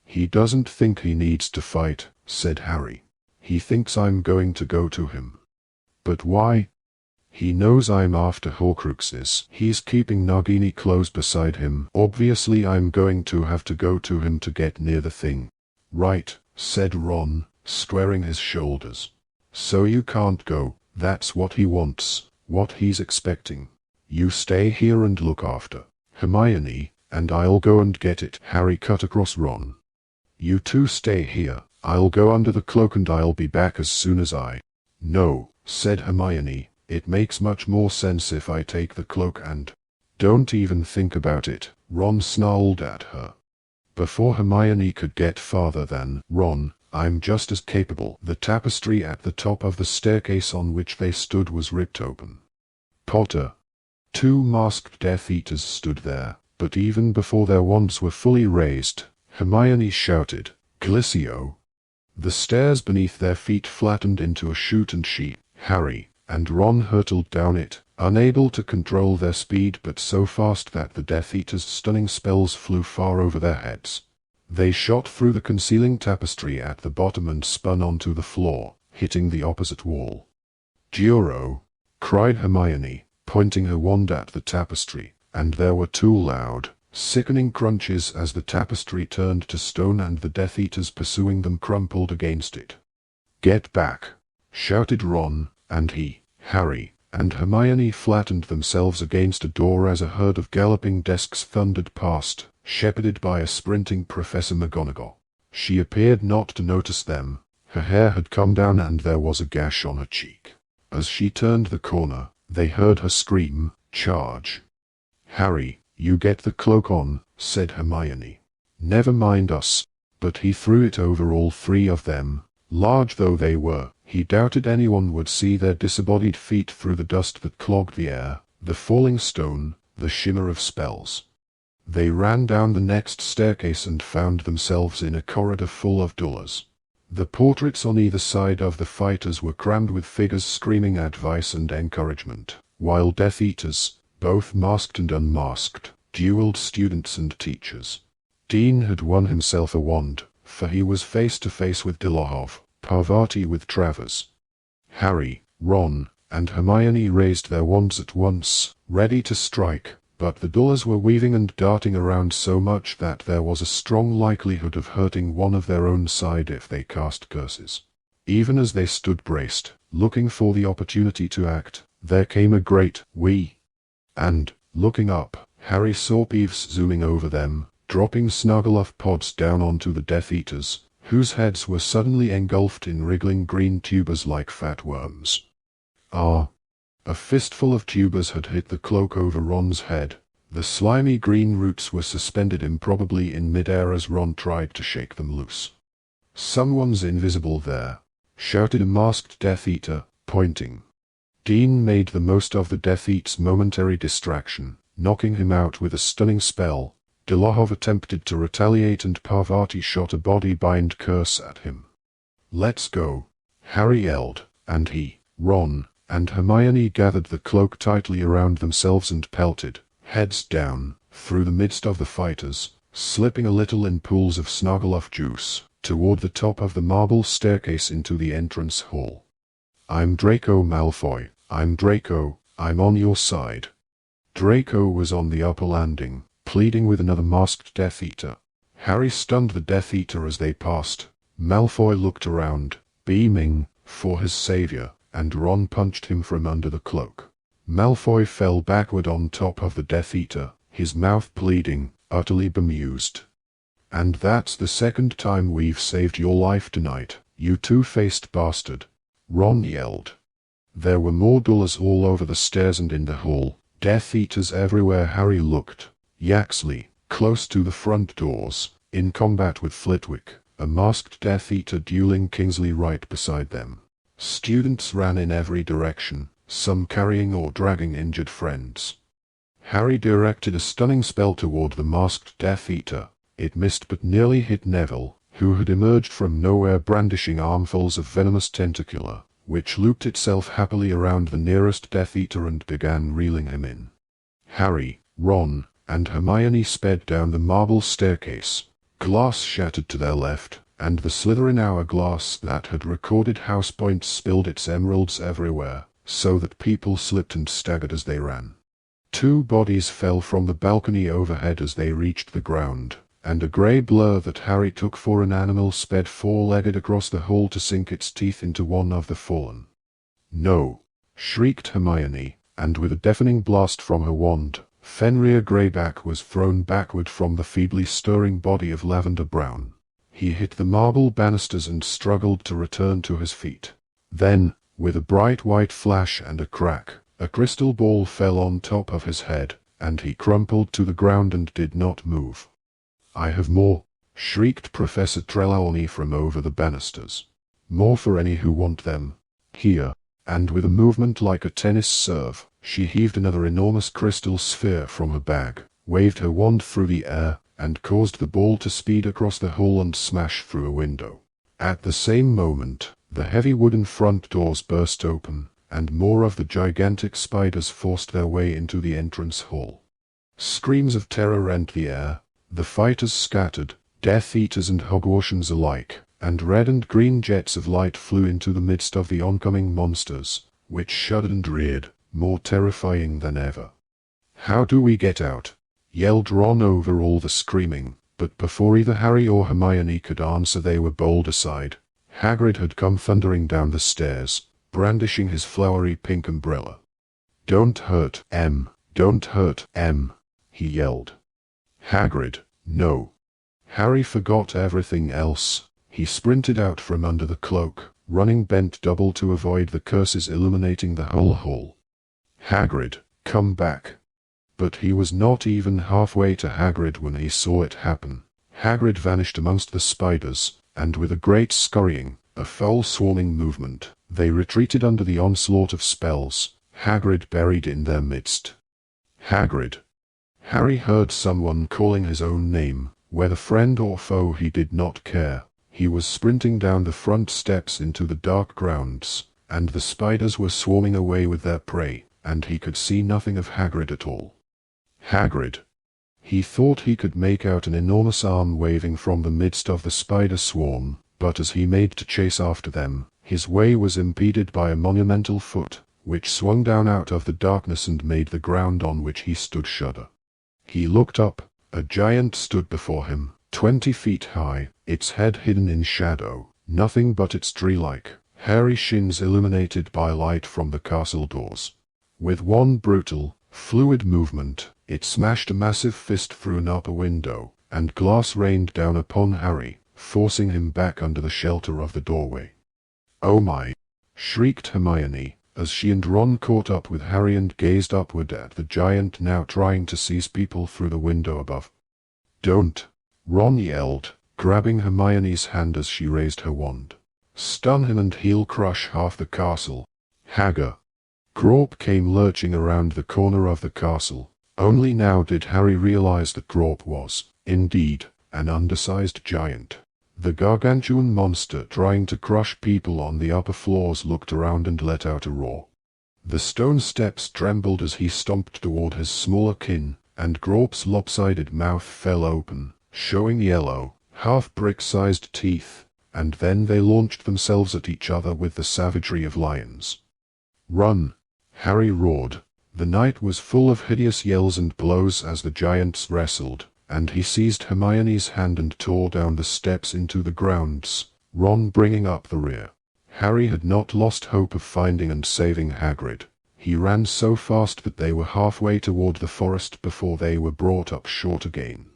"He doesn't think he needs to fight," said Harry. "He thinks I'm going to go to him." "But why?" "He knows I'm after Horcruxes. He's keeping Nagini close beside him. Obviously I'm going to have to go to him to get near the thing." "Right," said Ron, squaring his shoulders. "So you can't go. That's what he wants, what he's expecting. You stay here and look after Hermione, and I'll go and get it." Harry cut across Ron. "You two stay here. I'll go under the cloak and I'll be back as soon as I—" "No," said Hermione. "It makes much more sense if I take the cloak and—" "Don't even think about it," Ron snarled at her. Before Hermione could get farther than "Ron, I'm just as capable." The tapestry at the top of the staircase on which they stood was ripped open. "Potter!" Two masked Death Eaters stood there, but even before their wands were fully raised, Hermione shouted, "Glissio!" The stairs beneath their feet flattened into a chute and Harry and Ron hurtled down it, unable to control their speed but so fast that the Death Eaters' stunning spells flew far over their heads. They shot through the concealing tapestry at the bottom and spun onto the floor, hitting the opposite wall. "Giuro!" cried Hermione, pointing her wand at the tapestry, and there were two loud, sickening crunches as the tapestry turned to stone and the Death Eaters pursuing them crumpled against it. "Get back!" shouted Ron, and Harry, and Hermione flattened themselves against a door as a herd of galloping desks thundered past, shepherded by a sprinting Professor McGonagall. She appeared not to notice them. Her hair had come down and there was a gash on her cheek. As she turned the corner, they heard her scream, "Charge!" "Harry, you get the cloak on," said Hermione. "Never mind us." But he threw it over all three of them. Large though they were, he doubted anyone would see their disembodied feet through the dust that clogged the air, the falling stone, the shimmer of spells. They ran down the next staircase and found themselves in a corridor full of dullers. The portraits on either side of the fighters were crammed with figures screaming advice and encouragement, while Death Eaters, both masked and unmasked, dueled students and teachers. Dean had won himself a wand, for he was face to face with Dilahov, Parvati with Travers. Harry, Ron, and Hermione raised their wands at once, ready to strike, but the dullers were weaving and darting around so much that there was a strong likelihood of hurting one of their own side if they cast curses. Even as they stood braced, looking for the opportunity to act, there came a great "wee!" And, looking up, Harry saw Peeves zooming over them, dropping Snuggluff pods down onto the Death Eaters, whose heads were suddenly engulfed in wriggling green tubers like fat worms. Ah! A fistful of tubers had hit the cloak over Ron's head. The slimy green roots were suspended improbably in midair as Ron tried to shake them loose. "Someone's invisible there," shouted a masked Death Eater, pointing. Dean made the most of the Death Eater's momentary distraction, knocking him out with a stunning spell. Dilahov attempted to retaliate and Parvati shot a body-bind curse at him. "Let's go!" Harry yelled, and Ron, and Hermione gathered the cloak tightly around themselves and pelted, heads down, through the midst of the fighters, slipping a little in pools of Snuggluff juice, toward the top of the marble staircase into the entrance hall. "I'm Draco Malfoy. I'm Draco. I'm on your side." Draco was on the upper landing, pleading with another masked Death Eater. Harry stunned the Death Eater as they passed. Malfoy looked around, beaming, for his savior, and Ron punched him from under the cloak. Malfoy fell backward on top of the Death Eater, his mouth bleeding, utterly bemused. "And that's the second time we've saved your life tonight, you two-faced bastard," Ron yelled. There were more dullers all over the stairs and in the hall, Death Eaters everywhere Harry looked. Yaxley, close to the front doors, in combat with Flitwick, a masked Death Eater dueling Kingsley right beside them. Students ran in every direction, some carrying or dragging injured friends. Harry directed a stunning spell toward the masked Death Eater. It missed but nearly hit Neville, who had emerged from nowhere brandishing armfuls of venomous tentacular, which looped itself happily around the nearest Death Eater and began reeling him in. Harry, Ron, and Hermione sped down the marble staircase. Glass shattered to their left, and the Slytherin hourglass that had recorded house points spilled its emeralds everywhere, so that people slipped and staggered as they ran. 2 bodies fell from the balcony overhead as they reached the ground, and a grey blur that Harry took for an animal sped 4-legged across the hall to sink its teeth into one of the fallen. "No!" shrieked Hermione, and with a deafening blast from her wand, Fenrir Greyback was thrown backward from the feebly stirring body of Lavender Brown. He hit the marble banisters and struggled to return to his feet. Then, with a bright white flash and a crack, a crystal ball fell on top of his head, and he crumpled to the ground and did not move. "I have more!" shrieked Professor Trelawney from over the banisters. "More for any who want them. Here." And with a movement like a tennis serve, she heaved another enormous crystal sphere from her bag, waved her wand through the air, and caused the ball to speed across the hall and smash through a window. At the same moment, the heavy wooden front doors burst open, and more of the gigantic spiders forced their way into the entrance hall. Screams of terror rent the air. The fighters scattered, Death Eaters and Hogwartians alike, and red and green jets of light flew into the midst of the oncoming monsters, which shuddered and reared, more terrifying than ever. "How do we get out?" yelled Ron over all the screaming, but before either Harry or Hermione could answer they were bowled aside. Hagrid had come thundering down the stairs, brandishing his flowery pink umbrella. "Don't hurt Em, don't hurt Em," he yelled. "Hagrid, no." Harry forgot everything else. He sprinted out from under the cloak, running bent double to avoid the curses illuminating the whole hall. "Hagrid, come back." But he was not even halfway to Hagrid when he saw it happen. Hagrid vanished amongst the spiders, and with a great scurrying, a foul swarming movement, they retreated under the onslaught of spells, Hagrid buried in their midst. "Hagrid." Harry heard someone calling his own name, whether friend or foe he did not care. He was sprinting down the front steps into the dark grounds, and the spiders were swarming away with their prey, and he could see nothing of Hagrid at all. "Hagrid." He thought he could make out an enormous arm waving from the midst of the spider swarm, but as he made to chase after them, his way was impeded by a monumental foot, which swung down out of the darkness and made the ground on which he stood shudder. He looked up. A giant stood before him, 20 feet high, its head hidden in shadow, nothing but its tree-like, hairy shins illuminated by light from the castle doors. With one brutal, fluid movement, it smashed a massive fist through an upper window, and glass rained down upon Harry, forcing him back under the shelter of the doorway. "Oh my!" shrieked Hermione, as she and Ron caught up with Harry and gazed upward at the giant now trying to seize people through the window above. "Don't!" Ron yelled, grabbing Hermione's hand as she raised her wand. "Stun him and he'll crush half the castle. Hagger!" Grawp came lurching around the corner of the castle. Only now did Harry realize that Grawp was, indeed, an undersized giant. The gargantuan monster trying to crush people on the upper floors looked around and let out a roar. The stone steps trembled as he stomped toward his smaller kin, and Grawp's lopsided mouth fell open, showing yellow, half-brick-sized teeth, and then they launched themselves at each other with the savagery of lions. "Run!" Harry roared. The night was full of hideous yells and blows as the giants wrestled, and he seized Hermione's hand and tore down the steps into the grounds, Ron bringing up the rear. Harry had not lost hope of finding and saving Hagrid. He ran so fast that they were halfway toward the forest before they were brought up short again.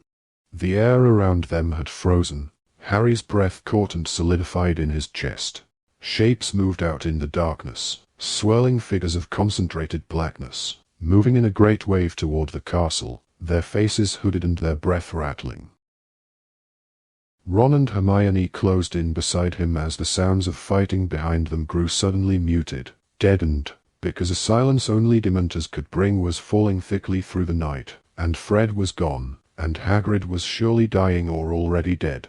The air around them had frozen. Harry's breath caught and solidified in his chest. Shapes moved out in the darkness, swirling figures of concentrated blackness, moving in a great wave toward the castle, their faces hooded and their breath rattling. Ron and Hermione closed in beside him as the sounds of fighting behind them grew suddenly muted, deadened, because a silence only Dementors could bring was falling thickly through the night, and Fred was gone, and Hagrid was surely dying or already dead.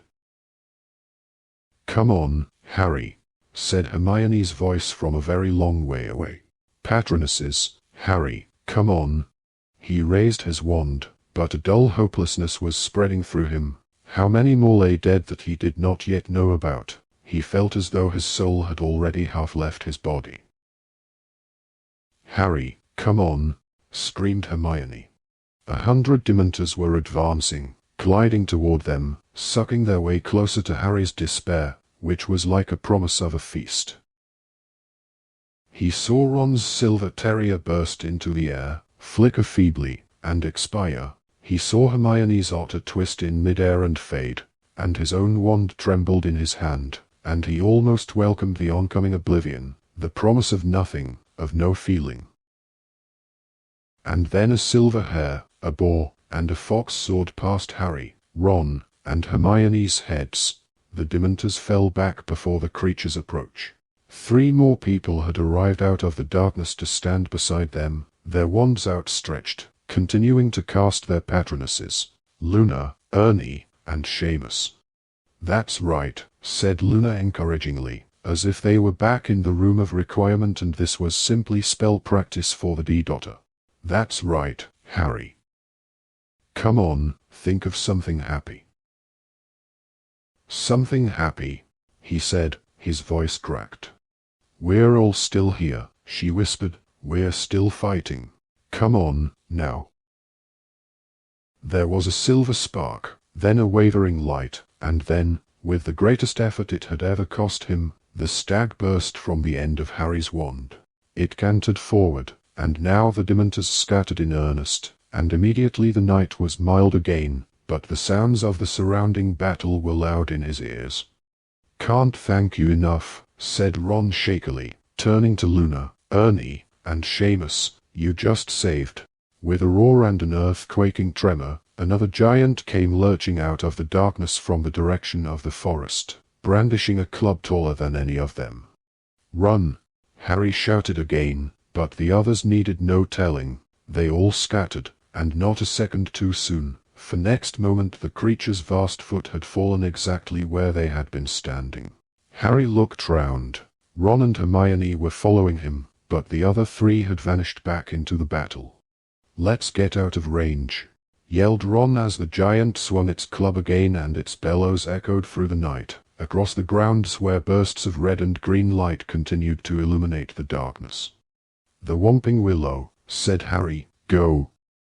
"Come on, Harry," said Hermione's voice from a very long way away. "Patronesses, Harry, come on." He raised his wand, but a dull hopelessness was spreading through him. How many more lay dead that he did not yet know about? He felt as though his soul had already half left his body. "Harry, come on," screamed Hermione. 100 Dementors were advancing, gliding toward them, sucking their way closer to Harry's despair, which was like a promise of a feast. He saw Ron's silver terrier burst into the air, flicker feebly, and expire. He saw Hermione's otter twist in midair and fade, and his own wand trembled in his hand, and he almost welcomed the oncoming oblivion, the promise of nothing, of no feeling. And then a silver hare, a boar, and a fox soared past Harry, Ron, and Hermione's heads. The Dementors fell back before the creature's approach. 3 more people had arrived out of the darkness to stand beside them, their wands outstretched, continuing to cast their patronesses, Luna, Ernie, and Seamus. "That's right," said Luna encouragingly, as if they were back in the room of requirement and this was simply spell practice for the D-Dotter. "That's right, Harry. Come on, think of something happy." "Something happy," he said, his voice cracked. "We're all still here," she whispered. "We're still fighting. Come on, now." There was a silver spark, then a wavering light, and then, with the greatest effort it had ever cost him, the stag burst from the end of Harry's wand. It cantered forward, and now the Dementors scattered in earnest, and immediately the night was mild again, but the sounds of the surrounding battle were loud in his ears. "Can't thank you enough," said Ron shakily, turning to Luna, Ernie, and Seamus. "You just saved." With a roar and an earth-quaking tremor, another giant came lurching out of the darkness from the direction of the forest, brandishing a club taller than any of them. "Run!" Harry shouted again, but the others needed no telling. They all scattered, and not a second too soon, for next moment the creature's vast foot had fallen exactly where they had been standing. Harry looked round. Ron and Hermione were following him, but the other 3 had vanished back into the battle. "Let's get out of range," yelled Ron as the giant swung its club again and its bellows echoed through the night, across the grounds where bursts of red and green light continued to illuminate the darkness. "The Whomping Willow," said Harry. "Go."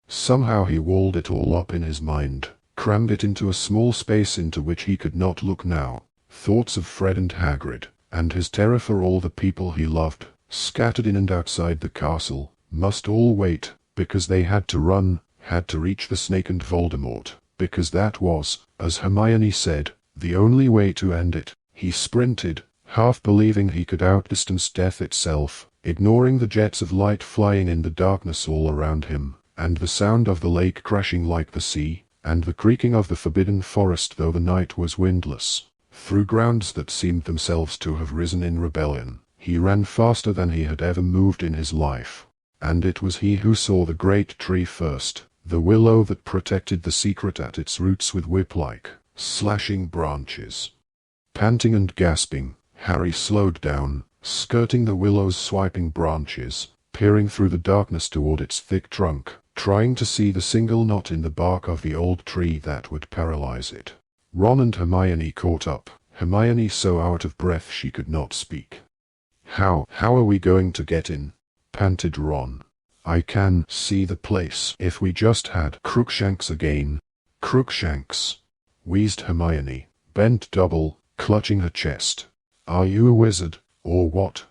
Somehow he walled it all up in his mind, crammed it into a small space into which he could not look now. Thoughts of Fred and Hagrid, and his terror for all the people he loved, scattered in and outside the castle, must all wait, because they had to run, had to reach the snake and Voldemort, because that was, as Hermione said, the only way to end it. He sprinted, half believing he could outdistance death itself, ignoring the jets of light flying in the darkness all around him, and the sound of the lake crashing like the sea, and the creaking of the forbidden forest though the night was windless. Through grounds that seemed themselves to have risen in rebellion, he ran faster than he had ever moved in his life. And it was he who saw the great tree first, the willow that protected the secret at its roots with whip-like, slashing branches. Panting and gasping, Harry slowed down, skirting the willow's swiping branches, peering through the darkness toward its thick trunk, trying to see the single knot in the bark of the old tree that would paralyze it. Ron and Hermione caught up, Hermione so out of breath she could not speak. How are we going to get in?" panted Ron. I can see the place if we just had Crookshanks again. Crookshanks, wheezed Hermione, bent double, clutching her chest. Are you a wizard, or what?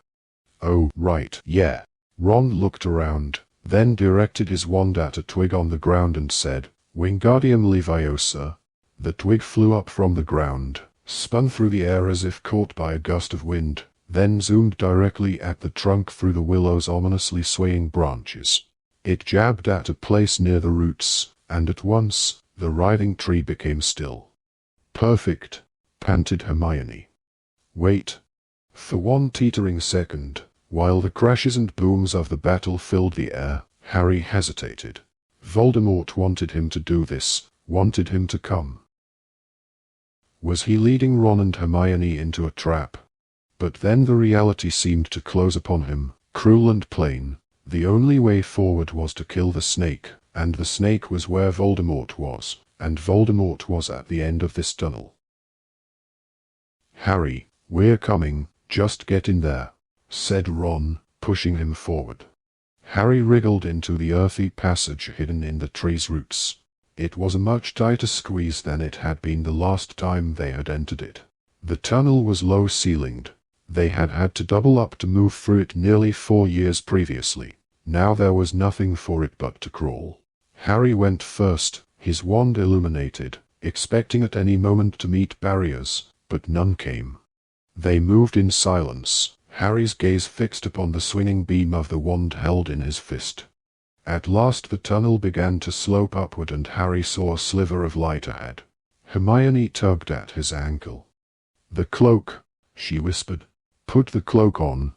Oh, right, yeah. Ron looked around, then directed his wand at a twig on the ground and said, Wingardium Leviosa. The twig flew up from the ground, spun through the air as if caught by a gust of wind, then zoomed directly at the trunk through the willow's ominously swaying branches. It jabbed at a place near the roots, and at once, the writhing tree became still. Perfect, panted Hermione. Wait. For one teetering second, while the crashes and booms of the battle filled the air, Harry hesitated. Voldemort wanted him to do this, wanted him to come. Was he leading Ron and Hermione into a trap? But then the reality seemed to close upon him, cruel and plain. The only way forward was to kill the snake, and the snake was where Voldemort was, and Voldemort was at the end of this tunnel. Harry, we're coming, just get in there, said Ron, pushing him forward. Harry wriggled into the earthy passage hidden in the tree's roots. It was a much tighter squeeze than it had been the last time they had entered it. The tunnel was low-ceilinged. They had had to double up to move through it nearly 4 years previously. Now there was nothing for it but to crawl. Harry went first, his wand illuminated, expecting at any moment to meet barriers, but none came. They moved in silence, Harry's gaze fixed upon the swinging beam of the wand held in his fist. At last the tunnel began to slope upward and Harry saw a sliver of light ahead. Hermione tugged at his ankle. "The cloak," she whispered. "Put the cloak on."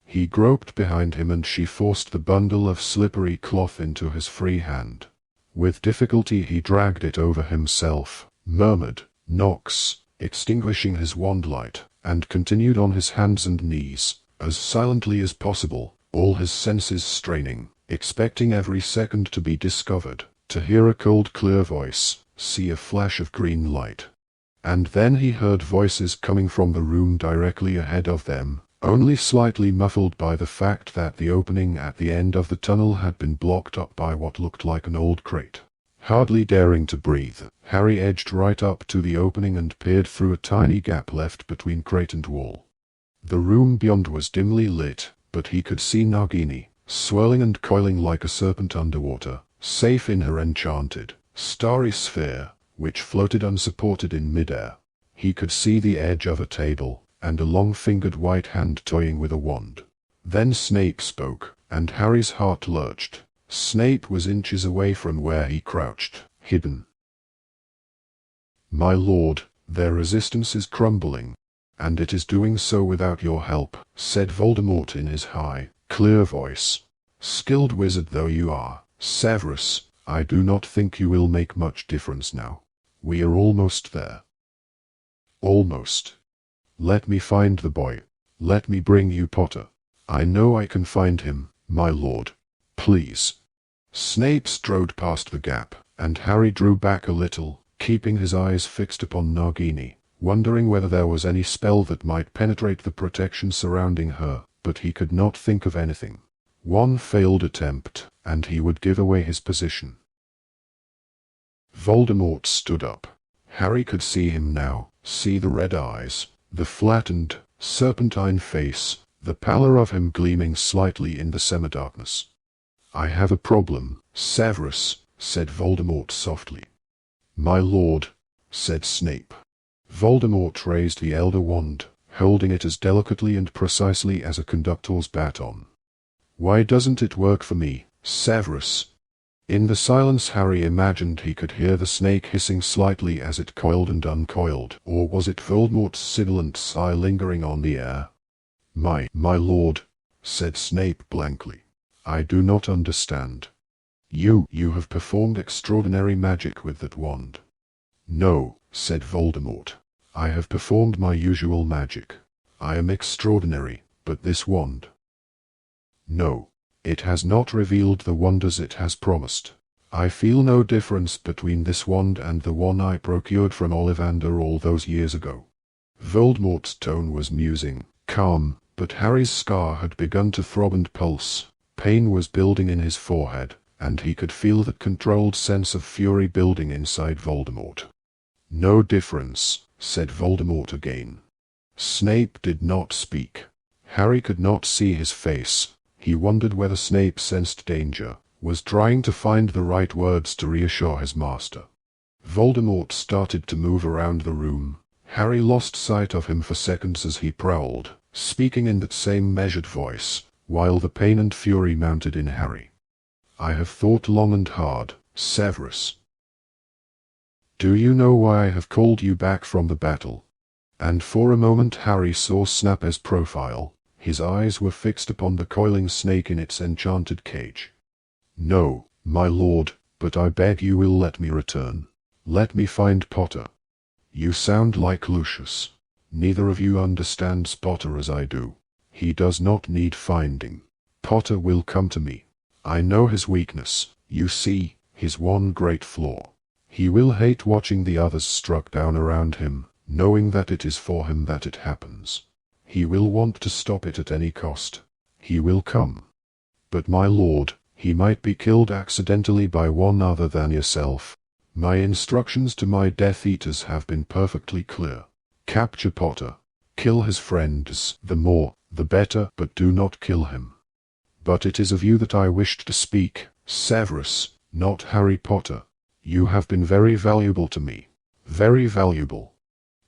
He groped behind him and she forced the bundle of slippery cloth into his free hand. With difficulty he dragged it over himself, murmured, "Nox," extinguishing his wand light, and continued on his hands and knees, as silently as possible, all his senses straining, expecting every second to be discovered, to hear a cold clear voice, see a flash of green light. And then he heard voices coming from the room directly ahead of them, only slightly muffled by the fact that the opening at the end of the tunnel had been blocked up by what looked like an old crate. Hardly daring to breathe, Harry edged right up to the opening and peered through a tiny gap left between crate and wall. The room beyond was dimly lit, but he could see Nagini, swirling and coiling like a serpent underwater, safe in her enchanted, starry sphere, which floated unsupported in midair. He could see the edge of a table, and a long-fingered white hand toying with a wand. Then Snape spoke, and Harry's heart lurched. Snape was inches away from where he crouched, hidden. "My lord, their resistance is crumbling, and it is doing so without your help," said Voldemort in his high, clear voice. "Skilled wizard though you are, Severus, I do not think you will make much difference now. We are almost there." "Almost. Let me find the boy. Let me bring you Potter. I know I can find him, my lord. Please." Snape strode past the gap, and Harry drew back a little, keeping his eyes fixed upon Nagini, wondering whether there was any spell that might penetrate the protection surrounding her, but he could not think of anything. One failed attempt, and he would give away his position. Voldemort stood up. Harry could see him now, see the red eyes, the flattened, serpentine face, the pallor of him gleaming slightly in the semi-darkness. "I have a problem, Severus," said Voldemort softly. "My lord," said Snape. Voldemort raised the Elder Wand, holding it as delicately and precisely as a conductor's baton. "Why doesn't it work for me, Severus?" In the silence Harry imagined he could hear the snake hissing slightly as it coiled and uncoiled, or was it Voldemort's sibilant sigh lingering on the air? My lord," said Snape blankly. "I do not understand. You have performed extraordinary magic with that wand." "No," said Voldemort. "I have performed my usual magic. I am extraordinary, but this wand. No. It has not revealed the wonders it has promised. I feel no difference between this wand and the one I procured from Ollivander all those years ago." Voldemort's tone was musing, calm, but Harry's scar had begun to throb and pulse. Pain was building in his forehead, and he could feel the controlled sense of fury building inside Voldemort. "No difference," said Voldemort again. Snape did not speak. Harry could not see his face. He wondered whether Snape sensed danger, was trying to find the right words to reassure his master. Voldemort started to move around the room. Harry lost sight of him for seconds as he prowled, speaking in that same measured voice, while the pain and fury mounted in Harry. "I have thought long and hard, Severus. Do you know why I have called you back from the battle?" And for a moment Harry saw Snape's profile. His eyes were fixed upon the coiling snake in its enchanted cage. "No, my lord, but I beg you will let me return. Let me find Potter." "You sound like Lucius. Neither of you understands Potter as I do. He does not need finding. Potter will come to me. I know his weakness, you see, his one great flaw. He will hate watching the others struck down around him, knowing that it is for him that it happens. He will want to stop it at any cost. He will come. But my lord, he might be killed accidentally by one other than yourself. My instructions to my Death Eaters have been perfectly clear. Capture Potter. Kill his friends. The more, the better, but do not kill him. But it is of you that I wished to speak, Severus, not Harry Potter. You have been very valuable to me. Very valuable.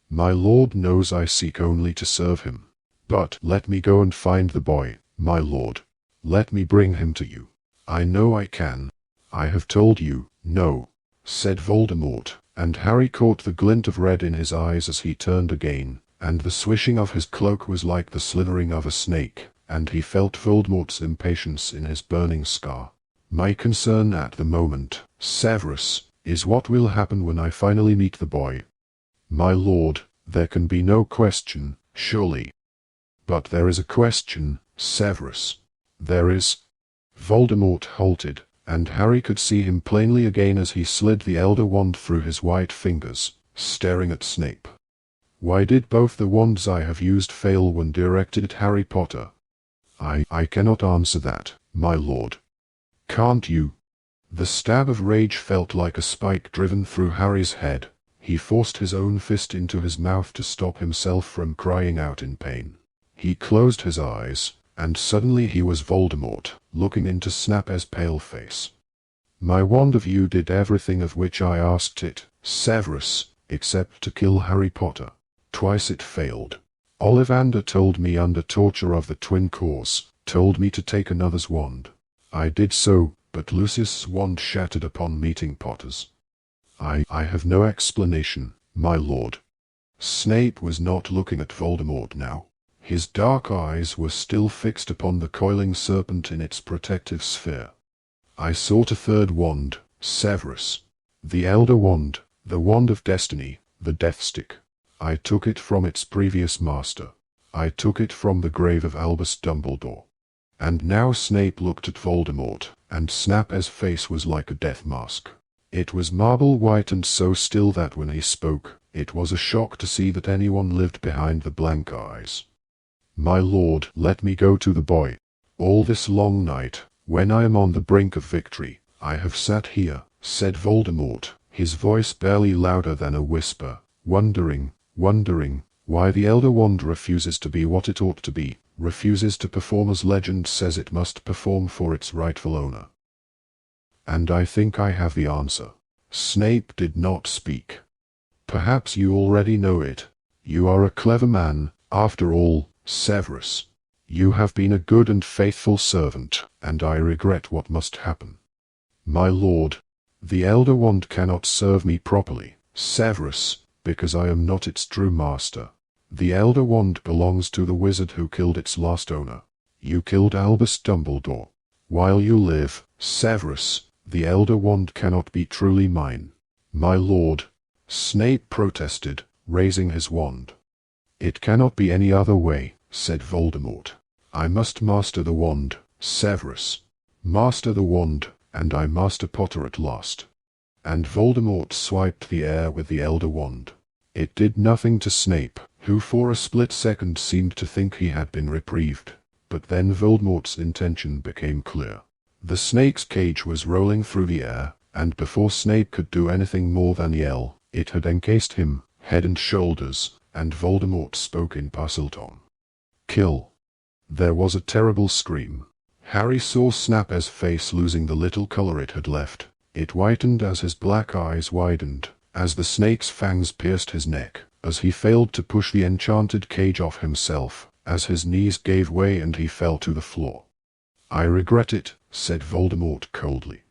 My lord knows I seek only to serve him. But let me go and find the boy, my lord. Let me bring him to you. I know I can. I have told you, no," said Voldemort, and Harry caught the glint of red in his eyes as he turned again, and the swishing of his cloak was like the slithering of a snake, and he felt Voldemort's impatience in his burning scar. "My concern at the moment, Severus, is what will happen when I finally meet the boy. My lord, there can be no question, surely." "But there is a question, Severus. There is—" Voldemort halted, and Harry could see him plainly again as he slid the Elder Wand through his white fingers, staring at Snape. "Why did both the wands I have used fail when directed at Harry Potter?" I cannot answer that, my lord." "Can't you?" The stab of rage felt like a spike driven through Harry's head. He forced his own fist into his mouth to stop himself from crying out in pain. He closed his eyes, and suddenly he was Voldemort, looking into Snape's pale face. "My wand of you did everything of which I asked it, Severus, except to kill Harry Potter. Twice it failed. Ollivander told me under torture of the twin cores, told me to take another's wand. I did so, but Lucius' wand shattered upon meeting Potter's. I have no explanation, my lord." Snape was not looking at Voldemort now. His dark eyes were still fixed upon the coiling serpent in its protective sphere. "I sought a third wand, Severus. The Elder Wand, the Wand of Destiny, the Death Stick. I took it from its previous master. I took it from the grave of Albus Dumbledore." And now Snape looked at Voldemort, and Snape's face was like a death mask. It was marble white and so still that when he spoke, it was a shock to see that anyone lived behind the blank eyes. "My lord, let me go to the boy. All this long night, when I am on the brink of victory, I have sat here," said Voldemort, his voice barely louder than a whisper, wondering why the Elder Wand refuses to be what it ought to be, refuses to perform as legend says it must perform for its rightful owner. "And I think I have the answer." Snape did not speak. "Perhaps you already know it. You are a clever man, after all, Severus. You have been a good and faithful servant, and I regret what must happen. My lord, the Elder Wand cannot serve me properly, Severus, because I am not its true master. The Elder Wand belongs to the wizard who killed its last owner. You killed Albus Dumbledore. While you live, Severus, the Elder Wand cannot be truly mine." "My lord," Snape protested, raising his wand. "It cannot be any other way," said Voldemort. "I must master the wand, Severus. Master the wand, and I master Potter at last." And Voldemort swiped the air with the Elder Wand. It did nothing to Snape, who for a split second seemed to think he had been reprieved. but then Voldemort's intention became clear. The snake's cage was rolling through the air, and before Snape could do anything more than yell, it had encased him, head and shoulders, and Voldemort spoke in Parseltongue. Kill. There was a terrible scream. Harry saw Snape's face losing the little color it had left. It whitened as his black eyes widened, as the snake's fangs pierced his neck, as he failed to push the enchanted cage off himself, as his knees gave way and he fell to the floor. I regret it, said Voldemort coldly.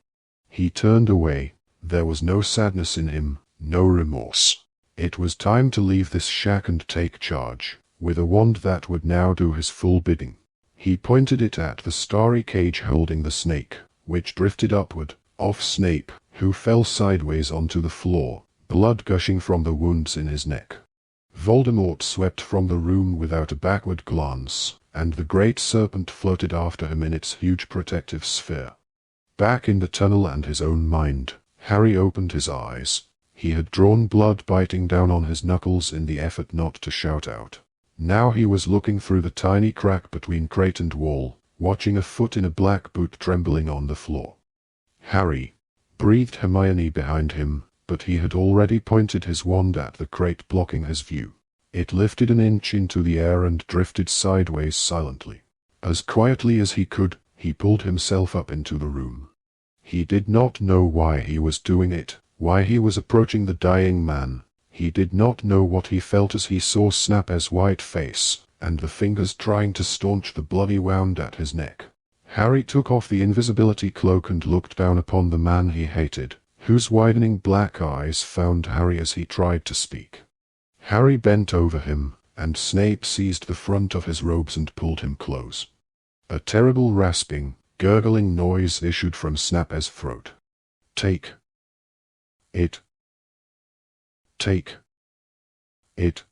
He turned away. There was no sadness in him, no remorse. It was time to leave this shack and take charge, with a wand that would now do his full bidding. He pointed it at the starry cage holding the snake, which drifted upward, off Snape, who fell sideways onto the floor, blood gushing from the wounds in his neck. Voldemort swept from the room without a backward glance, and the great serpent floated after him in its huge protective sphere. Back in the tunnel and his own mind, Harry opened his eyes. He had drawn blood biting down on his knuckles in the effort not to shout out. Now he was looking through the tiny crack between crate and wall, watching a foot in a black boot trembling on the floor. Harry, breathed Hermione behind him, but he had already pointed his wand at the crate blocking his view. It lifted an inch into the air and drifted sideways silently. As quietly as he could, he pulled himself up into the room. He did not know why he was doing it, why he was approaching the dying man. He did not know what he felt as he saw Snape's white face, and the fingers trying to staunch the bloody wound at his neck. Harry took off the invisibility cloak and looked down upon the man he hated, whose widening black eyes found Harry as he tried to speak. Harry bent over him, and Snape seized the front of his robes and pulled him close. A terrible rasping, gurgling noise issued from Snape's throat. Take it. Take it.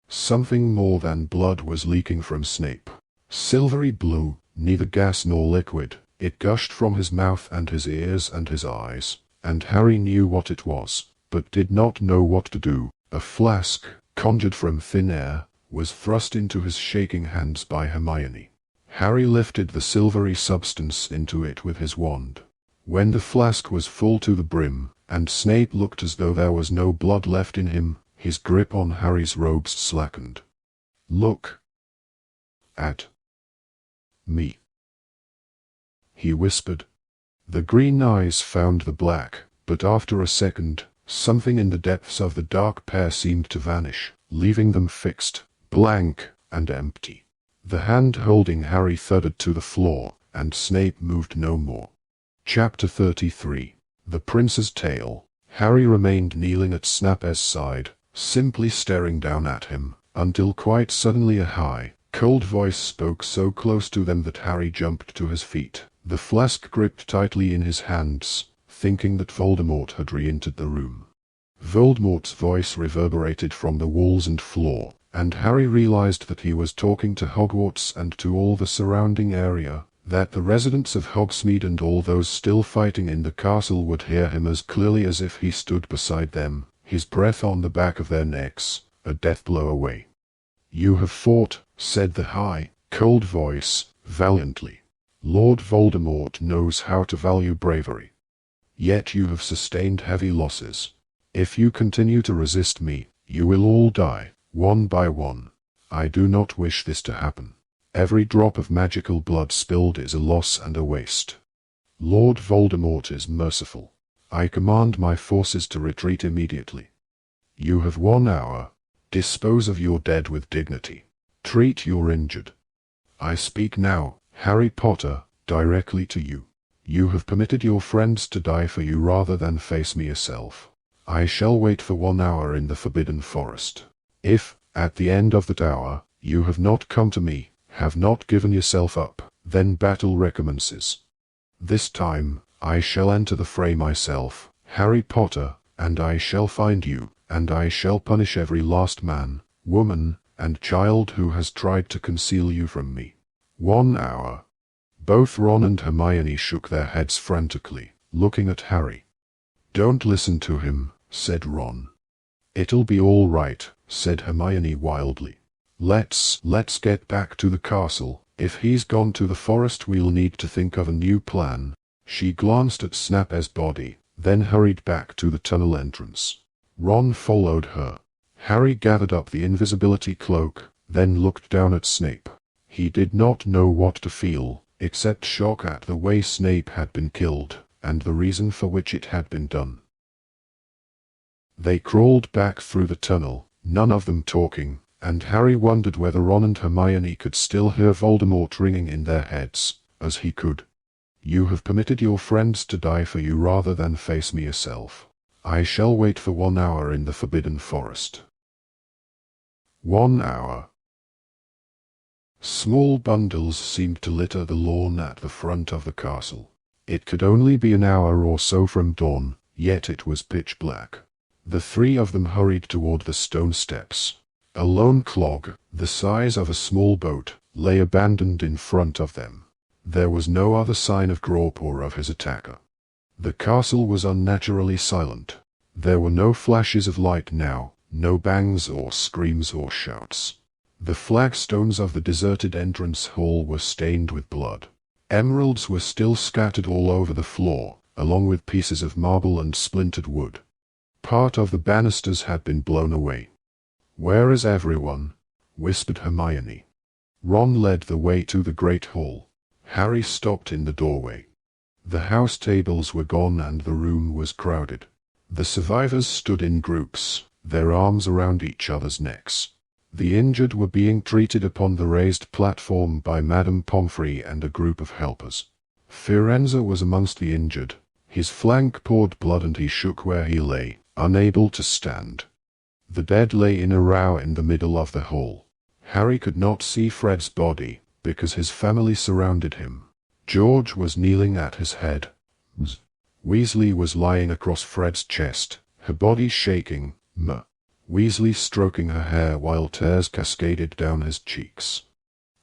Something more than blood was leaking from Snape. Silvery blue, neither gas nor liquid. It gushed from his mouth and his ears and his eyes, and Harry knew what it was, but did not know what to do. A flask, conjured from thin air, was thrust into his shaking hands by Hermione. Harry lifted the silvery substance into it with his wand. When the flask was full to the brim, and Snape looked as though there was no blood left in him, his grip on Harry's robes slackened. Look at me, he whispered. The green eyes found the black, but after a second, something in the depths of the dark pair seemed to vanish, leaving them fixed, blank, and empty. The hand holding Harry thudded to the floor, and Snape moved no more. Chapter 33. The Prince's Tale. Harry remained kneeling at Snape's side, simply staring down at him, until quite suddenly a high, cold voice spoke so close to them that Harry jumped to his feet, the flask gripped tightly in his hands, thinking that Voldemort had re-entered the room. Voldemort's voice reverberated from the walls and floor, and Harry realized that he was talking to Hogwarts and to all the surrounding area, that the residents of Hogsmeade and all those still fighting in the castle would hear him as clearly as if he stood beside them, his breath on the back of their necks, a death blow away. "You have fought," said the high, cold voice, "valiantly. Lord Voldemort knows how to value bravery. Yet you have sustained heavy losses. If you continue to resist me, you will all die, one by one. I do not wish this to happen. Every drop of magical blood spilled is a loss and a waste. Lord Voldemort is merciful. I command my forces to retreat immediately. You have 1 hour. Dispose of your dead with dignity. Treat your injured. I speak now, Harry Potter, directly to you. You have permitted your friends to die for you rather than face me yourself. I shall wait for 1 hour in the Forbidden Forest. If, at the end of that hour, you have not come to me, have not given yourself up, then battle recommences. This time, I shall enter the fray myself, Harry Potter, and I shall find you, and I shall punish every last man, woman, and child who has tried to conceal you from me. 1 hour. Both Ron and Hermione shook their heads frantically, looking at Harry. Don't listen to him, said Ron. It'll be all right, said Hermione wildly. Let's get back to the castle. If he's gone to the forest, we'll need to think of a new plan." She glanced at Snape's body, then hurried back to the tunnel entrance. Ron followed her. Harry gathered up the invisibility cloak, then looked down at Snape. He did not know what to feel, except shock at the way Snape had been killed, and the reason for which it had been done. They crawled back through the tunnel, none of them talking, and Harry wondered whether Ron and Hermione could still hear Voldemort ringing in their heads, as he could. "You have permitted your friends to die for you rather than face me yourself. I shall wait for 1 hour in the Forbidden Forest." 1 hour. Small bundles seemed to litter the lawn at the front of the castle. It could only be an hour or so from dawn, yet it was pitch black. The three of them hurried toward the stone steps. A lone clog, the size of a small boat, lay abandoned in front of them. There was no other sign of Grawp or of his attacker. The castle was unnaturally silent. There were no flashes of light now, no bangs or screams or shouts. The flagstones of the deserted entrance hall were stained with blood. Emeralds were still scattered all over the floor, along with pieces of marble and splintered wood. Part of the banisters had been blown away. "Where is everyone?" whispered Hermione. Ron led the way to the great hall. Harry stopped in the doorway. The house tables were gone and the room was crowded. The survivors stood in groups, their arms around each other's necks. The injured were being treated upon the raised platform by Madame Pomfrey and a group of helpers. Firenze was amongst the injured. His flank poured blood and he shook where he lay, unable to stand. The dead lay in a row in the middle of the hall. Harry could not see Fred's body, because his family surrounded him. George was kneeling at his head. Weasley was lying across Fred's chest, her body shaking, Weasley stroking her hair while tears cascaded down his cheeks.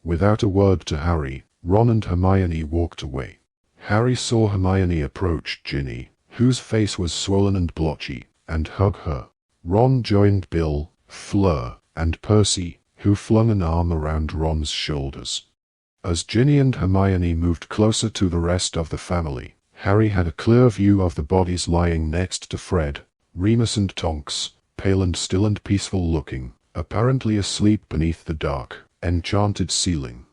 Without a word to Harry, Ron and Hermione walked away. Harry saw Hermione approach Ginny, whose face was swollen and blotchy, and hug her. Ron joined Bill, Fleur, and Percy, who flung an arm around Ron's shoulders. As Ginny and Hermione moved closer to the rest of the family, Harry had a clear view of the bodies lying next to Fred, Remus and Tonks, pale and still and peaceful looking, apparently asleep beneath the dark, enchanted ceiling.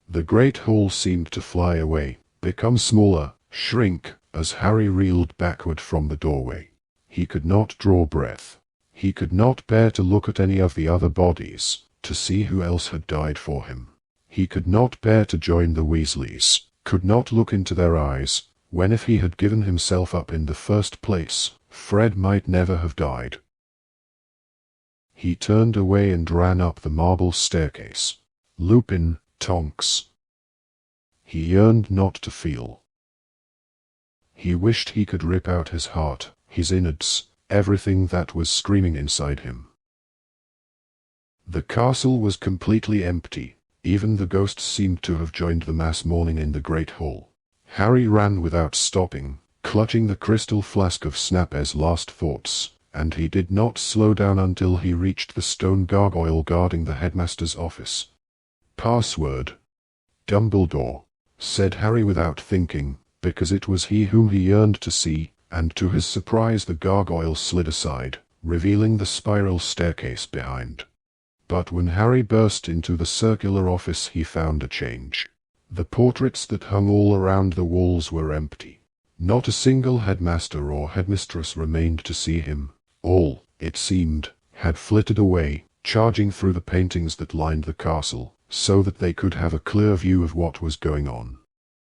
The great hall seemed to fly away, become smaller, shrink, as Harry reeled backward from the doorway. He could not draw breath. He could not bear to look at any of the other bodies, to see who else had died for him. He could not bear to join the Weasleys, could not look into their eyes, when if he had given himself up in the first place, Fred might never have died. He turned away and ran up the marble staircase. Lupin, Tonks. He yearned not to feel. He wished he could rip out his heart, his innards, everything that was screaming inside him. The castle was completely empty. Even the ghosts seemed to have joined the mass mourning in the great hall. Harry ran without stopping, clutching the crystal flask of Snape's last thoughts, and he did not slow down until he reached the stone gargoyle guarding the headmaster's office. "Password." "Dumbledore," said Harry without thinking, because it was he whom he yearned to see, and to his surprise the gargoyle slid aside, revealing the spiral staircase behind. But when Harry burst into the circular office he found a change. The portraits that hung all around the walls were empty. Not a single headmaster or headmistress remained to see him. All, it seemed, had flitted away, charging through the paintings that lined the castle, so that they could have a clear view of what was going on.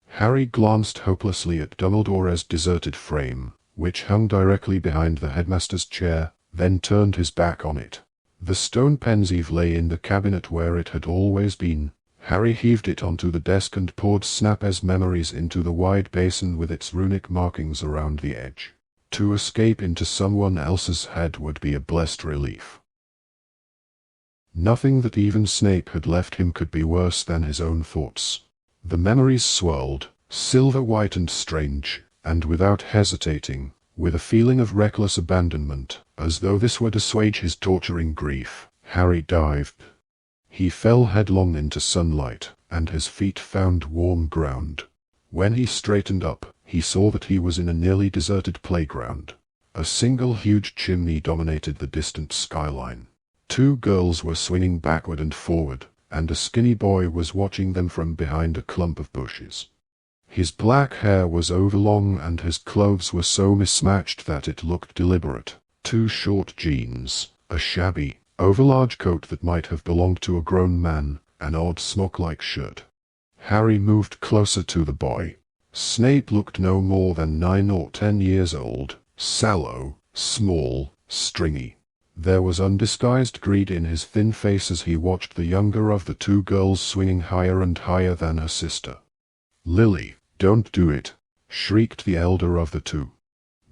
Harry glanced hopelessly at Dumbledore's deserted frame, which hung directly behind the headmaster's chair, then turned his back on it. The stone pensieve lay in the cabinet where it had always been. Harry heaved it onto the desk and poured Snape's memories into the wide basin with its runic markings around the edge. To escape into someone else's head would be a blessed relief. Nothing that even Snape had left him could be worse than his own thoughts. The memories swirled, silver-white and strange, and without hesitating, with a feeling of reckless abandonment, as though this were to assuage his torturing grief, Harry dived. He fell headlong into sunlight, and his feet found warm ground. When he straightened up, he saw that he was in a nearly deserted playground. A single huge chimney dominated the distant skyline. 2 girls were swinging backward and forward, and a skinny boy was watching them from behind a clump of bushes. His black hair was overlong and his clothes were so mismatched that it looked deliberate. 2 short jeans, a shabby, overlarge coat that might have belonged to a grown man, an odd smock-like shirt. Harry moved closer to the boy. Snape looked no more than 9 or 10 years old, sallow, small, stringy. There was undisguised greed in his thin face as he watched the younger of the 2 girls swinging higher and higher than her sister. "Lily, don't do it!" shrieked the elder of the 2.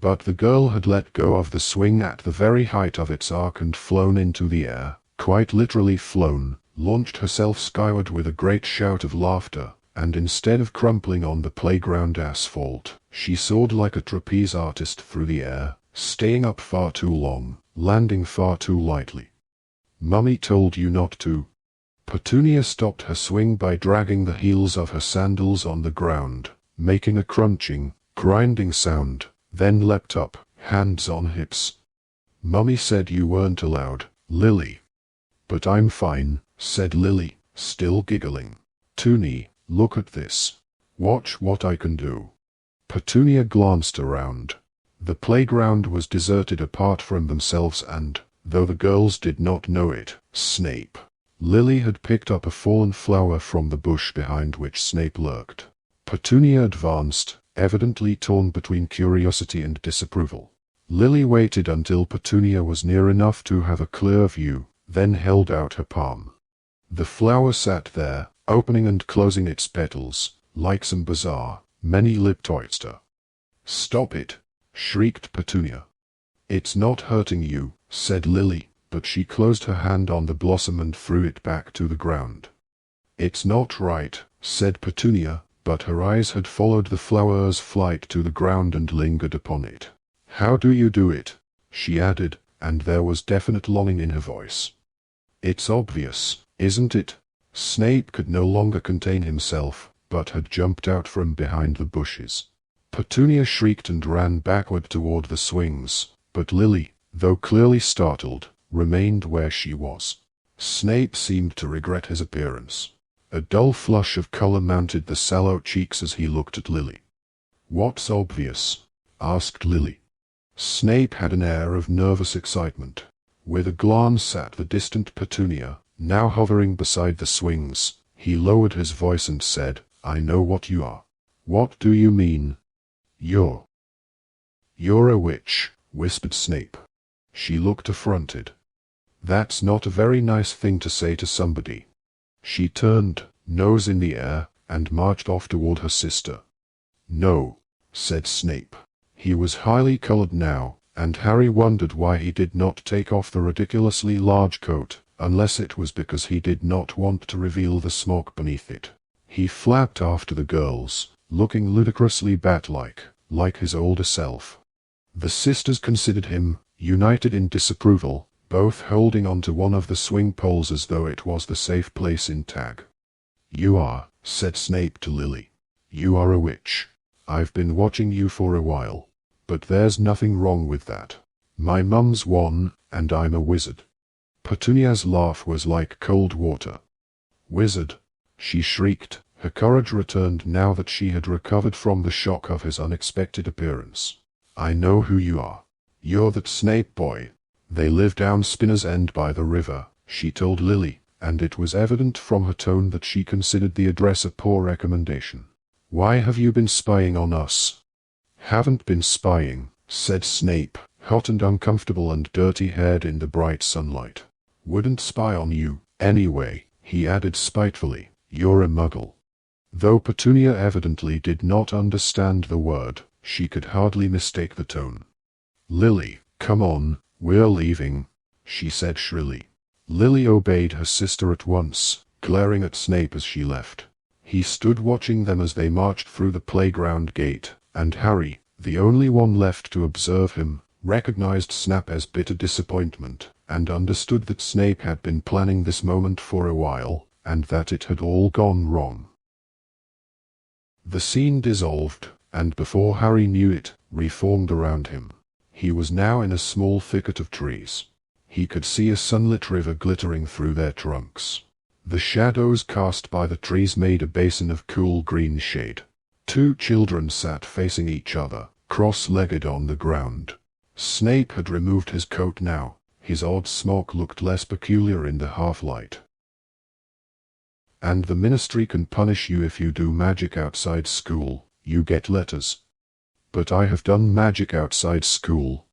But the girl had let go of the swing at the very height of its arc and flown into the air, quite literally flown, launched herself skyward with a great shout of laughter, and instead of crumpling on the playground asphalt, she soared like a trapeze artist through the air, staying up far too long, landing far too lightly. "Mummy told you not to." Petunia stopped her swing by dragging the heels of her sandals on the ground, making a crunching, grinding sound, then leapt up, hands on hips. "Mummy said you weren't allowed, Lily." "But I'm fine," said Lily, still giggling. "Toonie, look at this. Watch what I can do." Petunia glanced around. The playground was deserted apart from themselves and, though the girls did not know it, Snape. Lily had picked up a fallen flower from the bush behind which Snape lurked. Petunia advanced, evidently torn between curiosity and disapproval. Lily waited until Petunia was near enough to have a clear view, then held out her palm. The flower sat there, opening and closing its petals, like some bizarre, many-lipped oyster. "Stop it!" shrieked Petunia. "It's not hurting you," said Lily, but she closed her hand on the blossom and threw it back to the ground. "It's not right," said Petunia, but her eyes had followed the flower's flight to the ground and lingered upon it. "How do you do it?" she added, and there was definite longing in her voice. "It's obvious, isn't it?" Snape could no longer contain himself, but had jumped out from behind the bushes. Petunia shrieked and ran backward toward the swings, but Lily, though clearly startled, remained where she was. Snape seemed to regret his appearance. A dull flush of color mounted the sallow cheeks as he looked at Lily. "What's obvious?" asked Lily. Snape had an air of nervous excitement. With a glance at the distant Petunia, now hovering beside the swings, he lowered his voice and said, "I know what you are." "What do you mean?" You're a witch," whispered Snape. She looked affronted. "That's not a very nice thing to say to somebody." She turned, nose in the air, and marched off toward her sister. "No," said Snape. He was highly colored now, and Harry wondered why he did not take off the ridiculously large coat, unless it was because he did not want to reveal the smoke beneath it. He flapped after the girls, looking ludicrously bat-like, like his older self. The sisters considered him, united in disapproval, both holding onto one of the swing poles as though it was the safe place in tag. "You are," said Snape to Lily. "You are a witch. I've been watching you for a while. But there's nothing wrong with that. My mum's one, and I'm a wizard." Petunia's laugh was like cold water. "Wizard!" she shrieked, her courage returned now that she had recovered from the shock of his unexpected appearance. "I know who you are. You're that Snape boy. They live down Spinner's End by the river," she told Lily, and it was evident from her tone that she considered the address a poor recommendation. "Why have you been spying on us?" "Haven't been spying," said Snape, hot and uncomfortable and dirty-haired in the bright sunlight. "Wouldn't spy on you, anyway," he added spitefully. "You're a muggle." Though Petunia evidently did not understand the word, she could hardly mistake the tone. "Lily, come on, we're leaving," she said shrilly. Lily obeyed her sister at once, glaring at Snape as she left. He stood watching them as they marched through the playground gate, and Harry, the only one left to observe him, recognized Snap as bitter disappointment, and understood that Snape had been planning this moment for a while, and that it had all gone wrong. The scene dissolved, and before Harry knew it, reformed around him. He was now in a small thicket of trees. He could see a sunlit river glittering through their trunks. The shadows cast by the trees made a basin of cool green shade. Two children sat facing each other, cross-legged on the ground. Snape had removed his coat now. His odd smock looked less peculiar in the half-light. "And the Ministry can punish you if you do magic outside school. You get letters." "But I have done magic outside school."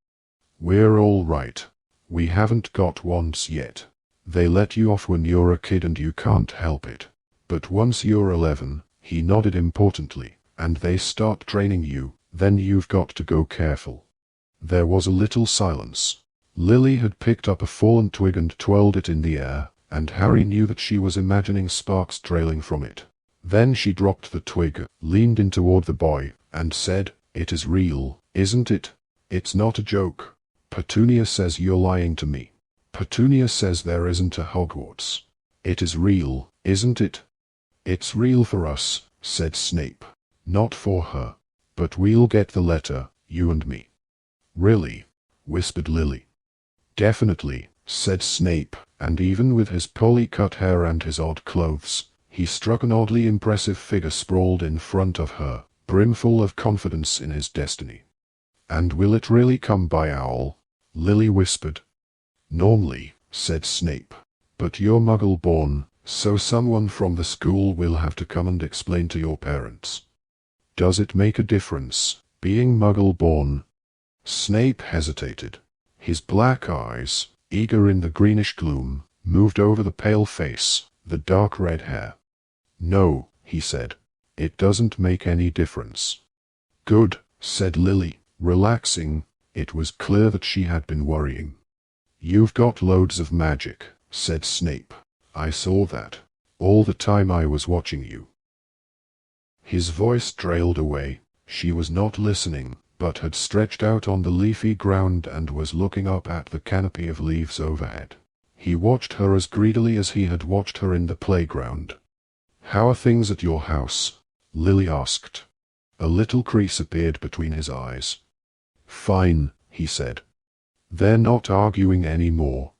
"We're all right. We haven't got wands yet. They let you off when you're a kid and you can't help it. But once you're 11, he nodded importantly, and they start training you, then you've got to go careful." There was a little silence. Lily had picked up a fallen twig and twirled it in the air, and Harry knew that she was imagining sparks trailing from it. Then she dropped the twig, leaned in toward the boy, and said, "It is real, isn't it? It's not a joke. Petunia says you're lying to me. Petunia says there isn't a Hogwarts. It is real, isn't it?" "It's real for us," said Snape. "Not for her. But we'll get the letter, you and me." "Really?" whispered Lily. "Definitely," said Snape, and even with his poorly cut hair and his odd clothes, he struck an oddly impressive figure sprawled in front of her, brimful of confidence in his destiny. "And will it really come by owl?" Lily whispered. "Normally," said Snape. "But you're Muggle-born, so someone from the school will have to come and explain to your parents." "Does it make a difference, being Muggle-born?" Snape hesitated. His black eyes, eager in the greenish gloom, moved over the pale face, the dark red hair. "No," he said. "It doesn't make any difference." "Good," said Lily, relaxing. It was clear that she had been worrying. "You've got loads of magic," said Snape. "I saw that. All the time I was watching you." His voice trailed away. She was not listening, but had stretched out on the leafy ground and was looking up at the canopy of leaves overhead. He watched her as greedily as he had watched her in the playground. "How are things at your house?" Lily asked. A little crease appeared between his eyes. "Fine," he said. "They're not arguing anymore."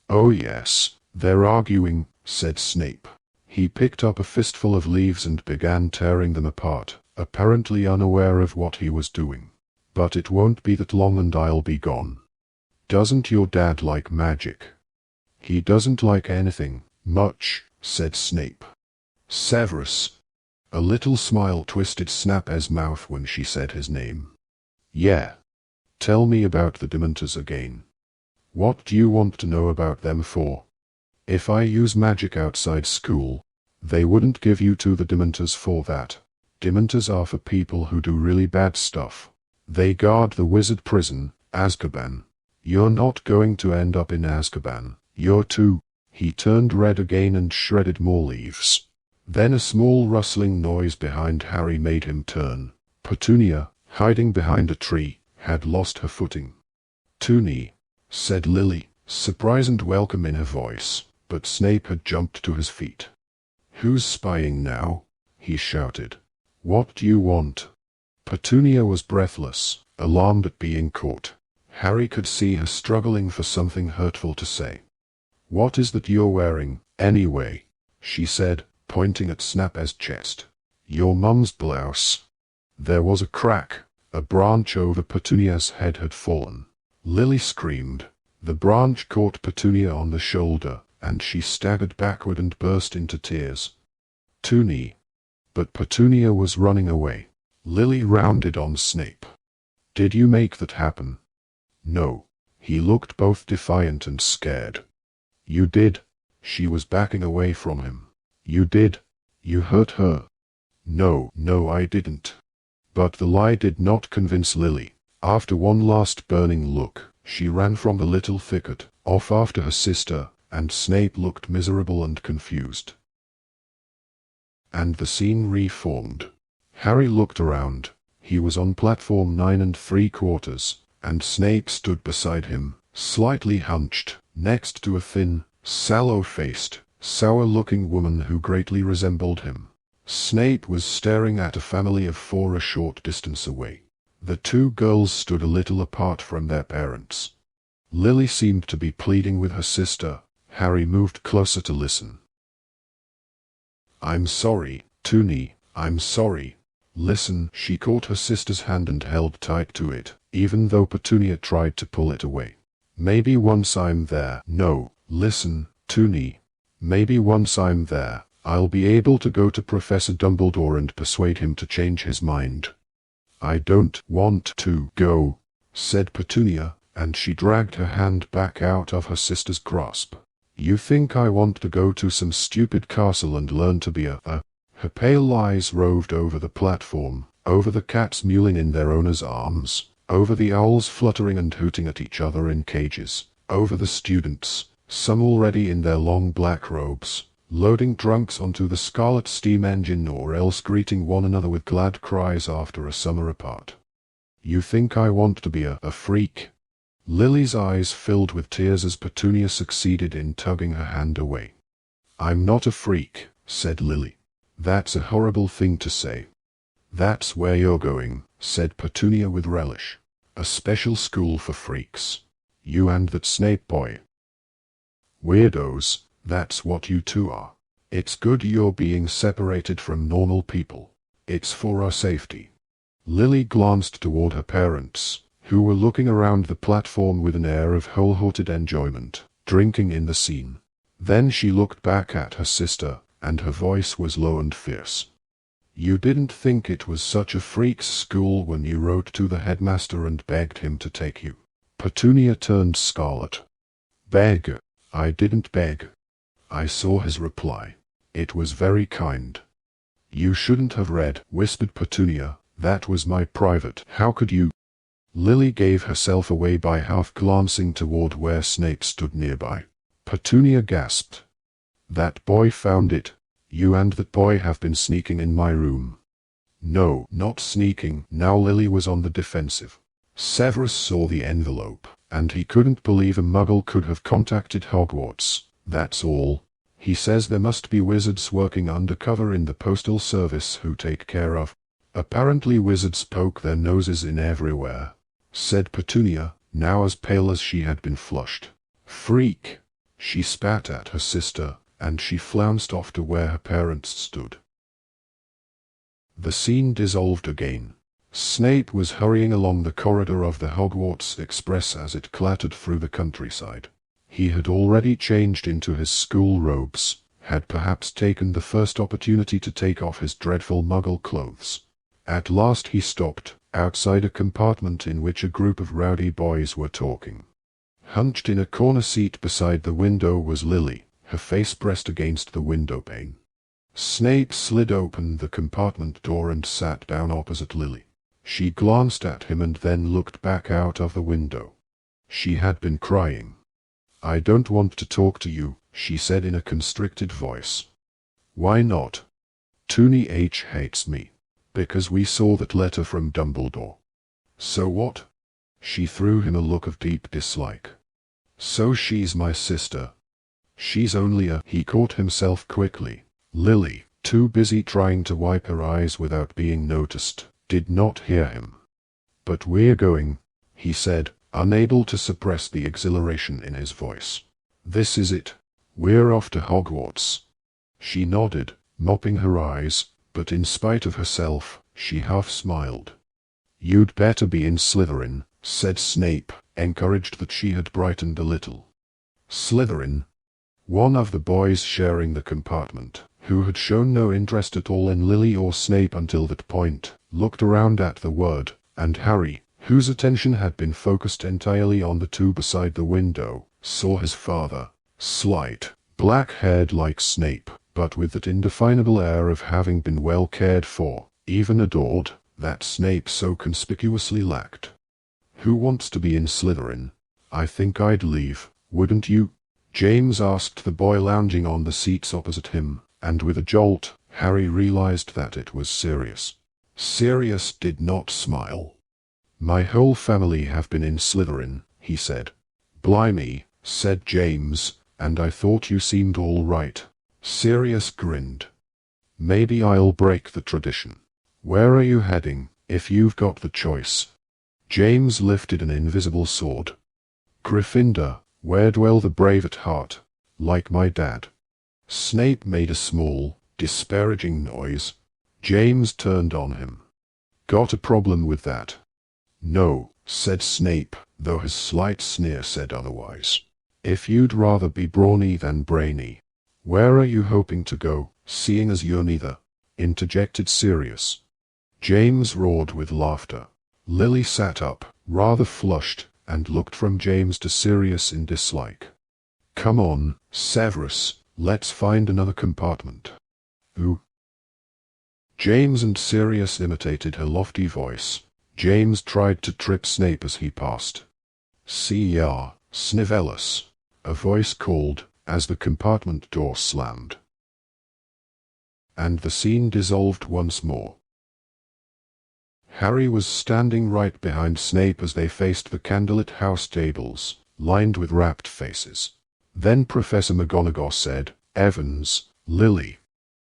"Oh yes, they're arguing," said Snape. He picked up a fistful of leaves and began tearing them apart, apparently unaware of what he was doing. "But it won't be that long and I'll be gone." "Doesn't your dad like magic?" "He doesn't like anything, much," said Snape. "Severus." A little smile twisted Snape's mouth when she said his name. "Yeah. Tell me about the Dementors again. What do you want to know about them for?" "If I use magic outside school, they wouldn't give you to the Dementors for that. Dementors are for people who do really bad stuff. They guard the wizard prison, Azkaban. You're not going to end up in Azkaban. You're too." He turned red again and shredded more leaves. Then a small rustling noise behind Harry made him turn. Petunia, hiding behind a tree, had lost her footing. "Toonie," said Lily, surprise and welcome in her voice, but Snape had jumped to his feet. "Who's spying now?" he shouted. "What do you want?" Petunia was breathless, alarmed at being caught. Harry could see her struggling for something hurtful to say. "What is that you're wearing, anyway?" she said, pointing at Snape's chest. "Your mum's blouse." There was a crack. A branch over Petunia's head had fallen. Lily screamed. The branch caught Petunia on the shoulder, and she staggered backward and burst into tears. "Toonie." But Petunia was running away. Lily rounded on Snape. "Did you make that happen?" "No." He looked both defiant and scared. "You did." She was backing away from him. "You did. You hurt her." "No, I didn't." But the lie did not convince Lily. After one last burning look, she ran from the little thicket, off after her sister, and Snape looked miserable and confused. And the scene reformed. Harry looked around. He was on platform 9 3/4, and Snape stood beside him, slightly hunched, next to a thin, sallow-faced, sour-looking woman who greatly resembled him. Snape was staring at a family of four a short distance away. The two girls stood a little apart from their parents. Lily seemed to be pleading with her sister. Harry moved closer to listen. "I'm sorry, Toonie, I'm sorry. Listen." She caught her sister's hand and held tight to it, even though Petunia tried to pull it away. "Maybe once I'm there." "No, listen, Toonie. Maybe once I'm there, I'll be able to go to Professor Dumbledore and persuade him to change his mind." "I don't want to go," said Petunia, and she dragged her hand back out of her sister's grasp. "You think I want to go to some stupid castle and learn to be a Her pale eyes roved over the platform, over the cats mewling in their owners' arms, over the owls fluttering and hooting at each other in cages, over the students, some already in their long black robes, loading drunks onto the Scarlet steam engine or else greeting one another with glad cries after a summer apart. You think I want to be a freak?" Lily's eyes filled with tears as Petunia succeeded in tugging her hand away. "I'm not a freak," said Lily. "That's a horrible thing to say." "That's where you're going," said Petunia with relish. "A special school for freaks. You and that Snape boy. Weirdos, that's what you two are. It's good you're being separated from normal people. It's for our safety." Lily glanced toward her parents, who were looking around the platform with an air of wholehearted enjoyment, drinking in the scene. Then she looked back at her sister, and her voice was low and fierce. "You didn't think it was such a freak's school when you wrote to the headmaster and begged him to take you?" Petunia turned scarlet. "Beg? I didn't beg." I saw his reply. It was very kind. "You shouldn't have read," whispered Petunia. "That was my private." "How could you?" Lily gave herself away by half glancing toward where Snape stood nearby. Petunia gasped. "That boy found it. You and that boy have been sneaking in my room." "No, not sneaking." Now Lily was on the defensive. "Severus saw the envelope, and he couldn't believe a muggle could have contacted Hogwarts, that's all. He says there must be wizards working undercover in the postal service who take care of." "Apparently wizards poke their noses in everywhere," said Petunia, now as pale as she had been flushed. "Freak!" She spat at her sister, and she flounced off to where her parents stood. The scene dissolved again. Snape was hurrying along the corridor of the Hogwarts Express as it clattered through the countryside. He had already changed into his school robes, had perhaps taken the first opportunity to take off his dreadful muggle clothes. At last he stopped, outside a compartment in which a group of rowdy boys were talking. Hunched in a corner seat beside the window was Lily, her face pressed against the window pane. Snape slid open the compartment door and sat down opposite Lily. She glanced at him and then looked back out of the window. She had been crying. "I don't want to talk to you," she said in a constricted voice. "Why not?" "Toonie H. hates me. Because we saw that letter from Dumbledore." "So what?" She threw him a look of deep dislike. "So she's my sister." "She's only a—" He caught himself quickly. Lily, too busy trying to wipe her eyes without being noticed, did not hear him. "But we're going," he said, unable to suppress the exhilaration in his voice. "This is it. We're off to Hogwarts." She nodded, mopping her eyes, but in spite of herself, she half smiled. "You'd better be in Slytherin," said Snape, encouraged that she had brightened a little. "Slytherin?" One of the boys sharing the compartment, who had shown no interest at all in Lily or Snape until that point, looked around at the word, and Harry, whose attention had been focused entirely on the two beside the window, saw his father, slight, black-haired like Snape, but with that indefinable air of having been well cared for, even adored, that Snape so conspicuously lacked. "Who wants to be in Slytherin? I think I'd leave, wouldn't you?" James asked the boy lounging on the seats opposite him, and with a jolt, Harry realized that it was Sirius. Sirius did not smile. "My whole family have been in Slytherin," he said. "Blimey, said James, and I thought you seemed all right. Sirius grinned. Maybe I'll break the tradition. Where are you heading, if you've got the choice? James lifted an invisible sword. Gryffindor, where dwell the brave at heart, like my dad. Snape made a small, disparaging noise. James turned on him. Got a problem with that? No, said Snape, though his slight sneer said otherwise. If you'd rather be brawny than brainy. Where are you hoping to go, seeing as you're neither? Interjected Sirius. James roared with laughter. Lily sat up, rather flushed, and looked from James to Sirius in dislike. Come on, Severus, let's find another compartment. Ooh. James and Sirius imitated her lofty voice. James tried to trip Snape as he passed. "See-ya, Snivellus," a voice called, as the compartment door slammed. And the scene dissolved once more. Harry was standing right behind Snape as they faced the candlelit house tables, lined with rapt faces. Then Professor McGonagall said, "Evans, Lily."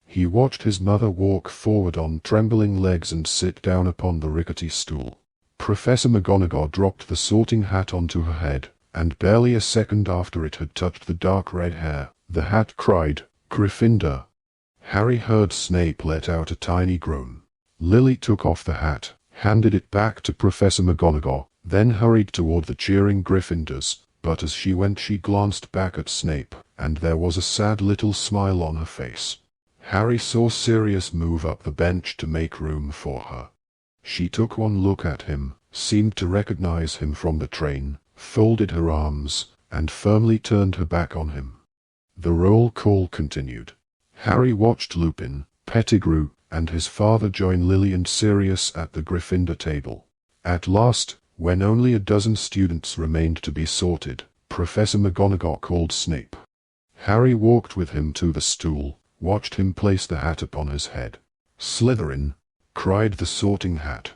He watched his mother walk forward on trembling legs and sit down upon the rickety stool. Professor McGonagall dropped the sorting hat onto her head, and barely a second after it had touched the dark red hair, the hat cried, "Gryffindor." Harry heard Snape let out a tiny groan. Lily took off the hat, handed it back to Professor McGonagall, then hurried toward the cheering Gryffindors, but as she went she glanced back at Snape, and there was a sad little smile on her face. Harry saw Sirius move up the bench to make room for her. She took one look at him, seemed to recognize him from the train, folded her arms, and firmly turned her back on him. The roll call continued. Harry watched Lupin, Pettigrew, and his father join Lily and Sirius at the Gryffindor table. At last, when only a dozen students remained to be sorted, Professor McGonagall called Snape. Harry walked with him to the stool, watched him place the hat upon his head. "Slytherin," cried the sorting hat.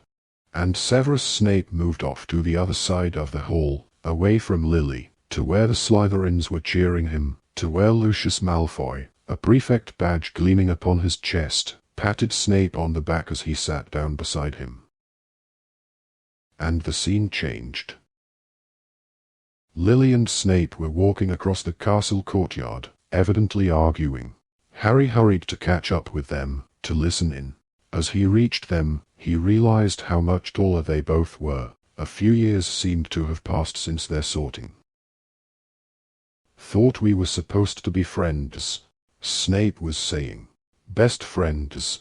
And Severus Snape moved off to the other side of the hall, away from Lily, to where the Slytherins were cheering him, to where Lucius Malfoy, a prefect badge gleaming upon his chest, patted Snape on the back as he sat down beside him. And the scene changed. Lily and Snape were walking across the castle courtyard, evidently arguing. Harry hurried to catch up with them, to listen in. As he reached them, he realized how much taller they both were. A few years seemed to have passed since their sorting. "Thought we were supposed to be friends," Snape was saying. "Best friends."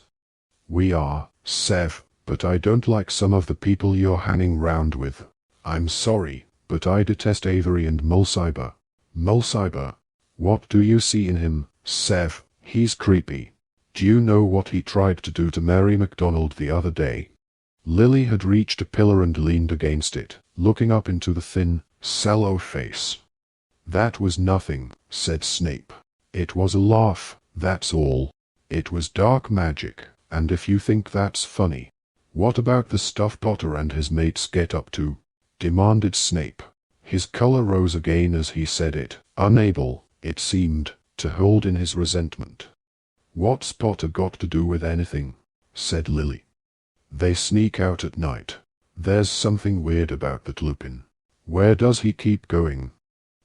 "We are, Sev, but I don't like some of the people you're hanging round with. I'm sorry, but I detest Avery and Mulciber." "Mulciber? What do you see in him, Sev? He's creepy. Do you know what he tried to do to Mary MacDonald the other day?" Lily had reached a pillar and leaned against it, looking up into the thin, sallow face. "That was nothing," said Snape. "It was a laugh, that's all. It was dark magic, and if you think that's funny, what about the stuff Potter and his mates get up to?" demanded Snape. His color rose again as he said it, unable, it seemed, to hold in his resentment. "What's Potter got to do with anything?" said Lily. "They sneak out at night. There's something weird about that Lupin. Where does he keep going?"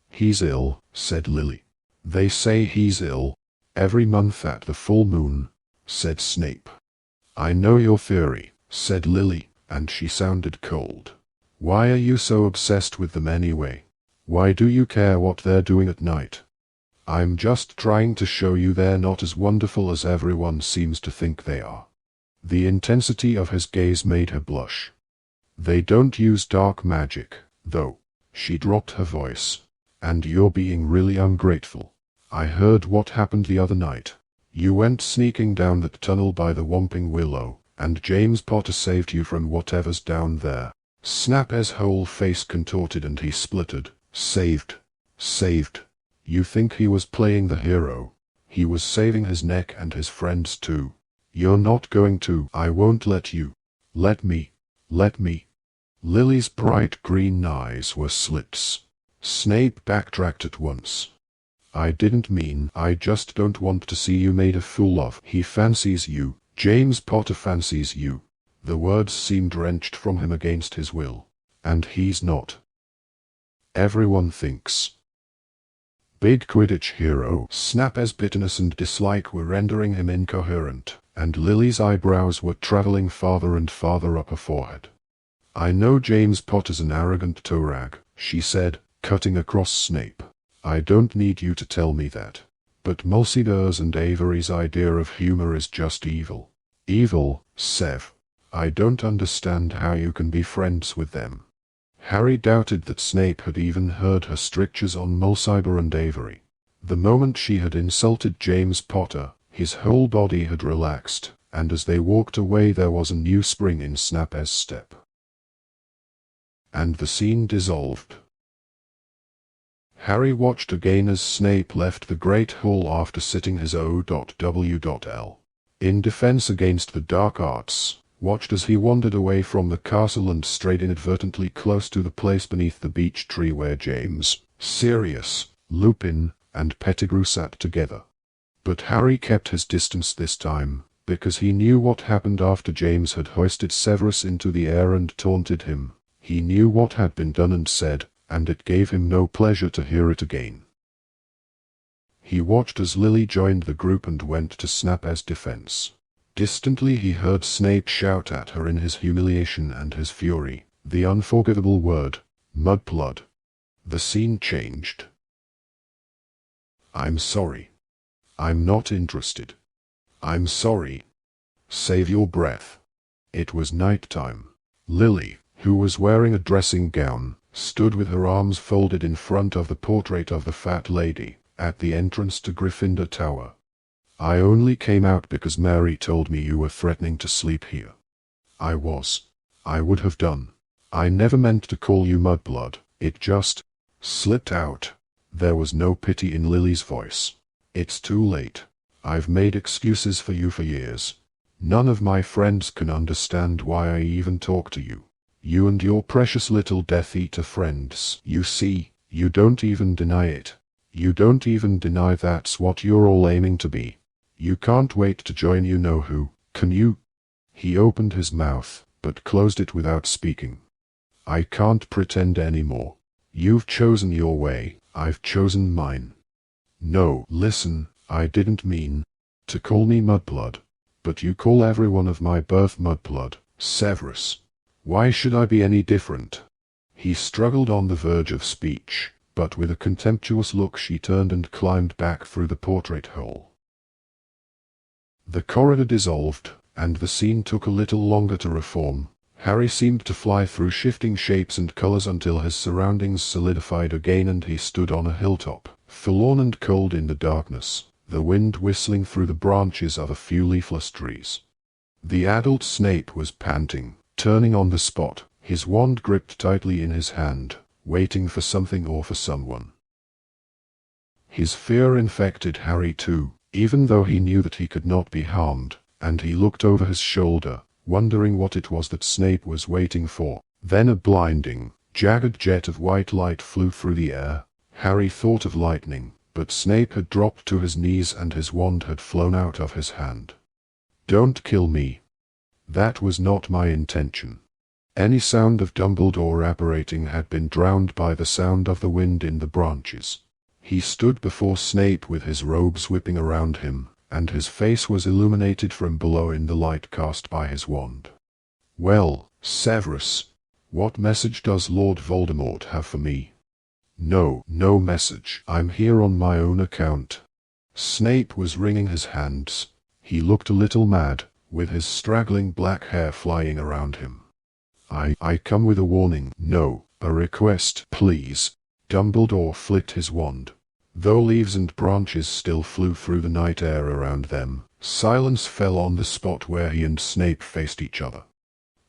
"He's ill," said Lily. "They say he's ill. Every month at the full moon," said Snape. "I know your theory," said Lily, and she sounded cold. "Why are you so obsessed with them anyway? Why do you care what they're doing at night?" "I'm just trying to show you they're not as wonderful as everyone seems to think they are." The intensity of his gaze made her blush. "They don't use dark magic, though." She dropped her voice. "And you're being really ungrateful. I heard what happened the other night. You went sneaking down that tunnel by the Whomping Willow, and James Potter saved you from whatever's down there." Snape's whole face contorted and he spluttered. "Saved? Saved? You think he was playing the hero? He was saving his neck and his friends too. You're not going to." "I won't let you." "Let me. Let me." Lily's bright green eyes were slits. Snape backtracked at once. I didn't mean, I just don't want to see you made a fool of. He fancies you. James Potter fancies you. The words seemed wrenched from him against his will. And he's not. Everyone thinks. Big Quidditch hero. Snape's bitterness and dislike were rendering him incoherent, and Lily's eyebrows were traveling farther and farther up her forehead. I know James Potter's an arrogant toe-rag, she said, cutting across Snape. I don't need you to tell me that. But Mulciber's and Avery's idea of humor is just evil. Evil, Sev. I don't understand how you can be friends with them. Harry doubted that Snape had even heard her strictures on Mulciber and Avery. The moment she had insulted James Potter, his whole body had relaxed, and as they walked away there was a new spring in Snape's step. And the scene dissolved. Harry watched again as Snape left the Great Hall after sitting his O.W.L. in defense against the dark arts, watched as he wandered away from the castle and strayed inadvertently close to the place beneath the beech tree where James, Sirius, Lupin, and Pettigrew sat together. But Harry kept his distance this time, because he knew what happened after James had hoisted Severus into the air and taunted him. He knew what had been done and said, and it gave him no pleasure to hear it again. He watched as Lily joined the group and went to Snape's defense. Distantly he heard Snape shout at her in his humiliation and his fury, the unforgivable word, mudblood. The scene changed. I'm sorry. I'm not interested. I'm sorry. Save your breath. It was night time. Lily, who was wearing a dressing gown, stood with her arms folded in front of the portrait of the fat lady, at the entrance to Gryffindor Tower. I only came out because Mary told me you were threatening to sleep here. I would have done. I never meant to call you mudblood, it just slipped out. There was no pity in Lily's voice. It's too late. I've made excuses for you for years. None of my friends can understand why I even talk to you. You and your precious little Death Eater friends. You see, you don't even deny it. You don't even deny that's what you're all aiming to be. You can't wait to join you know who, can you? He opened his mouth, but closed it without speaking. I can't pretend anymore. You've chosen your way, I've chosen mine. No, listen, I didn't mean to call me mudblood, but you call everyone of my birth mudblood, Severus. Why should I be any different? He struggled on the verge of speech, but with a contemptuous look she turned and climbed back through the portrait hole. The corridor dissolved, and the scene took a little longer to reform. Harry seemed to fly through shifting shapes and colors until his surroundings solidified again and he stood on a hilltop, forlorn and cold in the darkness, the wind whistling through the branches of a few leafless trees. The adult Snape was panting, turning on the spot, his wand gripped tightly in his hand, waiting for something or for someone. His fear infected Harry too, even though he knew that he could not be harmed, and he looked over his shoulder, wondering what it was that Snape was waiting for. Then a blinding, jagged jet of white light flew through the air. Harry thought of lightning, but Snape had dropped to his knees and his wand had flown out of his hand. Don't kill me. That was not my intention. Any sound of Dumbledore apparating had been drowned by the sound of the wind in the branches. He stood before Snape with his robes whipping around him, and his face was illuminated from below in the light cast by his wand. Well, Severus, what message does Lord Voldemort have for me? No message. I'm here on my own account. Snape was wringing his hands. He looked a little mad, with his straggling black hair flying around him. I come with a warning. No, a request, please. Dumbledore flicked his wand. Though leaves and branches still flew through the night air around them, silence fell on the spot where he and Snape faced each other.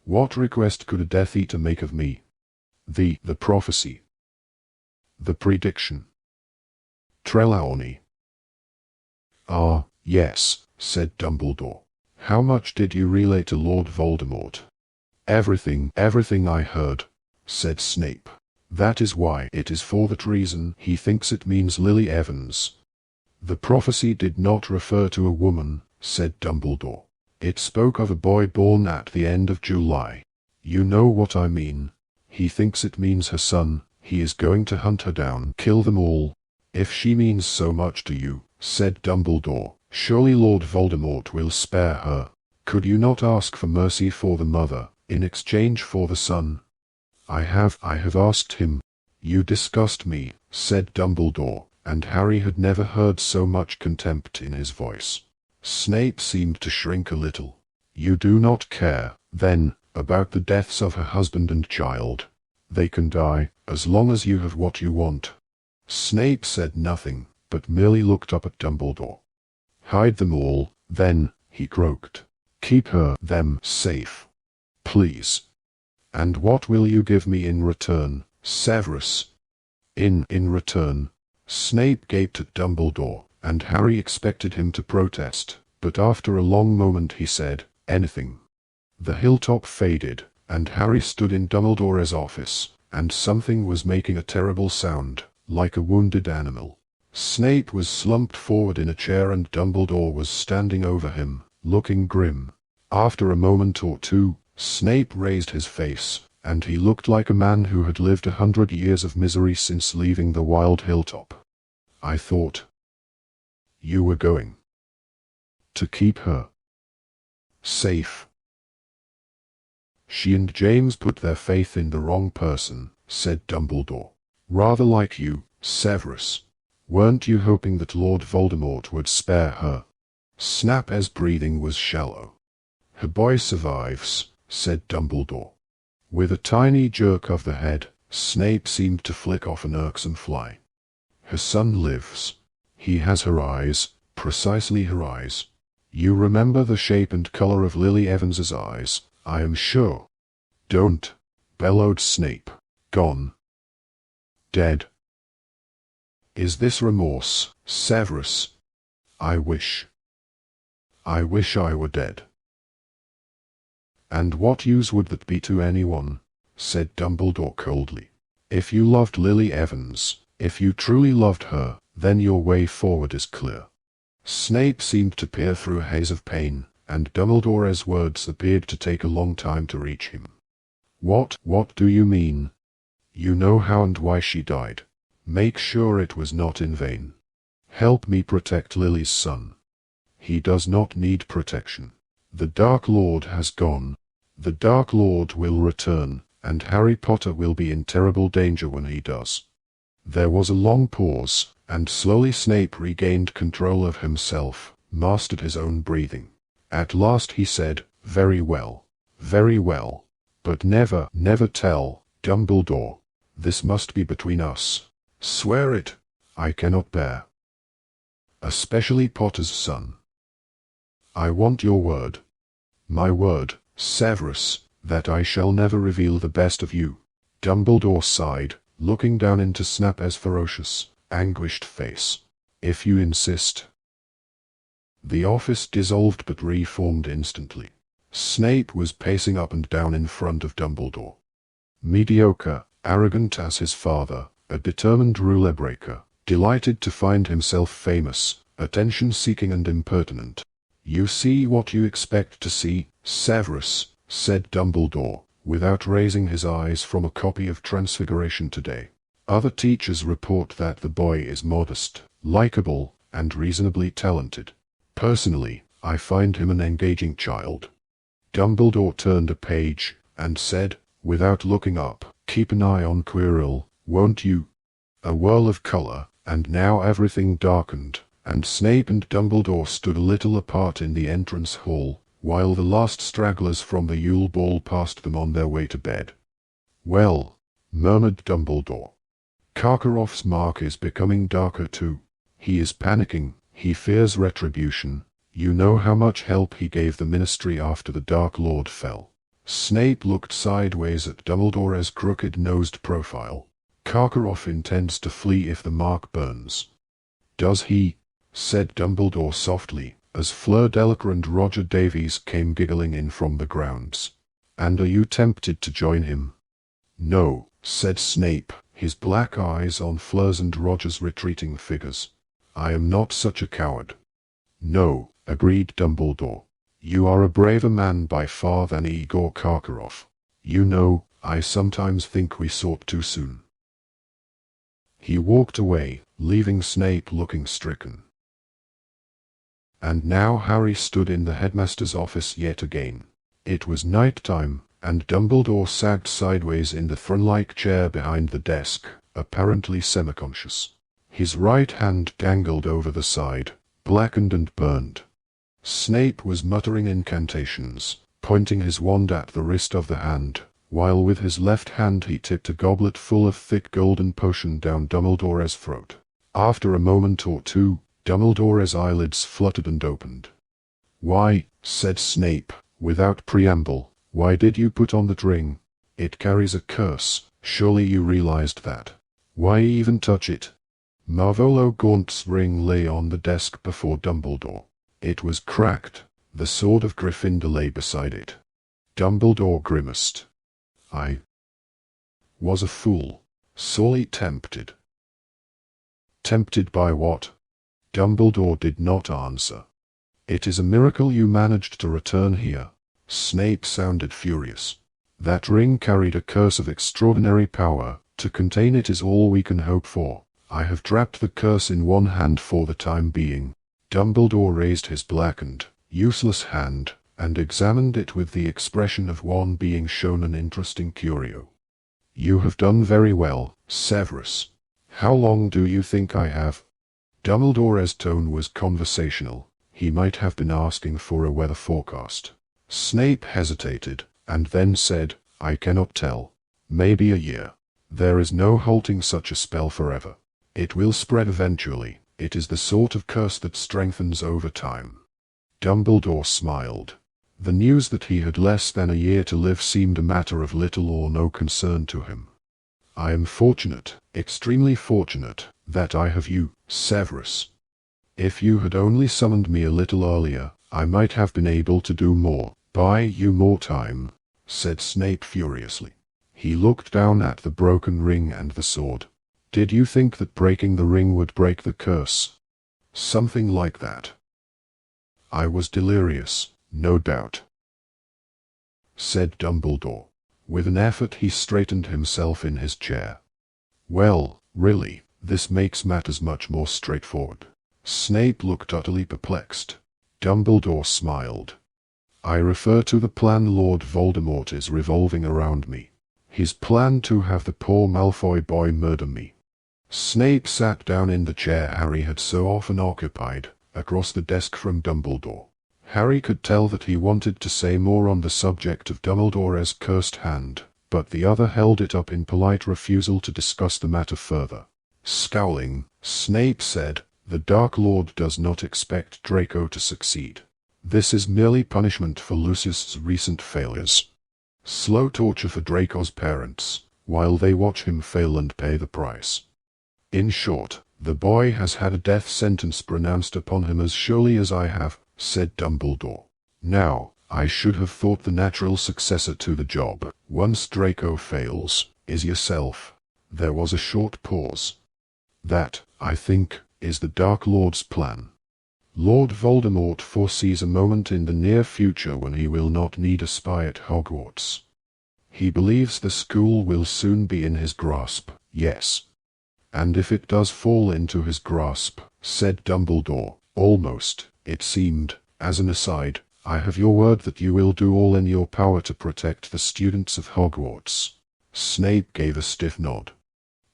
What request could a Death Eater make of me? The prophecy. The prediction. Trelawney. Ah, yes, said Dumbledore. How much did you relay to Lord Voldemort? Everything I heard, said Snape. That is why it is for that reason he thinks it means Lily Evans. The prophecy did not refer to a woman, said Dumbledore. It spoke of a boy born at the end of July. You know what I mean. He thinks it means her son. He is going to hunt her down, kill them all. If she means so much to you, said Dumbledore, surely Lord Voldemort will spare her. Could you not ask for mercy for the mother, in exchange for the son? I have asked him. You disgust me, said Dumbledore, and Harry had never heard so much contempt in his voice. Snape seemed to shrink a little. You do not care, then, about the deaths of her husband and child. They can die, as long as you have what you want. Snape said nothing, but merely looked up at Dumbledore. Hide them all, then, he croaked. Keep them safe. Please. And what will you give me in return, Severus? In return? Snape gaped at Dumbledore, and Harry expected him to protest, but after a long moment he said, anything. The hilltop faded, and Harry stood in Dumbledore's office, and something was making a terrible sound, like a wounded animal. Snape was slumped forward in a chair and Dumbledore was standing over him, looking grim. After a moment or two, Snape raised his face, and he looked like a man who had lived 100 years of misery since leaving the wild hilltop. I thought you were going to keep her safe. She and James put their faith in the wrong person, said Dumbledore. Rather like you, Severus. Weren't you hoping that Lord Voldemort would spare her? Snape's breathing was shallow. Her boy survives, said Dumbledore. With a tiny jerk of the head, Snape seemed to flick off an irksome fly. Her son lives. He has her eyes, precisely her eyes. You remember the shape and color of Lily Evans's eyes, I am sure. Don't, bellowed Snape. Gone. Dead. Is this remorse, Severus? I wish I were dead. And what use would that be to anyone? Said Dumbledore coldly. If you loved Lily Evans, if you truly loved her, then your way forward is clear. Snape seemed to peer through a haze of pain, and Dumbledore's words appeared to take a long time to reach him. What do you mean? You know how and why she died. Make sure it was not in vain. Help me protect Lily's son. He does not need protection. The Dark Lord has gone. The Dark Lord will return, and Harry Potter will be in terrible danger when he does. There was a long pause, and slowly Snape regained control of himself, mastered his own breathing. At last he said, very well, but never tell, Dumbledore. This must be between us. Swear it. I cannot bear. Especially Potter's son. I want your word. My word, Severus, that I shall never reveal the best of you. Dumbledore sighed, looking down into Snape's ferocious, anguished face. If you insist. The office dissolved but reformed instantly. Snape was pacing up and down in front of Dumbledore. Mediocre, arrogant as his father, a determined rule-breaker, delighted to find himself famous, attention-seeking and impertinent. You see what you expect to see, Severus, said Dumbledore, without raising his eyes from a copy of Transfiguration today. Other teachers report that the boy is modest, likable, and reasonably talented. Personally, I find him an engaging child. Dumbledore turned a page, and said, without looking up, keep an eye on Quirrell, won't you? A whirl of color, and now everything darkened, and Snape and Dumbledore stood a little apart in the entrance hall, while the last stragglers from the Yule Ball passed them on their way to bed. Well, murmured Dumbledore. Karkaroff's mark is becoming darker too. He is panicking, he fears retribution. You know how much help he gave the Ministry after the Dark Lord fell. Snape looked sideways at Dumbledore's crooked-nosed profile. Karkaroff intends to flee if the mark burns. Does he? Said Dumbledore softly, as Fleur Delacour and Roger Davies came giggling in from the grounds. And are you tempted to join him? No, said Snape, his black eyes on Fleur's and Roger's retreating figures. "I am not such a coward." "No," agreed Dumbledore. "You are a braver man by far than Igor Karkaroff. You know, I sometimes think we sought too soon." He walked away, leaving Snape looking stricken. And now Harry stood in the headmaster's office yet again. It was night time, and Dumbledore sagged sideways in the throne-like chair behind the desk, apparently semi-conscious. His right hand dangled over the side, blackened and burned. Snape was muttering incantations, pointing his wand at the wrist of the hand, while with his left hand he tipped a goblet full of thick golden potion down Dumbledore's throat. After a moment or two, Dumbledore's eyelids fluttered and opened. "Why," said Snape, without preamble, "why did you put on that ring? It carries a curse, surely you realized that. Why even touch it?" Marvolo Gaunt's ring lay on the desk before Dumbledore. It was cracked. The sword of Gryffindor lay beside it. Dumbledore grimaced. "I was a fool. Sorely tempted." "Tempted by what?" Dumbledore did not answer. "It is a miracle you managed to return here." Snape sounded furious. "That ring carried a curse of extraordinary power. To contain it is all we can hope for. I have trapped the curse in one hand for the time being." Dumbledore raised his blackened, useless hand, and examined it with the expression of one being shown an interesting curio. "You have done very well, Severus. How long do you think I have?" Dumbledore's tone was conversational. He might have been asking for a weather forecast. Snape hesitated, and then said, "I cannot tell. Maybe a year. There is no halting such a spell forever. It will spread eventually. It is the sort of curse that strengthens over time." Dumbledore smiled. The news that he had less than a year to live seemed a matter of little or no concern to him. "I am fortunate, extremely fortunate, that I have you, Severus. If you had only summoned me a little earlier, I might have been able to do more." "Buy you more time," said Snape furiously. He looked down at the broken ring and the sword. "Did you think that breaking the ring would break the curse?" "Something like that." "I was delirious, no doubt," said Dumbledore. With an effort he straightened himself in his chair. "Well, really, this makes matters much more straightforward." Snape looked utterly perplexed. Dumbledore smiled. "I refer to the plan Lord Voldemort is revolving around me. His plan to have the poor Malfoy boy murder me." Snape sat down in the chair Harry had so often occupied, across the desk from Dumbledore. Harry could tell that he wanted to say more on the subject of Dumbledore's cursed hand, but the other held it up in polite refusal to discuss the matter further. Scowling, Snape said, "The Dark Lord does not expect Draco to succeed. This is merely punishment for Lucius's recent failures. Slow torture for Draco's parents, while they watch him fail and pay the price. In short, the boy has had a death sentence pronounced upon him as surely as I have," said Dumbledore. "Now, I should have thought the natural successor to the job, once Draco fails, is yourself." There was a short pause. "That, I think, is the Dark Lord's plan. Lord Voldemort foresees a moment in the near future when he will not need a spy at Hogwarts. He believes the school will soon be in his grasp, yes. And if it does fall into his grasp," said Dumbledore, almost, it seemed, as an aside, "I have your word that you will do all in your power to protect the students of Hogwarts." Snape gave a stiff nod.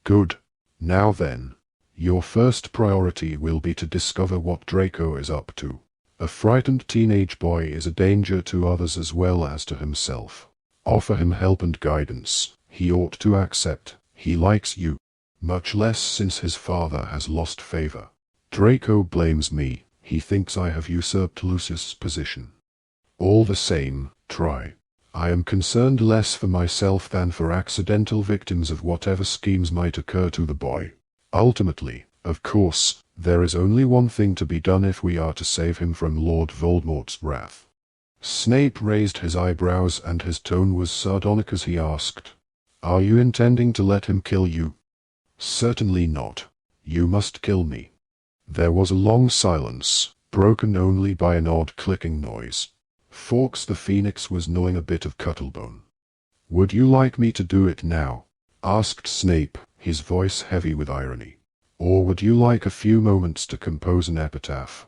"Good. Now then, your first priority will be to discover what Draco is up to. A frightened teenage boy is a danger to others as well as to himself. Offer him help and guidance. He ought to accept. He likes you. Much less since his father has lost favor. Draco blames me. He thinks I have usurped Lucius's position. All the same, try. I am concerned less for myself than for accidental victims of whatever schemes might occur to the boy. Ultimately, of course, there is only one thing to be done if we are to save him from Lord Voldemort's wrath." Snape raised his eyebrows and his tone was sardonic as he asked, "Are you intending to let him kill you?" Certainly not. You must kill me. There was a long silence, broken only by an odd clicking noise. Fawkes the Phoenix was gnawing a bit of cuttlebone. Would you like me to do it now? Asked Snape, his voice heavy with irony. Or would you like a few moments to compose an epitaph?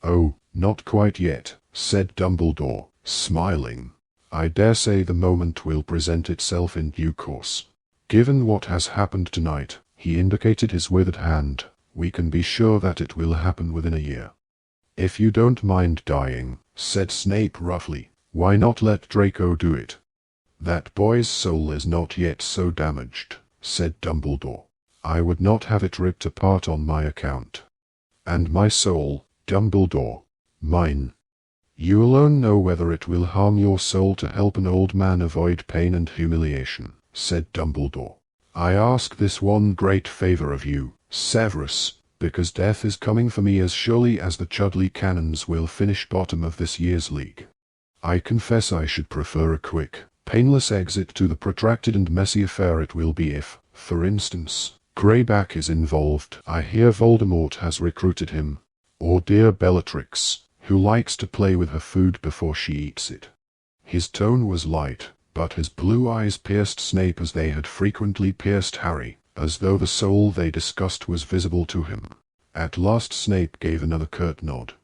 Oh, not quite yet, said Dumbledore, smiling. I dare say the moment will present itself in due course. Given what has happened tonight, he indicated his withered hand, we can be sure that it will happen within a year. If you don't mind dying, said Snape roughly, why not let Draco do it? That boy's soul is not yet so damaged, said Dumbledore. I would not have it ripped apart on my account. And my soul, Dumbledore, mine. You alone know whether it will harm your soul to help an old man avoid pain and humiliation, said Dumbledore. I ask this one great favor of you, Severus, because death is coming for me as surely as the Chudley Cannons will finish bottom of this year's league. I confess I should prefer a quick, painless exit to the protracted and messy affair it will be if, for instance, Greyback is involved. I hear Voldemort has recruited him. Or dear Bellatrix, who likes to play with her food before she eats it. His tone was light, but his blue eyes pierced Snape as they had frequently pierced Harry, as though the soul they discussed was visible to him. At last Snape gave another curt nod.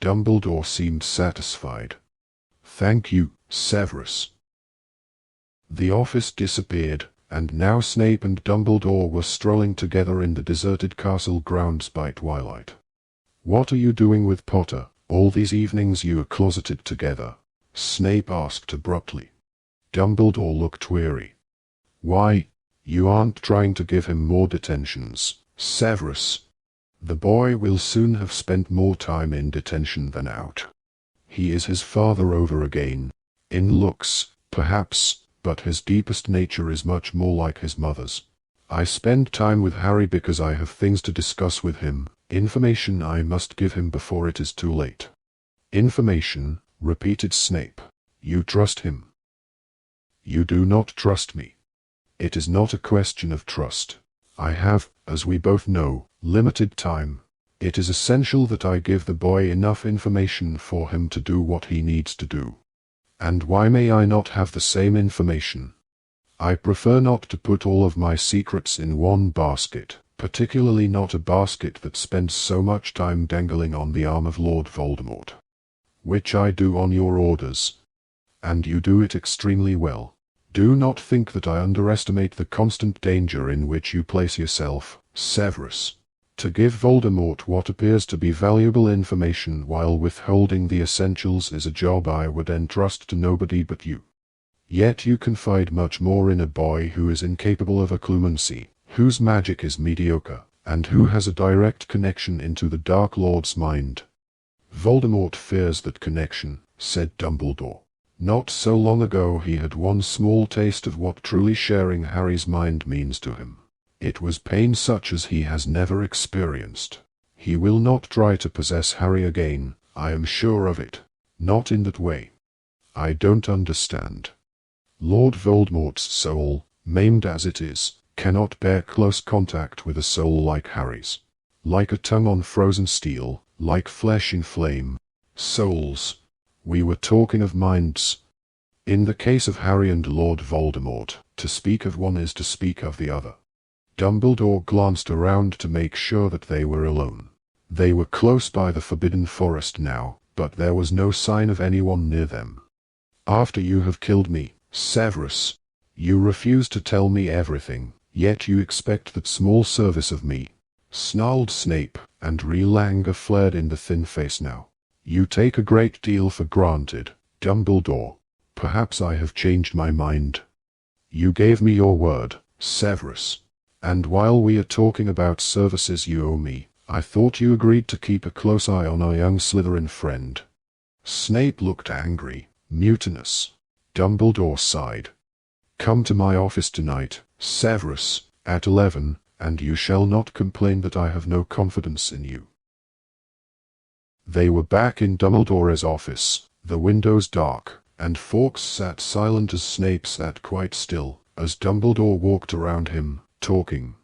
Dumbledore seemed satisfied. Thank you, Severus. The office disappeared, and now Snape and Dumbledore were strolling together in the deserted castle grounds by twilight. What are you doing with Potter? All these evenings you are closeted together, Snape asked abruptly. Dumbledore looked weary. Why, you aren't trying to give him more detentions, Severus. The boy will soon have spent more time in detention than out. He is his father over again. In looks, perhaps, but his deepest nature is much more like his mother's. I spend time with Harry because I have things to discuss with him, information I must give him before it is too late. Information, repeated Snape. You trust him. You do not trust me. It is not a question of trust. I have, as we both know, limited time. It is essential that I give the boy enough information for him to do what he needs to do. And why may I not have the same information? I prefer not to put all of my secrets in one basket, particularly not a basket that spends so much time dangling on the arm of Lord Voldemort. Which I do on your orders. And you do it extremely well. Do not think that I underestimate the constant danger in which you place yourself, Severus. To give Voldemort what appears to be valuable information while withholding the essentials is a job I would entrust to nobody but you. Yet you confide much more in a boy who is incapable of occlumency, whose magic is mediocre, and who has a direct connection into the Dark Lord's mind. Voldemort fears that connection, said Dumbledore. Not so long ago he had one small taste of what truly sharing Harry's mind means to him. It was pain such as he has never experienced. He will not try to possess Harry again, I am sure of it. Not in that way. I don't understand. Lord Voldemort's soul, maimed as it is, cannot bear close contact with a soul like Harry's. Like a tongue on frozen steel, like flesh in flame. Souls. We were talking of minds. In the case of Harry and Lord Voldemort, to speak of one is to speak of the other. Dumbledore glanced around to make sure that they were alone. They were close by the Forbidden Forest now, but there was no sign of anyone near them. After you have killed me, Severus, you refuse to tell me everything, yet you expect that small service of me, snarled Snape, and real anger flared in the thin face now. You take a great deal for granted, Dumbledore. Perhaps I have changed my mind. You gave me your word, Severus. And while we are talking about services you owe me, I thought you agreed to keep a close eye on our young Slytherin friend. Snape looked angry, mutinous. Dumbledore sighed. Come to my office tonight, Severus, at 11, and you shall not complain that I have no confidence in you. They were back in Dumbledore's office, the windows dark, and Fawkes sat silent as Snape sat quite still, as Dumbledore walked around him, talking.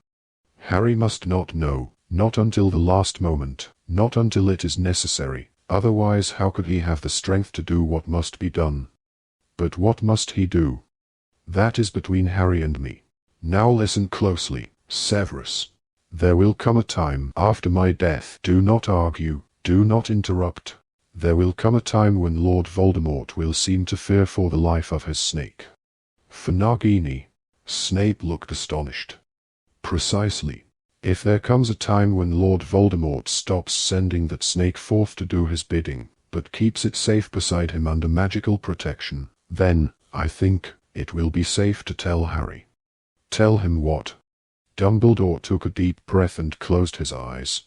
Harry must not know, not until the last moment, not until it is necessary, otherwise how could he have the strength to do what must be done? But what must he do? That is between Harry and me. Now listen closely, Severus. There will come a time after my death. Do not argue, do not interrupt. There will come a time when Lord Voldemort will seem to fear for the life of his snake. For Nagini. Snape looked astonished. Precisely. If there comes a time when Lord Voldemort stops sending that snake forth to do his bidding, but keeps it safe beside him under magical protection, then, I think, it will be safe to tell Harry. Tell him what? Dumbledore took a deep breath and closed his eyes.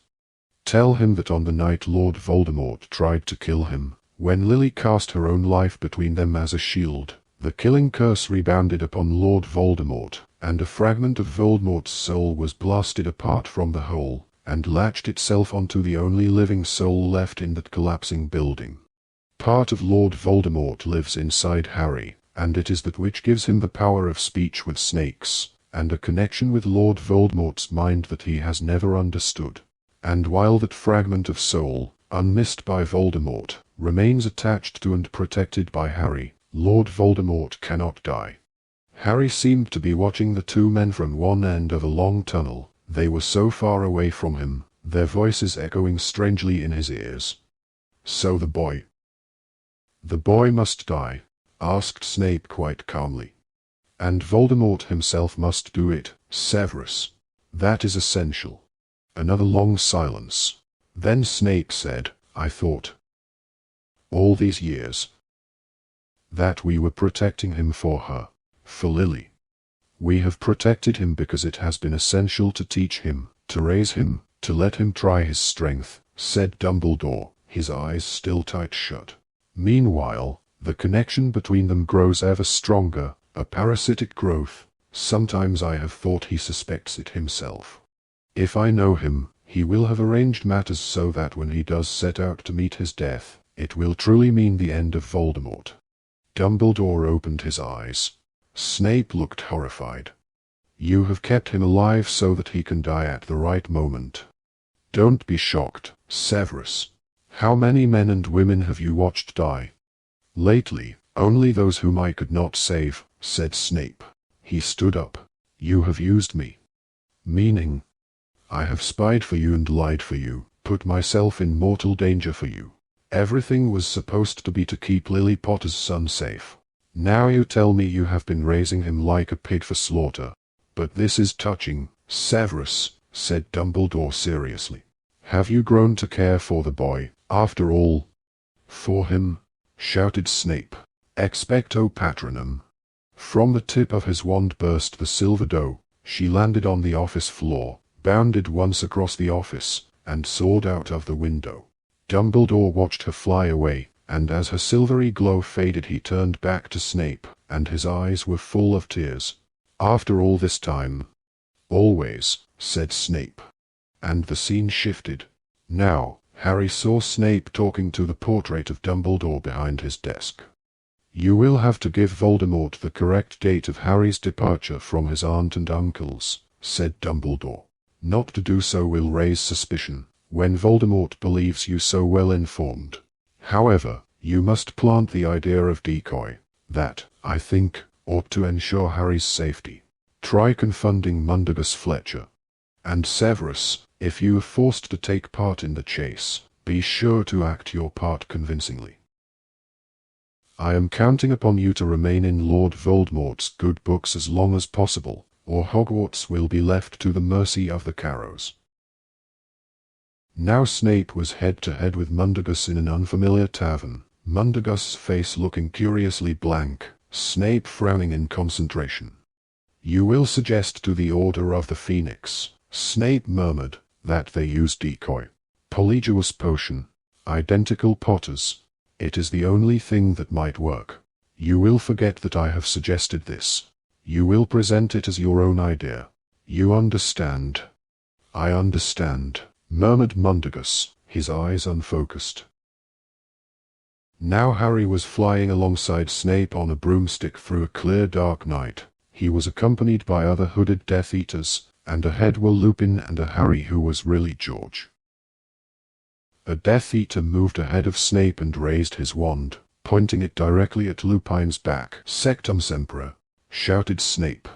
Tell him that on the night Lord Voldemort tried to kill him, when Lily cast her own life between them as a shield, the killing curse rebounded upon Lord Voldemort, and a fragment of Voldemort's soul was blasted apart from the whole, and latched itself onto the only living soul left in that collapsing building. Part of Lord Voldemort lives inside Harry, and it is that which gives him the power of speech with snakes, and a connection with Lord Voldemort's mind that he has never understood. And while that fragment of soul, unmissed by Voldemort, remains attached to and protected by Harry, Lord Voldemort cannot die. Harry seemed to be watching the two men from one end of a long tunnel. They were so far away from him, their voices echoing strangely in his ears. So the boy. The boy must die, asked Snape quite calmly. And Voldemort himself must do it, Severus. That is essential. Another long silence. Then Snape said, I thought. All these years. That we were protecting him for her. For Lily. We have protected him because it has been essential to teach him, to raise him, to let him try his strength, said Dumbledore, his eyes still tight shut. Meanwhile, the connection between them grows ever stronger, a parasitic growth. Sometimes I have thought he suspects it himself. If I know him, he will have arranged matters so that when he does set out to meet his death, it will truly mean the end of Voldemort. Dumbledore opened his eyes. Snape looked horrified. You have kept him alive so that he can die at the right moment. Don't be shocked, Severus. How many men and women have you watched die? Lately, only those whom I could not save, said Snape. He stood up. You have used me. Meaning? I have spied for you and lied for you, put myself in mortal danger for you. Everything was supposed to be to keep Lily Potter's son safe. Now you tell me you have been raising him like a pig for slaughter. But this is touching, Severus, said Dumbledore seriously. Have you grown to care for the boy, after all? For him? Shouted Snape. Expecto Patronum. From the tip of his wand burst the silver doe. She landed on the office floor, bounded once across the office, and soared out of the window. Dumbledore watched her fly away, and as her silvery glow faded he turned back to Snape, and his eyes were full of tears. After all this time? Always, said Snape. And the scene shifted. Now, Harry saw Snape talking to the portrait of Dumbledore behind his desk. You will have to give Voldemort the correct date of Harry's departure from his aunt and uncles, said Dumbledore. Not to do so will raise suspicion, when Voldemort believes you so well informed. However, you must plant the idea of decoy. That, I think, ought to ensure Harry's safety. Try confunding Mundungus Fletcher. And Severus, if you are forced to take part in the chase, be sure to act your part convincingly. I am counting upon you to remain in Lord Voldemort's good books as long as possible, or Hogwarts will be left to the mercy of the Carrows. Now Snape was head-to-head with Mundungus in an unfamiliar tavern, Mundungus's face looking curiously blank, Snape frowning in concentration. You will suggest to the Order of the Phoenix, Snape murmured, that they use decoy. Polyjuice potion. Identical Potters. It is the only thing that might work. You will forget that I have suggested this. You will present it as your own idea. You understand? I understand, murmured Mundungus, his eyes unfocused. Now Harry was flying alongside Snape on a broomstick through a clear dark night. He was accompanied by other hooded Death Eaters, and ahead were Lupin and a Harry who was really George. A Death Eater moved ahead of Snape and raised his wand, pointing it directly at Lupin's back. Sectum Sempra, shouted Snape.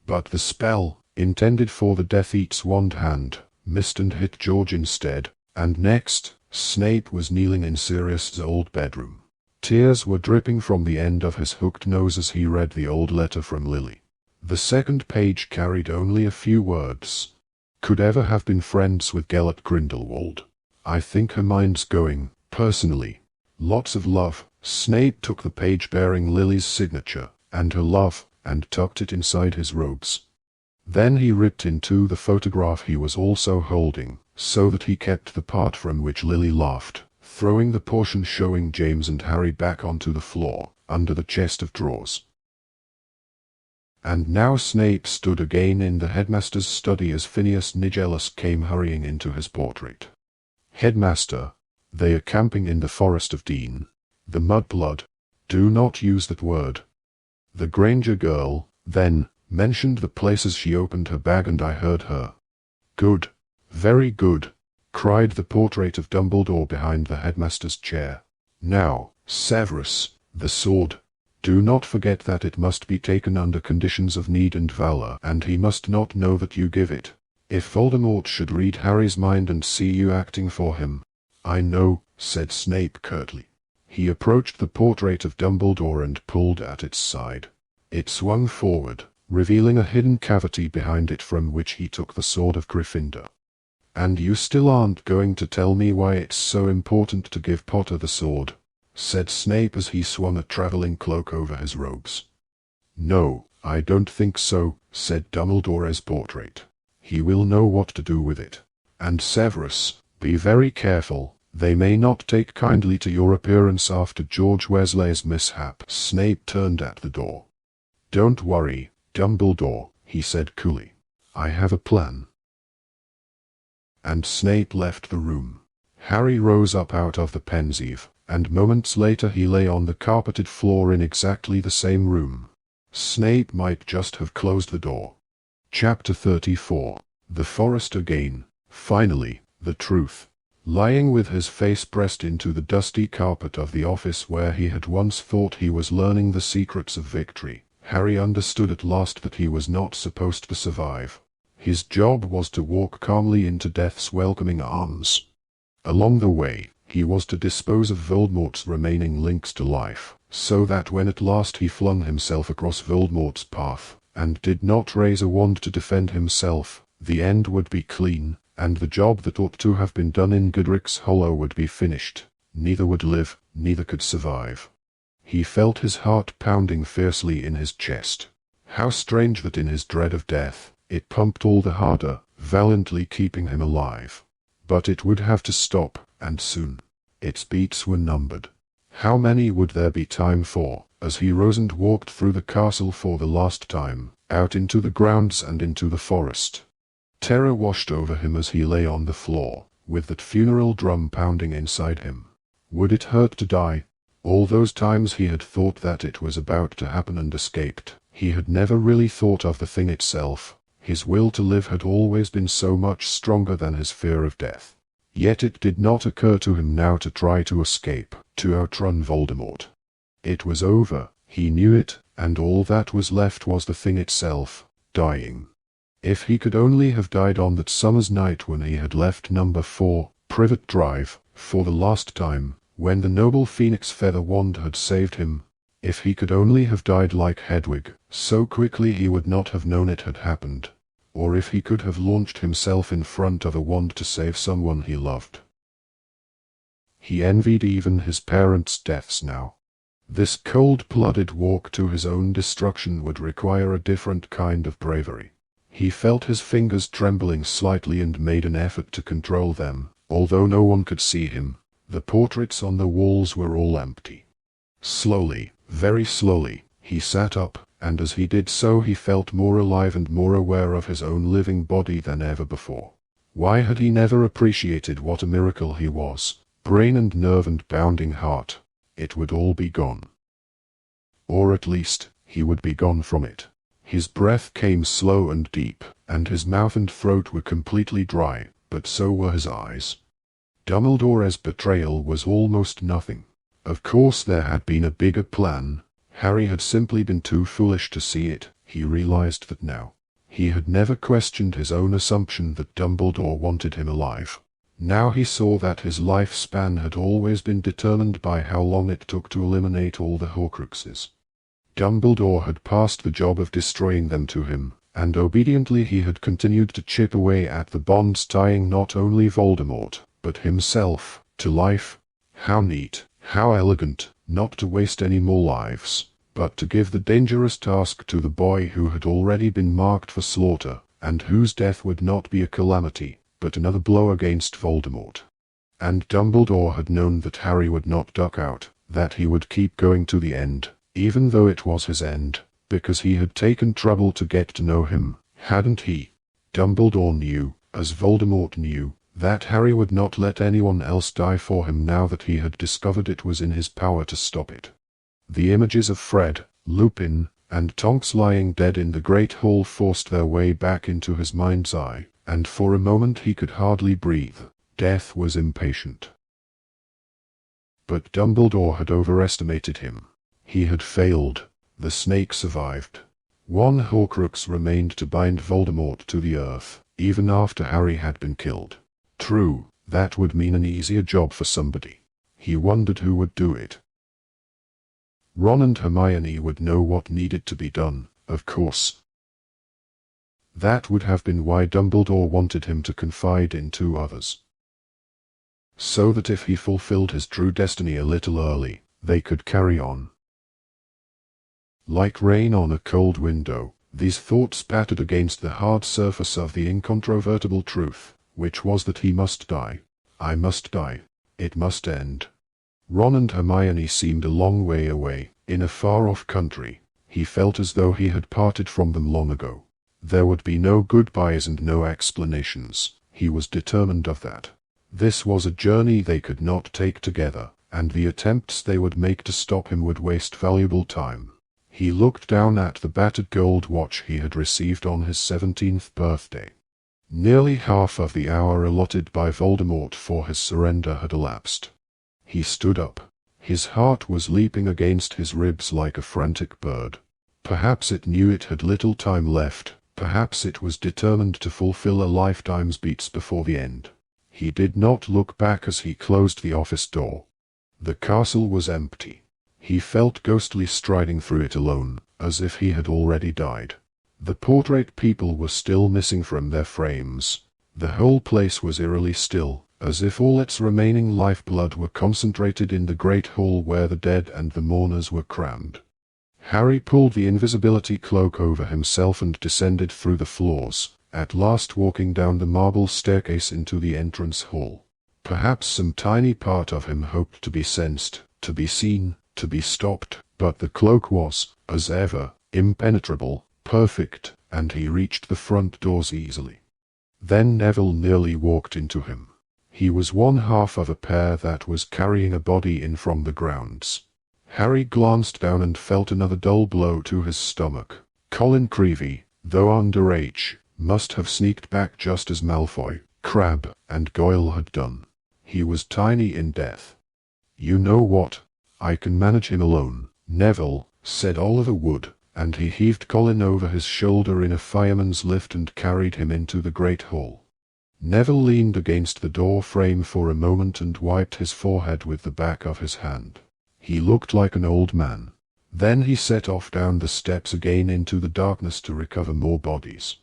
But the spell, intended for the Death Eater's wand hand, missed and hit George instead, and next, Snape was kneeling in Sirius's old bedroom. Tears were dripping from the end of his hooked nose as he read the old letter from Lily. The second page carried only a few words. Could ever have been friends with Gellert Grindelwald. I think her mind's going, personally. Lots of love. Snape took the page bearing Lily's signature, and her love, and tucked it inside his robes. Then he ripped into the photograph he was also holding, so that he kept the part from which Lily laughed, throwing the portion showing James and Harry back onto the floor, under the chest of drawers. And now Snape stood again in the headmaster's study as Phineas Nigellus came hurrying into his portrait. Headmaster, they are camping in the Forest of Dean. The Mudblood. Do not use that word. The Granger girl, then, mentioned the place as she opened her bag and I heard her. Good. Very good, cried the portrait of Dumbledore behind the headmaster's chair. Now, Severus, the sword. Do not forget that it must be taken under conditions of need and valor, and he must not know that you give it. If Voldemort should read Harry's mind and see you acting for him. I know, said Snape curtly. He approached the portrait of Dumbledore and pulled at its side. It swung forward, revealing a hidden cavity behind it from which he took the sword of Gryffindor. And you still aren't going to tell me why it's so important to give Potter the sword, said Snape as he swung a traveling cloak over his robes. No, I don't think so, said Dumbledore's portrait. He will know what to do with it. And Severus, be very careful, they may not take kindly to your appearance after George Weasley's mishap. Snape turned at the door. Don't worry, Dumbledore, he said coolly. I have a plan. And Snape left the room. Harry rose up out of the Pensieve, and moments later he lay on the carpeted floor in exactly the same room. Snape might just have closed the door. Chapter 34. The Forest Again. Finally, the truth. Lying with his face pressed into the dusty carpet of the office where he had once thought he was learning the secrets of victory, Harry understood at last that he was not supposed to survive. His job was to walk calmly into death's welcoming arms. Along the way, he was to dispose of Voldemort's remaining links to life, so that when at last he flung himself across Voldemort's path, and did not raise a wand to defend himself, the end would be clean, and the job that ought to have been done in Godric's Hollow would be finished. Neither would live, neither could survive. He felt his heart pounding fiercely in his chest. How strange that in his dread of death, it pumped all the harder, valiantly keeping him alive. But it would have to stop, and soon. Its beats were numbered. How many would there be time for, as he rose and walked through the castle for the last time, out into the grounds and into the forest? Terror washed over him as he lay on the floor, with that funeral drum pounding inside him. Would it hurt to die? All those times he had thought that it was about to happen and escaped, he had never really thought of the thing itself. His will to live had always been so much stronger than his fear of death. Yet it did not occur to him now to try to escape, to outrun Voldemort. It was over, he knew it, and all that was left was the thing itself, dying. If he could only have died on that summer's night when he had left number 4, Privet Drive, for the last time, when the noble Phoenix Feather Wand had saved him. If he could only have died like Hedwig, so quickly he would not have known it had happened. Or if he could have launched himself in front of a wand to save someone he loved. He envied even his parents' deaths now. This cold-blooded walk to his own destruction would require a different kind of bravery. He felt his fingers trembling slightly and made an effort to control them, although no one could see him. The portraits on the walls were all empty. Slowly, very slowly, he sat up, and as he did so he felt more alive and more aware of his own living body than ever before. Why had he never appreciated what a miracle he was? Brain and nerve and bounding heart. It would all be gone. Or at least, he would be gone from it. His breath came slow and deep, and his mouth and throat were completely dry, but so were his eyes. Dumbledore's betrayal was almost nothing. Of course there had been a bigger plan. Harry had simply been too foolish to see it. He realized that now. He had never questioned his own assumption that Dumbledore wanted him alive. Now he saw that his lifespan had always been determined by how long it took to eliminate all the Horcruxes. Dumbledore had passed the job of destroying them to him, and obediently he had continued to chip away at the bonds tying not only Voldemort, but himself, to life. How neat, how elegant, not to waste any more lives, but to give the dangerous task to the boy who had already been marked for slaughter, and whose death would not be a calamity, but another blow against Voldemort. And Dumbledore had known that Harry would not duck out, that he would keep going to the end, even though it was his end, because he had taken trouble to get to know him, hadn't he? Dumbledore knew, as Voldemort knew, that Harry would not let anyone else die for him now that he had discovered it was in his power to stop it. The images of Fred, Lupin, and Tonks lying dead in the Great Hall forced their way back into his mind's eye, and for a moment he could hardly breathe. Death was impatient. But Dumbledore had overestimated him. He had failed. The snake survived. One Horcrux remained to bind Voldemort to the earth, even after Harry had been killed. True, that would mean an easier job for somebody. He wondered who would do it. Ron and Hermione would know what needed to be done, of course. That would have been why Dumbledore wanted him to confide in two others. So that if he fulfilled his true destiny a little early, they could carry on. Like rain on a cold window, these thoughts battered against the hard surface of the incontrovertible truth, which was that he must die. I must die. It must end. Ron and Hermione seemed a long way away, in a far-off country. He felt as though he had parted from them long ago. There would be no goodbyes and no explanations. He was determined of that. This was a journey they could not take together, and the attempts they would make to stop him would waste valuable time. He looked down at the battered gold watch he had received on his 17th birthday. Nearly half of the hour allotted by Voldemort for his surrender had elapsed. He stood up. His heart was leaping against his ribs like a frantic bird. Perhaps it knew it had little time left. Perhaps it was determined to fulfill a lifetime's beats before the end. He did not look back as he closed the office door. The castle was empty. He felt ghostly striding through it alone, as if he had already died. The portrait people were still missing from their frames. The whole place was eerily still, as if all its remaining lifeblood were concentrated in the great hall where the dead and the mourners were crammed. Harry pulled the invisibility cloak over himself and descended through the floors, at last walking down the marble staircase into the entrance hall. Perhaps some tiny part of him hoped to be sensed, to be seen, to be stopped, but the cloak was, as ever, impenetrable, perfect, and he reached the front doors easily. Then Neville nearly walked into him. He was one half of a pair that was carrying a body in from the grounds. Harry glanced down and felt another dull blow to his stomach. Colin Creevey, though underage, must have sneaked back just as Malfoy, Crabbe, and Goyle had done. He was tiny in death. "You know what? I can manage him alone, Neville," said Oliver Wood, and he heaved Colin over his shoulder in a fireman's lift and carried him into the great hall. Neville leaned against the door frame for a moment and wiped his forehead with the back of his hand. He looked like an old man. Then he set off down the steps again into the darkness to recover more bodies.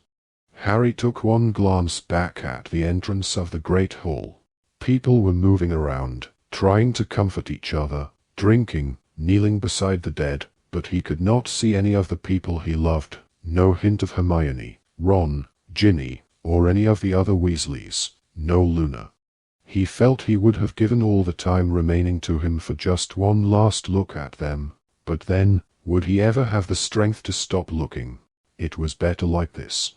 Harry took one glance back at the entrance of the great hall. People were moving around, trying to comfort each other, drinking, kneeling beside the dead, but he could not see any of the people he loved, no hint of Hermione, Ron, Ginny, or any of the other Weasleys, no Luna. He felt he would have given all the time remaining to him for just one last look at them, but then, would he ever have the strength to stop looking? It was better like this.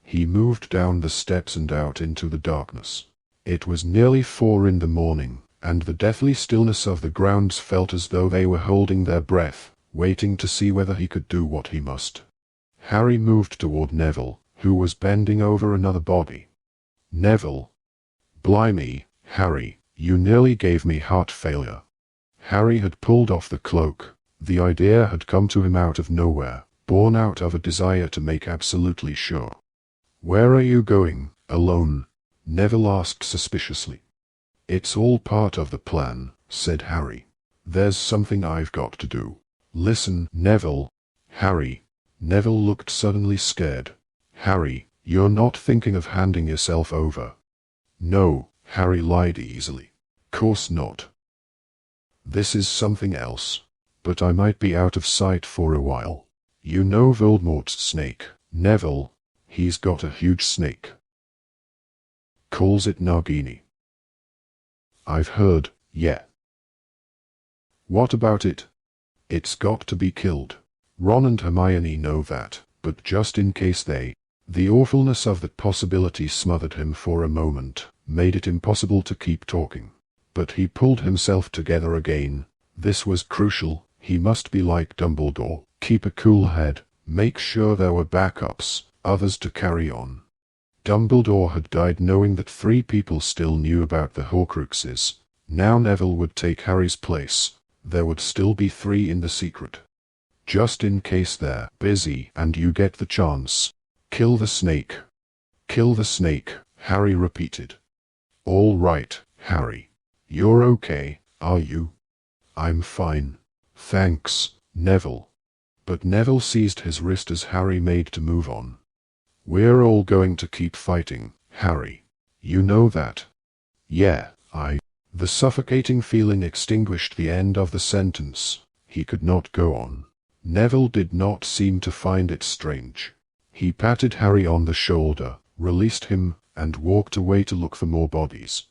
He moved down the steps and out into the darkness. It was nearly 4 in the morning, and the deathly stillness of the grounds felt as though they were holding their breath, waiting to see whether he could do what he must. Harry moved toward Neville, who was bending over another body. Neville. Blimey, Harry, you nearly gave me heart failure. Harry had pulled off the cloak. The idea had come to him out of nowhere, born out of a desire to make absolutely sure. Where are you going, alone? Neville asked suspiciously. It's all part of the plan, said Harry. There's something I've got to do. Listen, Neville. Harry. Neville looked suddenly scared. Harry, you're not thinking of handing yourself over? No, Harry lied easily. Course not. This is something else. But I might be out of sight for a while. You know Voldemort's snake, Neville. He's got a huge snake. Calls it Nagini. I've heard, yeah. What about it? It's got to be killed. Ron and Hermione know that, but just in case they... The awfulness of that possibility smothered him for a moment, made it impossible to keep talking. But he pulled himself together again. This was crucial. He must be like Dumbledore, keep a cool head, make sure there were backups, others to carry on. Dumbledore had died knowing that 3 people still knew about the Horcruxes. Now Neville would take Harry's place. There would still be 3 in the secret. Just in case they're busy and you get the chance. Kill the snake. Kill the snake, Harry repeated. All right, Harry. You're okay, are you? I'm fine. Thanks, Neville. But Neville seized his wrist as Harry made to move on. We're all going to keep fighting, Harry. You know that. Yeah, The suffocating feeling extinguished the end of the sentence. He could not go on. Neville did not seem to find it strange. He patted Harry on the shoulder, released him, and walked away to look for more bodies.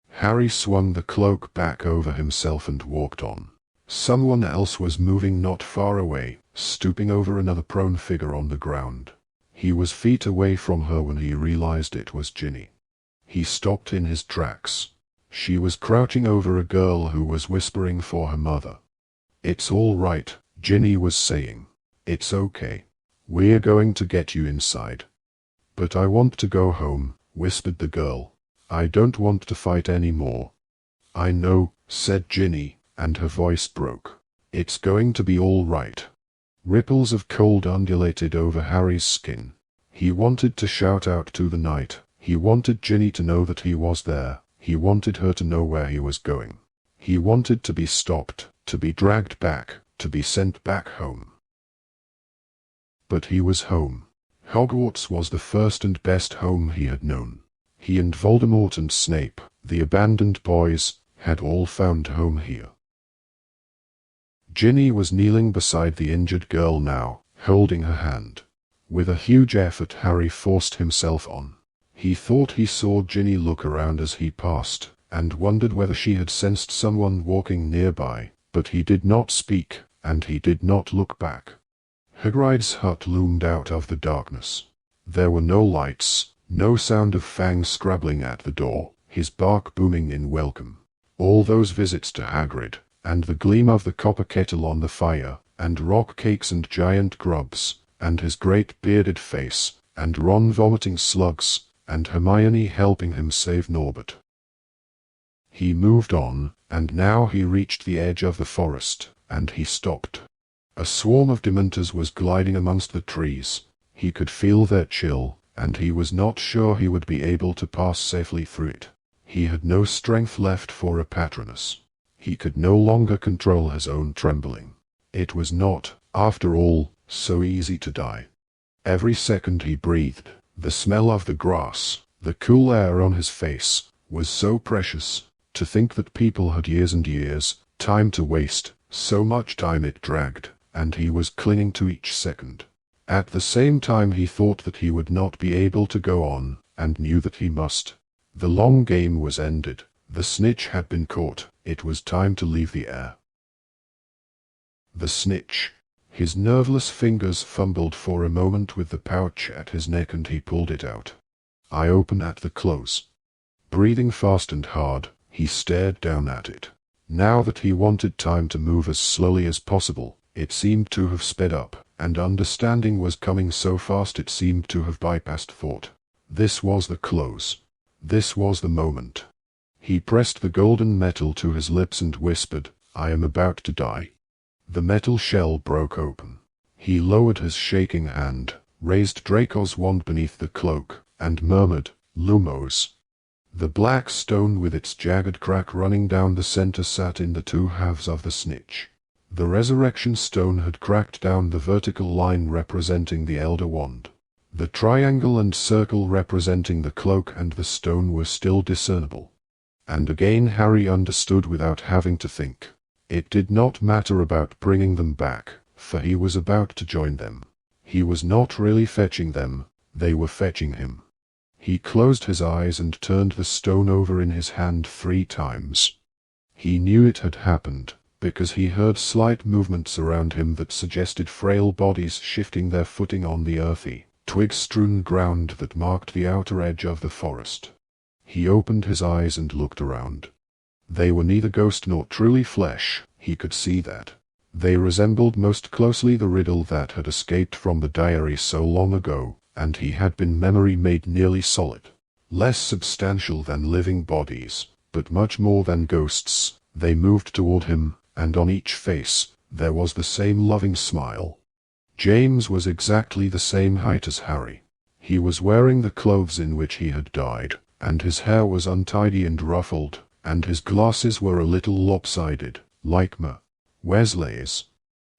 Harry swung the cloak back over himself and walked on. Someone else was moving not far away, stooping over another prone figure on the ground. He was feet away from her when he realized it was Ginny. He stopped in his tracks. She was crouching over a girl who was whispering for her mother. It's all right, Ginny was saying. It's okay. We're going to get you inside. But I want to go home, whispered the girl. I don't want to fight anymore. I know, said Ginny, and her voice broke. It's going to be all right. Ripples of cold undulated over Harry's skin. He wanted to shout out to the night. He wanted Ginny to know that he was there. He wanted her to know where he was going. He wanted to be stopped, to be dragged back, to be sent back home. But he was home. Hogwarts was the first and best home he had known. He and Voldemort and Snape, the abandoned boys, had all found home here. Ginny was kneeling beside the injured girl now, holding her hand. With a huge effort Harry forced himself on. He thought he saw Ginny look around as he passed, and wondered whether she had sensed someone walking nearby, but he did not speak, and he did not look back. Hagrid's hut loomed out of the darkness. There were no lights, no sound of Fang scrabbling at the door, his bark booming in welcome. All those visits to Hagrid, and the gleam of the copper kettle on the fire, and rock cakes and giant grubs, and his great bearded face, and Ron vomiting slugs, and Hermione helping him save Norbert. He moved on, and now he reached the edge of the forest, and he stopped. A swarm of Dementors was gliding amongst the trees. He could feel their chill, and he was not sure he would be able to pass safely through it. He had no strength left for a Patronus. He could no longer control his own trembling. It was not, after all, so easy to die. Every second he breathed, the smell of the grass, the cool air on his face, was so precious. To think that people had years and years, time to waste, so much time it dragged, and he was clinging to each second. At the same time he thought that he would not be able to go on, and knew that he must. The long game was ended. The snitch had been caught. It was time to leave the air. The snitch. His nerveless fingers fumbled for a moment with the pouch at his neck and he pulled it out. Eye open at the close. Breathing fast and hard, he stared down at it. Now that he wanted time to move as slowly as possible, it seemed to have sped up, and understanding was coming so fast it seemed to have bypassed thought. This was the close. This was the moment. He pressed the golden metal to his lips and whispered, "I am about to die." The metal shell broke open. He lowered his shaking hand, raised Draco's wand beneath the cloak, and murmured, "Lumos." The black stone with its jagged crack running down the center sat in the two halves of the snitch. The resurrection stone had cracked down the vertical line representing the Elder Wand. The triangle and circle representing the cloak and the stone were still discernible. And again Harry understood without having to think. It did not matter about bringing them back, for he was about to join them. He was not really fetching them, they were fetching him. He closed his eyes and turned the stone over in his hand 3 times. He knew it had happened, because he heard slight movements around him that suggested frail bodies shifting their footing on the earthy, twig-strewn ground that marked the outer edge of the forest. He opened his eyes and looked around. They were neither ghost nor truly flesh, he could see that. They resembled most closely the riddle that had escaped from the diary so long ago, and he had been memory made nearly solid. Less substantial than living bodies, but much more than ghosts, they moved toward him, and on each face, there was the same loving smile. James was exactly the same height as Harry. He was wearing the clothes in which he had died, and his hair was untidy and ruffled, and his glasses were a little lopsided, like Wesley's.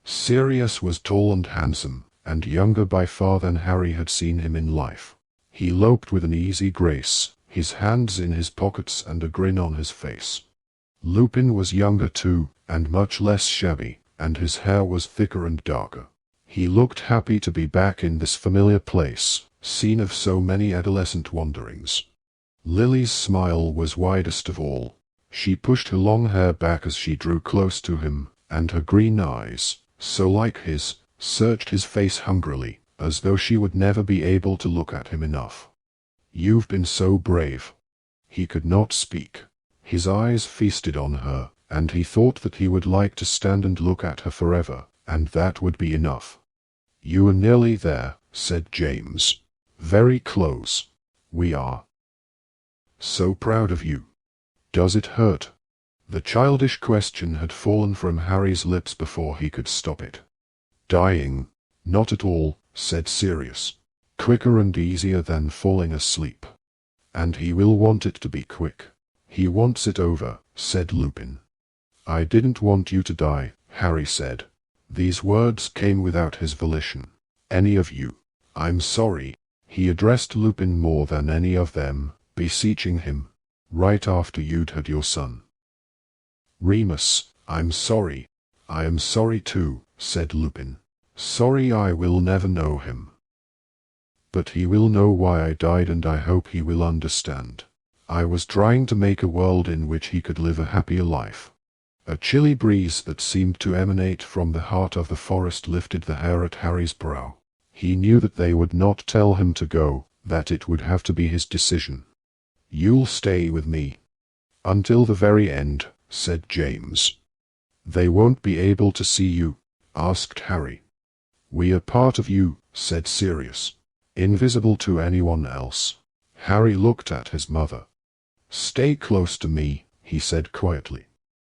Sirius was tall and handsome, and younger by far than Harry had seen him in life. He loped with an easy grace, his hands in his pockets and a grin on his face. Lupin was younger too, and much less shabby, and his hair was thicker and darker. He looked happy to be back in this familiar place, scene of so many adolescent wanderings. Lily's smile was widest of all. She pushed her long hair back as she drew close to him, and her green eyes, so like his, searched his face hungrily, as though she would never be able to look at him enough. "You've been so brave." He could not speak. His eyes feasted on her, and he thought that he would like to stand and look at her forever, and that would be enough. "You are nearly there," said James. "Very close. We are. So proud of you. Does it hurt?" The childish question had fallen from Harry's lips before he could stop it. "Dying? Not at all," said Sirius. "Quicker and easier than falling asleep. And he will want it to be quick." "He wants it over," said Lupin. "I didn't want you to die," Harry said. These words came without his volition. "Any of you. I'm sorry." He addressed Lupin more than any of them, beseeching him. "Right after you'd had your son." "Remus, I'm sorry." "I am sorry too," said Lupin. "Sorry I will never know him. But he will know why I died, and I hope he will understand. I was trying to make a world in which he could live a happier life." A chilly breeze that seemed to emanate from the heart of the forest lifted the hair at Harry's brow. He knew that they would not tell him to go, that it would have to be his decision. "You'll stay with me." "Until the very end," said James. "They won't be able to see you?" asked Harry. "We are part of you," said Sirius. "Invisible to anyone else." Harry looked at his mother. "Stay close to me," he said quietly.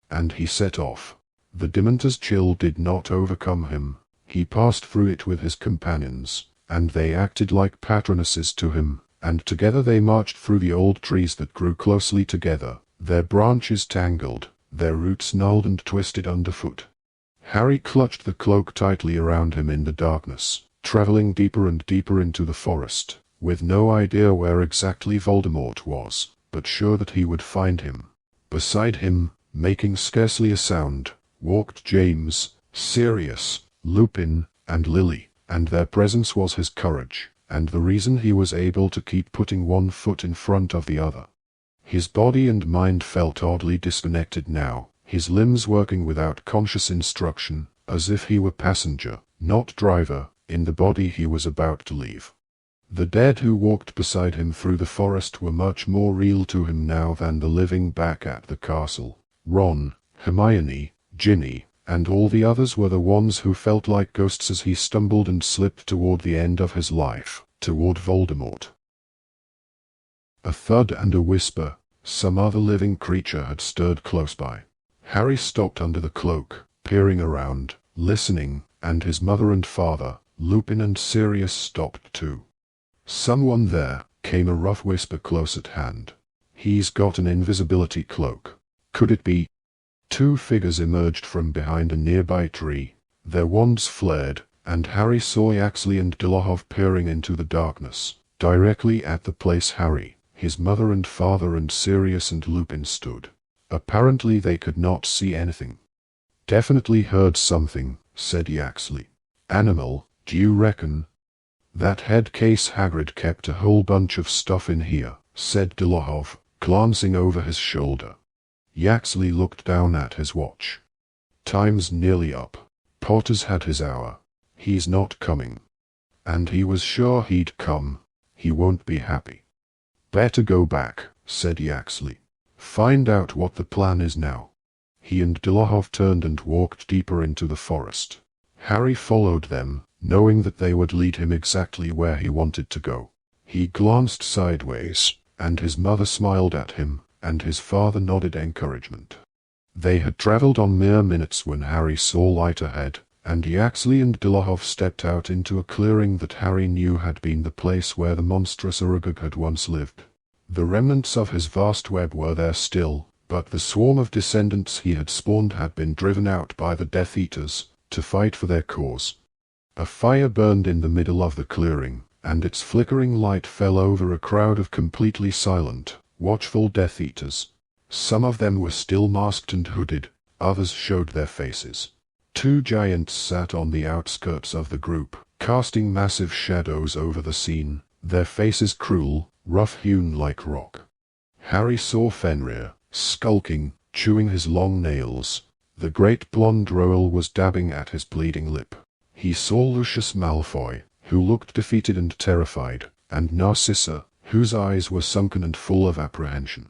And he set off. The Dementor's chill did not overcome him. He passed through it with his companions, and they acted like patronesses to him, and together they marched through the old trees that grew closely together, their branches tangled, their roots gnarled and twisted underfoot. Harry clutched the cloak tightly around him in the darkness, traveling deeper and deeper into the forest, with no idea where exactly Voldemort was, but sure that he would find him. Beside him, making scarcely a sound, walked James, Sirius, Lupin, and Lily, and their presence was his courage, and the reason he was able to keep putting one foot in front of the other. His body and mind felt oddly disconnected now, his limbs working without conscious instruction, as if he were passenger, not driver, in the body he was about to leave. The dead who walked beside him through the forest were much more real to him now than the living back at the castle. Ron, Hermione, Ginny, and all the others were the ones who felt like ghosts as he stumbled and slipped toward the end of his life, toward Voldemort. A thud and a whisper. Some other living creature had stirred close by. Harry stopped under the cloak, peering around, listening, and his mother and father, Lupin and Sirius, stopped too. "Someone there," came a rough whisper close at hand. "He's got an invisibility cloak. Could it be?" Two figures emerged from behind a nearby tree. Their wands flared, and Harry saw Yaxley and Dolohov peering into the darkness, directly at the place Harry, his mother and father and Sirius and Lupin stood. Apparently they could not see anything. "Definitely heard something," said Yaxley. "Animal, do you reckon?" "That head case Hagrid kept a whole bunch of stuff in here," said Dolohov, glancing over his shoulder. Yaxley looked down at his watch. "Time's nearly up. Potter's had his hour. He's not coming. And he was sure he'd come. He won't be happy." "Better go back," said Yaxley. "Find out what the plan is now." He and Dolohov turned and walked deeper into the forest. Harry followed them, knowing that they would lead him exactly where he wanted to go. He glanced sideways, and his mother smiled at him, and his father nodded encouragement. They had traveled on mere minutes when Harry saw light ahead, and Yaxley and Dolohov stepped out into a clearing that Harry knew had been the place where the monstrous Urugug had once lived. The remnants of his vast web were there still, but the swarm of descendants he had spawned had been driven out by the Death Eaters, to fight for their cause. A fire burned in the middle of the clearing, and its flickering light fell over a crowd of completely silent, watchful Death Eaters. Some of them were still masked and hooded, others showed their faces. Two giants sat on the outskirts of the group, casting massive shadows over the scene, their faces cruel, rough-hewn like rock. Harry saw Fenrir, skulking, chewing his long nails. The great blonde Roel was dabbing at his bleeding lip. He saw Lucius Malfoy, who looked defeated and terrified, and Narcissa, whose eyes were sunken and full of apprehension.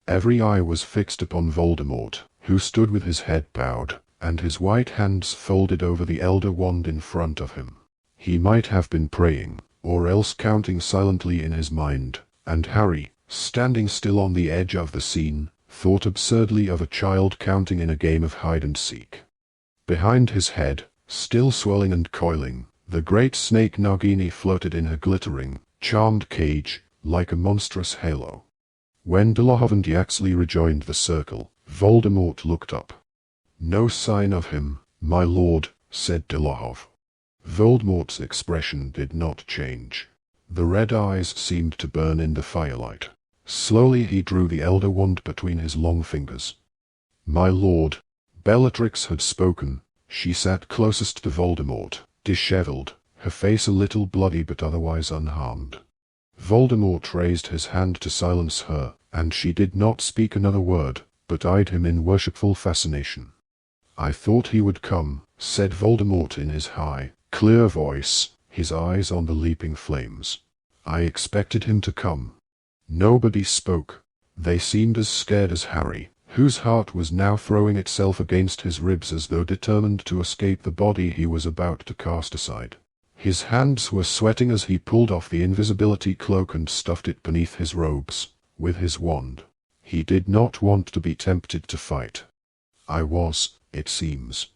Every eye was fixed upon Voldemort, who stood with his head bowed, and his white hands folded over the Elder Wand in front of him. He might have been praying, or else counting silently in his mind, and Harry, standing still on the edge of the scene, thought absurdly of a child counting in a game of hide-and-seek. Behind his head, still swelling and coiling, the great snake Nagini floated in her glittering, charmed cage, like a monstrous halo. When Dolohov and Yaxley rejoined the circle, Voldemort looked up. "No sign of him, my lord," said Dolohov. Voldemort's expression did not change. The red eyes seemed to burn in the firelight. Slowly he drew the Elder Wand between his long fingers. "My lord." Bellatrix had spoken. She sat closest to Voldemort, disheveled, her face a little bloody but otherwise unharmed. Voldemort raised his hand to silence her, and she did not speak another word, but eyed him in worshipful fascination. "I thought he would come," said Voldemort in his high, clear voice, his eyes on the leaping flames. "I expected him to come." Nobody spoke. They seemed as scared as Harry, whose heart was now throwing itself against his ribs as though determined to escape the body he was about to cast aside. His hands were sweating as he pulled off the invisibility cloak and stuffed it beneath his robes, with his wand. He did not want to be tempted to fight. "I was, it seems."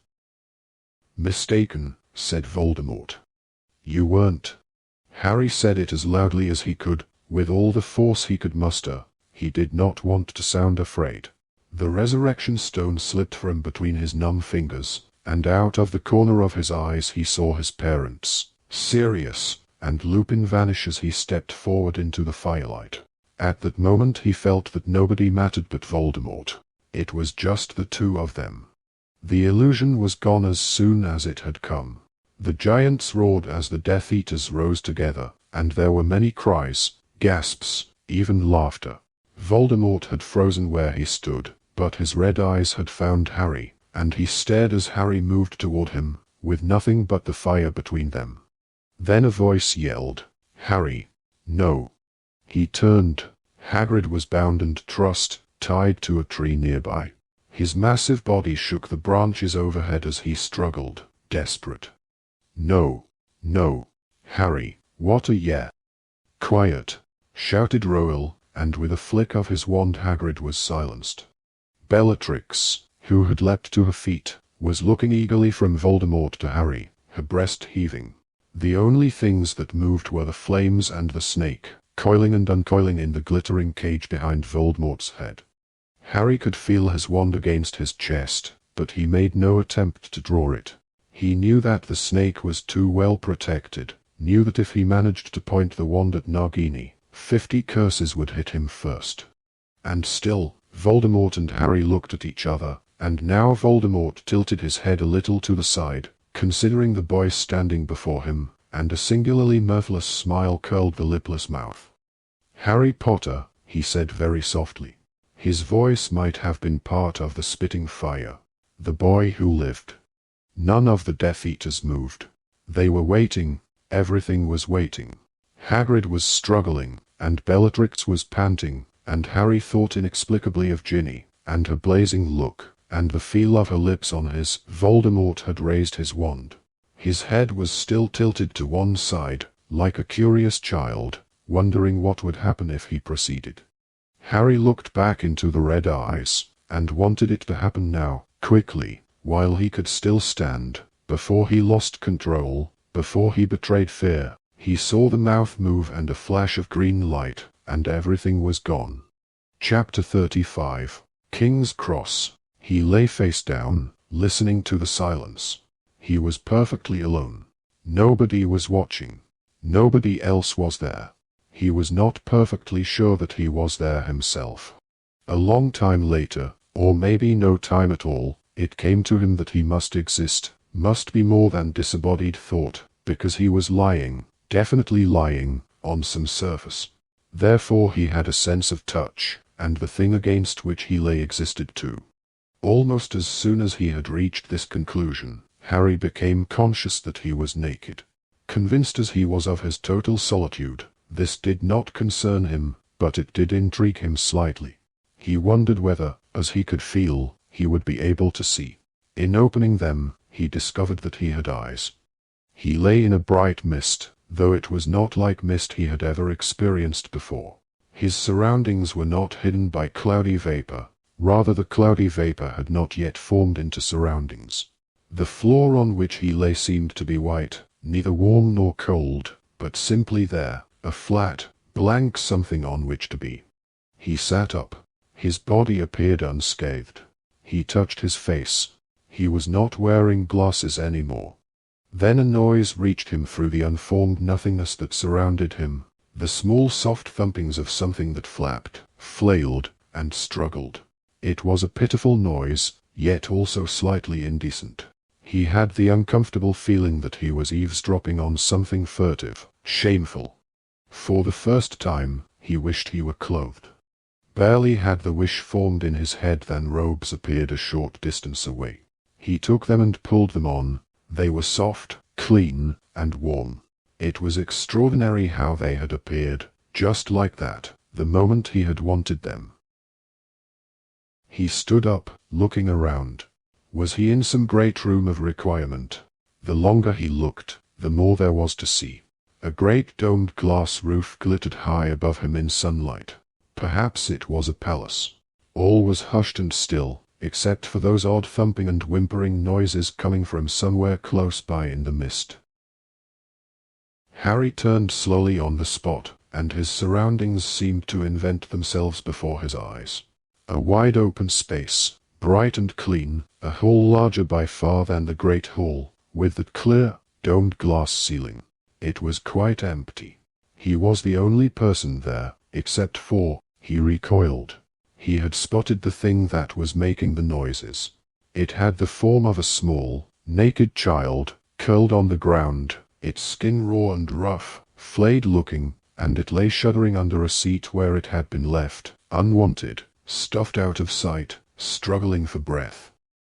"Mistaken," said Voldemort. "You weren't." Harry said it as loudly as he could, with all the force he could muster. He did not want to sound afraid. The resurrection stone slipped from between his numb fingers, and out of the corner of his eyes he saw his parents, Sirius, and Lupin vanish as he stepped forward into the firelight. At that moment he felt that nobody mattered but Voldemort. It was just the two of them. The illusion was gone as soon as it had come. The giants roared as the Death Eaters rose together, and there were many cries, gasps, even laughter. Voldemort had frozen where he stood, but his red eyes had found Harry, and he stared as Harry moved toward him, with nothing but the fire between them. Then a voice yelled, "Harry, no." He turned. Hagrid was bound and trussed, tied to a tree nearby. His massive body shook the branches overhead as he struggled, desperate. "No, no, Harry, what a yeah." "Quiet," shouted Roel, and with a flick of his wand Hagrid was silenced. Bellatrix, who had leapt to her feet, was looking eagerly from Voldemort to Harry, her breast heaving. The only things that moved were the flames and the snake, coiling and uncoiling in the glittering cage behind Voldemort's head. Harry could feel his wand against his chest, but he made no attempt to draw it. He knew that the snake was too well protected, knew that if he managed to point the wand at Nagini, 50 curses would hit him first. And still, Voldemort and Harry looked at each other, and now Voldemort tilted his head a little to the side, considering the boy standing before him, and a singularly mirthless smile curled the lipless mouth. "Harry Potter," he said very softly. His voice might have been part of the spitting fire. "The boy who lived." None of the Death Eaters moved. They were waiting. Everything was waiting. Hagrid was struggling, and Bellatrix was panting, and Harry thought inexplicably of Ginny, and her blazing look, and the feel of her lips on his. Voldemort had raised his wand. His head was still tilted to one side, like a curious child, wondering what would happen if he proceeded. Harry looked back into the red eyes, and wanted it to happen now, quickly, while he could still stand, before he lost control, before he betrayed fear. He saw the mouth move and a flash of green light, and everything was gone. Chapter 35. King's Cross. He lay face down, listening to the silence. He was perfectly alone. Nobody was watching. Nobody else was there. He was not perfectly sure that he was there himself. A long time later, or maybe no time at all, it came to him that he must exist, must be more than disembodied thought, because he was lying, definitely lying, on some surface. Therefore he had a sense of touch, and the thing against which he lay existed too. Almost as soon as he had reached this conclusion, Harry became conscious that he was naked. Convinced as he was of his total solitude, this did not concern him, but it did intrigue him slightly. He wondered whether, as he could feel, he would be able to see. In opening them, he discovered that he had eyes. He lay in a bright mist, though it was not like mist he had ever experienced before. His surroundings were not hidden by cloudy vapor, rather the cloudy vapor had not yet formed into surroundings. The floor on which he lay seemed to be white, neither warm nor cold, but simply there, a flat, blank something on which to be. He sat up. His body appeared unscathed. He touched his face. He was not wearing glasses anymore. Then a noise reached him through the unformed nothingness that surrounded him, the small soft thumpings of something that flapped, flailed, and struggled. It was a pitiful noise, yet also slightly indecent. He had the uncomfortable feeling that he was eavesdropping on something furtive, shameful. For the first time, he wished he were clothed. Barely had the wish formed in his head than robes appeared a short distance away. He took them and pulled them on. They were soft, clean, and warm. It was extraordinary how they had appeared, just like that, the moment he had wanted them. He stood up, looking around. Was he in some great room of requirement? The longer he looked, the more there was to see. A great domed glass roof glittered high above him in sunlight. Perhaps it was a palace. All was hushed and still, except for those odd thumping and whimpering noises coming from somewhere close by in the mist. Harry turned slowly on the spot, and his surroundings seemed to invent themselves before his eyes. A wide open space, bright and clean, a hall larger by far than the great hall, with the clear, domed glass ceiling. It was quite empty. He was the only person there, except for, he recoiled. He had spotted the thing that was making the noises. It had the form of a small, naked child, curled on the ground, its skin raw and rough, flayed-looking, and it lay shuddering under a seat where it had been left, unwanted, stuffed out of sight, struggling for breath.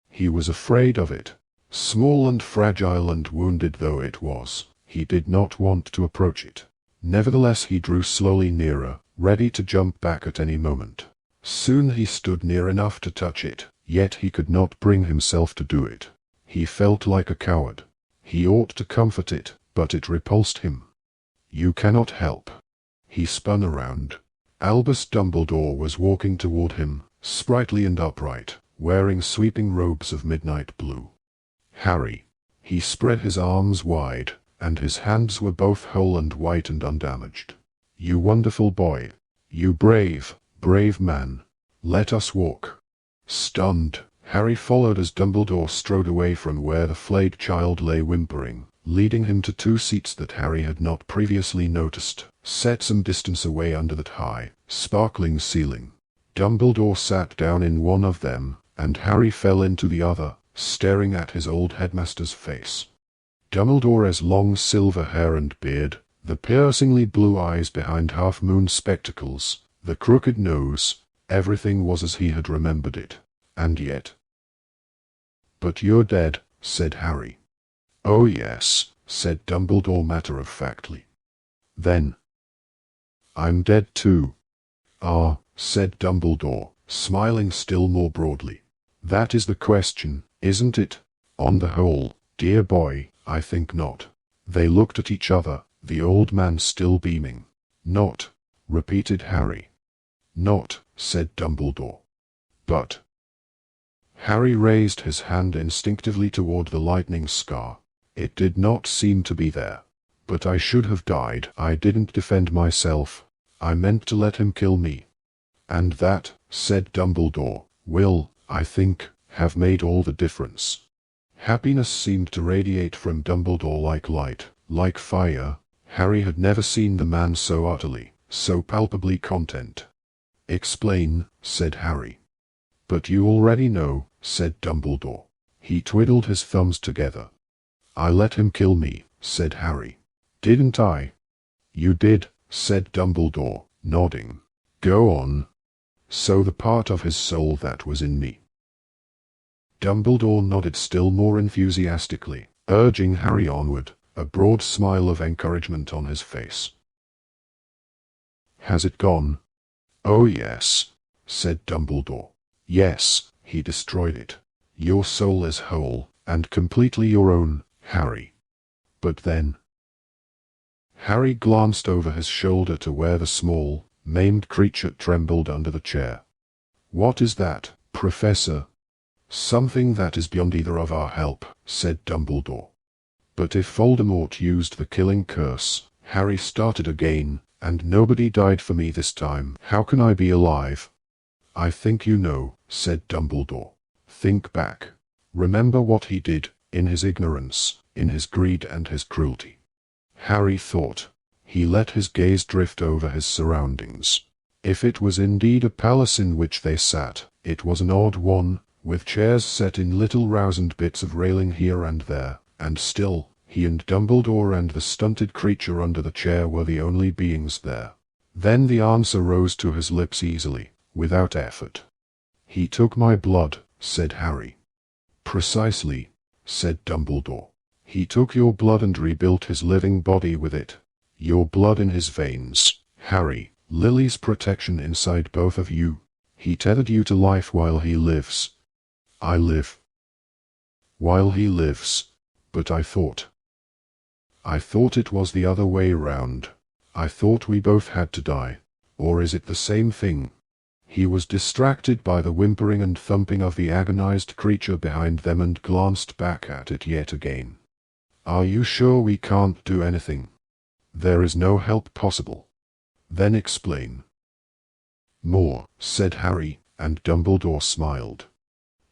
He was afraid of it. Small and fragile and wounded though it was, he did not want to approach it. Nevertheless he drew slowly nearer, ready to jump back at any moment. Soon he stood near enough to touch it, Yet he could not bring himself to do it. He felt like a coward. He ought to comfort it, but it repulsed him. You cannot help. He spun around. Albus Dumbledore was walking toward him, sprightly and upright, wearing sweeping robes of midnight blue. Harry. He spread his arms wide, and his hands were both whole and white and undamaged. You wonderful boy. You brave, brave man. Let us walk. Stunned, Harry followed as Dumbledore strode away from where the flayed child lay whimpering, leading him to 2 seats that Harry had not previously noticed, set some distance away under that high, sparkling ceiling. Dumbledore sat down in one of them, and Harry fell into the other, staring at his old headmaster's face. Dumbledore's long silver hair and beard, the piercingly blue eyes behind half-moon spectacles, the crooked nose, everything was as he had remembered it. And yet... "But you're dead," said Harry. "Oh yes," said Dumbledore matter-of-factly. "Then I'm dead too." "Ah," said Dumbledore, smiling still more broadly. "That is the question, isn't it? On the whole, dear boy, I think not." They looked at each other, the old man still beaming. "Not," repeated Harry. "Not," said Dumbledore. "But..." Harry raised his hand instinctively toward the lightning scar. It did not seem to be there. "But I should have died. I didn't defend myself. I meant to let him kill me." "And that," said Dumbledore, "will, I think, have made all the difference." Happiness seemed to radiate from Dumbledore like light, like fire. Harry had never seen the man so utterly, so palpably content. "Explain," said Harry. "But you already know," said Dumbledore. He twiddled his thumbs together. "I let him kill me," said Harry. "Didn't I?" "You did," said Dumbledore, nodding. "Go on." "So the part of his soul that was in me." Dumbledore nodded still more enthusiastically, urging Harry onward, a broad smile of encouragement on his face. "Has it gone?" "Oh yes," said Dumbledore. "Yes, he destroyed it. Your soul is whole, and completely your own, Harry." "But then..." Harry glanced over his shoulder to where the small, maimed creature trembled under the chair. "What is that, Professor?" "Something that is beyond either of our help," said Dumbledore. "But if Voldemort used the killing curse," Harry started again, "and nobody died for me this time, how can I be alive?" "I think you know," said Dumbledore. "Think back. Remember what he did, in his ignorance, in his greed and his cruelty." Harry thought. He let his gaze drift over his surroundings. If it was indeed a palace in which they sat, it was an odd one, with chairs set in little roused bits of railing here and there, and still, he and Dumbledore and the stunted creature under the chair were the only beings there. Then the answer rose to his lips easily, without effort. "He took my blood," said Harry. "Precisely," said Dumbledore. "He took your blood and rebuilt his living body with it. Your blood in his veins, Harry, Lily's protection inside both of you. He tethered you to life while he lives. I live while he lives. But I thought it was the other way round. I thought we both had to die. Or is it the same thing?" He was distracted by the whimpering and thumping of the agonized creature behind them and glanced back at it yet again. "Are you sure we can't do anything?" "There is no help possible." "Then explain." "More," said Harry, and Dumbledore smiled.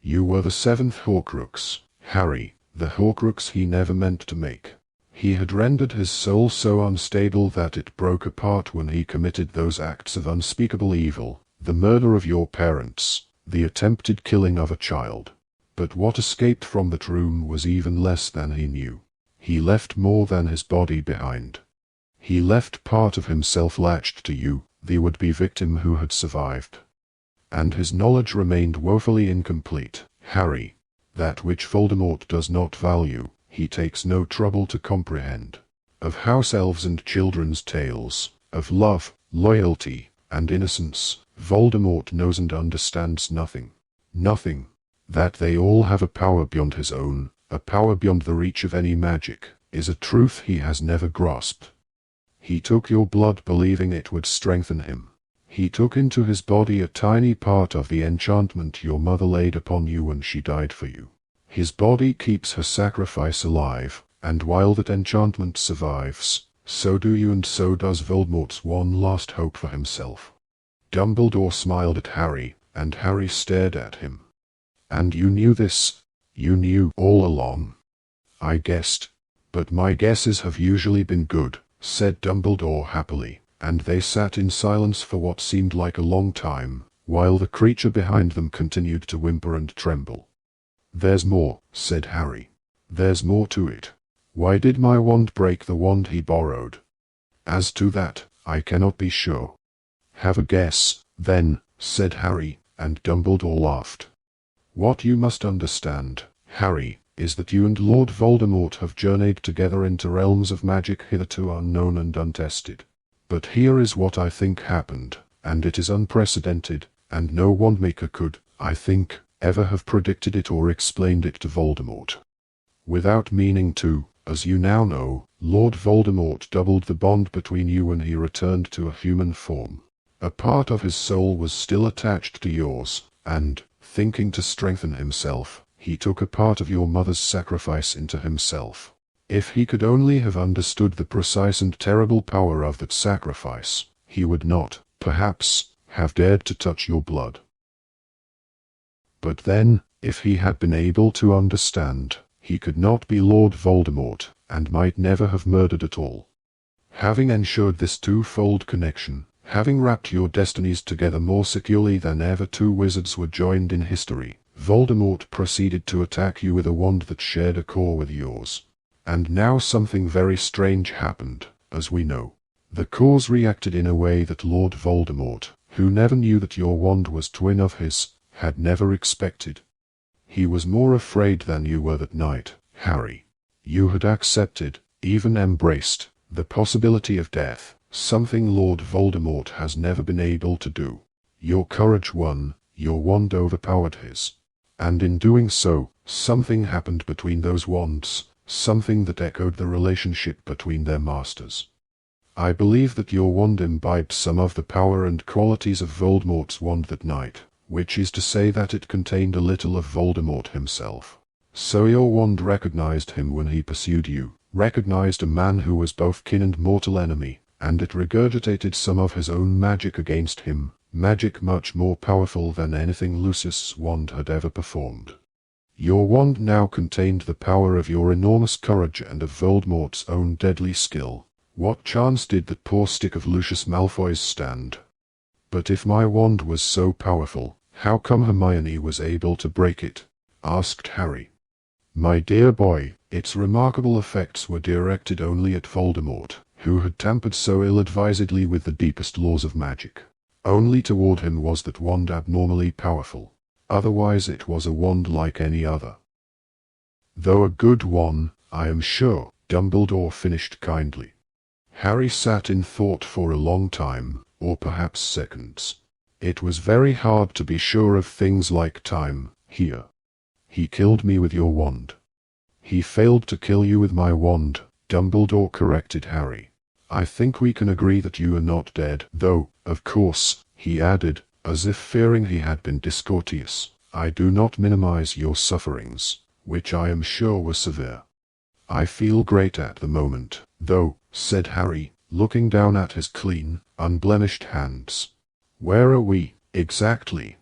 "You were the 7th Horcrux, Harry, the Horcrux he never meant to make. He had rendered his soul so unstable that it broke apart when he committed those acts of unspeakable evil, the murder of your parents, the attempted killing of a child. But what escaped from that room was even less than he knew. He left more than his body behind. He left part of himself latched to you, the would-be victim who had survived. And his knowledge remained woefully incomplete, Harry. That which Voldemort does not value, he takes no trouble to comprehend. Of house elves and children's tales, of love, loyalty, and innocence, Voldemort knows and understands nothing. Nothing. That they all have a power beyond his own, a power beyond the reach of any magic, is a truth he has never grasped. He took your blood believing it would strengthen him. He took into his body a tiny part of the enchantment your mother laid upon you when she died for you. His body keeps her sacrifice alive, and while that enchantment survives, so do you, and so does Voldemort's one last hope for himself. Dumbledore smiled at Harry, and Harry stared at him. And you knew this? You knew all along? I guessed. But my guesses have usually been good, said Dumbledore happily, and they sat in silence for what seemed like a long time, while the creature behind them continued to whimper and tremble. There's more, said Harry. There's more to it. Why did my wand break the wand he borrowed? As to that, I cannot be sure. Have a guess, then, said Harry, and Dumbledore laughed. What you must understand, Harry, is that you and Lord Voldemort have journeyed together into realms of magic hitherto unknown and untested. But here is what I think happened, and it is unprecedented, and no wandmaker could, I think, ever have predicted it or explained it to Voldemort. Without meaning to, as you now know, Lord Voldemort doubled the bond between you when he returned to a human form. A part of his soul was still attached to yours, and, thinking to strengthen himself, he took a part of your mother's sacrifice into himself. If he could only have understood the precise and terrible power of that sacrifice, he would not, perhaps, have dared to touch your blood. But then, if he had been able to understand, he could not be Lord Voldemort, and might never have murdered at all. Having ensured this twofold connection, having wrapped your destinies together more securely than ever two wizards were joined in history, Voldemort proceeded to attack you with a wand that shared a core with yours. And now something very strange happened, as we know. The cores reacted in a way that Lord Voldemort, who never knew that your wand was twin of his, had never expected. He was more afraid than you were that night, Harry. You had accepted, even embraced, the possibility of death, something Lord Voldemort has never been able to do. Your courage won, your wand overpowered his. And in doing so, something happened between those wands, something that echoed the relationship between their masters. I believe that your wand imbibed some of the power and qualities of Voldemort's wand that night, which is to say that it contained a little of Voldemort himself. So your wand recognized him when he pursued you, recognized a man who was both kin and mortal enemy, and it regurgitated some of his own magic against him, magic much more powerful than anything Lucius's wand had ever performed. Your wand now contained the power of your enormous courage and of Voldemort's own deadly skill. What chance did that poor stick of Lucius Malfoy's stand? But if my wand was so powerful, how come Hermione was able to break it? Asked Harry. My dear boy, its remarkable effects were directed only at Voldemort, who had tampered so ill-advisedly with the deepest laws of magic. Only toward him was that wand abnormally powerful. Otherwise it was a wand like any other. Though a good one, I am sure, Dumbledore finished kindly. Harry sat in thought for a long time, or perhaps seconds. It was very hard to be sure of things like time, here. He killed me with your wand. He failed to kill you with my wand, Dumbledore corrected Harry. I think we can agree that you are not dead, though, of course, he added, as if fearing he had been discourteous, I do not minimize your sufferings, which I am sure were severe. I feel great at the moment, though, said Harry, looking down at his clean, unblemished hands. Where are we, exactly?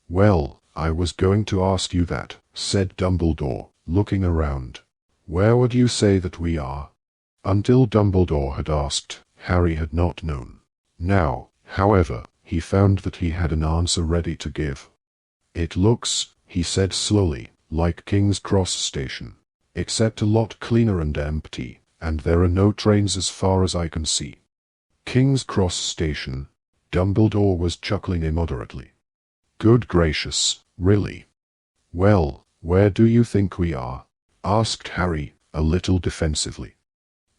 Well, I was going to ask you that, said Dumbledore, looking around. Where would you say that we are? Until Dumbledore had asked, Harry had not known. Now, however, he found that he had an answer ready to give. It looks, he said slowly, like King's Cross Station, except a lot cleaner and empty, and there are no trains as far as I can see. King's Cross Station? Dumbledore was chuckling immoderately. Good gracious, really? Well, where do you think we are? Asked Harry, a little defensively.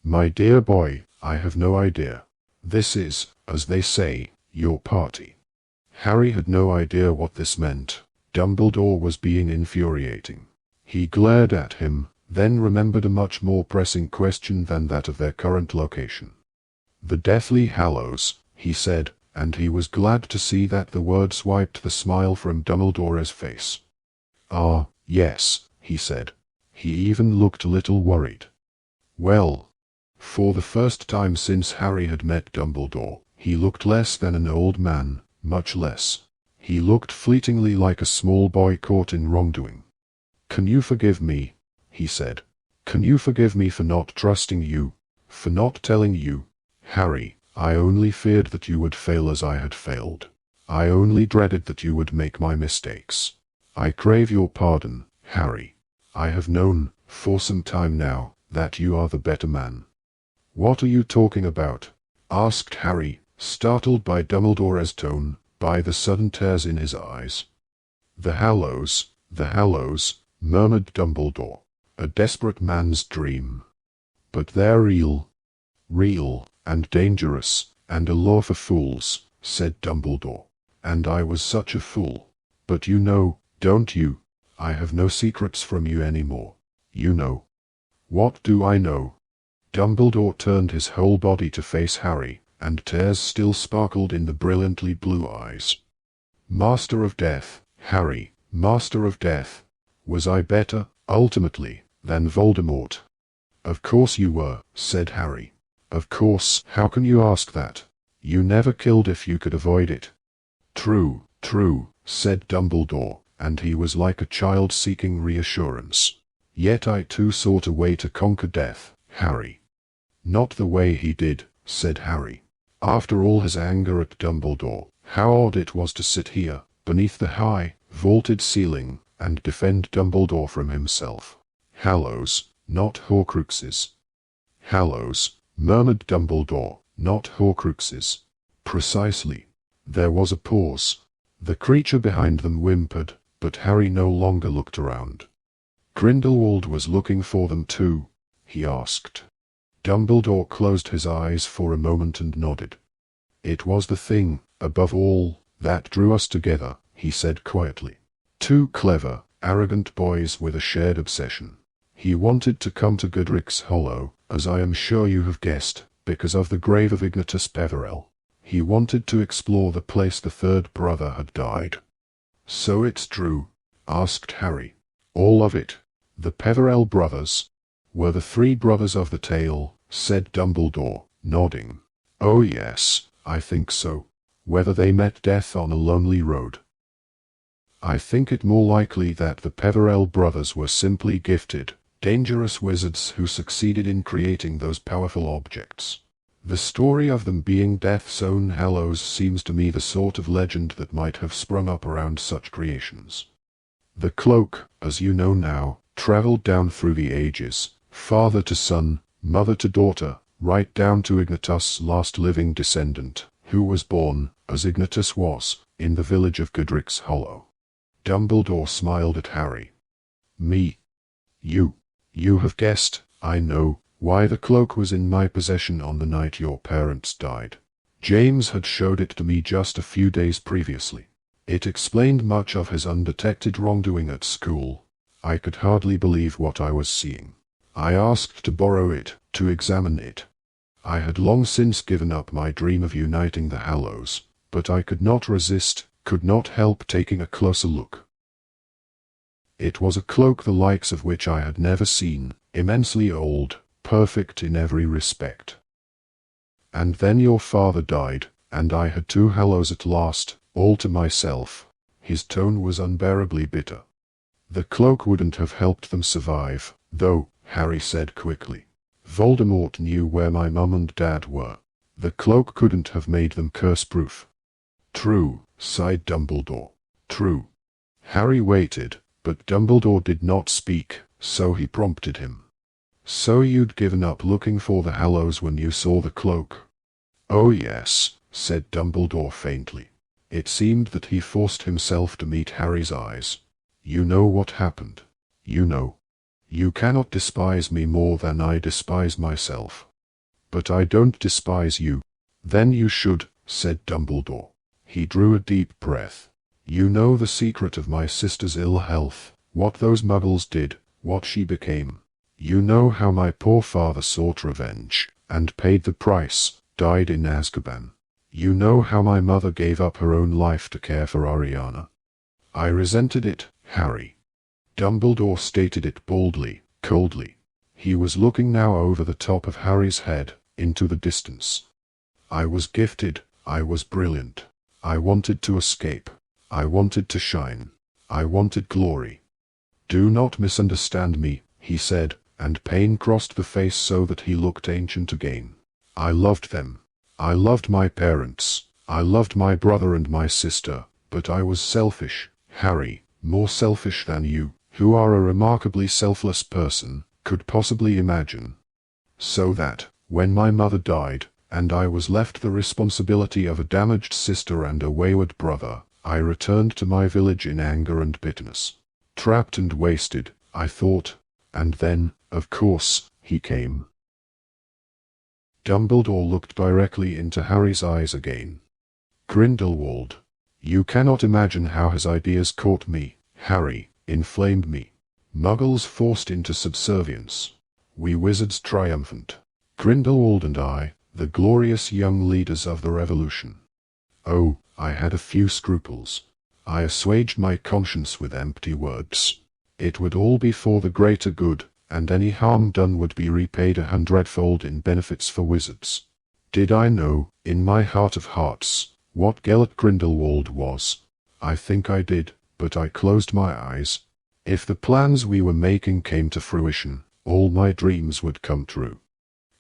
My dear boy, I have no idea. This is, as they say, your party. Harry had no idea what this meant. Dumbledore was being infuriating. He glared at him, then remembered a much more pressing question than that of their current location. "The Deathly Hallows," he said, and he was glad to see that the words wiped the smile from Dumbledore's face. "Ah, yes," he said. He even looked a little worried. Well, for the first time since Harry had met Dumbledore, he looked less than an old man, much less. He looked fleetingly like a small boy caught in wrongdoing. "Can you forgive me?" he said. "Can you forgive me for not trusting you, for not telling you? Harry, I only feared that you would fail as I had failed. I only dreaded that you would make my mistakes. I crave your pardon, Harry. I have known, for some time now, that you are the better man." "What are you talking about?" asked Harry, startled by Dumbledore's tone, by the sudden tears in his eyes. The Hallows," murmured Dumbledore. "A desperate man's dream. But they're real, and dangerous, and a law for fools," said Dumbledore. "And I was such a fool. But you know, don't you? I have no secrets from you anymore. You know." "What do I know?" Dumbledore turned his whole body to face Harry, and tears still sparkled in the brilliantly blue eyes. "Master of Death, Harry, Master of Death. Was I better, ultimately, than Voldemort?" "Of course you were," said Harry. "Of course. How can you ask that? You never killed if you could avoid it." True, said Dumbledore, and he was like a child seeking reassurance. "Yet I too sought a way to conquer death, Harry." "Not the way he did," said Harry. After all his anger at Dumbledore, how odd it was to sit here, beneath the high, vaulted ceiling, and defend Dumbledore from himself. "Hallows, not Horcruxes." "Hallows," murmured Dumbledore, "not Horcruxes." "Precisely." There was a pause. The creature behind them whimpered, but Harry no longer looked around. "Grindelwald was looking for them too?" he asked. Dumbledore closed his eyes for a moment and nodded. "It was the thing, above all, that drew us together," he said quietly. "Two clever, arrogant boys with a shared obsession. He wanted to come to Godric's Hollow, as I am sure you have guessed, because of the grave of Ignatus Peverell. He wanted to explore the place the third brother had died." "So it's true?" asked Harry. "All of it? The Peverell brothers?" "Were the three brothers of the tale," said Dumbledore, nodding. "Oh yes, I think so. Whether they met death on a lonely road." "I think it more likely that the Peverell brothers were simply gifted, dangerous wizards who succeeded in creating those powerful objects. The story of them being Death's own Hallows seems to me the sort of legend that might have sprung up around such creations. The cloak, as you know now, traveled down through the ages, father to son, mother to daughter, right down to Ignatus' last living descendant, who was born, as Ignatus was, in the village of Godric's Hollow." Dumbledore smiled at Harry. "Me? You have guessed, I know, why the cloak was in my possession on the night your parents died. James had showed it to me just a few days previously. It explained much of his undetected wrongdoing at school. I could hardly believe what I was seeing. I asked to borrow it, to examine it. I had long since given up my dream of uniting the Hallows, but I could not resist, could not help taking a closer look. It was a cloak the likes of which I had never seen, immensely old, perfect in every respect. And then your father died, and I had two Hallows at last, all to myself." His tone was unbearably bitter. "The cloak wouldn't have helped them survive, though," Harry said quickly. "Voldemort knew where my mum and dad were. The cloak couldn't have made them curse-proof." "True," sighed Dumbledore. "True." Harry waited, but Dumbledore did not speak, so he prompted him. "So you'd given up looking for the Hallows when you saw the cloak?" "Oh yes," said Dumbledore faintly. It seemed that he forced himself to meet Harry's eyes. "You know what happened. You know. You cannot despise me more than I despise myself." "But I don't despise you." "Then you should," said Dumbledore. He drew a deep breath. You know the secret of my sister's ill health, what those muggles did, what she became. You know how my poor father sought revenge, and paid the price, died in Azkaban. You know how my mother gave up her own life to care for Ariana. I resented it, Harry. Dumbledore stated it boldly, coldly. He was looking now over the top of Harry's head, into the distance. I was gifted, I was brilliant. I wanted to escape. I wanted to shine. I wanted glory. Do not misunderstand me, he said, and pain crossed the face so that he looked ancient again. I loved them. I loved my parents. I loved my brother and my sister, but I was selfish, Harry, more selfish than you, who are a remarkably selfless person, could possibly imagine. So that, when my mother died, and I was left the responsibility of a damaged sister and a wayward brother, I returned to my village in anger and bitterness. Trapped and wasted, I thought, and then, of course, he came. Dumbledore looked directly into Harry's eyes again. Grindelwald. You cannot imagine how his ideas caught me, Harry, inflamed me. Muggles forced into subservience. We wizards triumphant. Grindelwald and I, the glorious young leaders of the revolution. Oh, I had a few scruples. I assuaged my conscience with empty words. It would all be for the greater good, and any harm done would be repaid 100-fold in benefits for wizards. Did I know, in my heart of hearts, what Gellert Grindelwald was? I think I did, but I closed my eyes. If the plans we were making came to fruition, all my dreams would come true.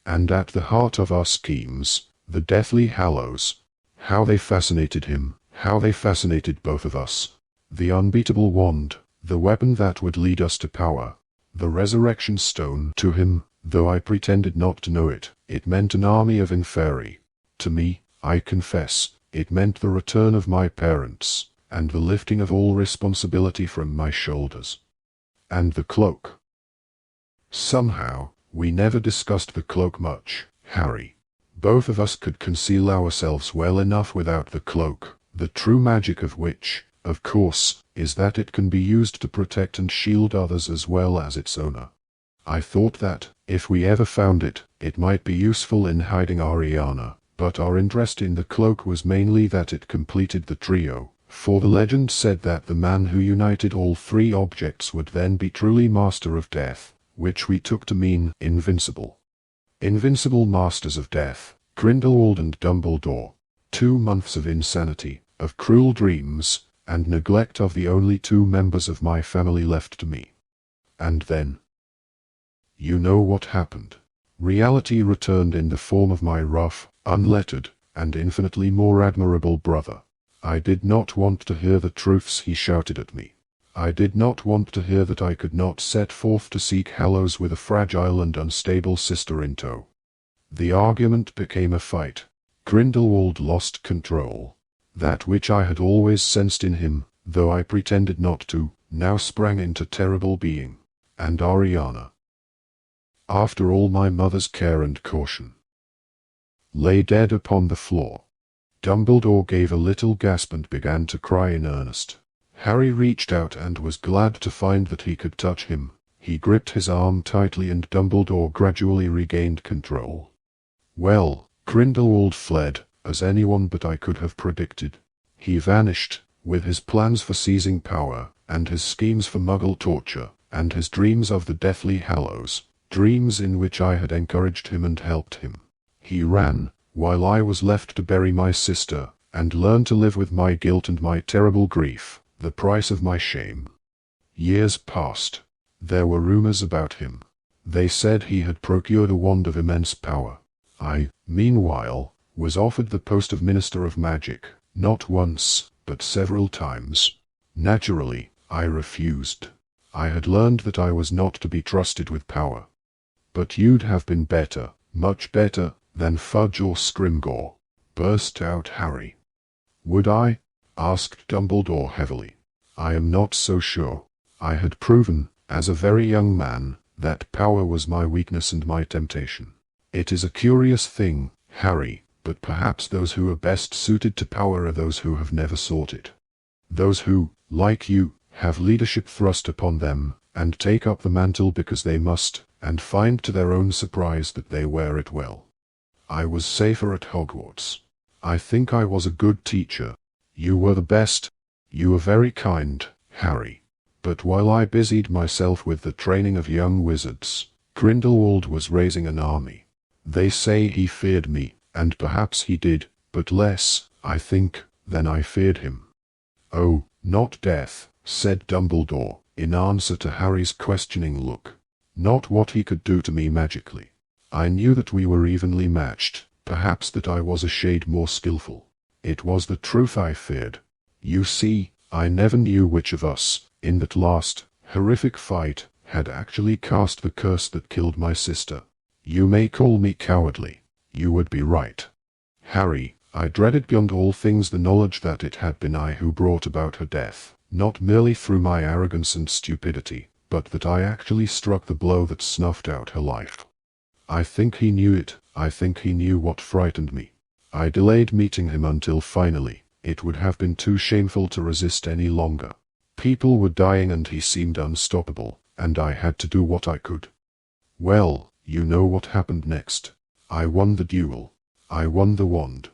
And at the heart of our schemes, the Deathly Hallows. How they fascinated him, how they fascinated both of us. The unbeatable wand, the weapon that would lead us to power. The resurrection stone. To him, though I pretended not to know it, it meant an army of inferi. To me, I confess, it meant the return of my parents, and the lifting of all responsibility from my shoulders. And the cloak. Somehow, we never discussed the cloak much, Harry. Both of us could conceal ourselves well enough without the cloak, the true magic of which, of course, is that it can be used to protect and shield others as well as its owner. I thought that, if we ever found it, it might be useful in hiding Ariana, but our interest in the cloak was mainly that it completed the trio, for the legend said that the man who united all three objects would then be truly master of death, which we took to mean invincible. Invincible masters of death, Grindelwald and Dumbledore. 2 months of insanity, of cruel dreams, and neglect of the only 2 members of my family left to me. And then, you know what happened. Reality returned in the form of my rough, unlettered, and infinitely more admirable brother. I did not want to hear the truths he shouted at me. I did not want to hear that I could not set forth to seek Hallows with a fragile and unstable sister in tow. The argument became a fight. Grindelwald lost control. That which I had always sensed in him, though I pretended not to, now sprang into terrible being. And Ariana, after all my mother's care and caution, lay dead upon the floor. Dumbledore gave a little gasp and began to cry in earnest. Harry reached out and was glad to find that he could touch him. He gripped his arm tightly and Dumbledore gradually regained control. Well, Grindelwald fled, as anyone but I could have predicted. He vanished, with his plans for seizing power, and his schemes for Muggle torture, and his dreams of the Deathly Hallows, dreams in which I had encouraged him and helped him. He ran, while I was left to bury my sister, and learn to live with my guilt and my terrible grief, the price of my shame. Years passed. There were rumors about him. They said he had procured a wand of immense power. I, meanwhile, was offered the post of Minister of Magic, not once, but several times. Naturally, I refused. I had learned that I was not to be trusted with power. But you'd have been better, much better, than Fudge or Scrimgeour, burst out Harry. Would I? Asked Dumbledore heavily. I am not so sure. I had proven, as a very young man, that power was my weakness and my temptation. It is a curious thing, Harry, but perhaps those who are best suited to power are those who have never sought it. Those who, like you, have leadership thrust upon them, and take up the mantle because they must, and find to their own surprise that they wear it well. I was safer at Hogwarts. I think I was a good teacher. You were the best. You were very kind, Harry. But while I busied myself with the training of young wizards, Grindelwald was raising an army. They say he feared me, and perhaps he did, but less, I think, than I feared him. Oh, not death, said Dumbledore, in answer to Harry's questioning look. Not what he could do to me magically. I knew that we were evenly matched, perhaps that I was a shade more skillful. It was the truth I feared. You see, I never knew which of us, in that last, horrific fight, had actually cast the curse that killed my sister. You may call me cowardly. You would be right. Harry, I dreaded beyond all things the knowledge that it had been I who brought about her death, not merely through my arrogance and stupidity, but that I actually struck the blow that snuffed out her life. I think he knew it. I think he knew what frightened me. I delayed meeting him until finally, it would have been too shameful to resist any longer. People were dying and he seemed unstoppable, and I had to do what I could. Well, you know what happened next. I won the duel. I won the wand.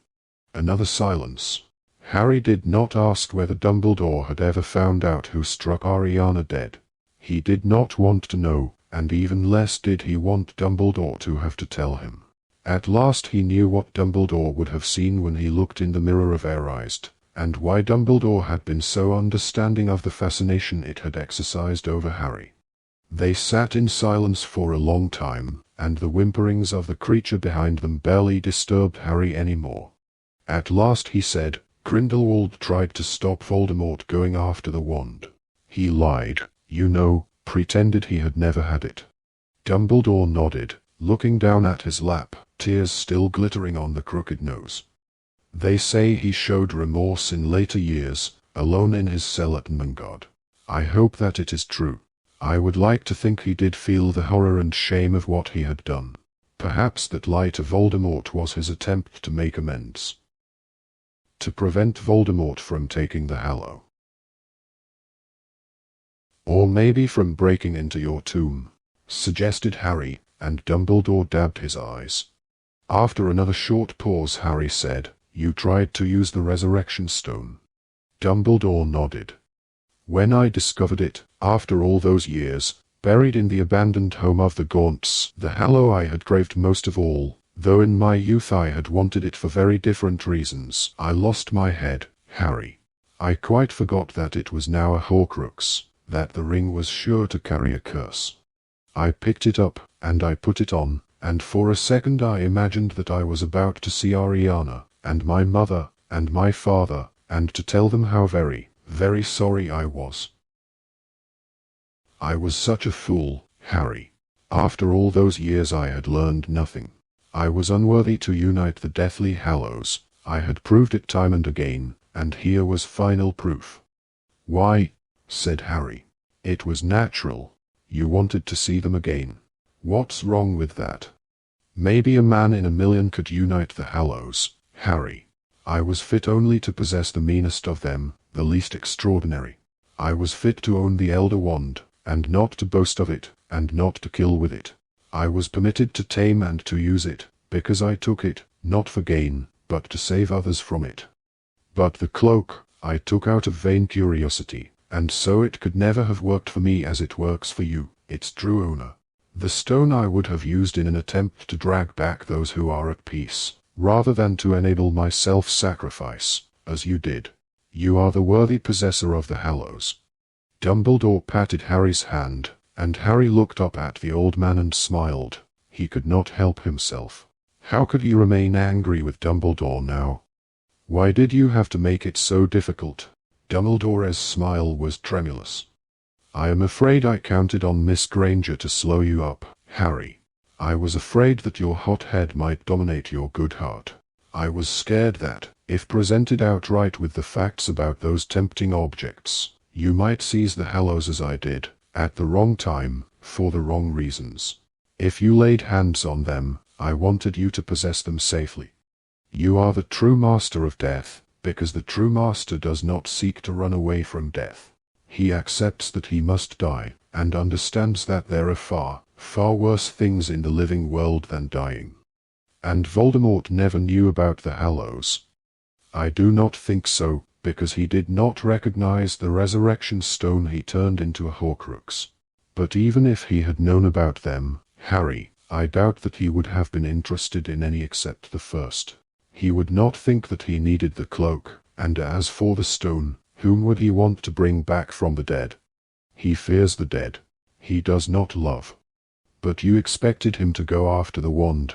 Another silence. Harry did not ask whether Dumbledore had ever found out who struck Ariana dead. He did not want to know, and even less did he want Dumbledore to have to tell him. At last he knew what Dumbledore would have seen when he looked in the mirror of Erist, and why Dumbledore had been so understanding of the fascination it had exercised over Harry. They sat in silence for a long time, and the whimperings of the creature behind them barely disturbed Harry anymore. At last he said, Grindelwald tried to stop Voldemort going after the wand. He lied, you know, pretended he had never had it. Dumbledore nodded, looking down at his lap, tears still glittering on the crooked nose. They say he showed remorse in later years, alone in his cell at Mangard. I hope that it is true. I would like to think he did feel the horror and shame of what he had done. Perhaps that lie to Voldemort was his attempt to make amends. To prevent Voldemort from taking the Hallow. Or maybe from breaking into your tomb, suggested Harry, and Dumbledore dabbed his eyes. After another short pause Harry said, You tried to use the resurrection stone. Dumbledore nodded. When I discovered it, after all those years, buried in the abandoned home of the Gaunts, the Hallow I had craved most of all, though in my youth I had wanted it for very different reasons, I lost my head, Harry. I quite forgot that it was now a Horcrux, that the ring was sure to carry a curse. I picked it up, and I put it on, and for a second I imagined that I was about to see Ariana, and my mother, and my father, and to tell them how very, very sorry I was. I was such a fool, Harry. After all those years I had learned nothing. I was unworthy to unite the Deathly Hallows. I had proved it time and again, and here was final proof. Why, said Harry. It was natural. You wanted to see them again. What's wrong with that? Maybe a man in a million could unite the Hallows, Harry. I was fit only to possess the meanest of them, the least extraordinary. I was fit to own the Elder Wand, and not to boast of it, and not to kill with it. I was permitted to tame and to use it, because I took it, not for gain, but to save others from it. But the cloak, I took out of vain curiosity, and so it could never have worked for me as it works for you, its true owner. The stone I would have used in an attempt to drag back those who are at peace, rather than to enable my self-sacrifice, as you did. You are the worthy possessor of the Hallows. Dumbledore patted Harry's hand, and Harry looked up at the old man and smiled. He could not help himself. How could he remain angry with Dumbledore now? Why did you have to make it so difficult? Dumbledore's smile was tremulous. I am afraid I counted on Miss Granger to slow you up, Harry. I was afraid that your hot head might dominate your good heart. I was scared that, if presented outright with the facts about those tempting objects, you might seize the Hallows as I did, at the wrong time, for the wrong reasons. If you laid hands on them, I wanted you to possess them safely. You are the true master of death, because the true master does not seek to run away from death. He accepts that he must die, and understands that there are far, far worse things in the living world than dying. And Voldemort never knew about the Hallows. I do not think so, because he did not recognize the resurrection stone he turned into a Horcrux. But even if he had known about them, Harry, I doubt that he would have been interested in any except the first. He would not think that he needed the cloak, and as for the stone, whom would he want to bring back from the dead? He fears the dead. He does not love. But you expected him to go after the wand.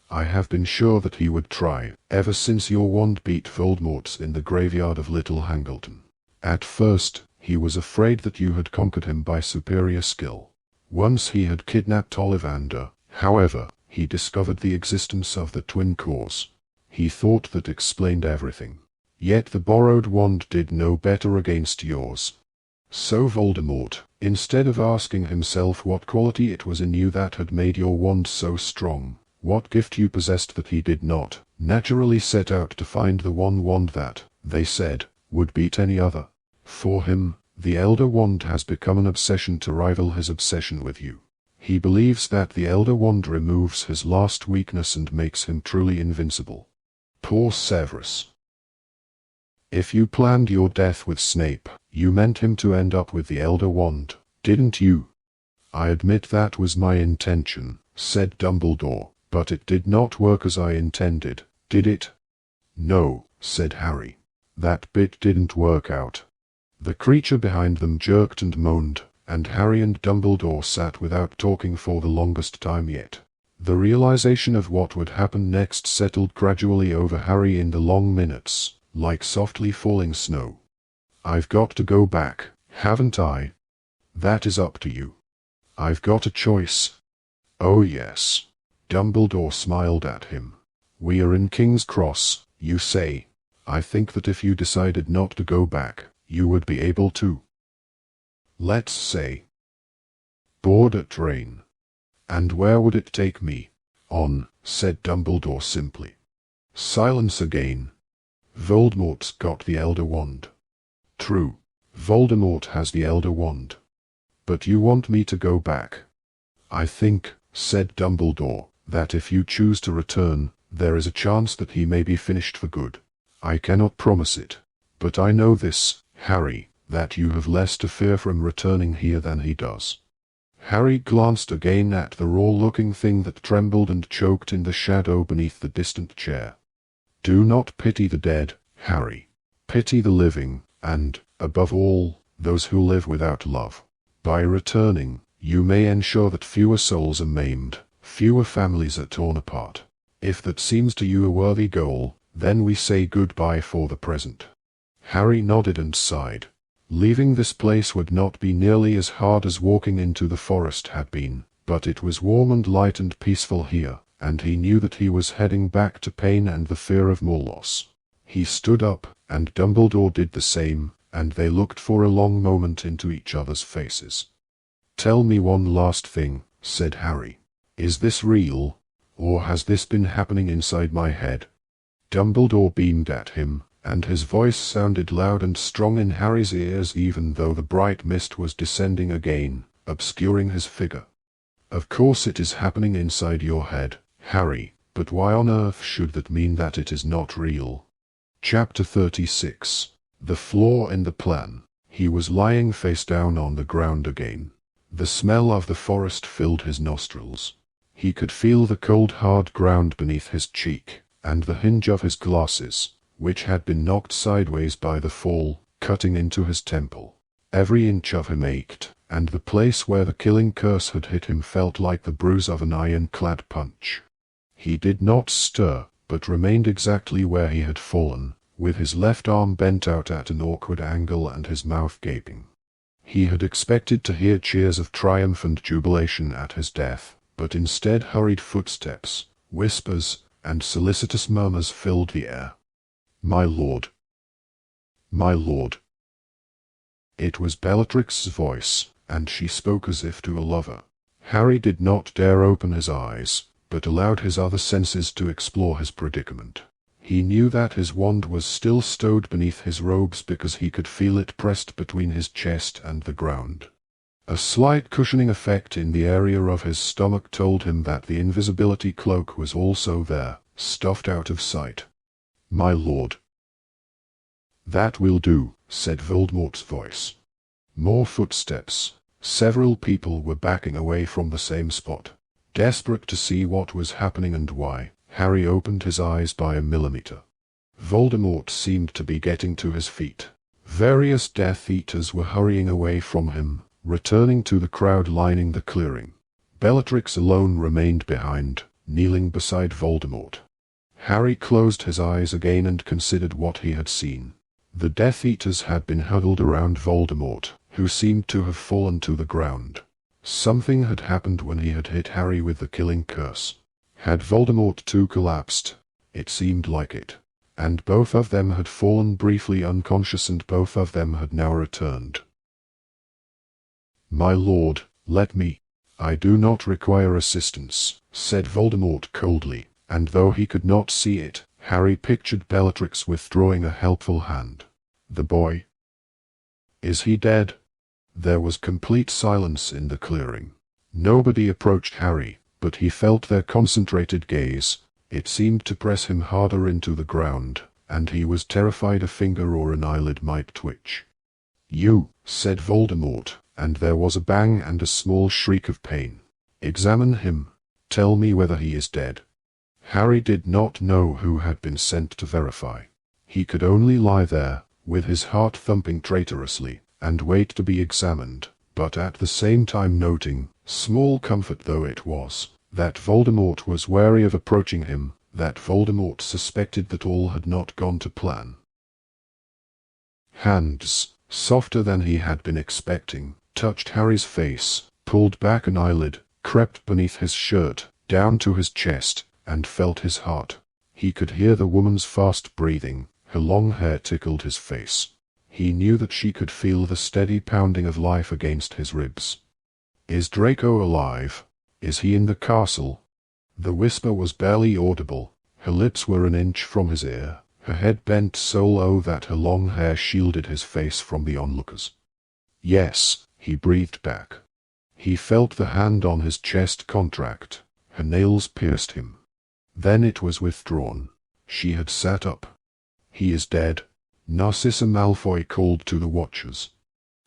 I have been sure that he would try, ever since your wand beat Voldemort's in the graveyard of Little Hangleton. At first, he was afraid that you had conquered him by superior skill. Once he had kidnapped Ollivander, however, he discovered the existence of the twin cores. He thought that explained everything. Yet the borrowed wand did no better against yours. So Voldemort, instead of asking himself what quality it was in you that had made your wand so strong, what gift you possessed that he did not, naturally set out to find the one wand that, they said, would beat any other. For him, the Elder Wand has become an obsession to rival his obsession with you. He believes that the Elder Wand removes his last weakness and makes him truly invincible. Poor Severus. If you planned your death with Snape, you meant him to end up with the Elder Wand, didn't you? I admit that was my intention, said Dumbledore, but it did not work as I intended, did it? No, said Harry. That bit didn't work out. The creature behind them jerked and moaned, and Harry and Dumbledore sat without talking for the longest time yet. The realization of what would happen next settled gradually over Harry in the long minutes, like softly falling snow. I've got to go back, haven't I? That is up to you. I've got a choice. Oh yes. Dumbledore smiled at him. We are in King's Cross, you say. I think that if you decided not to go back, you would be able to. Let's say. Board a train. And where would it take me? On, said Dumbledore simply. Silence again. Voldemort's got the Elder Wand. True. Voldemort has the Elder Wand. But you want me to go back. I think, said Dumbledore, that if you choose to return, there is a chance that he may be finished for good. I cannot promise it. But I know this, Harry, that you have less to fear from returning here than he does. Harry glanced again at the raw-looking thing that trembled and choked in the shadow beneath the distant chair. Do not pity the dead, Harry. Pity the living, and, above all, those who live without love. By returning, you may ensure that fewer souls are maimed, fewer families are torn apart. If that seems to you a worthy goal, then we say goodbye for the present. Harry nodded and sighed. Leaving this place would not be nearly as hard as walking into the forest had been, but it was warm and light and peaceful here, and he knew that he was heading back to pain and the fear of more loss. He stood up, and Dumbledore did the same, and they looked for a long moment into each other's faces. Tell me one last thing, said Harry. Is this real, or has this been happening inside my head? Dumbledore beamed at him, and his voice sounded loud and strong in Harry's ears even though the bright mist was descending again, obscuring his figure. Of course it is happening inside your head, Harry, but why on earth should that mean that it is not real? Chapter 36. The flaw in the plan. He was lying face down on the ground again. The smell of the forest filled his nostrils. He could feel the cold hard ground beneath his cheek, and the hinge of his glasses, which had been knocked sideways by the fall, cutting into his temple. Every inch of him ached, and the place where the killing curse had hit him felt like the bruise of an iron-clad punch. He did not stir, but remained exactly where he had fallen, with his left arm bent out at an awkward angle and his mouth gaping. He had expected to hear cheers of triumph and jubilation at his death, but instead hurried footsteps, whispers, and solicitous murmurs filled the air. My lord. My lord. It was Bellatrix's voice, and she spoke as if to a lover. Harry did not dare open his eyes, but allowed his other senses to explore his predicament. He knew that his wand was still stowed beneath his robes because he could feel it pressed between his chest and the ground. A slight cushioning effect in the area of his stomach told him that the invisibility cloak was also there, stuffed out of sight. "My lord." "That will do," said Voldemort's voice. More footsteps. Several people were backing away from the same spot. Desperate to see what was happening and why, Harry opened his eyes by a millimeter. Voldemort seemed to be getting to his feet. Various Death Eaters were hurrying away from him, returning to the crowd lining the clearing. Bellatrix alone remained behind, kneeling beside Voldemort. Harry closed his eyes again and considered what he had seen. The Death Eaters had been huddled around Voldemort, who seemed to have fallen to the ground. Something had happened when he had hit Harry with the killing curse. Had Voldemort too collapsed? It seemed like it. And both of them had fallen briefly unconscious and both of them had now returned. "My lord, let me. I do not require assistance," said Voldemort coldly, and though he could not see it, Harry pictured Bellatrix withdrawing a helpful hand. "The boy? Is he dead?" There was complete silence in the clearing. Nobody approached Harry, but he felt their concentrated gaze. It seemed to press him harder into the ground, and he was terrified a finger or an eyelid might twitch. "You," said Voldemort, and there was a bang and a small shriek of pain. "Examine him. Tell me whether he is dead." Harry did not know who had been sent to verify. He could only lie there, with his heart thumping traitorously, and wait to be examined, but at the same time noting, small comfort though it was, that Voldemort was wary of approaching him, that Voldemort suspected that all had not gone to plan. Hands, softer than he had been expecting, touched Harry's face, pulled back an eyelid, crept beneath his shirt, down to his chest, and felt his heart. He could hear the woman's fast breathing, her long hair tickled his face. He knew that she could feel the steady pounding of life against his ribs. "Is Draco alive? Is he in the castle?" The whisper was barely audible. Her lips were an inch from his ear, her head bent so low that her long hair shielded his face from the onlookers. "Yes," he breathed back. He felt the hand on his chest contract. Her nails pierced him. Then it was withdrawn. She had sat up. "He is dead," Narcissa Malfoy called to the watchers.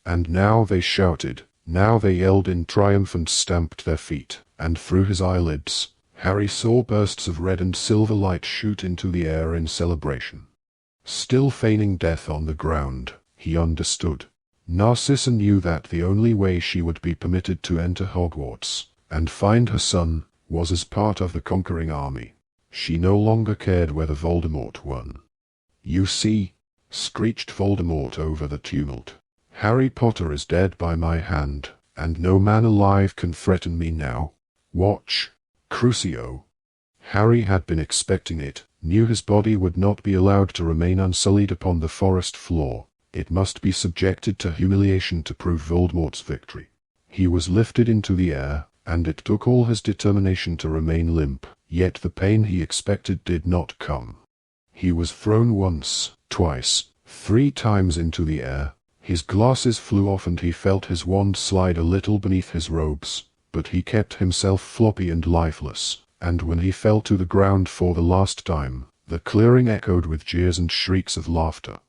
And now they shouted, now they yelled in triumph and stamped their feet, and through his eyelids, Harry saw bursts of red and silver light shoot into the air in celebration. Still feigning death on the ground, he understood. Narcissa knew that the only way she would be permitted to enter Hogwarts, and find her son, was as part of the conquering army. She no longer cared whether Voldemort won. "You see," screeched Voldemort over the tumult. "Harry Potter is dead by my hand, and no man alive can threaten me now. Watch. Crucio." Harry had been expecting it, knew his body would not be allowed to remain unsullied upon the forest floor. It must be subjected to humiliation to prove Voldemort's victory. He was lifted into the air, and it took all his determination to remain limp, yet the pain he expected did not come. He was thrown once, twice, 3 times into the air. His glasses flew off and he felt his wand slide a little beneath his robes, but he kept himself floppy and lifeless, and when he fell to the ground for the last time, the clearing echoed with jeers and shrieks of laughter.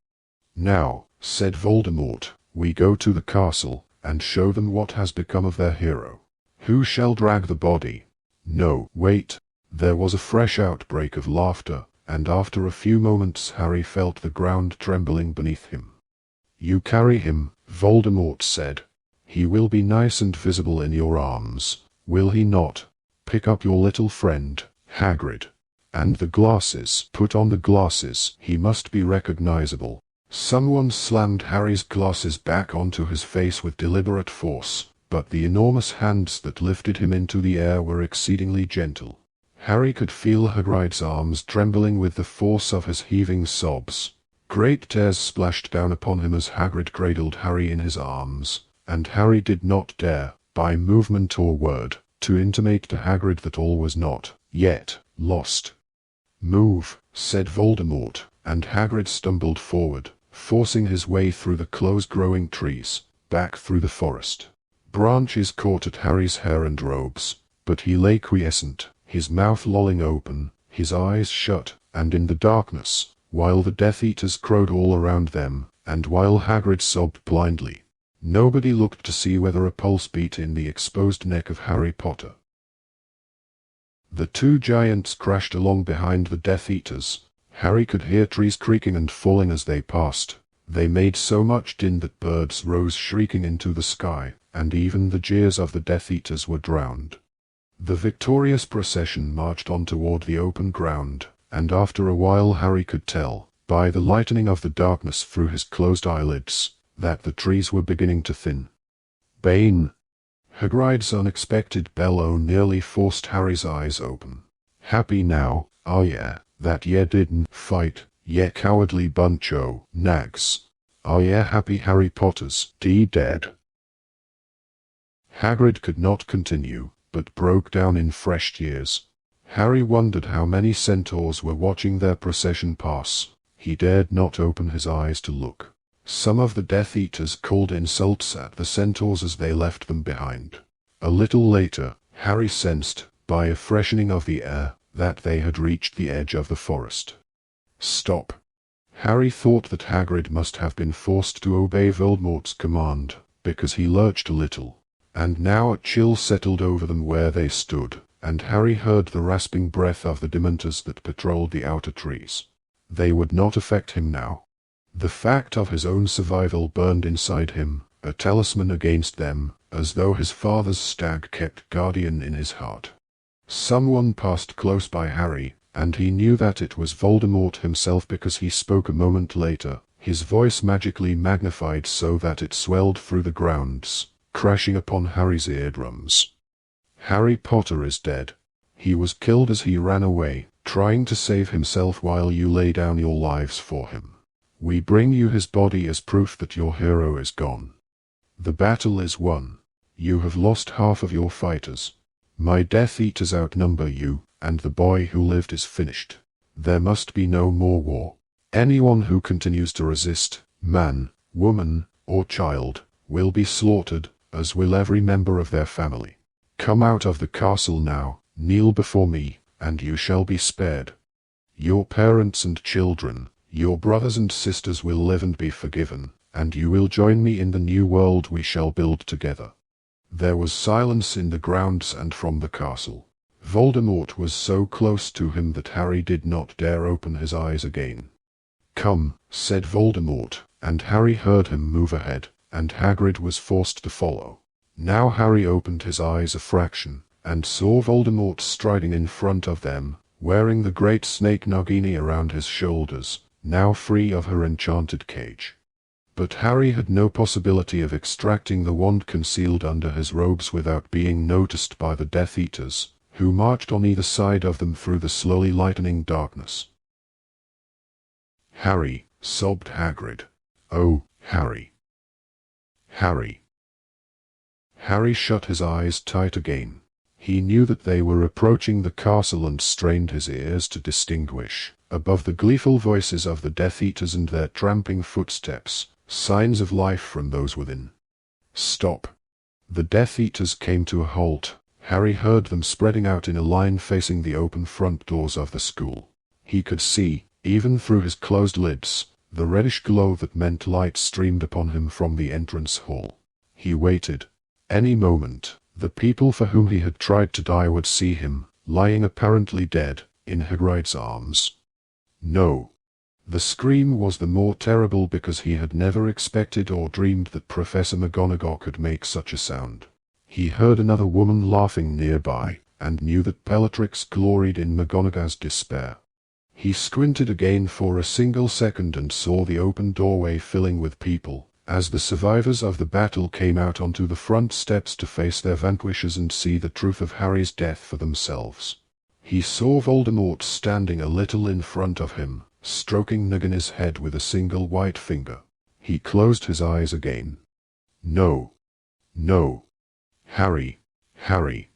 "Now," said Voldemort, "we go to the castle, and show them what has become of their hero. Who shall drag the body?" "No, wait." There was a fresh outbreak of laughter, and after a few moments Harry felt the ground trembling beneath him. "You carry him," Voldemort said. "He will be nice and visible in your arms, will he not? Pick up your little friend, Hagrid. And the glasses. Put on the glasses. He must be recognizable." Someone slammed Harry's glasses back onto his face with deliberate force, but the enormous hands that lifted him into the air were exceedingly gentle. Harry could feel Hagrid's arms trembling with the force of his heaving sobs. Great tears splashed down upon him as Hagrid cradled Harry in his arms, and Harry did not dare, by movement or word, to intimate to Hagrid that all was not, yet, lost. "Move," said Voldemort, and Hagrid stumbled forward, forcing his way through the close-growing trees, back through the forest. Branches caught at Harry's hair and robes, but he lay quiescent, his mouth lolling open, his eyes shut, and in the darkness, while the Death Eaters crowed all around them, and while Hagrid sobbed blindly, nobody looked to see whether a pulse beat in the exposed neck of Harry Potter. The two giants crashed along behind the Death Eaters. Harry could hear trees creaking and falling as they passed. They made so much din that birds rose shrieking into the sky, and even the jeers of the Death Eaters were drowned. The victorious procession marched on toward the open ground, and after a while Harry could tell, by the lightening of the darkness through his closed eyelids, that the trees were beginning to thin. Bane! Hagrid's unexpected bellow nearly forced Harry's eyes open. Happy now, are ye, that ye didn't fight, ye cowardly bunch o' nags? Are ye happy Harry Potter's dead? Hagrid could not continue, but broke down in fresh tears. Harry wondered how many centaurs were watching their procession pass. He dared not open his eyes to look. Some of the Death Eaters called insults at the centaurs as they left them behind. A little later, Harry sensed, by a freshening of the air, that they had reached the edge of the forest. Stop! Harry thought that Hagrid must have been forced to obey Voldemort's command, because he lurched a little, and now a chill settled over them where they stood, and Harry heard the rasping breath of the Dementors that patrolled the outer trees. They would not affect him now. The fact of his own survival burned inside him, a talisman against them, as though his father's stag kept guardian in his heart. Someone passed close by Harry, and he knew that it was Voldemort himself because he spoke a moment later, his voice magically magnified so that it swelled through the grounds, crashing upon Harry's eardrums. Harry Potter is dead. He was killed as he ran away, trying to save himself while you lay down your lives for him. We bring you his body as proof that your hero is gone. The battle is won. You have lost half of your fighters. My Death Eaters outnumber you, and the boy who lived is finished. There must be no more war. Anyone who continues to resist, man, woman, or child, will be slaughtered, as will every member of their family. Come out of the castle now, kneel before me, and you shall be spared. Your parents and children, your brothers and sisters will live and be forgiven, and you will join me in the new world we shall build together. There was silence in the grounds and from the castle. Voldemort was so close to him that Harry did not dare open his eyes again. Come, said Voldemort, and Harry heard him move ahead, and Hagrid was forced to follow. Now Harry opened his eyes a fraction, and saw Voldemort striding in front of them, wearing the great snake Nagini around his shoulders, now free of her enchanted cage. But Harry had no possibility of extracting the wand concealed under his robes without being noticed by the Death Eaters, who marched on either side of them through the slowly lightening darkness. Harry, sobbed Hagrid. Oh, Harry. Harry. Harry shut his eyes tight again. He knew that they were approaching the castle and strained his ears to distinguish, above the gleeful voices of the Death Eaters and their tramping footsteps, signs of life from those within. Stop! The Death Eaters came to a halt. Harry heard them spreading out in a line facing the open front doors of the school. He could see, even through his closed lids, the reddish glow that meant light streamed upon him from the entrance hall. He waited. Any moment, the people for whom he had tried to die would see him, lying apparently dead, in Hagrid's arms. No. The scream was the more terrible because he had never expected or dreamed that Professor McGonagall could make such a sound. He heard another woman laughing nearby, and knew that Bellatrix gloried in McGonagall's despair. He squinted again for a single second and saw the open doorway filling with people, as the survivors of the battle came out onto the front steps to face their vanquishers and see the truth of Harry's death for themselves. He saw Voldemort standing a little in front of him, stroking Nagini's head with a single white finger. He closed his eyes again. No. No. Harry. Harry.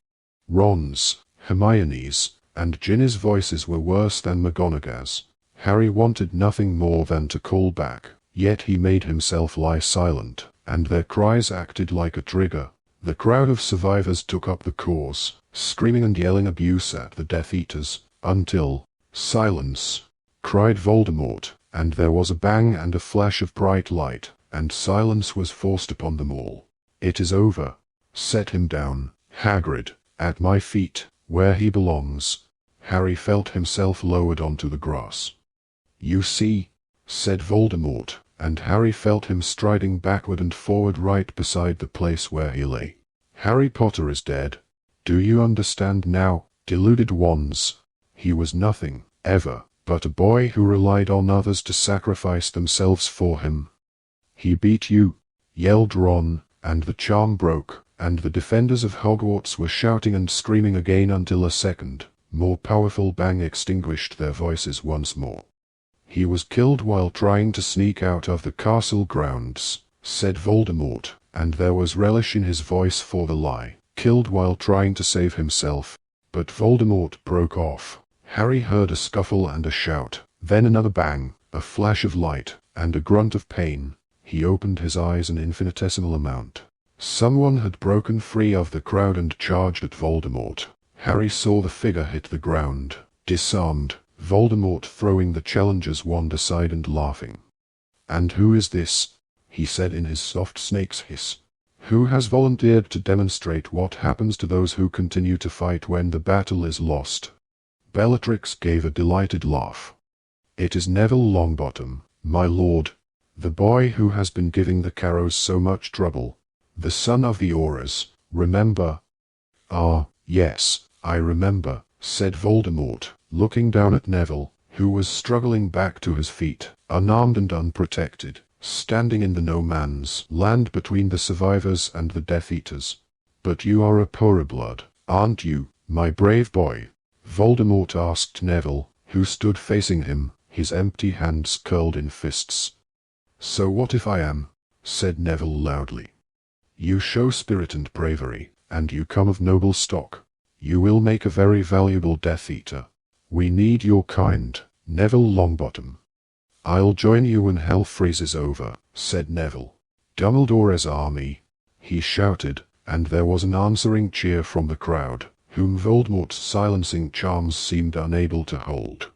Ron's, Hermione's, and Ginny's voices were worse than McGonagall's. Harry wanted nothing more than to call back, yet he made himself lie silent, and their cries acted like a trigger. The crowd of survivors took up the cause, screaming and yelling abuse at the Death Eaters, until, "Silence!" cried Voldemort, and there was a bang and a flash of bright light, and silence was forced upon them all. "It is over. Set him down, Hagrid, at my feet, where he belongs." Harry felt himself lowered onto the grass. "You see," said Voldemort, and Harry felt him striding backward and forward right beside the place where he lay. "Harry Potter is dead. Do you understand now, deluded ones? He was nothing, ever, but a boy who relied on others to sacrifice themselves for him." "He beat you," yelled Ron, and the charm broke, and the defenders of Hogwarts were shouting and screaming again until a second, more powerful bang extinguished their voices once more. "He was killed while trying to sneak out of the castle grounds," said Voldemort, and there was relish in his voice for the lie. "Killed while trying to save himself." But Voldemort broke off. Harry heard a scuffle and a shout, then another bang, a flash of light, and a grunt of pain. He opened his eyes an infinitesimal amount. Someone had broken free of the crowd and charged at Voldemort. Harry saw the figure hit the ground, disarmed, Voldemort throwing the challenger's wand aside and laughing. "And who is this?" he said in his soft snake's hiss. "Who has volunteered to demonstrate what happens to those who continue to fight when the battle is lost?" Bellatrix gave a delighted laugh. "It is Neville Longbottom, my lord. The boy who has been giving the Carrows so much trouble. The son of the Aurors, remember?" "Ah, yes, I remember," said Voldemort, looking down at Neville, who was struggling back to his feet, unarmed and unprotected, standing in the no-man's land between the survivors and the Death Eaters. "But you are a pureblood, aren't you, my brave boy?" Voldemort asked Neville, who stood facing him, his empty hands curled in fists. "So what if I am?" said Neville loudly. "You show spirit and bravery, and you come of noble stock. You will make a very valuable Death Eater. We need your kind, Neville Longbottom." "I'll join you when hell freezes over," said Neville. "Dumbledore's army!" he shouted, and there was an answering cheer from the crowd, whom Voldemort's silencing charms seemed unable to hold.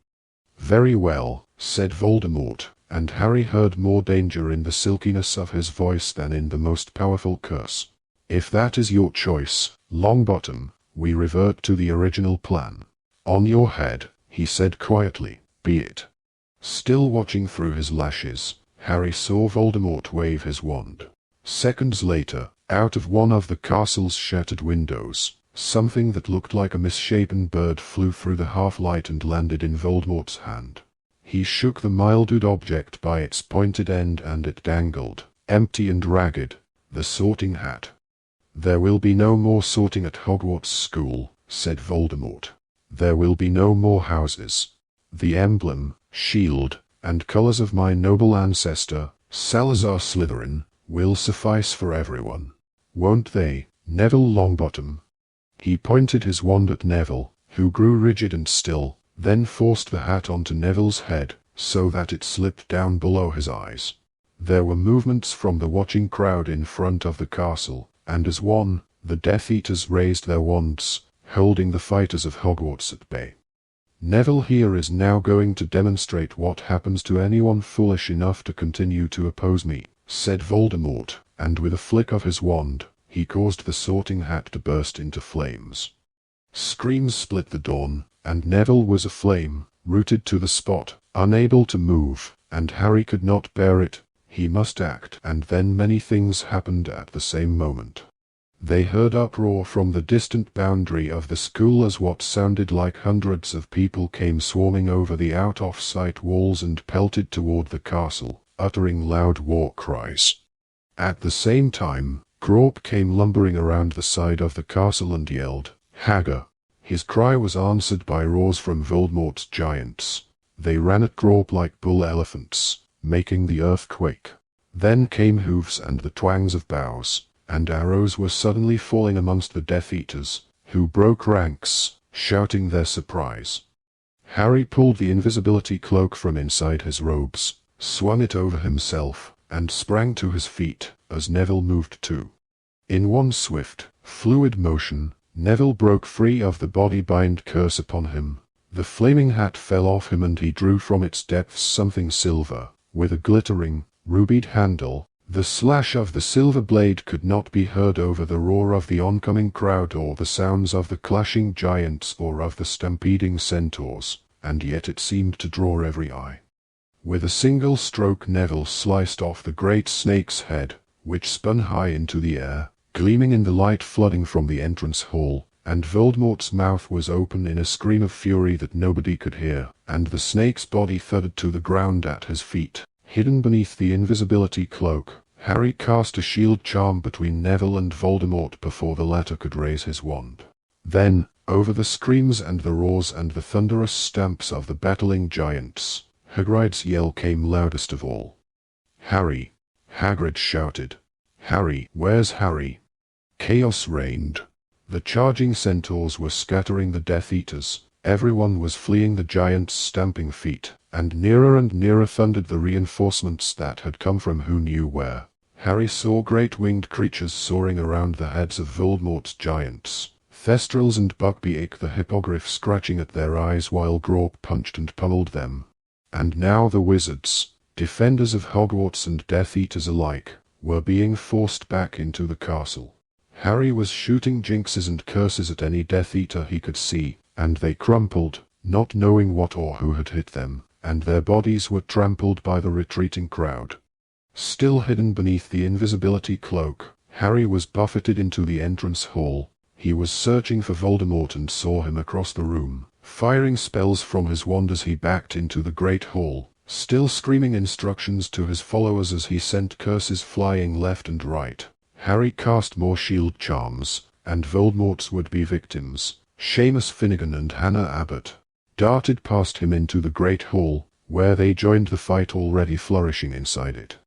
"Very well," said Voldemort, and Harry heard more danger in the silkiness of his voice than in the most powerful curse. "If that is your choice, Longbottom, we revert to the original plan. On your head," he said quietly, "be it." Still watching through his lashes, Harry saw Voldemort wave his wand. Seconds later, out of one of the castle's shattered windows, something that looked like a misshapen bird flew through the half-light and landed in Voldemort's hand. He shook the mildewed object by its pointed end and it dangled, empty and ragged, the sorting hat. "There will be no more sorting at Hogwarts School," said Voldemort. "There will be no more houses. The emblem, shield, and colors of my noble ancestor, Salazar Slytherin, will suffice for everyone. Won't they, Neville Longbottom?" He pointed his wand at Neville, who grew rigid and still, then forced the hat onto Neville's head, so that it slipped down below his eyes. There were movements from the watching crowd in front of the castle, and as one, the Death Eaters raised their wands, holding the fighters of Hogwarts at bay. "Neville here is now going to demonstrate what happens to anyone foolish enough to continue to oppose me," said Voldemort, and with a flick of his wand, he caused the sorting hat to burst into flames. Screams split the dawn, and Neville was aflame, rooted to the spot, unable to move, and Harry could not bear it. He must act, and then many things happened at the same moment. They heard uproar from the distant boundary of the school as what sounded like hundreds of people came swarming over the out-of-sight walls and pelted toward the castle, uttering loud war cries. At the same time, Grawp came lumbering around the side of the castle and yelled, "Hagger!" His cry was answered by roars from Voldemort's giants. They ran at Grawp like bull elephants, making the earth quake. Then came hoofs and the twangs of bows, and arrows were suddenly falling amongst the Death Eaters, who broke ranks, shouting their surprise. Harry pulled the invisibility cloak from inside his robes, swung it over himself, and sprang to his feet as Neville moved too. In one swift, fluid motion, Neville broke free of the body-bind curse upon him. The flaming hat fell off him and he drew from its depths something silver, with a glittering, rubied handle. The slash of the silver blade could not be heard over the roar of the oncoming crowd or the sounds of the clashing giants or of the stampeding centaurs, and yet it seemed to draw every eye. With a single stroke Neville sliced off the great snake's head, which spun high into the air, gleaming in the light flooding from the entrance hall, and Voldemort's mouth was open in a scream of fury that nobody could hear, and the snake's body thudded to the ground at his feet. Hidden beneath the invisibility cloak, Harry cast a shield charm between Neville and Voldemort before the latter could raise his wand. Then, over the screams and the roars and the thunderous stamps of the battling giants, Hagrid's yell came loudest of all. "Harry!" Hagrid shouted. "Harry, where's Harry?" Chaos reigned. The charging centaurs were scattering the Death Eaters, everyone was fleeing the giants' stamping feet, and nearer thundered the reinforcements that had come from who knew where. Harry saw great winged creatures soaring around the heads of Voldemort's giants, Thestrals and Buckbeak the Hippogriff scratching at their eyes while Grawp punched and pummeled them. And now the wizards, defenders of Hogwarts and Death Eaters alike, were being forced back into the castle. Harry was shooting jinxes and curses at any Death Eater he could see, and they crumpled, not knowing what or who had hit them, and their bodies were trampled by the retreating crowd. Still hidden beneath the invisibility cloak, Harry was buffeted into the entrance hall. He was searching for Voldemort and saw him across the room, firing spells from his wand as he backed into the great hall, still screaming instructions to his followers as he sent curses flying left and right. Harry cast more shield charms, and Voldemort's would-be victims, Seamus Finnegan and Hannah Abbott, darted past him into the great hall, where they joined the fight already flourishing inside it.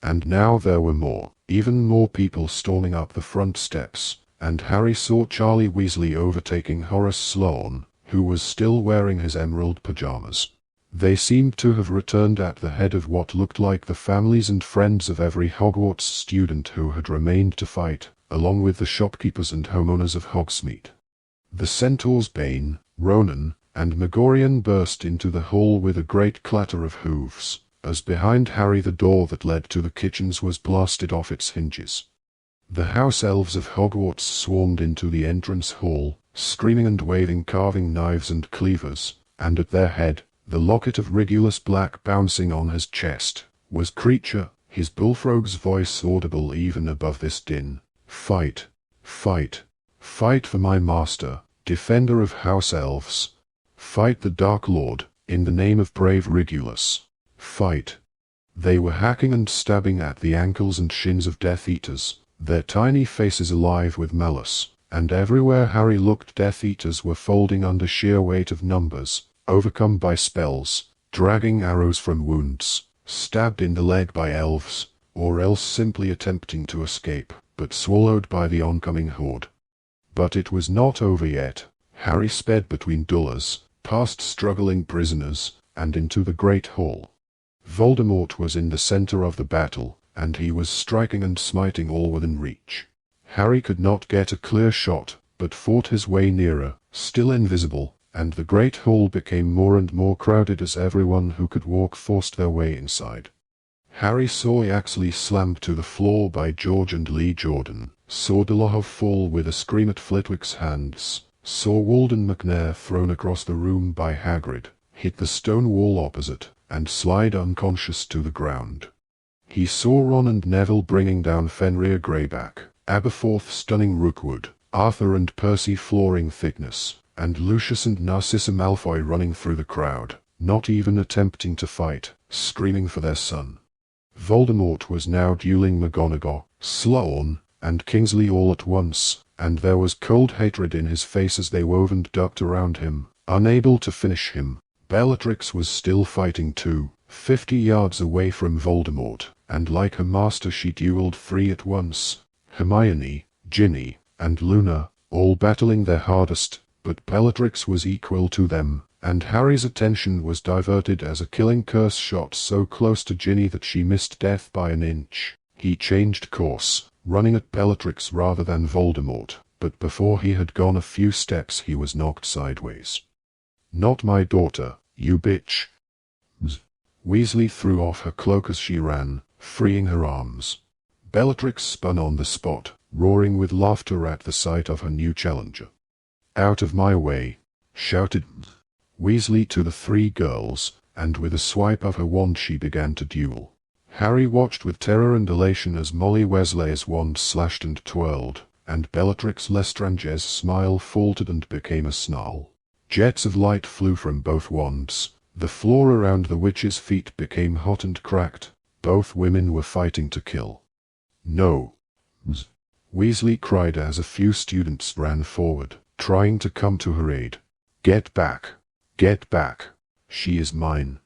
And now there were more, even more people storming up the front steps, and Harry saw Charlie Weasley overtaking Horace Sloane, who was still wearing his emerald pajamas. They seemed to have returned at the head of what looked like the families and friends of every Hogwarts student who had remained to fight, along with the shopkeepers and homeowners of Hogsmeade. The centaurs Bane, Ronan, and Megorian burst into the hall with a great clatter of hooves, as behind Harry the door that led to the kitchens was blasted off its hinges. The house elves of Hogwarts swarmed into the entrance hall, screaming and waving carving knives and cleavers, and at their head, the locket of Regulus Black bouncing on his chest, was Creature, his bullfrog's voice audible even above this din. "Fight! Fight! Fight for my master, defender of house elves! Fight the Dark Lord, in the name of brave Regulus! Fight!" They were hacking and stabbing at the ankles and shins of Death Eaters, their tiny faces alive with malice, and everywhere Harry looked Death Eaters were folding under sheer weight of numbers, overcome by spells, dragging arrows from wounds, stabbed in the leg by elves, or else simply attempting to escape, but swallowed by the oncoming horde. But it was not over yet. Harry sped between dullers, past struggling prisoners, and into the great hall. Voldemort was in the center of the battle, and he was striking and smiting all within reach. Harry could not get a clear shot, but fought his way nearer, still invisible, and the great hall became more and more crowded as everyone who could walk forced their way inside. Harry saw Yaxley slammed to the floor by George and Lee Jordan, saw Dolohov fall with a scream at Flitwick's hands, saw Walden McNair thrown across the room by Hagrid, hit the stone wall opposite, and slide unconscious to the ground. He saw Ron and Neville bringing down Fenrir Greyback, Aberforth stunning Rookwood, Arthur and Percy flooring Thickness, and Lucius and Narcissa Malfoy running through the crowd, not even attempting to fight, screaming for their son. Voldemort was now dueling McGonagall, Sloane, and Kingsley all at once, and there was cold hatred in his face as they wove and ducked around him, unable to finish him. Bellatrix was still fighting too, 50 yards away from Voldemort, and like her master she dueled 3 at once. Hermione, Ginny, and Luna, all battling their hardest, but Bellatrix was equal to them, and Harry's attention was diverted as a killing curse shot so close to Ginny that she missed death by an inch. He changed course, running at Bellatrix rather than Voldemort, but before he had gone a few steps he was knocked sideways. "Not my daughter, you bitch!" Weasley threw off her cloak as she ran, freeing her arms. Bellatrix spun on the spot, roaring with laughter at the sight of her new challenger. "Out of my way!" shouted Weasley to the three girls, and with a swipe of her wand she began to duel. Harry watched with terror and elation as Molly Weasley's wand slashed and twirled, and Bellatrix Lestrange's smile faltered and became a snarl. Jets of light flew from both wands. The floor around the witch's feet became hot and cracked. Both women were fighting to kill. "No!" Weasley cried as a few students ran forward, trying to come to her aid. "Get back! Get back! She is mine!"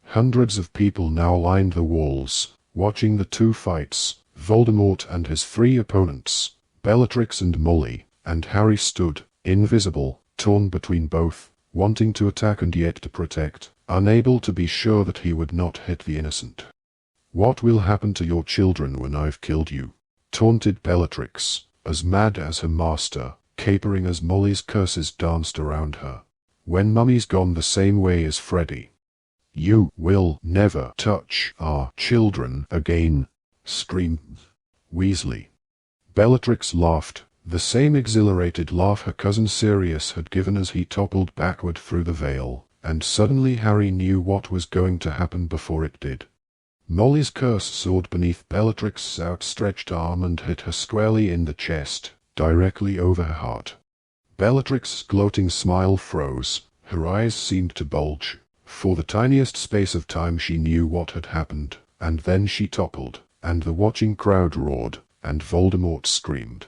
Hundreds of people now lined the walls, watching the two fights, Voldemort and his three opponents, Bellatrix and Molly, and Harry stood, invisible, torn between both, wanting to attack and yet to protect, unable to be sure that he would not hit the innocent. "What will happen to your children when I've killed you?" taunted Bellatrix, as mad as her master, capering as Molly's curses danced around her. "When Mummy's gone the same way as Freddy. You will never touch our children again," screamed Weasley. Bellatrix laughed, the same exhilarated laugh her cousin Sirius had given as he toppled backward through the veil, and suddenly Harry knew what was going to happen before it did. Molly's curse soared beneath Bellatrix's outstretched arm and hit her squarely in the chest, directly over her heart. Bellatrix's gloating smile froze, her eyes seemed to bulge. For the tiniest space of time she knew what had happened, and then she toppled, and the watching crowd roared, and Voldemort screamed.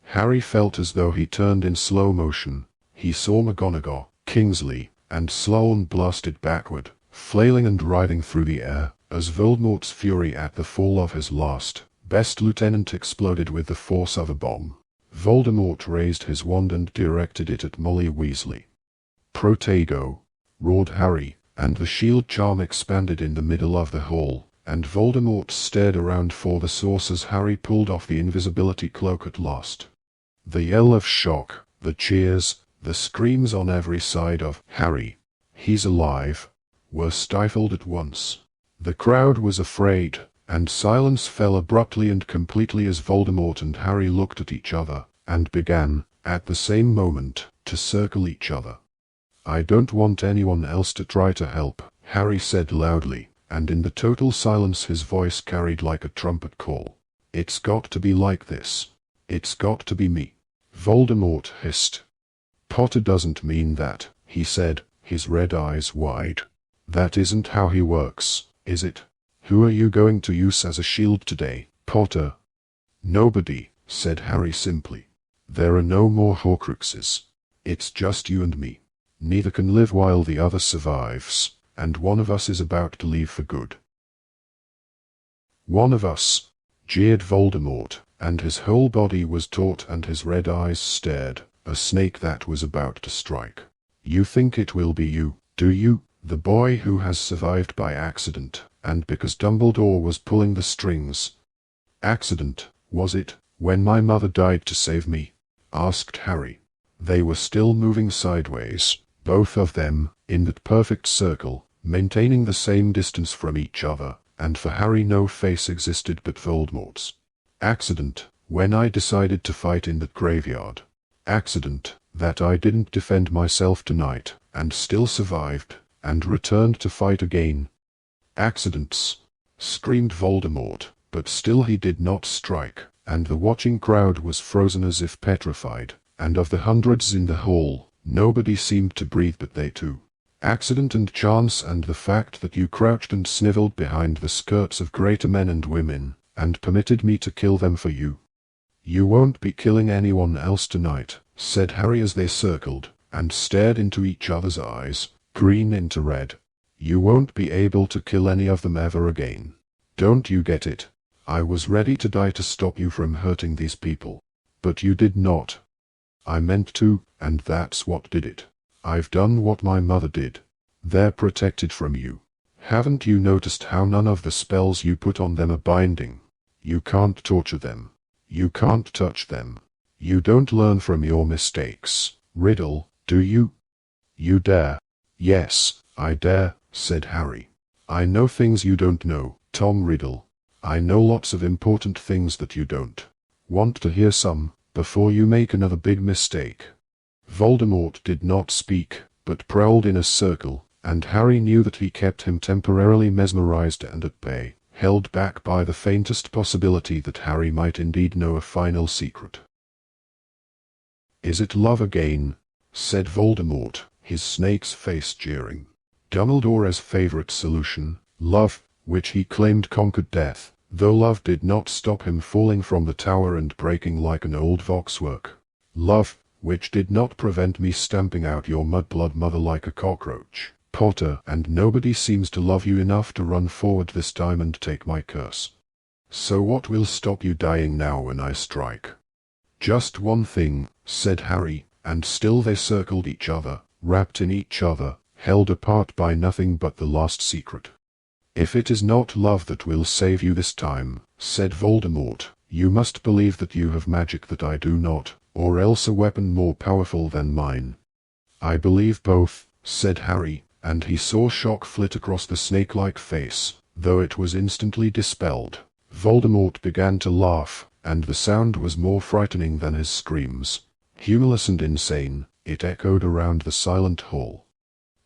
Harry felt as though he turned in slow motion. He saw McGonagall, Kingsley, and Sloane blasted backward, flailing and writhing through the air, as Voldemort's fury at the fall of his last, best lieutenant exploded with the force of a bomb. Voldemort raised his wand and directed it at Molly Weasley. "Protego!" roared Harry, and the shield charm expanded in the middle of the hall, and Voldemort stared around for the source as Harry pulled off the invisibility cloak at last. The yell of shock, the cheers, the screams on every side of "Harry, he's alive!" were stifled at once. The crowd was afraid, and silence fell abruptly and completely as Voldemort and Harry looked at each other, and began, at the same moment, to circle each other. "I don't want anyone else to try to help," Harry said loudly, and in the total silence his voice carried like a trumpet call. "It's got to be like this. It's got to be me." Voldemort hissed. "Potter doesn't mean that," he said, his red eyes wide. "That isn't how he works, is it? Who are you going to use as a shield today, Potter?" "Nobody," said Harry simply. "There are no more Horcruxes. It's just you and me. Neither can live while the other survives, and one of us is about to leave for good." "One of us," jeered Voldemort, and his whole body was taut and his red eyes stared, a snake that was about to strike. "You think it will be you, do you? The boy who has survived by accident, and because Dumbledore was pulling the strings." "Accident, was it, when my mother died to save me?" asked Harry. They were still moving sideways, both of them, in that perfect circle, maintaining the same distance from each other, and for Harry no face existed but Voldemort's. "Accident, when I decided to fight in that graveyard. Accident, that I didn't defend myself tonight, and still survived, and returned to fight again." "Accidents!" screamed Voldemort, but still he did not strike, and the watching crowd was frozen as if petrified, and of the hundreds in the hall, nobody seemed to breathe but they two. "Accident and chance and the fact that you crouched and sniveled behind the skirts of greater men and women, and permitted me to kill them for you." "You won't be killing anyone else tonight," said Harry as they circled, and stared into each other's eyes, green into red. "You won't be able to kill any of them ever again. Don't you get it? I was ready to die to stop you from hurting these people. But you did not. I meant to, and that's what did it. I've done what my mother did. They're protected from you. Haven't you noticed how none of the spells you put on them are binding? You can't torture them. You can't touch them. You don't learn from your mistakes, Riddle, do you? You dare. Yes, I dare, said Harry. I know things you don't know, Tom Riddle. I know lots of important things that you don't. Want to hear some, before you make another big mistake? Voldemort did not speak, but prowled in a circle, and Harry knew that he kept him temporarily mesmerized and at bay, held back by the faintest possibility that Harry might indeed know a final secret. Is it love again? Said Voldemort, his snake's face jeering. Dumbledore's favorite solution, love, which he claimed conquered death, though love did not stop him falling from the tower and breaking like an old voxwork. Love, which did not prevent me stamping out your mudblood mother like a cockroach, Potter, and nobody seems to love you enough to run forward this time and take my curse. So what will stop you dying now when I strike? Just one thing, said Harry, and still they circled each other, wrapped in each other, held apart by nothing but the last secret. If it is not love that will save you this time, said Voldemort, you must believe that you have magic that I do not, or else a weapon more powerful than mine. I believe both, said Harry, and he saw shock flit across the snake-like face, though it was instantly dispelled. Voldemort began to laugh, and the sound was more frightening than his screams. Humorless and insane, it echoed around the silent hall.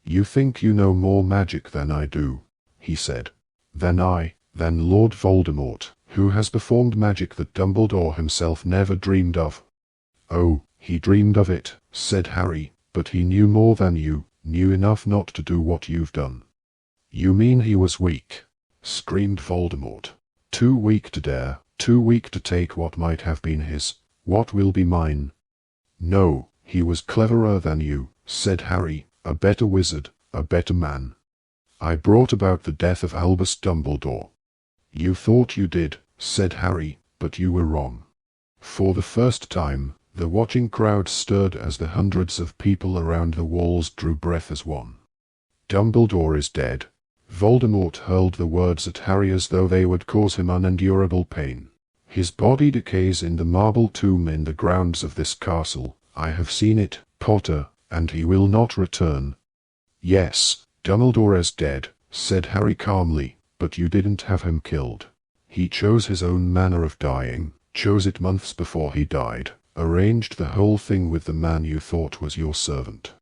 You think you know more magic than I do, he said. Than Lord Voldemort, who has performed magic that Dumbledore himself never dreamed of. Oh, he dreamed of it, said Harry, but he knew more than you, knew enough not to do what you've done. You mean he was weak? Screamed Voldemort. Too weak to dare, too weak to take what might have been his, what will be mine. No, he was cleverer than you, said Harry, a better wizard, a better man. I brought about the death of Albus Dumbledore. You thought you did, said Harry, but you were wrong. For the first time, the watching crowd stirred as the hundreds of people around the walls drew breath as one. Dumbledore is dead. Voldemort hurled the words at Harry as though they would cause him unendurable pain. His body decays in the marble tomb in the grounds of this castle. I have seen it, Potter, and he will not return. Yes, Dumbledore is dead, said Harry calmly, but you didn't have him killed. He chose his own manner of dying, chose it months before he died, arranged the whole thing with the man you thought was your servant.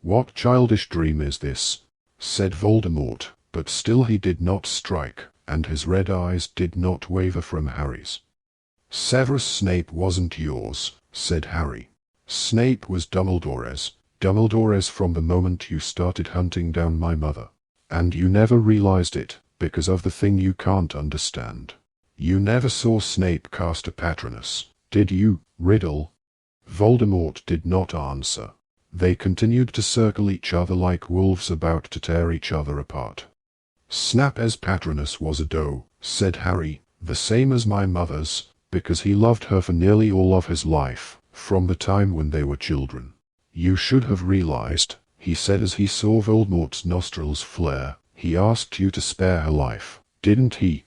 What childish dream is this? Said Voldemort, but still he did not strike, and his red eyes did not waver from Harry's. Severus Snape wasn't yours, said Harry. Snape was Dumbledore's. Dumbledore's from the moment you started hunting down my mother. And you never realized it, because of the thing you can't understand. You never saw Snape cast a Patronus, did you, Riddle? Voldemort did not answer. They continued to circle each other like wolves about to tear each other apart. Snape's Patronus was a doe, said Harry, the same as my mother's, because he loved her for nearly all of his life, from the time when they were children. You should have realized, he said as he saw Voldemort's nostrils flare, he asked you to spare her life, didn't he?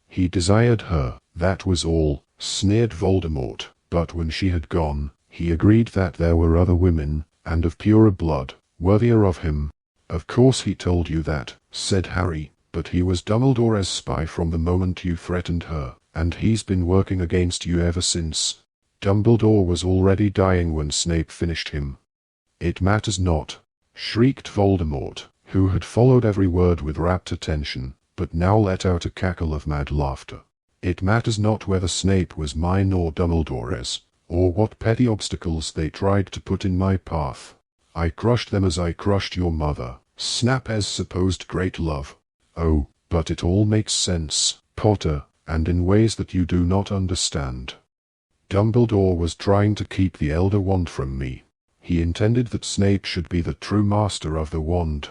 He desired her, that was all, sneered Voldemort, but when she had gone, he agreed that there were other women, and of purer blood, worthier of him. Of course he told you that, said Harry, but he was Dumbledore's spy from the moment you threatened her, and he's been working against you ever since. Dumbledore was already dying when Snape finished him. It matters not, shrieked Voldemort, who had followed every word with rapt attention, but now let out a cackle of mad laughter. It matters not whether Snape was mine or Dumbledore's, or what petty obstacles they tried to put in my path. I crushed them as I crushed your mother, Snape's supposed great love. Oh, but it all makes sense, Potter, and in ways that you do not understand. Dumbledore was trying to keep the Elder Wand from me. He intended that Snape should be the true master of the wand.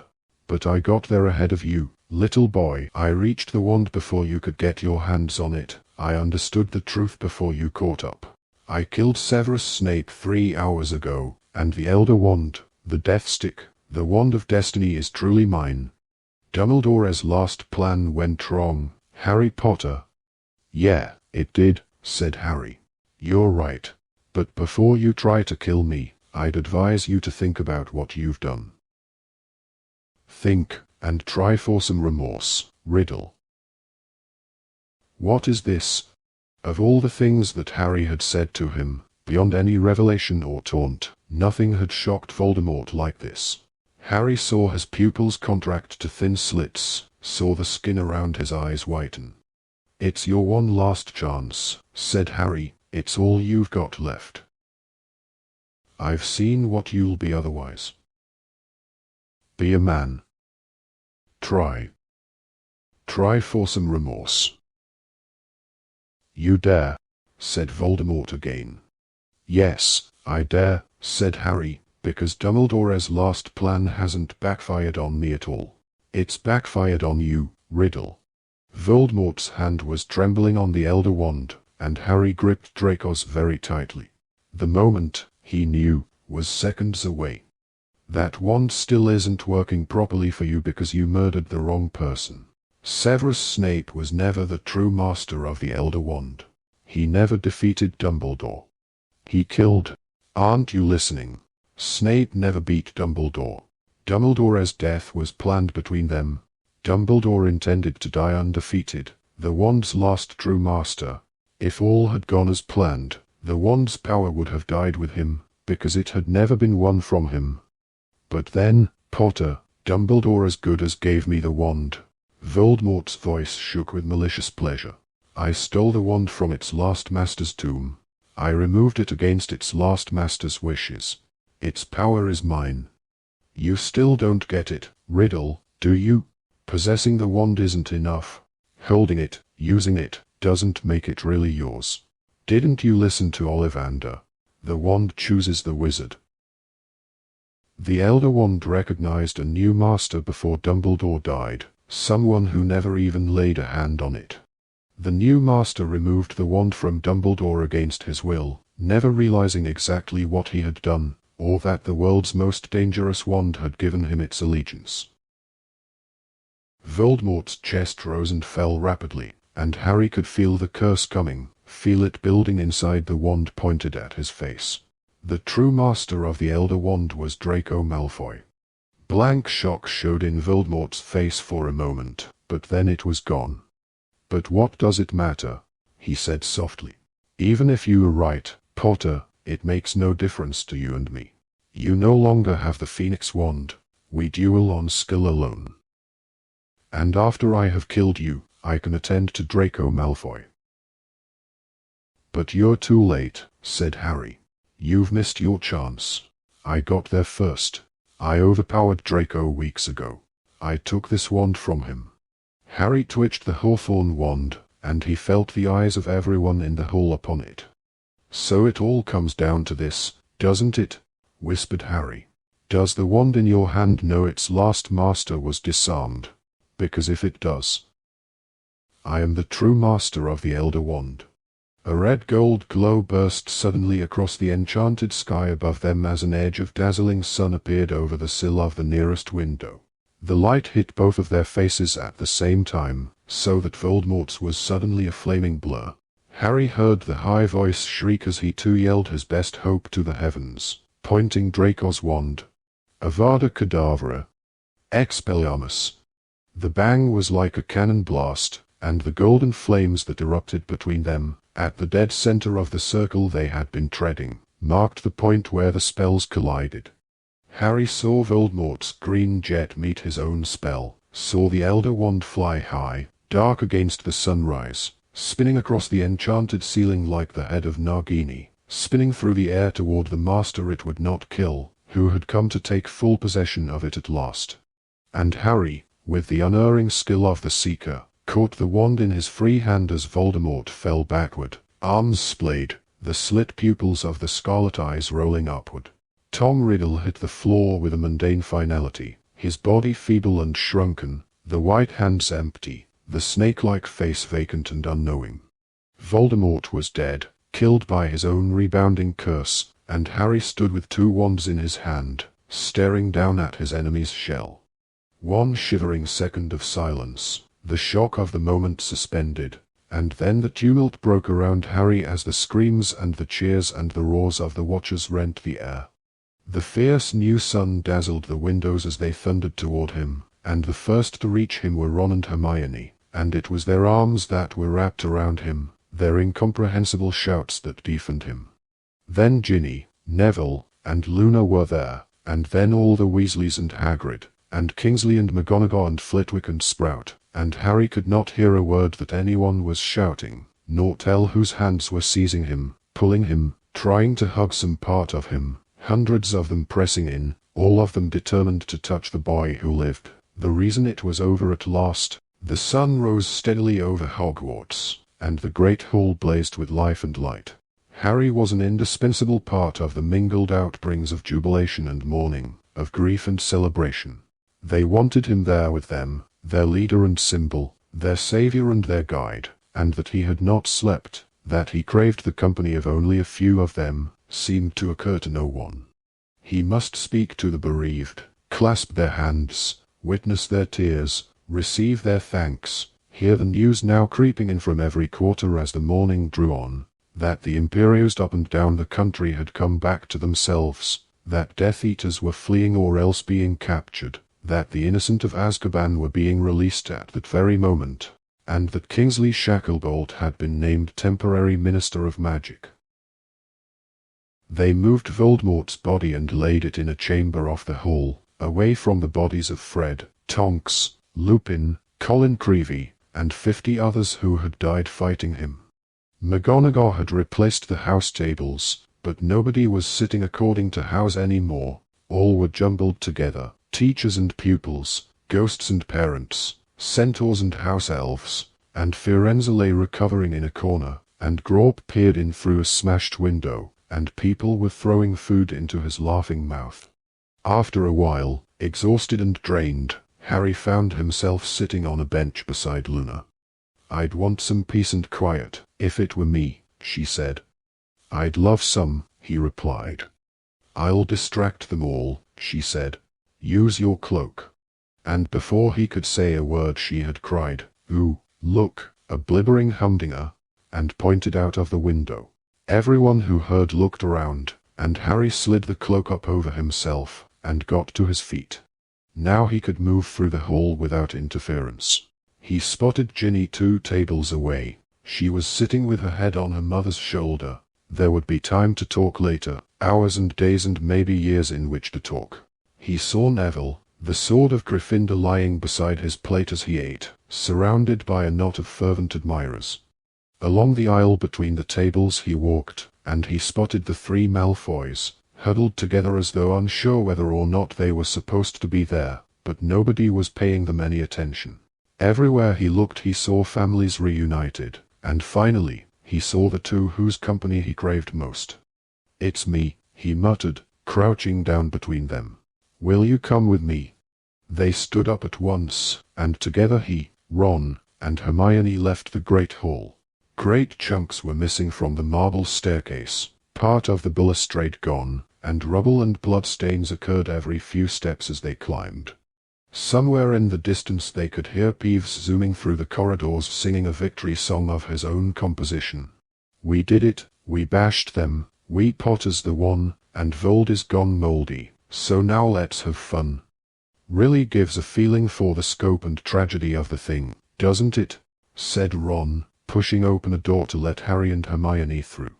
But I got there ahead of you, little boy. I reached the wand before you could get your hands on it. I understood the truth before you caught up. I killed Severus Snape 3 hours ago, and the Elder Wand, The Death Stick, the Wand of Destiny, is truly mine. Dumbledore's last plan went wrong, Harry Potter. Yeah, it did, said Harry. You're right. But before you try to kill me, I'd advise you to think about what you've done. Think, and try for some remorse, Riddle. What is this? Of all the things that Harry had said to him, beyond any revelation or taunt, nothing had shocked Voldemort like this. Harry saw his pupils contract to thin slits, saw the skin around his eyes whiten. It's your one last chance, said Harry. It's all you've got left. I've seen what you'll be otherwise. Be a man. Try. Try for some remorse. You dare, said Voldemort again. Yes, I dare, said Harry, because Dumbledore's last plan hasn't backfired on me at all. It's backfired on you, Riddle. Voldemort's hand was trembling on the Elder Wand, and Harry gripped Draco's very tightly. The moment, he knew, was seconds away. That wand still isn't working properly for you because you murdered the wrong person. Severus Snape was never the true master of the Elder Wand. He never defeated Dumbledore. He killed. Aren't you listening? Snape never beat Dumbledore. Dumbledore's death was planned between them. Dumbledore intended to die undefeated, the wand's last true master. If all had gone as planned, the wand's power would have died with him, because it had never been won from him. But then, Potter, Dumbledore as good as gave me the wand. Voldemort's voice shook with malicious pleasure. I stole the wand from its last master's tomb. I removed it against its last master's wishes. Its power is mine. You still don't get it, Riddle, do you? Possessing the wand isn't enough. Holding it, using it, doesn't make it really yours. Didn't you listen to Ollivander? The wand chooses the wizard. The Elder Wand recognized a new master before Dumbledore died, someone who never even laid a hand on it. The new master removed the wand from Dumbledore against his will, never realizing exactly what he had done, or that the world's most dangerous wand had given him its allegiance. Voldemort's chest rose and fell rapidly, and Harry could feel the curse coming, feel it building inside the wand pointed at his face. The true master of the Elder Wand was Draco Malfoy. Blank shock showed in Voldemort's face for a moment, but then it was gone. But what does it matter? He said softly. Even if you were right, Potter, it makes no difference to you and me. You no longer have the Phoenix Wand. We duel on skill alone. And after I have killed you, I can attend to Draco Malfoy. But you're too late, said Harry. You've missed your chance. I got there first. I overpowered Draco weeks ago. I took this wand from him. Harry twitched the Hawthorn wand, and he felt the eyes of everyone in the hall upon it. So it all comes down to this, doesn't it? Whispered Harry. Does the wand in your hand know its last master was disarmed? Because if it does, I am the true master of the Elder Wand. A red-gold glow burst suddenly across the enchanted sky above them as an edge of dazzling sun appeared over the sill of the nearest window. The light hit both of their faces at the same time, so that Voldemort's was suddenly a flaming blur. Harry heard the high voice shriek as he too yelled his best hope to the heavens, pointing Draco's wand. Avada Kedavra. Expelliarmus. The bang was like a cannon blast, and the golden flames that erupted between them, at the dead center of the circle they had been treading, marked the point where the spells collided. Harry saw Voldemort's green jet meet his own spell, saw the Elder Wand fly high, dark against the sunrise, spinning across the enchanted ceiling like the head of Nagini, spinning through the air toward the master it would not kill, who had come to take full possession of it at last. And Harry, with the unerring skill of the Seeker, caught the wand in his free hand as Voldemort fell backward, arms splayed, the slit pupils of the scarlet eyes rolling upward. Tom Riddle hit the floor with a mundane finality, his body feeble and shrunken, the white hands empty, the snake-like face vacant and unknowing. Voldemort was dead, killed by his own rebounding curse, and Harry stood with two wands in his hand, staring down at his enemy's shell. One shivering second of silence, the shock of the moment suspended, and then the tumult broke around Harry as the screams and the cheers and the roars of the watchers rent the air. The fierce new sun dazzled the windows as they thundered toward him, and the first to reach him were Ron and Hermione, and it was their arms that were wrapped around him, their incomprehensible shouts that deafened him. Then Ginny, Neville, and Luna were there, and then all the Weasleys and Hagrid, and Kingsley and McGonagall and Flitwick and Sprout, and Harry could not hear a word that anyone was shouting, nor tell whose hands were seizing him, pulling him, trying to hug some part of him, hundreds of them pressing in, all of them determined to touch the boy who lived. The reason it was over at last. The sun rose steadily over Hogwarts, and the great hall blazed with life and light. Harry was an indispensable part of the mingled outbrings of jubilation and mourning, of grief and celebration. They wanted him there with them, their leader and symbol, their savior and their guide, and that he had not slept, that he craved the company of only a few of them, seemed to occur to no one. He must speak to the bereaved, clasp their hands, witness their tears, receive their thanks, hear the news now creeping in from every quarter as the morning drew on, that the Imperios up and down the country had come back to themselves, that Death Eaters were fleeing or else being captured, that the innocent of Azkaban were being released at that very moment, and that Kingsley Shacklebolt had been named temporary Minister of Magic. They moved Voldemort's body and laid it in a chamber off the hall, away from the bodies of Fred, Tonks, Lupin, Colin Creevey, and 50 others who had died fighting him. McGonagall had replaced the house tables, but nobody was sitting according to house anymore. All were jumbled together, teachers and pupils, ghosts and parents, centaurs and house elves, and Firenze lay recovering in a corner, and Grawp peered in through a smashed window, and people were throwing food into his laughing mouth. After a while, exhausted and drained, Harry found himself sitting on a bench beside Luna. "I'd want some peace and quiet, if it were me," she said. "I'd love some," he replied. "I'll distract them all," she said. "Use your cloak." And before he could say a word she had cried, "Ooh, look, a blibbering humdinger," and pointed out of the window. Everyone who heard looked around, and Harry slid the cloak up over himself, and got to his feet. Now he could move through the hall without interference. He spotted Ginny 2 tables away. She was sitting with her head on her mother's shoulder. There would be time to talk later, hours and days and maybe years in which to talk. He saw Neville, the sword of Gryffindor, lying beside his plate as he ate, surrounded by a knot of fervent admirers. Along the aisle between the tables he walked, and he spotted the 3 Malfoys, huddled together as though unsure whether or not they were supposed to be there, but nobody was paying them any attention. Everywhere he looked he saw families reunited, and finally, he saw the 2 whose company he craved most. "It's me," he muttered, crouching down between them. "Will you come with me?" They stood up at once, and together he, Ron, and Hermione left the great hall. Great chunks were missing from the marble staircase, part of the balustrade gone, and rubble and bloodstains occurred every few steps as they climbed. Somewhere in the distance they could hear Peeves zooming through the corridors singing a victory song of his own composition. "We did it, we bashed them, we Potters the won, and Vold is gone moldy, so now let's have fun." "Really gives a feeling for the scope and tragedy of the thing, doesn't it?" said Ron, pushing open a door to let Harry and Hermione through.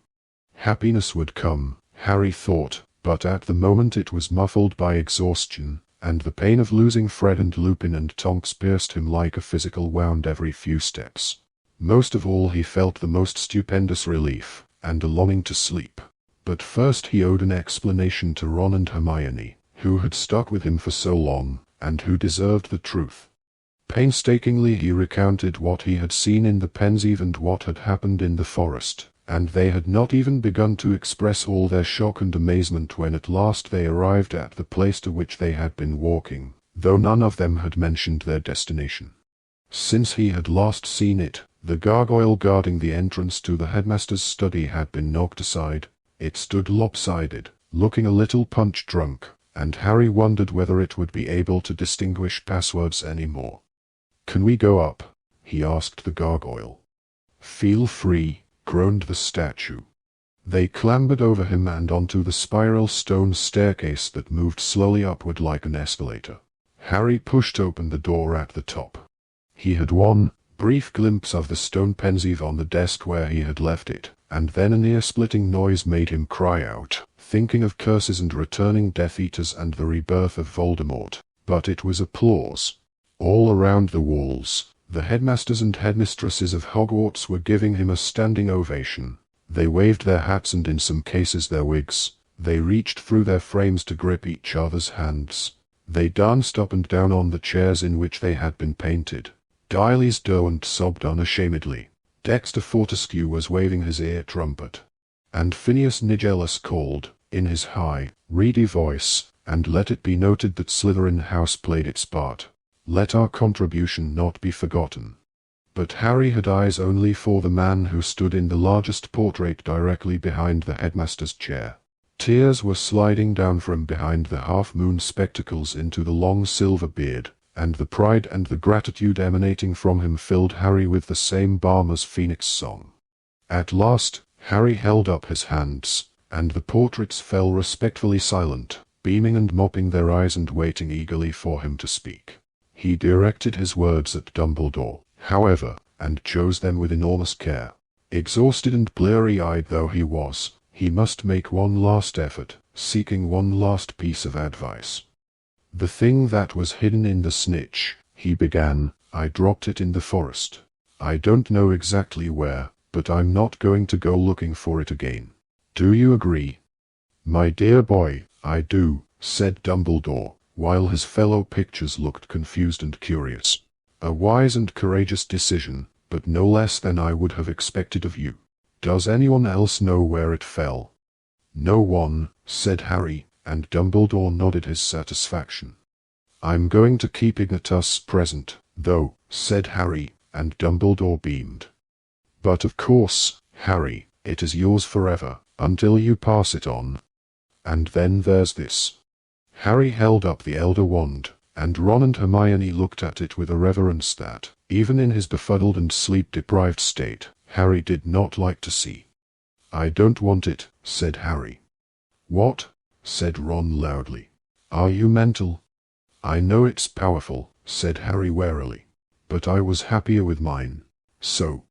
Happiness would come, Harry thought, but at the moment it was muffled by exhaustion, and the pain of losing Fred and Lupin and Tonks pierced him like a physical wound every few steps. Most of all he felt the most stupendous relief, and a longing to sleep. But first he owed an explanation to Ron and Hermione, who had stuck with him for so long, and who deserved the truth. Painstakingly he recounted what he had seen in the Pensieve and what had happened in the forest, and they had not even begun to express all their shock and amazement when at last they arrived at the place to which they had been walking, though none of them had mentioned their destination. Since he had last seen it, the gargoyle guarding the entrance to the headmaster's study had been knocked aside. It stood lopsided, looking a little punch-drunk, and Harry wondered whether it would be able to distinguish passwords anymore. "Can we go up?" he asked the gargoyle. "Feel free," groaned the statue. They clambered over him and onto the spiral stone staircase that moved slowly upward like an escalator. Harry pushed open the door at the top. He had one brief glimpse of the stone pensieve on the desk where he had left it, and then an ear-splitting noise made him cry out, thinking of curses and returning Death Eaters and the rebirth of Voldemort. But it was applause. All around the walls, the headmasters and headmistresses of Hogwarts were giving him a standing ovation. They waved their hats and in some cases their wigs. They reached through their frames to grip each other's hands. They danced up and down on the chairs in which they had been painted. Diles Derwent sobbed unashamedly. Dexter Fortescue was waving his ear trumpet. And Phineas Nigellus called, in his high, reedy voice, and let it be noted that Slytherin House played its part. Let our contribution not be forgotten. But Harry had eyes only for the man who stood in the largest portrait directly behind the headmaster's chair. Tears were sliding down from behind the half-moon spectacles into the long silver beard, and the pride and the gratitude emanating from him filled Harry with the same balm as Phoenix song. At last, Harry held up his hands, and the portraits fell respectfully silent, beaming and mopping their eyes and waiting eagerly for him to speak. He directed his words at Dumbledore, however, and chose them with enormous care. Exhausted and bleary-eyed though he was, he must make one last effort, seeking one last piece of advice. "The thing that was hidden in the snitch," he began, "I dropped it in the forest. I don't know exactly where, but I'm not going to go looking for it again. Do you agree?" "My dear boy, I do," said Dumbledore, while his fellow pictures looked confused and curious. "A wise and courageous decision, but no less than I would have expected of you. Does anyone else know where it fell?" "No one," said Harry, and Dumbledore nodded his satisfaction. "I'm going to keep Ignitus present, though," said Harry, and Dumbledore beamed. "But of course, Harry, it is yours forever, until you pass it on. And then there's this." Harry held up the Elder Wand, and Ron and Hermione looked at it with a reverence that, even in his befuddled and sleep-deprived state, Harry did not like to see. "I don't want it," said Harry. "What?" said Ron loudly. "Are you mental?" "I know it's powerful," said Harry warily, "but I was happier with mine. So."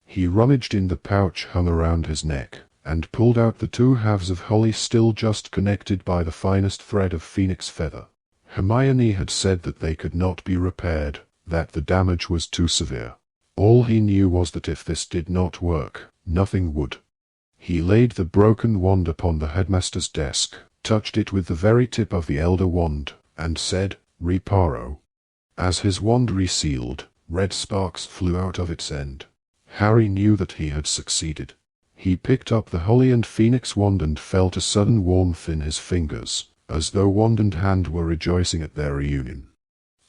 He rummaged in the pouch hung around his neck, and pulled out the two halves of holly still just connected by the finest thread of phoenix feather. Hermione had said that they could not be repaired, that the damage was too severe. All he knew was that if this did not work, nothing would. He laid the broken wand upon the headmaster's desk, touched it with the very tip of the Elder Wand, and said, "Reparo." As his wand resealed, red sparks flew out of its end. Harry knew that he had succeeded. He picked up the holly and phoenix wand and felt a sudden warmth in his fingers, as though wand and hand were rejoicing at their reunion.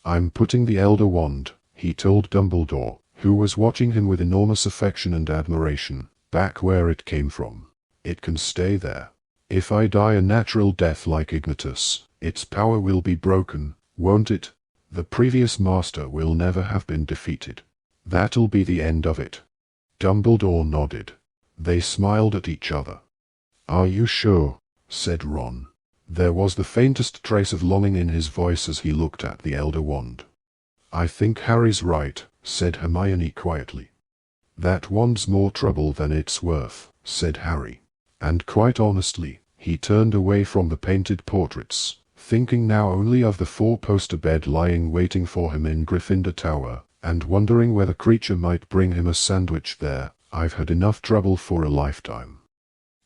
"I'm putting the Elder Wand," he told Dumbledore, who was watching him with enormous affection and admiration, "back where it came from. It can stay there. If I die a natural death like Ignitus, its power will be broken, won't it? The previous master will never have been defeated. That'll be the end of it." Dumbledore nodded. They smiled at each other. "Are you sure?" said Ron. There was the faintest trace of longing in his voice as he looked at the Elder Wand. "I think Harry's right," said Hermione quietly. "That wand's more trouble than it's worth," said Harry. And quite honestly, he turned away from the painted portraits, thinking now only of the four-poster bed lying waiting for him in Gryffindor Tower, and wondering whether Creature might bring him a sandwich there. I've had enough trouble for a lifetime.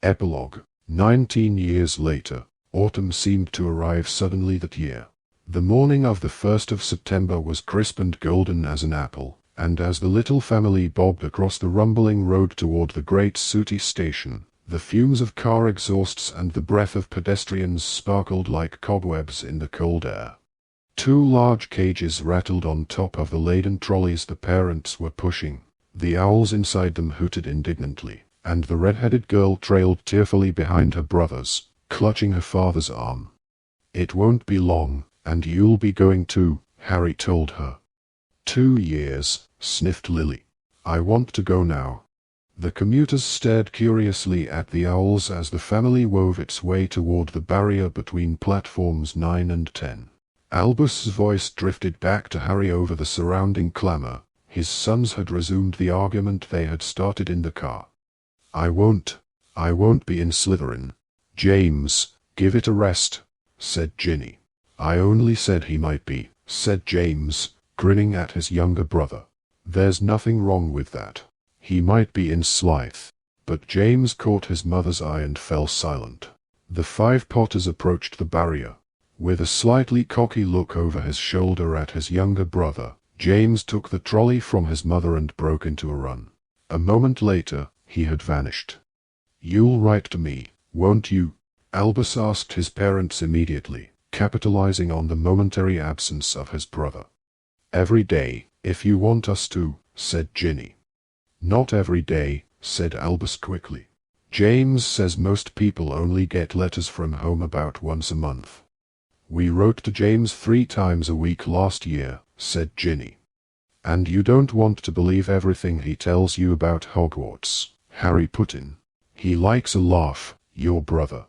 Epilogue. 19 years later, autumn seemed to arrive suddenly that year. The morning of the 1st of September was crisp and golden as an apple, and as the little family bobbed across the rumbling road toward the great sooty station, the fumes of car exhausts and the breath of pedestrians sparkled like cobwebs in the cold air. Two large cages rattled on top of the laden trolleys the parents were pushing. The owls inside them hooted indignantly, and the red-headed girl trailed tearfully behind her brothers, clutching her father's arm. It won't be long, and you'll be going too, Harry told her. 2 years, sniffed Lily. I want to go now. The commuters stared curiously at the owls as the family wove its way toward the barrier between platforms 9 and 10. Albus's voice drifted back to Harry over the surrounding clamor. His sons had resumed the argument they had started in the car. I won't be in Slytherin. James, give it a rest, said Ginny. I only said he might be, said James, grinning at his younger brother. There's nothing wrong with that. He might be in Slyth. But James caught his mother's eye and fell silent. The 5 Potters approached the barrier. With a slightly cocky look over his shoulder at his younger brother, James took the trolley from his mother and broke into a run. A moment later, he had vanished. You'll write to me, won't you? Albus asked his parents immediately, capitalizing on the momentary absence of his brother. Every day, if you want us to, said Ginny. Not every day, said Albus quickly. James says most people only get letters from home about once a month. We wrote to James 3 times a week last year, said Ginny. And you don't want to believe everything he tells you about Hogwarts, Harry put in. He likes a laugh, your brother.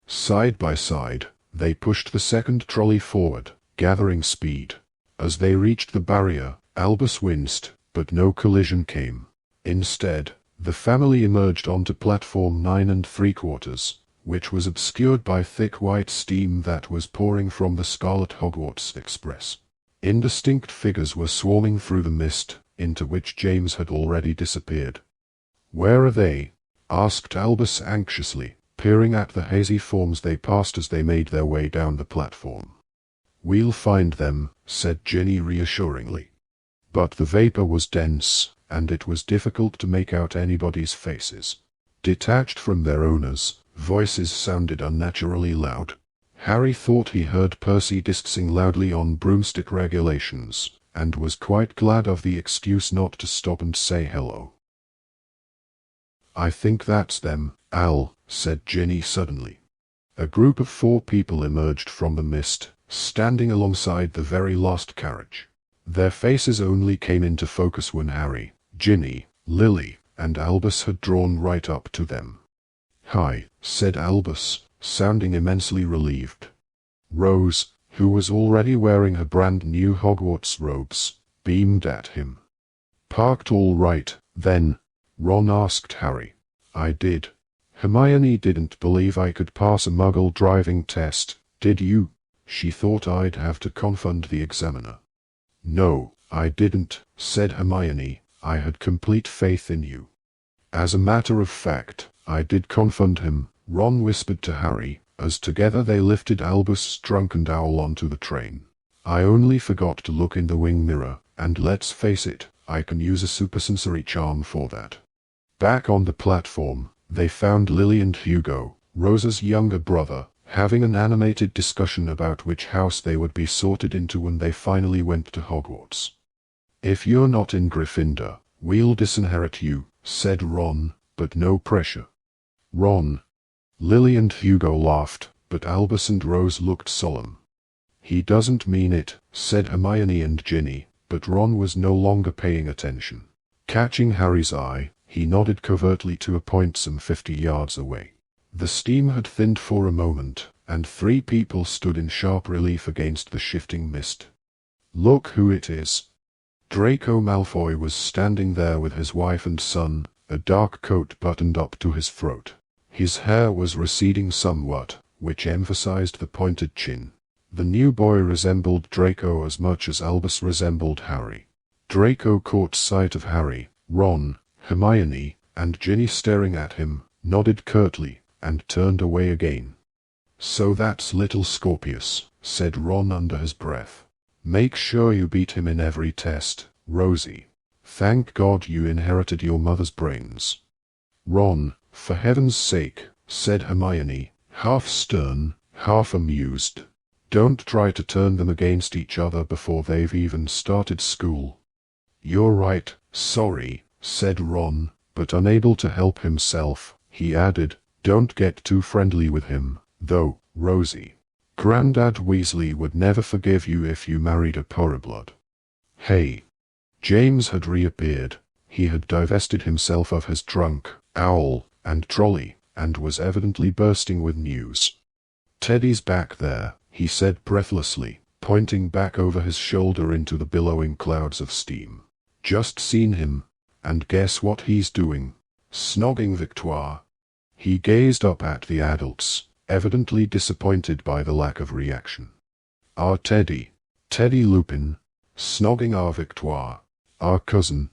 Side by side, they pushed the second trolley forward, gathering speed. As they reached the barrier, Albus winced, but no collision came. Instead, the family emerged onto platform 9 3/4, which was obscured by thick white steam that was pouring from the Scarlet Hogwarts Express. Indistinct figures were swarming through the mist, into which James had already disappeared. Where are they? Asked Albus anxiously, peering at the hazy forms they passed as they made their way down the platform. We'll find them, said Ginny reassuringly. But the vapor was dense, and it was difficult to make out anybody's faces. Detached from their owners, voices sounded unnaturally loud. Harry thought he heard Percy distancing loudly on broomstick regulations, and was quite glad of the excuse not to stop and say hello. I think that's them, Al, said Ginny suddenly. A group of 4 people emerged from the mist, standing alongside the very last carriage. Their faces only came into focus when Harry, Ginny, Lily, and Albus had drawn right up to them. Hi, said Albus, sounding immensely relieved. Rose, who was already wearing her brand-new Hogwarts robes, beamed at him. Parked all right, then? Ron asked Harry. I did. Hermione didn't believe I could pass a Muggle driving test, did you? She thought I'd have to confund the examiner. No, I didn't, said Hermione. I had complete faith in you. As a matter of fact, I did confund him, Ron whispered to Harry, as together they lifted Albus' drunken owl onto the train. I only forgot to look in the wing mirror, and let's face it, I can use a supersensory charm for that. Back on the platform, they found Lily and Hugo, Rosa's younger brother, having an animated discussion about which house they would be sorted into when they finally went to Hogwarts. If you're not in Gryffindor, we'll disinherit you, said Ron, but no pressure. Ron. Lily and Hugo laughed, but Albus and Rose looked solemn. He doesn't mean it, said Hermione and Ginny, but Ron was no longer paying attention. Catching Harry's eye, he nodded covertly to a point some 50 yards away. The steam had thinned for a moment, and 3 people stood in sharp relief against the shifting mist. Look who it is. Draco Malfoy was standing there with his wife and son, a dark coat buttoned up to his throat. His hair was receding somewhat, which emphasized the pointed chin. The new boy resembled Draco as much as Albus resembled Harry. Draco caught sight of Harry, Ron, Hermione, and Ginny staring at him, nodded curtly, and turned away again. So that's little Scorpius, said Ron under his breath. Make sure you beat him in every test, Rosie. Thank God you inherited your mother's brains. Ron, for heaven's sake, said Hermione, half stern, half amused. Don't try to turn them against each other before they've even started school. You're right, sorry, said Ron, but unable to help himself, he added, don't get too friendly with him, though, Rosie. Grandad Weasley would never forgive you if you married a pureblood. Hey. James had reappeared. He had divested himself of his trunk, owl, and trolley, and was evidently bursting with news. Teddy's back there, he said breathlessly, pointing back over his shoulder into the billowing clouds of steam. Just seen him, and guess what he's doing? Snogging Victoire. He gazed up at the adults, evidently disappointed by the lack of reaction. Our Teddy Lupin, snogging our Victoire, our cousin.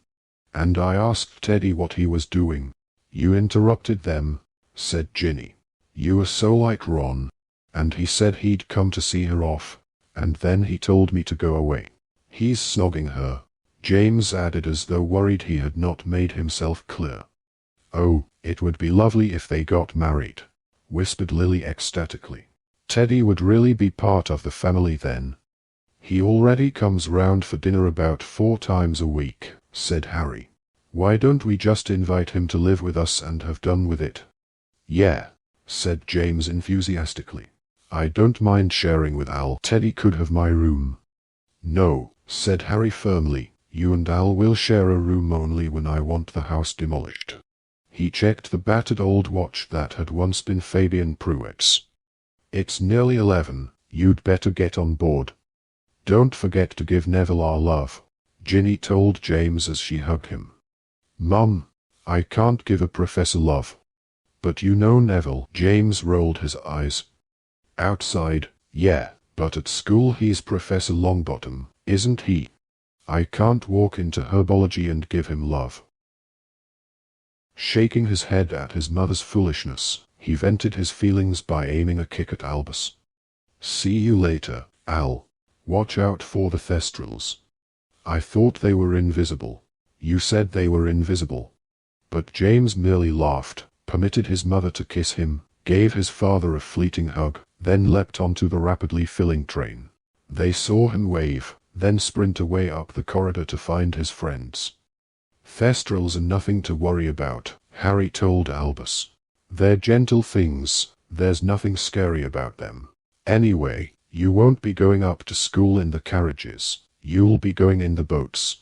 And I asked Teddy what he was doing. You interrupted them, said Ginny. You were so like Ron. And he said he'd come to see her off, and then he told me to go away. He's snogging her, James added as though worried he had not made himself clear. Oh, it would be lovely if they got married, whispered Lily ecstatically. Teddy would really be part of the family then. He already comes round for dinner about 4 times a week, said Harry. Why don't we just invite him to live with us and have done with it? Yeah, said James enthusiastically. I don't mind sharing with Al. Teddy could have my room. No, said Harry firmly. You and Al will share a room only when I want the house demolished. He checked the battered old watch that had once been Fabian Pruitt's. It's nearly 11, you'd better get on board. Don't forget to give Neville our love, Ginny told James as she hugged him. Mum, I can't give a professor love. But you know Neville. James rolled his eyes. Outside, yeah, but at school he's Professor Longbottom, isn't he? I can't walk into herbology and give him love. Shaking his head at his mother's foolishness, he vented his feelings by aiming a kick at Albus. See you later, Al. Watch out for the Thestrals. I thought they were invisible. You said they were invisible. But James merely laughed, permitted his mother to kiss him, gave his father a fleeting hug, then leapt onto the rapidly filling train. They saw him wave, then sprint away up the corridor to find his friends. Thestrals are nothing to worry about, Harry told Albus. They're gentle things, there's nothing scary about them. Anyway, you won't be going up to school in the carriages, you'll be going in the boats.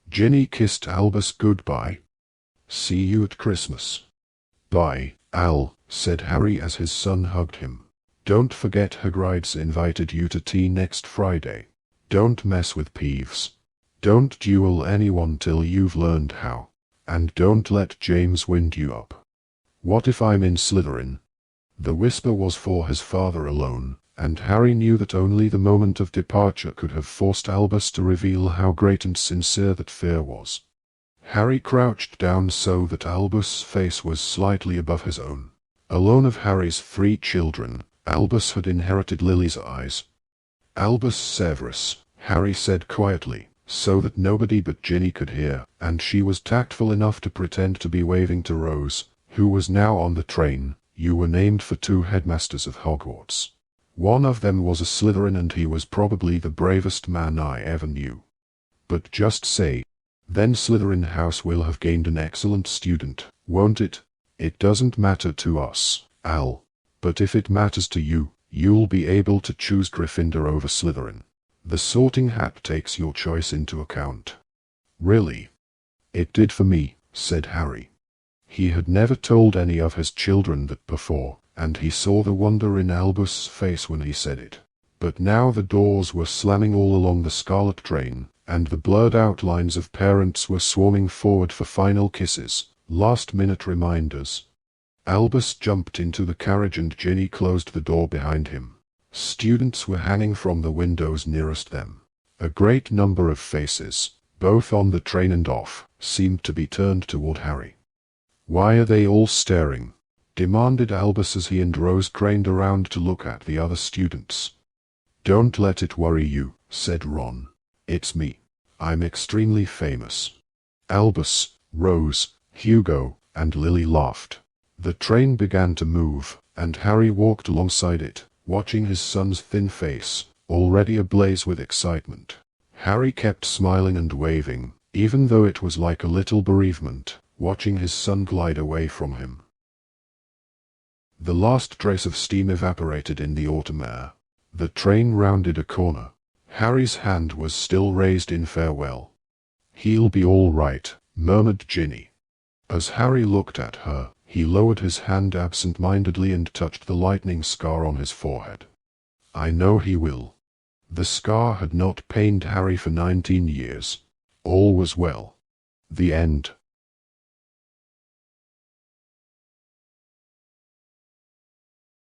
Ginny kissed Albus goodbye. See you at Christmas. Bye, Al, said Harry as his son hugged him. Don't forget Hagrid's invited you to tea next Friday. Don't mess with Peeves. Don't duel anyone till you've learned how. And don't let James wind you up. What if I'm in Slytherin? The whisper was for his father alone, and Harry knew that only the moment of departure could have forced Albus to reveal how great and sincere that fear was. Harry crouched down so that Albus' face was slightly above his own. Alone of Harry's 3 children, Albus had inherited Lily's eyes. Albus Severus, Harry said quietly, so that nobody but Ginny could hear, and she was tactful enough to pretend to be waving to Rose, who was now on the train. You were named for 2 headmasters of Hogwarts. One of them was a Slytherin and he was probably the bravest man I ever knew. But just say, then Slytherin House will have gained an excellent student, won't it? It doesn't matter to us, Al. But if it matters to you, you'll be able to choose Gryffindor over Slytherin. The Sorting Hat takes your choice into account. Really? It did for me, said Harry. He had never told any of his children that before, and he saw the wonder in Albus' face when he said it. But now the doors were slamming all along the Scarlet train, and the blurred outlines of parents were swarming forward for final kisses, last-minute reminders. Albus jumped into the carriage and Ginny closed the door behind him. Students were hanging from the windows nearest them. A great number of faces, both on the train and off, seemed to be turned toward Harry. Why are they all staring? Demanded Albus as he and Rose craned around to look at the other students. Don't let it worry you, said Ron. It's me. I'm extremely famous. Albus, Rose, Hugo, and Lily laughed. The train began to move, and Harry walked alongside it, watching his son's thin face, already ablaze with excitement. Harry kept smiling and waving, even though it was like a little bereavement, watching his son glide away from him. The last trace of steam evaporated in the autumn air. The train rounded a corner. Harry's hand was still raised in farewell. "He'll be all right," murmured Ginny. As Harry looked at her, he lowered his hand absent-mindedly and touched the lightning scar on his forehead. "I know he will." The scar had not pained Harry for 19 years. All was well. The end.